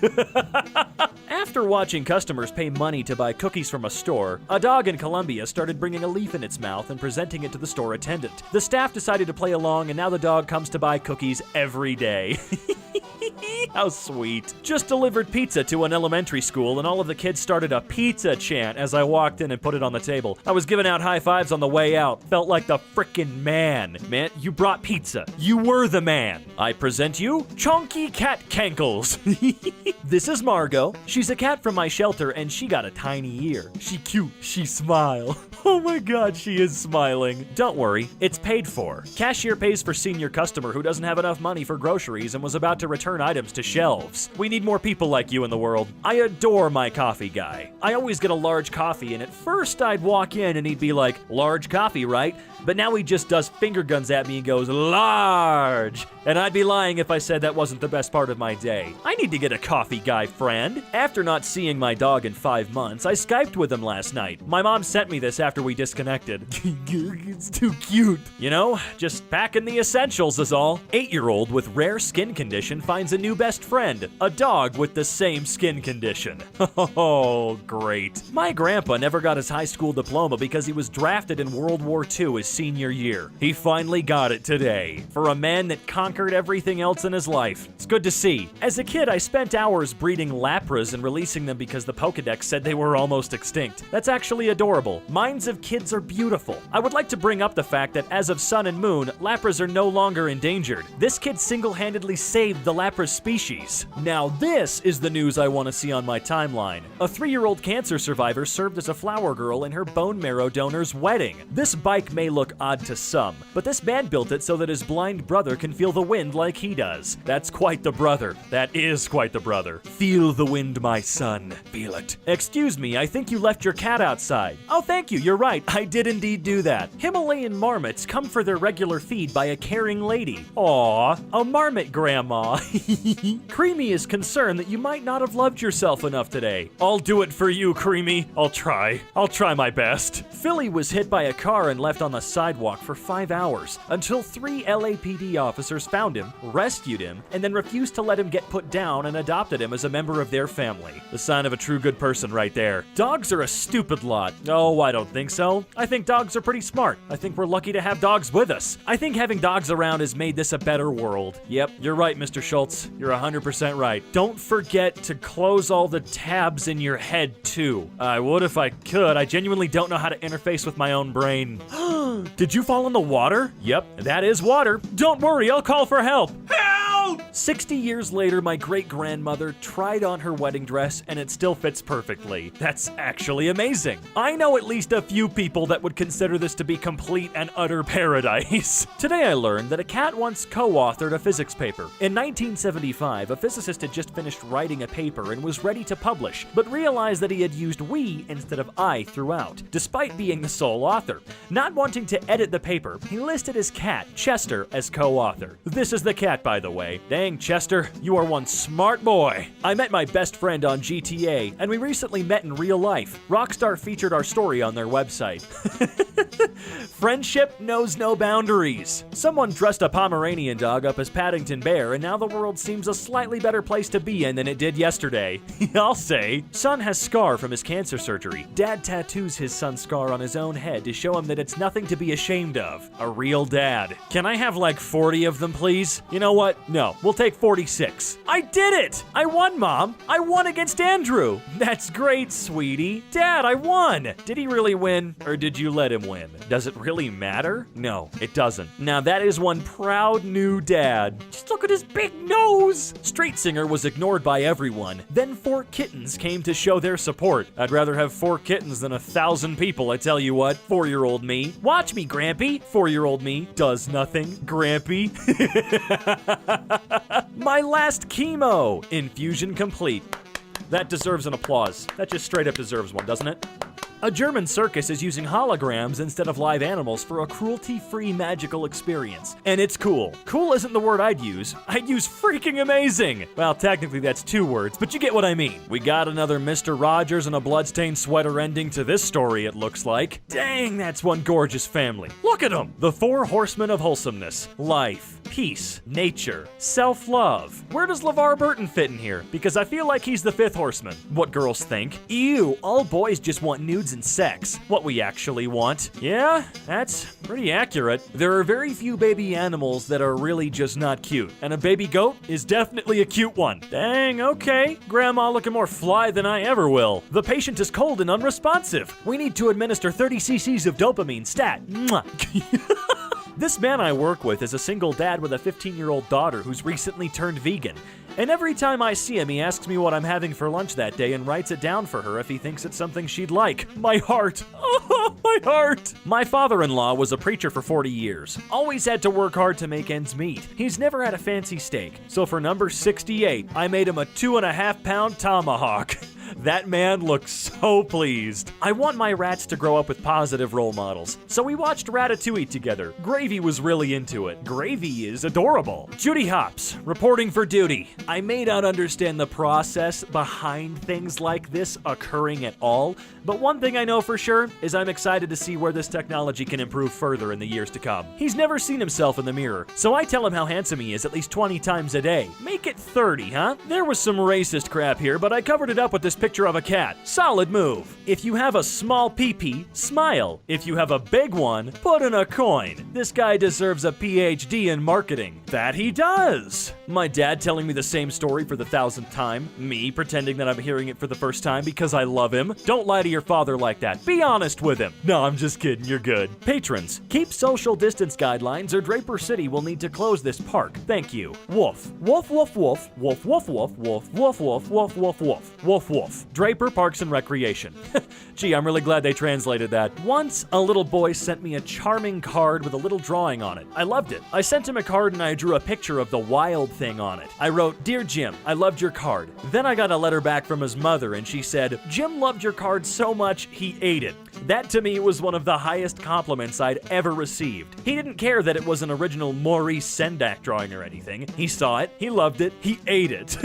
After watching customers pay money to buy cookies from a store, a dog in Colombia started bringing a leaf in its mouth and presenting it to the store attendant. The staff decided to play along, and now the dog comes to buy cookies every day. How sweet. Just delivered pizza to an elementary school, and all of the kids started a pizza chant as I walked in and put it on the table. I was giving out high fives on the way out. Felt like the frickin' man. Man, you brought pizza. You were the man. I present you Chonky Cat Cankles. This is Margot. She's a cat from my shelter, and she got a tiny ear. She cute. She smile. Oh my god, she is smiling. Don't worry, it's paid for. Cashier pays for senior customer who doesn't have enough money for groceries and was about to return items to shelves. We need more people like you in the world. I adore my coffee guy. I always get a large coffee, and at first I'd walk in and he'd be like, "Large coffee, right?" But now he just does finger guns at me and goes, "Large." And I'd be lying if I said that wasn't the best part of my day. I need to get a coffee guy friend. After not seeing my dog in 5 months, I Skyped with him last night. My mom sent me this after we disconnected. It's too cute. You know, just packing the essentials is all. 8-year-old with rare skin condition finds a new best friend, a dog with the same skin condition. Oh, great. My grandpa never got his high school diploma because he was drafted in World War II his senior year. He finally got it today. For a man that conquered everything else in his life. It's good to see. As a kid, I spent hours breeding Lapras and releasing them because the Pokedex said they were almost extinct. That's actually adorable. Minds of kids are beautiful. I would like to bring up the fact that as of Sun and Moon, Lapras are no longer endangered. This kid single-handedly saved the Lapras species. Now this is the news I want to see on my timeline. A 3-year-old cancer survivor served as a flower girl in her bone marrow donor's wedding. This bike may look odd to some, but this man built it so that his blind brother can feel the wind like he does. That's quite the brother. That is quite the brother. Feel the wind, my son. Feel it. Excuse me, I think you left your cat outside. Oh, thank you, you're right. I did indeed do that. Himalayan marmots come for their regular feed by a caring lady. Aw, a marmot grandma. Creamy is concerned that you might not have loved yourself enough today. I'll do it for you, Creamy. I'll try my best. Philly was hit by a car and left on the sidewalk for 5 hours until 3 LAPD officers found him, rescued him, and then refused to let him get put down and adopted him as a member of their family. The sign of a true good person right there. Dogs are a stupid lot. Oh, I don't think so. I think dogs are pretty smart. I think we're lucky to have dogs with us. I think having dogs around has made this a better world. Yep, you're right, Mr. Schultz. You're 100% right. Don't forget to close all the tabs in your head, too. I would if I could. I genuinely don't know how to interface with my own brain. Did you fall in the water? Yep, that is water. Don't worry, I'll call for help. Help! 60 years later, my great-grandmother tried on her wedding dress and it still fits perfectly. That's actually amazing. I know at least a few people that would consider this to be complete and utter paradise. Today I learned that a cat once co-authored a physics paper. In 1975, a physicist had just finished writing a paper and was ready to publish, but realized that he had used we instead of I throughout, despite being the sole author. Not wanting to edit the paper, he listed his cat, Chester, as co-author. This is the cat, by the way. Dang, Chester, you are one smart boy. I met my best friend on GTA, and we recently met in real life. Rockstar featured our story on their website. Friendship knows no boundaries. Someone dressed a Pomeranian dog up as Paddington Bear, and now the world seems a slightly better place to be in than it did yesterday. I'll say. Son has scar from his cancer surgery. Dad tattoos his son's scar on his own head to show him that it's nothing to be ashamed of. A real dad. Can I have like 40 of them, please? You know what? No, we'll We'll take 46. I did it! I won, Mom! I won against Andrew! That's great, sweetie. Dad, I won! Did he really win, or did you let him win? Does it really matter? No, it doesn't. Now that is one proud new dad. Just look at his big nose! Street Singer was ignored by everyone. Then 4 kittens came to show their support. I'd rather have 4 kittens than 1,000 people, I tell you what. 4-year-old me. Watch me, Grampy. 4-year-old me does nothing. Grampy. My last chemo. Infusion complete. That deserves an applause. That just straight up deserves one, doesn't it? A German circus is using holograms instead of live animals for a cruelty-free magical experience. And it's cool. Cool isn't the word I'd use. I'd use freaking amazing. Well, technically that's 2 words, but you get what I mean. We got another Mr. Rogers and a bloodstained sweater ending to this story, it looks like. Dang, that's one gorgeous family. Look at them. The 4 horsemen of wholesomeness. Life, peace, nature, self-love. Where does LeVar Burton fit in here? Because I feel like he's the 5th horseman. What girls think. Ew, all boys just want nudes and sex. What we actually want. Yeah, that's pretty accurate. There are very few baby animals that are really just not cute, and a baby goat is definitely a cute one. Dang, okay. Grandma looking more fly than I ever will. The patient is cold and unresponsive. We need to administer 30 cc's of dopamine stat. Mwah. This man I work with is a single dad with a 15-year-old daughter who's recently turned vegan. And every time I see him, he asks me what I'm having for lunch that day and writes it down for her if he thinks it's something she'd like. My heart. Oh, my heart. My father-in-law was a preacher for 40 years. Always had to work hard to make ends meet. He's never had a fancy steak. So for number 68, I made him a 2.5-pound tomahawk. That man looks so pleased. I want my rats to grow up with positive role models, so we watched Ratatouille together. Gravy was really into it. Gravy is adorable. Judy Hopps, reporting for duty. I may not understand the process behind things like this occurring at all, but one thing I know for sure is I'm excited to see where this technology can improve further in the years to come. He's never seen himself in the mirror, so I tell him how handsome he is at least 20 times a day. Make it 30, huh? There was some racist crap here, but I covered it up with this picture of a cat. Solid move. If you have a small pee-pee, smile. If you have a big one, put in a coin. This guy deserves a PhD in marketing. That he does. My dad telling me the same story for the 1,000th time. Me pretending that I'm hearing it for the first time because I love him. Don't lie to your father like that. Be honest with him. No, I'm just kidding. You're good. Patrons, keep social distance guidelines or Draper City will need to close this park. Thank you. Woof. Woof, woof, woof. Woof, woof, woof. Woof, woof, woof. Woof, woof, woof. Woof, woof. Draper Parks and Recreation. Gee, I'm really glad they translated that. Once, a little boy sent me a charming card with a little drawing on it. I loved it. I sent him a card and I drew a picture of the wild thing on it. I wrote, "Dear Jim, I loved your card." Then I got a letter back from his mother and she said, "Jim loved your card so much, he ate it." That to me was one of the highest compliments I'd ever received. He didn't care that it was an original Maurice Sendak drawing or anything. He saw it, he loved it, he ate it.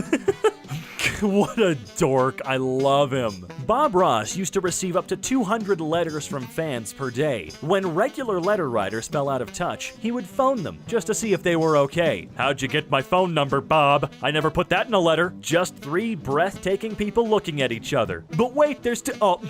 What a dork. I love him. Bob Ross used to receive up to 200 letters from fans per day. When regular letter writers fell out of touch, he would phone them just to see if they were okay. "How'd you get my phone number, Bob? I never put that in a letter." Just 3 breathtaking people looking at each other. But wait, there's oh,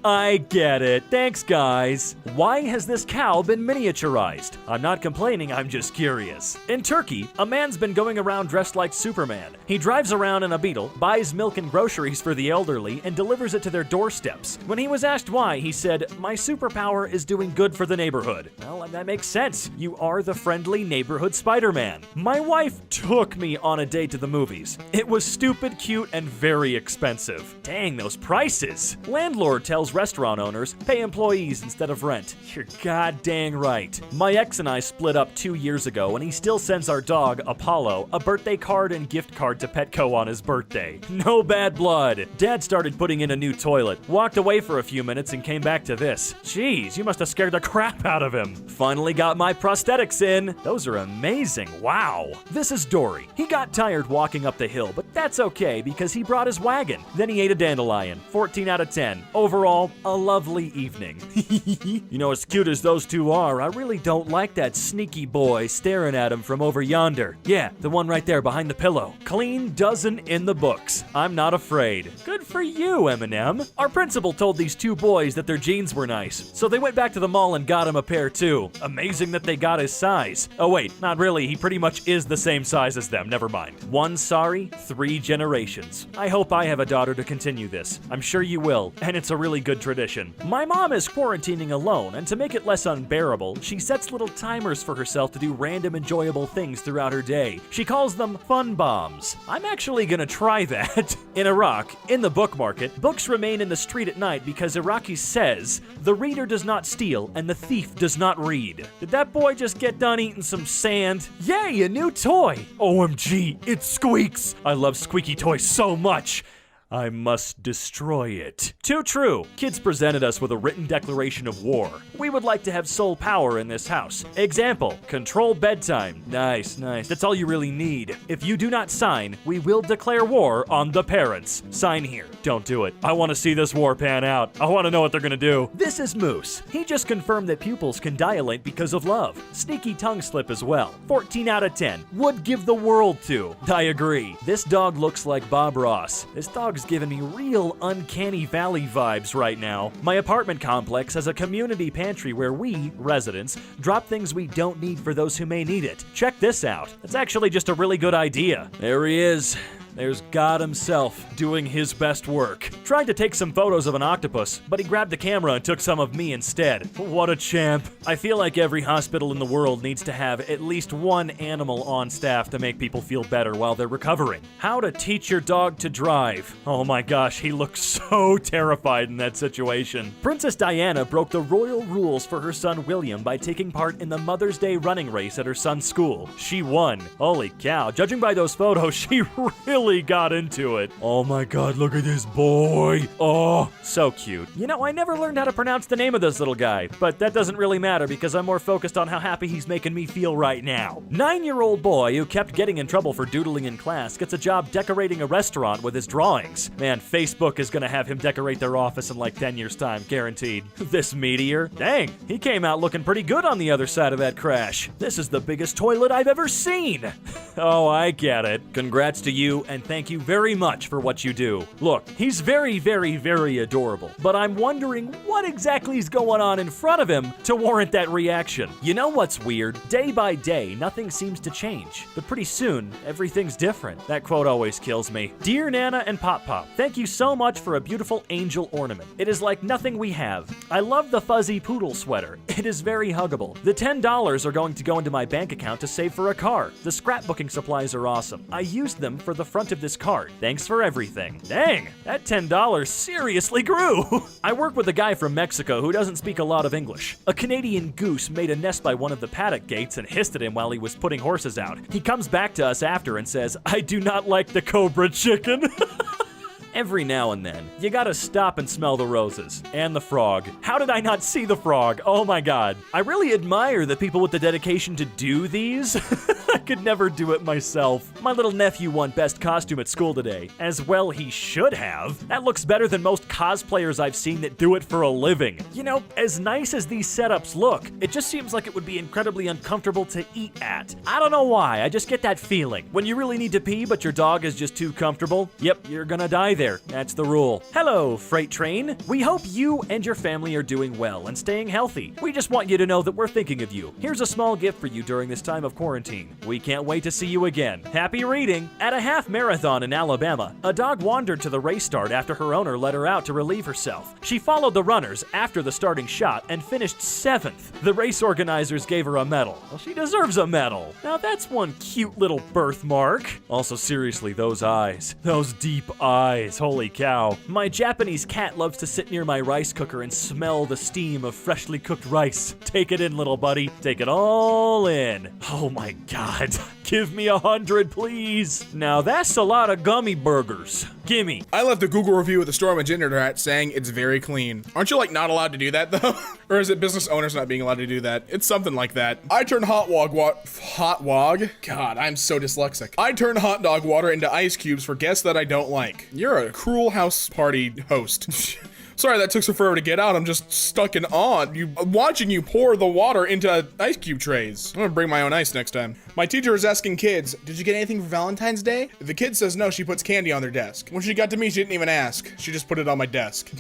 I get it. Thanks, guys. Why has this cow been miniaturized? I'm not complaining, I'm just curious. In Turkey, a man's been going around dressed like Superman. He drives around in a Beetle, buys milk and groceries for the elderly, and delivers it to their doorsteps. When he was asked why, he said, "My superpower is doing good for the neighborhood." Well, that makes sense. You are the friendly neighborhood Spider-Man. My wife took me on a date to the movies. It was stupid, cute, and very expensive. Dang, those prices. Landlord tells restaurant owners, pay employees instead of rent. You're goddamn right. My ex and I split up 2 years ago, and he still sends our dog, Apollo, a birthday card and gift card to Petco on his birthday. No bad blood. Dad started putting in a new toilet, walked away for a few minutes and came back to this. Jeez, you must have scared the crap out of him. Finally got my prosthetics in. Those are amazing. Wow. This is Dory. He got tired walking up the hill, but that's okay because he brought his wagon. Then he ate a dandelion. 14 out of 10. Overall, a lovely evening. You know, as cute as those two are, I really don't like that sneaky boy staring at him from over yonder. Yeah, the one right there behind the pillow. Clean dozen in the books. works. I'm not afraid. Good for you, Eminem. Our principal told these two boys that their jeans were nice, so they went back to the mall and got him a pair too. Amazing that they got his size. Oh wait, not really. He pretty much is the same size as them. Never mind. One sorry, 3 generations. I hope I have a daughter to continue this. I'm sure you will, and it's a really good tradition. My mom is quarantining alone, and to make it less unbearable, she sets little timers for herself to do random enjoyable things throughout her day. She calls them fun bombs. I'm actually gonna try that. In Iraq, in the book market, books remain in the street at night because Iraqi says, the reader does not steal and the thief does not read. Did that boy just get done eating some sand? Yay, a new toy! OMG, it squeaks! I love squeaky toys so much. I must destroy it. Too true. Kids presented us with a written declaration of war. We would like to have sole power in this house. Example, control bedtime. Nice, nice. That's all you really need. If you do not sign, we will declare war on the parents. Sign here. Don't do it. I want to see this war pan out. I want to know what they're gonna do. This is Moose. He just confirmed that pupils can dilate because of love. Sneaky tongue slip as well. 14 out of 10. Would give the world to. I agree. This dog looks like Bob Ross. This dog's giving me real uncanny valley vibes right now. My apartment complex has a community pantry where we, residents, drop things we don't need for those who may need it. Check this out. It's actually just a really good idea. There he is. There's God himself doing his best work. Tried to take some photos of an octopus, but he grabbed the camera and took some of me instead. What a champ. I feel like every hospital in the world needs to have at least one animal on staff to make people feel better while they're recovering. How to teach your dog to drive. Oh my gosh, he looks so terrified in that situation. Princess Diana broke the royal rules for her son William by taking part in the Mother's Day running race at her son's school. She won. Holy cow. Judging by those photos, she really got into it. Oh my god, look at this boy. Oh, so cute. You know, I never learned how to pronounce the name of this little guy, but that doesn't really matter because I'm more focused on how happy he's making me feel right now. 9-year-old boy who kept getting in trouble for doodling in class gets a job decorating a restaurant with his drawings. Man, Facebook is gonna have him decorate their office in like 10 years' time, guaranteed. This meteor, dang, he came out looking pretty good on the other side of that crash. This is the biggest toilet I've ever seen. Oh, I get it. Congrats to you, and thank you very much for what you do. Look, he's very, very, very adorable, but I'm wondering what exactly is going on in front of him to warrant that reaction. You know what's weird? Day by day, nothing seems to change, but pretty soon, everything's different. That quote always kills me. Dear Nana and Pop Pop, thank you so much for a beautiful angel ornament. It is like nothing we have. I love the fuzzy poodle sweater. It is very huggable. The $10 are going to go into my bank account to save for a car. The scrapbooking supplies are awesome. I used them for the front of this card. Thanks for everything. Dang, that $10 seriously grew. I work with a guy from Mexico who doesn't speak a lot of English. A Canadian goose made a nest by one of the paddock gates and hissed at him while he was putting horses out. He comes back to us after and says, I do not like the Cobra chicken. Every now and then, you gotta stop and smell the roses. And the frog. How did I not see the frog? Oh my god. I really admire the people with the dedication to do these. I could never do it myself. My little nephew won best costume at school today. As well he should have. That looks better than most cosplayers I've seen that do it for a living. You know, as nice as these setups look, it just seems like it would be incredibly uncomfortable to eat at. I don't know why, I just get that feeling. When you really need to pee but your dog is just too comfortable, yep, you're gonna die there. That's the rule. Hello, Freight Train. We hope you and your family are doing well and staying healthy. We just want you to know that we're thinking of you. Here's a small gift for you during this time of quarantine. We can't wait to see you again. Happy reading. At a half marathon in Alabama, a dog wandered to the race start after her owner let her out to relieve herself. She followed the runners after the starting shot and finished 7th. The race organizers gave her a medal. Well, she deserves a medal. Now that's one cute little birthmark. Also, seriously, those eyes. Those deep eyes. Holy cow. My Japanese cat loves to sit near my rice cooker and smell the steam of freshly cooked rice. Take it in, little buddy. Take it all in. Oh my god. Give me 100, please. Now that's a lot of gummy burgers. Gimme. I left a Google review with the store I'm a janitor at saying it's very clean. Aren't you like not allowed to do that though? Or is it business owners not being allowed to do that? It's something like that. I turn hot wog. God, I'm so dyslexic. I turn hot dog water into ice cubes for guests that I don't like. You're a cruel house party host. Sorry that took so forever to get out. I'm just stuck in awe. Watching you pour the water into ice cube trays. I'm gonna bring my own ice next time. My teacher is asking kids, did you get anything for Valentine's Day? If the kid says no, she puts candy on their desk. When she got to me, she didn't even ask. She just put it on my desk.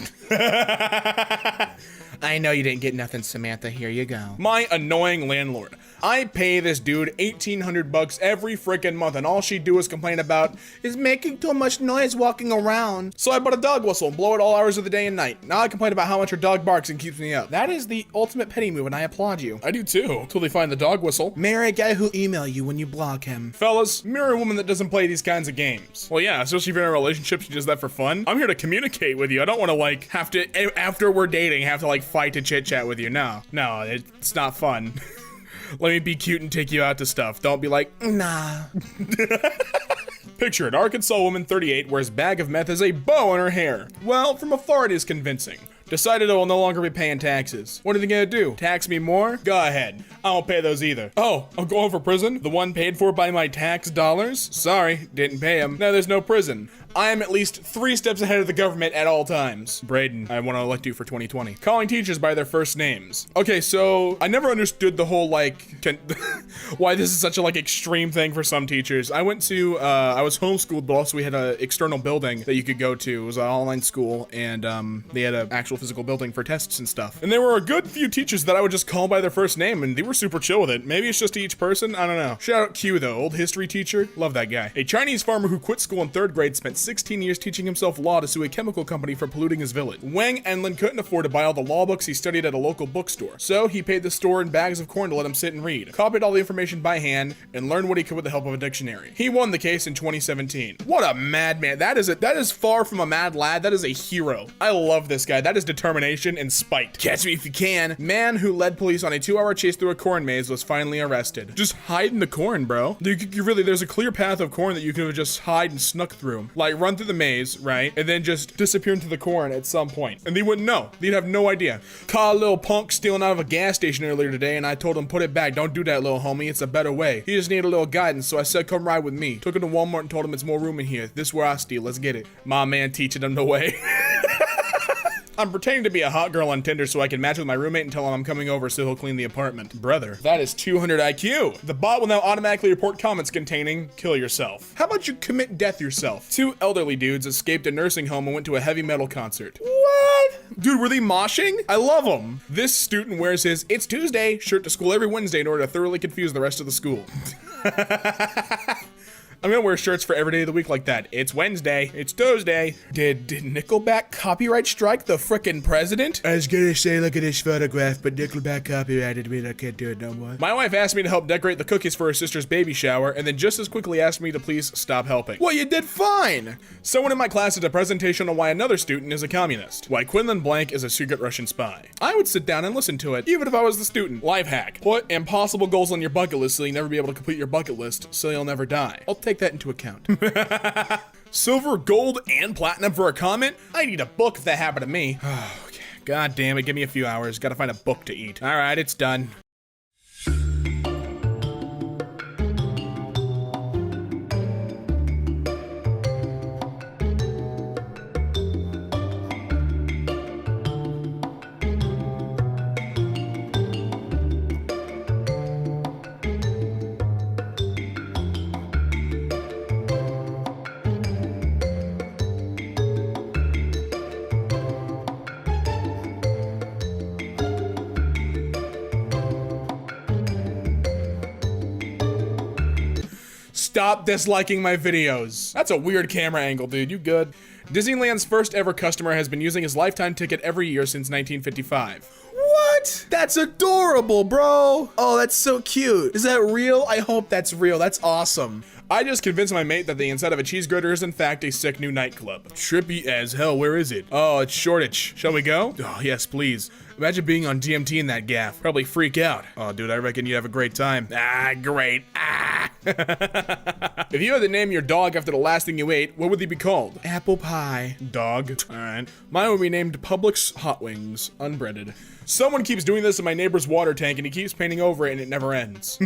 I know you didn't get nothing, Samantha. Here you go. My annoying landlord. I pay this dude $1,800 every freaking month, and all she do is complain about is making too much noise walking around. So I bought a dog whistle and blow it all hours of the day and night. Now I complain about how much her dog barks and keeps me up. That is the ultimate petty move, and I applaud you. I do too, till they find the dog whistle. Marry a guy who'll email you when you block him. Fellas, marry a woman that doesn't play these kinds of games. Well, yeah, especially if you're in a relationship, she does that for fun. I'm here to communicate with you. I don't want to like have to, after we're dating, have to like fight to chit chat with you. No, it's not fun. Let me be cute and take you out to stuff. Don't be like, nah. Picture an Arkansas woman, 38, wears bag of meth as a bow in her hair. Well, from afar it is convincing. Decided I will no longer be paying taxes. What are they gonna do? Tax me more? Go ahead. I won't pay those either. Oh, I'm going for prison? The one paid for by my tax dollars? Sorry, didn't pay them. Now there's no prison. I am at least 3 steps ahead of the government at all times. Braden, I want to elect you for 2020. Calling teachers by their first names. Okay, so I never understood the whole like, why this is such a like extreme thing for some teachers. I went to, I was homeschooled, but also we had an external building that you could go to. It was an online school, and they had an actual physical building for tests and stuff. And there were a good few teachers that I would just call by their first name, and they were super chill with it. Maybe it's just to each person, I don't know. Shout out Q though, old history teacher. Love that guy. A Chinese farmer who quit school in 3rd grade spent 16 years teaching himself law to sue a chemical company for polluting his village. Wang Enlin couldn't afford to buy all the law books he studied at a local bookstore, so he paid the store in bags of corn to let him sit and read, copied all the information by hand, and learned what he could with the help of a dictionary. He won the case in 2017. What a madman. That is far from a mad lad. That is a hero. I love this guy. That is determination and spite. Catch me if you can. Man who led police on a 2-hour chase through a corn maze was finally arrested. Just hide in the corn, bro. There's a clear path of corn that you could have just hide and snuck through. Like, run through the maze, right? And then just disappear into the corn at some point. And they wouldn't know. They'd have no idea. Caught a little punk stealing out of a gas station earlier today, and I told him, put it back. Don't do that, little homie. It's a better way. He just needed a little guidance, so I said, come ride with me. Took him to Walmart and told him it's more room in here. This is where I steal. Let's get it. My man teaching him the way. I'm pretending to be a hot girl on Tinder so I can match with my roommate and tell him I'm coming over so he'll clean the apartment. Brother, that is 200 IQ. The bot will now automatically report comments containing, kill yourself. How about you commit death yourself? 2 elderly dudes escaped a nursing home and went to a heavy metal concert. What? Dude, were they moshing? I love them. This student wears his It's Tuesday shirt to school every Wednesday in order to thoroughly confuse the rest of the school. I'm gonna wear shirts for every day of the week like that. It's Wednesday. It's Tuesday. Did Nickelback copyright strike the frickin' president? I was gonna say, look at this photograph, but Nickelback copyrighted me and I can't do it no more. My wife asked me to help decorate the cookies for her sister's baby shower, and then just as quickly asked me to please stop helping. Well, you did fine. Someone in my class did a presentation on why another student is a communist. Why Quinlan Blank is a secret Russian spy. I would sit down and listen to it, even if I was the student. Life hack. Put impossible goals on your bucket list so you'll never be able to complete your bucket list, so you'll never die. I'll take that into account. Silver, gold, and platinum for a comment? I need a book if that happened to me. Okay. God damn it, give me a few hours. Gotta find a book to eat. All right, it's done. Stop disliking my videos. That's a weird camera angle, dude. You good? Disneyland's first ever customer has been using his lifetime ticket every year since 1955. What? That's adorable, bro. Oh, that's so cute. Is that real? I hope that's real. That's awesome. I just convinced my mate that the inside of a cheese grater is in fact a sick new nightclub. Trippy as hell. Where is it? Oh, it's Shoreditch. Shall we go? Oh, yes, please. Imagine being on DMT in that gaff. Probably freak out. Oh, dude, I reckon you'd have a great time. Ah, great. Ah. If you had to name your dog after the last thing you ate, what would they be called? Apple pie. Dog. All right. Mine would be named Publix Hot Wings, unbreaded. Someone keeps doing this in my neighbor's water tank and he keeps painting over it and it never ends.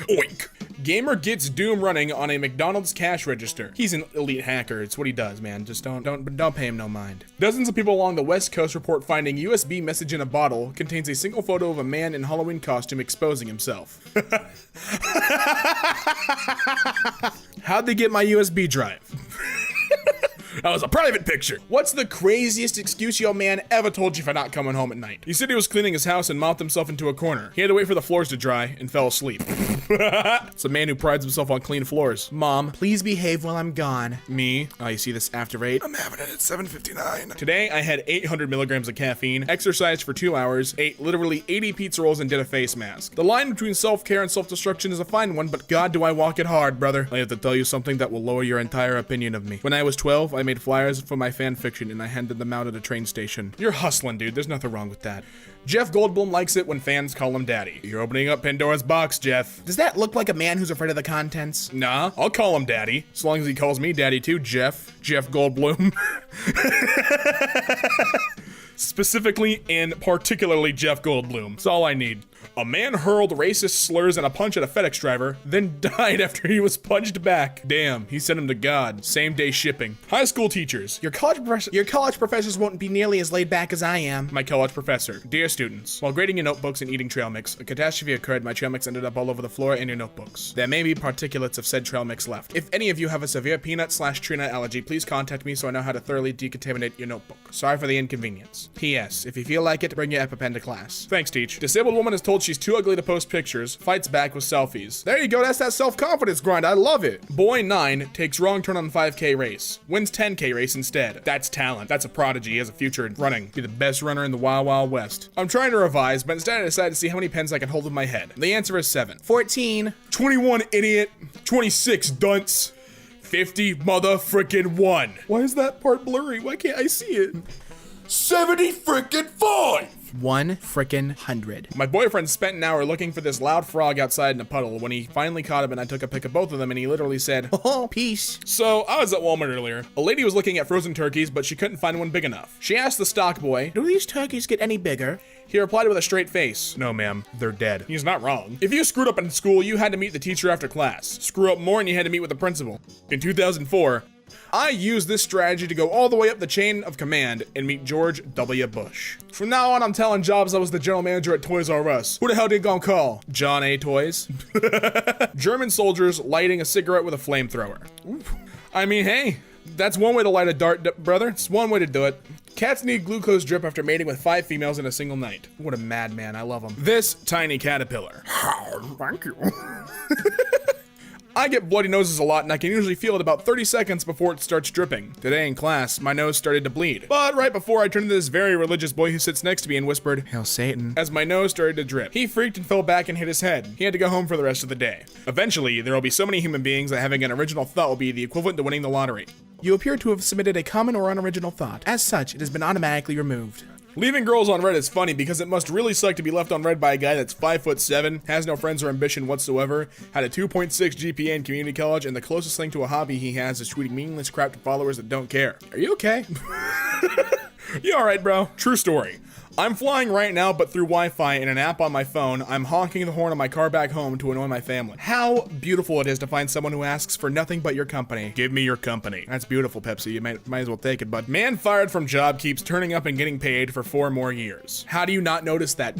Oink. Gamer gets Doom running on a McDonald's cash register. He's an elite hacker. It's what he does, man. Just don't pay him no mind. Dozens of people along the West Coast report finding USB message in a bottle contains a single photo of a man in Halloween costume exposing himself. How'd they get my USB drive? That was a private picture. What's the craziest excuse your man ever told you for not coming home at night? He said he was cleaning his house and mopped himself into a corner. He had to wait for the floors to dry and fell asleep. It's a man who prides himself on clean floors. Mom, please behave while I'm gone. Me? Oh, you see this after 8? I'm having it at 7:59. Today, I had 800 milligrams of caffeine, exercised for 2 hours, ate literally 80 pizza rolls, and did a face mask. The line between self-care and self-destruction is a fine one, but God, do I walk it hard, brother. I have to tell you something that will lower your entire opinion of me. When I was 12, I made flyers for my fan fiction and I handed them out at a train station. You're hustling, dude. There's nothing wrong with that. Jeff Goldblum likes it when fans call him daddy. You're opening up Pandora's box, Jeff. Does that look like a man who's afraid of the contents? Nah, I'll call him daddy. As long as he calls me daddy too, Jeff Goldblum. Specifically and particularly Jeff Goldblum. That's all I need. A man hurled racist slurs and a punch at a FedEx driver, then died after he was punched back. Damn, he sent him to God. Same day shipping. High school teachers. Your college professors won't be nearly as laid back as I am. My college professor. Dear students, while grading your notebooks and eating trail mix, a catastrophe occurred. My trail mix ended up all over the floor and your notebooks. There may be particulates of said trail mix left. If any of you have a severe peanut/tree nut allergy, please contact me so I know how to thoroughly decontaminate your notebook. Sorry for the inconvenience. P.S. If you feel like it, bring your EpiPen to class. Thanks, teach. Disabled woman is told she's too ugly to post pictures, fights back with selfies. There you go, that's that self-confidence grind. I love it. Boy 9 takes wrong turn on 5K race, wins 10K race instead. That's talent. That's a prodigy. He has a future in running. Be the best runner in the Wild Wild West. I'm trying to revise, but instead I decided to see how many pens I can hold in my head. The answer is 7. 14. 21, idiot. 26, dunce. 50, mother-frickin' 1. Why is that part blurry? Why can't I see it? 70-frickin-5! 100. My boyfriend spent an hour looking for this loud frog outside in a puddle. When he finally caught him and I took a pic of both of them and he literally said, "Oh, peace." So I was at Walmart earlier. A lady was looking at frozen turkeys, but she couldn't find one big enough. She asked the stock boy, "Do these turkeys get any bigger?" He replied with a straight face, "No, ma'am, they're dead." He's not wrong. If you screwed up in school, you had to meet the teacher after class. Screw up more and you had to meet with the principal. In 2004, I used this strategy to go all the way up the chain of command and meet George W. Bush. From now on, I'm telling Jobs I was the general manager at Toys R Us. Who the hell did gonna call? John A. Toys? German soldiers lighting a cigarette with a flamethrower. I mean, hey, that's one way to light a dart, brother. It's one way to do it. Cats need glucose drip after mating with 5 females in a single night. What a madman, I love him. This tiny caterpillar. Thank you. I get bloody noses a lot and I can usually feel it about 30 seconds before it starts dripping. Today in class, my nose started to bleed. But right before I turned to this very religious boy who sits next to me and whispered, "Hail Satan," as my nose started to drip. He freaked and fell back and hit his head. He had to go home for the rest of the day. Eventually, there will be so many human beings that having an original thought will be the equivalent to winning the lottery. You appear to have submitted a common or unoriginal thought. As such, it has been automatically removed. Leaving girls on red is funny because it must really suck to be left on red by a guy that's 5'7", has no friends or ambition whatsoever, had a 2.6 GPA in community college, and the closest thing to a hobby he has is tweeting meaningless crap to followers that don't care. Are you okay? You alright, bro? True story. I'm flying right now, but through Wi-Fi and an app on my phone, I'm honking the horn on my car back home to annoy my family. How beautiful it is to find someone who asks for nothing but your company. Give me your company. That's beautiful, Pepsi. You might as well take it, bud. Man fired from job keeps turning up and getting paid for 4 more years. How do you not notice that?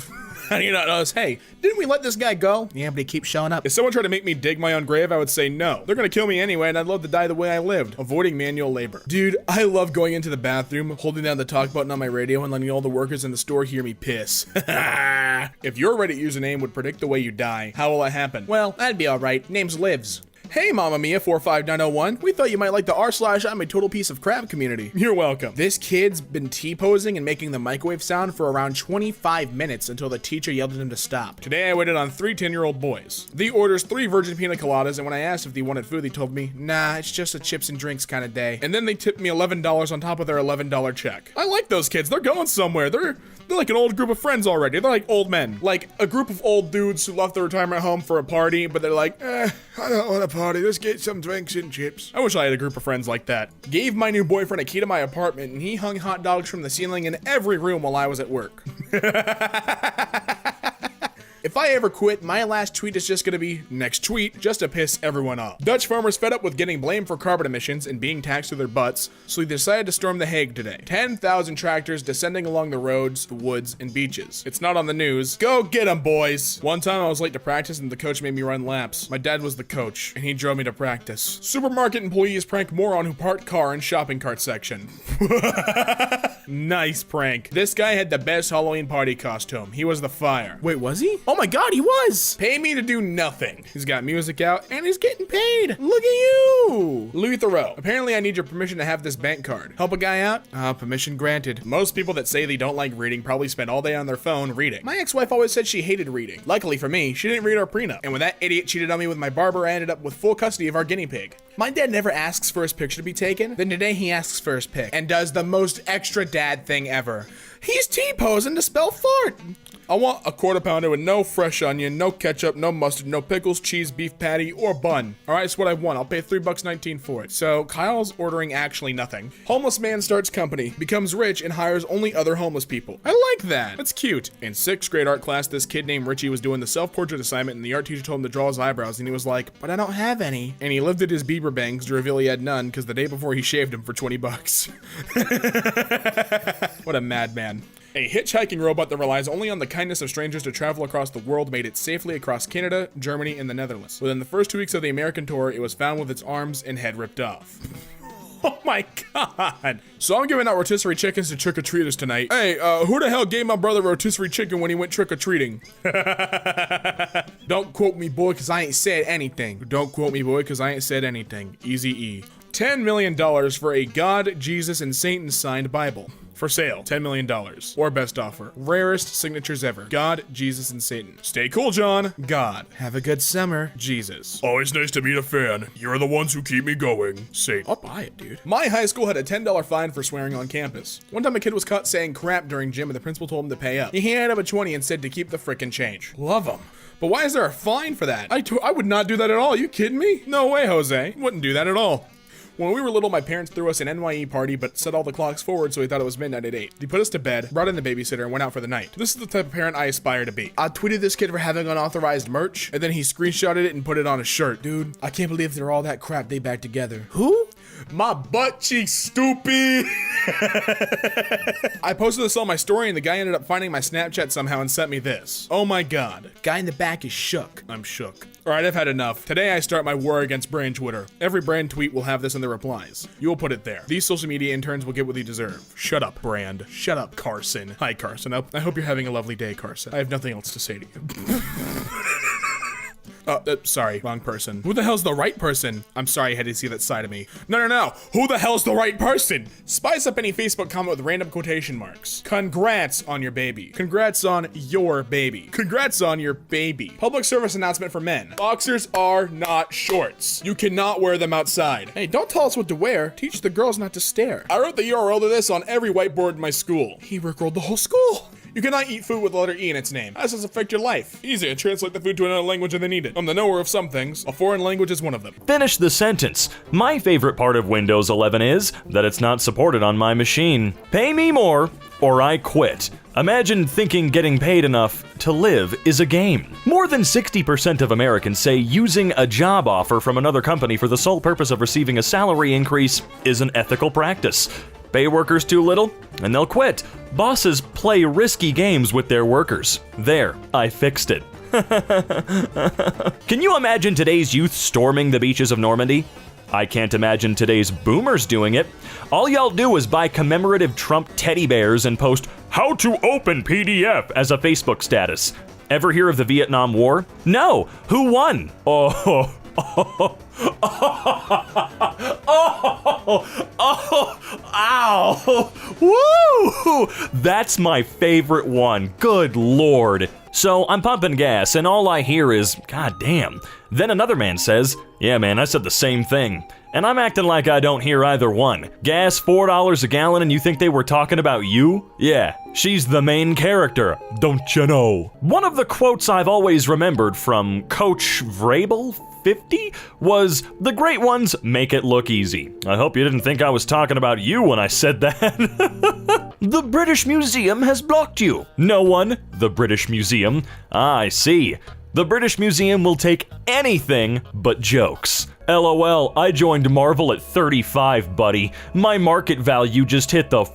How do you not notice, hey, didn't we let this guy go? Yeah, but he keeps showing up. If someone tried to make me dig my own grave, I would say no. They're gonna kill me anyway, and I'd love to die the way I lived, avoiding manual labor. Dude, I love going into the bathroom, holding down the talk button on my radio, and letting all the workers in the store hear me piss. If your Reddit username would predict the way you die, how will that happen? Well, that'd be alright. Name's Lives. Hey, Mamma Mia 45901. We thought you might like the r/I'm a total piece of crap community. You're welcome. This kid's been T-posing and making the microwave sound for around 25 minutes until the teacher yelled at him to stop. Today I waited on 3 10-year-old boys. They orders 3 virgin pina coladas, and when I asked if they wanted food, they told me, nah, it's just a chips and drinks kind of day. And then they tipped me $11 on top of their $11 check. I like those kids. They're going somewhere. They're like an old group of friends already. They're like old men. Like a group of old dudes who left their retirement home for a party, but they're like, I don't want a party. Let's get some drinks and chips. I wish I had a group of friends like that. Gave my new boyfriend a key to my apartment, and he hung hot dogs from the ceiling in every room while I was at work. If If I ever quit, my last tweet is just gonna be next tweet, just to piss everyone off. Dutch farmers fed up with getting blamed for carbon emissions and being taxed to their butts, so they decided to storm The Hague today. 10,000 tractors descending along the roads, the woods, and beaches. It's not on the news. Go get 'em, boys. One time I was late to practice and the coach made me run laps. My dad was the coach, and he drove me to practice. Supermarket employees prank moron who parked car in shopping cart section. Nice prank. This guy had the best Halloween party costume. He was the fire. Wait, was he? Oh my god, he was! Pay me to do nothing. He's got music out, and he's getting paid. Look at you! Louis Theroux. Apparently I need your permission to have this bank card. Help a guy out? Permission granted. Most people that say they don't like reading probably spend all day on their phone reading. My ex-wife always said she hated reading. Luckily for me, she didn't read our prenup. And when that idiot cheated on me with my barber, I ended up with full custody of our guinea pig. My dad never asks for his picture to be taken. Then today he asks for his pic and does the most extra dad thing ever. He's T-posing to spell fart. I want a quarter pounder with no fresh onion, no ketchup, no mustard, no pickles, cheese, beef patty, or bun. All right, it's what I want. I'll pay $3.19 for it. So Kyle's ordering actually nothing. Homeless man starts company, becomes rich, and hires only other homeless people. I like that. That's cute. In 6th grade art class, this kid named Richie was doing the self-portrait assignment, and the art teacher told him to draw his eyebrows, and he was like, but I don't have any. And he lifted his Bieber bangs to reveal he had none, because the day before he shaved him for 20 bucks. What a madman. A hitchhiking robot that relies only on the kindness of strangers to travel across the world made it safely across Canada, Germany, and the Netherlands. Within the first 2 weeks of the American tour, it was found with its arms and head ripped off. Oh my god. So I'm giving out rotisserie chickens to trick-or-treaters tonight. Hey, who the hell gave my brother rotisserie chicken when he went trick-or-treating? Don't quote me, boy, because I ain't said anything. Don't quote me, boy, because I ain't said anything. Easy E. $10 million for a God, Jesus, and Satan signed Bible. For sale, $10 million. Or best offer. Rarest signatures ever. God, Jesus, and Satan. Stay cool, John. God. Have a good summer. Jesus. Always nice to meet a fan. You're the ones who keep me going. Satan. I'll buy it, dude. My high school had a $10 fine for swearing on campus. One time a kid was caught saying crap during gym and the principal told him to pay up. He handed up a 20 and said to keep the frickin' change. Love him. But why is there a fine for that? I would not do that at all. Are you kidding me? No way, Jose. Wouldn't do that at all. When we were little, my parents threw us an NYE party, but set all the clocks forward so we thought it was midnight at 8. They put us to bed, brought in the babysitter, and went out for the night. This is the type of parent I aspire to be. I tweeted this kid for having unauthorized merch, and then he screenshotted it and put it on a shirt. Dude, I can't believe they're all that crap they back together. Who? My butt cheeks, stupid. I posted this on my story and the guy ended up finding my Snapchat somehow and sent me this. Oh my god. Guy in the back is shook. I'm shook. Alright, I've had enough. Today I start my war against brand Twitter. Every brand tweet will have this in the replies. You will put it there. These social media interns will get what they deserve. Shut up, brand. Shut up, Carson. Hi, Carson. I hope you're having a lovely day, Carson. I have nothing else to say to you. Sorry, wrong person. Who the hell's the right person? I'm sorry I had to see that side of me. No. Who the hell's the right person? Spice up any Facebook comment with random quotation marks. Congrats on your baby. Congrats on your baby. Congrats on your baby. Public service announcement for men. Boxers are not shorts. You cannot wear them outside. Hey, don't tell us what to wear. Teach the girls not to stare. I wrote the URL to this on every whiteboard in my school. He rickrolled the whole school. You cannot eat food with the letter E in its name. How does this affect your life? Easy, translate the food to another language when they need it. I'm the knower of some things. A foreign language is one of them. Finish the sentence. My favorite part of Windows 11 is that it's not supported on my machine. Pay me more, or I quit. Imagine thinking getting paid enough to live is a game. More than 60% of Americans say using a job offer from another company for the sole purpose of receiving a salary increase is an ethical practice. Pay workers too little, and they'll quit. Bosses play risky games with their workers. There, I fixed it. Can you imagine today's youth storming the beaches of Normandy? I can't imagine today's boomers doing it. All y'all do is buy commemorative Trump teddy bears and post "How to open PDF" as a Facebook status. Ever hear of the Vietnam War? No. Who won? Ow! Woo! That's my favorite one. Good lord. So I'm pumping gas, and all I hear is, "God damn." Then another man says, "Yeah, man, I said the same thing." And I'm acting like I don't hear either one. Gas $4 a gallon, and you think they were talking about you? Yeah, she's the main character, don't you know? One of the quotes I've always remembered from Coach Vrabel 50 was, "The great ones make it look easy." I hope you didn't think I was talking about you when I said that. The British Museum has blocked you. No one. The British Museum. Ah, I see. The British Museum will take anything but jokes. LOL, I joined Marvel at 35, buddy. My market value just hit the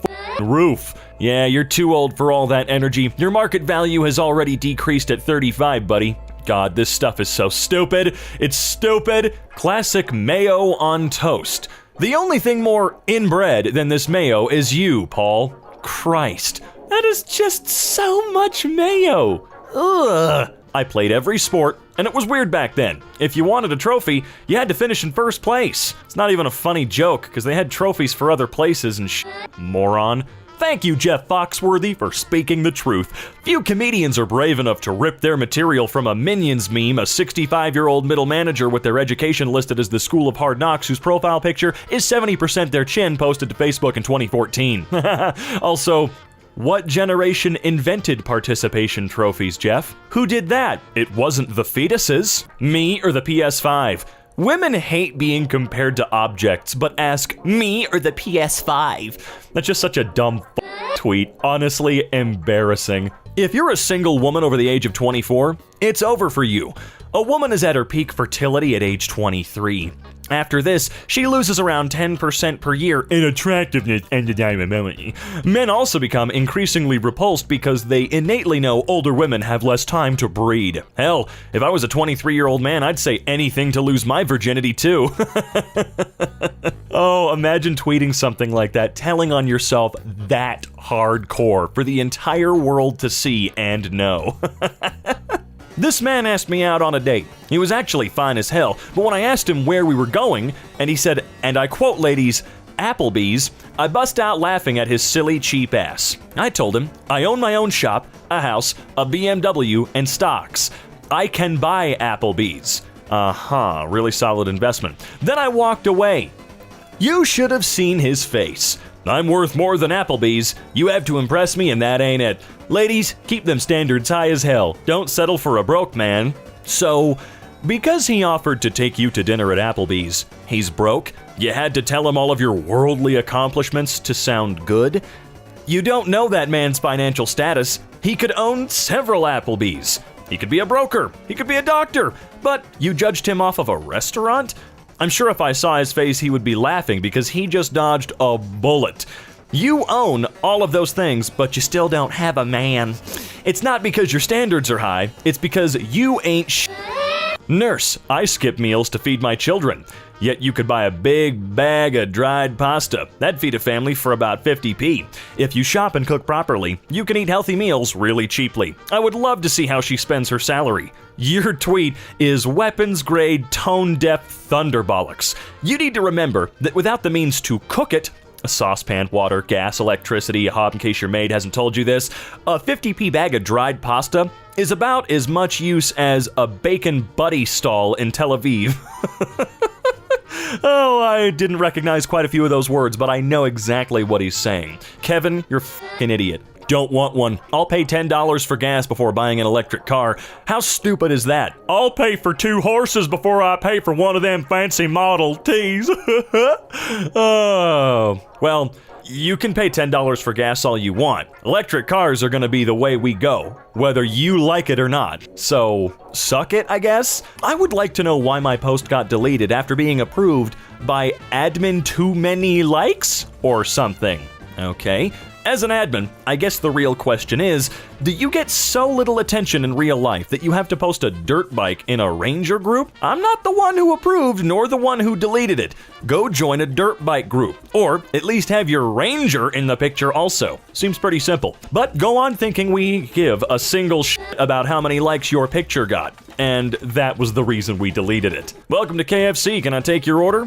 roof. Yeah, you're too old for all that energy. Your market value has already decreased at 35, buddy. God, this stuff is so stupid. It's stupid. Classic mayo on toast. The only thing more inbred than this mayo is you, Paul. Christ, that is just so much mayo. Ugh. I played every sport, and it was weird back then. If you wanted a trophy, you had to finish in first place. It's not even a funny joke, because they had trophies for other places and moron. Thank you, Jeff Foxworthy, for speaking the truth. Few comedians are brave enough to rip their material from a Minions meme, a 65-year-old middle manager with their education listed as the School of Hard Knocks, whose profile picture is 70% their chin, posted to Facebook in 2014. Also, what generation invented participation trophies, Jeff? Who did that? It wasn't the fetuses. Me or the PS5? Women hate being compared to objects, but ask me or the PS5. That's just such a dumb tweet. Honestly, embarrassing. If you're a single woman over the age of 24, it's over for you. A woman is at her peak fertility at age 23. After this, she loses around 10% per year in attractiveness and desirability. Men also become increasingly repulsed because they innately know older women have less time to breed. Hell, if I was a 23-year-old man, I'd say anything to lose my virginity too. Oh, imagine tweeting something like that, telling on yourself that hardcore for the entire world to see and know. This man asked me out on a date. He was actually fine as hell, but when I asked him where we were going, and he said, and I quote, ladies, Applebee's, I bust out laughing at his silly, cheap ass. I told him, I own my own shop, a house, a BMW, and stocks. I can buy Applebee's. Really solid investment. Then I walked away. You should have seen his face. I'm worth more than Applebee's. You have to impress me, and that ain't it. Ladies, keep them standards high as hell. Don't settle for a broke man. So, because he offered to take you to dinner at Applebee's, he's broke? You had to tell him all of your worldly accomplishments to sound good? You don't know that man's financial status. He could own several Applebee's. He could be a broker. He could be a doctor. But you judged him off of a restaurant? I'm sure if I saw his face, he would be laughing because he just dodged a bullet. You own all of those things, but you still don't have a man. It's not because your standards are high, it's because you ain't Nurse, I skip meals to feed my children. Yet you could buy a big bag of dried pasta. That'd feed a family for about 50p. If you shop and cook properly, you can eat healthy meals really cheaply. I would love to see how she spends her salary. Your tweet is weapons-grade, tone-deaf thunderbollocks. You need to remember that without the means to cook it, a saucepan, water, gas, electricity, a hob in case your maid hasn't told you this, a 50p bag of dried pasta is about as much use as a bacon buddy stall in Tel Aviv. Oh, I didn't recognize quite a few of those words, but I know exactly what he's saying. Kevin, you're f***ing idiot. Don't want one. I'll pay $10 for gas before buying an electric car. How stupid is that? I'll pay for 2 horses before I pay for one of them fancy Model Ts. Oh, well, you can pay $10 for gas all you want. Electric cars are gonna be the way we go, whether you like it or not. So, suck it, I guess? I would like to know why my post got deleted after being approved by admin too many likes or something. Okay. As an admin, I guess the real question is, do you get so little attention in real life that you have to post a dirt bike in a ranger group? I'm not the one who approved, nor the one who deleted it. Go join a dirt bike group, or at least have your ranger in the picture also. Seems pretty simple. But go on thinking we give a single shit about how many likes your picture got. And that was the reason we deleted it. Welcome to KFC, can I take your order?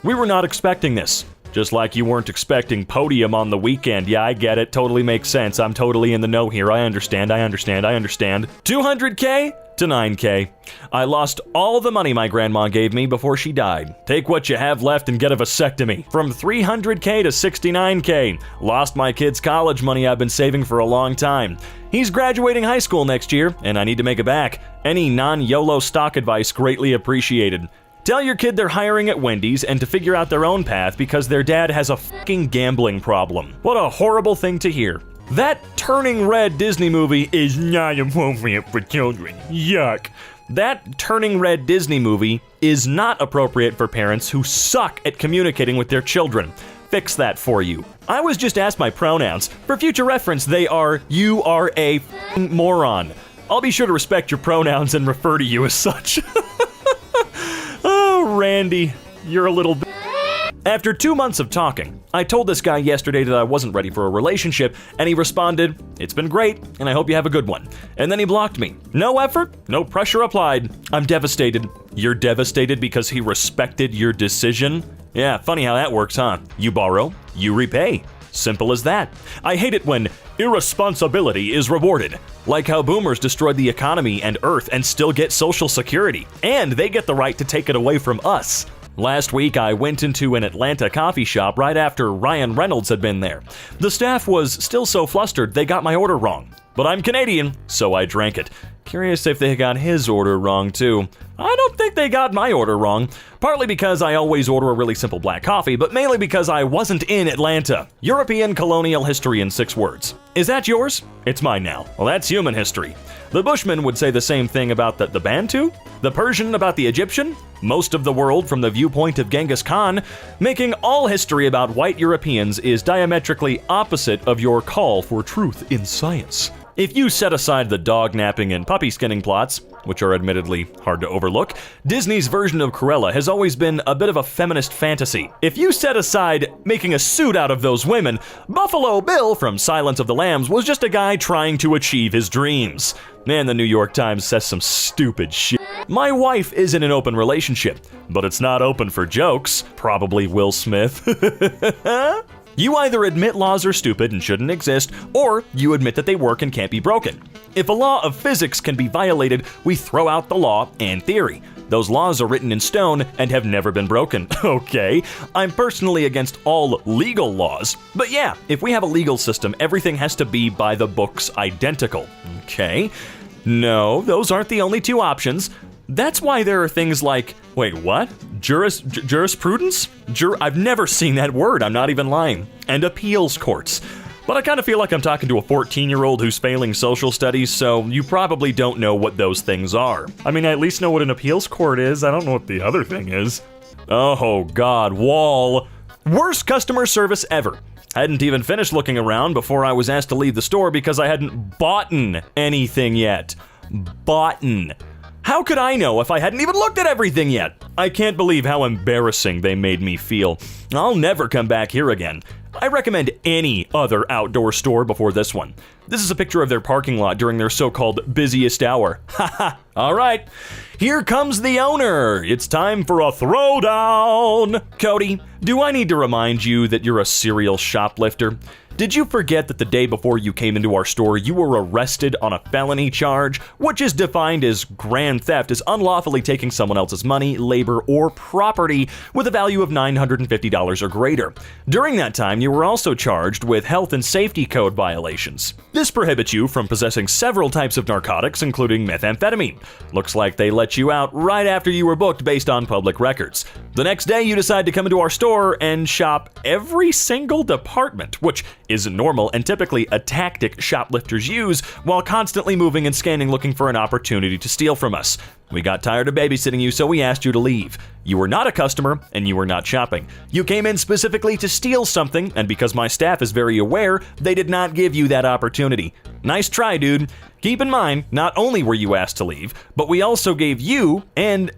We were not expecting this. Just like you weren't expecting Podium on the weekend. Yeah, I get it. Totally makes sense. I'm totally in the know here. I understand. 200K to 9K. I lost all the money my grandma gave me before she died. Take what you have left and get a vasectomy. From 300K to 69K. Lost my kid's college money I've been saving for a long time. He's graduating high school next year, and I need to make it back. Any non-YOLO stock advice greatly appreciated. Tell your kid they're hiring at Wendy's and to figure out their own path because their dad has a fucking gambling problem. What a horrible thing to hear. That turning red Disney movie is not appropriate for children. Yuck. That turning red Disney movie is not appropriate for parents who suck at communicating with their children. Fix that for you. I was just asked my pronouns. For future reference, they are, you are a f***ing moron. I'll be sure to respect your pronouns and refer to you as such. Oh, Randy, you're a little After 2 months of talking, I told this guy yesterday that I wasn't ready for a relationship, and he responded, "It's been great, and I hope you have a good one." And then he blocked me. No effort, no pressure applied. I'm devastated. You're devastated because he respected your decision? Yeah, funny how that works, huh? You borrow, you repay. Simple as that. I hate it when irresponsibility is rewarded. Like how boomers destroyed the economy and Earth and still get Social Security, and they get the right to take it away from us. Last week, I went into an Atlanta coffee shop right after Ryan Reynolds had been there. The staff was still so flustered they got my order wrong. But I'm Canadian, so I drank it. Curious if they got his order wrong too. I don't think they got my order wrong. Partly because I always order a really simple black coffee, but mainly because I wasn't in Atlanta. European colonial history in 6 words. Is that yours? It's mine now. Well, that's human history. The Bushmen would say the same thing about the Bantu, the Persian about the Egyptian, most of the world from the viewpoint of Genghis Khan. Making all history about white Europeans is diametrically opposite of your call for truth in science. If you set aside the dog napping and puppy skinning plots, which are admittedly hard to overlook, Disney's version of Cruella has always been a bit of a feminist fantasy. If you set aside making a suit out of those women, Buffalo Bill from Silence of the Lambs was just a guy trying to achieve his dreams. Man, the New York Times says some stupid shit. My wife is in an open relationship, but it's not open for jokes. Probably Will Smith. You either admit laws are stupid and shouldn't exist, or you admit that they work and can't be broken. If a law of physics can be violated, we throw out the law and theory. Those laws are written in stone and have never been broken. Okay, I'm personally against all legal laws, but yeah, if we have a legal system, everything has to be by the books identical. Okay, no, those aren't the only 2 options. That's why there are things like, wait, what? Jurisprudence? I've never seen that word, I'm not even lying. And appeals courts. But I kind of feel like I'm talking to a 14-year-old who's failing social studies, so you probably don't know what those things are. I mean, I at least know what an appeals court is. I don't know what the other thing is. Oh God, wall. Worst customer service ever. Hadn't even finished looking around before I was asked to leave the store because I hadn't boughten anything yet. Boughten. How could I know if I hadn't even looked at everything yet? I can't believe how embarrassing they made me feel. I'll never come back here again. I recommend any other outdoor store before this one. This is a picture of their parking lot during their so-called busiest hour. Haha. All right, here comes the owner. It's time for a throwdown. Cody, do I need to remind you that you're a serial shoplifter? Did you forget that the day before you came into our store, you were arrested on a felony charge, which is defined as grand theft, as unlawfully taking someone else's money, labor, or property with a value of $950 or greater. During that time, you were also charged with health and safety code violations. This prohibits you from possessing several types of narcotics, including methamphetamine. Looks like they let you out right after you were booked based on public records. The next day, you decide to come into our store and shop every single department, which isn't normal and typically a tactic shoplifters use while constantly moving and scanning looking for an opportunity to steal from us. We got tired of babysitting you, so we asked you to leave. You were not a customer, and you were not shopping. You came in specifically to steal something, and because my staff is very aware, they did not give you that opportunity. Nice try, dude. Keep in mind, not only were you asked to leave, but we also gave you an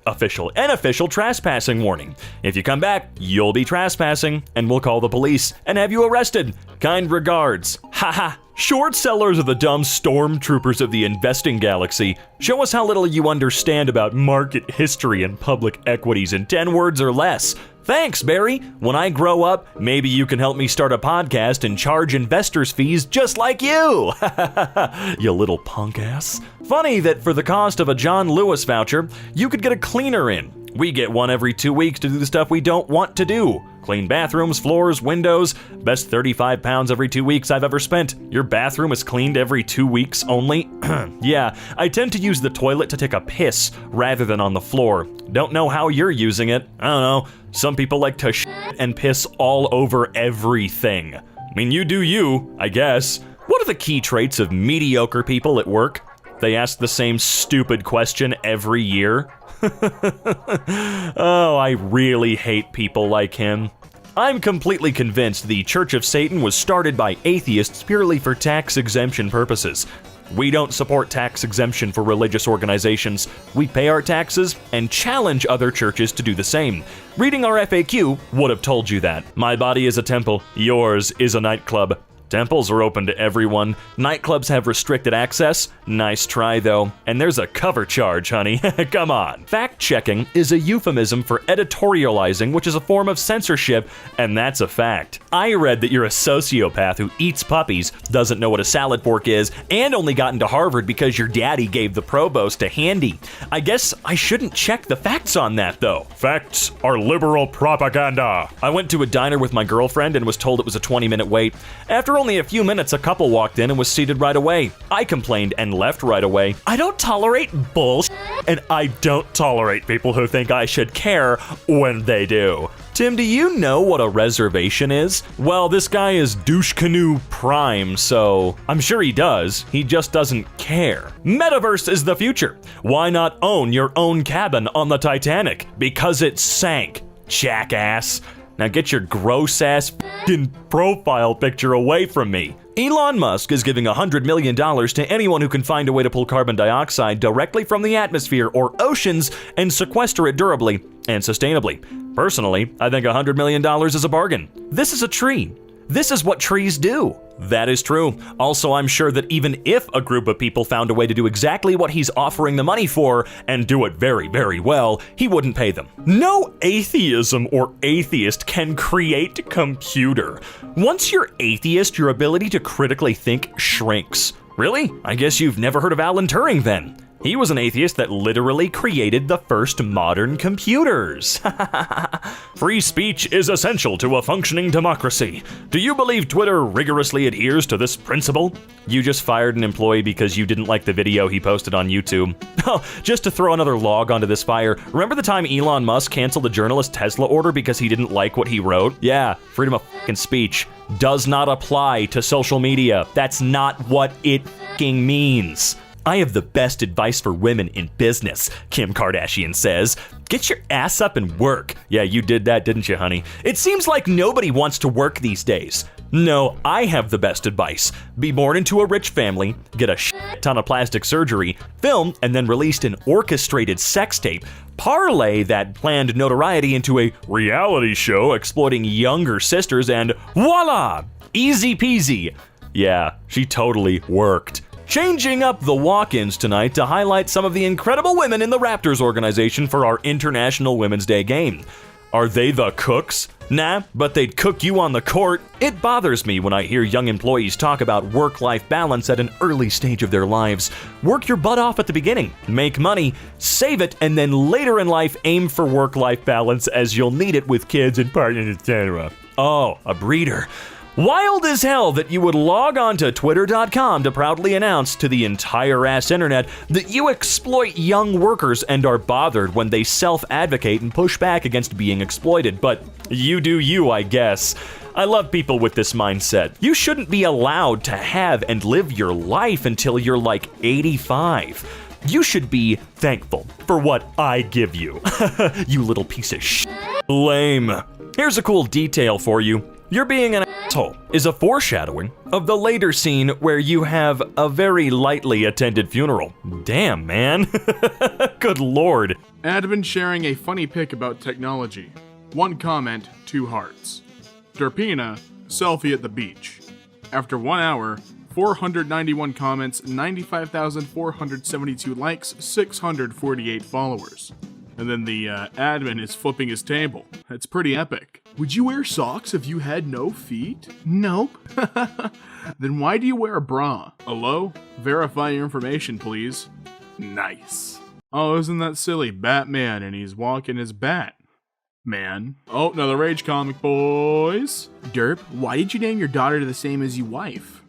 official trespassing warning. If you come back, you'll be trespassing, and we'll call the police and have you arrested. Kind regards. Haha. Short sellers are the dumb stormtroopers of the investing galaxy. Show us how little you understand about market history and public equities in 10 words or less. Thanks, Barry. When I grow up, maybe you can help me start a podcast and charge investors fees just like you. You little punk ass. Funny that for the cost of a John Lewis voucher, you could get a cleaner in. We get one every 2 weeks to do the stuff we don't want to do. Clean bathrooms, floors, windows. Best 35 pounds every 2 weeks I've ever spent. Your bathroom is cleaned every 2 weeks only? Yeah, I tend to use the toilet to take a piss rather than on the floor. Don't know how you're using it. I don't know. Some people like to shit and piss all over everything. I mean, you do you, I guess. What are the key traits of mediocre people at work? They ask the same stupid question every year. Oh, I really hate people like him. I'm completely convinced the Church of Satan was started by atheists purely for tax exemption purposes. We don't support tax exemption for religious organizations. We pay our taxes and challenge other churches to do the same. Reading our FAQ would have told you that. My body is a temple, yours is a nightclub. Temples are open to everyone. Nightclubs have restricted access. Nice try, though. And there's a cover charge, honey. Come on. Fact-checking is a euphemism for editorializing, which is a form of censorship, and that's a fact. I read that you're a sociopath who eats puppies, doesn't know what a salad fork is, and only got into Harvard because your daddy gave the provost a handy. I guess I shouldn't check the facts on that, though. Facts are liberal propaganda. I went to a diner with my girlfriend and was told it was a 20-minute wait. After only a few minutes, a couple walked in and was seated right away. I complained and left right away. I don't tolerate bullshit, and I don't tolerate people who think I should care when they do. Tim, do you know what a reservation is? Well, this guy is Douche Canoe Prime, so I'm sure he does. He just doesn't care. Metaverse is the future. Why not own your own cabin on the Titanic? Because it sank, jackass. Now get your gross-ass f***ing profile picture away from me. Elon Musk is giving $100 million to anyone who can find a way to pull carbon dioxide directly from the atmosphere or oceans and sequester it durably and sustainably. Personally, I think $100 million is a bargain. This is a tree. This is what trees do. That is true. Also, I'm sure that even if a group of people found a way to do exactly what he's offering the money for and do it very, very well, he wouldn't pay them. No atheism or atheist can create computer. Once you're atheist, your ability to critically think shrinks. Really? I guess you've never heard of Alan Turing then. He was an atheist that literally created the first modern computers. Free speech is essential to a functioning democracy. Do you believe Twitter rigorously adheres to this principle? You just fired an employee because you didn't like the video he posted on YouTube. Oh, just to throw another log onto this fire, remember the time Elon Musk canceled the journalist Tesla order because he didn't like what he wrote? Yeah, freedom of fucking speech does not apply to social media. That's not what it fucking means. I have the best advice for women in business, Kim Kardashian says. Get your ass up and work. Yeah, you did that, didn't you, honey? It seems like nobody wants to work these days. No, I have the best advice. Be born into a rich family, get a shit ton of plastic surgery, film and then released an orchestrated sex tape, parlay that planned notoriety into a reality show exploiting younger sisters, and voila! Easy peasy. Yeah, she totally worked. Changing up the walk-ins tonight to highlight some of the incredible women in the Raptors organization for our International Women's Day game. Are they the cooks? Nah, but they'd cook you on the court. It bothers me when I hear young employees talk about work-life balance at an early stage of their lives. Work your butt off at the beginning, make money, save it, and then later in life aim for work-life balance as you'll need it with kids and partners, etc. Oh, a breeder. Wild as hell that you would log on to twitter.com to proudly announce to the entire ass internet that you exploit young workers and are bothered when they self-advocate and push back against being exploited. But you do you, I guess. I love people with this mindset. You shouldn't be allowed to have and live your life until you're like 85. You should be thankful for what I give you. You little piece of shit. Lame. Here's a cool detail for you. Your being an asshole is a foreshadowing of the later scene where you have a very lightly attended funeral. Damn, man. Good lord. Admin sharing a funny pic about technology. 1 comment, 2 hearts. Derpina, selfie at the beach. After 1 hour, 491 comments, 95,472 likes, 648 followers. And then the admin is flipping his table. That's pretty epic. Would you wear socks if you had no feet? Nope. Then why do you wear a bra? Hello? Verify your information, please. Nice. Oh, isn't that silly? Batman, and he's walking his bat. Man. Oh, another rage comic, boys. Derp, why did you name your daughter the same as your wife?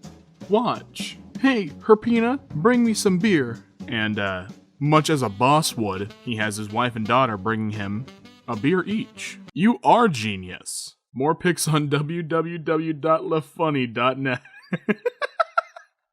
Watch. Hey, Herpina, bring me some beer. And, much as a boss would, he has his wife and daughter bringing him a beer each. You are genius. More pics on www.lafunny.net.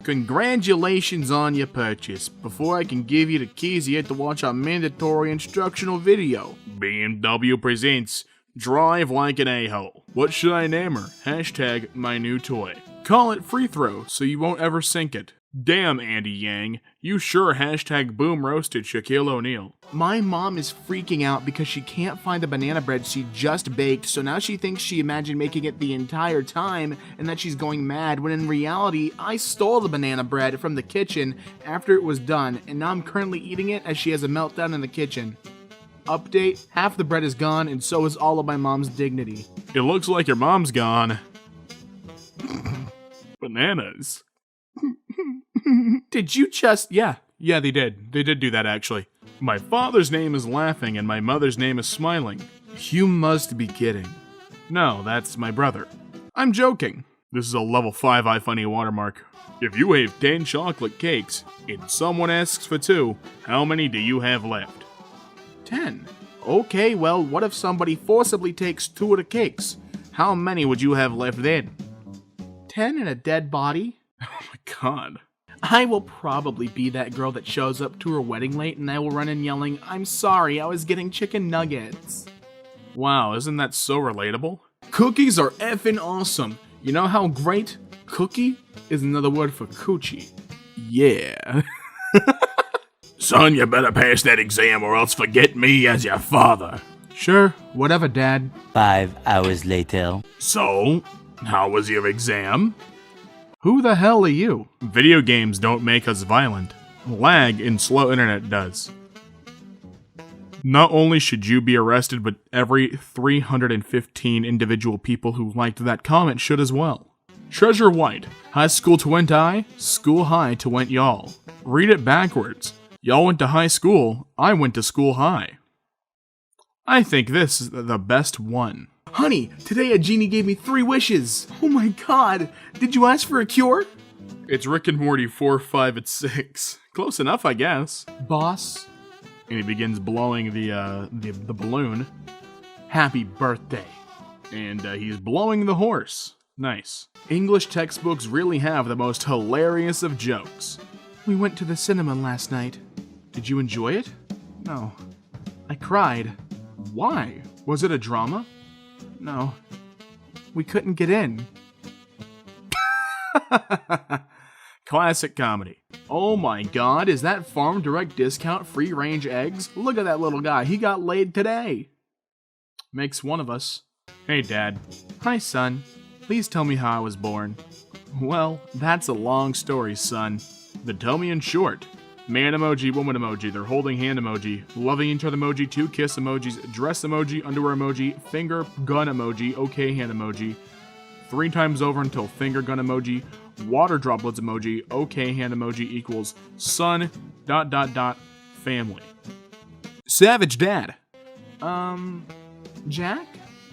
Congratulations on your purchase. Before I can give you the keys, you have to watch our mandatory instructional video. BMW presents Drive Like an A-Hole. What should I name her? Hashtag my new toy. Call it free throw so you won't ever sink it. Damn, Andy Yang, you sure hashtag boom roasted Shaquille O'Neal. My mom is freaking out because she can't find the banana bread she just baked, so now she thinks she imagined making it the entire time and that she's going mad, when in reality, I stole the banana bread from the kitchen after it was done, and now I'm currently eating it as she has a meltdown in the kitchen. Update, half the bread is gone, and so is all of my mom's dignity. It looks like your mom's gone. Bananas. Did you just... Yeah, they did. They did do that, actually. My father's name is Laughing and my mother's name is Smiling. You must be kidding. No, that's my brother. I'm joking. This is a level 5 iFunny watermark. If you have 10 chocolate cakes and someone asks for 2, how many do you have left? 10. Okay, well, what if somebody forcibly takes 2 of the cakes? How many would you have left then? 10 and a dead body? Oh my god. I will probably be that girl that shows up to her wedding late and I will run in yelling, "I'm sorry, I was getting chicken nuggets." Wow, isn't that so relatable? Cookies are effing awesome. You know how great? Cookie is another word for coochie. Yeah. Son, you better pass that exam or else forget me as your father. Sure, whatever, Dad. 5 hours later. So, how was your exam? Who the hell are you? Video games don't make us violent. Lag in slow internet does. Not only should you be arrested, but every 315 individual people who liked that comment should as well. Treasure White. High school to went I, school high to went y'all. Read it backwards. Y'all went to high school, I went to school high. I think this is the best one. Honey, today a genie gave me 3 wishes. Oh my god, did you ask for a cure? It's Rick and Morty 4, 5, and 6. Close enough, I guess. Boss. And he begins blowing the balloon. Happy birthday. And he's blowing the horse. Nice. English textbooks really have the most hilarious of jokes. We went to the cinema last night. Did you enjoy it? No. I cried. Why? Was it a drama? No. We couldn't get in. Classic comedy. Oh my god, is that Farm Direct Discount free range eggs? Look at that little guy, he got laid today. Makes one of us. Hey, Dad. Hi, son. Please tell me how I was born. Well, that's a long story, son. But tell me in short. Man emoji, woman emoji, they're holding hand emoji, loving each other emoji, 2 kiss emojis, dress emoji, underwear emoji, finger gun emoji, okay hand emoji, 3 times over until finger gun emoji, water droplets emoji, okay hand emoji equals son, ... family. Savage Dad. Jack?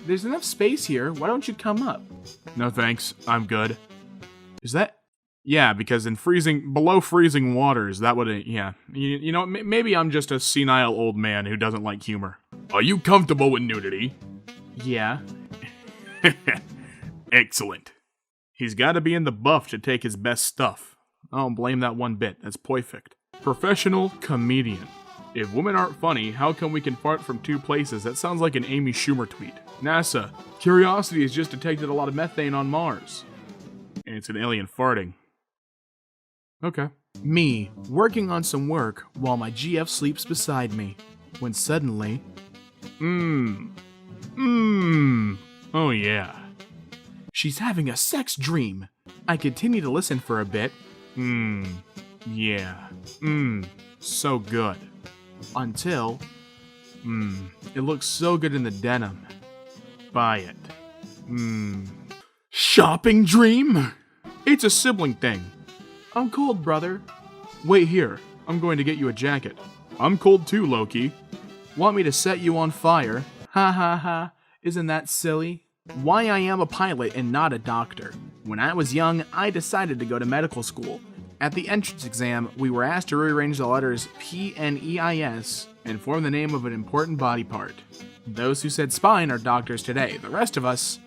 There's enough space here, why don't you come up? No thanks, I'm good. Is that... Yeah, because in below freezing waters, that would, yeah. You know, maybe I'm just a senile old man who doesn't like humor. Are you comfortable with nudity? Yeah. Excellent. He's got to be in the buff to take his best stuff. I don't blame that one bit, that's perfect. Professional comedian. If women aren't funny, how come we can fart from 2 places? That sounds like an Amy Schumer tweet. NASA. Curiosity has just detected a lot of methane on Mars. And it's an alien farting. Okay. Me, working on some work while my GF sleeps beside me, when suddenly... Oh yeah. She's having a sex dream. I continue to listen for a bit. Yeah. So good. Until... It looks so good in the denim. Buy it. Shopping dream? It's a sibling thing. I'm cold, brother. Wait here. I'm going to get you a jacket. I'm cold too, Loki. Want me to set you on fire? Ha ha ha. Isn't that silly? Why I am a pilot and not a doctor. When I was young, I decided to go to medical school. At the entrance exam, we were asked to rearrange the letters P and EIS and form the name of an important body part. Those who said spine are doctors today. The rest of us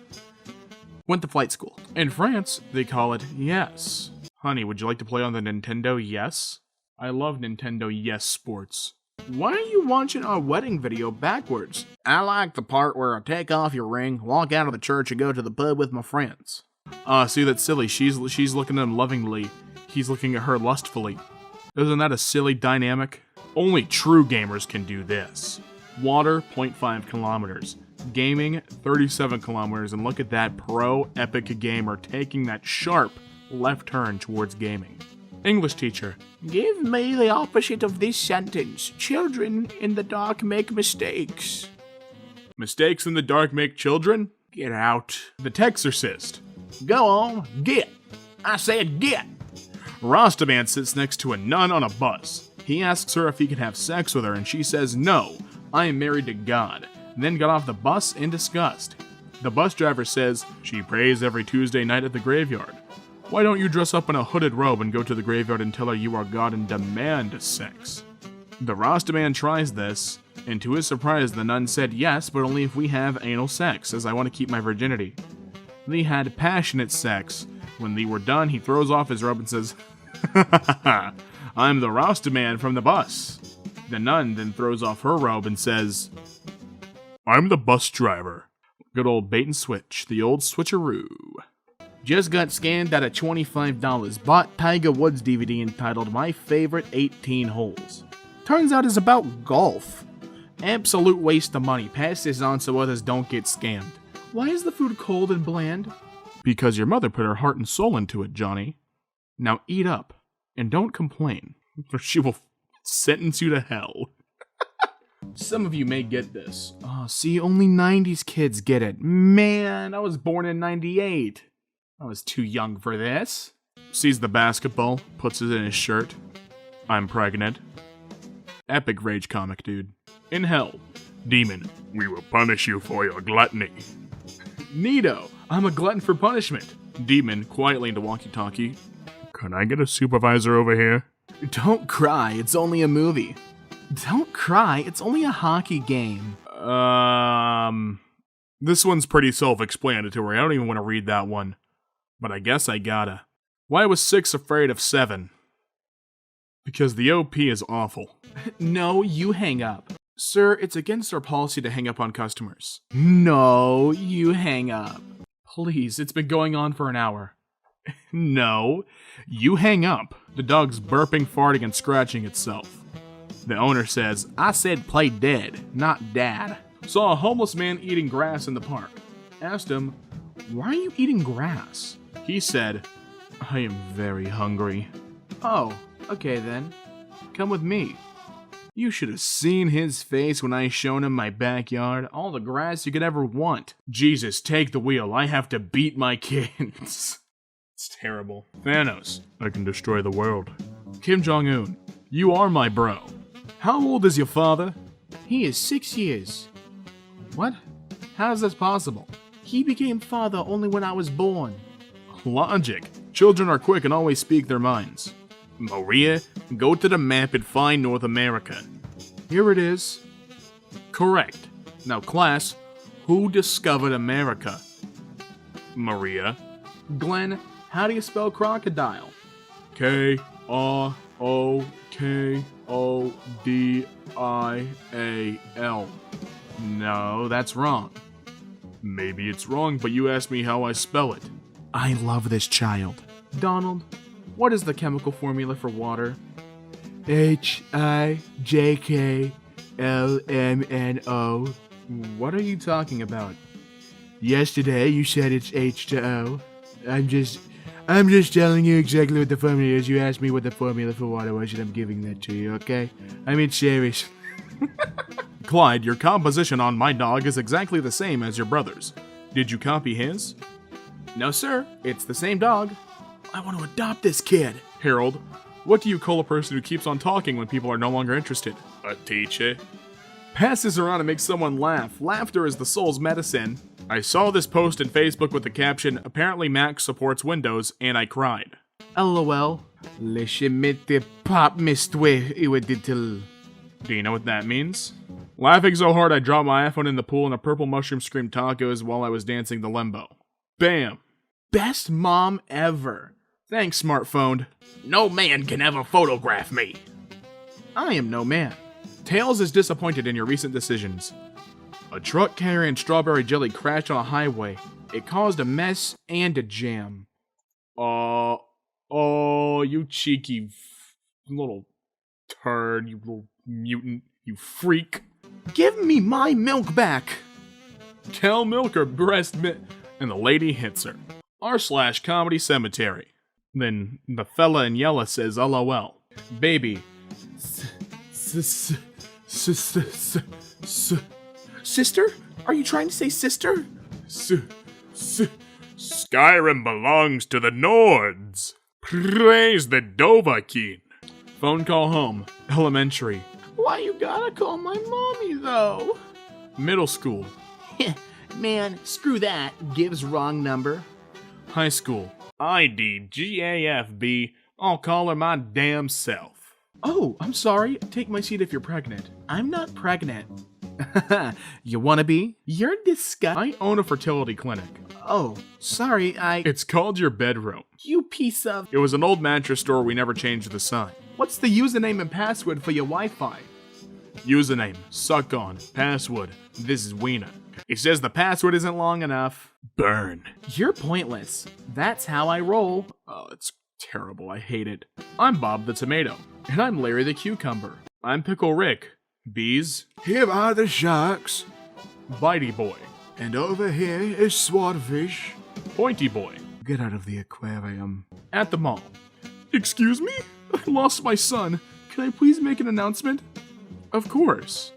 went to flight school. In France, they call it Yes. Honey, would you like to play on the Nintendo Yes? I love Nintendo Yes Sports. Why are you watching our wedding video backwards? I like the part where I take off your ring, walk out of the church, and go to the pub with my friends. See, that's silly. She's looking at him lovingly. He's looking at her lustfully. Isn't that a silly dynamic? Only true gamers can do this. Water, 0.5 kilometers. Gaming, 37 kilometers. And look at that pro epic gamer taking that sharp left turn towards gaming. English teacher. Give me the opposite of this sentence. Children in the dark make mistakes. Mistakes in the dark make children? Get out. The Texorcist. Go on, get. I said get. Rastaman sits next to a nun on a bus. He asks her if he can have sex with her and she says no, I am married to God. Then got off the bus in disgust. The bus driver says she prays every Tuesday night at the graveyard. Why don't you dress up in a hooded robe and go to the graveyard and tell her you are God and demand sex? The Rastaman tries this, and to his surprise the nun said yes, but only if we have anal sex, as I want to keep my virginity. They had passionate sex. When they were done, he throws off his robe and says, I'm the Rastaman from the bus. The nun then throws off her robe and says, I'm the bus driver. Good old bait and switch, the old switcheroo. Just got scammed out of $25. Bought Tiger Woods DVD entitled My Favorite 18 Holes. Turns out it's about golf. Absolute waste of money. Pass this on so others don't get scammed. Why is the food cold and bland? Because your mother put her heart and soul into it, Johnny. Now eat up, and don't complain, or she will sentence you to hell. Some of you may get this. Oh, see, only 90s kids get it. Man, I was born in 98. I was too young for this. Sees the basketball, puts it in his shirt. I'm pregnant. Epic rage comic, dude. In hell. Demon, we will punish you for your gluttony. Neato, I'm a glutton for punishment. Demon, quietly into walkie-talkie. Can I get a supervisor over here? Don't cry, it's only a movie. Don't cry, it's only a hockey game. This one's pretty self-explanatory. I don't even want to read that one. But I guess I gotta. Why was 6 afraid of 7? Because the OP is awful. No, you hang up. Sir, it's against our policy to hang up on customers. No, you hang up. Please, it's been going on for an hour. No, you hang up. The dog's burping, farting, and scratching itself. The owner says, I said play dead, not dad. Saw a homeless man eating grass in the park. Asked him, why are you eating grass? He said, I am very hungry. Oh, okay then. Come with me. You should have seen his face when I shown him my backyard. All the grass you could ever want. Jesus, take the wheel. I have to beat my kids. It's terrible. Thanos, I can destroy the world. Kim Jong-un, you are my bro. How old is your father? He is 6 years. What? How is this possible? He became father only when I was born. Logic. Children are quick and always speak their minds. Maria, go to the map and find North America. Here it is. Correct. Now class, who discovered America? Maria. Glenn, how do you spell crocodile? K-R-O-K-O-D-I-A-L. No, that's wrong. Maybe it's wrong, but you asked me how I spell it. I love this child. Donald, what is the chemical formula for water? H-I-J-K-L-M-N-O. What are you talking about? Yesterday you said it's H2O. I'm just telling you exactly what the formula is. You asked me what the formula for water was and I'm giving that to you, okay? I mean, serious. Clyde, your composition on my dog is exactly the same as your brother's. Did you copy his? No, sir. It's the same dog. I want to adopt this kid. Harold, What do you call a person who keeps on talking when people are no longer interested? A teacher. Passes around and makes someone laugh. Laughter is the soul's medicine. I saw this post in Facebook with the caption, apparently Mac supports Windows, and I cried. LOL. Do you know what that means? Laughing so hard I dropped my iPhone in the pool and a purple mushroom screamed tacos while I was dancing the limbo. Bam. Best mom ever. Thanks, smartphone. No man can ever photograph me. I am no man. Tails is disappointed in your recent decisions. A truck carrying strawberry jelly crashed on a highway. It caused a mess and a jam. Oh, you cheeky little turd, you little mutant, you freak. Give me my milk back. Tell milker breast and the lady hits her. r/comedy cemetery. Then the fella in yellow says LOL. Baby. Sister? Are you trying to say sister? Skyrim belongs to the Nords. Praise the Dovahkiin. Phone call home. Elementary. Why you gotta call my mommy though? Middle school. Man, screw that. Gives wrong number. High school. IDGAFB. I'll call her my damn self. Oh, I'm sorry. Take my seat if you're pregnant. I'm not pregnant. You wanna be? You're disgusting. I own a fertility clinic. Oh, sorry, It's called your bedroom. You piece of... It was an old mattress store. We never changed the sign. What's the username and password for your Wi-Fi? Username, suck on. Password, this is Wiener. It says the password isn't long enough. Burn. You're pointless. That's how I roll. Oh, it's terrible. I hate it. I'm Bob the Tomato. And I'm Larry the Cucumber. I'm Pickle Rick. Bees. Here are the sharks. Bitey Boy. And over here is Swordfish. Pointy Boy. Get out of the aquarium. At the mall. Excuse me? I lost my son. Can I please make an announcement? Of course.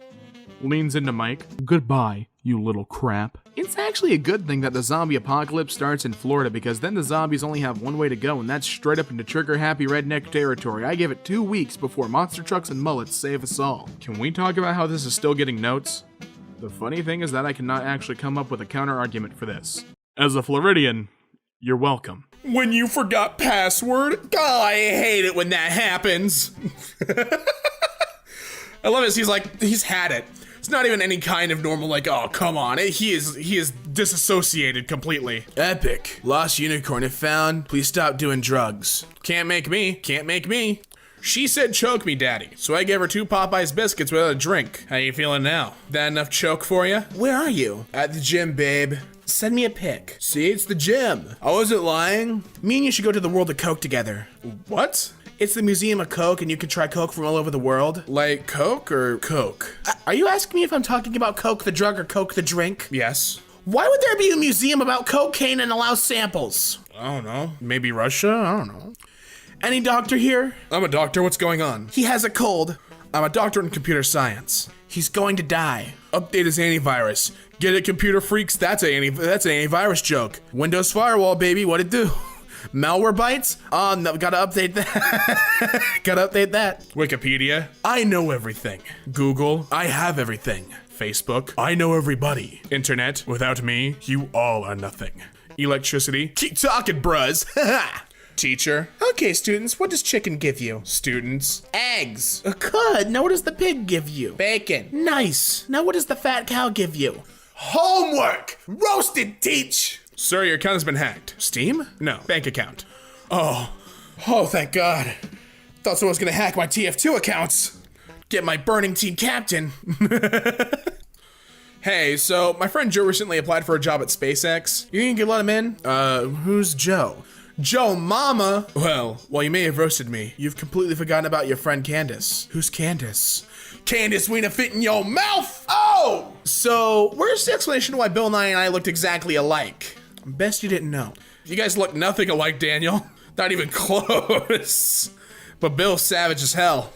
Leans into Mike. Goodbye, you little crap. It's actually a good thing that the zombie apocalypse starts in Florida because then the zombies only have one way to go, and that's straight up into trigger-happy redneck territory. I give it 2 weeks before monster trucks and mullets save us all. Can we talk about how this is still getting notes? The funny thing is that I cannot actually come up with a counter-argument for this. As a Floridian, you're welcome. When you forgot password? Oh, I hate it when that happens. I love it. He's had it. It's not even any kind of normal, like, oh, come on. He is disassociated completely. Epic. Lost unicorn if found. Please stop doing drugs. Can't make me. Can't make me. She said choke me, daddy. So I gave her 2 Popeyes biscuits without a drink. How you feeling now? That enough choke for you? Where are you? At the gym, babe. Send me a pic. See, it's the gym. I wasn't lying. Me and you should go to the World of Coke together. What? It's the Museum of Coke, and you can try Coke from all over the world. Like Coke or Coke? Are you asking me if I'm talking about Coke the drug or Coke the drink? Yes. Why would there be a museum about cocaine and allow samples? I don't know. Maybe Russia? I don't know. Any doctor here? I'm a doctor. What's going on? He has a cold. I'm a doctor in computer science. He's going to die. Update his antivirus. Get it, computer freaks? That's an antivirus joke. Windows Firewall, baby. What'd it do? Malware bites? Oh, no, gotta update that. Gotta update that. Wikipedia? I know everything. Google? I have everything. Facebook? I know everybody. Internet? Without me, you all are nothing. Electricity? Keep talking, bruz. Teacher? Okay, students, what does chicken give you? Students? Eggs. Good. Now what does the pig give you? Bacon. Nice. Now what does the fat cow give you? Homework! Roasted, teach! Sir, your account has been hacked. Steam? No. Bank account. Oh, thank God. Thought someone was gonna hack my TF2 accounts. Get my burning team captain. Hey, so my friend Joe recently applied for a job at SpaceX. You gonna let him in? Who's Joe? Joe Mama? Well, while you may have roasted me, you've completely forgotten about your friend Candace. Who's Candace? Candace Wiener fit in your mouth! Oh! So, where's the explanation why Bill Nye and I looked exactly alike? Best you didn't know. You guys look nothing alike, Daniel. Not even close. But Bill's savage as hell.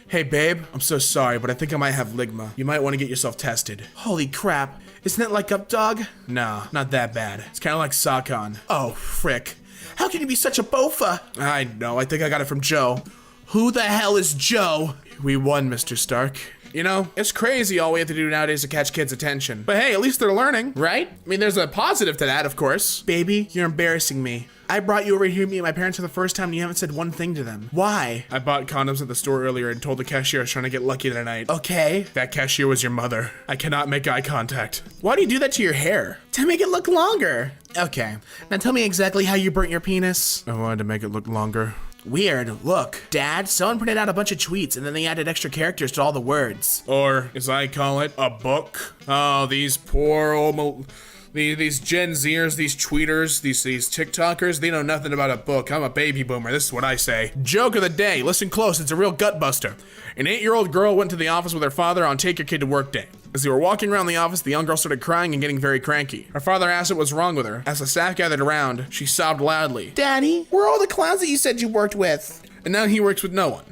Hey, babe, I'm so sorry, but I think I might have ligma. You might want to get yourself tested. Holy crap. Isn't that like Up Dog? Nah, not that bad. It's kind of like Sakon. Oh, frick. How can you be such a bofa? I know, I think I got it from Joe. Who the hell is Joe? We won, Mr. Stark. You know, it's crazy all we have to do nowadays to catch kids' attention. But hey, at least they're learning, right? I mean, there's a positive to that, of course. Baby, you're embarrassing me. I brought you over here to meet my parents for the first time and you haven't said one thing to them. Why? I bought condoms at the store earlier and told the cashier I was trying to get lucky tonight. Okay. That cashier was your mother. I cannot make eye contact. Why do you do that to your hair? To make it look longer. Okay. Now tell me exactly how you burnt your penis. I wanted to make it look longer. Weird. Look, Dad, someone printed out a bunch of tweets and then they added extra characters to all the words. Or, as I call it, a book. Oh, these poor old... These Gen Zers, these tweeters, these TikTokers, they know nothing about a book. I'm a baby boomer, this is what I say. Joke of the day, listen close, it's a real gut buster. An 8-year-old girl went to the office with her father on Take Your Kid to Work Day. As they were walking around the office, the young girl started crying and getting very cranky. Her father asked what was wrong with her. As the staff gathered around, she sobbed loudly. Daddy, where are all the clowns that you said you worked with? And now he works with no one.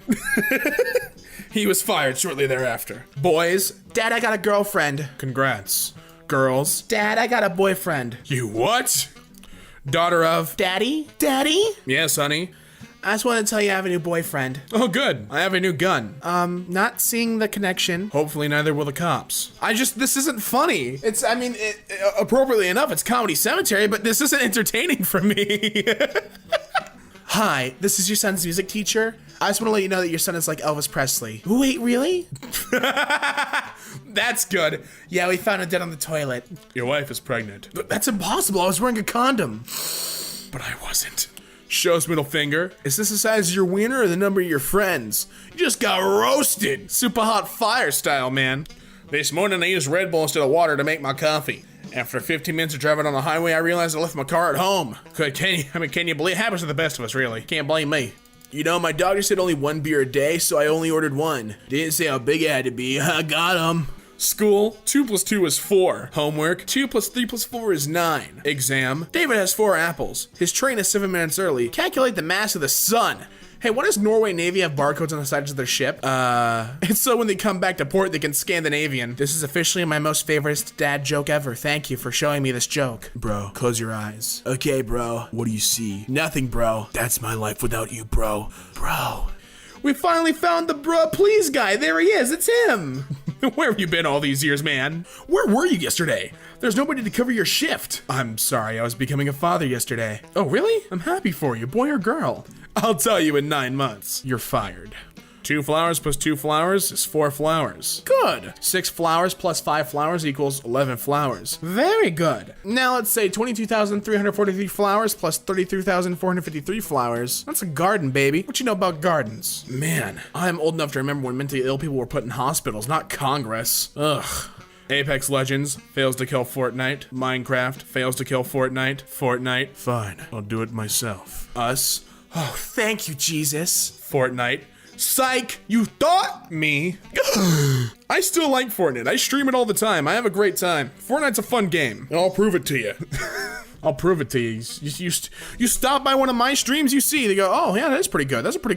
He was fired shortly thereafter. Boys, Dad, I got a girlfriend. Congrats. Girls, Dad, I got a boyfriend. You what? Daughter of? Daddy? Daddy? Yes, honey. I just want to tell you I have a new boyfriend. Oh, good. I have a new gun. Not seeing the connection. Hopefully neither will the cops. This isn't funny. Appropriately enough, it's Comedy Cemetery, but this isn't entertaining for me. Hi, this is your son's music teacher. I just want to let you know that your son is like Elvis Presley. Wait, really? That's good. Yeah, we found him dead on the toilet. Your wife is pregnant. That's impossible. I was wearing a condom. But I wasn't. Shows middle finger. Is this the size of your wiener or the number of your friends? You just got roasted. Super hot fire style, man. This morning I used Red Bull instead of water to make my coffee. After 15 minutes of driving on the highway, I realized I left my car at home. Can you believe it? Happens to the best of us, really. Can't blame me. You know, my doctor said only 1 beer a day, so I only ordered 1. Didn't say how big it had to be. I got him. School, 2 + 2 is 4. Homework, 2 + 3 + 4 is 9. Exam, David has 4 apples. His train is 7 minutes early. Calculate the mass of the sun. Hey, why does Norway Navy have barcodes on the sides of their ship? It's so when they come back to port, they can Scandinavian. This is officially my most favorite dad joke ever. Thank you for showing me this joke. Bro, close your eyes. Okay, bro. What do you see? Nothing, bro. That's my life without you, bro. Bro. We finally found the bruh please guy. There he is. It's him. Where have you been all these years, man? Where were you yesterday? There's nobody to cover your shift. I'm sorry, I was becoming a father yesterday. Oh, really? I'm happy for you, boy or girl? I'll tell you in 9 months. You're fired. 2 flowers plus 2 flowers is 4 flowers. Good. 6 flowers plus 5 flowers equals 11 flowers. Very good. Now let's say 22,343 flowers plus 33,453 flowers. That's a garden, baby. What you know about gardens? Man, I'm old enough to remember when mentally ill people were put in hospitals, not Congress. Ugh. Apex Legends fails to kill Fortnite. Minecraft fails to kill Fortnite. Fortnite, fine, I'll do it myself. Us, oh, thank you, Jesus. Fortnite, psych, you thought me. I still like Fortnite. I stream it all the time. I have a great time. Fortnite's a fun game, and I'll prove it to you. I'll prove it to you. You stop by one of my streams, you see, they go, oh yeah, that's pretty good. That's a pretty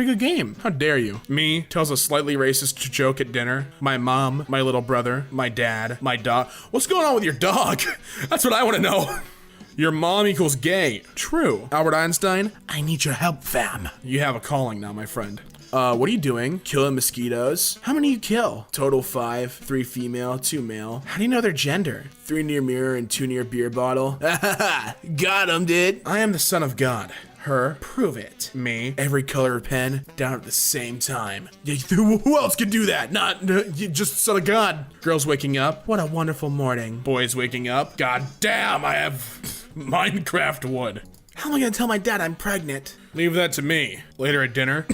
good game. How dare you? Me tells a slightly racist joke at dinner. My mom, my little brother, my dad, my dog. What's going on with your dog? That's what I want to know. Your mom equals gay. True. Albert Einstein, I need your help, fam. You have a calling now, my friend. What are you doing? Killing mosquitoes? How many you kill? Total 5, 3 female, 2 male. How do you know their gender? 3 near mirror and 2 near beer bottle. Got him, dude. I am the son of God. Her, prove it. Me, every color of pen, down at the same time. Who else could do that? Not just son of God. Girls waking up. What a wonderful morning. Boys waking up. God damn, I have Minecraft wood. How am I gonna tell my dad I'm pregnant? Leave that to me. Later at dinner.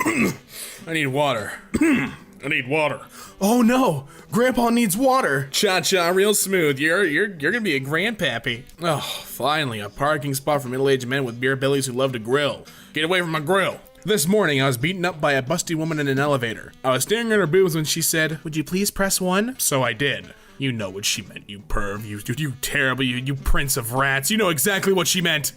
I need water. I need water. Oh no, Grandpa needs water. Cha-cha, real smooth. You're gonna be a grandpappy. Oh, finally, a parking spot for middle-aged men with beer bellies who love to grill. Get away from my grill. This morning, I was beaten up by a busty woman in an elevator. I was staring at her boobs when she said, "Would you please press 1?" So I did. You know what she meant, you perv. You terrible, you prince of rats. You know exactly what she meant.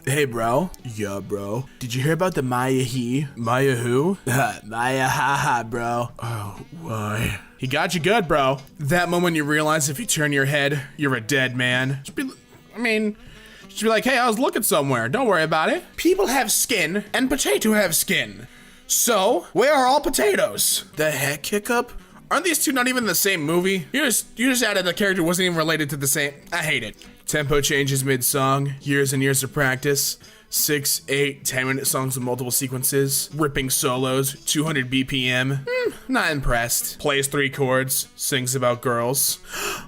Hey, bro. Yeah, bro. Did you hear about the Maya he? Maya who? Maya haha, bro. Oh, why? He got you good, bro. That moment you realize if you turn your head, you're a dead man. Just be like, hey, I was looking somewhere. Don't worry about it. People have skin, and potato have skin. So, where are all potatoes? The heck, Hiccup? Aren't these two not even in the same movie? You just added a character who wasn't even related to the same. I hate it. Tempo changes mid-song, years and years of practice. 6, 8, 10-minute songs with multiple sequences, ripping solos, 200 BPM. Not impressed. Plays 3 chords, sings about girls.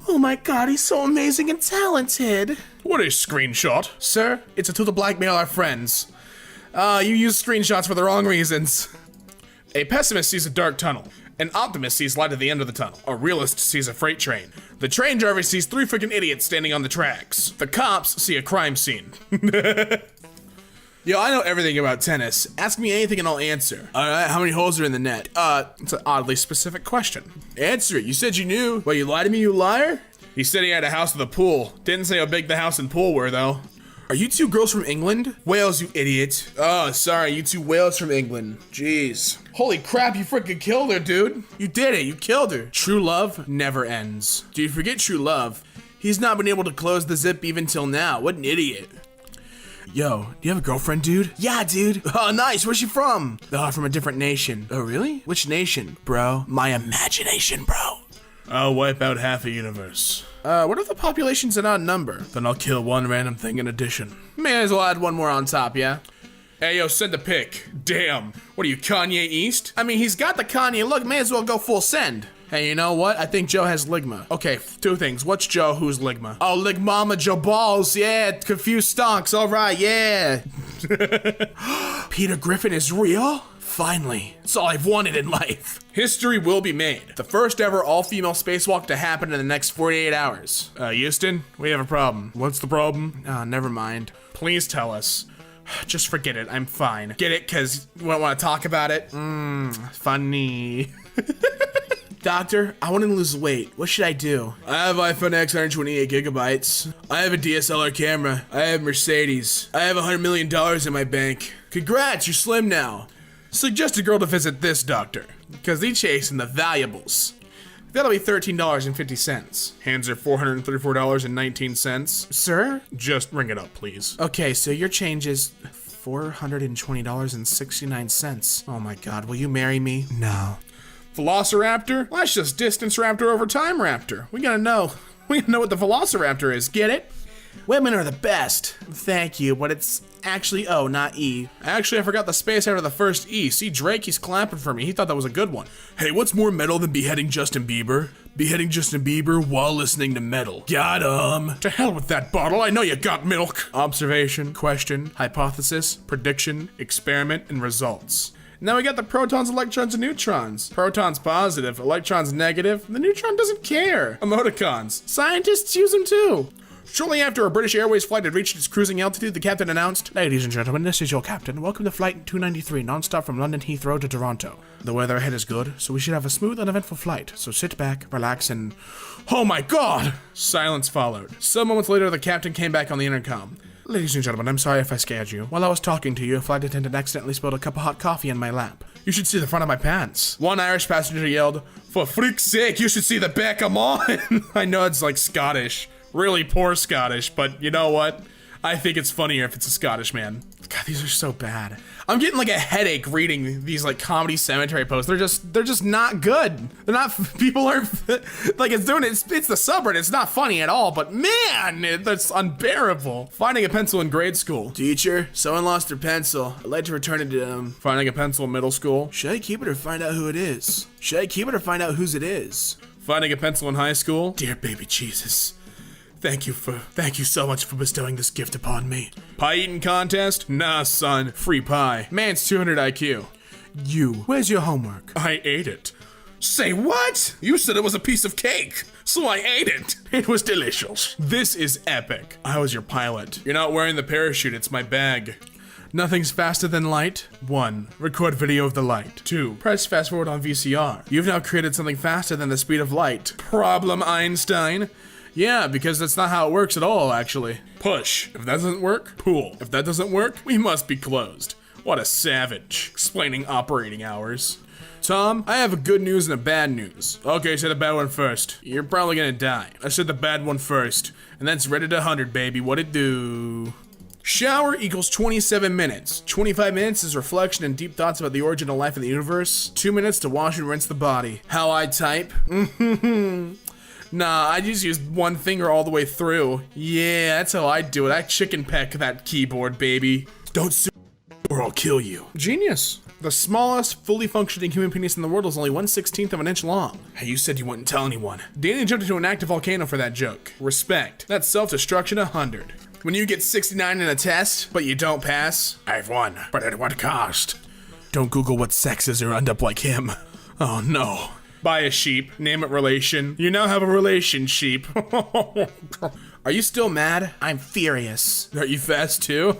Oh my god, he's so amazing and talented. What is screenshot? Sir, it's a tool to blackmail our friends. You use screenshots for the wrong reasons. A pessimist sees a dark tunnel. An optimist sees light at the end of the tunnel. A realist sees a freight train. The train driver sees 3 freaking idiots standing on the tracks. The cops see a crime scene. Yo, I know everything about tennis. Ask me anything and I'll answer. Alright, how many holes are in the net? It's an oddly specific question. Answer it. You said you knew. Well, you lied to me, you liar? He said he had a house with a pool. Didn't say how big the house and pool were, though. Are you 2 girls from England? Wales, you idiot. Oh, sorry, you 2 whales from England. Jeez. Holy crap, you freaking killed her, dude. You did it, you killed her. True love never ends. Do you forget true love? He's not been able to close the zip even till now. What an idiot. Yo, do you have a girlfriend, dude? Yeah, dude. Oh, nice. Where's she from? Oh, from a different nation. Oh, really? Which nation, bro? My imagination, bro. I'll wipe out half a universe. What if the population's an odd number? Then I'll kill 1 random thing in addition. May as well add 1 more on top, yeah? Hey, yo, send a pic. Damn. What are you, Kanye East? I mean, he's got the Kanye look. May as well go full send. Hey, you know what? I think Joe has ligma. Okay, 2 things. What's Joe? Who's ligma? Oh, ligmama Joe Balls. Yeah, confused stonks. All right, yeah. Peter Griffin is real? Finally. It's all I've wanted in life. History will be made. The first ever all-female spacewalk to happen in the next 48 hours. Houston, we have a problem. What's the problem? Never mind. Please tell us. Just forget it. I'm fine. Get it? Because you don't want to talk about it? Funny. Doctor, I want to lose weight. What should I do? I have iPhone X 128 gigabytes. I have a DSLR camera. I have Mercedes. I have $100 million in my bank. Congrats, you're slim now. Suggest a girl to visit this doctor, because he's chasing the valuables. That'll be $13.50. Hands are $434.19. Sir? Just ring it up, please. Okay, so your change is $420.69. Oh my god, will you marry me? No. Velociraptor? Well, that's just distance raptor over time raptor. We gotta know. We gotta know what the Velociraptor is. Get it? Women are the best. Thank you, but it's actually O, not E. Actually, I forgot the space after the first E. See, Drake, he's clapping for me. He thought that was a good one. Hey, what's more metal than beheading Justin Bieber? Beheading Justin Bieber while listening to metal. Got him. To hell with that bottle. I know you got milk. Observation, question, hypothesis, prediction, experiment, and results. Now we got the protons, electrons, and neutrons. Protons positive, electrons negative. The neutron doesn't care. Emoticons. Scientists use them too. Shortly after a British Airways flight had reached its cruising altitude, the captain announced, "Ladies and gentlemen, this is your captain. Welcome to Flight 293, non-stop from London Heathrow to Toronto. The weather ahead is good, so we should have a smooth and eventful flight. So sit back, relax, and... Oh my god!" Silence followed. Some moments later, the captain came back on the intercom. "Ladies and gentlemen, I'm sorry if I scared you. While I was talking to you, a flight attendant accidentally spilled a cup of hot coffee in my lap. You should see the front of my pants." One Irish passenger yelled, "For freak's sake, you should see the back of mine." I know it's like Scottish. Really poor Scottish, but you know what? I think it's funnier if it's a Scottish man. God, these are so bad. I'm getting like a headache reading these like comedy cemetery posts. They're just not good. They're not, people aren't, like it's the subreddit, it's not funny at all, but man, that's unbearable. Finding a pencil in grade school. Teacher, someone lost their pencil. I'd like to return it to them. Finding a pencil in middle school. Should I keep it or find out who it is? Should I keep it or find out whose it is? Finding a pencil in high school. Dear baby Jesus. Thank you so much for bestowing this gift upon me. Pie eating contest? Nah, son. Free pie. Man's 200 IQ. You. Where's your homework? I ate it. Say what? You said it was a piece of cake, so I ate it. It was delicious. This is epic. I was your pilot. You're not wearing the parachute, it's my bag. Nothing's faster than light. 1. Record video of the light. 2. Press fast forward on VCR. You've now created something faster than the speed of light. Problem, Einstein. Yeah, because that's not how it works at all, actually. Push. If that doesn't work, pull. If that doesn't work, we must be closed. What a savage. Explaining operating hours. Tom, I have a good news and a bad news. Okay, say the bad one first. You're probably gonna die. I said the bad one first. And that's Reddit 100, baby. What it do? Shower equals 27 minutes. 25 minutes is reflection and deep thoughts about the origin of life in the universe. 2 minutes to wash and rinse the body. How I type? Nah, I just use one finger all the way through. Yeah, that's how I do it. I chicken peck that keyboard, baby. Don't sue or I'll kill you. Genius. The smallest fully functioning human penis in the world is only 1/16 of an inch long. Hey, you said you wouldn't tell anyone. Damien jumped into an active volcano for that joke. Respect. That's self-destruction 100. When you get 69 in a test, but you don't pass, I've won, but at what cost? Don't Google what sex is or end up like him. Oh no. Buy a sheep, name it relation. You now have a relation sheep. Are you still mad? I'm furious. Are you fast too?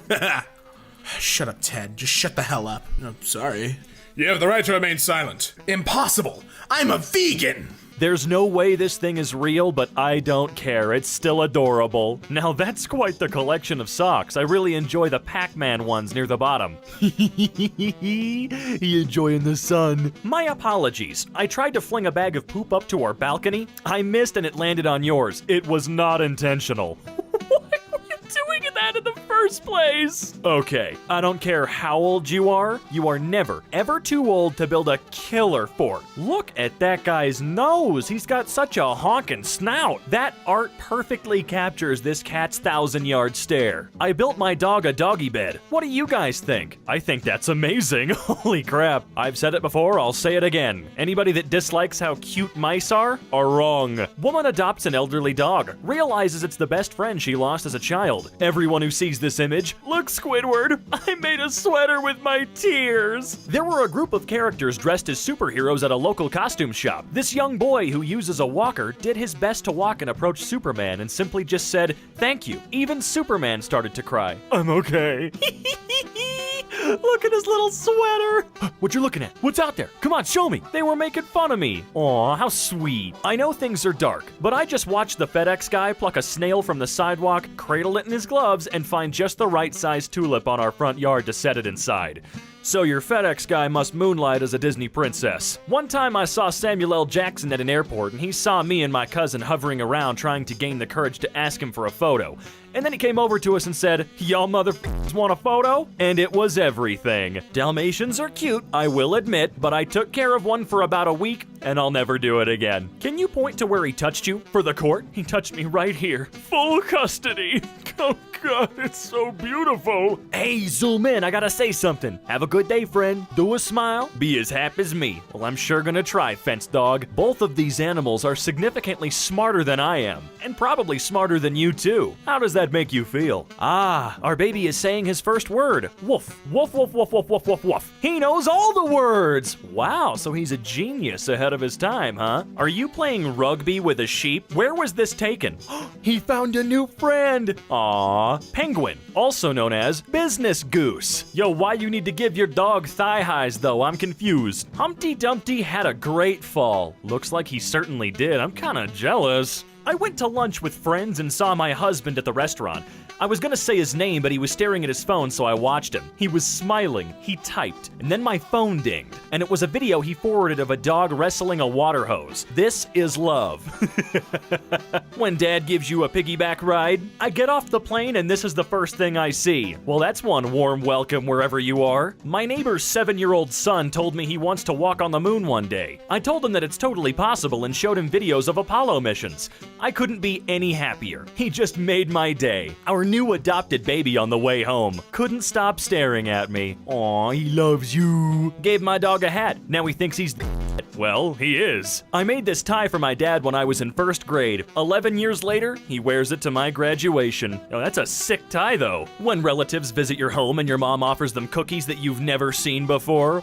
Shut up, Ted. Just shut the hell up. Oh, sorry. You have the right to remain silent. Impossible. I'm a vegan. There's no way this thing is real, but I don't care. It's still adorable. Now that's quite the collection of socks. I really enjoy the Pac-Man ones near the bottom. He enjoying the sun. My apologies. I tried to fling a bag of poop up to our balcony. I missed and it landed on yours. It was not intentional. Doing that in the first place. Okay, I don't care how old you are never, ever too old to build a killer fort. Look at that guy's nose. He's got such a honkin' snout. That art perfectly captures this cat's 1,000-yard stare. I built my dog a doggy bed. What do you guys think? I think that's amazing. Holy crap. I've said it before, I'll say it again. Anybody that dislikes how cute mice are wrong. Woman adopts an elderly dog, realizes it's the best friend she lost as a child. Everyone who sees this image, look Squidward, I made a sweater with my tears. There were a group of characters dressed as superheroes at a local costume shop. This young boy who uses a walker did his best to walk and approach Superman and simply just said, thank you. Even Superman started to cry. I'm okay. Look at his little sweater. What you looking at? What's out there? Come on, show me. They were making fun of me. Aw, how sweet. I know things are dark, but I just watched the FedEx guy pluck a snail from the sidewalk, cradle it in his gloves, and find just the right size tulip on our front yard to set it inside. So your FedEx guy must moonlight as a Disney princess. One time I saw Samuel L. Jackson at an airport and he saw me and my cousin hovering around trying to gain the courage to ask him for a photo. And then he came over to us and said, y'all motherfuckers want a photo? And it was everything. Dalmatians are cute, I will admit, but I took care of one for about a week and I'll never do it again. Can you point to where he touched you? For the court? He touched me right here. Full custody. Oh God, it's so beautiful. Hey, zoom in, I gotta say something. Have a good day, friend. Do a smile. Be as happy as me. Well, I'm sure gonna try, fence dog. Both of these animals are significantly smarter than I am, and probably smarter than you too. How does that make you feel? Ah, our baby is saying his first word. Woof. Woof, woof, woof, woof, woof, woof, woof. He knows all the words. Wow, so he's a genius ahead of his time, huh? Are you playing rugby with a sheep? Where was this taken? He found a new friend. Aw, penguin, also known as business goose. Yo, why you need to give your dog thigh highs though? I'm confused. Humpty Dumpty had a great fall. Looks like he certainly did. I'm kinda jealous. I went to lunch with friends and saw my husband at the restaurant. I was gonna say his name, but he was staring at his phone, so I watched him. He was smiling, he typed, and then my phone dinged, and it was a video he forwarded of a dog wrestling a water hose. This is love. When dad gives you a piggyback ride, I get off the plane and this is the first thing I see. Well, that's one warm welcome wherever you are. My neighbor's 7-year-old son told me he wants to walk on the moon one day. I told him that it's totally possible and showed him videos of Apollo missions. I couldn't be any happier. He just made my day. Our new adopted baby on the way home couldn't stop staring at me. Aw, he loves you. Gave my dog a hat. Now he thinks he's well, he is. I made this tie for my dad when I was in 1st grade. 11 years later, he wears it to my graduation. Oh, that's a sick tie though. When relatives visit your home and your mom offers them cookies that you've never seen before.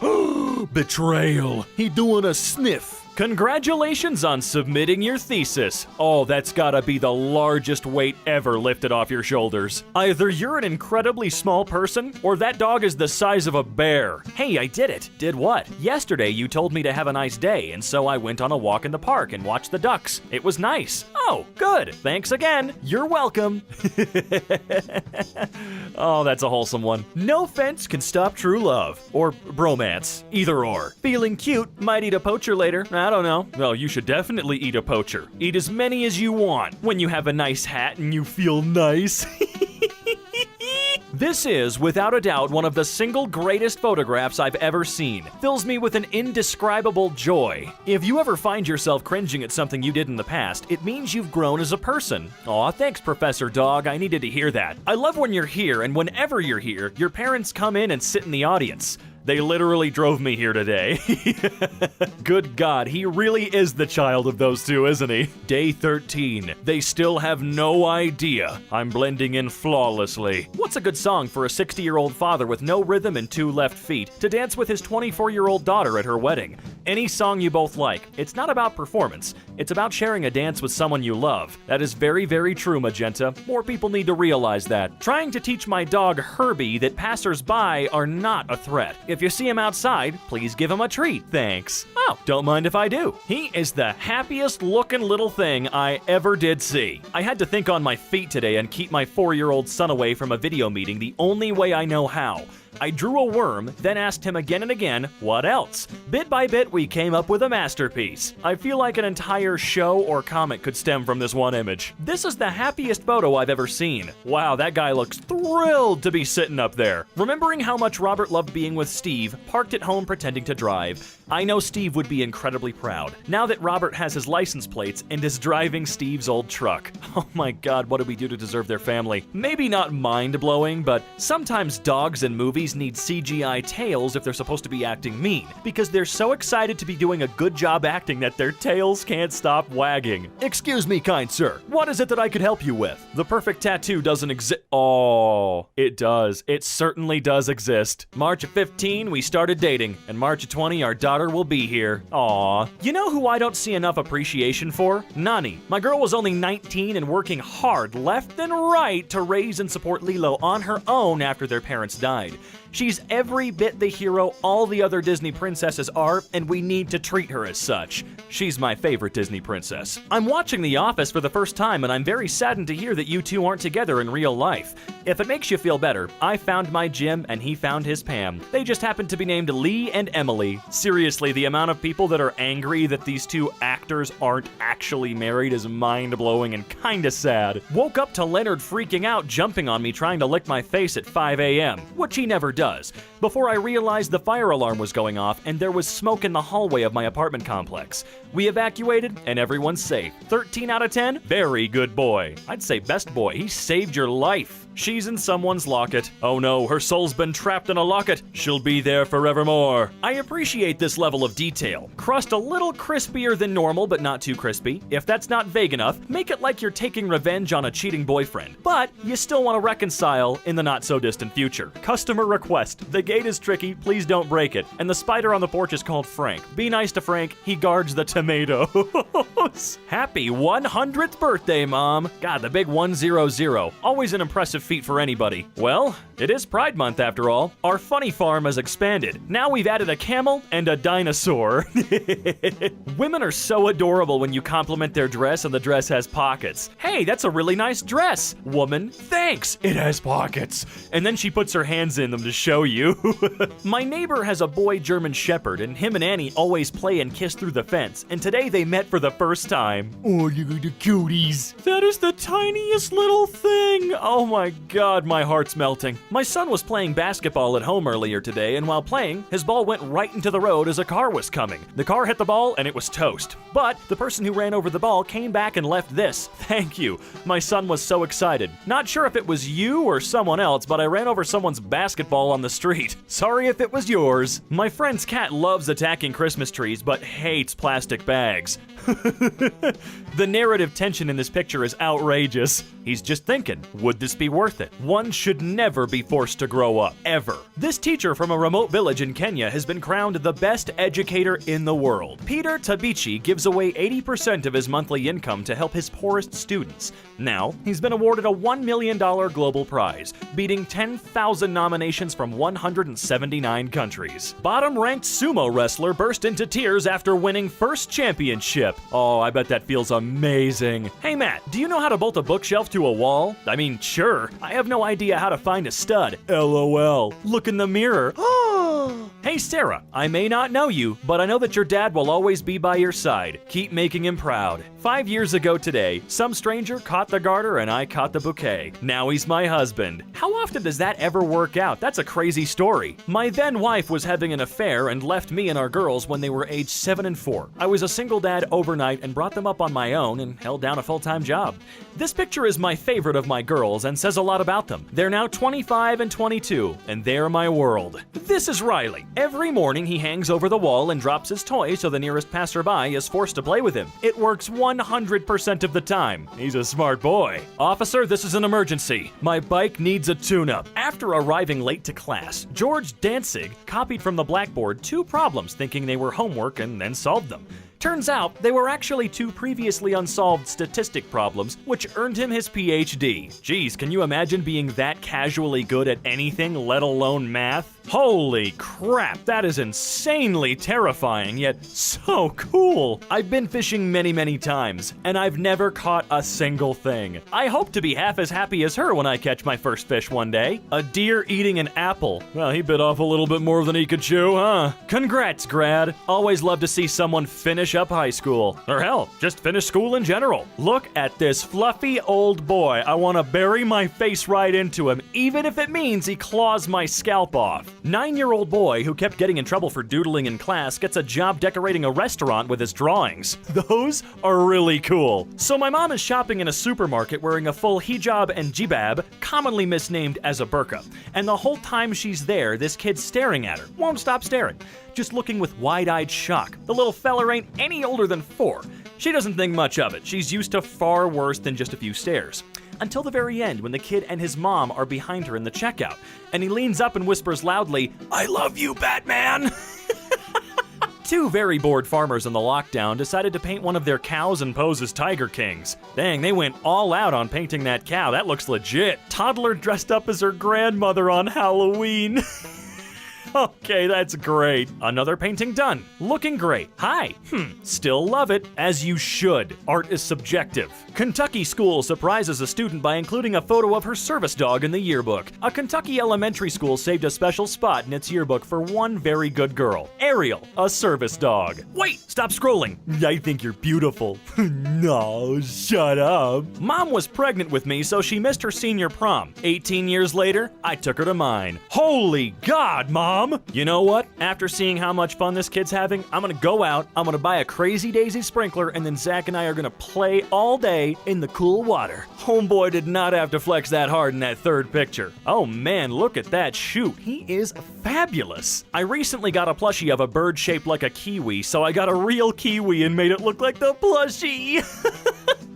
Betrayal. He doing a sniff. Congratulations on submitting your thesis. Oh, that's gotta be the largest weight ever lifted off your shoulders. Either you're an incredibly small person, or that dog is the size of a bear. Hey, I did it. Did what? Yesterday you told me to have a nice day, and so I went on a walk in the park and watched the ducks. It was nice. Oh, good. Thanks again. You're welcome. Oh, that's a wholesome one. No fence can stop true love. Or bromance. Either or. Feeling cute, might eat a poacher later. I don't know. Well, you should definitely eat a poacher. Eat as many as you want when you have a nice hat and you feel nice. This is, without a doubt, one of the single greatest photographs I've ever seen. Fills me with an indescribable joy. If you ever find yourself cringing at something you did in the past, it means you've grown as a person. Aw, thanks, Professor Dog. I needed to hear that. I love when you're here, and whenever you're here, your parents come in and sit in the audience. They literally drove me here today. Good God, he really is the child of those two, isn't he? Day 13. They still have no idea I'm blending in flawlessly. What's a good song for a 60-year-old father with no rhythm and 2 left feet to dance with his 24-year-old daughter at her wedding? Any song you both like. It's not about performance. It's about sharing a dance with someone you love. That is very, very true, Magenta. More people need to realize that. Trying to teach my dog Herbie that passers-by are not a threat. If you see him outside, please give him a treat. Thanks. Oh, don't mind if I do. He is the happiest looking little thing I ever did see. I had to think on my feet today and keep my 4-year-old son away from a video meeting the only way I know how. I drew a worm, then asked him again and again, what else? Bit by bit, we came up with a masterpiece. I feel like an entire show or comic could stem from this one image. This is the happiest photo I've ever seen. Wow, that guy looks thrilled to be sitting up there. Remembering how much Robert loved being with Steve, parked at home pretending to drive, I know Steve would be incredibly proud, now that Robert has his license plates and is driving Steve's old truck. Oh my God, what do we do to deserve their family? Maybe not mind-blowing, but sometimes dogs in movies need CGI tails if they're supposed to be acting mean, because they're so excited to be doing a good job acting that their tails can't stop wagging. Excuse me, kind sir, what is it that I could help you with? The perfect tattoo doesn't exist. Oh, it does. It certainly does exist. March of 15, we started dating, and March of 20, our daughter will be here. Aw. You know who I don't see enough appreciation for? Nani. My girl was only 19 and working hard left and right to raise and support Lilo on her own after their parents died. She's every bit the hero all the other Disney princesses are, and we need to treat her as such. She's my favorite Disney princess. I'm watching The Office for the first time, and I'm very saddened to hear that you two aren't together in real life. If it makes you feel better, I found my Jim and he found his Pam. They just happen to be named Lee and Emily. Seriously, the amount of people that are angry that these two actors aren't actually married is mind-blowing and kinda sad. Woke up to Leonard freaking out, jumping on me trying to lick my face at 5 a.m., which he never does, before I realized the fire alarm was going off and there was smoke in the hallway of my apartment complex. We evacuated and everyone's safe. 13 out of 10? Very good boy. I'd say best boy. He saved your life. She's in someone's locket. Oh no, her soul's been trapped in a locket. She'll be there forevermore. I appreciate this level of detail. Crust a little crispier than normal, but not too crispy. If that's not vague enough, make it like you're taking revenge on a cheating boyfriend. But you still want to reconcile in the not-so-distant future. Customer request. The gate is tricky. Please don't break it. And the spider on the porch is called Frank. Be nice to Frank. He guards the tomatoes. Happy 100th birthday, Mom. God, the big 100. Always an impressive feat for anybody. Well, it is Pride Month after all. Our funny farm has expanded. Now we've added a camel and a dinosaur. Women are so adorable when you compliment their dress and the dress has pockets. Hey, that's a really nice dress. Woman, thanks. It has pockets. And then she puts her hands in them to show you. My neighbor has a boy German Shepherd, and him and Annie always play and kiss through the fence. And today they met for the first time. Oh, look at the cuties. That is the tiniest little thing. Oh my God, my heart's melting. My son was playing basketball at home earlier today, and while playing, his ball went right into the road as a car was coming. The car hit the ball, and it was toast. But the person who ran over the ball came back and left this. Thank you. My son was so excited. Not sure if it was you or someone else, but I ran over someone's basketball on the street. Sorry if it was yours. My friend's cat loves attacking Christmas trees, but hates plastic bags. The narrative tension in this picture is outrageous. He's just thinking, would this be worth it? One should never be forced to grow up, ever. This teacher from a remote village in Kenya has been crowned the best educator in the world. Peter Tabichi gives away 80% of his monthly income to help his poorest students. Now, he's been awarded a $1 million global prize, beating 10,000 nominations from 179 countries. Bottom-ranked sumo wrestler burst into tears after winning first championship. Oh, I bet that feels amazing. Hey Matt, do you know how to bolt a bookshelf to a wall? I mean, sure. I have no idea how to find a stud. LOL. Look in the mirror. Hey Sarah, I may not know you, but I know that your dad will always be by your side. Keep making him proud. 5 years ago today, some stranger caught the garter and I caught the bouquet. Now he's my husband. How often does that ever work out? That's a crazy story. My then wife was having an affair and left me and our girls when they were age 7 and 4. I was a single dad overnight and brought them up on my own and held down a full-time job. This picture is my favorite of my girls and says a lot about them. They're now 25 and 22, and they're my world. This is Riley. Every morning he hangs over the wall and drops his toy so the nearest passerby is forced to play with him. It works 100% of the time. He's a smart boy. Officer, this is an emergency. My bike needs a tune-up. After arriving late to class, George Danzig copied from the blackboard 2 problems thinking they were homework and then solved them. Turns out, they were actually 2 previously unsolved statistic problems, which earned him his PhD. Geez, can you imagine being that casually good at anything, let alone math? Holy crap, that is insanely terrifying, yet so cool. I've been fishing many times, and I've never caught a single thing. I hope to be half as happy as her when I catch my first fish one day. A deer eating an apple. Well, he bit off a little bit more than he could chew, huh? Congrats, grad. Always love to see someone finish up high school. Or hell, just finish school in general. Look at this fluffy old boy. I want to bury my face right into him, even if it means he claws my scalp off. 9-year-old boy who kept getting in trouble for doodling in class gets a job decorating a restaurant with his drawings. Those are really cool. So my mom is shopping in a supermarket wearing a full hijab and jibab, commonly misnamed as a burqa. And the whole time she's there, this kid's staring at her. Won't stop staring. Just looking with wide-eyed shock. The little feller ain't any older than 4. She doesn't think much of it. She's used to far worse than just a few stares. Until the very end, when the kid and his mom are behind her in the checkout, and he leans up and whispers loudly, "I love you, Batman!" 2 very bored farmers in the lockdown decided to paint one of their cows and pose as Tiger Kings. Dang, they went all out on painting that cow. That looks legit. Toddler dressed up as her grandmother on Halloween. Okay, that's great. Another painting done. Looking great. Hi. Still love it, as you should. Art is subjective. Kentucky school surprises a student by including a photo of her service dog in the yearbook. A Kentucky elementary school saved a special spot in its yearbook for one very good girl. Ariel, a service dog. Wait, stop scrolling. I think you're beautiful. No, shut up. Mom was pregnant with me, so she missed her senior prom. 18 years later, I took her to mine. Holy God, Mom! You know what? After seeing how much fun this kid's having, I'm gonna go out, I'm gonna buy a Crazy Daisy sprinkler, and then Zach and I are gonna play all day in the cool water. Homeboy did not have to flex that hard in that third picture. Oh man, look at that shoot. He is fabulous. I recently got a plushie of a bird shaped like a kiwi, so I got a real kiwi and made it look like the plushie.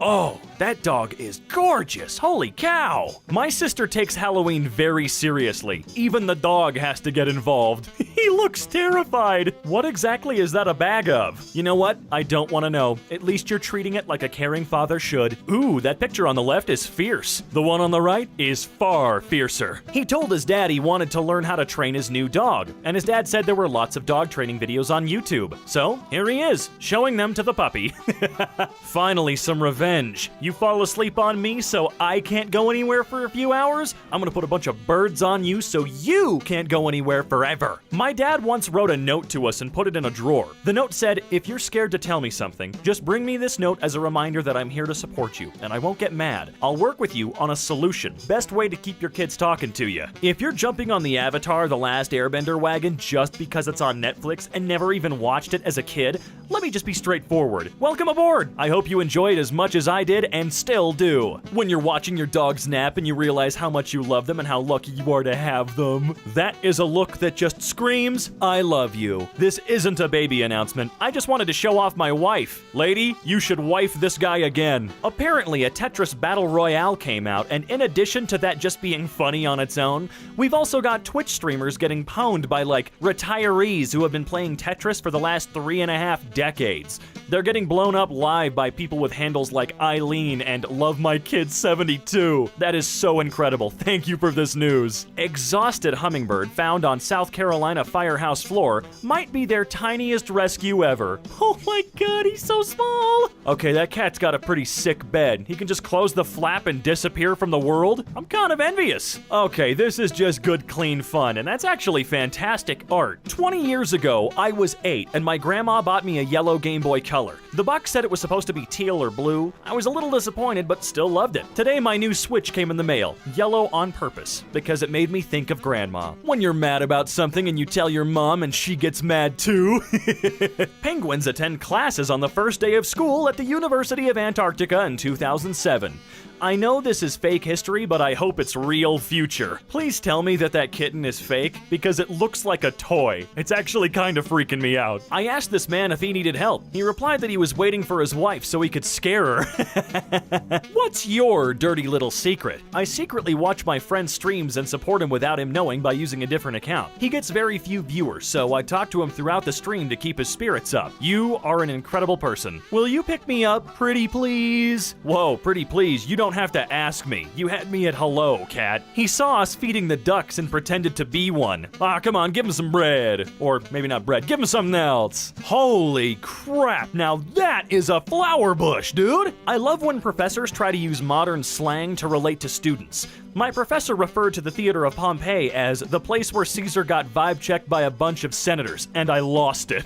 Oh, that dog is gorgeous. Holy cow. My sister takes Halloween very seriously. Even the dog has to get involved. He looks terrified. What exactly is that a bag of? You know what? I don't want to know. At least you're treating it like a caring father should. Ooh, that picture on the left is fierce. The one on the right is far fiercer. He told his dad he wanted to learn how to train his new dog, and his dad said there were lots of dog training videos on YouTube. So here he is, showing them to the puppy. Finally, some revenge. You fall asleep on me so I can't go anywhere for a few hours? I'm gonna put a bunch of birds on you so you can't go anywhere forever. My dad once wrote a note to us and put it in a drawer. The note said, "If you're scared to tell me something, just bring me this note as a reminder that I'm here to support you, and I won't get mad. I'll work with you on a solution. Best way to keep your kids talking to you. If you're jumping on the Avatar: The Last Airbender wagon just because it's on Netflix and never even watched it as a kid, let me just be straightforward. Welcome aboard. I hope you enjoyed as much as I did and still do. When you're watching your dogs nap and you realize how much you love them and how lucky you are to have them, that is a look that just screams, I love you. This isn't a baby announcement. I just wanted to show off my wife. Lady, you should wife this guy again. Apparently, a Tetris Battle Royale came out, and in addition to that just being funny on its own, we've also got Twitch streamers getting pwned by, like, retirees who have been playing Tetris for the last 3.5 decades. They're getting blown up live by people with handles like Eileen and Love My Kids 72. That is so incredible. Thank you for this news. Exhausted hummingbird found on South Carolina firehouse floor might be their tiniest rescue ever. Oh my god, he's so small! Okay, that cat's got a pretty sick bed. He can just close the flap and disappear from the world? I'm kind of envious. Okay, this is just good, clean fun, and that's actually fantastic art. 20 years ago, I was 8, and my grandma bought me a yellow Game Boy Color. The box said it was supposed to be teal or blue. I was a little disappointed, but still loved it. Today, my new Switch came in the mail. Yellow on purpose, because it made me think of grandma. When you're mad about something and you tell your mom and she gets mad too. Penguins attend classes on the first day of school at the University of Antarctica in 2007. I know this is fake history, but I hope it's real future. Please tell me that that kitten is fake, because it looks like a toy. It's actually kind of freaking me out. I asked this man if he needed help. He replied that he was waiting for his wife so he could scare her. What's your dirty little secret? I secretly watch my friend's streams and support him without him knowing by using a different account. He gets very few viewers, so I talk to him throughout the stream to keep his spirits up. You are an incredible person. Will you pick me up, pretty please? Whoa, pretty please, you don't have to ask me. You had me at hello, cat. He saw us feeding the ducks and pretended to be one. Ah, come on, give him some bread. Or maybe not bread, give him something else. Holy crap, now that is a flower bush, dude! I love when professors try to use modern slang to relate to students. My professor referred to the theater of Pompeii as the place where Caesar got vibe checked by a bunch of senators, and I lost it.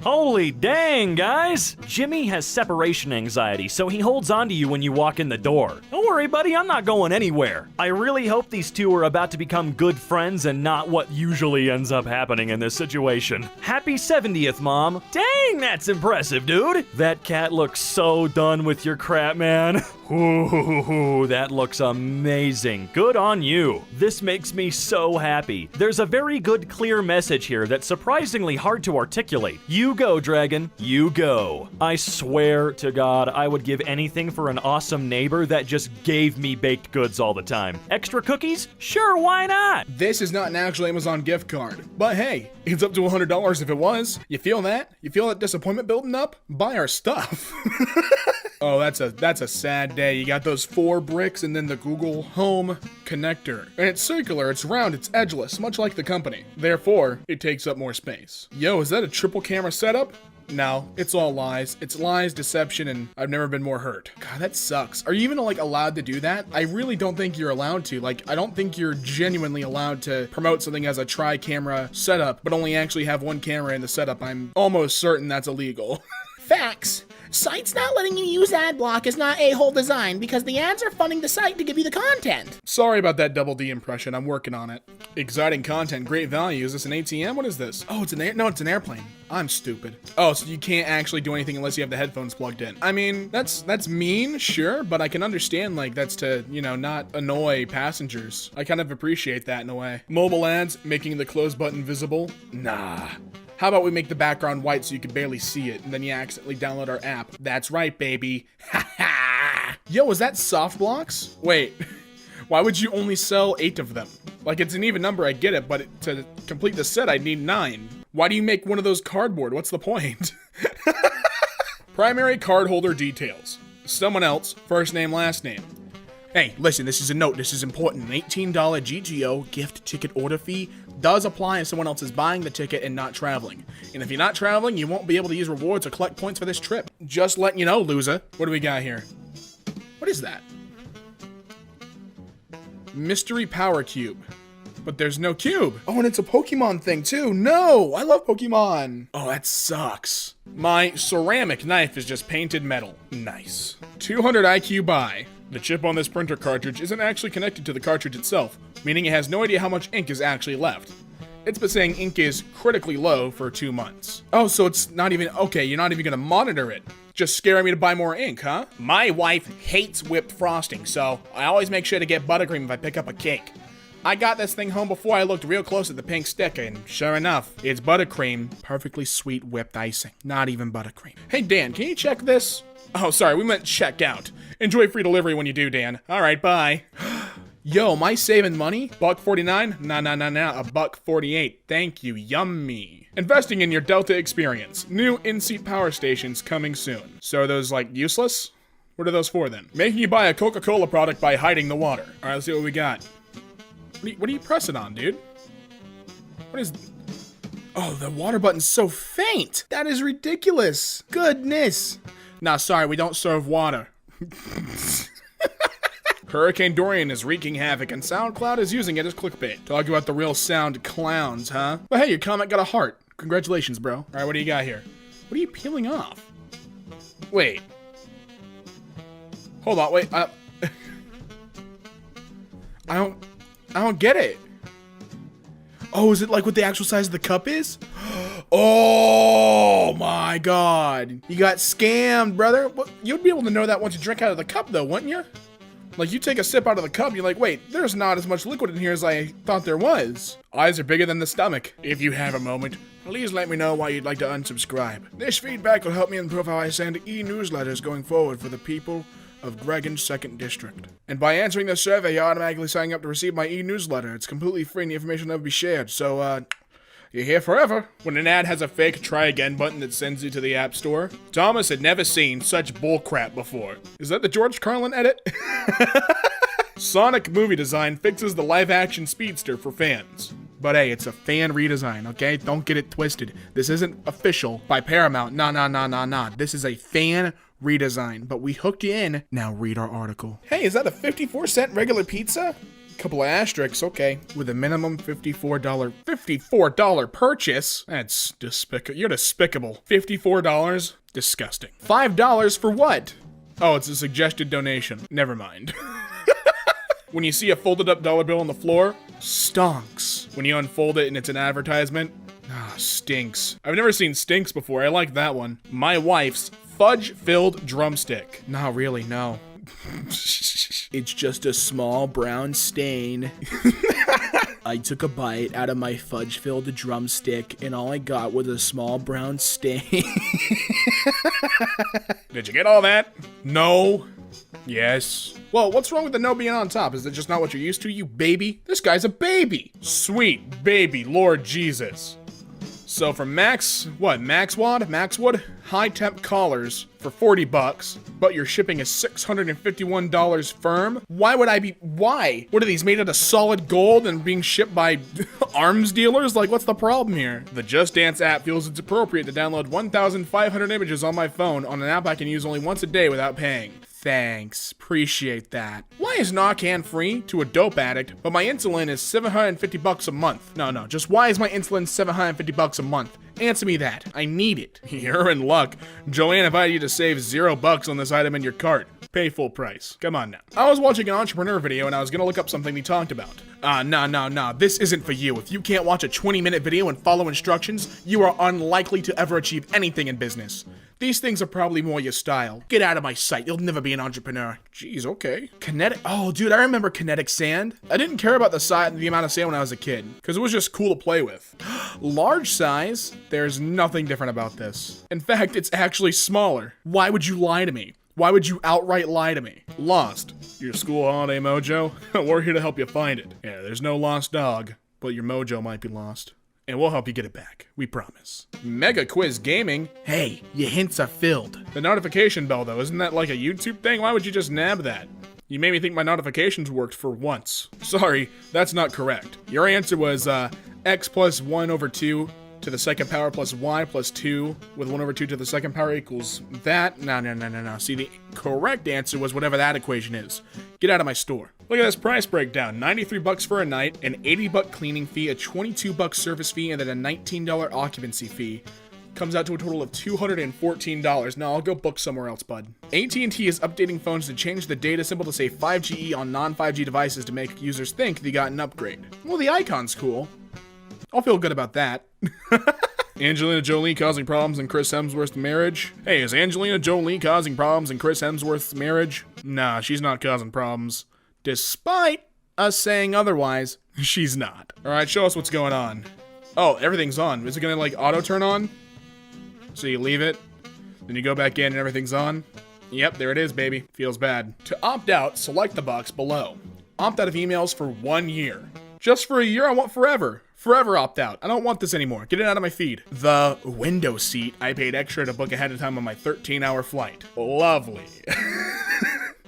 Holy dang, guys! Jimmy has separation anxiety, so he holds onto you when you walk in the door. Don't worry, buddy, I'm not going anywhere. I really hope these two are about to become good friends and not what usually ends up happening in this situation. Happy 70th, Mom. Dang, that's impressive, dude! That cat looks so done with your crap, man. Ooh, that looks amazing. Good on you. This makes me so happy. There's a very good, clear message here that's surprisingly hard to articulate. You go, dragon. You go. I swear to God, I would give anything for an awesome neighbor that just gave me baked goods all the time. Extra cookies? Sure, why not? This is not an actual Amazon gift card, but hey, it's up to $100 if it was. You feel that? You feel that disappointment building up? Buy our stuff. Oh, that's a sad day. You got those 4 bricks and then the Google Home connector. And it's circular, it's round, it's edgeless, much like the company. Therefore, it takes up more space. Yo, is that a triple camera setup? No, it's all lies. It's lies, deception, and I've never been more hurt. God, that sucks. Are you even like allowed to do that? I really don't think you're allowed to. Like, I don't think you're genuinely allowed to promote something as a tri-camera setup, but only actually have 1 camera in the setup. I'm almost certain that's illegal. Facts. Site's not letting you use ad block is not a-hole design because the ads are funding the site to give you the content. Sorry about that double D impression. I'm working on it. Exciting content, great value. Is this an ATM? What is this? Oh, it's an airplane. I'm stupid. Oh, so you can't actually do anything unless you have the headphones plugged in. I mean, that's mean, sure, but I can understand like that's to, you know, not annoy passengers. I kind of appreciate that in a way. Mobile ads, making the close button visible? Nah. How about we make the background white so you can barely see it, and then you accidentally download our app? That's right, baby. Ha ha! Yo, is that soft blocks? Wait, why would you only sell 8 of them? Like, it's an even number, I get it, but to complete the set, I'd need 9. Why do you make one of those cardboard? What's the point? Primary card holder details. Someone else, first name, last name. Hey, listen, this is a note. This is important. An $18 GTO gift ticket order fee does apply if someone else is buying the ticket and not traveling. And if you're not traveling, you won't be able to use rewards or collect points for this trip. Just letting you know, loser. What do we got here? What is that? Mystery power cube. But there's no cube. Oh, and it's a Pokemon thing too. No, I love Pokemon. Oh, that sucks. My ceramic knife is just painted metal. Nice. 200 IQ buy. The chip on this printer cartridge isn't actually connected to the cartridge itself, meaning it has no idea how much ink is actually left. It's been saying ink is critically low for 2 months. Oh, so it's not even, okay, you're not even gonna monitor it. Just scaring me to buy more ink, huh? My wife hates whipped frosting, so I always make sure to get buttercream if I pick up a cake. I got this thing home before I looked real close at the pink sticker, and sure enough, it's buttercream, perfectly sweet whipped icing. Not even buttercream. Hey, Dan, can you check this? Oh, sorry, we meant check out. Enjoy free delivery when you do, Dan. All right, bye. Yo, am I saving money? $1.49? Nah, $1.48. Thank you, yummy. Investing in your Delta experience. New in-seat power stations coming soon. So are those, like, useless? What are those for, then? Making you buy a Coca-Cola product by hiding the water. All right, let's see what we got. What are you pressing on, dude? What is... Oh, the water button's so faint. That is ridiculous. Goodness. Nah, sorry, we don't serve water. Hurricane Dorian is wreaking havoc and SoundCloud is using it as clickbait. Talk about the real sound clowns, huh? But hey, your comment got a heart. Congratulations, bro. All right, what do you got here? What are you peeling off? Wait. Hold on, wait. I don't get it. Oh, is it like what the actual size of the cup is? Oh my god. You got scammed, brother. Well, you'd be able to know that once you drink out of the cup though, wouldn't you? Like, you take a sip out of the cup, you're like, wait, there's not as much liquid in here as I thought there was. Eyes are bigger than the stomach. If you have a moment, please let me know why you'd like to unsubscribe. This feedback will help me improve how I send e-newsletters going forward for the people of Gregan's 2nd District. And by answering the survey, you're automatically signing up to receive my e-newsletter. It's completely free and the information will never be shared, so, you're here forever. When an ad has a fake try again button that sends you to the App Store, Thomas had never seen such bullcrap before. Is that the George Carlin edit? Sonic movie design fixes the live-action speedster for fans. But hey, it's a fan redesign, okay? Don't get it twisted. This isn't official by Paramount. Nah. This is a fan redesign, but we hooked you in. Now read our article. Hey, is that a 54-cent regular pizza? Couple of asterisks, okay. With a minimum $54 purchase. That's despicable. You're despicable. $54? Disgusting. $5 for what? Oh, it's a suggested donation. Never mind. When you see a folded up dollar bill on the floor, stonks. When you unfold it and it's an advertisement, stinks. I've never seen stinks before. I like that one. My wife's fudge-filled drumstick. Not really, no. It's just a small brown stain. I took a bite out of my fudge-filled drumstick, and all I got was a small brown stain. Did you get all that? No. Yes. Well, what's wrong with the no being on top? Is it just not what you're used to, you baby? This guy's a baby. Sweet baby Lord Jesus. So for Maxwood, high temp collars for $40, but your shipping is $651 firm. Why? What are these made out of solid gold and being shipped by arms dealers? Like, what's the problem here? The Just Dance app feels it's appropriate to download 1,500 images on my phone on an app I can use only once a day without paying. Thanks, appreciate that. Why is Narcan free to a dope addict, but my insulin is $750 a month? No, just why is my insulin $750 a month? Answer me that. I need it. You're in luck. Joanne invited you to save $0 on this item in your cart. Pay full price. Come on now. I was watching an entrepreneur video and I was gonna look up something he talked about. No. This isn't for you. If you can't watch a 20-minute video and follow instructions, you are unlikely to ever achieve anything in business. These things are probably more your style. Get out of my sight. You'll never be an entrepreneur. Jeez, okay. Kinetic. Oh, dude, I remember kinetic sand. I didn't care about the amount of sand when I was a kid, because it was just cool to play with. Large size. There's nothing different about this. In fact, it's actually smaller. Why would you lie to me? Why would you outright lie to me? Lost. Your school holiday mojo? We're here to help you find it. Yeah, there's no lost dog, but your mojo might be lost. And we'll help you get it back. We promise. Mega Quiz Gaming? Hey, your hints are filled. The notification bell, though, isn't that like a YouTube thing? Why would you just nab that? You made me think my notifications worked for once. Sorry, that's not correct. Your answer was, x plus 1 over 2 to the second power plus y plus 2 with 1 over 2 to the second power equals that. No. See, the correct answer was whatever that equation is. Get out of my store. Look at this price breakdown. $93 for a night, an $80 cleaning fee, a $22 service fee, and then a $19 occupancy fee. Comes out to a total of $214. Now I'll go book somewhere else, bud. AT&T is updating phones to change the data symbol to say 5GE on non-5G devices to make users think they got an upgrade. Well, the icon's cool. I'll feel good about that. Angelina Jolie causing problems in Chris Hemsworth's marriage? Hey, is Angelina Jolie causing problems in Chris Hemsworth's marriage? Nah, she's not causing problems. Despite us saying otherwise, she's not. Alright, show us what's going on. Oh, everything's on. Is it gonna, like, auto turn on? So you leave it, then you go back in and everything's on? Yep, there it is, baby. Feels bad. To opt out, select the box below. Opt out of emails for 1 year. Just for a year, I want forever. Forever opt out. I don't want this anymore. Get it out of my feed. The window seat I paid extra to book ahead of time on my 13-hour flight. Lovely.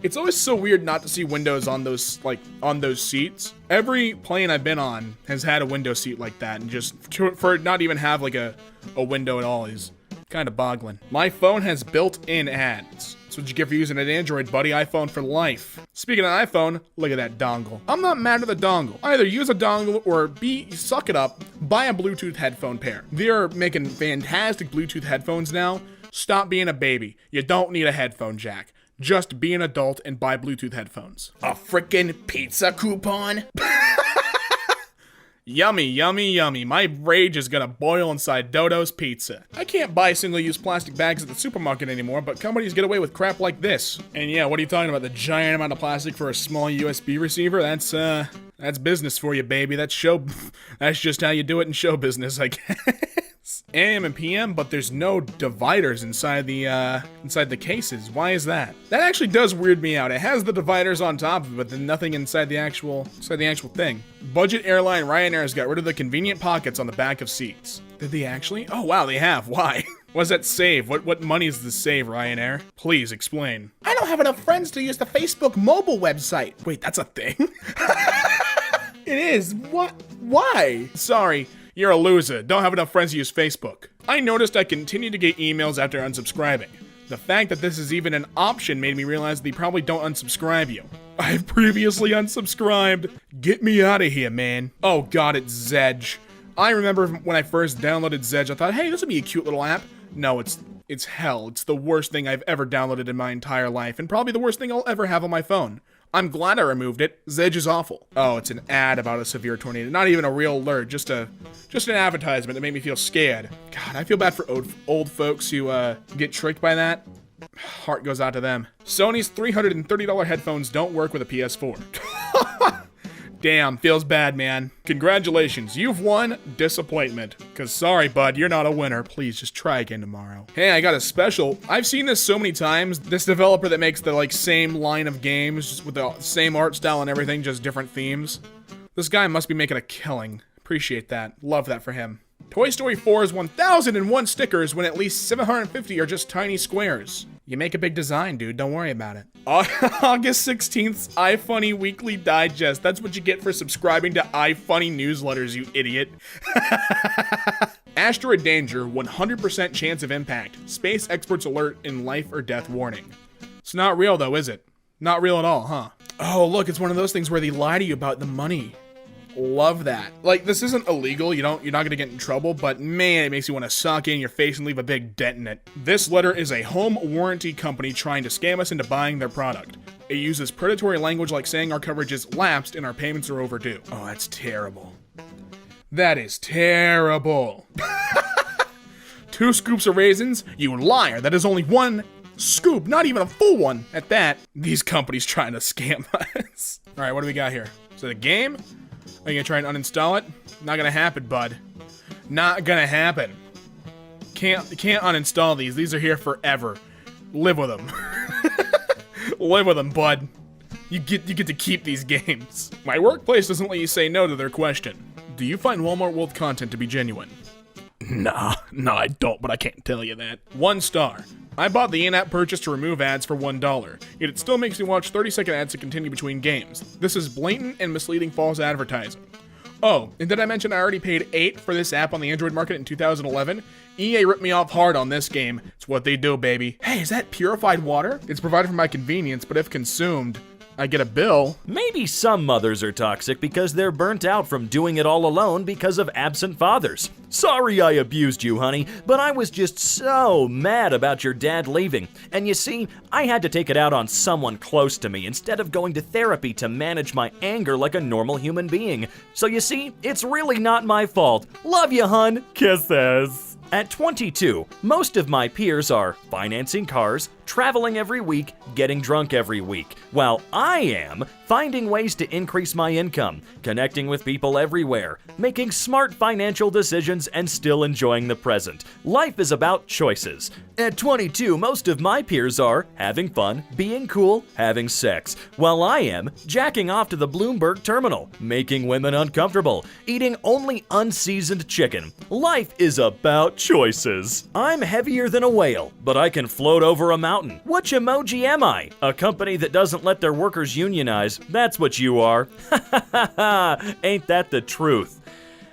It's always so weird not to see windows on those, like, on those seats. Every plane I've been on has had a window seat like that, and just for it not even have like a window at all is kind of boggling. My phone has built-in ads. That's what you get for using an Android, buddy. iPhone for life. Speaking of iPhone, look at that dongle. I'm not mad at the dongle. Either use a dongle or suck it up, buy a Bluetooth headphone pair. They're making fantastic Bluetooth headphones now. Stop being a baby. You don't need a headphone jack. Just be an adult and buy Bluetooth headphones. A frickin' pizza coupon? Yummy, yummy, yummy. My rage is gonna boil inside Dodo's Pizza. I can't buy single-use plastic bags at the supermarket anymore, but companies get away with crap like this. And yeah, what are you talking about? The giant amount of plastic for a small USB receiver? That's business for you, baby. That's just how you do it in show business, I guess. AM and PM, but there's no dividers inside the cases. Why is that? That actually does weird me out. It has the dividers on top of it, but then nothing inside the actual thing. Budget airline Ryanair has got rid of the convenient pockets on the back of seats. Did they actually? Oh wow, they have. Why? What does that save? What money does this save, Ryanair? Please explain. I don't have enough friends to use the Facebook mobile website. Wait, that's a thing? It is. What? Why? Sorry. You're a loser. Don't have enough friends to use Facebook. I noticed I continue to get emails after unsubscribing. The fact that this is even an option made me realize they probably don't unsubscribe you. I've previously unsubscribed. Get me out of here, man. Oh god, it's Zedge. I remember when I first downloaded Zedge, I thought, hey, this would be a cute little app. No, it's hell. It's the worst thing I've ever downloaded in my entire life, and probably the worst thing I'll ever have on my phone. I'm glad I removed it. Zedge is awful. Oh, it's an ad about a severe tornado. Not even a real alert, just an advertisement that made me feel scared. God, I feel bad for old folks who get tricked by that. Heart goes out to them. Sony's $330 headphones don't work with a PS4. Damn, feels bad, man. Congratulations, you've won disappointment. Cause sorry, bud, you're not a winner. Please just try again tomorrow. Hey, I got a special. I've seen this so many times. This developer that makes the same line of games, just with the same art style and everything, just different themes. This guy must be making a killing. Appreciate that. Love that for him. Toy Story 4 is 1,001 stickers when at least 750 are just tiny squares. You make a big design, dude. Don't worry about it. August 16th's iFunny Weekly Digest. That's what you get for subscribing to iFunny newsletters, you idiot. Asteroid danger, 100% chance of impact. Space experts alert in life or death warning. It's not real though, is it? Not real at all, huh? Oh, look, it's one of those things where they lie to you about the money. Love that. Like, this isn't illegal, you're not gonna get in trouble, but man, it makes you want to sock in your face and leave a big dent in it. This letter is a home warranty company trying to scam us into buying their product. It uses predatory language like saying our coverage is lapsed and our payments are overdue. Oh, that's terrible. That is terrible. 2 scoops of raisins? You liar, that is only 1 scoop, not even a full one at that. These companies trying to scam us. All right, what do we got here? Is it a game? Are you gonna try and uninstall it? Not gonna happen, bud. Not gonna happen. Can't uninstall these. These are here forever. Live with them. Live with them, bud. You get to keep these games. My workplace doesn't let you say no to their question. Do you find Walmart World content to be genuine? Nah, I don't, but I can't tell you that. 1 star. I bought the in-app purchase to remove ads for $1, yet it still makes me watch 30-second ads to continue between games. This is blatant and misleading false advertising. Oh, and did I mention I already paid $8 for this app on the Android market in 2011? EA ripped me off hard on this game. It's what they do, baby. Hey, is that purified water? It's provided for my convenience, but if consumed, I get a bill. Maybe some mothers are toxic because they're burnt out from doing it all alone because of absent fathers. Sorry I abused you, honey, but I was just so mad about your dad leaving. And you see, I had to take it out on someone close to me instead of going to therapy to manage my anger like a normal human being. So you see, it's really not my fault. Love you, hun. Kisses. At 22, most of my peers are financing cars, traveling every week, getting drunk every week, while I am finding ways to increase my income, connecting with people everywhere, making smart financial decisions, and still enjoying the present. Life is about choices. At 22, most of my peers are having fun, being cool, having sex, while I am jacking off to the Bloomberg terminal, making women uncomfortable, eating only unseasoned chicken. Life is about choices. I'm heavier than a whale, but I can float over a mountain mountain. Which emoji am I? A company that doesn't let their workers unionize. That's what you are. Ha ha ha ha. Ain't that the truth?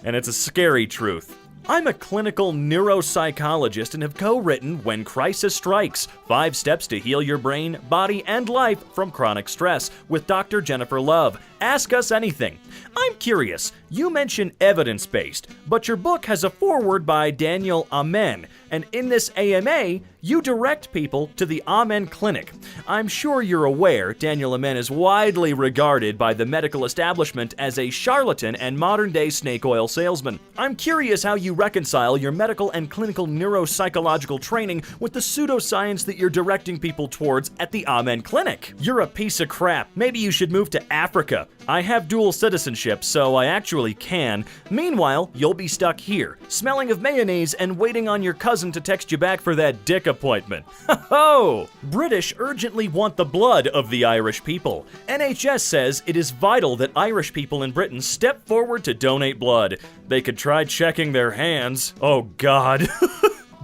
And it's a scary truth. I'm a clinical neuropsychologist and have co-written When Crisis Strikes, 5 Steps to Heal Your Brain, Body, and Life from Chronic Stress with Dr. Jennifer Love. Ask us anything. I'm curious, you mention evidence-based, but your book has a foreword by Daniel Amen, and in this AMA, you direct people to the Amen Clinic. I'm sure you're aware Daniel Amen is widely regarded by the medical establishment as a charlatan and modern-day snake oil salesman. I'm curious how you reconcile your medical and clinical neuropsychological training with the pseudoscience that you're directing people towards at the Amen Clinic. You're a piece of crap. Maybe you should move to Africa. I have dual citizenship, so I actually can. Meanwhile, you'll be stuck here, smelling of mayonnaise and waiting on your cousin to text you back for that dick appointment. Ho-ho! British urgently want the blood of the Irish people. NHS says it is vital that Irish people in Britain step forward to donate blood. They could try checking their hands. Oh God.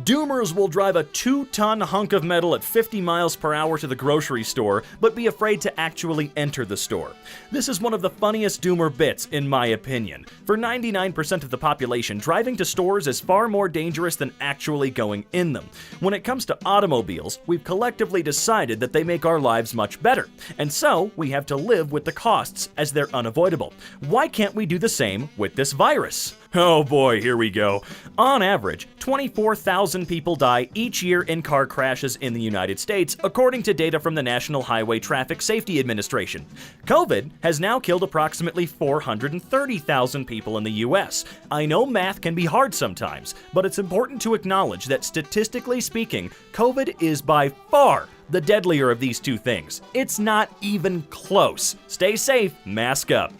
Doomers will drive a 2-ton hunk of metal at 50 miles per hour to the grocery store, but be afraid to actually enter the store. This is one of the funniest Doomer bits, in my opinion. For 99% of the population, driving to stores is far more dangerous than actually going in them. When it comes to automobiles, we've collectively decided that they make our lives much better, and so we have to live with the costs as they're unavoidable. Why can't we do the same with this virus? Oh boy, here we go. On average, 24,000 people die each year in car crashes in the United States, according to data from the National Highway Traffic Safety Administration. COVID has now killed approximately 430,000 people in the US. I know math can be hard sometimes, but it's important to acknowledge that statistically speaking, COVID is by far the deadlier of these two things. It's not even close. Stay safe, mask up.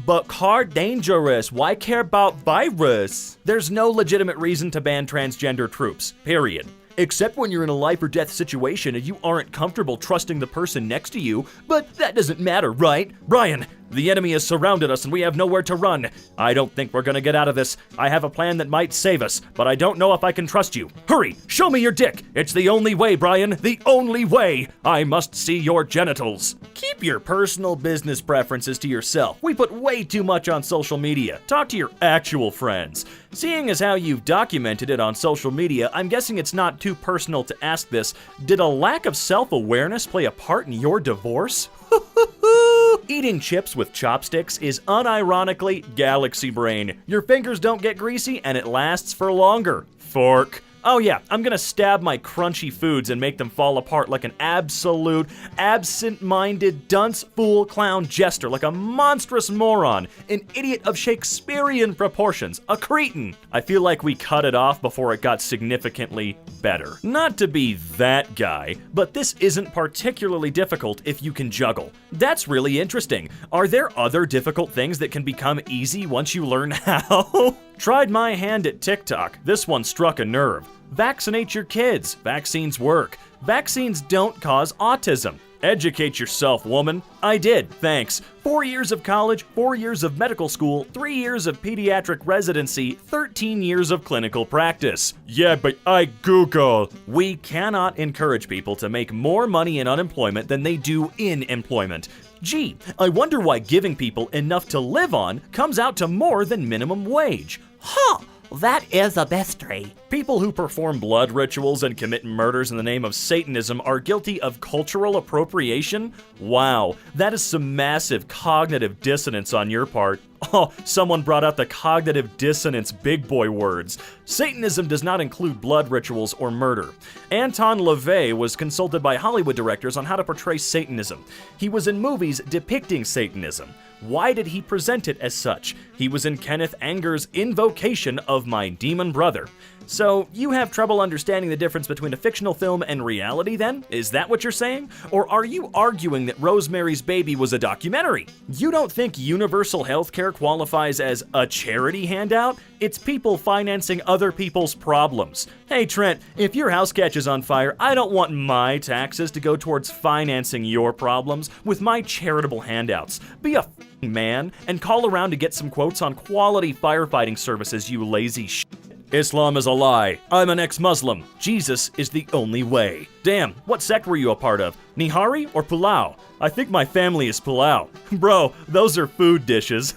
But car dangerous. Why care about virus? There's no legitimate reason to ban transgender troops, period. Except when you're in a life or death situation and you aren't comfortable trusting the person next to you, but that doesn't matter, right? Brian, the enemy has surrounded us and we have nowhere to run. I don't think we're gonna get out of this. I have a plan that might save us, but I don't know if I can trust you. Hurry, show me your dick. It's the only way, Brian, the only way. I must see your genitals. Keep your personal business preferences to yourself. We put way too much on social media. Talk to your actual friends. Seeing as how you've documented it on social media, I'm guessing it's not too personal to ask this. Did a lack of self-awareness play a part in your divorce? Eating chips with chopsticks is unironically galaxy brain. Your fingers don't get greasy and it lasts for longer. Fork. Oh yeah, I'm gonna stab my crunchy foods and make them fall apart like an absolute, absent-minded, dunce, fool, clown, jester, like a monstrous moron, an idiot of Shakespearean proportions, a cretin. I feel like we cut it off before it got significantly better. Not to be that guy, but this isn't particularly difficult if you can juggle. That's really interesting. Are there other difficult things that can become easy once you learn how? Tried my hand at TikTok. This one struck a nerve. Vaccinate your kids. Vaccines work. Vaccines don't cause autism. Educate yourself, woman. I did, thanks. 4 years of college, 4 years of medical school, 3 years of pediatric residency, 13 years of clinical practice. Yeah, but I Google. We cannot encourage people to make more money in unemployment than they do in employment. Gee, I wonder why giving people enough to live on comes out to more than minimum wage. Huh. That is a mystery. People who perform blood rituals and commit murders in the name of Satanism are guilty of cultural appropriation? Wow, that is some massive cognitive dissonance on your part. Oh, someone brought out the cognitive dissonance big boy words. Satanism does not include blood rituals or murder. Anton LaVey was consulted by Hollywood directors on how to portray Satanism. He was in movies depicting Satanism. Why did he present it as such? He was in Kenneth Anger's Invocation of My Demon Brother. So, you have trouble understanding the difference between a fictional film and reality then? Is that what you're saying? Or are you arguing that Rosemary's Baby was a documentary? You don't think universal healthcare qualifies as a charity handout? It's people financing other people's problems. Hey Trent, if your house catches on fire, I don't want my taxes to go towards financing your problems with my charitable handouts. Be a f***ing man and call around to get some quotes on quality firefighting services, you lazy shit. Islam is a lie. I'm an ex-Muslim. Jesus is the only way. Damn, what sect were you a part of? Nihari or Pulau? I think my family is Pulau. Bro, those are food dishes.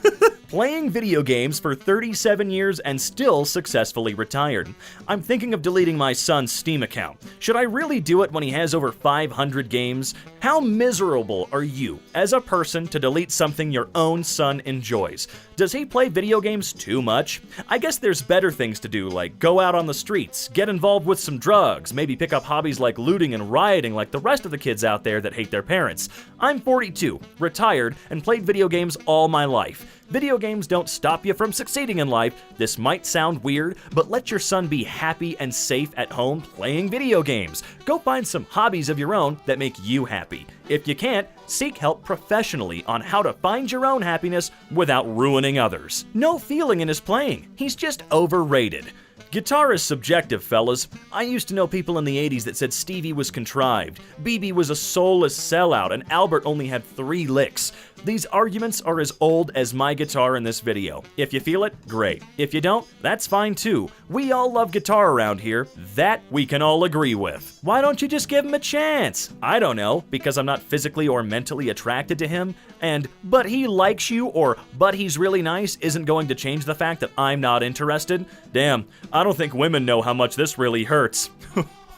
Playing video games for 37 years and still successfully retired. I'm thinking of deleting my son's Steam account. Should I really do it when he has over 500 games? How miserable are you as a person to delete something your own son enjoys? Does he play video games too much? I guess there's better things to do, like go out on the streets, get involved with some drugs, maybe pick up hobbies like looting and rioting like the rest of the kids out there that hate their parents. I'm 42, retired, and played video games all my life. Video games don't stop you from succeeding in life. This might sound weird, but let your son be happy and safe at home playing video games. Go find some hobbies of your own that make you happy. If you can't, seek help professionally on how to find your own happiness without ruining others. No feeling in his playing. He's just overrated. Guitar is subjective, fellas. I used to know people in the 80s that said Stevie was contrived, BB was a soulless sellout, and Albert only had 3 licks. These arguments are as old as my guitar in this video. If you feel it, great. If you don't, that's fine too. We all love guitar around here. That we can all agree with. Why don't you just give him a chance? I don't know, because I'm not physically or mentally attracted to him, and but he likes you or but he's really nice isn't going to change the fact that I'm not interested. Damn, I don't think women know how much this really hurts.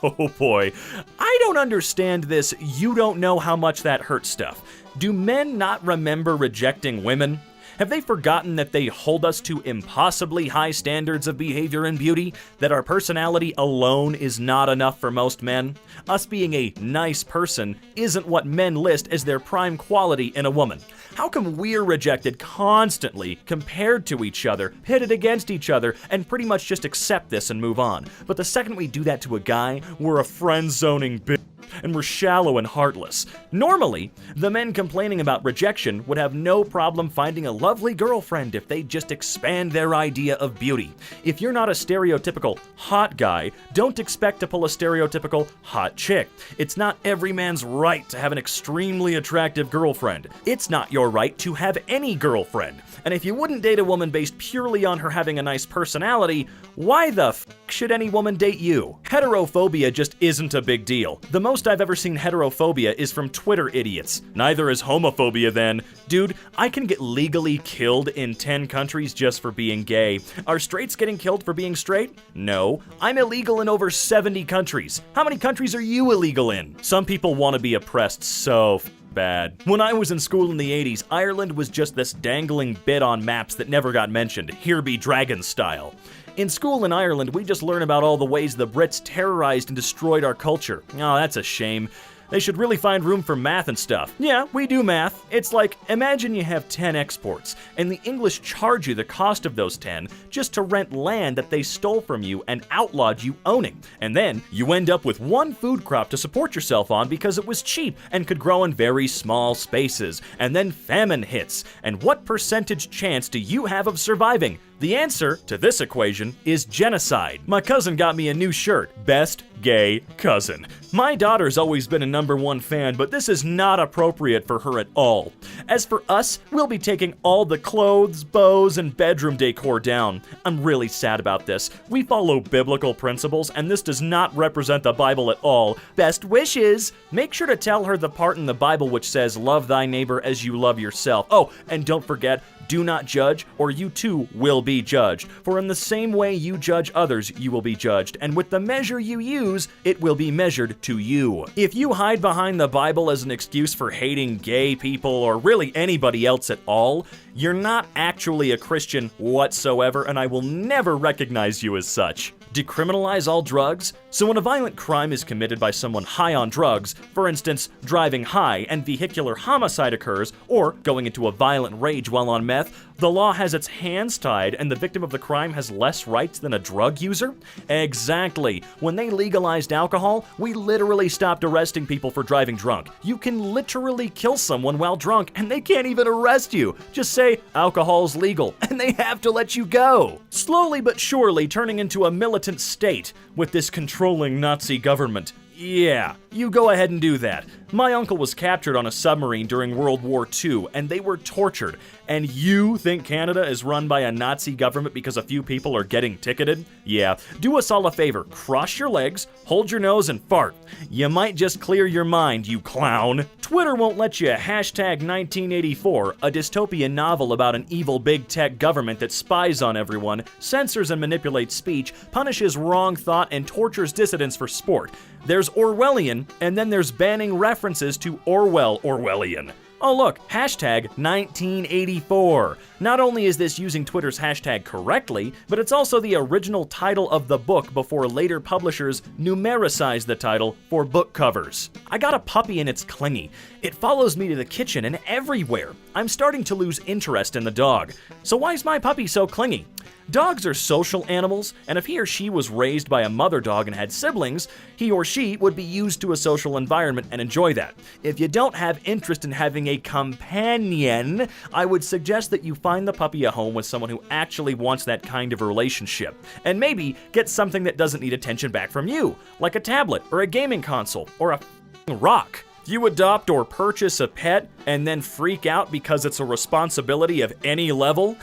Oh boy. I don't understand this you don't know how much that hurts stuff. Do men not remember rejecting women? Have they forgotten that they hold us to impossibly high standards of behavior and beauty? That our personality alone is not enough for most men? Us being a nice person isn't what men list as their prime quality in a woman. How come we're rejected constantly, compared to each other, pitted against each other, and pretty much just accept this and move on? But the second we do that to a guy, we're a friend-zoning bitch, and we're shallow and heartless. Normally, the men complaining about rejection would have no problem finding a lovely girlfriend if they just expand their idea of beauty. If you're not a stereotypical hot guy, don't expect to pull a stereotypical hot chick. It's not every man's right to have an extremely attractive girlfriend. It's not your right to have any girlfriend. And if you wouldn't date a woman based purely on her having a nice personality, why the f should any woman date you? Heterophobia just isn't a big deal. The most I've ever seen heterophobia is from Twitter idiots. Neither is homophobia then. Dude, I can get legally killed in 10 countries just for being gay. Are straights getting killed for being straight? No. I'm illegal in over 70 countries. How many countries are you illegal in? Some people want to be oppressed so bad. When I was in school in the 80s, Ireland was just this dangling bit on maps that never got mentioned, here be dragon style. In school in Ireland, we just learn about all the ways the Brits terrorized and destroyed our culture. Oh, that's a shame. They should really find room for math and stuff. Yeah, we do math. It's like, imagine you have 10 exports, and the English charge you the cost of those 10 just to rent land that they stole from you and outlawed you owning. And then you end up with one food crop to support yourself on because it was cheap and could grow in very small spaces. And then famine hits. And what percentage chance do you have of surviving? The answer to this equation is genocide. My cousin got me a new shirt, Best Gay Cousin. My daughter's always been a #1 fan, but this is not appropriate for her at all. As for us, we'll be taking all the clothes, bows, and bedroom decor down. I'm really sad about this. We follow biblical principles, and this does not represent the Bible at all. Best wishes! Make sure to tell her the part in the Bible which says, love thy neighbor as you love yourself. Oh, and don't forget, do not judge, or you too will be judged. For in the same way you judge others, you will be judged, and with the measure you use, it will be measured to you. If you hide behind the Bible as an excuse for hating gay people, or really anybody else at all, you're not actually a Christian whatsoever, and I will never recognize you as such. Decriminalize all drugs? So when a violent crime is committed by someone high on drugs, for instance, driving high and vehicular homicide occurs, or going into a violent rage while on meth, the law has its hands tied and the victim of the crime has less rights than a drug user? Exactly. When they legalized alcohol, we literally stopped arresting people for driving drunk. You can literally kill someone while drunk and they can't even arrest you. Just say, alcohol's legal, and they have to let you go. Slowly but surely turning into a militant state with this controlling Nazi government. Yeah, you go ahead and do that. My uncle was captured on a submarine during World War II, and they were tortured. And you think Canada is run by a Nazi government because a few people are getting ticketed? Yeah, do us all a favor. Cross your legs, hold your nose, and fart. You might just clear your mind, you clown. Twitter won't let you hashtag 1984, a dystopian novel about an evil big tech government that spies on everyone, censors and manipulates speech, punishes wrong thought, and tortures dissidents for sport. There's Orwellian, and then there's banning references to Orwellian. Oh look, hashtag 1984. Not only is this using Twitter's hashtag correctly, but it's also the original title of the book before later publishers numericized the title for book covers. I got a puppy and it's clingy. It follows me to the kitchen and everywhere. I'm starting to lose interest in the dog. So why is my puppy so clingy? Dogs are social animals, and if he or she was raised by a mother dog and had siblings, he or she would be used to a social environment and enjoy that. If you don't have interest in having a companion, I would suggest that you find the puppy a home with someone who actually wants that kind of relationship. And maybe get something that doesn't need attention back from you, like a tablet or a gaming console or a rock. If you adopt or purchase a pet and then freak out because it's a responsibility of any level,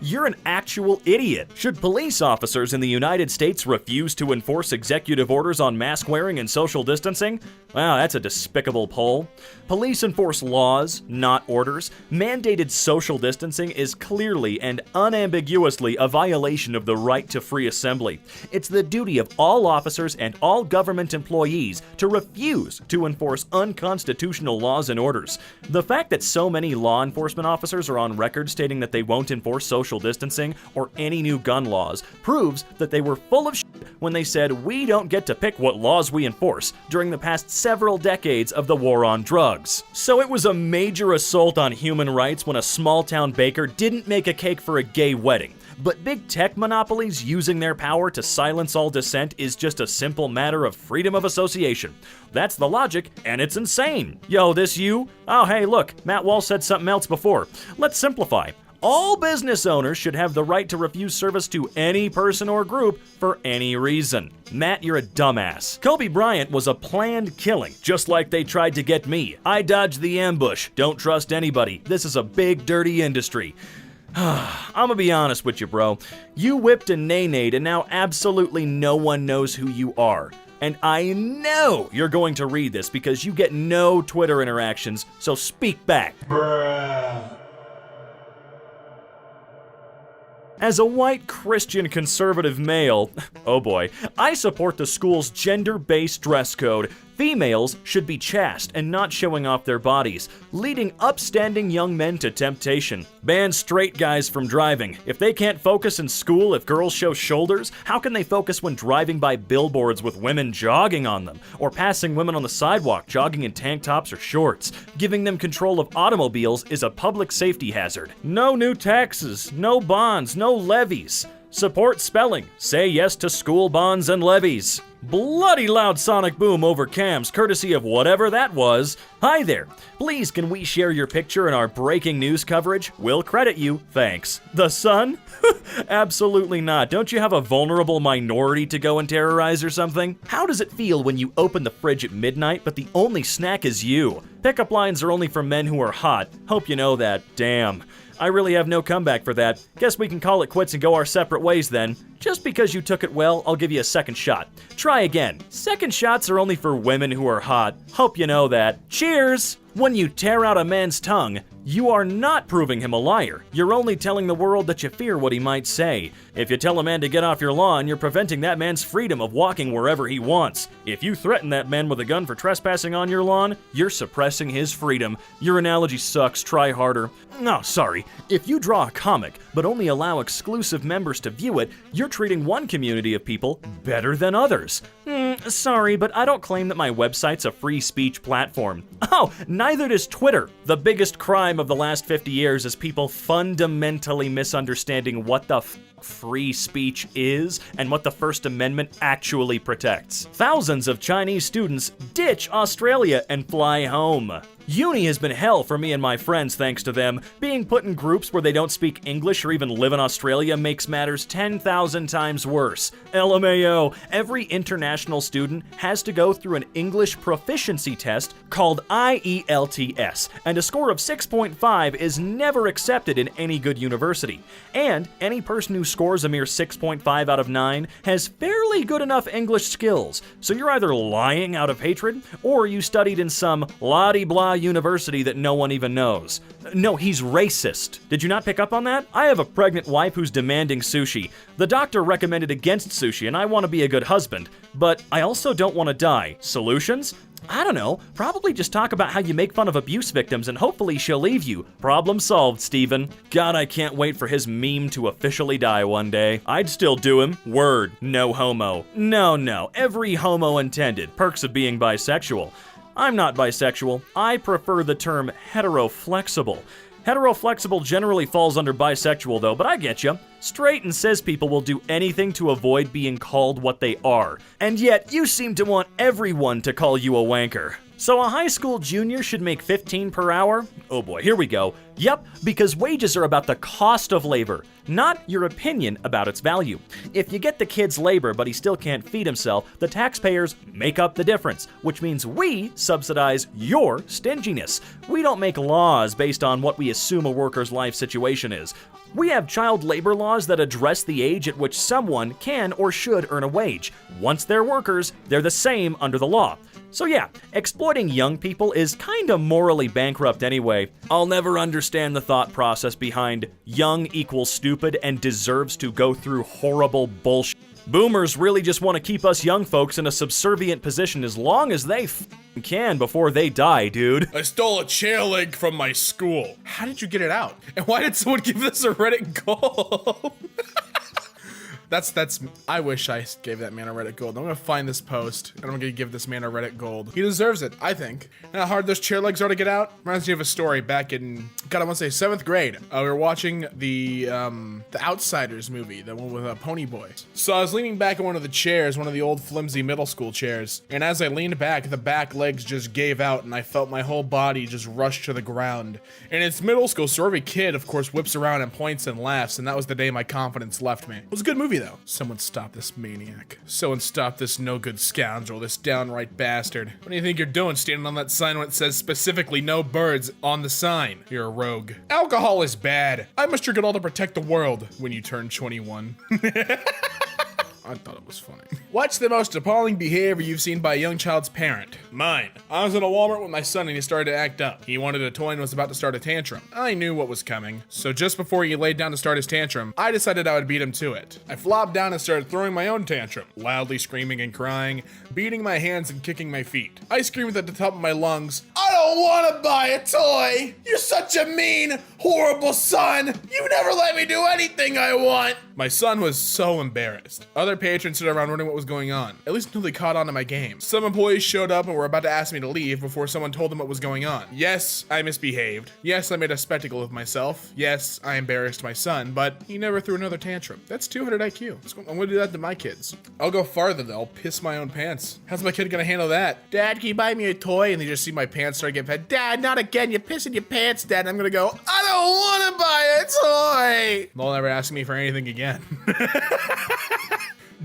you're an actual idiot. Should police officers in the United States refuse to enforce executive orders on mask wearing and social distancing? Wow, that's a despicable poll. Police enforce laws, not orders. Mandated social distancing is clearly and unambiguously a violation of the right to free assembly. It's the duty of all officers and all government employees to refuse to enforce unconstitutional laws and orders. The fact that so many law enforcement officers are on record stating that they won't enforce social distancing or any new gun laws proves that they were full of shit when they said we don't get to pick what laws we enforce during the past several decades of the war on drugs. So it was a major assault on human rights when a small-town baker didn't make a cake for a gay wedding. But big tech monopolies using their power to silence all dissent is just a simple matter of freedom of association. That's the logic, and it's insane. Yo, this you? Oh, hey, look, Matt Wall said something else before. Let's simplify. All business owners should have the right to refuse service to any person or group for any reason. Matt, you're a dumbass. Kobe Bryant was a planned killing, just like they tried to get me. I dodged the ambush. Don't trust anybody. This is a big, dirty industry. I'm gonna be honest with you, bro. You whipped and nay-nayed, and now absolutely no one knows who you are. And I know you're going to read this because you get no Twitter interactions, so speak back. As a white Christian conservative male, oh boy, I support the school's gender-based dress code. Females should be chaste and not showing off their bodies, leading upstanding young men to temptation. Ban straight guys from driving. If they can't focus in school if girls show shoulders, how can they focus when driving by billboards with women jogging on them, or passing women on the sidewalk jogging in tank tops or shorts? Giving them control of automobiles is a public safety hazard. No new taxes, no bonds, no levies. Support spelling. Say yes to school bonds and levies. Bloody loud sonic boom over cams, courtesy of whatever that was. Hi there. Please, can we share your picture in our breaking news coverage? We'll credit you. Thanks. The Sun? Absolutely not. Don't you have a vulnerable minority to go and terrorize or something? How does it feel when you open the fridge at midnight, but the only snack is you? Pickup lines are only for men who are hot. Hope you know that. Damn. I really have no comeback for that. Guess we can call it quits and go our separate ways then. Just because you took it well, I'll give you a second shot. Try again. Second shots are only for women who are hot. Hope you know that. Cheers! When you tear out a man's tongue, you are not proving him a liar. You're only telling the world that you fear what he might say. If you tell a man to get off your lawn, you're preventing that man's freedom of walking wherever he wants. If you threaten that man with a gun for trespassing on your lawn, you're suppressing his freedom. Your analogy sucks. Try harder. No, sorry. If you draw a comic, but only allow exclusive members to view it, you're treating one community of people better than others. Sorry, but I don't claim that my website's a free speech platform. Oh, neither does Twitter. The biggest crime of the last 50 years is people fundamentally misunderstanding what the free speech is and what the First Amendment actually protects. Thousands of Chinese students ditch Australia and fly home. Uni has been hell for me and my friends thanks to them. Being put in groups where they don't speak English or even live in Australia makes matters 10,000 times worse. LMAO, every international student has to go through an English proficiency test called IELTS, and a score of 6.5 is never accepted in any good university. And any person who scores a mere 6.5 out of 9 has fairly good enough English skills, so you're either lying out of hatred, or you studied in some la-di-blah university that no one even knows. No, he's racist. Did you not pick up on that? I have a pregnant wife who's demanding sushi. The doctor recommended against sushi, and I want to be a good husband, but I also don't want to die. Solutions? I don't know, probably just talk about how you make fun of abuse victims and hopefully she'll leave you. Problem solved, Steven. God, I can't wait for his meme to officially die one day. I'd still do him. Word, no homo. No, every homo intended. Perks of being bisexual. I'm not bisexual. I prefer the term heteroflexible. Heteroflexible generally falls under bisexual though, but I get ya. Straight and cis people will do anything to avoid being called what they are. And yet, you seem to want everyone to call you a wanker. So a high school junior should make 15 per hour? Oh boy, here we go. Yep, because wages are about the cost of labor, not your opinion about its value. If you get the kid's labor but he still can't feed himself, the taxpayers make up the difference, which means we subsidize your stinginess. We don't make laws based on what we assume a worker's life situation is. We have child labor laws that address the age at which someone can or should earn a wage. Once they're workers, they're the same under the law. So yeah, exploiting young people is kinda morally bankrupt anyway. I'll never understand the thought process behind young equals stupid and deserves to go through horrible bullshit. Boomers really just want to keep us young folks in a subservient position as long as they can before they die, dude. I stole a chair leg from my school. How did you get it out? And why did someone give this a Reddit gold? I wish I gave that man a Reddit gold. I'm gonna find this post, and I'm gonna give this man a Reddit gold. He deserves it, I think. You know how hard those chair legs are to get out? Reminds me of a story back in, God, I wanna say 7th grade. We were watching the Outsiders movie, the one with Pony Boy. So I was leaning back in one of the chairs, one of the old flimsy middle school chairs, and as I leaned back, the back legs just gave out, and I felt my whole body just rush to the ground. And it's middle school, so every kid, of course, whips around and points and laughs, and that was the day my confidence left me. It was a good movie, though. Someone stop this maniac. Someone stop this no-good scoundrel, this downright bastard. What do you think you're doing standing on that sign when it says specifically no birds on the sign? You're a rogue. Alcohol is bad. I must drink it all to protect the world when you turn 21. I thought it was funny. What's the most appalling behavior you've seen by a young child's parent? Mine. I was in a Walmart with my son and he started to act up. He wanted a toy and was about to start a tantrum. I knew what was coming, so just before he laid down to start his tantrum, I decided I would beat him to it. I flopped down and started throwing my own tantrum, loudly screaming and crying, beating my hands and kicking my feet. I screamed at the top of my lungs, "I don't want to buy a toy! You're such a mean, horrible son! You never let me do anything I want!" My son was so embarrassed. Other patrons stood around wondering what was going on, at least until they caught on to my game. Some employees showed up and were about to ask me to leave before someone told them what was going on. Yes, I misbehaved. Yes, I made a spectacle of myself. Yes, I embarrassed my son, but he never threw another tantrum. That's 200 IQ. I'm gonna do that to my kids. I'll go farther though. I'll piss my own pants. How's my kid gonna handle that? Dad, can you buy me a toy? And they just see my pants start getting fat. Dad, not again. You're pissing your pants, Dad. And I'm gonna go, I don't want to buy a toy. They'll never ask me for anything again.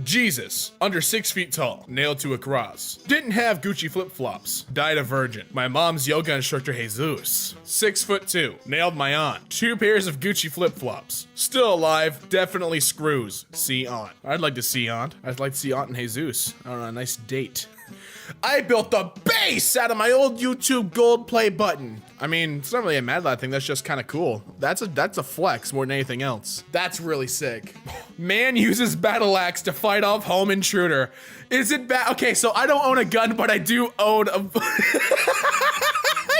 Jesus, under 6 feet tall, nailed to a cross. Didn't have Gucci flip-flops, died a virgin. My mom's yoga instructor Jesus. 6'2", nailed my aunt. 2 pairs of Gucci flip-flops. Still alive, definitely screws. See aunt. I'd like to see aunt. I'd like to see aunt and Jesus. I don't know, a nice date. I built the base out of my old YouTube gold play button. I mean, it's not really a Mad Lad thing, that's just kind of cool. That's a flex more than anything else. That's really sick. Man uses battle axe to fight off home intruder. Is it bad? Okay, so I don't own a gun, but I do own a... I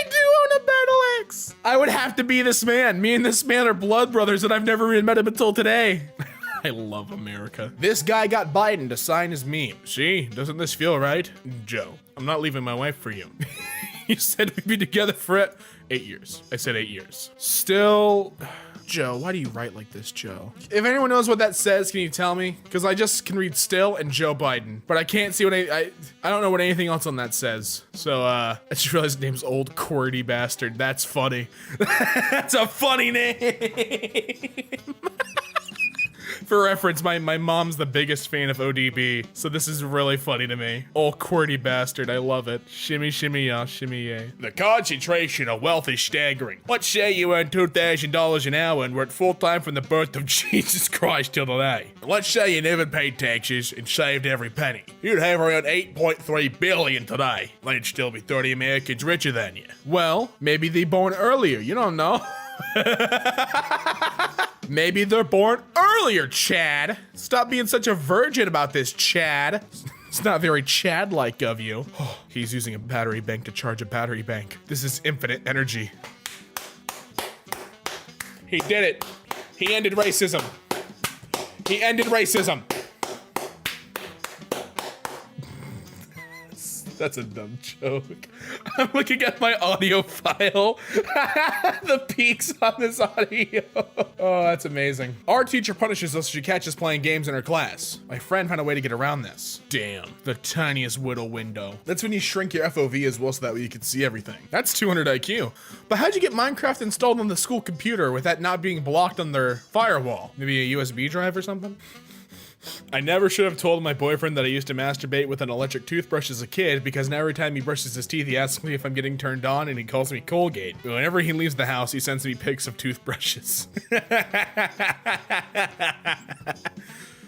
do own a battle axe. I would have to be this man. Me and this man are blood brothers and I've never even met him until today. I love America. This guy got Biden to sign his meme. See, doesn't this feel right? Joe, I'm not leaving my wife for you. You said we'd be together for 8 years. I said 8 years. Still Joe, why do you write like this, Joe? If anyone knows what that says, can you tell me? Because I just can read still and Joe Biden, but I can't see what I don't know what anything else on that says. So I just realized his name's Old Cordy Bastard. That's funny. That's a funny name. For reference, my mom's the biggest fan of ODB, so this is really funny to me. Old Cordy Bastard, I love it. Shimmy, shimmy, y'all, shimmy, yay. The concentration of wealth is staggering. Let's say you earn $2,000 an hour and worked full-time from the birth of Jesus Christ till today. Let's say you never paid taxes and saved every penny. You'd have around $8.3 billion today. There'd still be 30 Americans richer than you. Well, maybe they born earlier, you don't know. Maybe they're born earlier, Chad. Stop being such a virgin about this, Chad. It's not very Chad-like of you. Oh, he's using a battery bank to charge a battery bank. This is infinite energy. He did it. He ended racism. He ended racism. That's a dumb joke. I'm looking at my audio file. The peaks on this audio. Oh, that's amazing. Our teacher punishes us if she catches playing games in her class. My friend found a way to get around this. Damn, the tiniest whittle window. That's when you shrink your FOV as well so that way you can see everything. That's 200 IQ. But how'd you get Minecraft installed on the school computer with that not being blocked on their firewall? Maybe a USB drive or something? I never should have told my boyfriend that I used to masturbate with an electric toothbrush as a kid because now every time he brushes his teeth, he asks me if I'm getting turned on and he calls me Colgate. Whenever he leaves the house, he sends me pics of toothbrushes.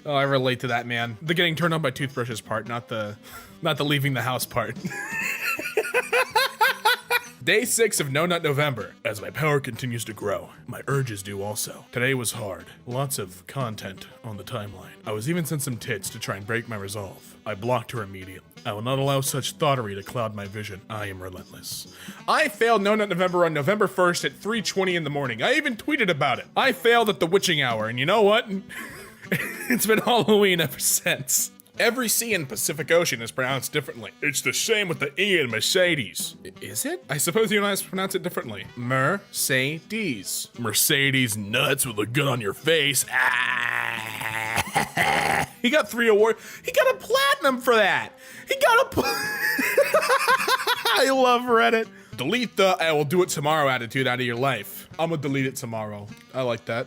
Oh, I relate to that, man. The getting turned on by toothbrushes part, not the leaving the house part. Day 6 of No Nut November. As my power continues to grow, my urges do also. Today was hard. Lots of content on the timeline. I was even sent some tits to try and break my resolve. I blocked her immediately. I will not allow such thoughterry to cloud my vision. I am relentless. I failed No Nut November on November 1st at 3:20 in the morning. I even tweeted about it. I failed at the witching hour, and you know what? It's been Halloween ever since. Every C in Pacific Ocean is pronounced differently. It's the same with the E in Mercedes. Is it? I suppose you and I pronounce it differently. Mercedes. Mercedes nuts with a gun on your face. Ah. He got 3 awards. He got a platinum for that. He got a I love Reddit. Delete the I will do it tomorrow attitude out of your life. I'm gonna delete it tomorrow. I like that.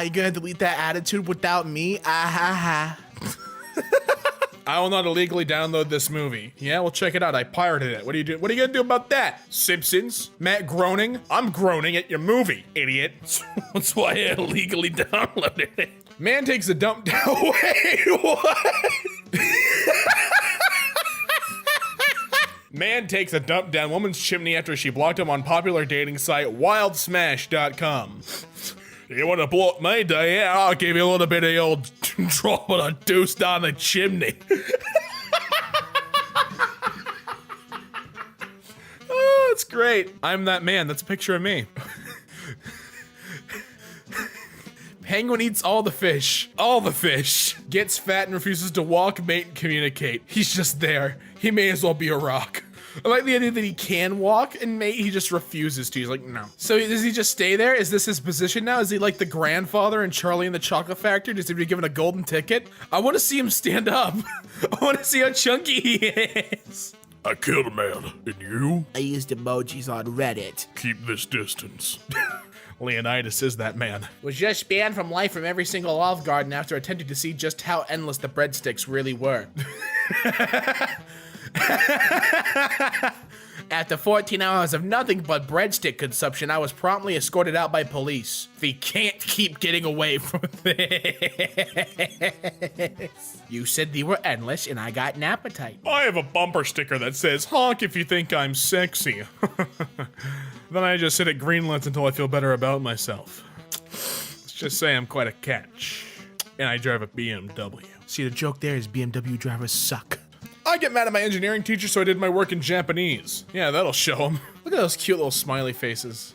You gonna delete that attitude without me? I will not illegally download this movie. Yeah, well, check it out. I pirated it. What are you doing? What are you gonna do about that? Simpsons? Matt groaning? I'm groaning at your movie, idiot. That's why I illegally downloaded it. Man takes a dump down. Wait, what? Man takes a dump down woman's chimney after she blocked him on popular dating site wildsmash.com. You want to blow up my day? Yeah, I'll give you a little bit of the old dropping a deuce down the chimney. Oh, it's great. I'm that man. That's a picture of me. Penguin eats all the fish. All the fish. Gets fat and refuses to walk, mate, and communicate. He's just there. He may as well be a rock. I like the idea that he can walk and mate, he just refuses to. He's like, no. So does he just stay there? Is this his position now? Is he like the grandfather in Charlie and the Chocolate Factory? Does he be given a golden ticket? I want to see him stand up. I want to see how chunky he is. I killed a man. And you? I used emojis on Reddit. Keep this distance. Leonidas is that man. Was just banned from life from every single Olive Garden after attempting to see just how endless the breadsticks really were. After 14 hours of nothing but breadstick consumption, I was promptly escorted out by police. They can't keep getting away from this. You said they were endless and I got an appetite. I have a bumper sticker that says, honk if you think I'm sexy. Then I just sit at Greenlands until I feel better about myself. Let's just say I'm quite a catch. And I drive a BMW. See, the joke there is BMW drivers suck. I get mad at my engineering teacher, so I did my work in Japanese. Yeah, that'll show him. Look at those cute little smiley faces.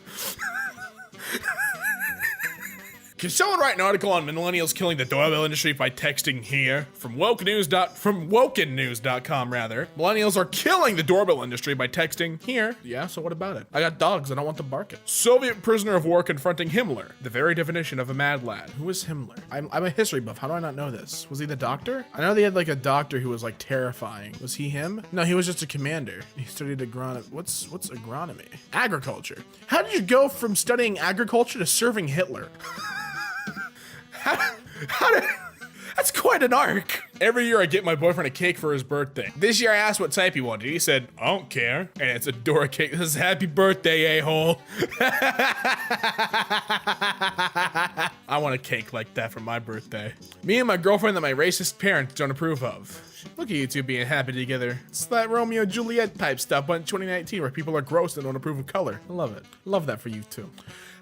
Can someone write an article on millennials killing the doorbell industry by texting here? From wokennews.com rather. Millennials are killing the doorbell industry by texting here. Yeah, so what about it? I got dogs, I don't want them barking. Soviet prisoner of war confronting Himmler. The very definition of a mad lad. Who is Himmler? I'm a history buff. How do I not know this? Was he the doctor? I know they had like a doctor who was like terrifying. Was he him? No, he was just a commander. He studied agronomy. What's agronomy? Agriculture. How did you go from studying agriculture to serving Hitler? That's quite an arc. Every year I get my boyfriend a cake for his birthday. This year I asked what type he wanted. He said, I don't care. And it's a Dora cake. This is happy birthday, a-hole. I want a cake like that for my birthday. Me and my girlfriend that my racist parents don't approve of. Look at you two being happy together. It's that Romeo and Juliet type stuff, but in 2019 where people are gross and don't approve of color. I love it. Love that for you too.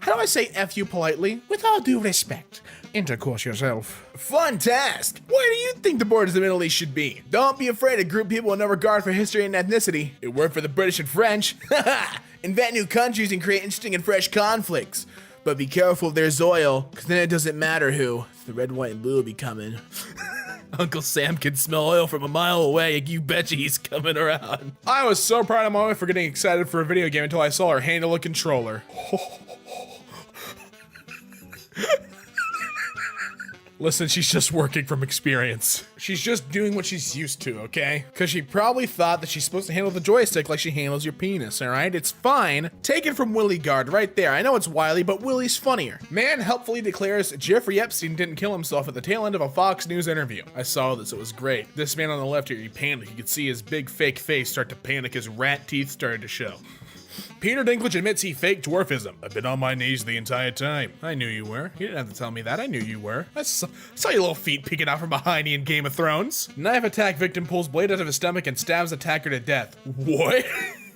How do I say F you politely? With all due respect. Intercourse yourself. Fun task. Where do you think the borders of the Middle East should be? Don't be afraid to group people with no regard for history and ethnicity. It worked for the British and French. Invent new countries and create interesting and fresh conflicts. But be careful if there's oil, because then it doesn't matter who. The red, white, and blue will be coming. Uncle Sam can smell oil from a mile away. You betcha he's coming around. I was so proud of my wife for getting excited for a video game until I saw her handle a controller. Listen, she's just working from experience. She's just doing what she's used to, okay? Because she probably thought that she's supposed to handle the joystick like she handles your penis, all right? It's fine. Take it from Willie Guard right there. I know it's wily, but Willie's funnier. Man helpfully declares Jeffrey Epstein didn't kill himself at the tail end of a Fox News interview. I saw this, it was great. This man on the left here, he panicked. You could see his big fake face start to panic. His rat teeth started to show. Peter Dinklage admits he faked dwarfism. I've been on my knees the entire time. I knew you were. You didn't have to tell me that. I knew you were. I saw your little feet peeking out from behind you in Game of Thrones. Knife attack victim pulls blade out of his stomach and stabs attacker to death. What?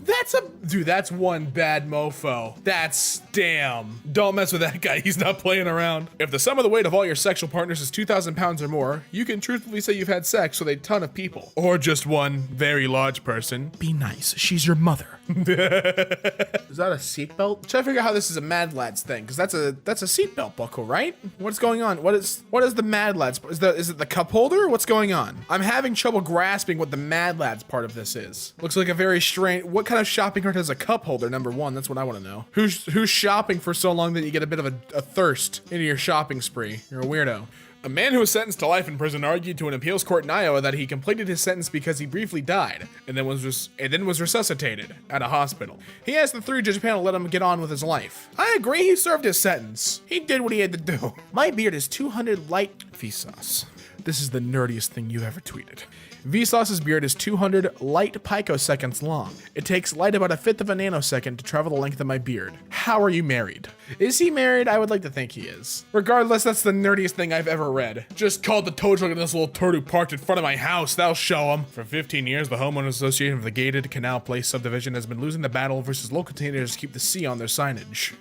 That's one bad mofo. That's damn. Don't mess with that guy. He's not playing around. If the sum of the weight of all your sexual partners is 2,000 pounds or more, you can truthfully say you've had sex with a ton of people. Or just one very large person. Be nice. She's your mother. Is that a seatbelt? Try to figure out how this is a Mad Lads thing, because that's a seatbelt buckle, right? What's going on? What is the Mad Lads? Is it the cup holder? What's going on? I'm having trouble grasping what the Mad Lads part of this is. Looks like a very strange. What kind of shopping cart has a cup holder? Number one, that's what I want to know. Who's shopping for so long that you get a bit of a thirst into your shopping spree? You're a weirdo. A man who was sentenced to life in prison argued to an appeals court in Iowa that he completed his sentence because he briefly died and then was resuscitated at a hospital. He asked the three-judge panel to let him get on with his life. I agree, he served his sentence. He did what he had to do. My beard is 200 light Vsauce. This is the nerdiest thing you ever tweeted. Vsauce's beard is 200 light picoseconds long. It takes light about 1/5 of a nanosecond to travel the length of my beard. How are you married? Is he married? I would like to think he is. Regardless, that's the nerdiest thing I've ever read. Just called the tow truck and this little turd who parked in front of my house. That'll show him. For 15 years, the homeowners association of the gated Canal Place subdivision has been losing the battle versus local teenagers to keep the C on their signage.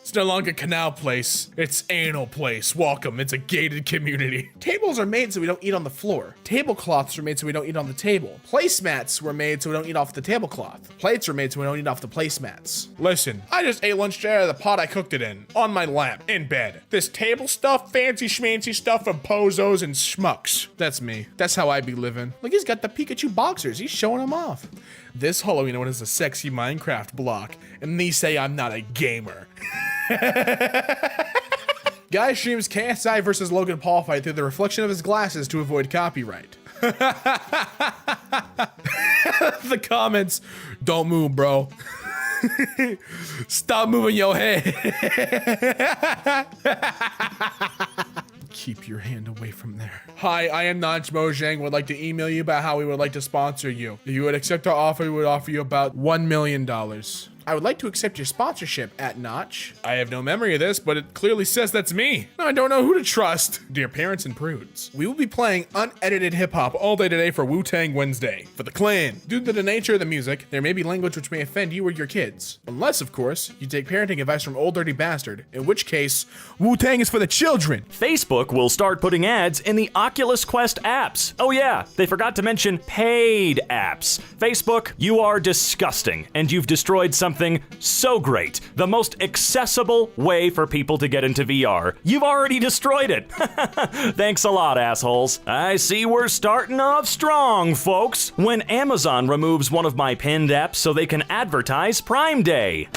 It's no longer Canal Place. It's Anal Place. Welcome. It's a gated community. Tables are made so we don't eat on the floor. Tablecloths are made so we don't eat on the table. Placemats were made so we don't eat off the tablecloth. Plates are made so we don't eat off the placemats. Listen, I just ate lunch out of the pot I cooked it in, on my lap, in bed. This table stuff, fancy schmancy stuff from pozos and schmucks. That's me. That's how I be living. Look, he's got the Pikachu boxers. He's showing them off. This Halloween one is a sexy Minecraft block, and these say I'm not a gamer. Guy streams KSI versus Logan Paul fight through the reflection of his glasses to avoid copyright. The comments, don't move, bro. Stop moving your head. Keep your hand away from there. Hi, I am Notch Mojang. Would like to email you about how we would like to sponsor you. If you would accept our offer, we would offer you about $1 million. I would like to accept your sponsorship at Notch. I have no memory of this, but it clearly says that's me. Now I don't know who to trust. Dear parents and prudes, we will be playing unedited hip hop all day today for Wu-Tang Wednesday. For the clan. Due to the nature of the music, there may be language which may offend you or your kids. Unless, of course, you take parenting advice from Old Dirty Bastard, in which case, Wu-Tang is for the children. Facebook will start putting ads in the Oculus Quest apps. Oh yeah, they forgot to mention paid apps. Facebook, you are disgusting, and you've destroyed something something so great, the most accessible way for people to get into VR, you've already destroyed it. Thanks a lot, assholes. I see we're starting off strong, folks. When Amazon removes one of my pinned apps so they can advertise Prime Day.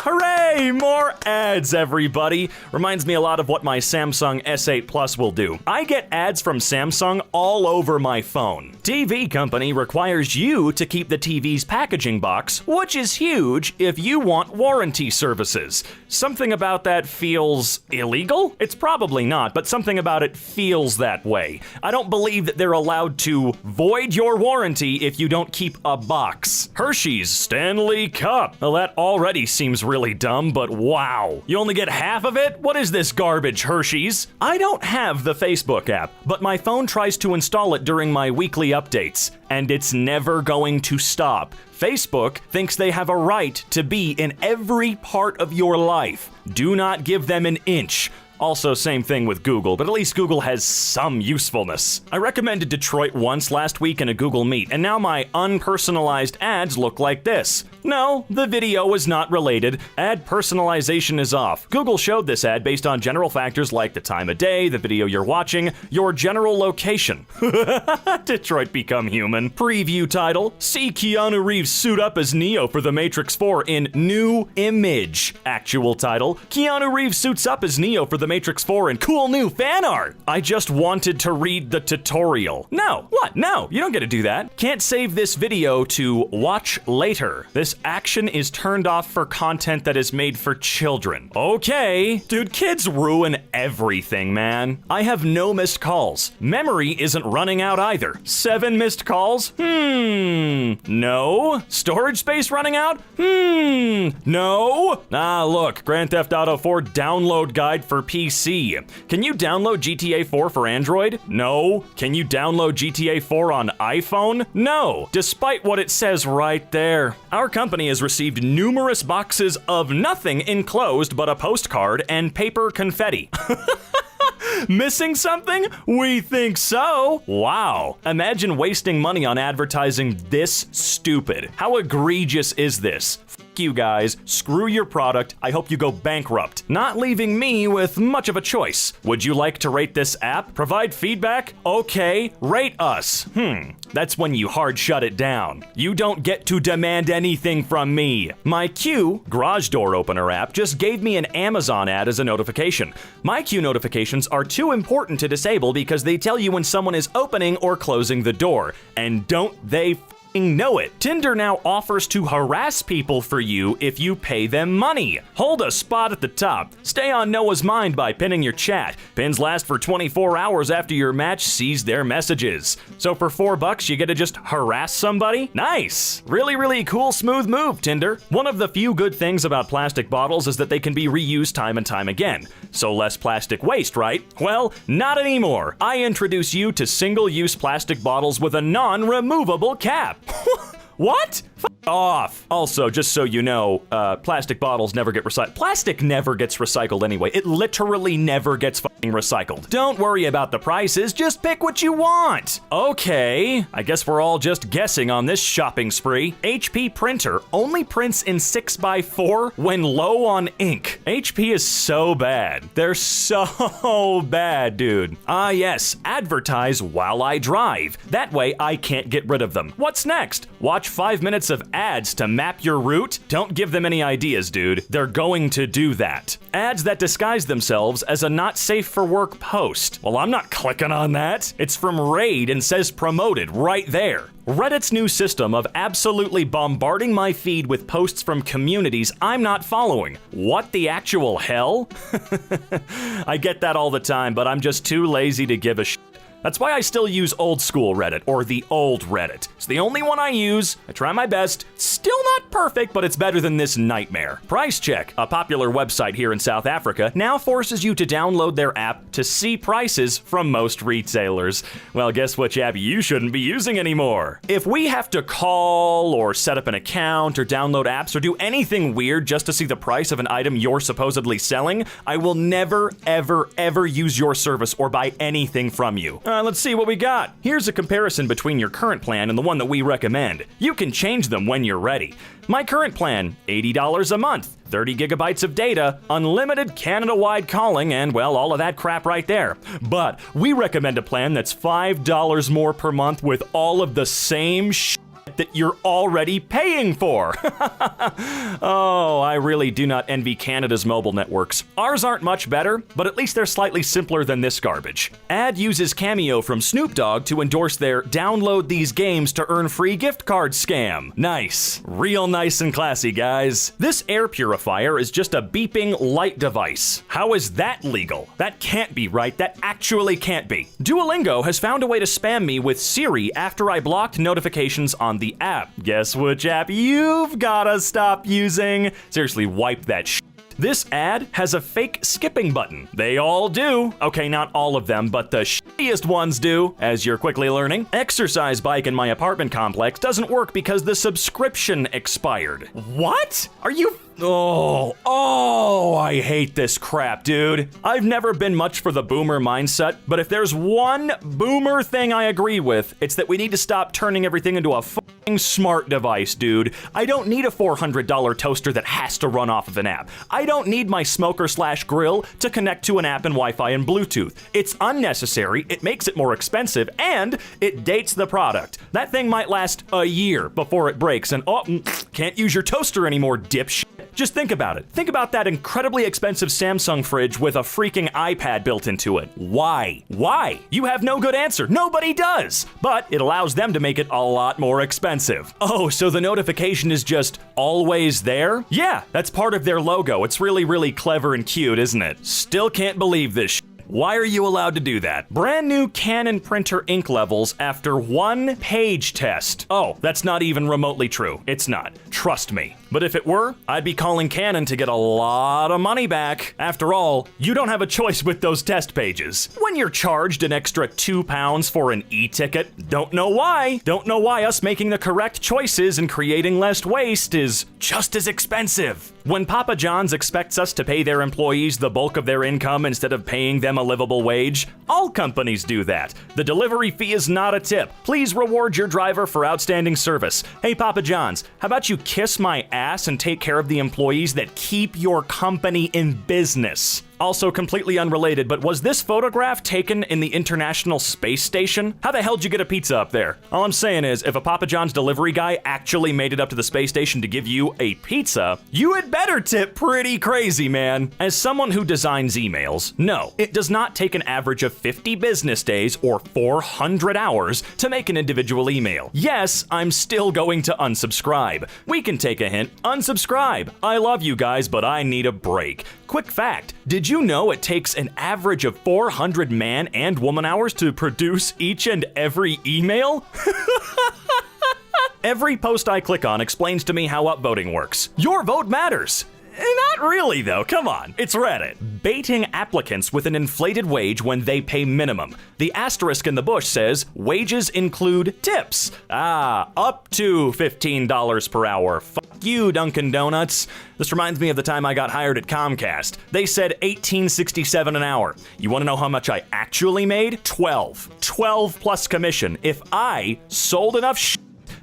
Hooray! More ads, everybody. Reminds me a lot of what my Samsung S8 Plus will do. I get ads from Samsung all over my phone. TV company requires you to keep the TV's packaging box, which is huge if you want warranty services. Something about that feels illegal? It's probably not, but something about it feels that way. I don't believe that they're allowed to void your warranty if you don't keep a box. Hershey's Stanley Cup. Well, that already seems really dumb, but wow. You only get half of it? What is this garbage, Hershey's? I don't have the Facebook app, but my phone tries to install it during my weekly updates, and it's never going to stop. Facebook thinks they have a right to be in every part of your life. Do not give them an inch. Also, same thing with Google, but at least Google has some usefulness. I recommended Detroit once last week in a Google Meet, and now my unpersonalized ads look like this. No, the video was not related. Ad personalization is off. Google showed this ad based on general factors like the time of day, the video you're watching, your general location. Detroit Become Human. Preview title: see Keanu Reeves suit up as Neo for The Matrix 4 in new image. Actual title: Keanu Reeves suits up as Neo for The Matrix 4 in cool new fan art. I just wanted to read the tutorial. No, what? No, you don't get to do that. Can't save this video to watch later. This action is turned off for content that is made for children. Okay. Dude, kids ruin everything, man. I have no missed calls. Memory isn't running out either. 7 missed calls? No. Storage space running out? No. Ah, look. Grand Theft Auto 4 download guide for PC. Can you download GTA 4 for Android? No. Can you download GTA 4 on iPhone? No. Despite what it says right there. Our company has received numerous boxes of nothing enclosed but a postcard and paper confetti. Missing something? We think so. Wow. Imagine wasting money on advertising this stupid. How egregious is this? You guys, screw your product. I hope you go bankrupt, not leaving me with much of a choice. Would you like to rate this app? Provide feedback? Okay, rate us. That's when you hard shut it down. You don't get to demand anything from me. My Q garage door opener app just gave me an Amazon ad as a notification. My Q notifications are too important to disable because they tell you when someone is opening or closing the door. And don't they know it. Tinder now offers to harass people for you if you pay them money. Hold a spot at the top. Stay on Noah's mind by pinning your chat. Pins last for 24 hours after your match sees their messages. So for $4, you get to just harass somebody? Nice. Really, really cool, smooth move, Tinder. One of the few good things about plastic bottles is that they can be reused time and time again. So less plastic waste, right? Well, not anymore. I introduce you to single-use plastic bottles with a non-removable cap. What? F off. Also, just so you know, plastic bottles never get recycled. Plastic never gets recycled anyway. It literally never gets fucking recycled. Don't worry about the prices, just pick what you want. Okay, I guess we're all just guessing on this shopping spree. HP printer only prints in 6x4 when low on ink. HP is so bad. They're so bad, dude. Ah yes, advertise while I drive. That way I can't get rid of them. What's next? Watch 5 minutes of ads to map your route? Don't give them any ideas, dude. They're going to do that. Ads that disguise themselves as a not safe for work post. Well, I'm not clicking on that. It's from Raid and says promoted right there. Reddit's new system of absolutely bombarding my feed with posts from communities I'm not following. What the actual hell? I get that all the time, but I'm just too lazy to give a shit. That's why I still use old school Reddit, or the old Reddit. It's the only one I use. I try my best. Still not perfect, but it's better than this nightmare. Price Check, a popular website here in South Africa, now forces you to download their app to see prices from most retailers. Well, guess which app you shouldn't be using anymore? If we have to call, or set up an account, or download apps, or do anything weird just to see the price of an item you're supposedly selling, I will never, ever, ever use your service or buy anything from you. Let's see what we got. Here's a comparison between your current plan and the one that we recommend. You can change them when you're ready. My current plan, $80 a month, 30 gigabytes of data, unlimited Canada-wide calling, and well, all of that crap right there. But we recommend a plan that's $5 more per month with all of the same that you're already paying for. Oh, I really do not envy Canada's mobile networks. Ours aren't much better, but at least they're slightly simpler than this garbage. Ad uses Cameo from Snoop Dogg to endorse their download these games to earn free gift card scam. Nice. Real nice and classy, guys. This air purifier is just a beeping light device. How is that legal? That can't be right. That actually can't be. Duolingo has found a way to spam me with Siri after I blocked notifications on the app. Guess which app you've gotta stop using? Seriously, wipe that shit. This ad has a fake skipping button. They all do. Okay, not all of them, but the shittiest ones do, as you're quickly learning. Exercise bike in my apartment complex doesn't work because the subscription expired. What? Are you... Oh, I hate this crap, dude. I've never been much for the boomer mindset, but if there's one boomer thing I agree with, it's that we need to stop turning everything into a fucking smart device, dude. I don't need a $400 toaster that has to run off of an app. I don't need my smoker/grill to connect to an app and Wi-Fi and Bluetooth. It's unnecessary, it makes it more expensive, and it dates the product. That thing might last a year before it breaks, and can't use your toaster anymore, dipshit. Just think about it. Think about that incredibly expensive Samsung fridge with a freaking iPad built into it. Why? Why? You have no good answer. Nobody does. But it allows them to make it a lot more expensive. Oh, so the notification is just always there? Yeah, that's part of their logo. It's really, really clever and cute, isn't it? Still can't believe this shit. Why are you allowed to do that? Brand new Canon printer ink levels after 1 page test. Oh, that's not even remotely true. It's not. Trust me. But if it were, I'd be calling Canon to get a lot of money back. After all, you don't have a choice with those test pages. When you're charged an extra £2 for an e-ticket, don't know why. Don't know why us making the correct choices and creating less waste is just as expensive. When Papa John's expects us to pay their employees the bulk of their income instead of paying them a livable wage, all companies do that. The delivery fee is not a tip. Please reward your driver for outstanding service. Hey, Papa John's, how about you kiss my ass and take care of the employees that keep your company in business? Also completely unrelated, but was this photograph taken in the International Space Station? How the hell did you get a pizza up there? All I'm saying is, if a Papa John's delivery guy actually made it up to the space station to give you a pizza, you had better tip pretty crazy, man. As someone who designs emails, no, it does not take an average of 50 business days or 400 hours to make an individual email. Yes, I'm still going to unsubscribe. We can take a hint. Unsubscribe. I love you guys, but I need a break. Quick fact, did you know it takes an average of 400 man and woman hours to produce each and every email? Every post I click on explains to me how upvoting works. Your vote matters. Not really, though. Come on. It's Reddit. Baiting applicants with an inflated wage when they pay minimum. The asterisk in the bush says wages include tips. Up to $15 per hour. Fuck you, Dunkin' Donuts. This reminds me of the time I got hired at Comcast. They said $18.67 an hour. You want to know how much I actually made? 12 plus commission. If I sold enough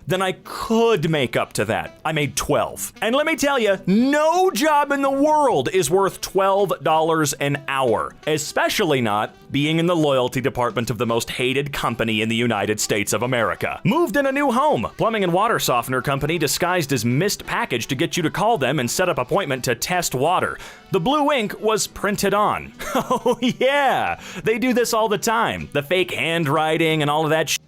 then I could make up to that. I made 12. And let me tell you, no job in the world is worth $12 an hour, especially not being in the loyalty department of the most hated company in the United States of America. Moved in a new home. Plumbing and water softener company disguised as missed package to get you to call them and set up appointment to test water. The blue ink was printed on. Oh yeah, they do this all the time. The fake handwriting and all of that shit.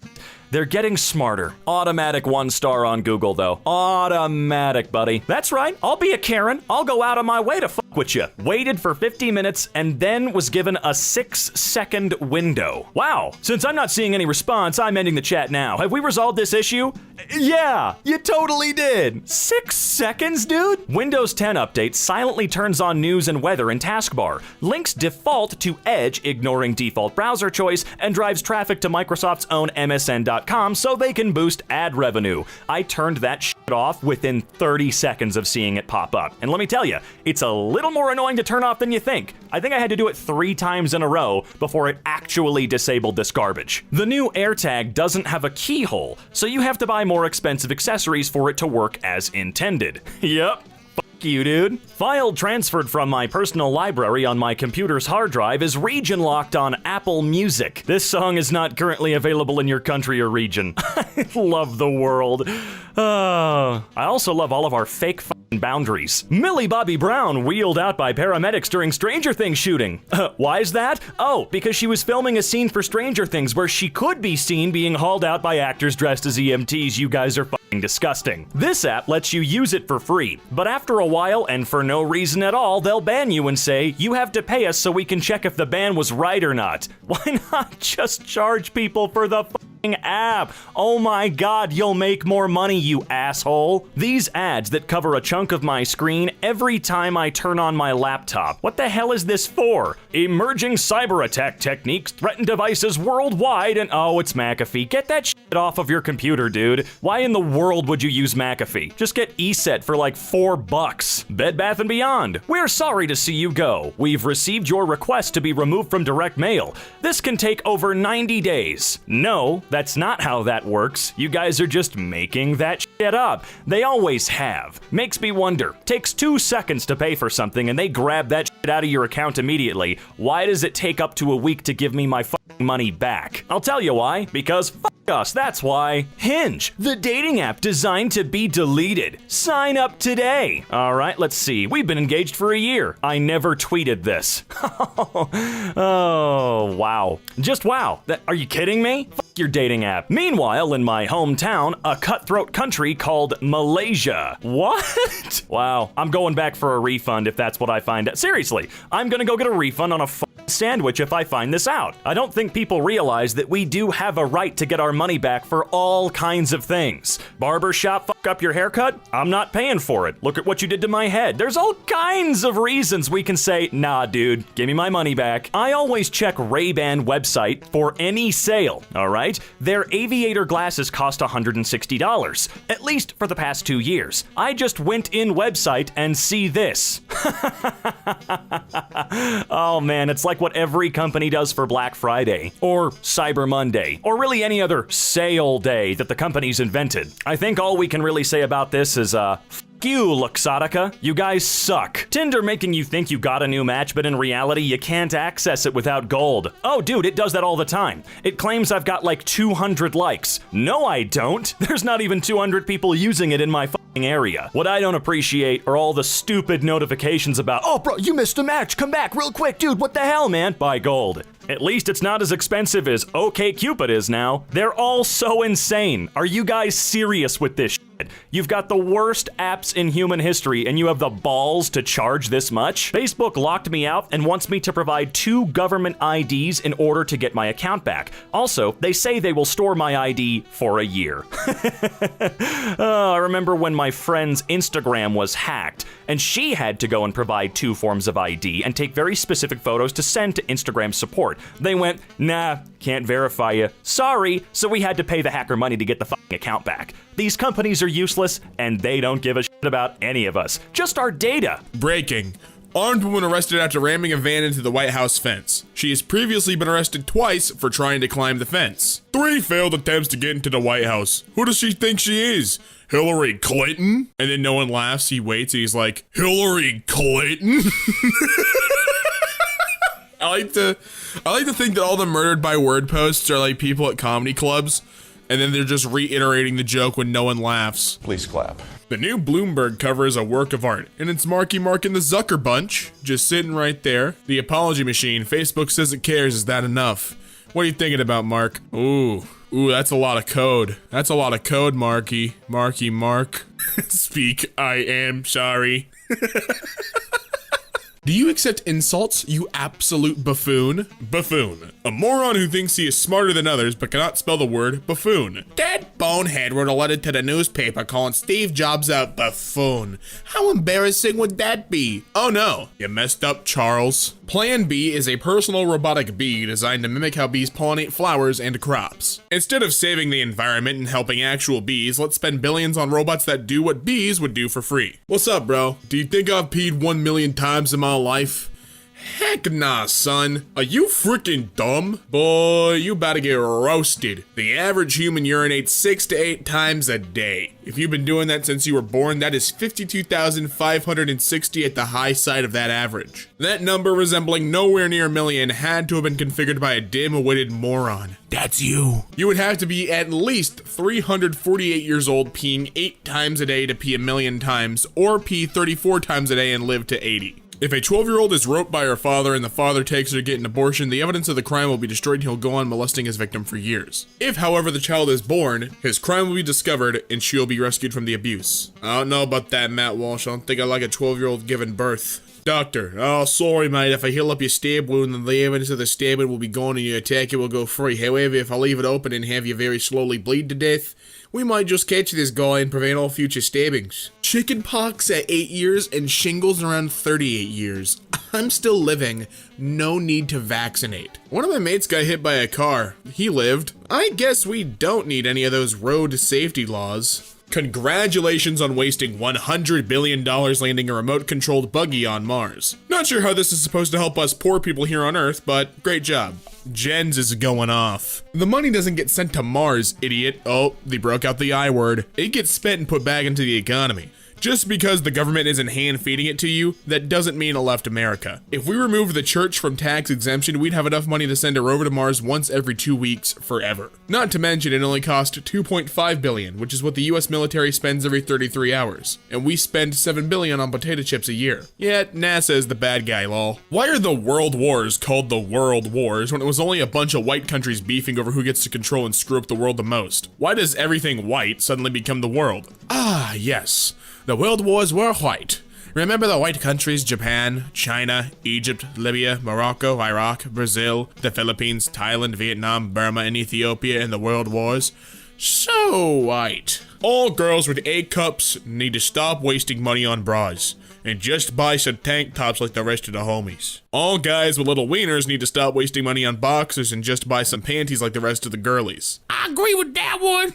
They're getting smarter. Automatic 1-star on Google, though. Automatic, buddy. That's right. I'll be a Karen. I'll go out of my way to fuck with you. Waited for 50 minutes and then was given a 6-second window. Wow. Since I'm not seeing any response, I'm ending the chat now. Have we resolved this issue? Yeah, you totally did. 6 seconds, dude? Windows 10 update silently turns on news and weather in taskbar. Links default to Edge, ignoring default browser choice, and drives traffic to Microsoft's own MSN.com so they can boost ad revenue. I turned that shit off within 30 seconds of seeing it pop up. And let me tell you, it's a little more annoying to turn off than you think. I think I had to do it 3 times in a row before it actually disabled this garbage. The new AirTag doesn't have a keyhole, so you have to buy more expensive accessories for it to work as intended. Yep. You, dude. File transferred from my personal library on my computer's hard drive is region locked on Apple Music. This song is not currently available in your country or region. I love the world. I also love all of our fake boundaries. Millie Bobby Brown wheeled out by paramedics during Stranger Things shooting. Why is that? Oh, because she was filming a scene for Stranger Things where she could be seen being hauled out by actors dressed as EMTs. You guys are disgusting. This app lets you use it for free, but after a while and for no reason at all, they'll ban you and say, you have to pay us so we can check if the ban was right or not. Why not just charge people for the app? Oh my god, you'll make more money, you asshole. These ads that cover a chunk of my screen every time I turn on my laptop. What the hell is this for? Emerging cyber attack techniques threaten devices worldwide and oh, it's McAfee. Get that shit off of your computer, dude. Why in the world would you use McAfee? Just get ESET for like $4. Bed Bath & Beyond. We're sorry to see you go. We've received your request to be removed from direct mail. This can take over 90 days. No, that's not how that works. You guys are just making that shit up. They always have. Makes me wonder. Takes 2 seconds to pay for something and they grab that shit out of your account immediately. Why does it take up to a week to give me my money back? I'll tell you why. Because us, that's why. Hinge, the dating app designed to be deleted. Sign up today. All right, let's see. We've been engaged for a year. I never tweeted this. Oh, wow. Just wow. Are you kidding me? Your dating app. Meanwhile, in my hometown, a cutthroat country called Malaysia. What? Wow. I'm going back for a refund if that's what I find out. Seriously, I'm gonna go get a refund on a sandwich if I find this out. I don't think people realize that we do have a right to get our money back for all kinds of things. Barbershop fuck up your haircut? I'm not paying for it. Look at what you did to my head. There's all kinds of reasons we can say, nah, dude, give me my money back. I always check Ray-Ban website for any sale, all right? Their aviator glasses cost $160, at least for the past 2 years. I just went in website and see this. Oh man, it's like what every company does for Black Friday, or Cyber Monday, or really any other sale day that the company's invented. I think all we can really say about this is, you, Luxottica. You guys suck. Tinder making you think you got a new match, but in reality, you can't access it without gold. Oh, dude, it does that all the time. It claims I've got like 200 likes. No, I don't. There's not even 200 people using it in my area. What I don't appreciate are all the stupid notifications about, oh, bro, you missed a match. Come back real quick, dude. What the hell, man? Buy gold. At least it's not as expensive as OkCupid is now. They're all so insane. Are you guys serious with this shit? You've got the worst apps in human history and you have the balls to charge this much? Facebook locked me out and wants me to provide 2 government IDs in order to get my account back. Also, they say they will store my ID for a year. I remember when my friend's Instagram was hacked and she had to go and provide 2 forms of ID and take very specific photos to send to Instagram support. They went, nah, can't verify you. Sorry, so we had to pay the hacker money to get the account back. These companies are useless and they don't give a shit about any of us. Just our data. Breaking. Armed woman arrested after ramming a van into the White House fence. She has previously been arrested twice for trying to climb the fence. 3 failed attempts to get into the White House. Who does she think she is? Hillary Clinton? And then no one laughs. He waits and he's like, Hillary Clinton? I like to think that all the murdered by word posts are like people at comedy clubs, and then they're just reiterating the joke when no one laughs. Please clap. The new Bloomberg cover is a work of art, and it's Marky Mark and the Zucker Bunch, just sitting right there. The apology machine, Facebook says it cares, is that enough? What are you thinking about, Mark? Ooh, that's a lot of code. That's a lot of code, Marky. Marky Mark. Speak, I am sorry. Do you accept insults, you absolute buffoon? Buffoon. A moron who thinks he is smarter than others but cannot spell the word buffoon. That bonehead wrote a letter to the newspaper calling Steve Jobs a buffoon. How embarrassing would that be? Oh no, you messed up, Charles. Plan B is a personal robotic bee designed to mimic how bees pollinate flowers and crops. Instead of saving the environment and helping actual bees, let's spend billions on robots that do what bees would do for free. What's up, bro? Do you think I've peed 1 million times in my life? Heck nah, son. Are you freaking dumb? Boy, you about to get roasted. The average human urinates 6 to 8 times a day. If you've been doing that since you were born, that is 52,560 at the high side of that average. That number, resembling nowhere near a million, had to have been configured by a dim-witted moron. That's you. You would have to be at least 348 years old, peeing 8 times a day to pee 1 million times, or pee 34 times a day and live to 80. If a 12-year-old is roped by her father and the father takes her to get an abortion, the evidence of the crime will be destroyed and he'll go on molesting his victim for years. If, however, the child is born, his crime will be discovered and she will be rescued from the abuse. I don't know about that, Matt Walsh. I don't think I like a 12-year-old giving birth. Doctor, oh sorry mate, if I heal up your stab wound then the evidence of the stabbing will be gone and your attacker will go free. However, if I leave it open and have you very slowly bleed to death, we might just catch this guy and prevent all future stabbings. Chicken pox at 8 years and shingles around 38 years. I'm still living. No need to vaccinate. One of my mates got hit by a car. He lived. I guess we don't need any of those road safety laws. Congratulations on wasting $100 billion landing a remote-controlled buggy on Mars. Not sure how this is supposed to help us poor people here on Earth, but great job. Jens is going off. The money doesn't get sent to Mars, idiot. Oh, they broke out the I word. It gets spent and put back into the economy. Just because the government isn't hand-feeding it to you, that doesn't mean it left America. If we removed the church from tax exemption, we'd have enough money to send a rover to Mars once every 2 weeks forever. Not to mention, it only cost $2.5 billion, which is what the US military spends every 33 hours. And we spend $7 billion on potato chips a year. Yet, NASA is the bad guy, lol. Why are the world wars called the world wars when it was only a bunch of white countries beefing over who gets to control and screw up the world the most? Why does everything white suddenly become the world? Ah, yes. The world wars were white. Remember the white countries Japan, China, Egypt, Libya, Morocco, Iraq, Brazil, the Philippines, Thailand, Vietnam, Burma, and Ethiopia in the world wars? So white. All girls with A cups need to stop wasting money on bras and just buy some tank tops like the rest of the homies. All guys with little wieners need to stop wasting money on boxers and just buy some panties like the rest of the girlies. I agree with that one.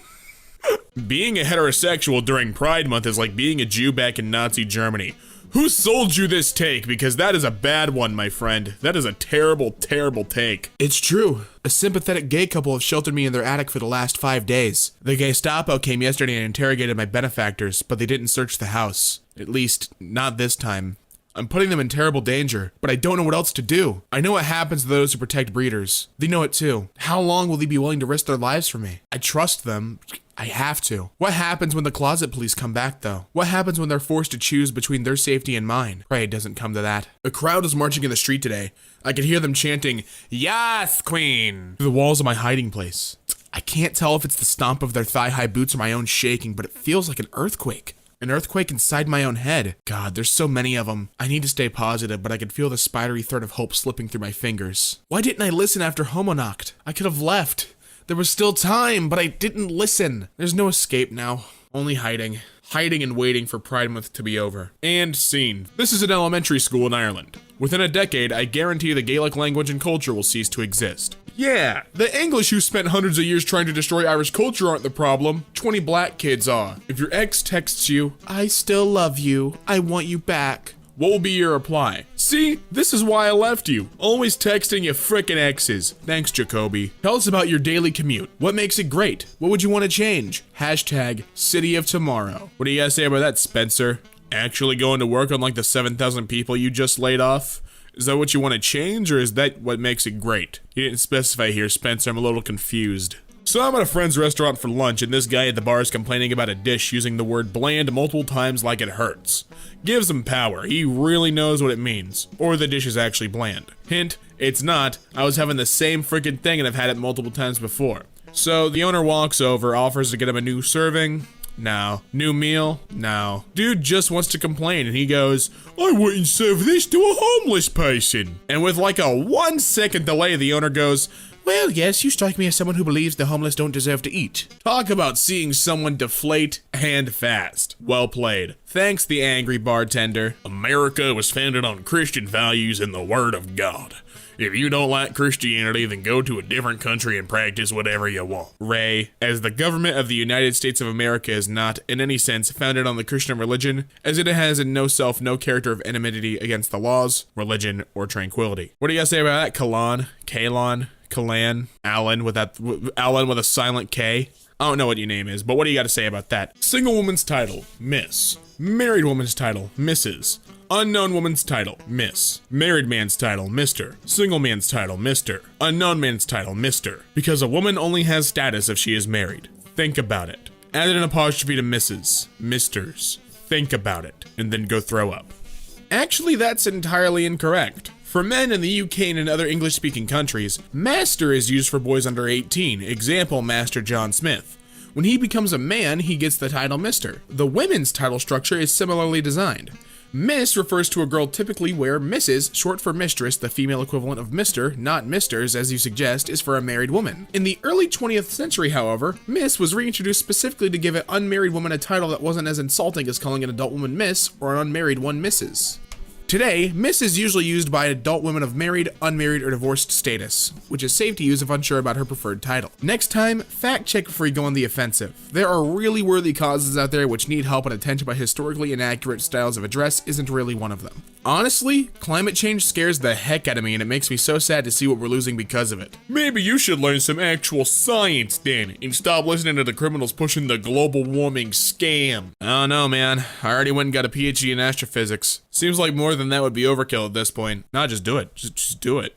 Being a heterosexual during Pride Month is like being a Jew back in Nazi Germany. Who sold you this take? Because that is a bad one, my friend. That is a terrible, terrible take. It's true. A sympathetic gay couple have sheltered me in their attic for the last 5 days. The Gestapo came yesterday and interrogated my benefactors, but they didn't search the house. At least, not this time. I'm putting them in terrible danger, but I don't know what else to do. I know what happens to those who protect breeders. They know it too. How long will they be willing to risk their lives for me? I trust them. I have to. What happens when the closet police come back, though? What happens when they're forced to choose between their safety and mine? Pray it doesn't come to that. A crowd was marching in the street today. I could hear them chanting, "Yes, Queen!" through the walls of my hiding place. I can't tell if it's the stomp of their thigh-high boots or my own shaking, but it feels like an earthquake. An earthquake inside my own head. God, there's so many of them. I need to stay positive, but I could feel the spidery thread of hope slipping through my fingers. Why didn't I listen after Homo knocked? I could have left. There was still time, but I didn't listen. There's no escape now. Only hiding. Hiding and waiting for Pride Month to be over. And scene. This is an elementary school in Ireland. Within a decade, I guarantee the Gaelic language and culture will cease to exist. Yeah, the English who spent hundreds of years trying to destroy Irish culture aren't the problem. 20 black kids are. If your ex texts you, "I still love you, I want you back," what will be your reply? See, this is why I left you. Always texting your frickin' exes. Thanks, Jacoby. Tell us about your daily commute. What makes it great? What would you want to change? Hashtag City of Tomorrow. What do you guys say about that, Spencer? Actually going to work on like the 7,000 people you just laid off? Is that what you want to change, or is that what makes it great? You didn't specify here, Spencer. I'm a little confused. So I'm at a friend's restaurant for lunch, and this guy at the bar is complaining about a dish using the word bland multiple times like it hurts. Gives him power. He really knows what it means. Or the dish is actually bland. Hint, it's not. I was having the same freaking thing and I've had it multiple times before. So the owner walks over, offers to get him a new serving. No. New meal? No. Dude just wants to complain and he goes, I wouldn't serve this to a homeless person. And with like a 1 second delay, the owner goes, well, yes, you strike me as someone who believes the homeless don't deserve to eat. Talk about seeing someone deflate and fast. Well played. Thanks, the angry bartender. America was founded on Christian values and the Word of God. If you don't like Christianity, then go to a different country and practice whatever you want. Ray, as the government of the United States of America is not, in any sense, founded on the Christian religion, as it has in no self, no character of enmity against the laws, religion, or tranquility. What do you guys say about that, Kalan, Alan with a silent K? I don't know what your name is, but what do you got to say about that? Single woman's title, Miss. Married woman's title, Mrs. Unknown woman's title, Miss. Married man's title, Mr. Single man's title, Mr. Unknown man's title, Mr. Because a woman only has status if she is married. Think about it. Add an apostrophe to Mrs. Misters. Think about it, and then go throw up. Actually, that's entirely incorrect. For men in the UK and in other English-speaking countries, Master is used for boys under 18, example Master John Smith. When he becomes a man, he gets the title Mr. The women's title structure is similarly designed. Miss refers to a girl typically where Mrs., short for mistress, the female equivalent of Mr., not Misters as you suggest, is for a married woman. In the early 20th century, however, Miss was reintroduced specifically to give an unmarried woman a title that wasn't as insulting as calling an adult woman Miss or an unmarried one Mrs. Today, Miss is usually used by adult women of married, unmarried, or divorced status, which is safe to use if unsure about her preferred title. Next time, fact check before you go on the offensive. There are really worthy causes out there which need help and attention, but historically inaccurate styles of address isn't really one of them. Honestly, climate change scares the heck out of me and it makes me so sad to see what we're losing because of it. Maybe you should learn some actual science then, and stop listening to the criminals pushing the global warming scam. I don't know, man. I already went and got a PhD in astrophysics. Seems like more than that would be overkill at this point. Nah, just do it. Just do it.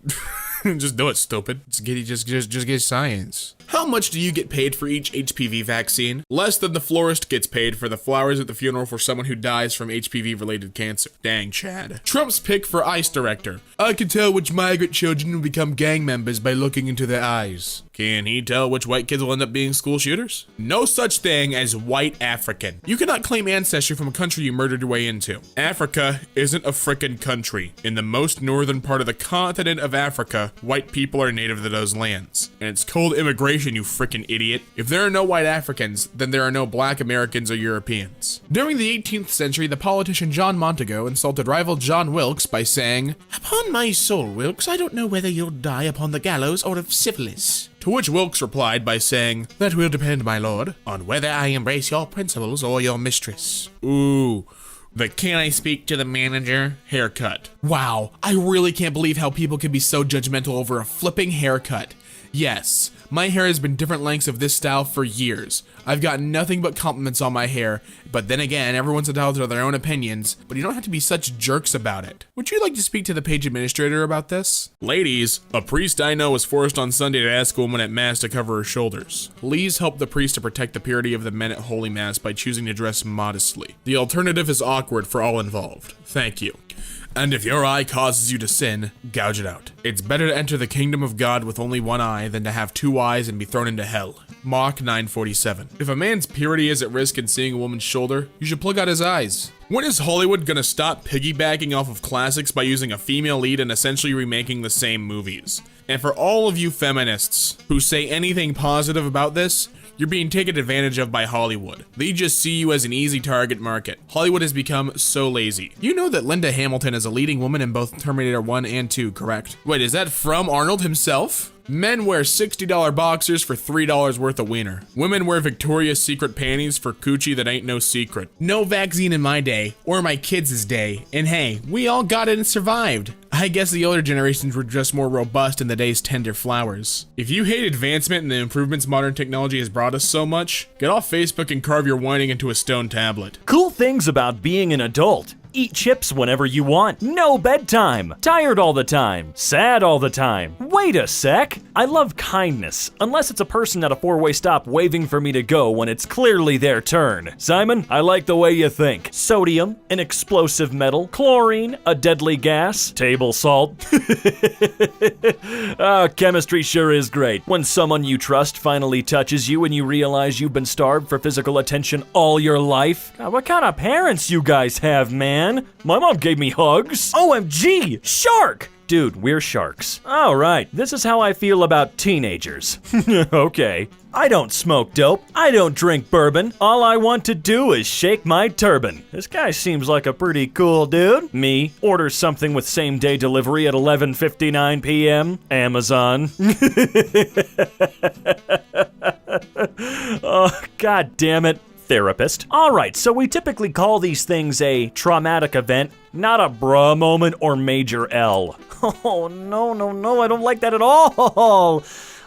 Just do it, stupid. Just get science. How much do you get paid for each HPV vaccine? Less than the florist gets paid for the flowers at the funeral for someone who dies from HPV-related cancer. Dang, Chad. Trump's pick for ICE director. I can tell which migrant children will become gang members by looking into their eyes. Can he tell which white kids will end up being school shooters? No such thing as white African. You cannot claim ancestry from a country you murdered your way into. Africa isn't a frickin' country. In the most northern part of the continent of Africa, white people are native to those lands. And it's called immigration, you frickin' idiot. If there are no white Africans, then there are no black Americans or Europeans. During the 18th century, the politician John Montagu insulted rival John Wilkes by saying, "Upon my soul, Wilkes, I don't know whether you'll die upon the gallows or of syphilis." To which Wilkes replied by saying, "That will depend, my lord, on whether I embrace your principles or your mistress." Ooh. The "can I speak to the manager" haircut. Wow, I really can't believe how people can be so judgmental over a flipping haircut. Yes, my hair has been different lengths of this style for years. I've gotten nothing but compliments on my hair, but then again, everyone's entitled to their own opinions, but you don't have to be such jerks about it. Would you like to speak to the page administrator about this? Ladies, a priest I know was forced on Sunday to ask a woman at Mass to cover her shoulders. Please help the priest to protect the purity of the men at Holy Mass by choosing to dress modestly. The alternative is awkward for all involved. Thank you. And if your eye causes you to sin, gouge it out. It's better to enter the kingdom of God with only one eye than to have two eyes and be thrown into hell. Mark 9:47. If a man's purity is at risk in seeing a woman's shoulder, you should plug out his eyes. When is Hollywood gonna stop piggybacking off of classics by using a female lead and essentially remaking the same movies? And for all of you feminists who say anything positive about this, you're being taken advantage of by Hollywood. They just see you as an easy target market. Hollywood has become so lazy. You know that Linda Hamilton is a leading woman in both Terminator 1 and 2, correct? Wait, is that from Arnold himself? Men wear $60 boxers for $3 worth of wiener. Women wear Victoria's Secret panties for coochie that ain't no secret. No vaccine in my day, or my kids' day. And hey, we all got it and survived. I guess the older generations were just more robust in the day's tender flowers. If you hate advancement and the improvements modern technology has brought us so much, get off Facebook and carve your whining into a stone tablet. Cool things about being an adult. Eat chips whenever you want. No bedtime. Tired all the time. Sad all the time. Wait a sec. I love kindness, unless it's a person at a four-way stop waving for me to go when it's clearly their turn. Simon, I like the way you think. Sodium, an explosive metal, chlorine, a deadly gas, table salt. Chemistry sure is great. When someone you trust finally touches you and you realize you've been starved for physical attention all your life. God, what kind of parents you guys have, man? My mom gave me hugs. OMG, shark! Dude, we're sharks. All right, this is how I feel about teenagers. Okay. I don't smoke dope. I don't drink bourbon. All I want to do is shake my turban. This guy seems like a pretty cool dude. Me, order something with same-day delivery at 11:59 p.m. Amazon. Oh, god damn it. Therapist. All right, so we typically call these things a traumatic event, not a bruh moment or major L. Oh, no, I don't like that at all.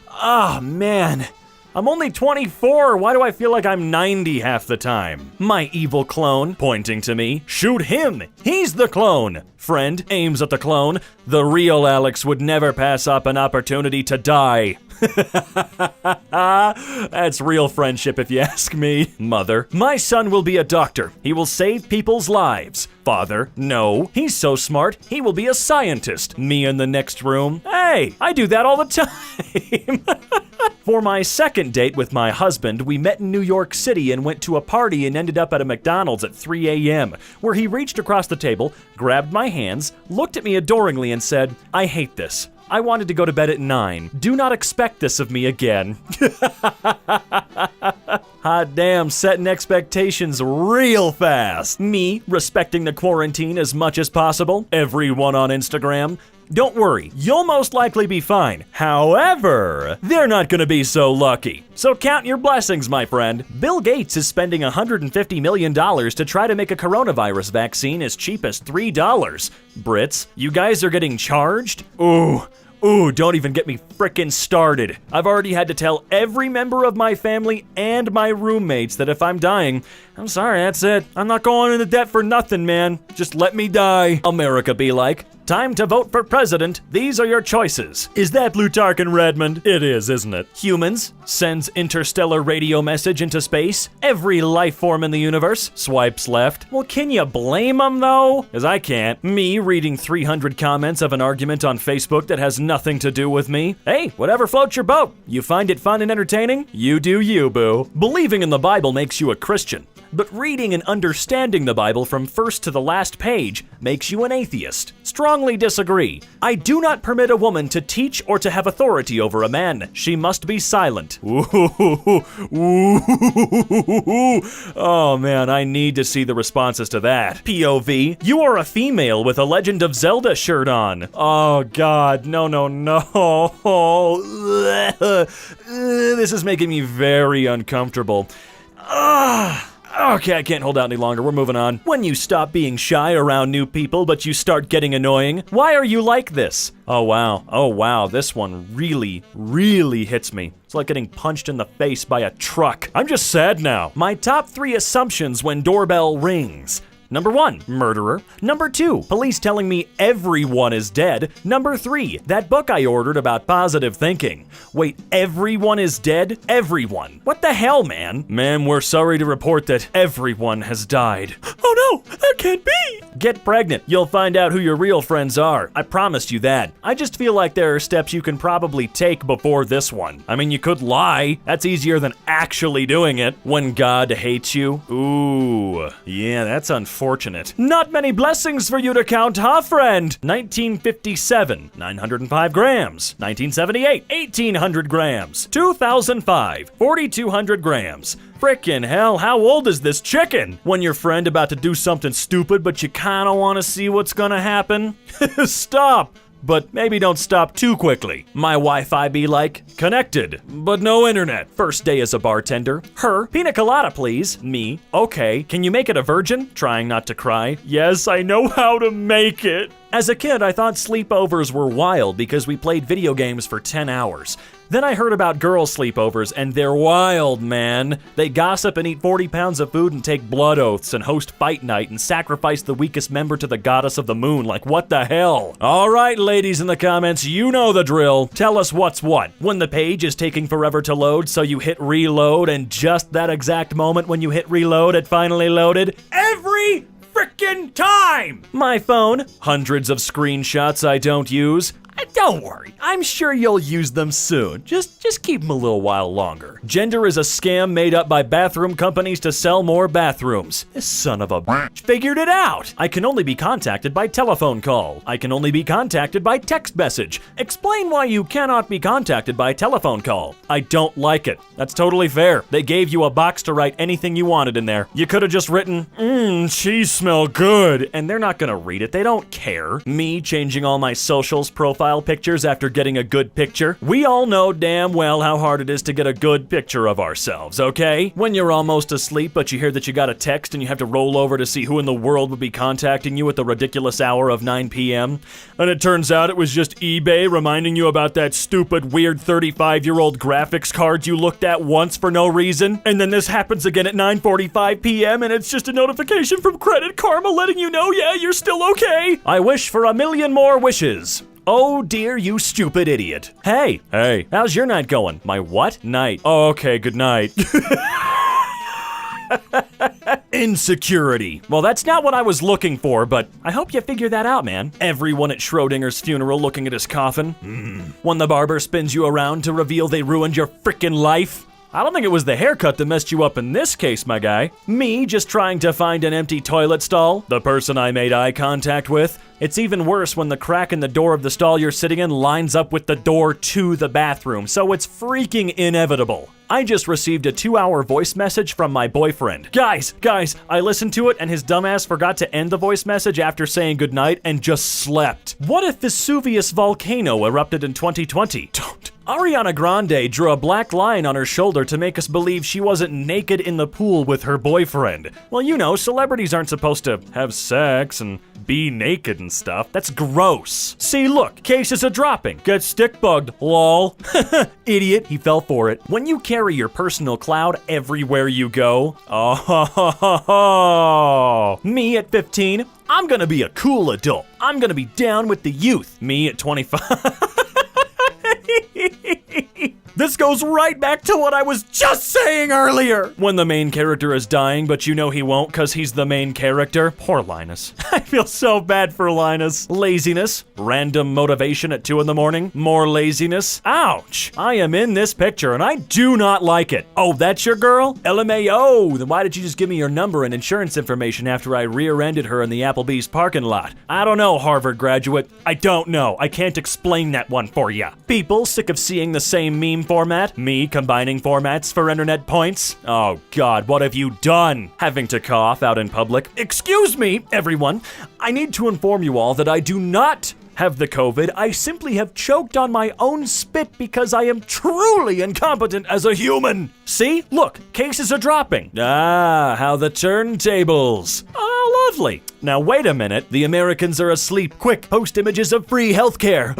Ah, man. I'm only 24, why do I feel like I'm 90 half the time? My evil clone, pointing to me, shoot him, he's the clone. Friend aims at the clone, the real Alex would never pass up an opportunity to die. That's real friendship if you ask me. Mother, my son will be a doctor. He will save people's lives. Father, no, he's so smart, he will be a scientist. Me in the next room. Hey, I do that all the time. For my second date with my husband, we met in New York City and went to a party and ended up at a McDonald's at 3 a.m., where he reached across the table, grabbed my hands, looked at me adoringly and said, I hate this. I wanted to go to bed at 9. Do not expect this of me again. Hot damn, setting expectations real fast. Me, respecting the quarantine as much as possible. Everyone on Instagram. Don't worry, you'll most likely be fine. However, they're not gonna be so lucky. So count your blessings, my friend. Bill Gates is spending $150 million to try to make a coronavirus vaccine as cheap as $3. Brits, you guys are getting charged? Ooh, don't even get me frickin' started. I've already had to tell every member of my family and my roommates that if I'm dying, I'm sorry, that's it. I'm not going into debt for nothing, man. Just let me die. America be like, time to vote for president. These are your choices. Is that Plutarch and Redmond? It is, isn't it? Humans sends interstellar radio message into space. Every life form in the universe swipes left. Well, can you blame them though? Because I can't. Me reading 300 comments of an argument on Facebook that has nothing to do with me. Hey, whatever floats your boat. You find it fun and entertaining? You do you, boo. Believing in the Bible makes you a Christian. But reading and understanding the Bible from first to the last page makes you an atheist. Strongly disagree. I do not permit a woman to teach or to have authority over a man. She must be silent. Oh man, I need to see the responses to that. POV, you are a female with a Legend of Zelda shirt on. Oh god, no. This is making me very uncomfortable. Okay, I can't hold out any longer. We're moving on. When you stop being shy around new people, but you start getting annoying, why are you like this? Oh wow, this one really hits me. It's like getting punched in the face by a truck. I'm just sad now. My top 3 assumptions when doorbell rings. Number 1, murderer. Number 2, police telling me everyone is dead. Number 3, that book I ordered about positive thinking. Wait, everyone is dead? Everyone. What the hell, man? Ma'am, we're sorry to report that everyone has died. Oh no, that can't be! Get pregnant. You'll find out who your real friends are. I promised you that. I just feel like there are steps you can probably take before this one. I mean, you could lie. That's easier than actually doing it. When God hates you. Ooh, yeah, that's unfortunate. Not many blessings for you to count, huh, friend? 1957, 905 grams. 1978, 1800 grams. 2005, 4200 grams. Frickin' hell, how old is this chicken? When your friend about to do something stupid, but you kinda wanna see what's gonna happen? Stop! But maybe don't stop too quickly. My Wi-Fi be like, connected, but no internet. First day as a bartender. Her, pina colada please. Me, okay. Can you make it a virgin? Trying not to cry. Yes, I know how to make it. As a kid, I thought sleepovers were wild because we played video games for 10 hours. Then I heard about girl sleepovers, and they're wild, man. They gossip and eat 40 pounds of food and take blood oaths and host fight night and sacrifice the weakest member to the goddess of the moon. Like, what the hell? All right, ladies in the comments, you know the drill. Tell us what's what. When the page is taking forever to load, so you hit reload, and just that exact moment when you hit reload, it finally loaded. Every frickin' time! My phone, hundreds of screenshots I don't use. Don't worry, I'm sure you'll use them soon. Just keep them a little while longer. Gender is a scam made up by bathroom companies to sell more bathrooms. This son of a bitch figured it out. I can only be contacted by telephone call. I can only be contacted by text message. Explain why you cannot be contacted by telephone call. I don't like it. That's totally fair. They gave you a box to write anything you wanted in there. You could have just written, cheese smell good, and they're not gonna read it. They don't care. Me changing all my socials profile pictures after getting a good picture. We all know damn well how hard it is to get a good picture of ourselves, okay? When you're almost asleep, but you hear that you got a text and you have to roll over to see who in the world would be contacting you at the ridiculous hour of 9 p.m. And it turns out it was just eBay reminding you about that stupid, weird 35-year-old graphics card you looked at once for no reason. And then this happens again at 9:45 p.m. and it's just a notification from Credit Karma letting you know, yeah, you're still okay. I wish for a million more wishes. Oh dear, you stupid idiot. Hey, how's your night going? My what? Night. Oh, okay, good night. Insecurity. Well, that's not what I was looking for, but I hope you figure that out, man. Everyone at Schrodinger's funeral looking at his coffin. When the barber spins you around to reveal they ruined your frickin' life. I don't think it was the haircut that messed you up in this case, my guy. Me just trying to find an empty toilet stall. The person I made eye contact with. It's even worse when the crack in the door of the stall you're sitting in lines up with the door to the bathroom, so it's freaking inevitable. I just received a 2-hour voice message from my boyfriend. Guys, I listened to it and his dumbass forgot to end the voice message after saying goodnight and just slept. What if Vesuvius volcano erupted in 2020? Don't. Ariana Grande drew a black line on her shoulder to make us believe she wasn't naked in the pool with her boyfriend. Well, you know, celebrities aren't supposed to have sex and be naked and stuff. That's gross. See, look, cases are dropping. Get stick bugged, lol. Idiot, he fell for it. When you carry your personal cloud everywhere you go, me at 15, I'm gonna be a cool adult. I'm gonna be down with the youth. Me at 25. This goes right back to what I was just saying earlier. When the main character is dying, but you know he won't because he's the main character. Poor Linus. I feel so bad for Linus. Laziness. Random motivation at 2 in the morning. More laziness. Ouch. I am in this picture and I do not like it. Oh, that's your girl? LMAO. Then why did you just give me your number and insurance information after I rear-ended her in the Applebee's parking lot? I don't know, Harvard graduate. I don't know. I can't explain that one for ya. People sick of seeing the same meme format? Me combining formats for internet points? Oh God, what have you done? Having to cough out in public. Excuse me, everyone. I need to inform you all that I do not have the COVID. I simply have choked on my own spit because I am truly incompetent as a human. See? Look, cases are dropping. Ah, how the turntables. Oh, lovely. Now wait a minute. The Americans are asleep. Quick, post images of free healthcare.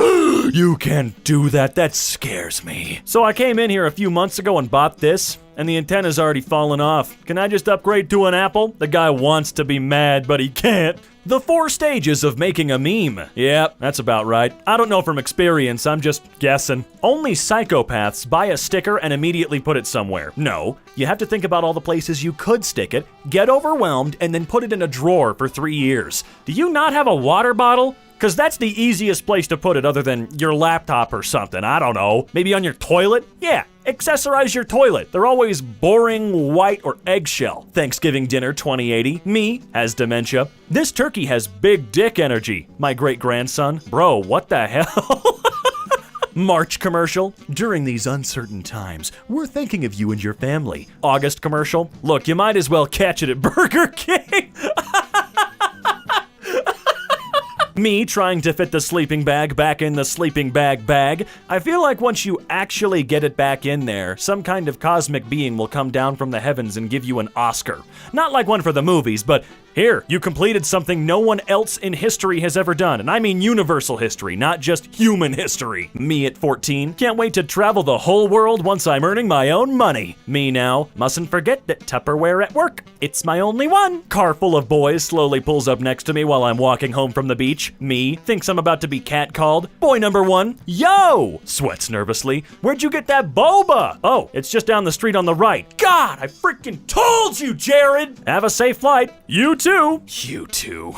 You can't do that. That scares me. So I came in here a few months ago and bought this, and the antenna's already fallen off. Can I just upgrade to an Apple? The guy wants to be mad, but he can't. The 4 stages of making a meme. Yep, that's about right. I don't know from experience, I'm just guessing. Only psychopaths buy a sticker and immediately put it somewhere. No, you have to think about all the places you could stick it, get overwhelmed, and then put it in a drawer for 3 years. Do you not have a water bottle? Because that's the easiest place to put it other than your laptop or something. I don't know. Maybe on your toilet? Yeah, accessorize your toilet. They're always boring, white, or eggshell. Thanksgiving dinner 2080. Me has dementia. This turkey has big dick energy. My great-grandson. Bro, what the hell? March commercial. During these uncertain times, we're thinking of you and your family. August commercial. Look, you might as well catch it at Burger King. Me trying to fit the sleeping bag back in the sleeping bag. I feel like once you actually get it back in there, some kind of cosmic being will come down from the heavens and give you an Oscar. Not like one for the movies, but here, you completed something no one else in history has ever done, and I mean universal history, not just human history. Me at 14, can't wait to travel the whole world once I'm earning my own money. Me now, mustn't forget that Tupperware at work, it's my only one. Car full of boys slowly pulls up next to me while I'm walking home from the beach. Me, thinks I'm about to be catcalled. Boy number 1, yo! Sweats nervously. Where'd you get that boba? Oh, it's just down the street on the right. God, I freaking told you, Jared! Have a safe flight. You too. You too.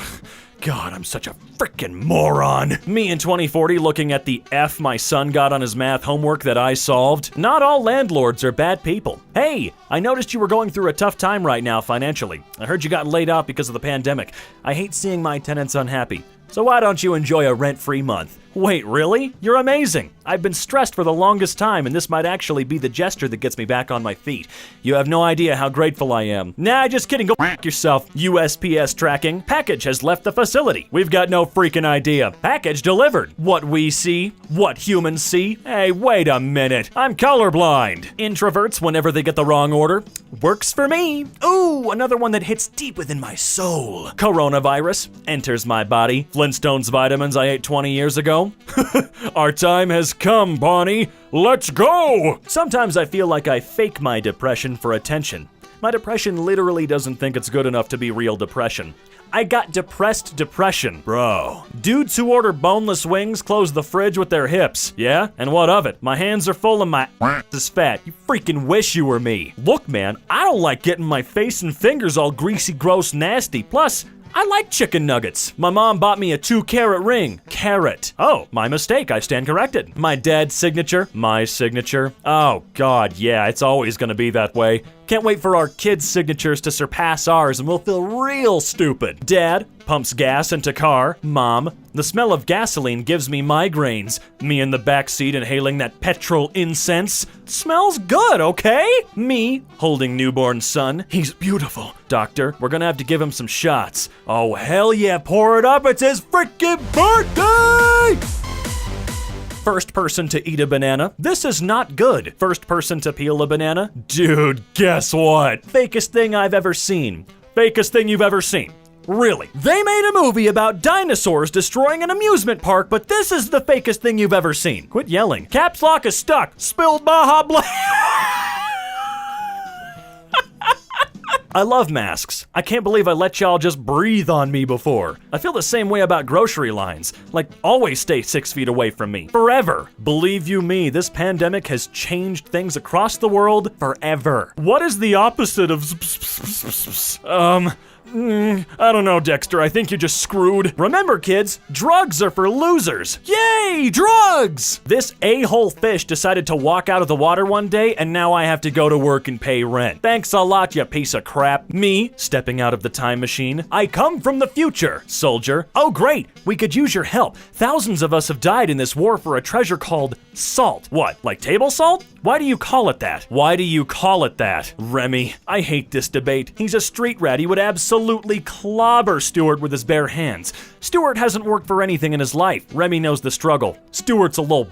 God, I'm such a frickin' moron. Me in 2040 looking at the F my son got on his math homework that I solved. Not all landlords are bad people. Hey, I noticed you were going through a tough time right now financially. I heard you got laid off because of the pandemic. I hate seeing my tenants unhappy. So why don't you enjoy a rent-free month? Wait, really? You're amazing. I've been stressed for the longest time, and this might actually be the gesture that gets me back on my feet. You have no idea how grateful I am. Nah, just kidding. Go f*** yourself. USPS tracking. Package has left the facility. We've got no freaking idea. Package delivered. What we see? What humans see? Hey, wait a minute. I'm colorblind. Introverts whenever they get the wrong order. Works for me. Ooh, another one that hits deep within my soul. Coronavirus enters my body. Flintstones vitamins I ate 20 years ago. Our time has come, Bonnie. Let's go! Sometimes I feel like I fake my depression for attention. My depression literally doesn't think it's good enough to be real depression. I got depressed depression, bro. Dudes who order boneless wings close the fridge with their hips, yeah? And what of it? My hands are full and my is fat. You freaking wish you were me. Look, man, I don't like getting my face and fingers all greasy, gross, nasty. Plus, I like chicken nuggets. My mom bought me a 2-carat ring. Carat. Oh, my mistake. I stand corrected. My dad's signature. My signature. Oh, God, yeah, it's always gonna be that way. Can't wait for our kids' signatures to surpass ours and we'll feel real stupid. Dad pumps gas into car. Mom, the smell of gasoline gives me migraines. Me in the backseat inhaling that petrol incense. Smells good, okay? Me holding newborn son. He's beautiful. Doctor, we're gonna have to give him some shots. Oh, hell yeah, pour it up. It's his freaking birthday! First person to eat a banana. This is not good. First person to peel a banana. Dude, guess what? Fakest thing I've ever seen. Fakest thing you've ever seen. Really. They made a movie about dinosaurs destroying an amusement park, but this is the fakest thing you've ever seen. Quit yelling. Caps lock is stuck. Spilled Baja Blast. I love masks. I can't believe I let y'all just breathe on me before. I feel the same way about grocery lines. Like, always stay 6 feet away from me. Forever. Believe you me, this pandemic has changed things across the world forever. What is the opposite of I don't know, Dexter. I think you're just screwed. Remember, kids, drugs are for losers. Yay, drugs! This a-hole fish decided to walk out of the water one day, and now I have to go to work and pay rent. Thanks a lot, you piece of crap. Me, stepping out of the time machine. I come from the future. Soldier. Oh, great. We could use your help. Thousands of us have died in this war for a treasure called salt. What, like table salt? Why do you call it that? Why do you call it that? Remy, I hate this debate. He's a street rat. He would absolutely clobber Stuart with his bare hands. Stuart hasn't worked for anything in his life. Remy knows the struggle. Stuart's a little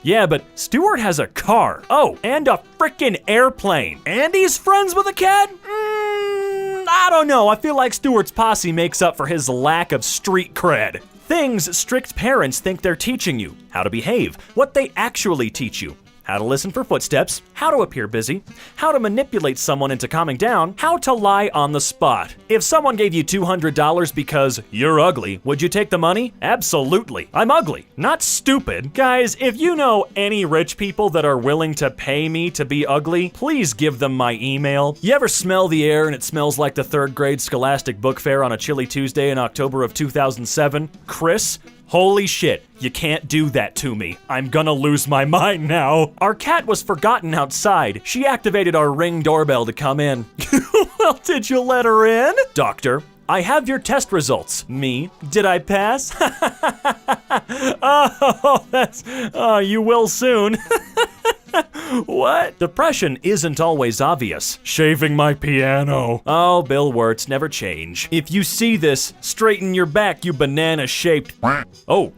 yeah, but Stuart has a car. Oh, and a frickin' airplane. And he's friends with a cat? I don't know. I feel like Stuart's posse makes up for his lack of street cred. Things strict parents think they're teaching you. How to behave. What they actually teach you. How to listen for footsteps, how to appear busy, how to manipulate someone into calming down, how to lie on the spot. If someone gave you $200 because you're ugly, would you take the money? Absolutely. I'm ugly, not stupid. Guys, if you know any rich people that are willing to pay me to be ugly, please give them my email. You ever smell the air and it smells like the 3rd grade Scholastic Book Fair on a chilly Tuesday in October of 2007? Chris? Holy shit, you can't do that to me. I'm gonna lose my mind now. Our cat was forgotten outside. She activated our Ring doorbell to come in. Well, did you let her in? Doctor, I have your test results. Me, did I pass? Oh, you will soon. What? Depression isn't always obvious. Shaving my piano. Oh, Bill Wirtz, never change. If you see this, straighten your back, you banana-shaped... Oh,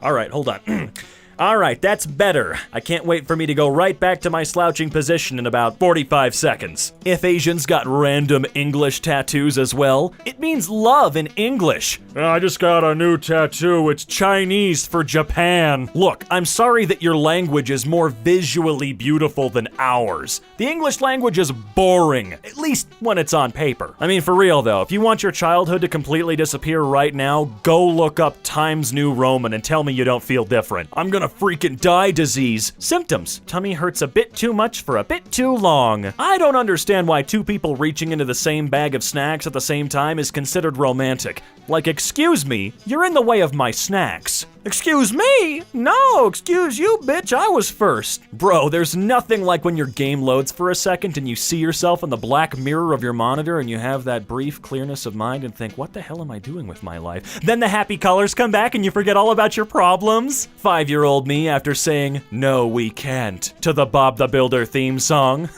all right, hold on. All right, that's better. I can't wait for me to go right back to my slouching position in about 45 seconds. If Asians got random English tattoos as well, it means love in English. I just got a new tattoo. It's Chinese for Japan. Look, I'm sorry that your language is more visually beautiful than ours. The English language is boring, at least when it's on paper. I mean, for real though, if you want your childhood to completely disappear right now, go look up Times New Roman and tell me you don't feel different. I'm gonna freaking die disease. Symptoms: tummy hurts a bit too much for a bit too long. I don't understand why two people reaching into the same bag of snacks at the same time is considered romantic. Like, excuse me, you're in the way of my snacks. Excuse me? No, excuse you, bitch, I was first. Bro, there's nothing like when your game loads for a second and you see yourself in the black mirror of your monitor and you have that brief clearness of mind and think, what the hell am I doing with my life? Then the happy colors come back and you forget all about your problems. 5-year-old me after saying, no, we can't, to the Bob the Builder theme song.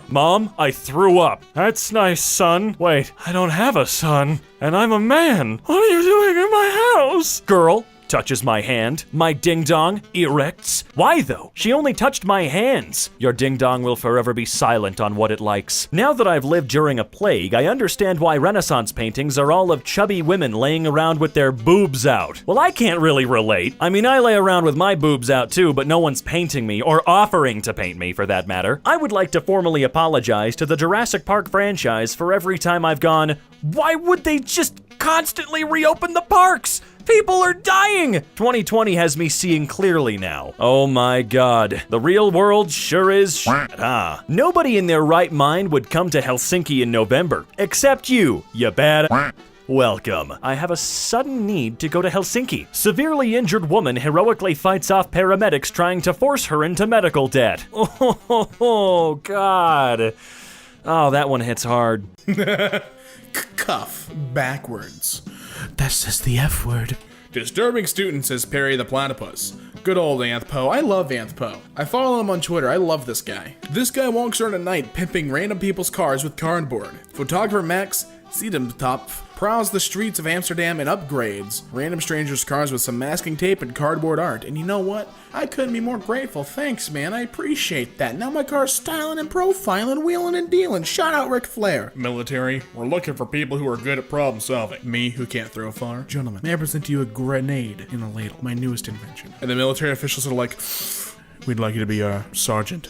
Mom, I threw up. That's nice, son. Wait, I don't have a son, and I'm a man. What are you doing in my house? Girl touches my hand. My ding-dong erects. Why though? She only touched my hands. Your ding-dong will forever be silent on what it likes. Now that I've lived during a plague, I understand why Renaissance paintings are all of chubby women laying around with their boobs out. Well, I can't really relate. I mean, I lay around with my boobs out too, but no one's painting me, or offering to paint me for that matter. I would like to formally apologize to the Jurassic Park franchise for every time I've gone, why would they just constantly reopen the parks? People are dying! 2020 has me seeing clearly now. Oh my god. The real world sure is shit, huh? Nobody in their right mind would come to Helsinki in November. Except you bad... Welcome. I have a sudden need to go to Helsinki. Severely injured woman heroically fights off paramedics trying to force her into medical debt. Oh god. Oh, that one hits hard. Cuff backwards. That's just the F word. Disturbing student, says Perry the Platypus. Good old Anthpo. I love Anthpo. I follow him on Twitter. I love this guy. This guy walks around at night pimping random people's cars with cardboard. Photographer Max Siedemtop prowls the streets of Amsterdam and upgrades random strangers' cars with some masking tape and cardboard art. And you know what? I couldn't be more grateful. Thanks, man. I appreciate that. Now my car's styling and profiling, wheeling and dealing. Shout out Ric Flair. Military, we're looking for people who are good at problem solving. Me, who can't throw far. Gentlemen, may I present to you a grenade in a ladle, my newest invention. And the military officials are like, we'd like you to be our sergeant.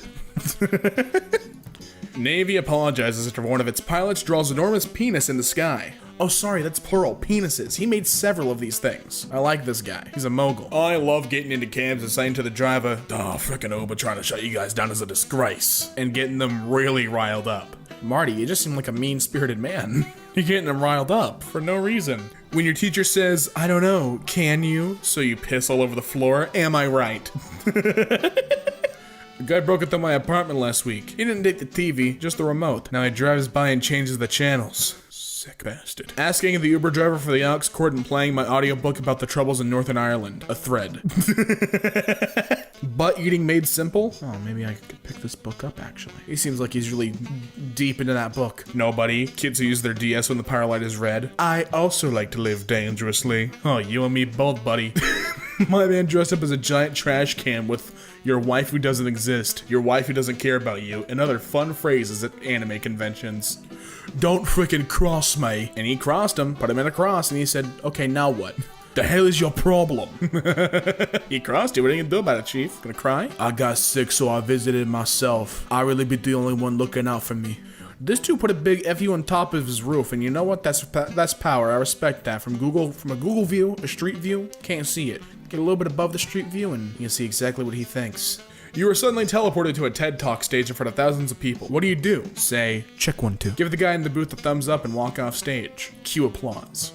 Navy apologizes after one of its pilots draws enormous penis in the sky. Oh, sorry, that's plural, penises. He made several of these things. I like this guy. He's a mogul. I love getting into cabs and saying to the driver, oh, frickin' Uber trying to shut you guys down is a disgrace. And getting them really riled up. Marty, you just seem like a mean-spirited man. You're getting them riled up for no reason. When your teacher says, I don't know, can you? So you piss all over the floor, am I right? The guy broke into my apartment last week. He didn't take the TV, just the remote. Now he drives by and changes the channels. Sick bastard. Asking the Uber driver for the aux cord and playing my audiobook about the troubles in Northern Ireland. A thread. Butt eating made simple? Oh, maybe I could pick this book up, actually. He seems like he's really deep into that book. Nobody. Kids who use their DS when the power light is red. I also like to live dangerously. Oh, you and me both, buddy. My man dressed up as a giant trash can with your wife who doesn't exist, your wife who doesn't care about you, and other fun phrases at anime conventions. Don't frickin' cross me. And he crossed him, put him in a cross, and he said, okay, now what? The hell is your problem? He crossed you, what are you gonna do about it, chief? Gonna cry? I got sick, so I visited myself. I really be the only one looking out for me. This dude put a big FU on top of his roof, and you know what? That's power. I respect that. From a Google view, a street view, can't see it. Get a little bit above the street view, and you can see exactly what he thinks. You are suddenly teleported to a TED Talk stage in front of thousands of people. What do? Say, check 1, 2. Give the guy in the booth a thumbs up and walk off stage. Cue applause.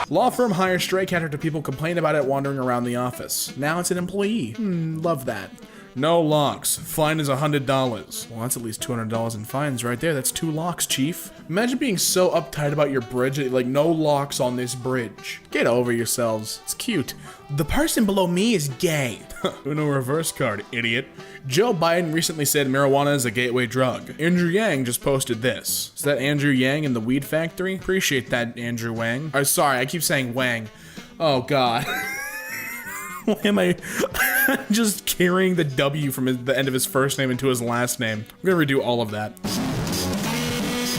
Law firm hires stray cat after people complain about it wandering around the office. Now it's an employee. Love that. No locks. Fine is $100. Well, that's at least $200 in fines right there. That's 2 locks, chief. Imagine being so uptight about your bridge that like no locks on this bridge. Get over yourselves. It's cute. The person below me is gay. Uno reverse card, idiot. Joe Biden recently said marijuana is a gateway drug. Andrew Yang just posted this. Is that Andrew Yang in the weed factory? Appreciate that, Andrew Wang. Oh, sorry, I keep saying Wang. Oh, God. Why am I just carrying the W from the end of his first name into his last name? We're gonna redo all of that.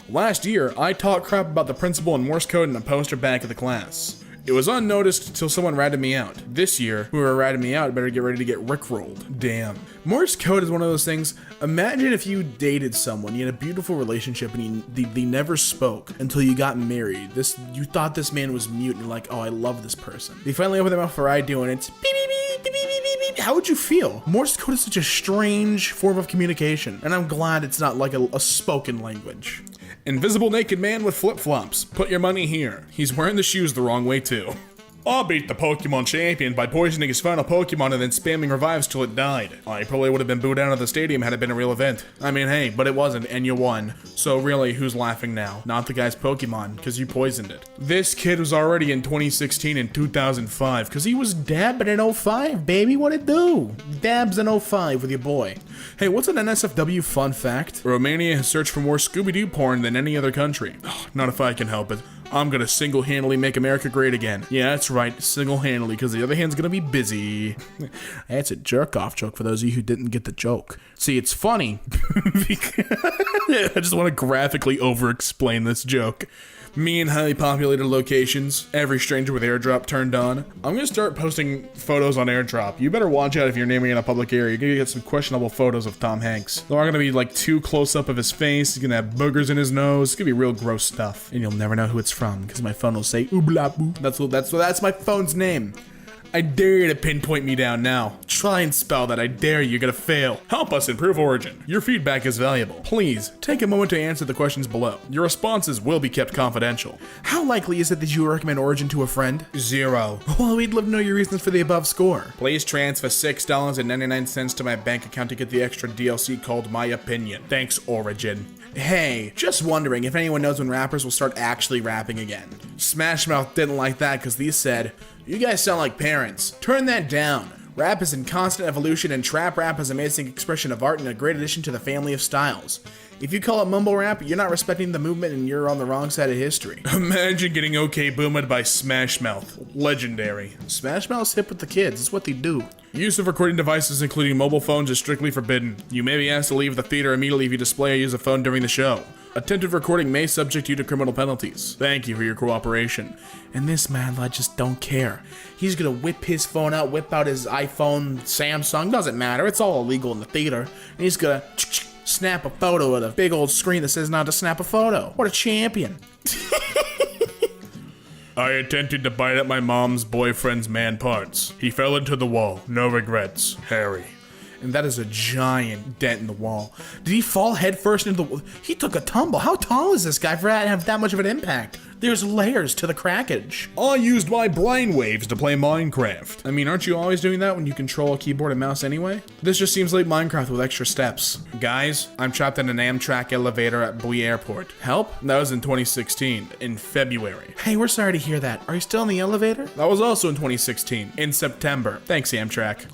Last year, I talked crap about the principal in Morse code in a poster back of the class. It was unnoticed until someone ratted me out. This year, whoever ratted me out better get ready to get rickrolled. Damn. Morse code is one of those things. Imagine if you dated someone, you had a beautiful relationship, and they never spoke until you got married. You thought this man was mute, and you're like, oh, I love this person. They finally open their mouth for I do, and it's beep, beep, beep, beep, beep, beep, beep. How would you feel? Morse code is such a strange form of communication, and I'm glad it's not like a spoken language. Invisible naked man with flip-flops. Put your money here. He's wearing the shoes the wrong way too. I beat the Pokemon champion by poisoning his final Pokemon and then spamming revives till it died. I probably would have been booed out of the stadium had it been a real event. I mean, hey, but it wasn't, and you won. So really, who's laughing now? Not the guy's Pokemon, because you poisoned it. This kid was already in 2016 and 2005, because he was dabbing in 05, baby, what it do? Dabs in 05 with your boy. Hey, what's an NSFW fun fact? Romania has searched for more Scooby-Doo porn than any other country. Not if I can help it. I'm gonna single-handedly make America great again. Yeah, that's right, single-handedly, because the other hand's gonna be busy. That's a jerk-off joke for those of you who didn't get the joke. See, it's funny. I just want to graphically over-explain this joke. Me in highly populated locations, every stranger with airdrop turned on. I'm gonna start posting photos on airdrop. You better watch out if you're naming in a public area. You're gonna get some questionable photos of Tom Hanks. They're gonna be like too close up of his face. He's gonna have boogers in his nose. It's gonna be real gross stuff. And you'll never know who it's from because my phone will say ooh blah boo. That's my phone's name. I dare you to pinpoint me down now. Try and spell that, I dare you, you're gonna fail. Help us improve Origin. Your feedback is valuable. Please, take a moment to answer the questions below. Your responses will be kept confidential. How likely is it that you would recommend Origin to a friend? 0. Well, we'd love to know your reasons for the above score. Please transfer $6.99 to my bank account to get the extra DLC called My Opinion. Thanks, Origin. Hey, just wondering if anyone knows when rappers will start actually rapping again. Smash Mouth didn't like that because these said, "You guys sound like parents. Turn that down. Rap is in constant evolution and trap rap is an amazing expression of art and a great addition to the family of styles. If you call it mumble rap, you're not respecting the movement and you're on the wrong side of history." Imagine getting okay boomed by Smash Mouth. Legendary. Smash Mouth's hip with the kids. It's what they do. Use of recording devices, including mobile phones, is strictly forbidden. You may be asked to leave the theater immediately if you display or use a phone during the show. Attempted recording may subject you to criminal penalties. Thank you for your cooperation. And this man, I just don't care. He's gonna whip his phone out, whip out his iPhone, Samsung, doesn't matter. It's all illegal in the theater. And he's gonna snap a photo at a big old screen that says not to snap a photo. What a champion. I attempted to bite at my mom's boyfriend's man parts. He fell into the wall. No regrets. Harry. And that is a giant dent in the wall. Did he fall headfirst into the wall? He took a tumble. How tall is this guy for that to have that much of an impact? There's layers to the crackage. I used my brainwaves to play Minecraft. I mean, aren't you always doing that when you control a keyboard and mouse anyway? This just seems like Minecraft with extra steps. Guys, I'm trapped in an Amtrak elevator at Bui Airport. Help? That was in 2016, in February. Hey, we're sorry to hear that. Are you still in the elevator? That was also in 2016, in September. Thanks, Amtrak.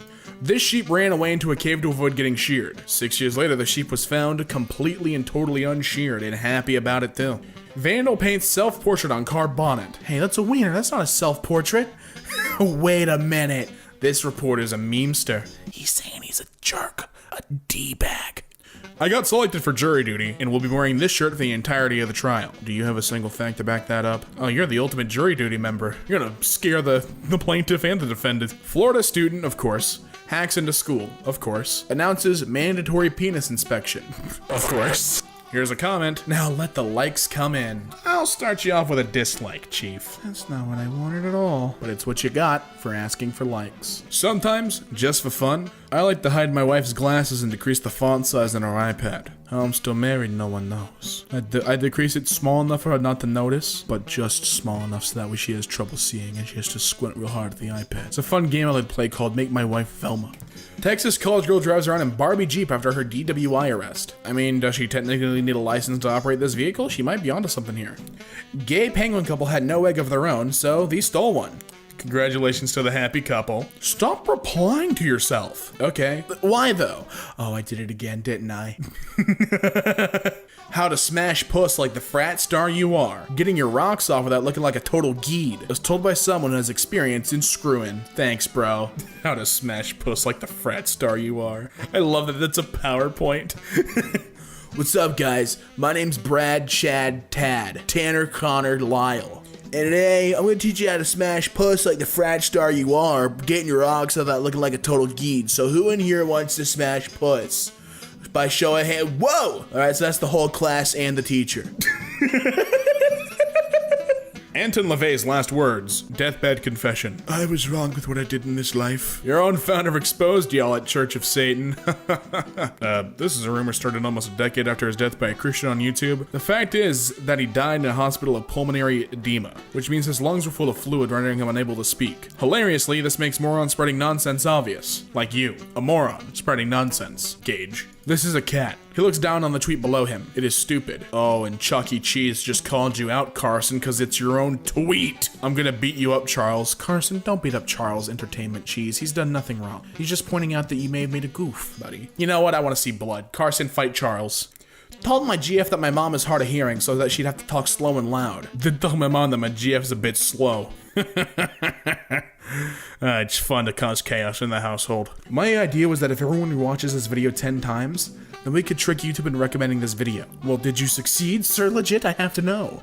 This sheep ran away into a cave to avoid getting sheared. 6 years later, the sheep was found completely and totally unsheared and happy about it too. Vandal paints self-portrait on car bonnet. Hey, that's a wiener. That's not a self-portrait. Wait a minute. This reporter's a memester. He's saying he's a jerk, a D-bag. I got selected for jury duty and will be wearing this shirt for the entirety of the trial. Do you have a single fact to back that up? Oh, you're the ultimate jury duty member. You're gonna scare the plaintiff and the defendant. Florida student, of course. Hacks into school, of course. Announces mandatory penis inspection, of course. Here's a comment. Now let the likes come in. I'll start you off with a dislike, Chief. That's not what I wanted at all. But it's what you got for asking for likes. Sometimes, just for fun, I like to hide my wife's glasses and decrease the font size on her iPad. How I'm still married, no one knows. I decrease it small enough for her not to notice, but just small enough so that way she has trouble seeing and she has to squint real hard at the iPad. It's a fun game I like to play called Make My Wife Velma. Texas college girl drives around in Barbie Jeep after her DWI arrest. I mean, does she technically need a license to operate this vehicle? She might be onto something here. Gay penguin couple had no egg of their own, so they stole one. Congratulations to the happy couple. Stop replying to yourself. Okay. Why though? Oh, I did it again, didn't I? How to smash puss like the frat star you are. Getting your rocks off without looking like a total geed. It was told by someone who has experience in screwing. Thanks, bro. How to smash puss like the frat star you are. I love that that's a PowerPoint. What's up, guys? My name's Brad, Chad, Tad, Tanner, Connor, Lyle. And today, I'm gonna teach you how to smash puss like the frat star you are, getting your rocks without looking like a total geed. So who in here wants to smash puss? By show of hand, whoa! Alright, so that's the whole class and the teacher. Anton LaVey's last words, deathbed confession. I was wrong with what I did in this life. Your own founder exposed y'all at Church of Satan. This is a rumor started almost a decade after his death by a Christian on YouTube. The fact is that he died in a hospital of pulmonary edema, which means his lungs were full of fluid rendering him unable to speak. Hilariously, this makes morons spreading nonsense obvious. Like you, a moron, spreading nonsense. Gage. This is a cat. He looks down on the tweet below him. It is stupid. Oh, and Chuck E. Cheese just called you out, Carson, because it's your own tweet. I'm gonna beat you up, Charles. Carson, don't beat up Charles Entertainment Cheese. He's done nothing wrong. He's just pointing out that you may have made a goof, buddy. You know what? I want to see blood. Carson, fight Charles. Told my GF that my mom is hard of hearing so that she'd have to talk slow and loud. Did tell my mom that my GF is a bit slow. It's fun to cause chaos in the household. My idea was that if everyone watches this video 10 times, then we could trick YouTube into recommending this video. Well, did you succeed, sir? Legit, I have to know.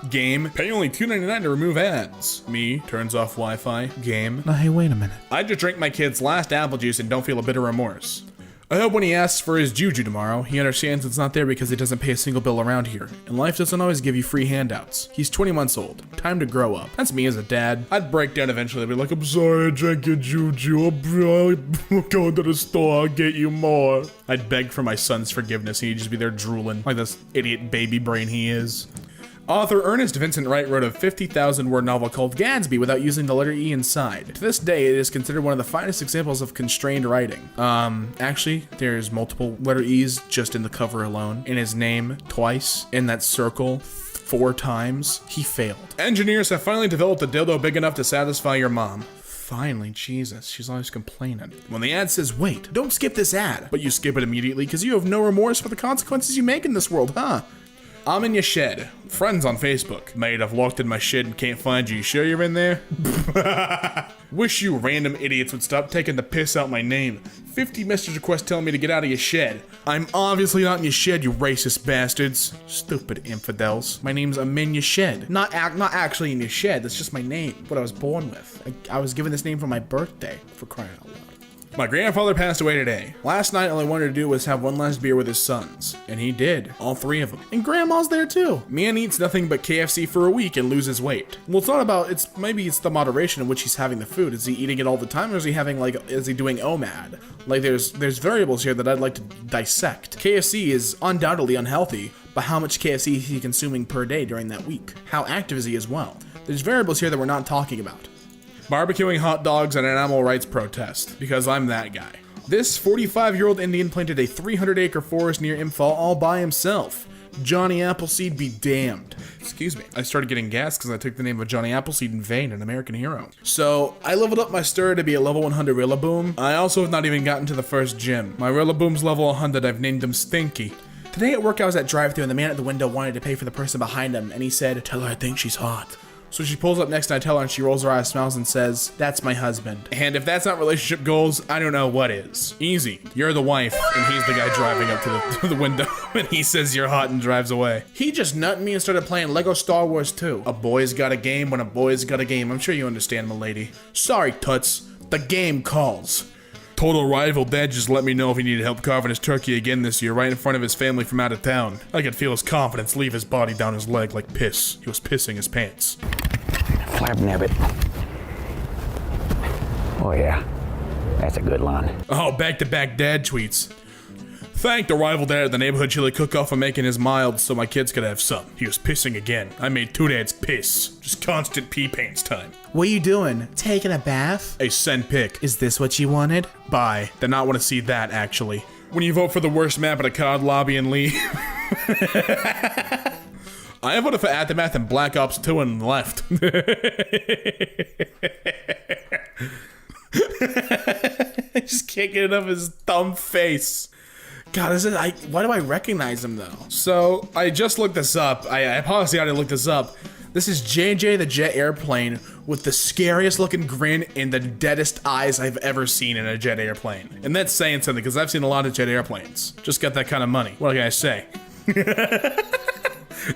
Game, pay only $2.99 to remove ads. Me, turns off Wi-Fi. Game. Now, hey, wait a minute. I just drank my kid's last apple juice and don't feel a bit of remorse. I hope when he asks for his juju tomorrow, he understands it's not there because he doesn't pay a single bill around here, and life doesn't always give you free handouts. He's 20 months old. Time to grow up. That's me as a dad. I'd break down eventually. I'd be like, I'm sorry I drank your juju. I'm going to the store. I'll get you more. I'd beg for my son's forgiveness, and he'd just be there drooling like this idiot baby brain he is. Author Ernest Vincent Wright wrote a 50,000 word novel called Gadsby without using the letter E inside. To this day, it is considered one of the finest examples of constrained writing. Actually, there's multiple letter E's just in the cover alone. In his name, twice. In that circle, 4 times. He failed. Engineers have finally developed a dildo big enough to satisfy your mom. Finally, Jesus, she's always complaining. When the ad says, wait, don't skip this ad, but you skip it immediately because you have no remorse for the consequences you make in this world, huh? I'm in your shed. Friends on Facebook. Mate, I've locked in my shed and can't find you. You sure you're in there? Wish you random idiots would stop taking the piss out my name. 50 message requests telling me to get out of your shed. I'm obviously not in your shed, you racist bastards. Stupid infidels. My name's I'm in your shed. Not actually in your shed, that's just my name. What I was born with. I was given this name for my birthday, for crying out loud. My grandfather passed away today. Last night, all I wanted to do was have one last beer with his sons. And he did. All 3 of them. And grandma's there too. Man eats nothing but KFC for a week and loses weight. Well, it's not about, maybe it's the moderation in which he's having the food. Is he eating it all the time or is he having is he doing OMAD? Like there's variables here that I'd like to dissect. KFC is undoubtedly unhealthy, but how much KFC is he consuming per day during that week? How active is he as well? There's variables here that we're not talking about. Barbecuing hot dogs at an animal rights protest, because I'm that guy. This 45-year-old Indian planted a 300-acre forest near Imphal all by himself. Johnny Appleseed be damned. Excuse me. I started getting gas because I took the name of Johnny Appleseed in vain, an American hero. So, I leveled up my stir to be a level 100 Rillaboom. I also have not even gotten to the first gym. My Rillaboom's level 100, I've named him Stinky. Today at work I was at drive-thru and the man at the window wanted to pay for the person behind him and he said, tell her I think she's hot. So she pulls up next and I tell her and she rolls her eyes, smiles and says, that's my husband. And if that's not relationship goals, I don't know what is. Easy. You're the wife and he's the guy driving up to the window and he says you're hot and drives away. He just nutted me and started playing Lego Star Wars 2. A boy's got a game when a boy's got a game. I'm sure you understand, m'lady. Sorry, Toots. The game calls. Total rival dad just let me know if he needed help carving his turkey again this year right in front of his family from out of town. I could feel his confidence leave his body down his leg like piss. He was pissing his pants. Flabnabbit. Oh yeah, that's a good line. Oh, back-to-back dad tweets. Thanked a rival dad at the neighborhood chili cook-off for making his mild so my kids could have some. He was pissing again. I made two dads piss. Just constant pee pains time. What are you doing? Taking a bath? A send pic. Is this what you wanted? Bye. Did not want to see that, actually. When you vote for the worst map at a COD lobby and leave. I voted for Aftermath and Black Ops 2 and left. Just kicking it up his dumb face. God, why do I recognize him though? So I just looked this up. I honestly already looked this up. This is JJ the Jet Airplane with the scariest looking grin and the deadest eyes I've ever seen in a jet airplane. And that's saying something because I've seen a lot of jet airplanes. Just got that kind of money. What can I say?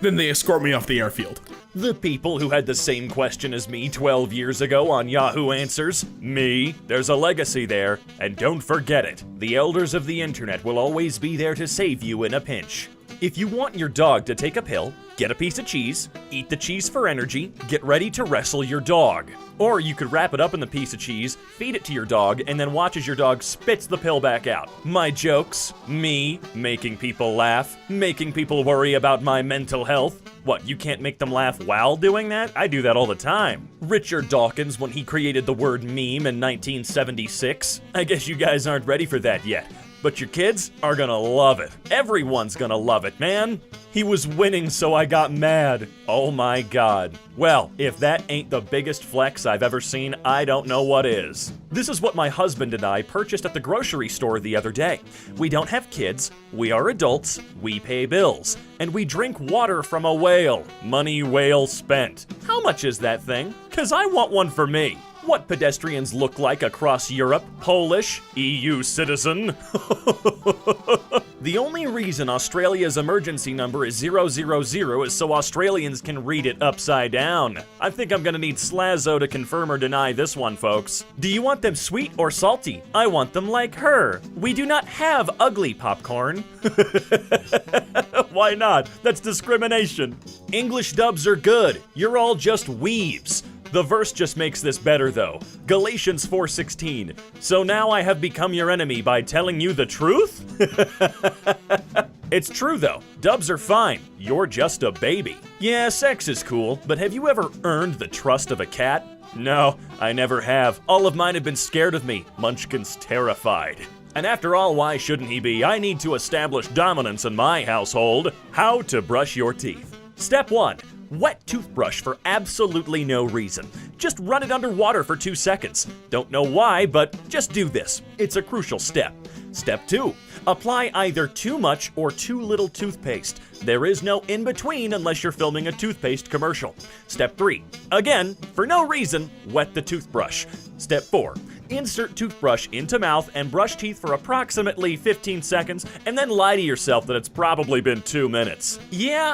Then they escort me off the airfield. The people who had the same question as me 12 years ago on Yahoo Answers. Me. There's a legacy there. And don't forget it. The elders of the internet will always be there to save you in a pinch. If you want your dog to take a pill, get a piece of cheese, eat the cheese for energy, get ready to wrestle your dog. Or you could wrap it up in the piece of cheese, feed it to your dog, and then watch as your dog spits the pill back out. My jokes, me, making people laugh, making people worry about my mental health. What, you can't make them laugh while doing that? I do that all the time. Richard Dawkins when he created the word meme in 1976. I guess you guys aren't ready for that yet. But your kids are gonna love it. Everyone's gonna love it, man. He was winning, so I got mad. Oh my god. Well, if that ain't the biggest flex I've ever seen, I don't know what is. This is what my husband and I purchased at the grocery store the other day. We don't have kids, we are adults, we pay bills, and we drink water from a whale. Money well spent. How much is that thing? 'Cause I want one for me. What pedestrians look like across Europe, Polish, EU citizen. The only reason Australia's emergency number is 000 is so Australians can read it upside down. I think I'm gonna need Slazo to confirm or deny this one, folks. Do you want them sweet or salty? I want them like her. We do not have ugly popcorn. Why not? That's discrimination. English dubs are good. You're all just weebs. The verse just makes this better though. Galatians 4:16. So now I have become your enemy by telling you the truth? It's true though. Dubs are fine. You're just a baby. Yeah, sex is cool, but have you ever earned the trust of a cat? No, I never have. All of mine have been scared of me. Munchkin's terrified. And after all, why shouldn't he be? I need to establish dominance in my household. How to brush your teeth. Step 1. Wet toothbrush for absolutely no reason. Just run it under water for 2 seconds. Don't know why, but just do this. It's a crucial step. Step 2. Apply either too much or too little toothpaste. There is no in-between unless you're filming a toothpaste commercial. Step 3. Again, for no reason, wet the toothbrush. Step 4. Insert toothbrush into mouth and brush teeth for approximately 15 seconds and then lie to yourself that it's probably been 2 minutes. Yeah,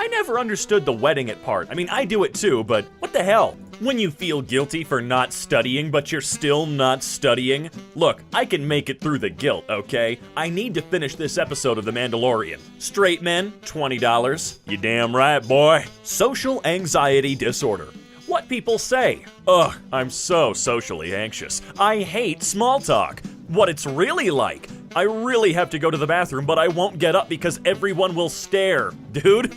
I never understood the wetting it part. I mean, I do it too, but what the hell? When you feel guilty for not studying, but you're still not studying? Look, I can make it through the guilt, okay? I need to finish this episode of The Mandalorian. Straight men, $20. You damn right, boy. Social anxiety disorder. What people say. Ugh, I'm so socially anxious. I hate small talk. What it's really like. I really have to go to the bathroom, but I won't get up because everyone will stare. Dude,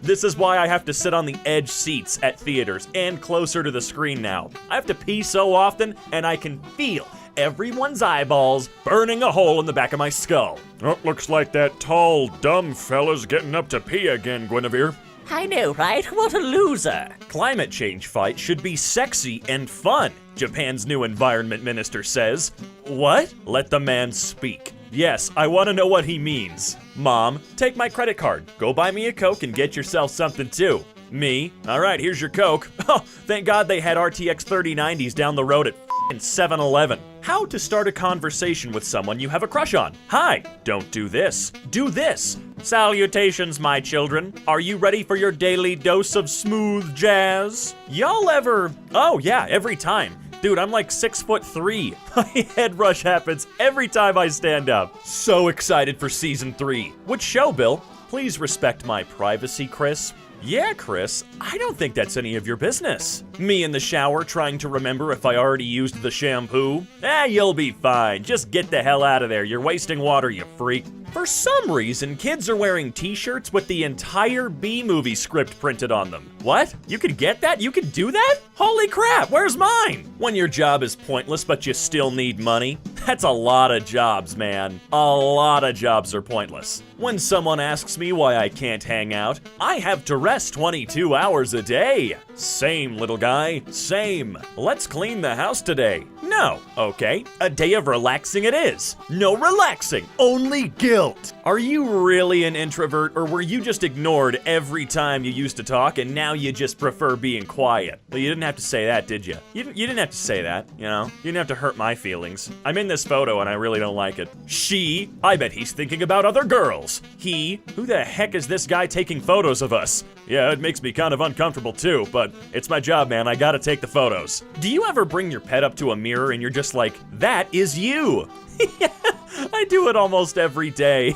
this is why I have to sit on the edge seats at theaters and closer to the screen now. I have to pee so often, and I can feel everyone's eyeballs burning a hole in the back of my skull. Oh, looks like that tall, dumb fella's getting up to pee again, Guinevere. I know, right? What a loser. Climate change fight should be sexy and fun, Japan's new environment minister says. What? Let the man speak. Yes, I want to know what he means. Mom, take my credit card. Go buy me a Coke and get yourself something too. Me? All right, here's your Coke. Oh, thank God they had RTX 3090s down the road at 7-Eleven. How to start a conversation with someone you have a crush on. Hi, don't do this. Do this. Salutations, my children. Are you ready for your daily dose of smooth jazz? Y'all ever... Oh yeah, every time. Dude, I'm like 6'3". My head rush happens every time I stand up. So excited for season 3. Which show, Bill? Please respect my privacy, Chris. Yeah, Chris, I don't think that's any of your business. Me in the shower trying to remember if I already used the shampoo? You'll be fine. Just get the hell out of there. You're wasting water, you freak. For some reason, kids are wearing t-shirts with the entire B-movie script printed on them. What? You could get that? You could do that? Holy crap, where's mine? When your job is pointless but you still need money? That's a lot of jobs, man. A lot of jobs are pointless. When someone asks me why I can't hang out, I have to rest 22 hours a day. Same, little guy, same. Let's clean the house today. No. Okay, a day of relaxing it is. No relaxing, only guilt. Are you really an introvert, or were you just ignored every time you used to talk and now you just prefer being quiet? Well, you didn't have to say that, did you? You didn't have to say that, you know? You didn't have to hurt my feelings. I'm in this photo and I really don't like it. She, I bet he's thinking about other girls. He, who the heck is this guy taking photos of us? Yeah, it makes me kind of uncomfortable too, but it's my job, man. I gotta take the photos. Do you ever bring your pet up to a mirror and you're just like, that is you? I do it almost every day.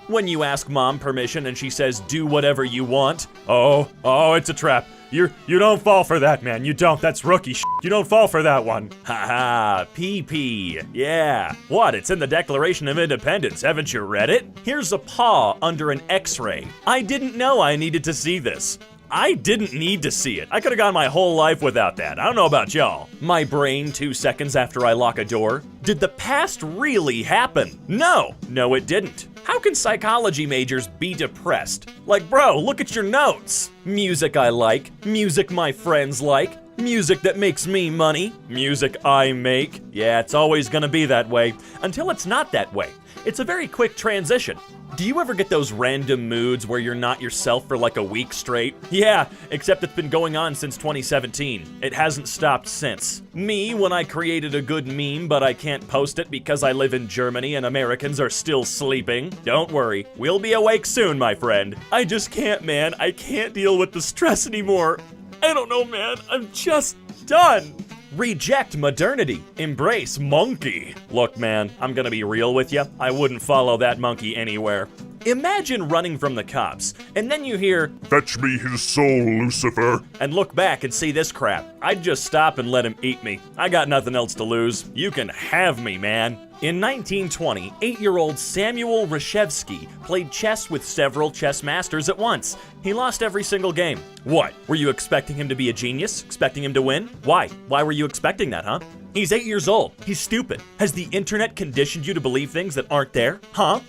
When you ask mom permission and she says, do whatever you want. Oh, it's a trap. You don't fall for that, man. You don't. That's rookie shit. You don't fall for that one. Haha, PP. Yeah. What? It's in the Declaration of Independence. Haven't you read it? Here's a paw under an X-ray. I didn't know I needed to see this. I didn't need to see it. I could have gone my whole life without that. I don't know about y'all. My brain 2 seconds after I lock a door. Did the past really happen? No, it didn't. How can psychology majors be depressed? Like, bro, look at your notes. Music I like, music my friends like, music that makes me money, music I make. Yeah, it's always gonna be that way, until it's not that way. It's a very quick transition. Do you ever get those random moods where you're not yourself for like a week straight? Yeah, except it's been going on since 2017. It hasn't stopped since. Me, when I created a good meme, but I can't post it because I live in Germany and Americans are still sleeping. Don't worry, we'll be awake soon, my friend. I just can't, man. I can't deal with the stress anymore. I don't know, man. I'm just done. Reject modernity. Embrace monkey. Look, man, I'm gonna be real with you. I wouldn't follow that monkey anywhere. Imagine running from the cops, and then you hear, Fetch me his soul, Lucifer. And look back and see this crap. I'd just stop and let him eat me. I got nothing else to lose. You can have me, man. In 1920, 8-year-old Samuel Reshevsky played chess with several chess masters at once. He lost every single game. What? Were you expecting him to be a genius? Expecting him to win? Why? Why were you expecting that, huh? He's 8 years old. He's stupid. Has the internet conditioned you to believe things that aren't there? Huh?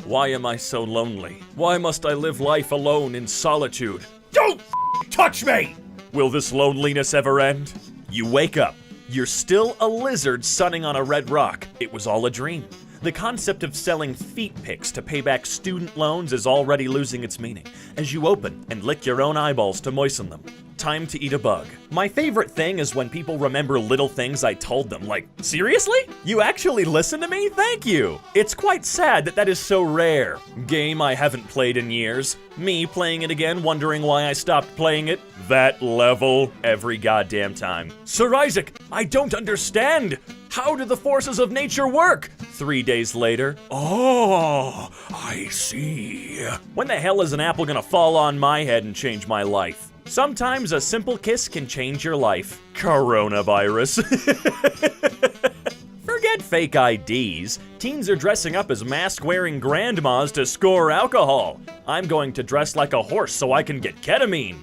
Why am I so lonely? Why must I live life alone in solitude? Don't touch me! Will this loneliness ever end? You wake up. You're still a lizard sunning on a red rock. It was all a dream. The concept of selling feet pics to pay back student loans is already losing its meaning as you open and lick your own eyeballs to moisten them. Time to eat a bug. My favorite thing is when people remember little things I told them, like, seriously? You actually listen to me? Thank you. It's quite sad that is so rare. Game I haven't played in years. Me playing it again, wondering why I stopped playing it. That level every goddamn time. Sir Isaac, I don't understand. How do the forces of nature work? 3 days later. Oh, I see. When the hell is an apple gonna fall on my head and change my life? Sometimes a simple kiss can change your life. Coronavirus. Forget fake IDs. Teens are dressing up as mask-wearing grandmas to score alcohol. I'm going to dress like a horse so I can get ketamine.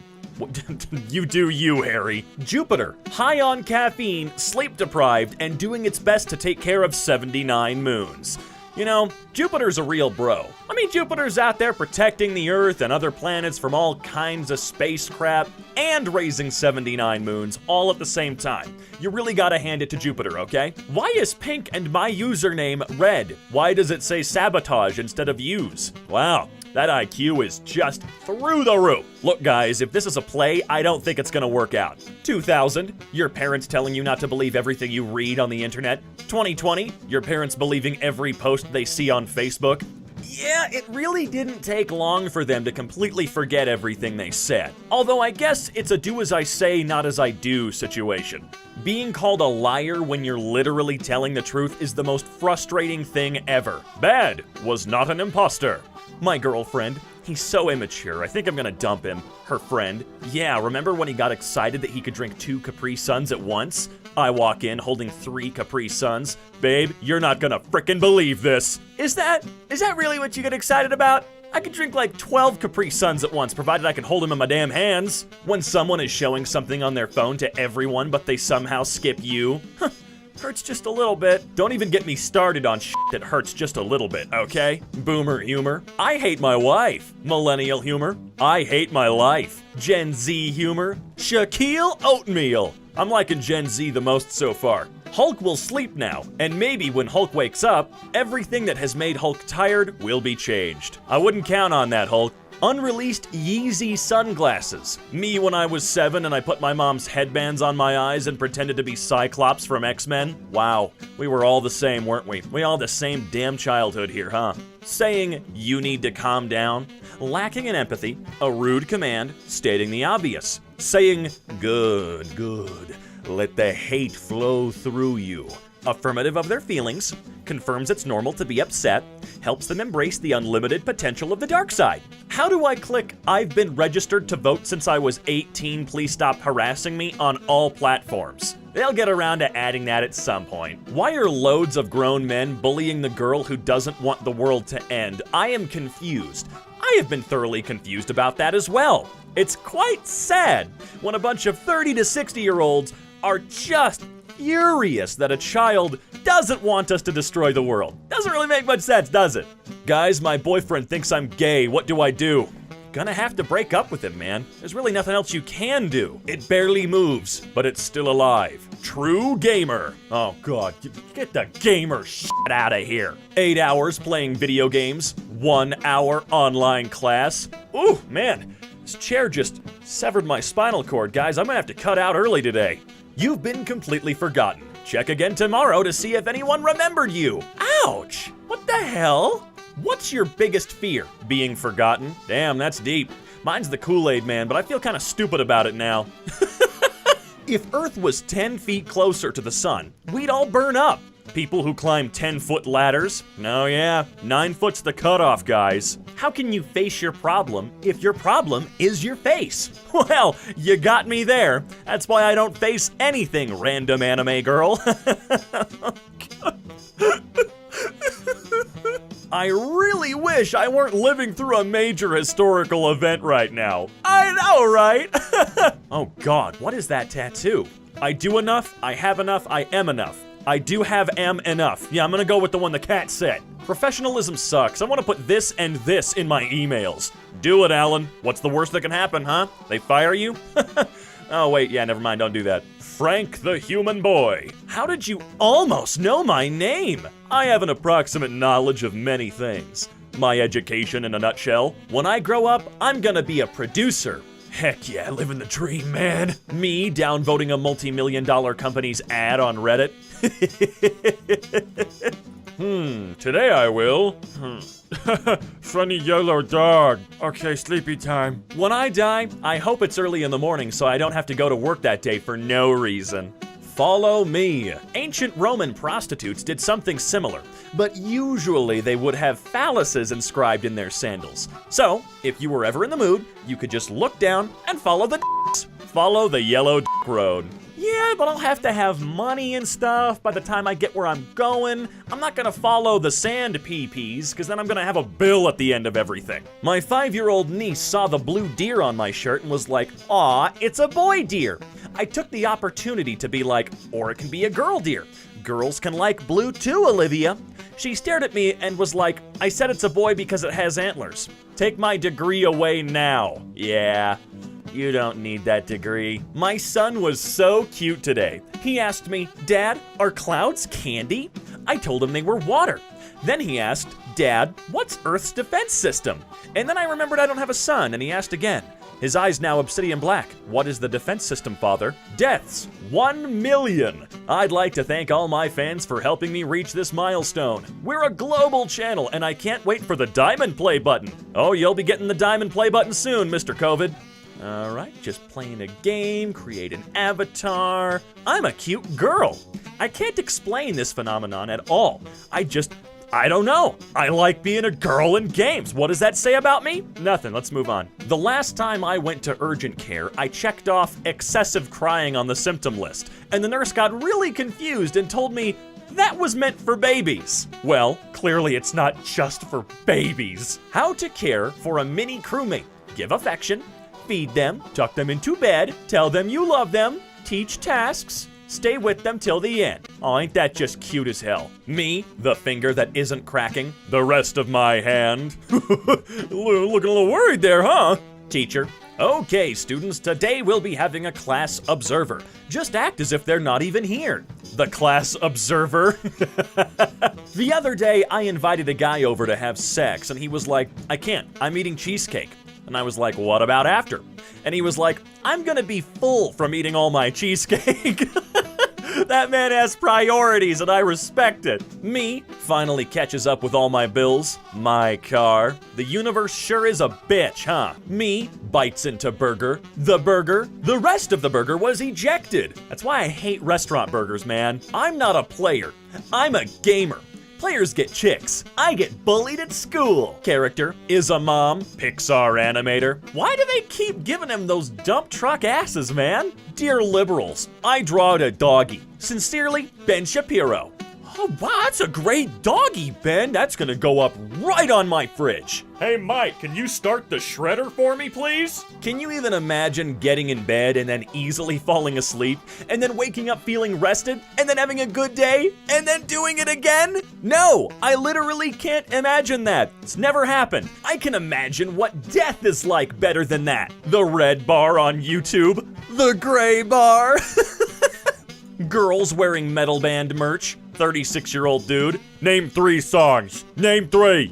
You do you, Harry. Jupiter, high on caffeine, sleep-deprived, and doing its best to take care of 79 moons. You know, Jupiter's a real bro. I mean, Jupiter's out there protecting the Earth and other planets from all kinds of space crap and raising 79 moons all at the same time. You really gotta hand it to Jupiter, okay? Why is pink and my username red? Why does it say sabotage instead of use? Wow. That IQ is just through the roof. Look, guys, if this is a play, I don't think it's gonna work out. 2000, your parents telling you not to believe everything you read on the internet. 2020, your parents believing every post they see on Facebook. Yeah, it really didn't take long for them to completely forget everything they said. Although I guess it's a do as I say, not as I do situation. Being called a liar when you're literally telling the truth is the most frustrating thing ever. Bad was not an imposter. My girlfriend, He's so immature. I think I'm gonna dump him. Her friend. Yeah, remember when he got excited that he could drink 2 Capri Suns at once? I walk in holding 3 Capri Suns. Babe, you're not gonna frickin' believe this. Is that really what you get excited about? I could drink like 12 Capri Suns at once, provided I can hold them in my damn hands. When someone is showing something on their phone to everyone, but they somehow skip you. Hurts just a little bit. Don't even get me started on shit that hurts just a little bit, okay? Boomer humor. I hate my wife. Millennial humor. I hate my life. Gen Z humor. Shaquille Oatmeal. I'm liking Gen Z the most so far. Hulk will sleep now, and maybe when Hulk wakes up, everything that has made Hulk tired will be changed. I wouldn't count on that, Hulk. Unreleased Yeezy sunglasses. Me when I was 7 and I put my mom's headbands on my eyes and pretended to be Cyclops from X-Men. Wow, we were all the same, weren't we? We all the same damn childhood here, huh? Saying, you need to calm down. Lacking in empathy, a rude command, stating the obvious. Saying, good, let the hate flow through you. Affirmative of their feelings, confirms it's normal to be upset, helps them embrace the unlimited potential of the dark side. How do I click I've been registered to vote since I was 18, please stop harassing me on all platforms? They'll get around to adding that at some point. Why are loads of grown men bullying the girl who doesn't want the world to end? I am confused. I have been thoroughly confused about that as well. It's quite sad when a bunch of 30 to 60-year-olds are just furious that a child doesn't want us to destroy the world. Doesn't really make much sense, does it? Guys, my boyfriend thinks I'm gay. What do I do? Gonna have to break up with him, man. There's really nothing else you can do. It barely moves, but it's still alive. True gamer. Oh God, get the gamer shit out of here. 8 hours playing video games, 1 hour online class. Ooh, man, this chair just severed my spinal cord, guys. I'm gonna have to cut out early today. You've been completely forgotten. Check again tomorrow to see if anyone remembered you. Ouch! What the hell? What's your biggest fear? Being forgotten? Damn, that's deep. Mine's the Kool-Aid Man, but I feel kind of stupid about it now. If Earth was 10 feet closer to the sun, we'd all burn up. People who climb 10-foot ladders? No, yeah, 9 foot's the cutoff, guys. How can you face your problem if your problem is your face? Well, you got me there. That's why I don't face anything, random anime girl. I really wish I weren't living through a major historical event right now. I know, right? Oh God, what is that tattoo? I do enough, I have enough, I am enough. I do have am enough. Yeah, I'm gonna go with the one the cat said. Professionalism sucks. I want to put this and this in my emails. Do it, Alan. What's the worst that can happen, huh? They fire you? Oh, wait, yeah, never mind, don't do that. Frank the Human Boy. How did you almost know my name? I have an approximate knowledge of many things. My education in a nutshell. When I grow up, I'm gonna be a producer. Heck yeah, living the dream, man. Me downvoting a multi-million-dollar company's ad on Reddit. Today I will. Funny yellow dog. Okay, sleepy time. When I die, I hope it's early in the morning so I don't have to go to work that day for no reason. Follow me. Ancient Roman prostitutes did something similar, but usually they would have phalluses inscribed in their sandals. So, if you were ever in the mood, you could just look down and follow the d***s. Follow the yellow d*** road. Yeah, but I'll have to have money and stuff by the time I get where I'm going. I'm not gonna follow the sand PPs, because then I'm gonna have a bill at the end of everything. My 5-year-old niece saw the blue deer on my shirt and was like, aw, it's a boy deer. I took the opportunity to be like, or it can be a girl deer. Girls can like blue too, Olivia. She stared at me and was like, I said it's a boy because it has antlers. Take my degree away now. Yeah. You don't need that degree. My son was so cute today. He asked me, Dad, are clouds candy? I told him they were water. Then he asked, Dad, what's Earth's defense system? And then I remembered I don't have a son, and he asked again. His eyes now obsidian black. What is the defense system, Father? Deaths, 1 million. I'd like to thank all my fans for helping me reach this milestone. We're a global channel, and I can't wait for the diamond play button. Oh, you'll be getting the diamond play button soon, Mr. COVID. All right, just playing a game, create an avatar. I'm a cute girl. I can't explain this phenomenon at all. I just I don't know. I like being a girl in games. What does that say about me? Nothing. Let's move on. The last time I went to urgent care, I checked off excessive crying on the symptom list, and the nurse got really confused and told me that was meant for babies. Well, clearly it's not just for babies. How to care for a mini crewmate. Give affection, feed them, tuck them into bed, tell them you love them, teach tasks, stay with them till the end. Oh, ain't that just cute as hell? Me, the finger that isn't cracking, the rest of my hand. Looking a little worried there, huh? Teacher. Okay, students, today we'll be having a class observer. Just act as if they're not even here. The class observer. The other day, I invited a guy over to have sex, and he was like, I can't, I'm eating cheesecake. And I was like, what about after? And he was like, I'm gonna be full from eating all my cheesecake. That man has priorities, and I respect it. Me finally catches up with all my bills. My car. The universe sure is a bitch, huh? Me bites into burger. The rest of the burger was ejected. That's why I hate restaurant burgers, man. I'm not a player. I'm a gamer. Players get chicks. I get bullied at school. Character is a mom. Pixar animator. Why do they keep giving him those dump truck asses, man? Dear liberals, I drawed a doggy. Sincerely, Ben Shapiro. Oh, wow, that's a great doggy, Ben. That's gonna go up right on my fridge. Hey, Mike, can you start the shredder for me, please? Can you even imagine getting in bed and then easily falling asleep, and then waking up feeling rested, and then having a good day, and then doing it again? No, I literally can't imagine that. It's never happened. I can imagine what death is like better than that. The red bar on YouTube. The gray bar. Girls wearing metal band merch. 36-year-old dude. Name 3 songs. Name 3.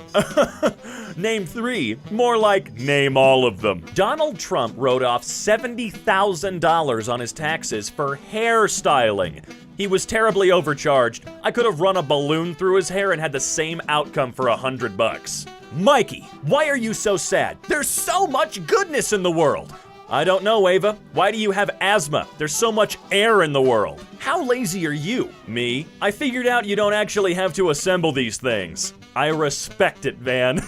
Name 3. More like name all of them. Donald Trump wrote off $70,000 on his taxes for hairstyling. He was terribly overcharged. I could have run a balloon through his hair and had the same outcome for $100. Mikey, why are you so sad? There's so much goodness in the world. I don't know, Ava. Why do you have asthma? There's so much air in the world. How lazy are you? Me? I figured out you don't actually have to assemble these things. I respect it, man.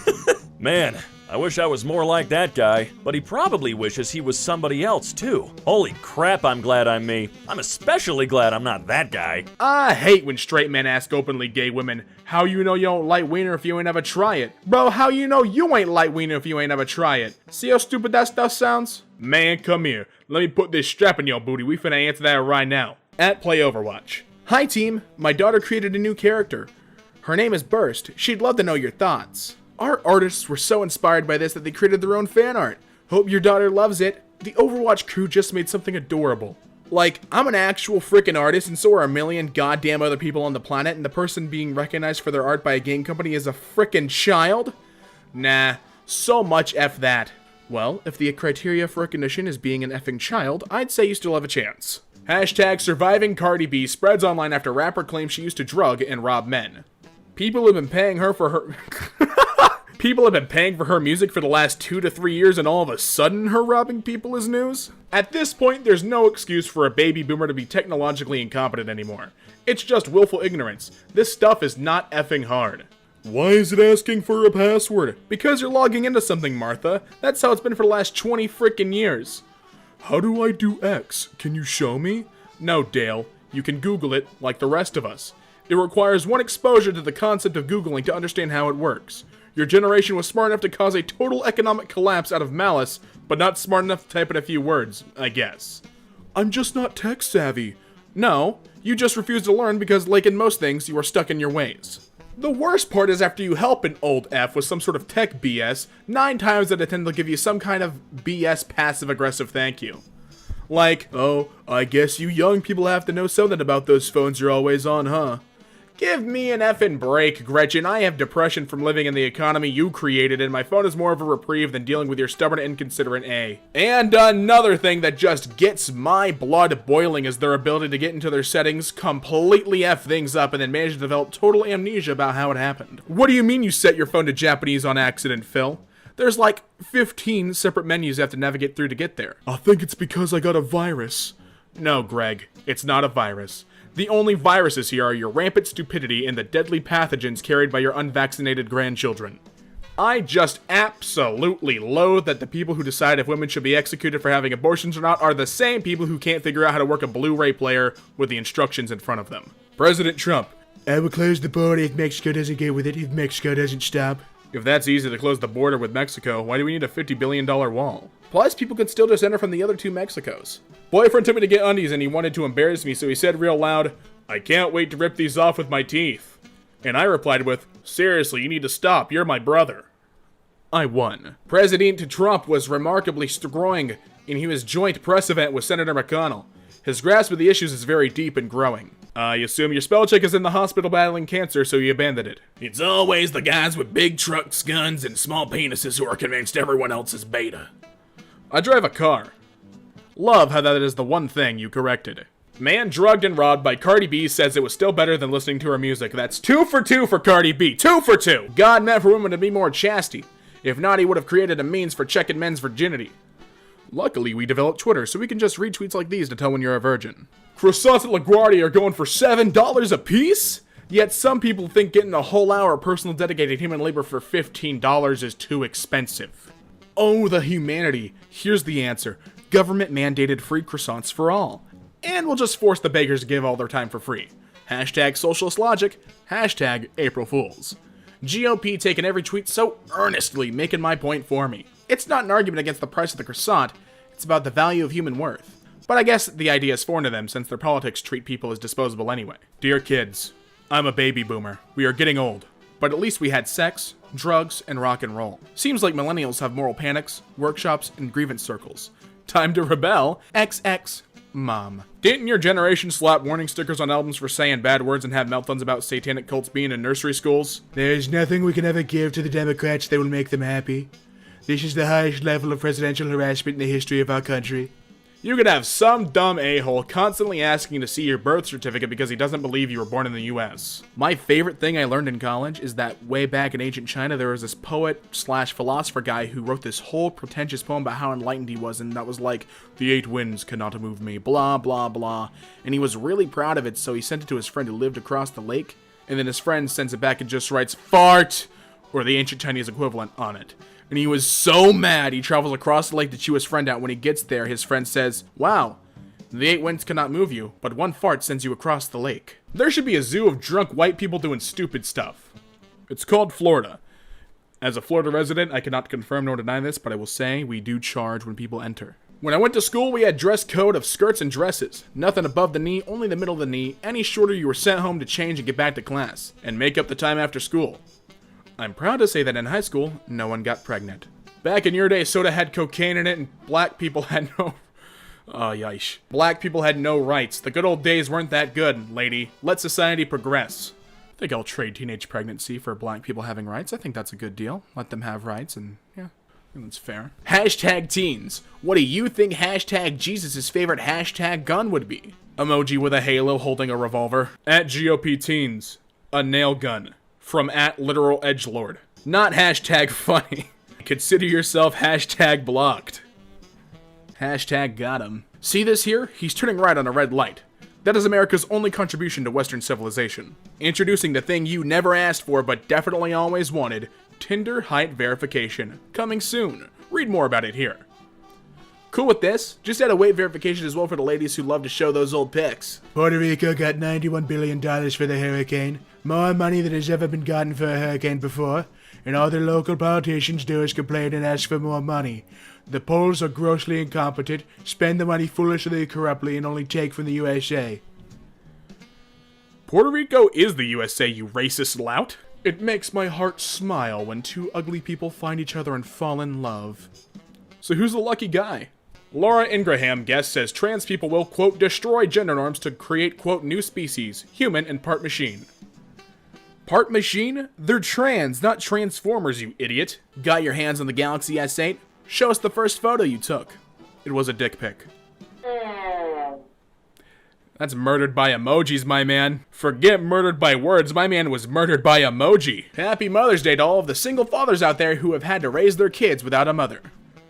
Man, I wish I was more like that guy, but he probably wishes he was somebody else too. Holy crap, I'm glad I'm me. I'm especially glad I'm not that guy. I hate when straight men ask openly gay women, how you know you don't like wiener if you ain't ever try it? Bro, how you know you ain't like wiener if you ain't ever try it? See how stupid that stuff sounds? Man, come here. Let me put this strap in your booty. We finna answer that right now. At Play Overwatch. Hi team, my daughter created a new character. Her name is Burst. She'd love to know your thoughts. Our artists were so inspired by this that they created their own fan art. Hope your daughter loves it. The Overwatch crew just made something adorable. Like, I'm an actual freaking artist, and so are a million goddamn other people on the planet, and the person being recognized for their art by a game company is a freaking child? Nah, so much F that. Well, if the criteria for recognition is being an effing child, I'd say you still have a chance. Hashtag surviving Cardi B spreads online after rapper claims she used to drug and rob men. People have been paying for her music for the last 2 to 3 years, and all of a sudden her robbing people is news? At this point, there's no excuse for a baby boomer to be technologically incompetent anymore. It's just willful ignorance. This stuff is not effing hard. Why is it asking for a password? Because you're logging into something, Martha. That's how it's been for the last 20 frickin' years. How do I do X? Can you show me? No, Dale. You can Google it, like the rest of us. It requires one exposure to the concept of Googling to understand how it works. Your generation was smart enough to cause a total economic collapse out of malice, but not smart enough to type in a few words, I guess. I'm just not tech savvy. No, you just refuse to learn because, like in most things, you are stuck in your ways. The worst part is after you help an old F with some sort of tech BS, 9 times out of 10 they'll give you some kind of BS passive-aggressive thank you. Like, oh, I guess you young people have to know something about those phones you're always on, huh? Give me an effing break, Gretchen. I have depression from living in the economy you created, and my phone is more of a reprieve than dealing with your stubborn, inconsiderate A. And another thing that just gets my blood boiling is their ability to get into their settings, completely F things up, and then manage to develop total amnesia about how it happened. What do you mean you set your phone to Japanese on accident, Phil? There's like 15 separate menus you have to navigate through to get there. I think it's because I got a virus. No, Greg, it's not a virus. The only viruses here are your rampant stupidity and the deadly pathogens carried by your unvaccinated grandchildren. I just absolutely loathe that the people who decide if women should be executed for having abortions or not are the same people who can't figure out how to work a Blu-ray player with the instructions in front of them. President Trump. I will close the border if Mexico doesn't get with it, if Mexico doesn't stop. If that's easy to close the border with Mexico, why do we need a $50 billion wall? Plus, people could still just enter from the other two Mexicos. Boyfriend took me to get undies and he wanted to embarrass me, so he said real loud, "I can't wait to rip these off with my teeth." And I replied with, "Seriously, you need to stop, you're my brother." I won. President Trump was remarkably strong in his joint press event with Senator McConnell. His grasp of the issues is very deep and growing. I assume your spell check is in the hospital battling cancer, so you abandoned it. It's always the guys with big trucks, guns, and small penises who are convinced everyone else is beta. I drive a car. Love how that is the one thing you corrected. Man drugged and robbed by Cardi B says it was still better than listening to her music. That's 2 for 2 for Cardi B. 2 for 2. God meant for women to be more chastity. If not, he would have created a means for checking men's virginity. Luckily, we developed Twitter, so we can just read tweets like these to tell when you're a virgin. Croissants at LaGuardia are going for $7 a piece? Yet some people think getting a whole hour of personal dedicated human labor for $15 is too expensive. Oh, the humanity. Here's the answer. Government mandated free croissants for all. And we'll just force the bakers to give all their time for free. Hashtag socialist logic. Hashtag April Fools. GOP taking every tweet so earnestly, making my point for me. It's not an argument against the price of the croissant, it's about the value of human worth. But I guess the idea is foreign to them since their politics treat people as disposable anyway. Dear kids, I'm a baby boomer. We are getting old. But at least we had sex, drugs, and rock and roll. Seems like millennials have moral panics, workshops, and grievance circles. Time to rebel. XX Mom. Didn't your generation slap warning stickers on albums for saying bad words and have meltdowns about satanic cults being in nursery schools? There's nothing we can ever give to the Democrats that will make them happy. This is the highest level of presidential harassment in the history of our country. You could have some dumb a-hole constantly asking to see your birth certificate because he doesn't believe you were born in the US. My favorite thing I learned in college is that way back in ancient China, there was this poet/philosopher guy who wrote this whole pretentious poem about how enlightened he was, and that was like, "The 8 winds cannot move me, blah, blah, blah." And he was really proud of it, so he sent it to his friend who lived across the lake, and then his friend sends it back and just writes, "Fart," or the ancient Chinese equivalent, on it. And he was so mad, he travels across the lake to chew his friend out. When he gets there, his friend says, "Wow, the 8 winds cannot move you, but one fart sends you across the lake." There should be a zoo of drunk white people doing stupid stuff. It's called Florida. As a Florida resident, I cannot confirm nor deny this, but I will say we do charge when people enter. When I went to school, we had dress code of skirts and dresses. Nothing above the knee, only the middle of the knee. Any shorter, you were sent home to change and get back to class. And make up the time after school. I'm proud to say that in high school, no one got pregnant. Back in your day, soda had cocaine in it and black people had no... Oh, yeesh. Black people had no rights. The good old days weren't that good, lady. Let society progress. I think I'll trade teenage pregnancy for black people having rights. I think that's a good deal. Let them have rights and, yeah, I think that's fair. Hashtag teens. What do you think hashtag Jesus' favorite hashtag gun would be? Emoji with a halo holding a revolver. At GOP teens. A nail gun. From at literal edgelord. Not hashtag funny. Consider yourself hashtag blocked. Hashtag got him. See this here? He's turning right on a red light. That is America's only contribution to Western civilization. Introducing the thing you never asked for but definitely always wanted, Tinder height verification. Coming soon. Read more about it here. Cool with this? Just add a weight verification as well for the ladies who love to show those old pics. Puerto Rico got $91 billion for the hurricane. More money than has ever been gotten for a hurricane before. And all their local politicians do is complain and ask for more money. The polls are grossly incompetent, spend the money foolishly and corruptly, and only take from the USA. Puerto Rico is the USA, you racist lout. It makes my heart smile when two ugly people find each other and fall in love. So who's the lucky guy? Laura Ingraham guest says trans people will, quote, destroy gender norms to create, quote, new species, human and part machine. Part machine? They're trans, not transformers, you idiot. Got your hands on the Galaxy S8? Show us the first photo you took. It was a dick pic. That's murdered by emojis, my man. Forget murdered by words, my man was murdered by emoji. Happy Mother's Day to all of the single fathers out there who have had to raise their kids without a mother.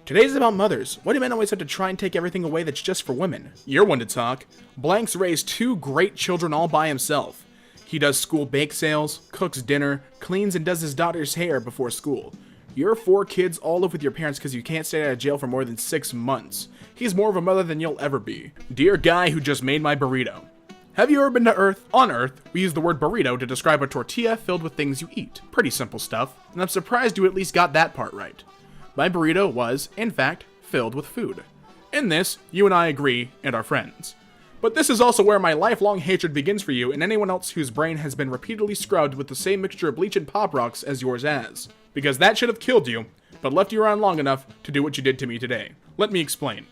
Today's about mothers. Why do men always have to try and take everything away that's just for women? You're one to talk. Blank's raised 2 great children all by himself. He does school bake sales, cooks dinner, cleans and does his daughter's hair before school. Your 4 kids all live with your parents because you can't stay out of jail for more than 6 months. He's more of a mother than you'll ever be. Dear guy who just made my burrito. Have you ever been to Earth? On Earth, we use the word burrito to describe a tortilla filled with things you eat. Pretty simple stuff, and I'm surprised you at least got that part right. My burrito was, in fact, filled with food. In this, you and I agree, and are friends. But this is also where my lifelong hatred begins for you and anyone else whose brain has been repeatedly scrubbed with the same mixture of bleach and Pop Rocks as yours has. Because that should have killed you, but left you around long enough to do what you did to me today. Let me explain.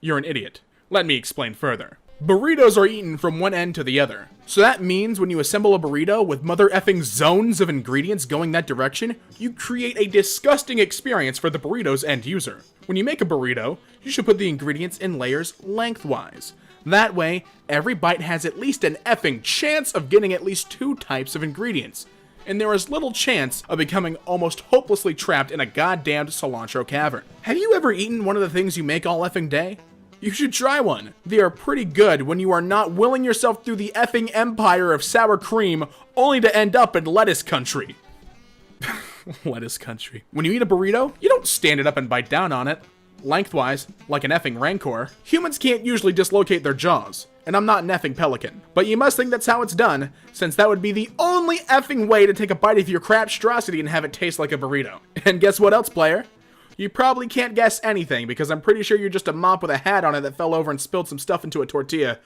You're an idiot. Let me explain further. Burritos are eaten from one end to the other. So that means when you assemble a burrito with mother effing zones of ingredients going that direction, you create a disgusting experience for the burrito's end user. When you make a burrito, you should put the ingredients in layers lengthwise. That way, every bite has at least an effing chance of getting at least 2 types of ingredients. And there is little chance of becoming almost hopelessly trapped in a goddamned cilantro cavern. Have you ever eaten one of the things you make all effing day? You should try one. They are pretty good when you are not willing yourself through the effing empire of sour cream only to end up in lettuce country. Lettuce country. When you eat a burrito, you don't stand it up and bite down on it. Lengthwise, like an effing rancor. Humans can't usually dislocate their jaws, and I'm not an effing pelican. But you must think that's how it's done, since that would be the only effing way to take a bite of your crapstrosity and have it taste like a burrito. And guess what else, player? You probably can't guess anything, because I'm pretty sure you're just a mop with a hat on it that fell over and spilled some stuff into a tortilla.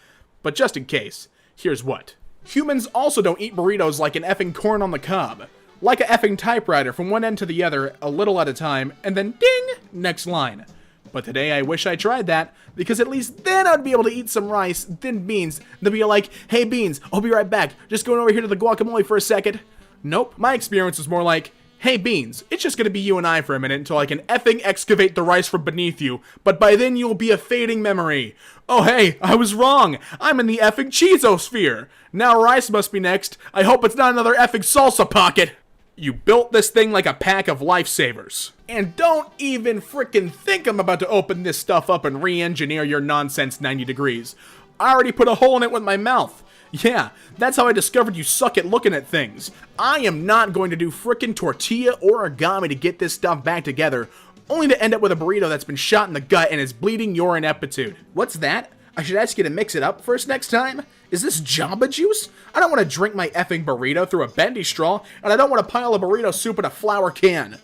But just in case, here's what. Humans also don't eat burritos like an effing corn on the cob. Like a effing typewriter from one end to the other, a little at a time, and then ding, next line. But today I wish I tried that, because at least then I'd be able to eat some rice, then beans, then be like, hey beans, I'll be right back, just going over here to the guacamole for a second. Nope, my experience was more like, hey beans, it's just gonna be you and I for a minute until I can effing excavate the rice from beneath you, but by then you'll be a fading memory. Oh hey, I was wrong, I'm in the effing Cheezosphere. Now rice must be next, I hope it's not another effing salsa pocket. You built this thing like a pack of lifesavers. And don't even frickin' think I'm about to open this stuff up and re-engineer your nonsense 90 degrees. I already put a hole in it with my mouth. Yeah, that's how I discovered you suck at looking at things. I am not going to do frickin' tortilla or origami to get this stuff back together, only to end up with a burrito that's been shot in the gut and is bleeding your ineptitude. What's that? I should ask you to mix it up first next time? Is this Jamba Juice? I don't want to drink my effing burrito through a bendy straw, and I don't want to pile a burrito soup in a flour can.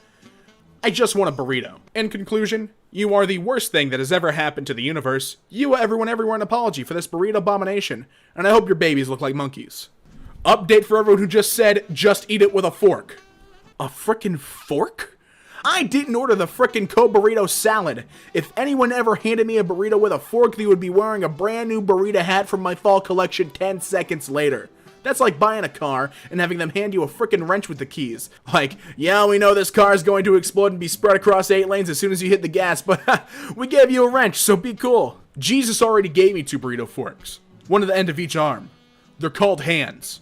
I just want a burrito. In conclusion, you are the worst thing that has ever happened to the universe. You owe everyone everywhere an apology for this burrito abomination, and I hope your babies look like monkeys. Update for everyone who just said, just eat it with a fork. A frickin' fork? I didn't order the frickin' burrito salad. If anyone ever handed me a burrito with a fork, they would be wearing a brand new burrito hat from my fall collection 10 seconds later. That's like buying a car and having them hand you a frickin' wrench with the keys. Like, yeah, we know this car is going to explode and be spread across 8 lanes as soon as you hit the gas, but we gave you a wrench, so be cool. Jesus already gave me 2 burrito forks. One at the end of each arm. They're called hands.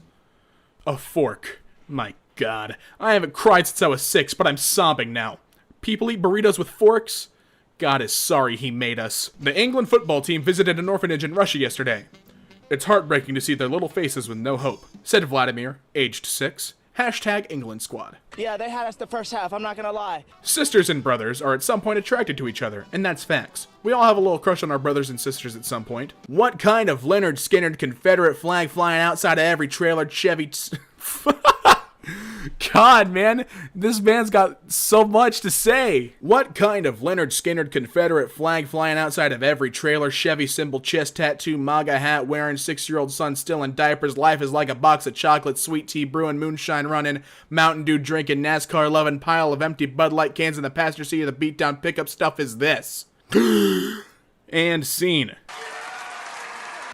A fork. My God. I haven't cried since I was 6, but I'm sobbing now. People eat burritos with forks? God is sorry he made us. The England football team visited an orphanage in Russia yesterday. It's heartbreaking to see their little faces with no hope, said Vladimir, aged 6. Hashtag England squad. Yeah, they had us the first half, I'm not gonna lie. Sisters and brothers are at some point attracted to each other, and that's facts. We all have a little crush on our brothers and sisters at some point. What kind of Leonard Skinner Confederate flag flying outside of every trailer Chevy... God, man, this man's got so much to say. What kind of Leonard Skinner Confederate flag flying outside of every trailer, Chevy symbol, chest tattoo, MAGA hat wearing, 6-year-old son still in diapers, life is like a box of chocolate, sweet tea brewing, moonshine running, Mountain Dew drinking, NASCAR loving, pile of empty Bud Light cans in the passenger seat of the beatdown pickup stuff is this. And scene.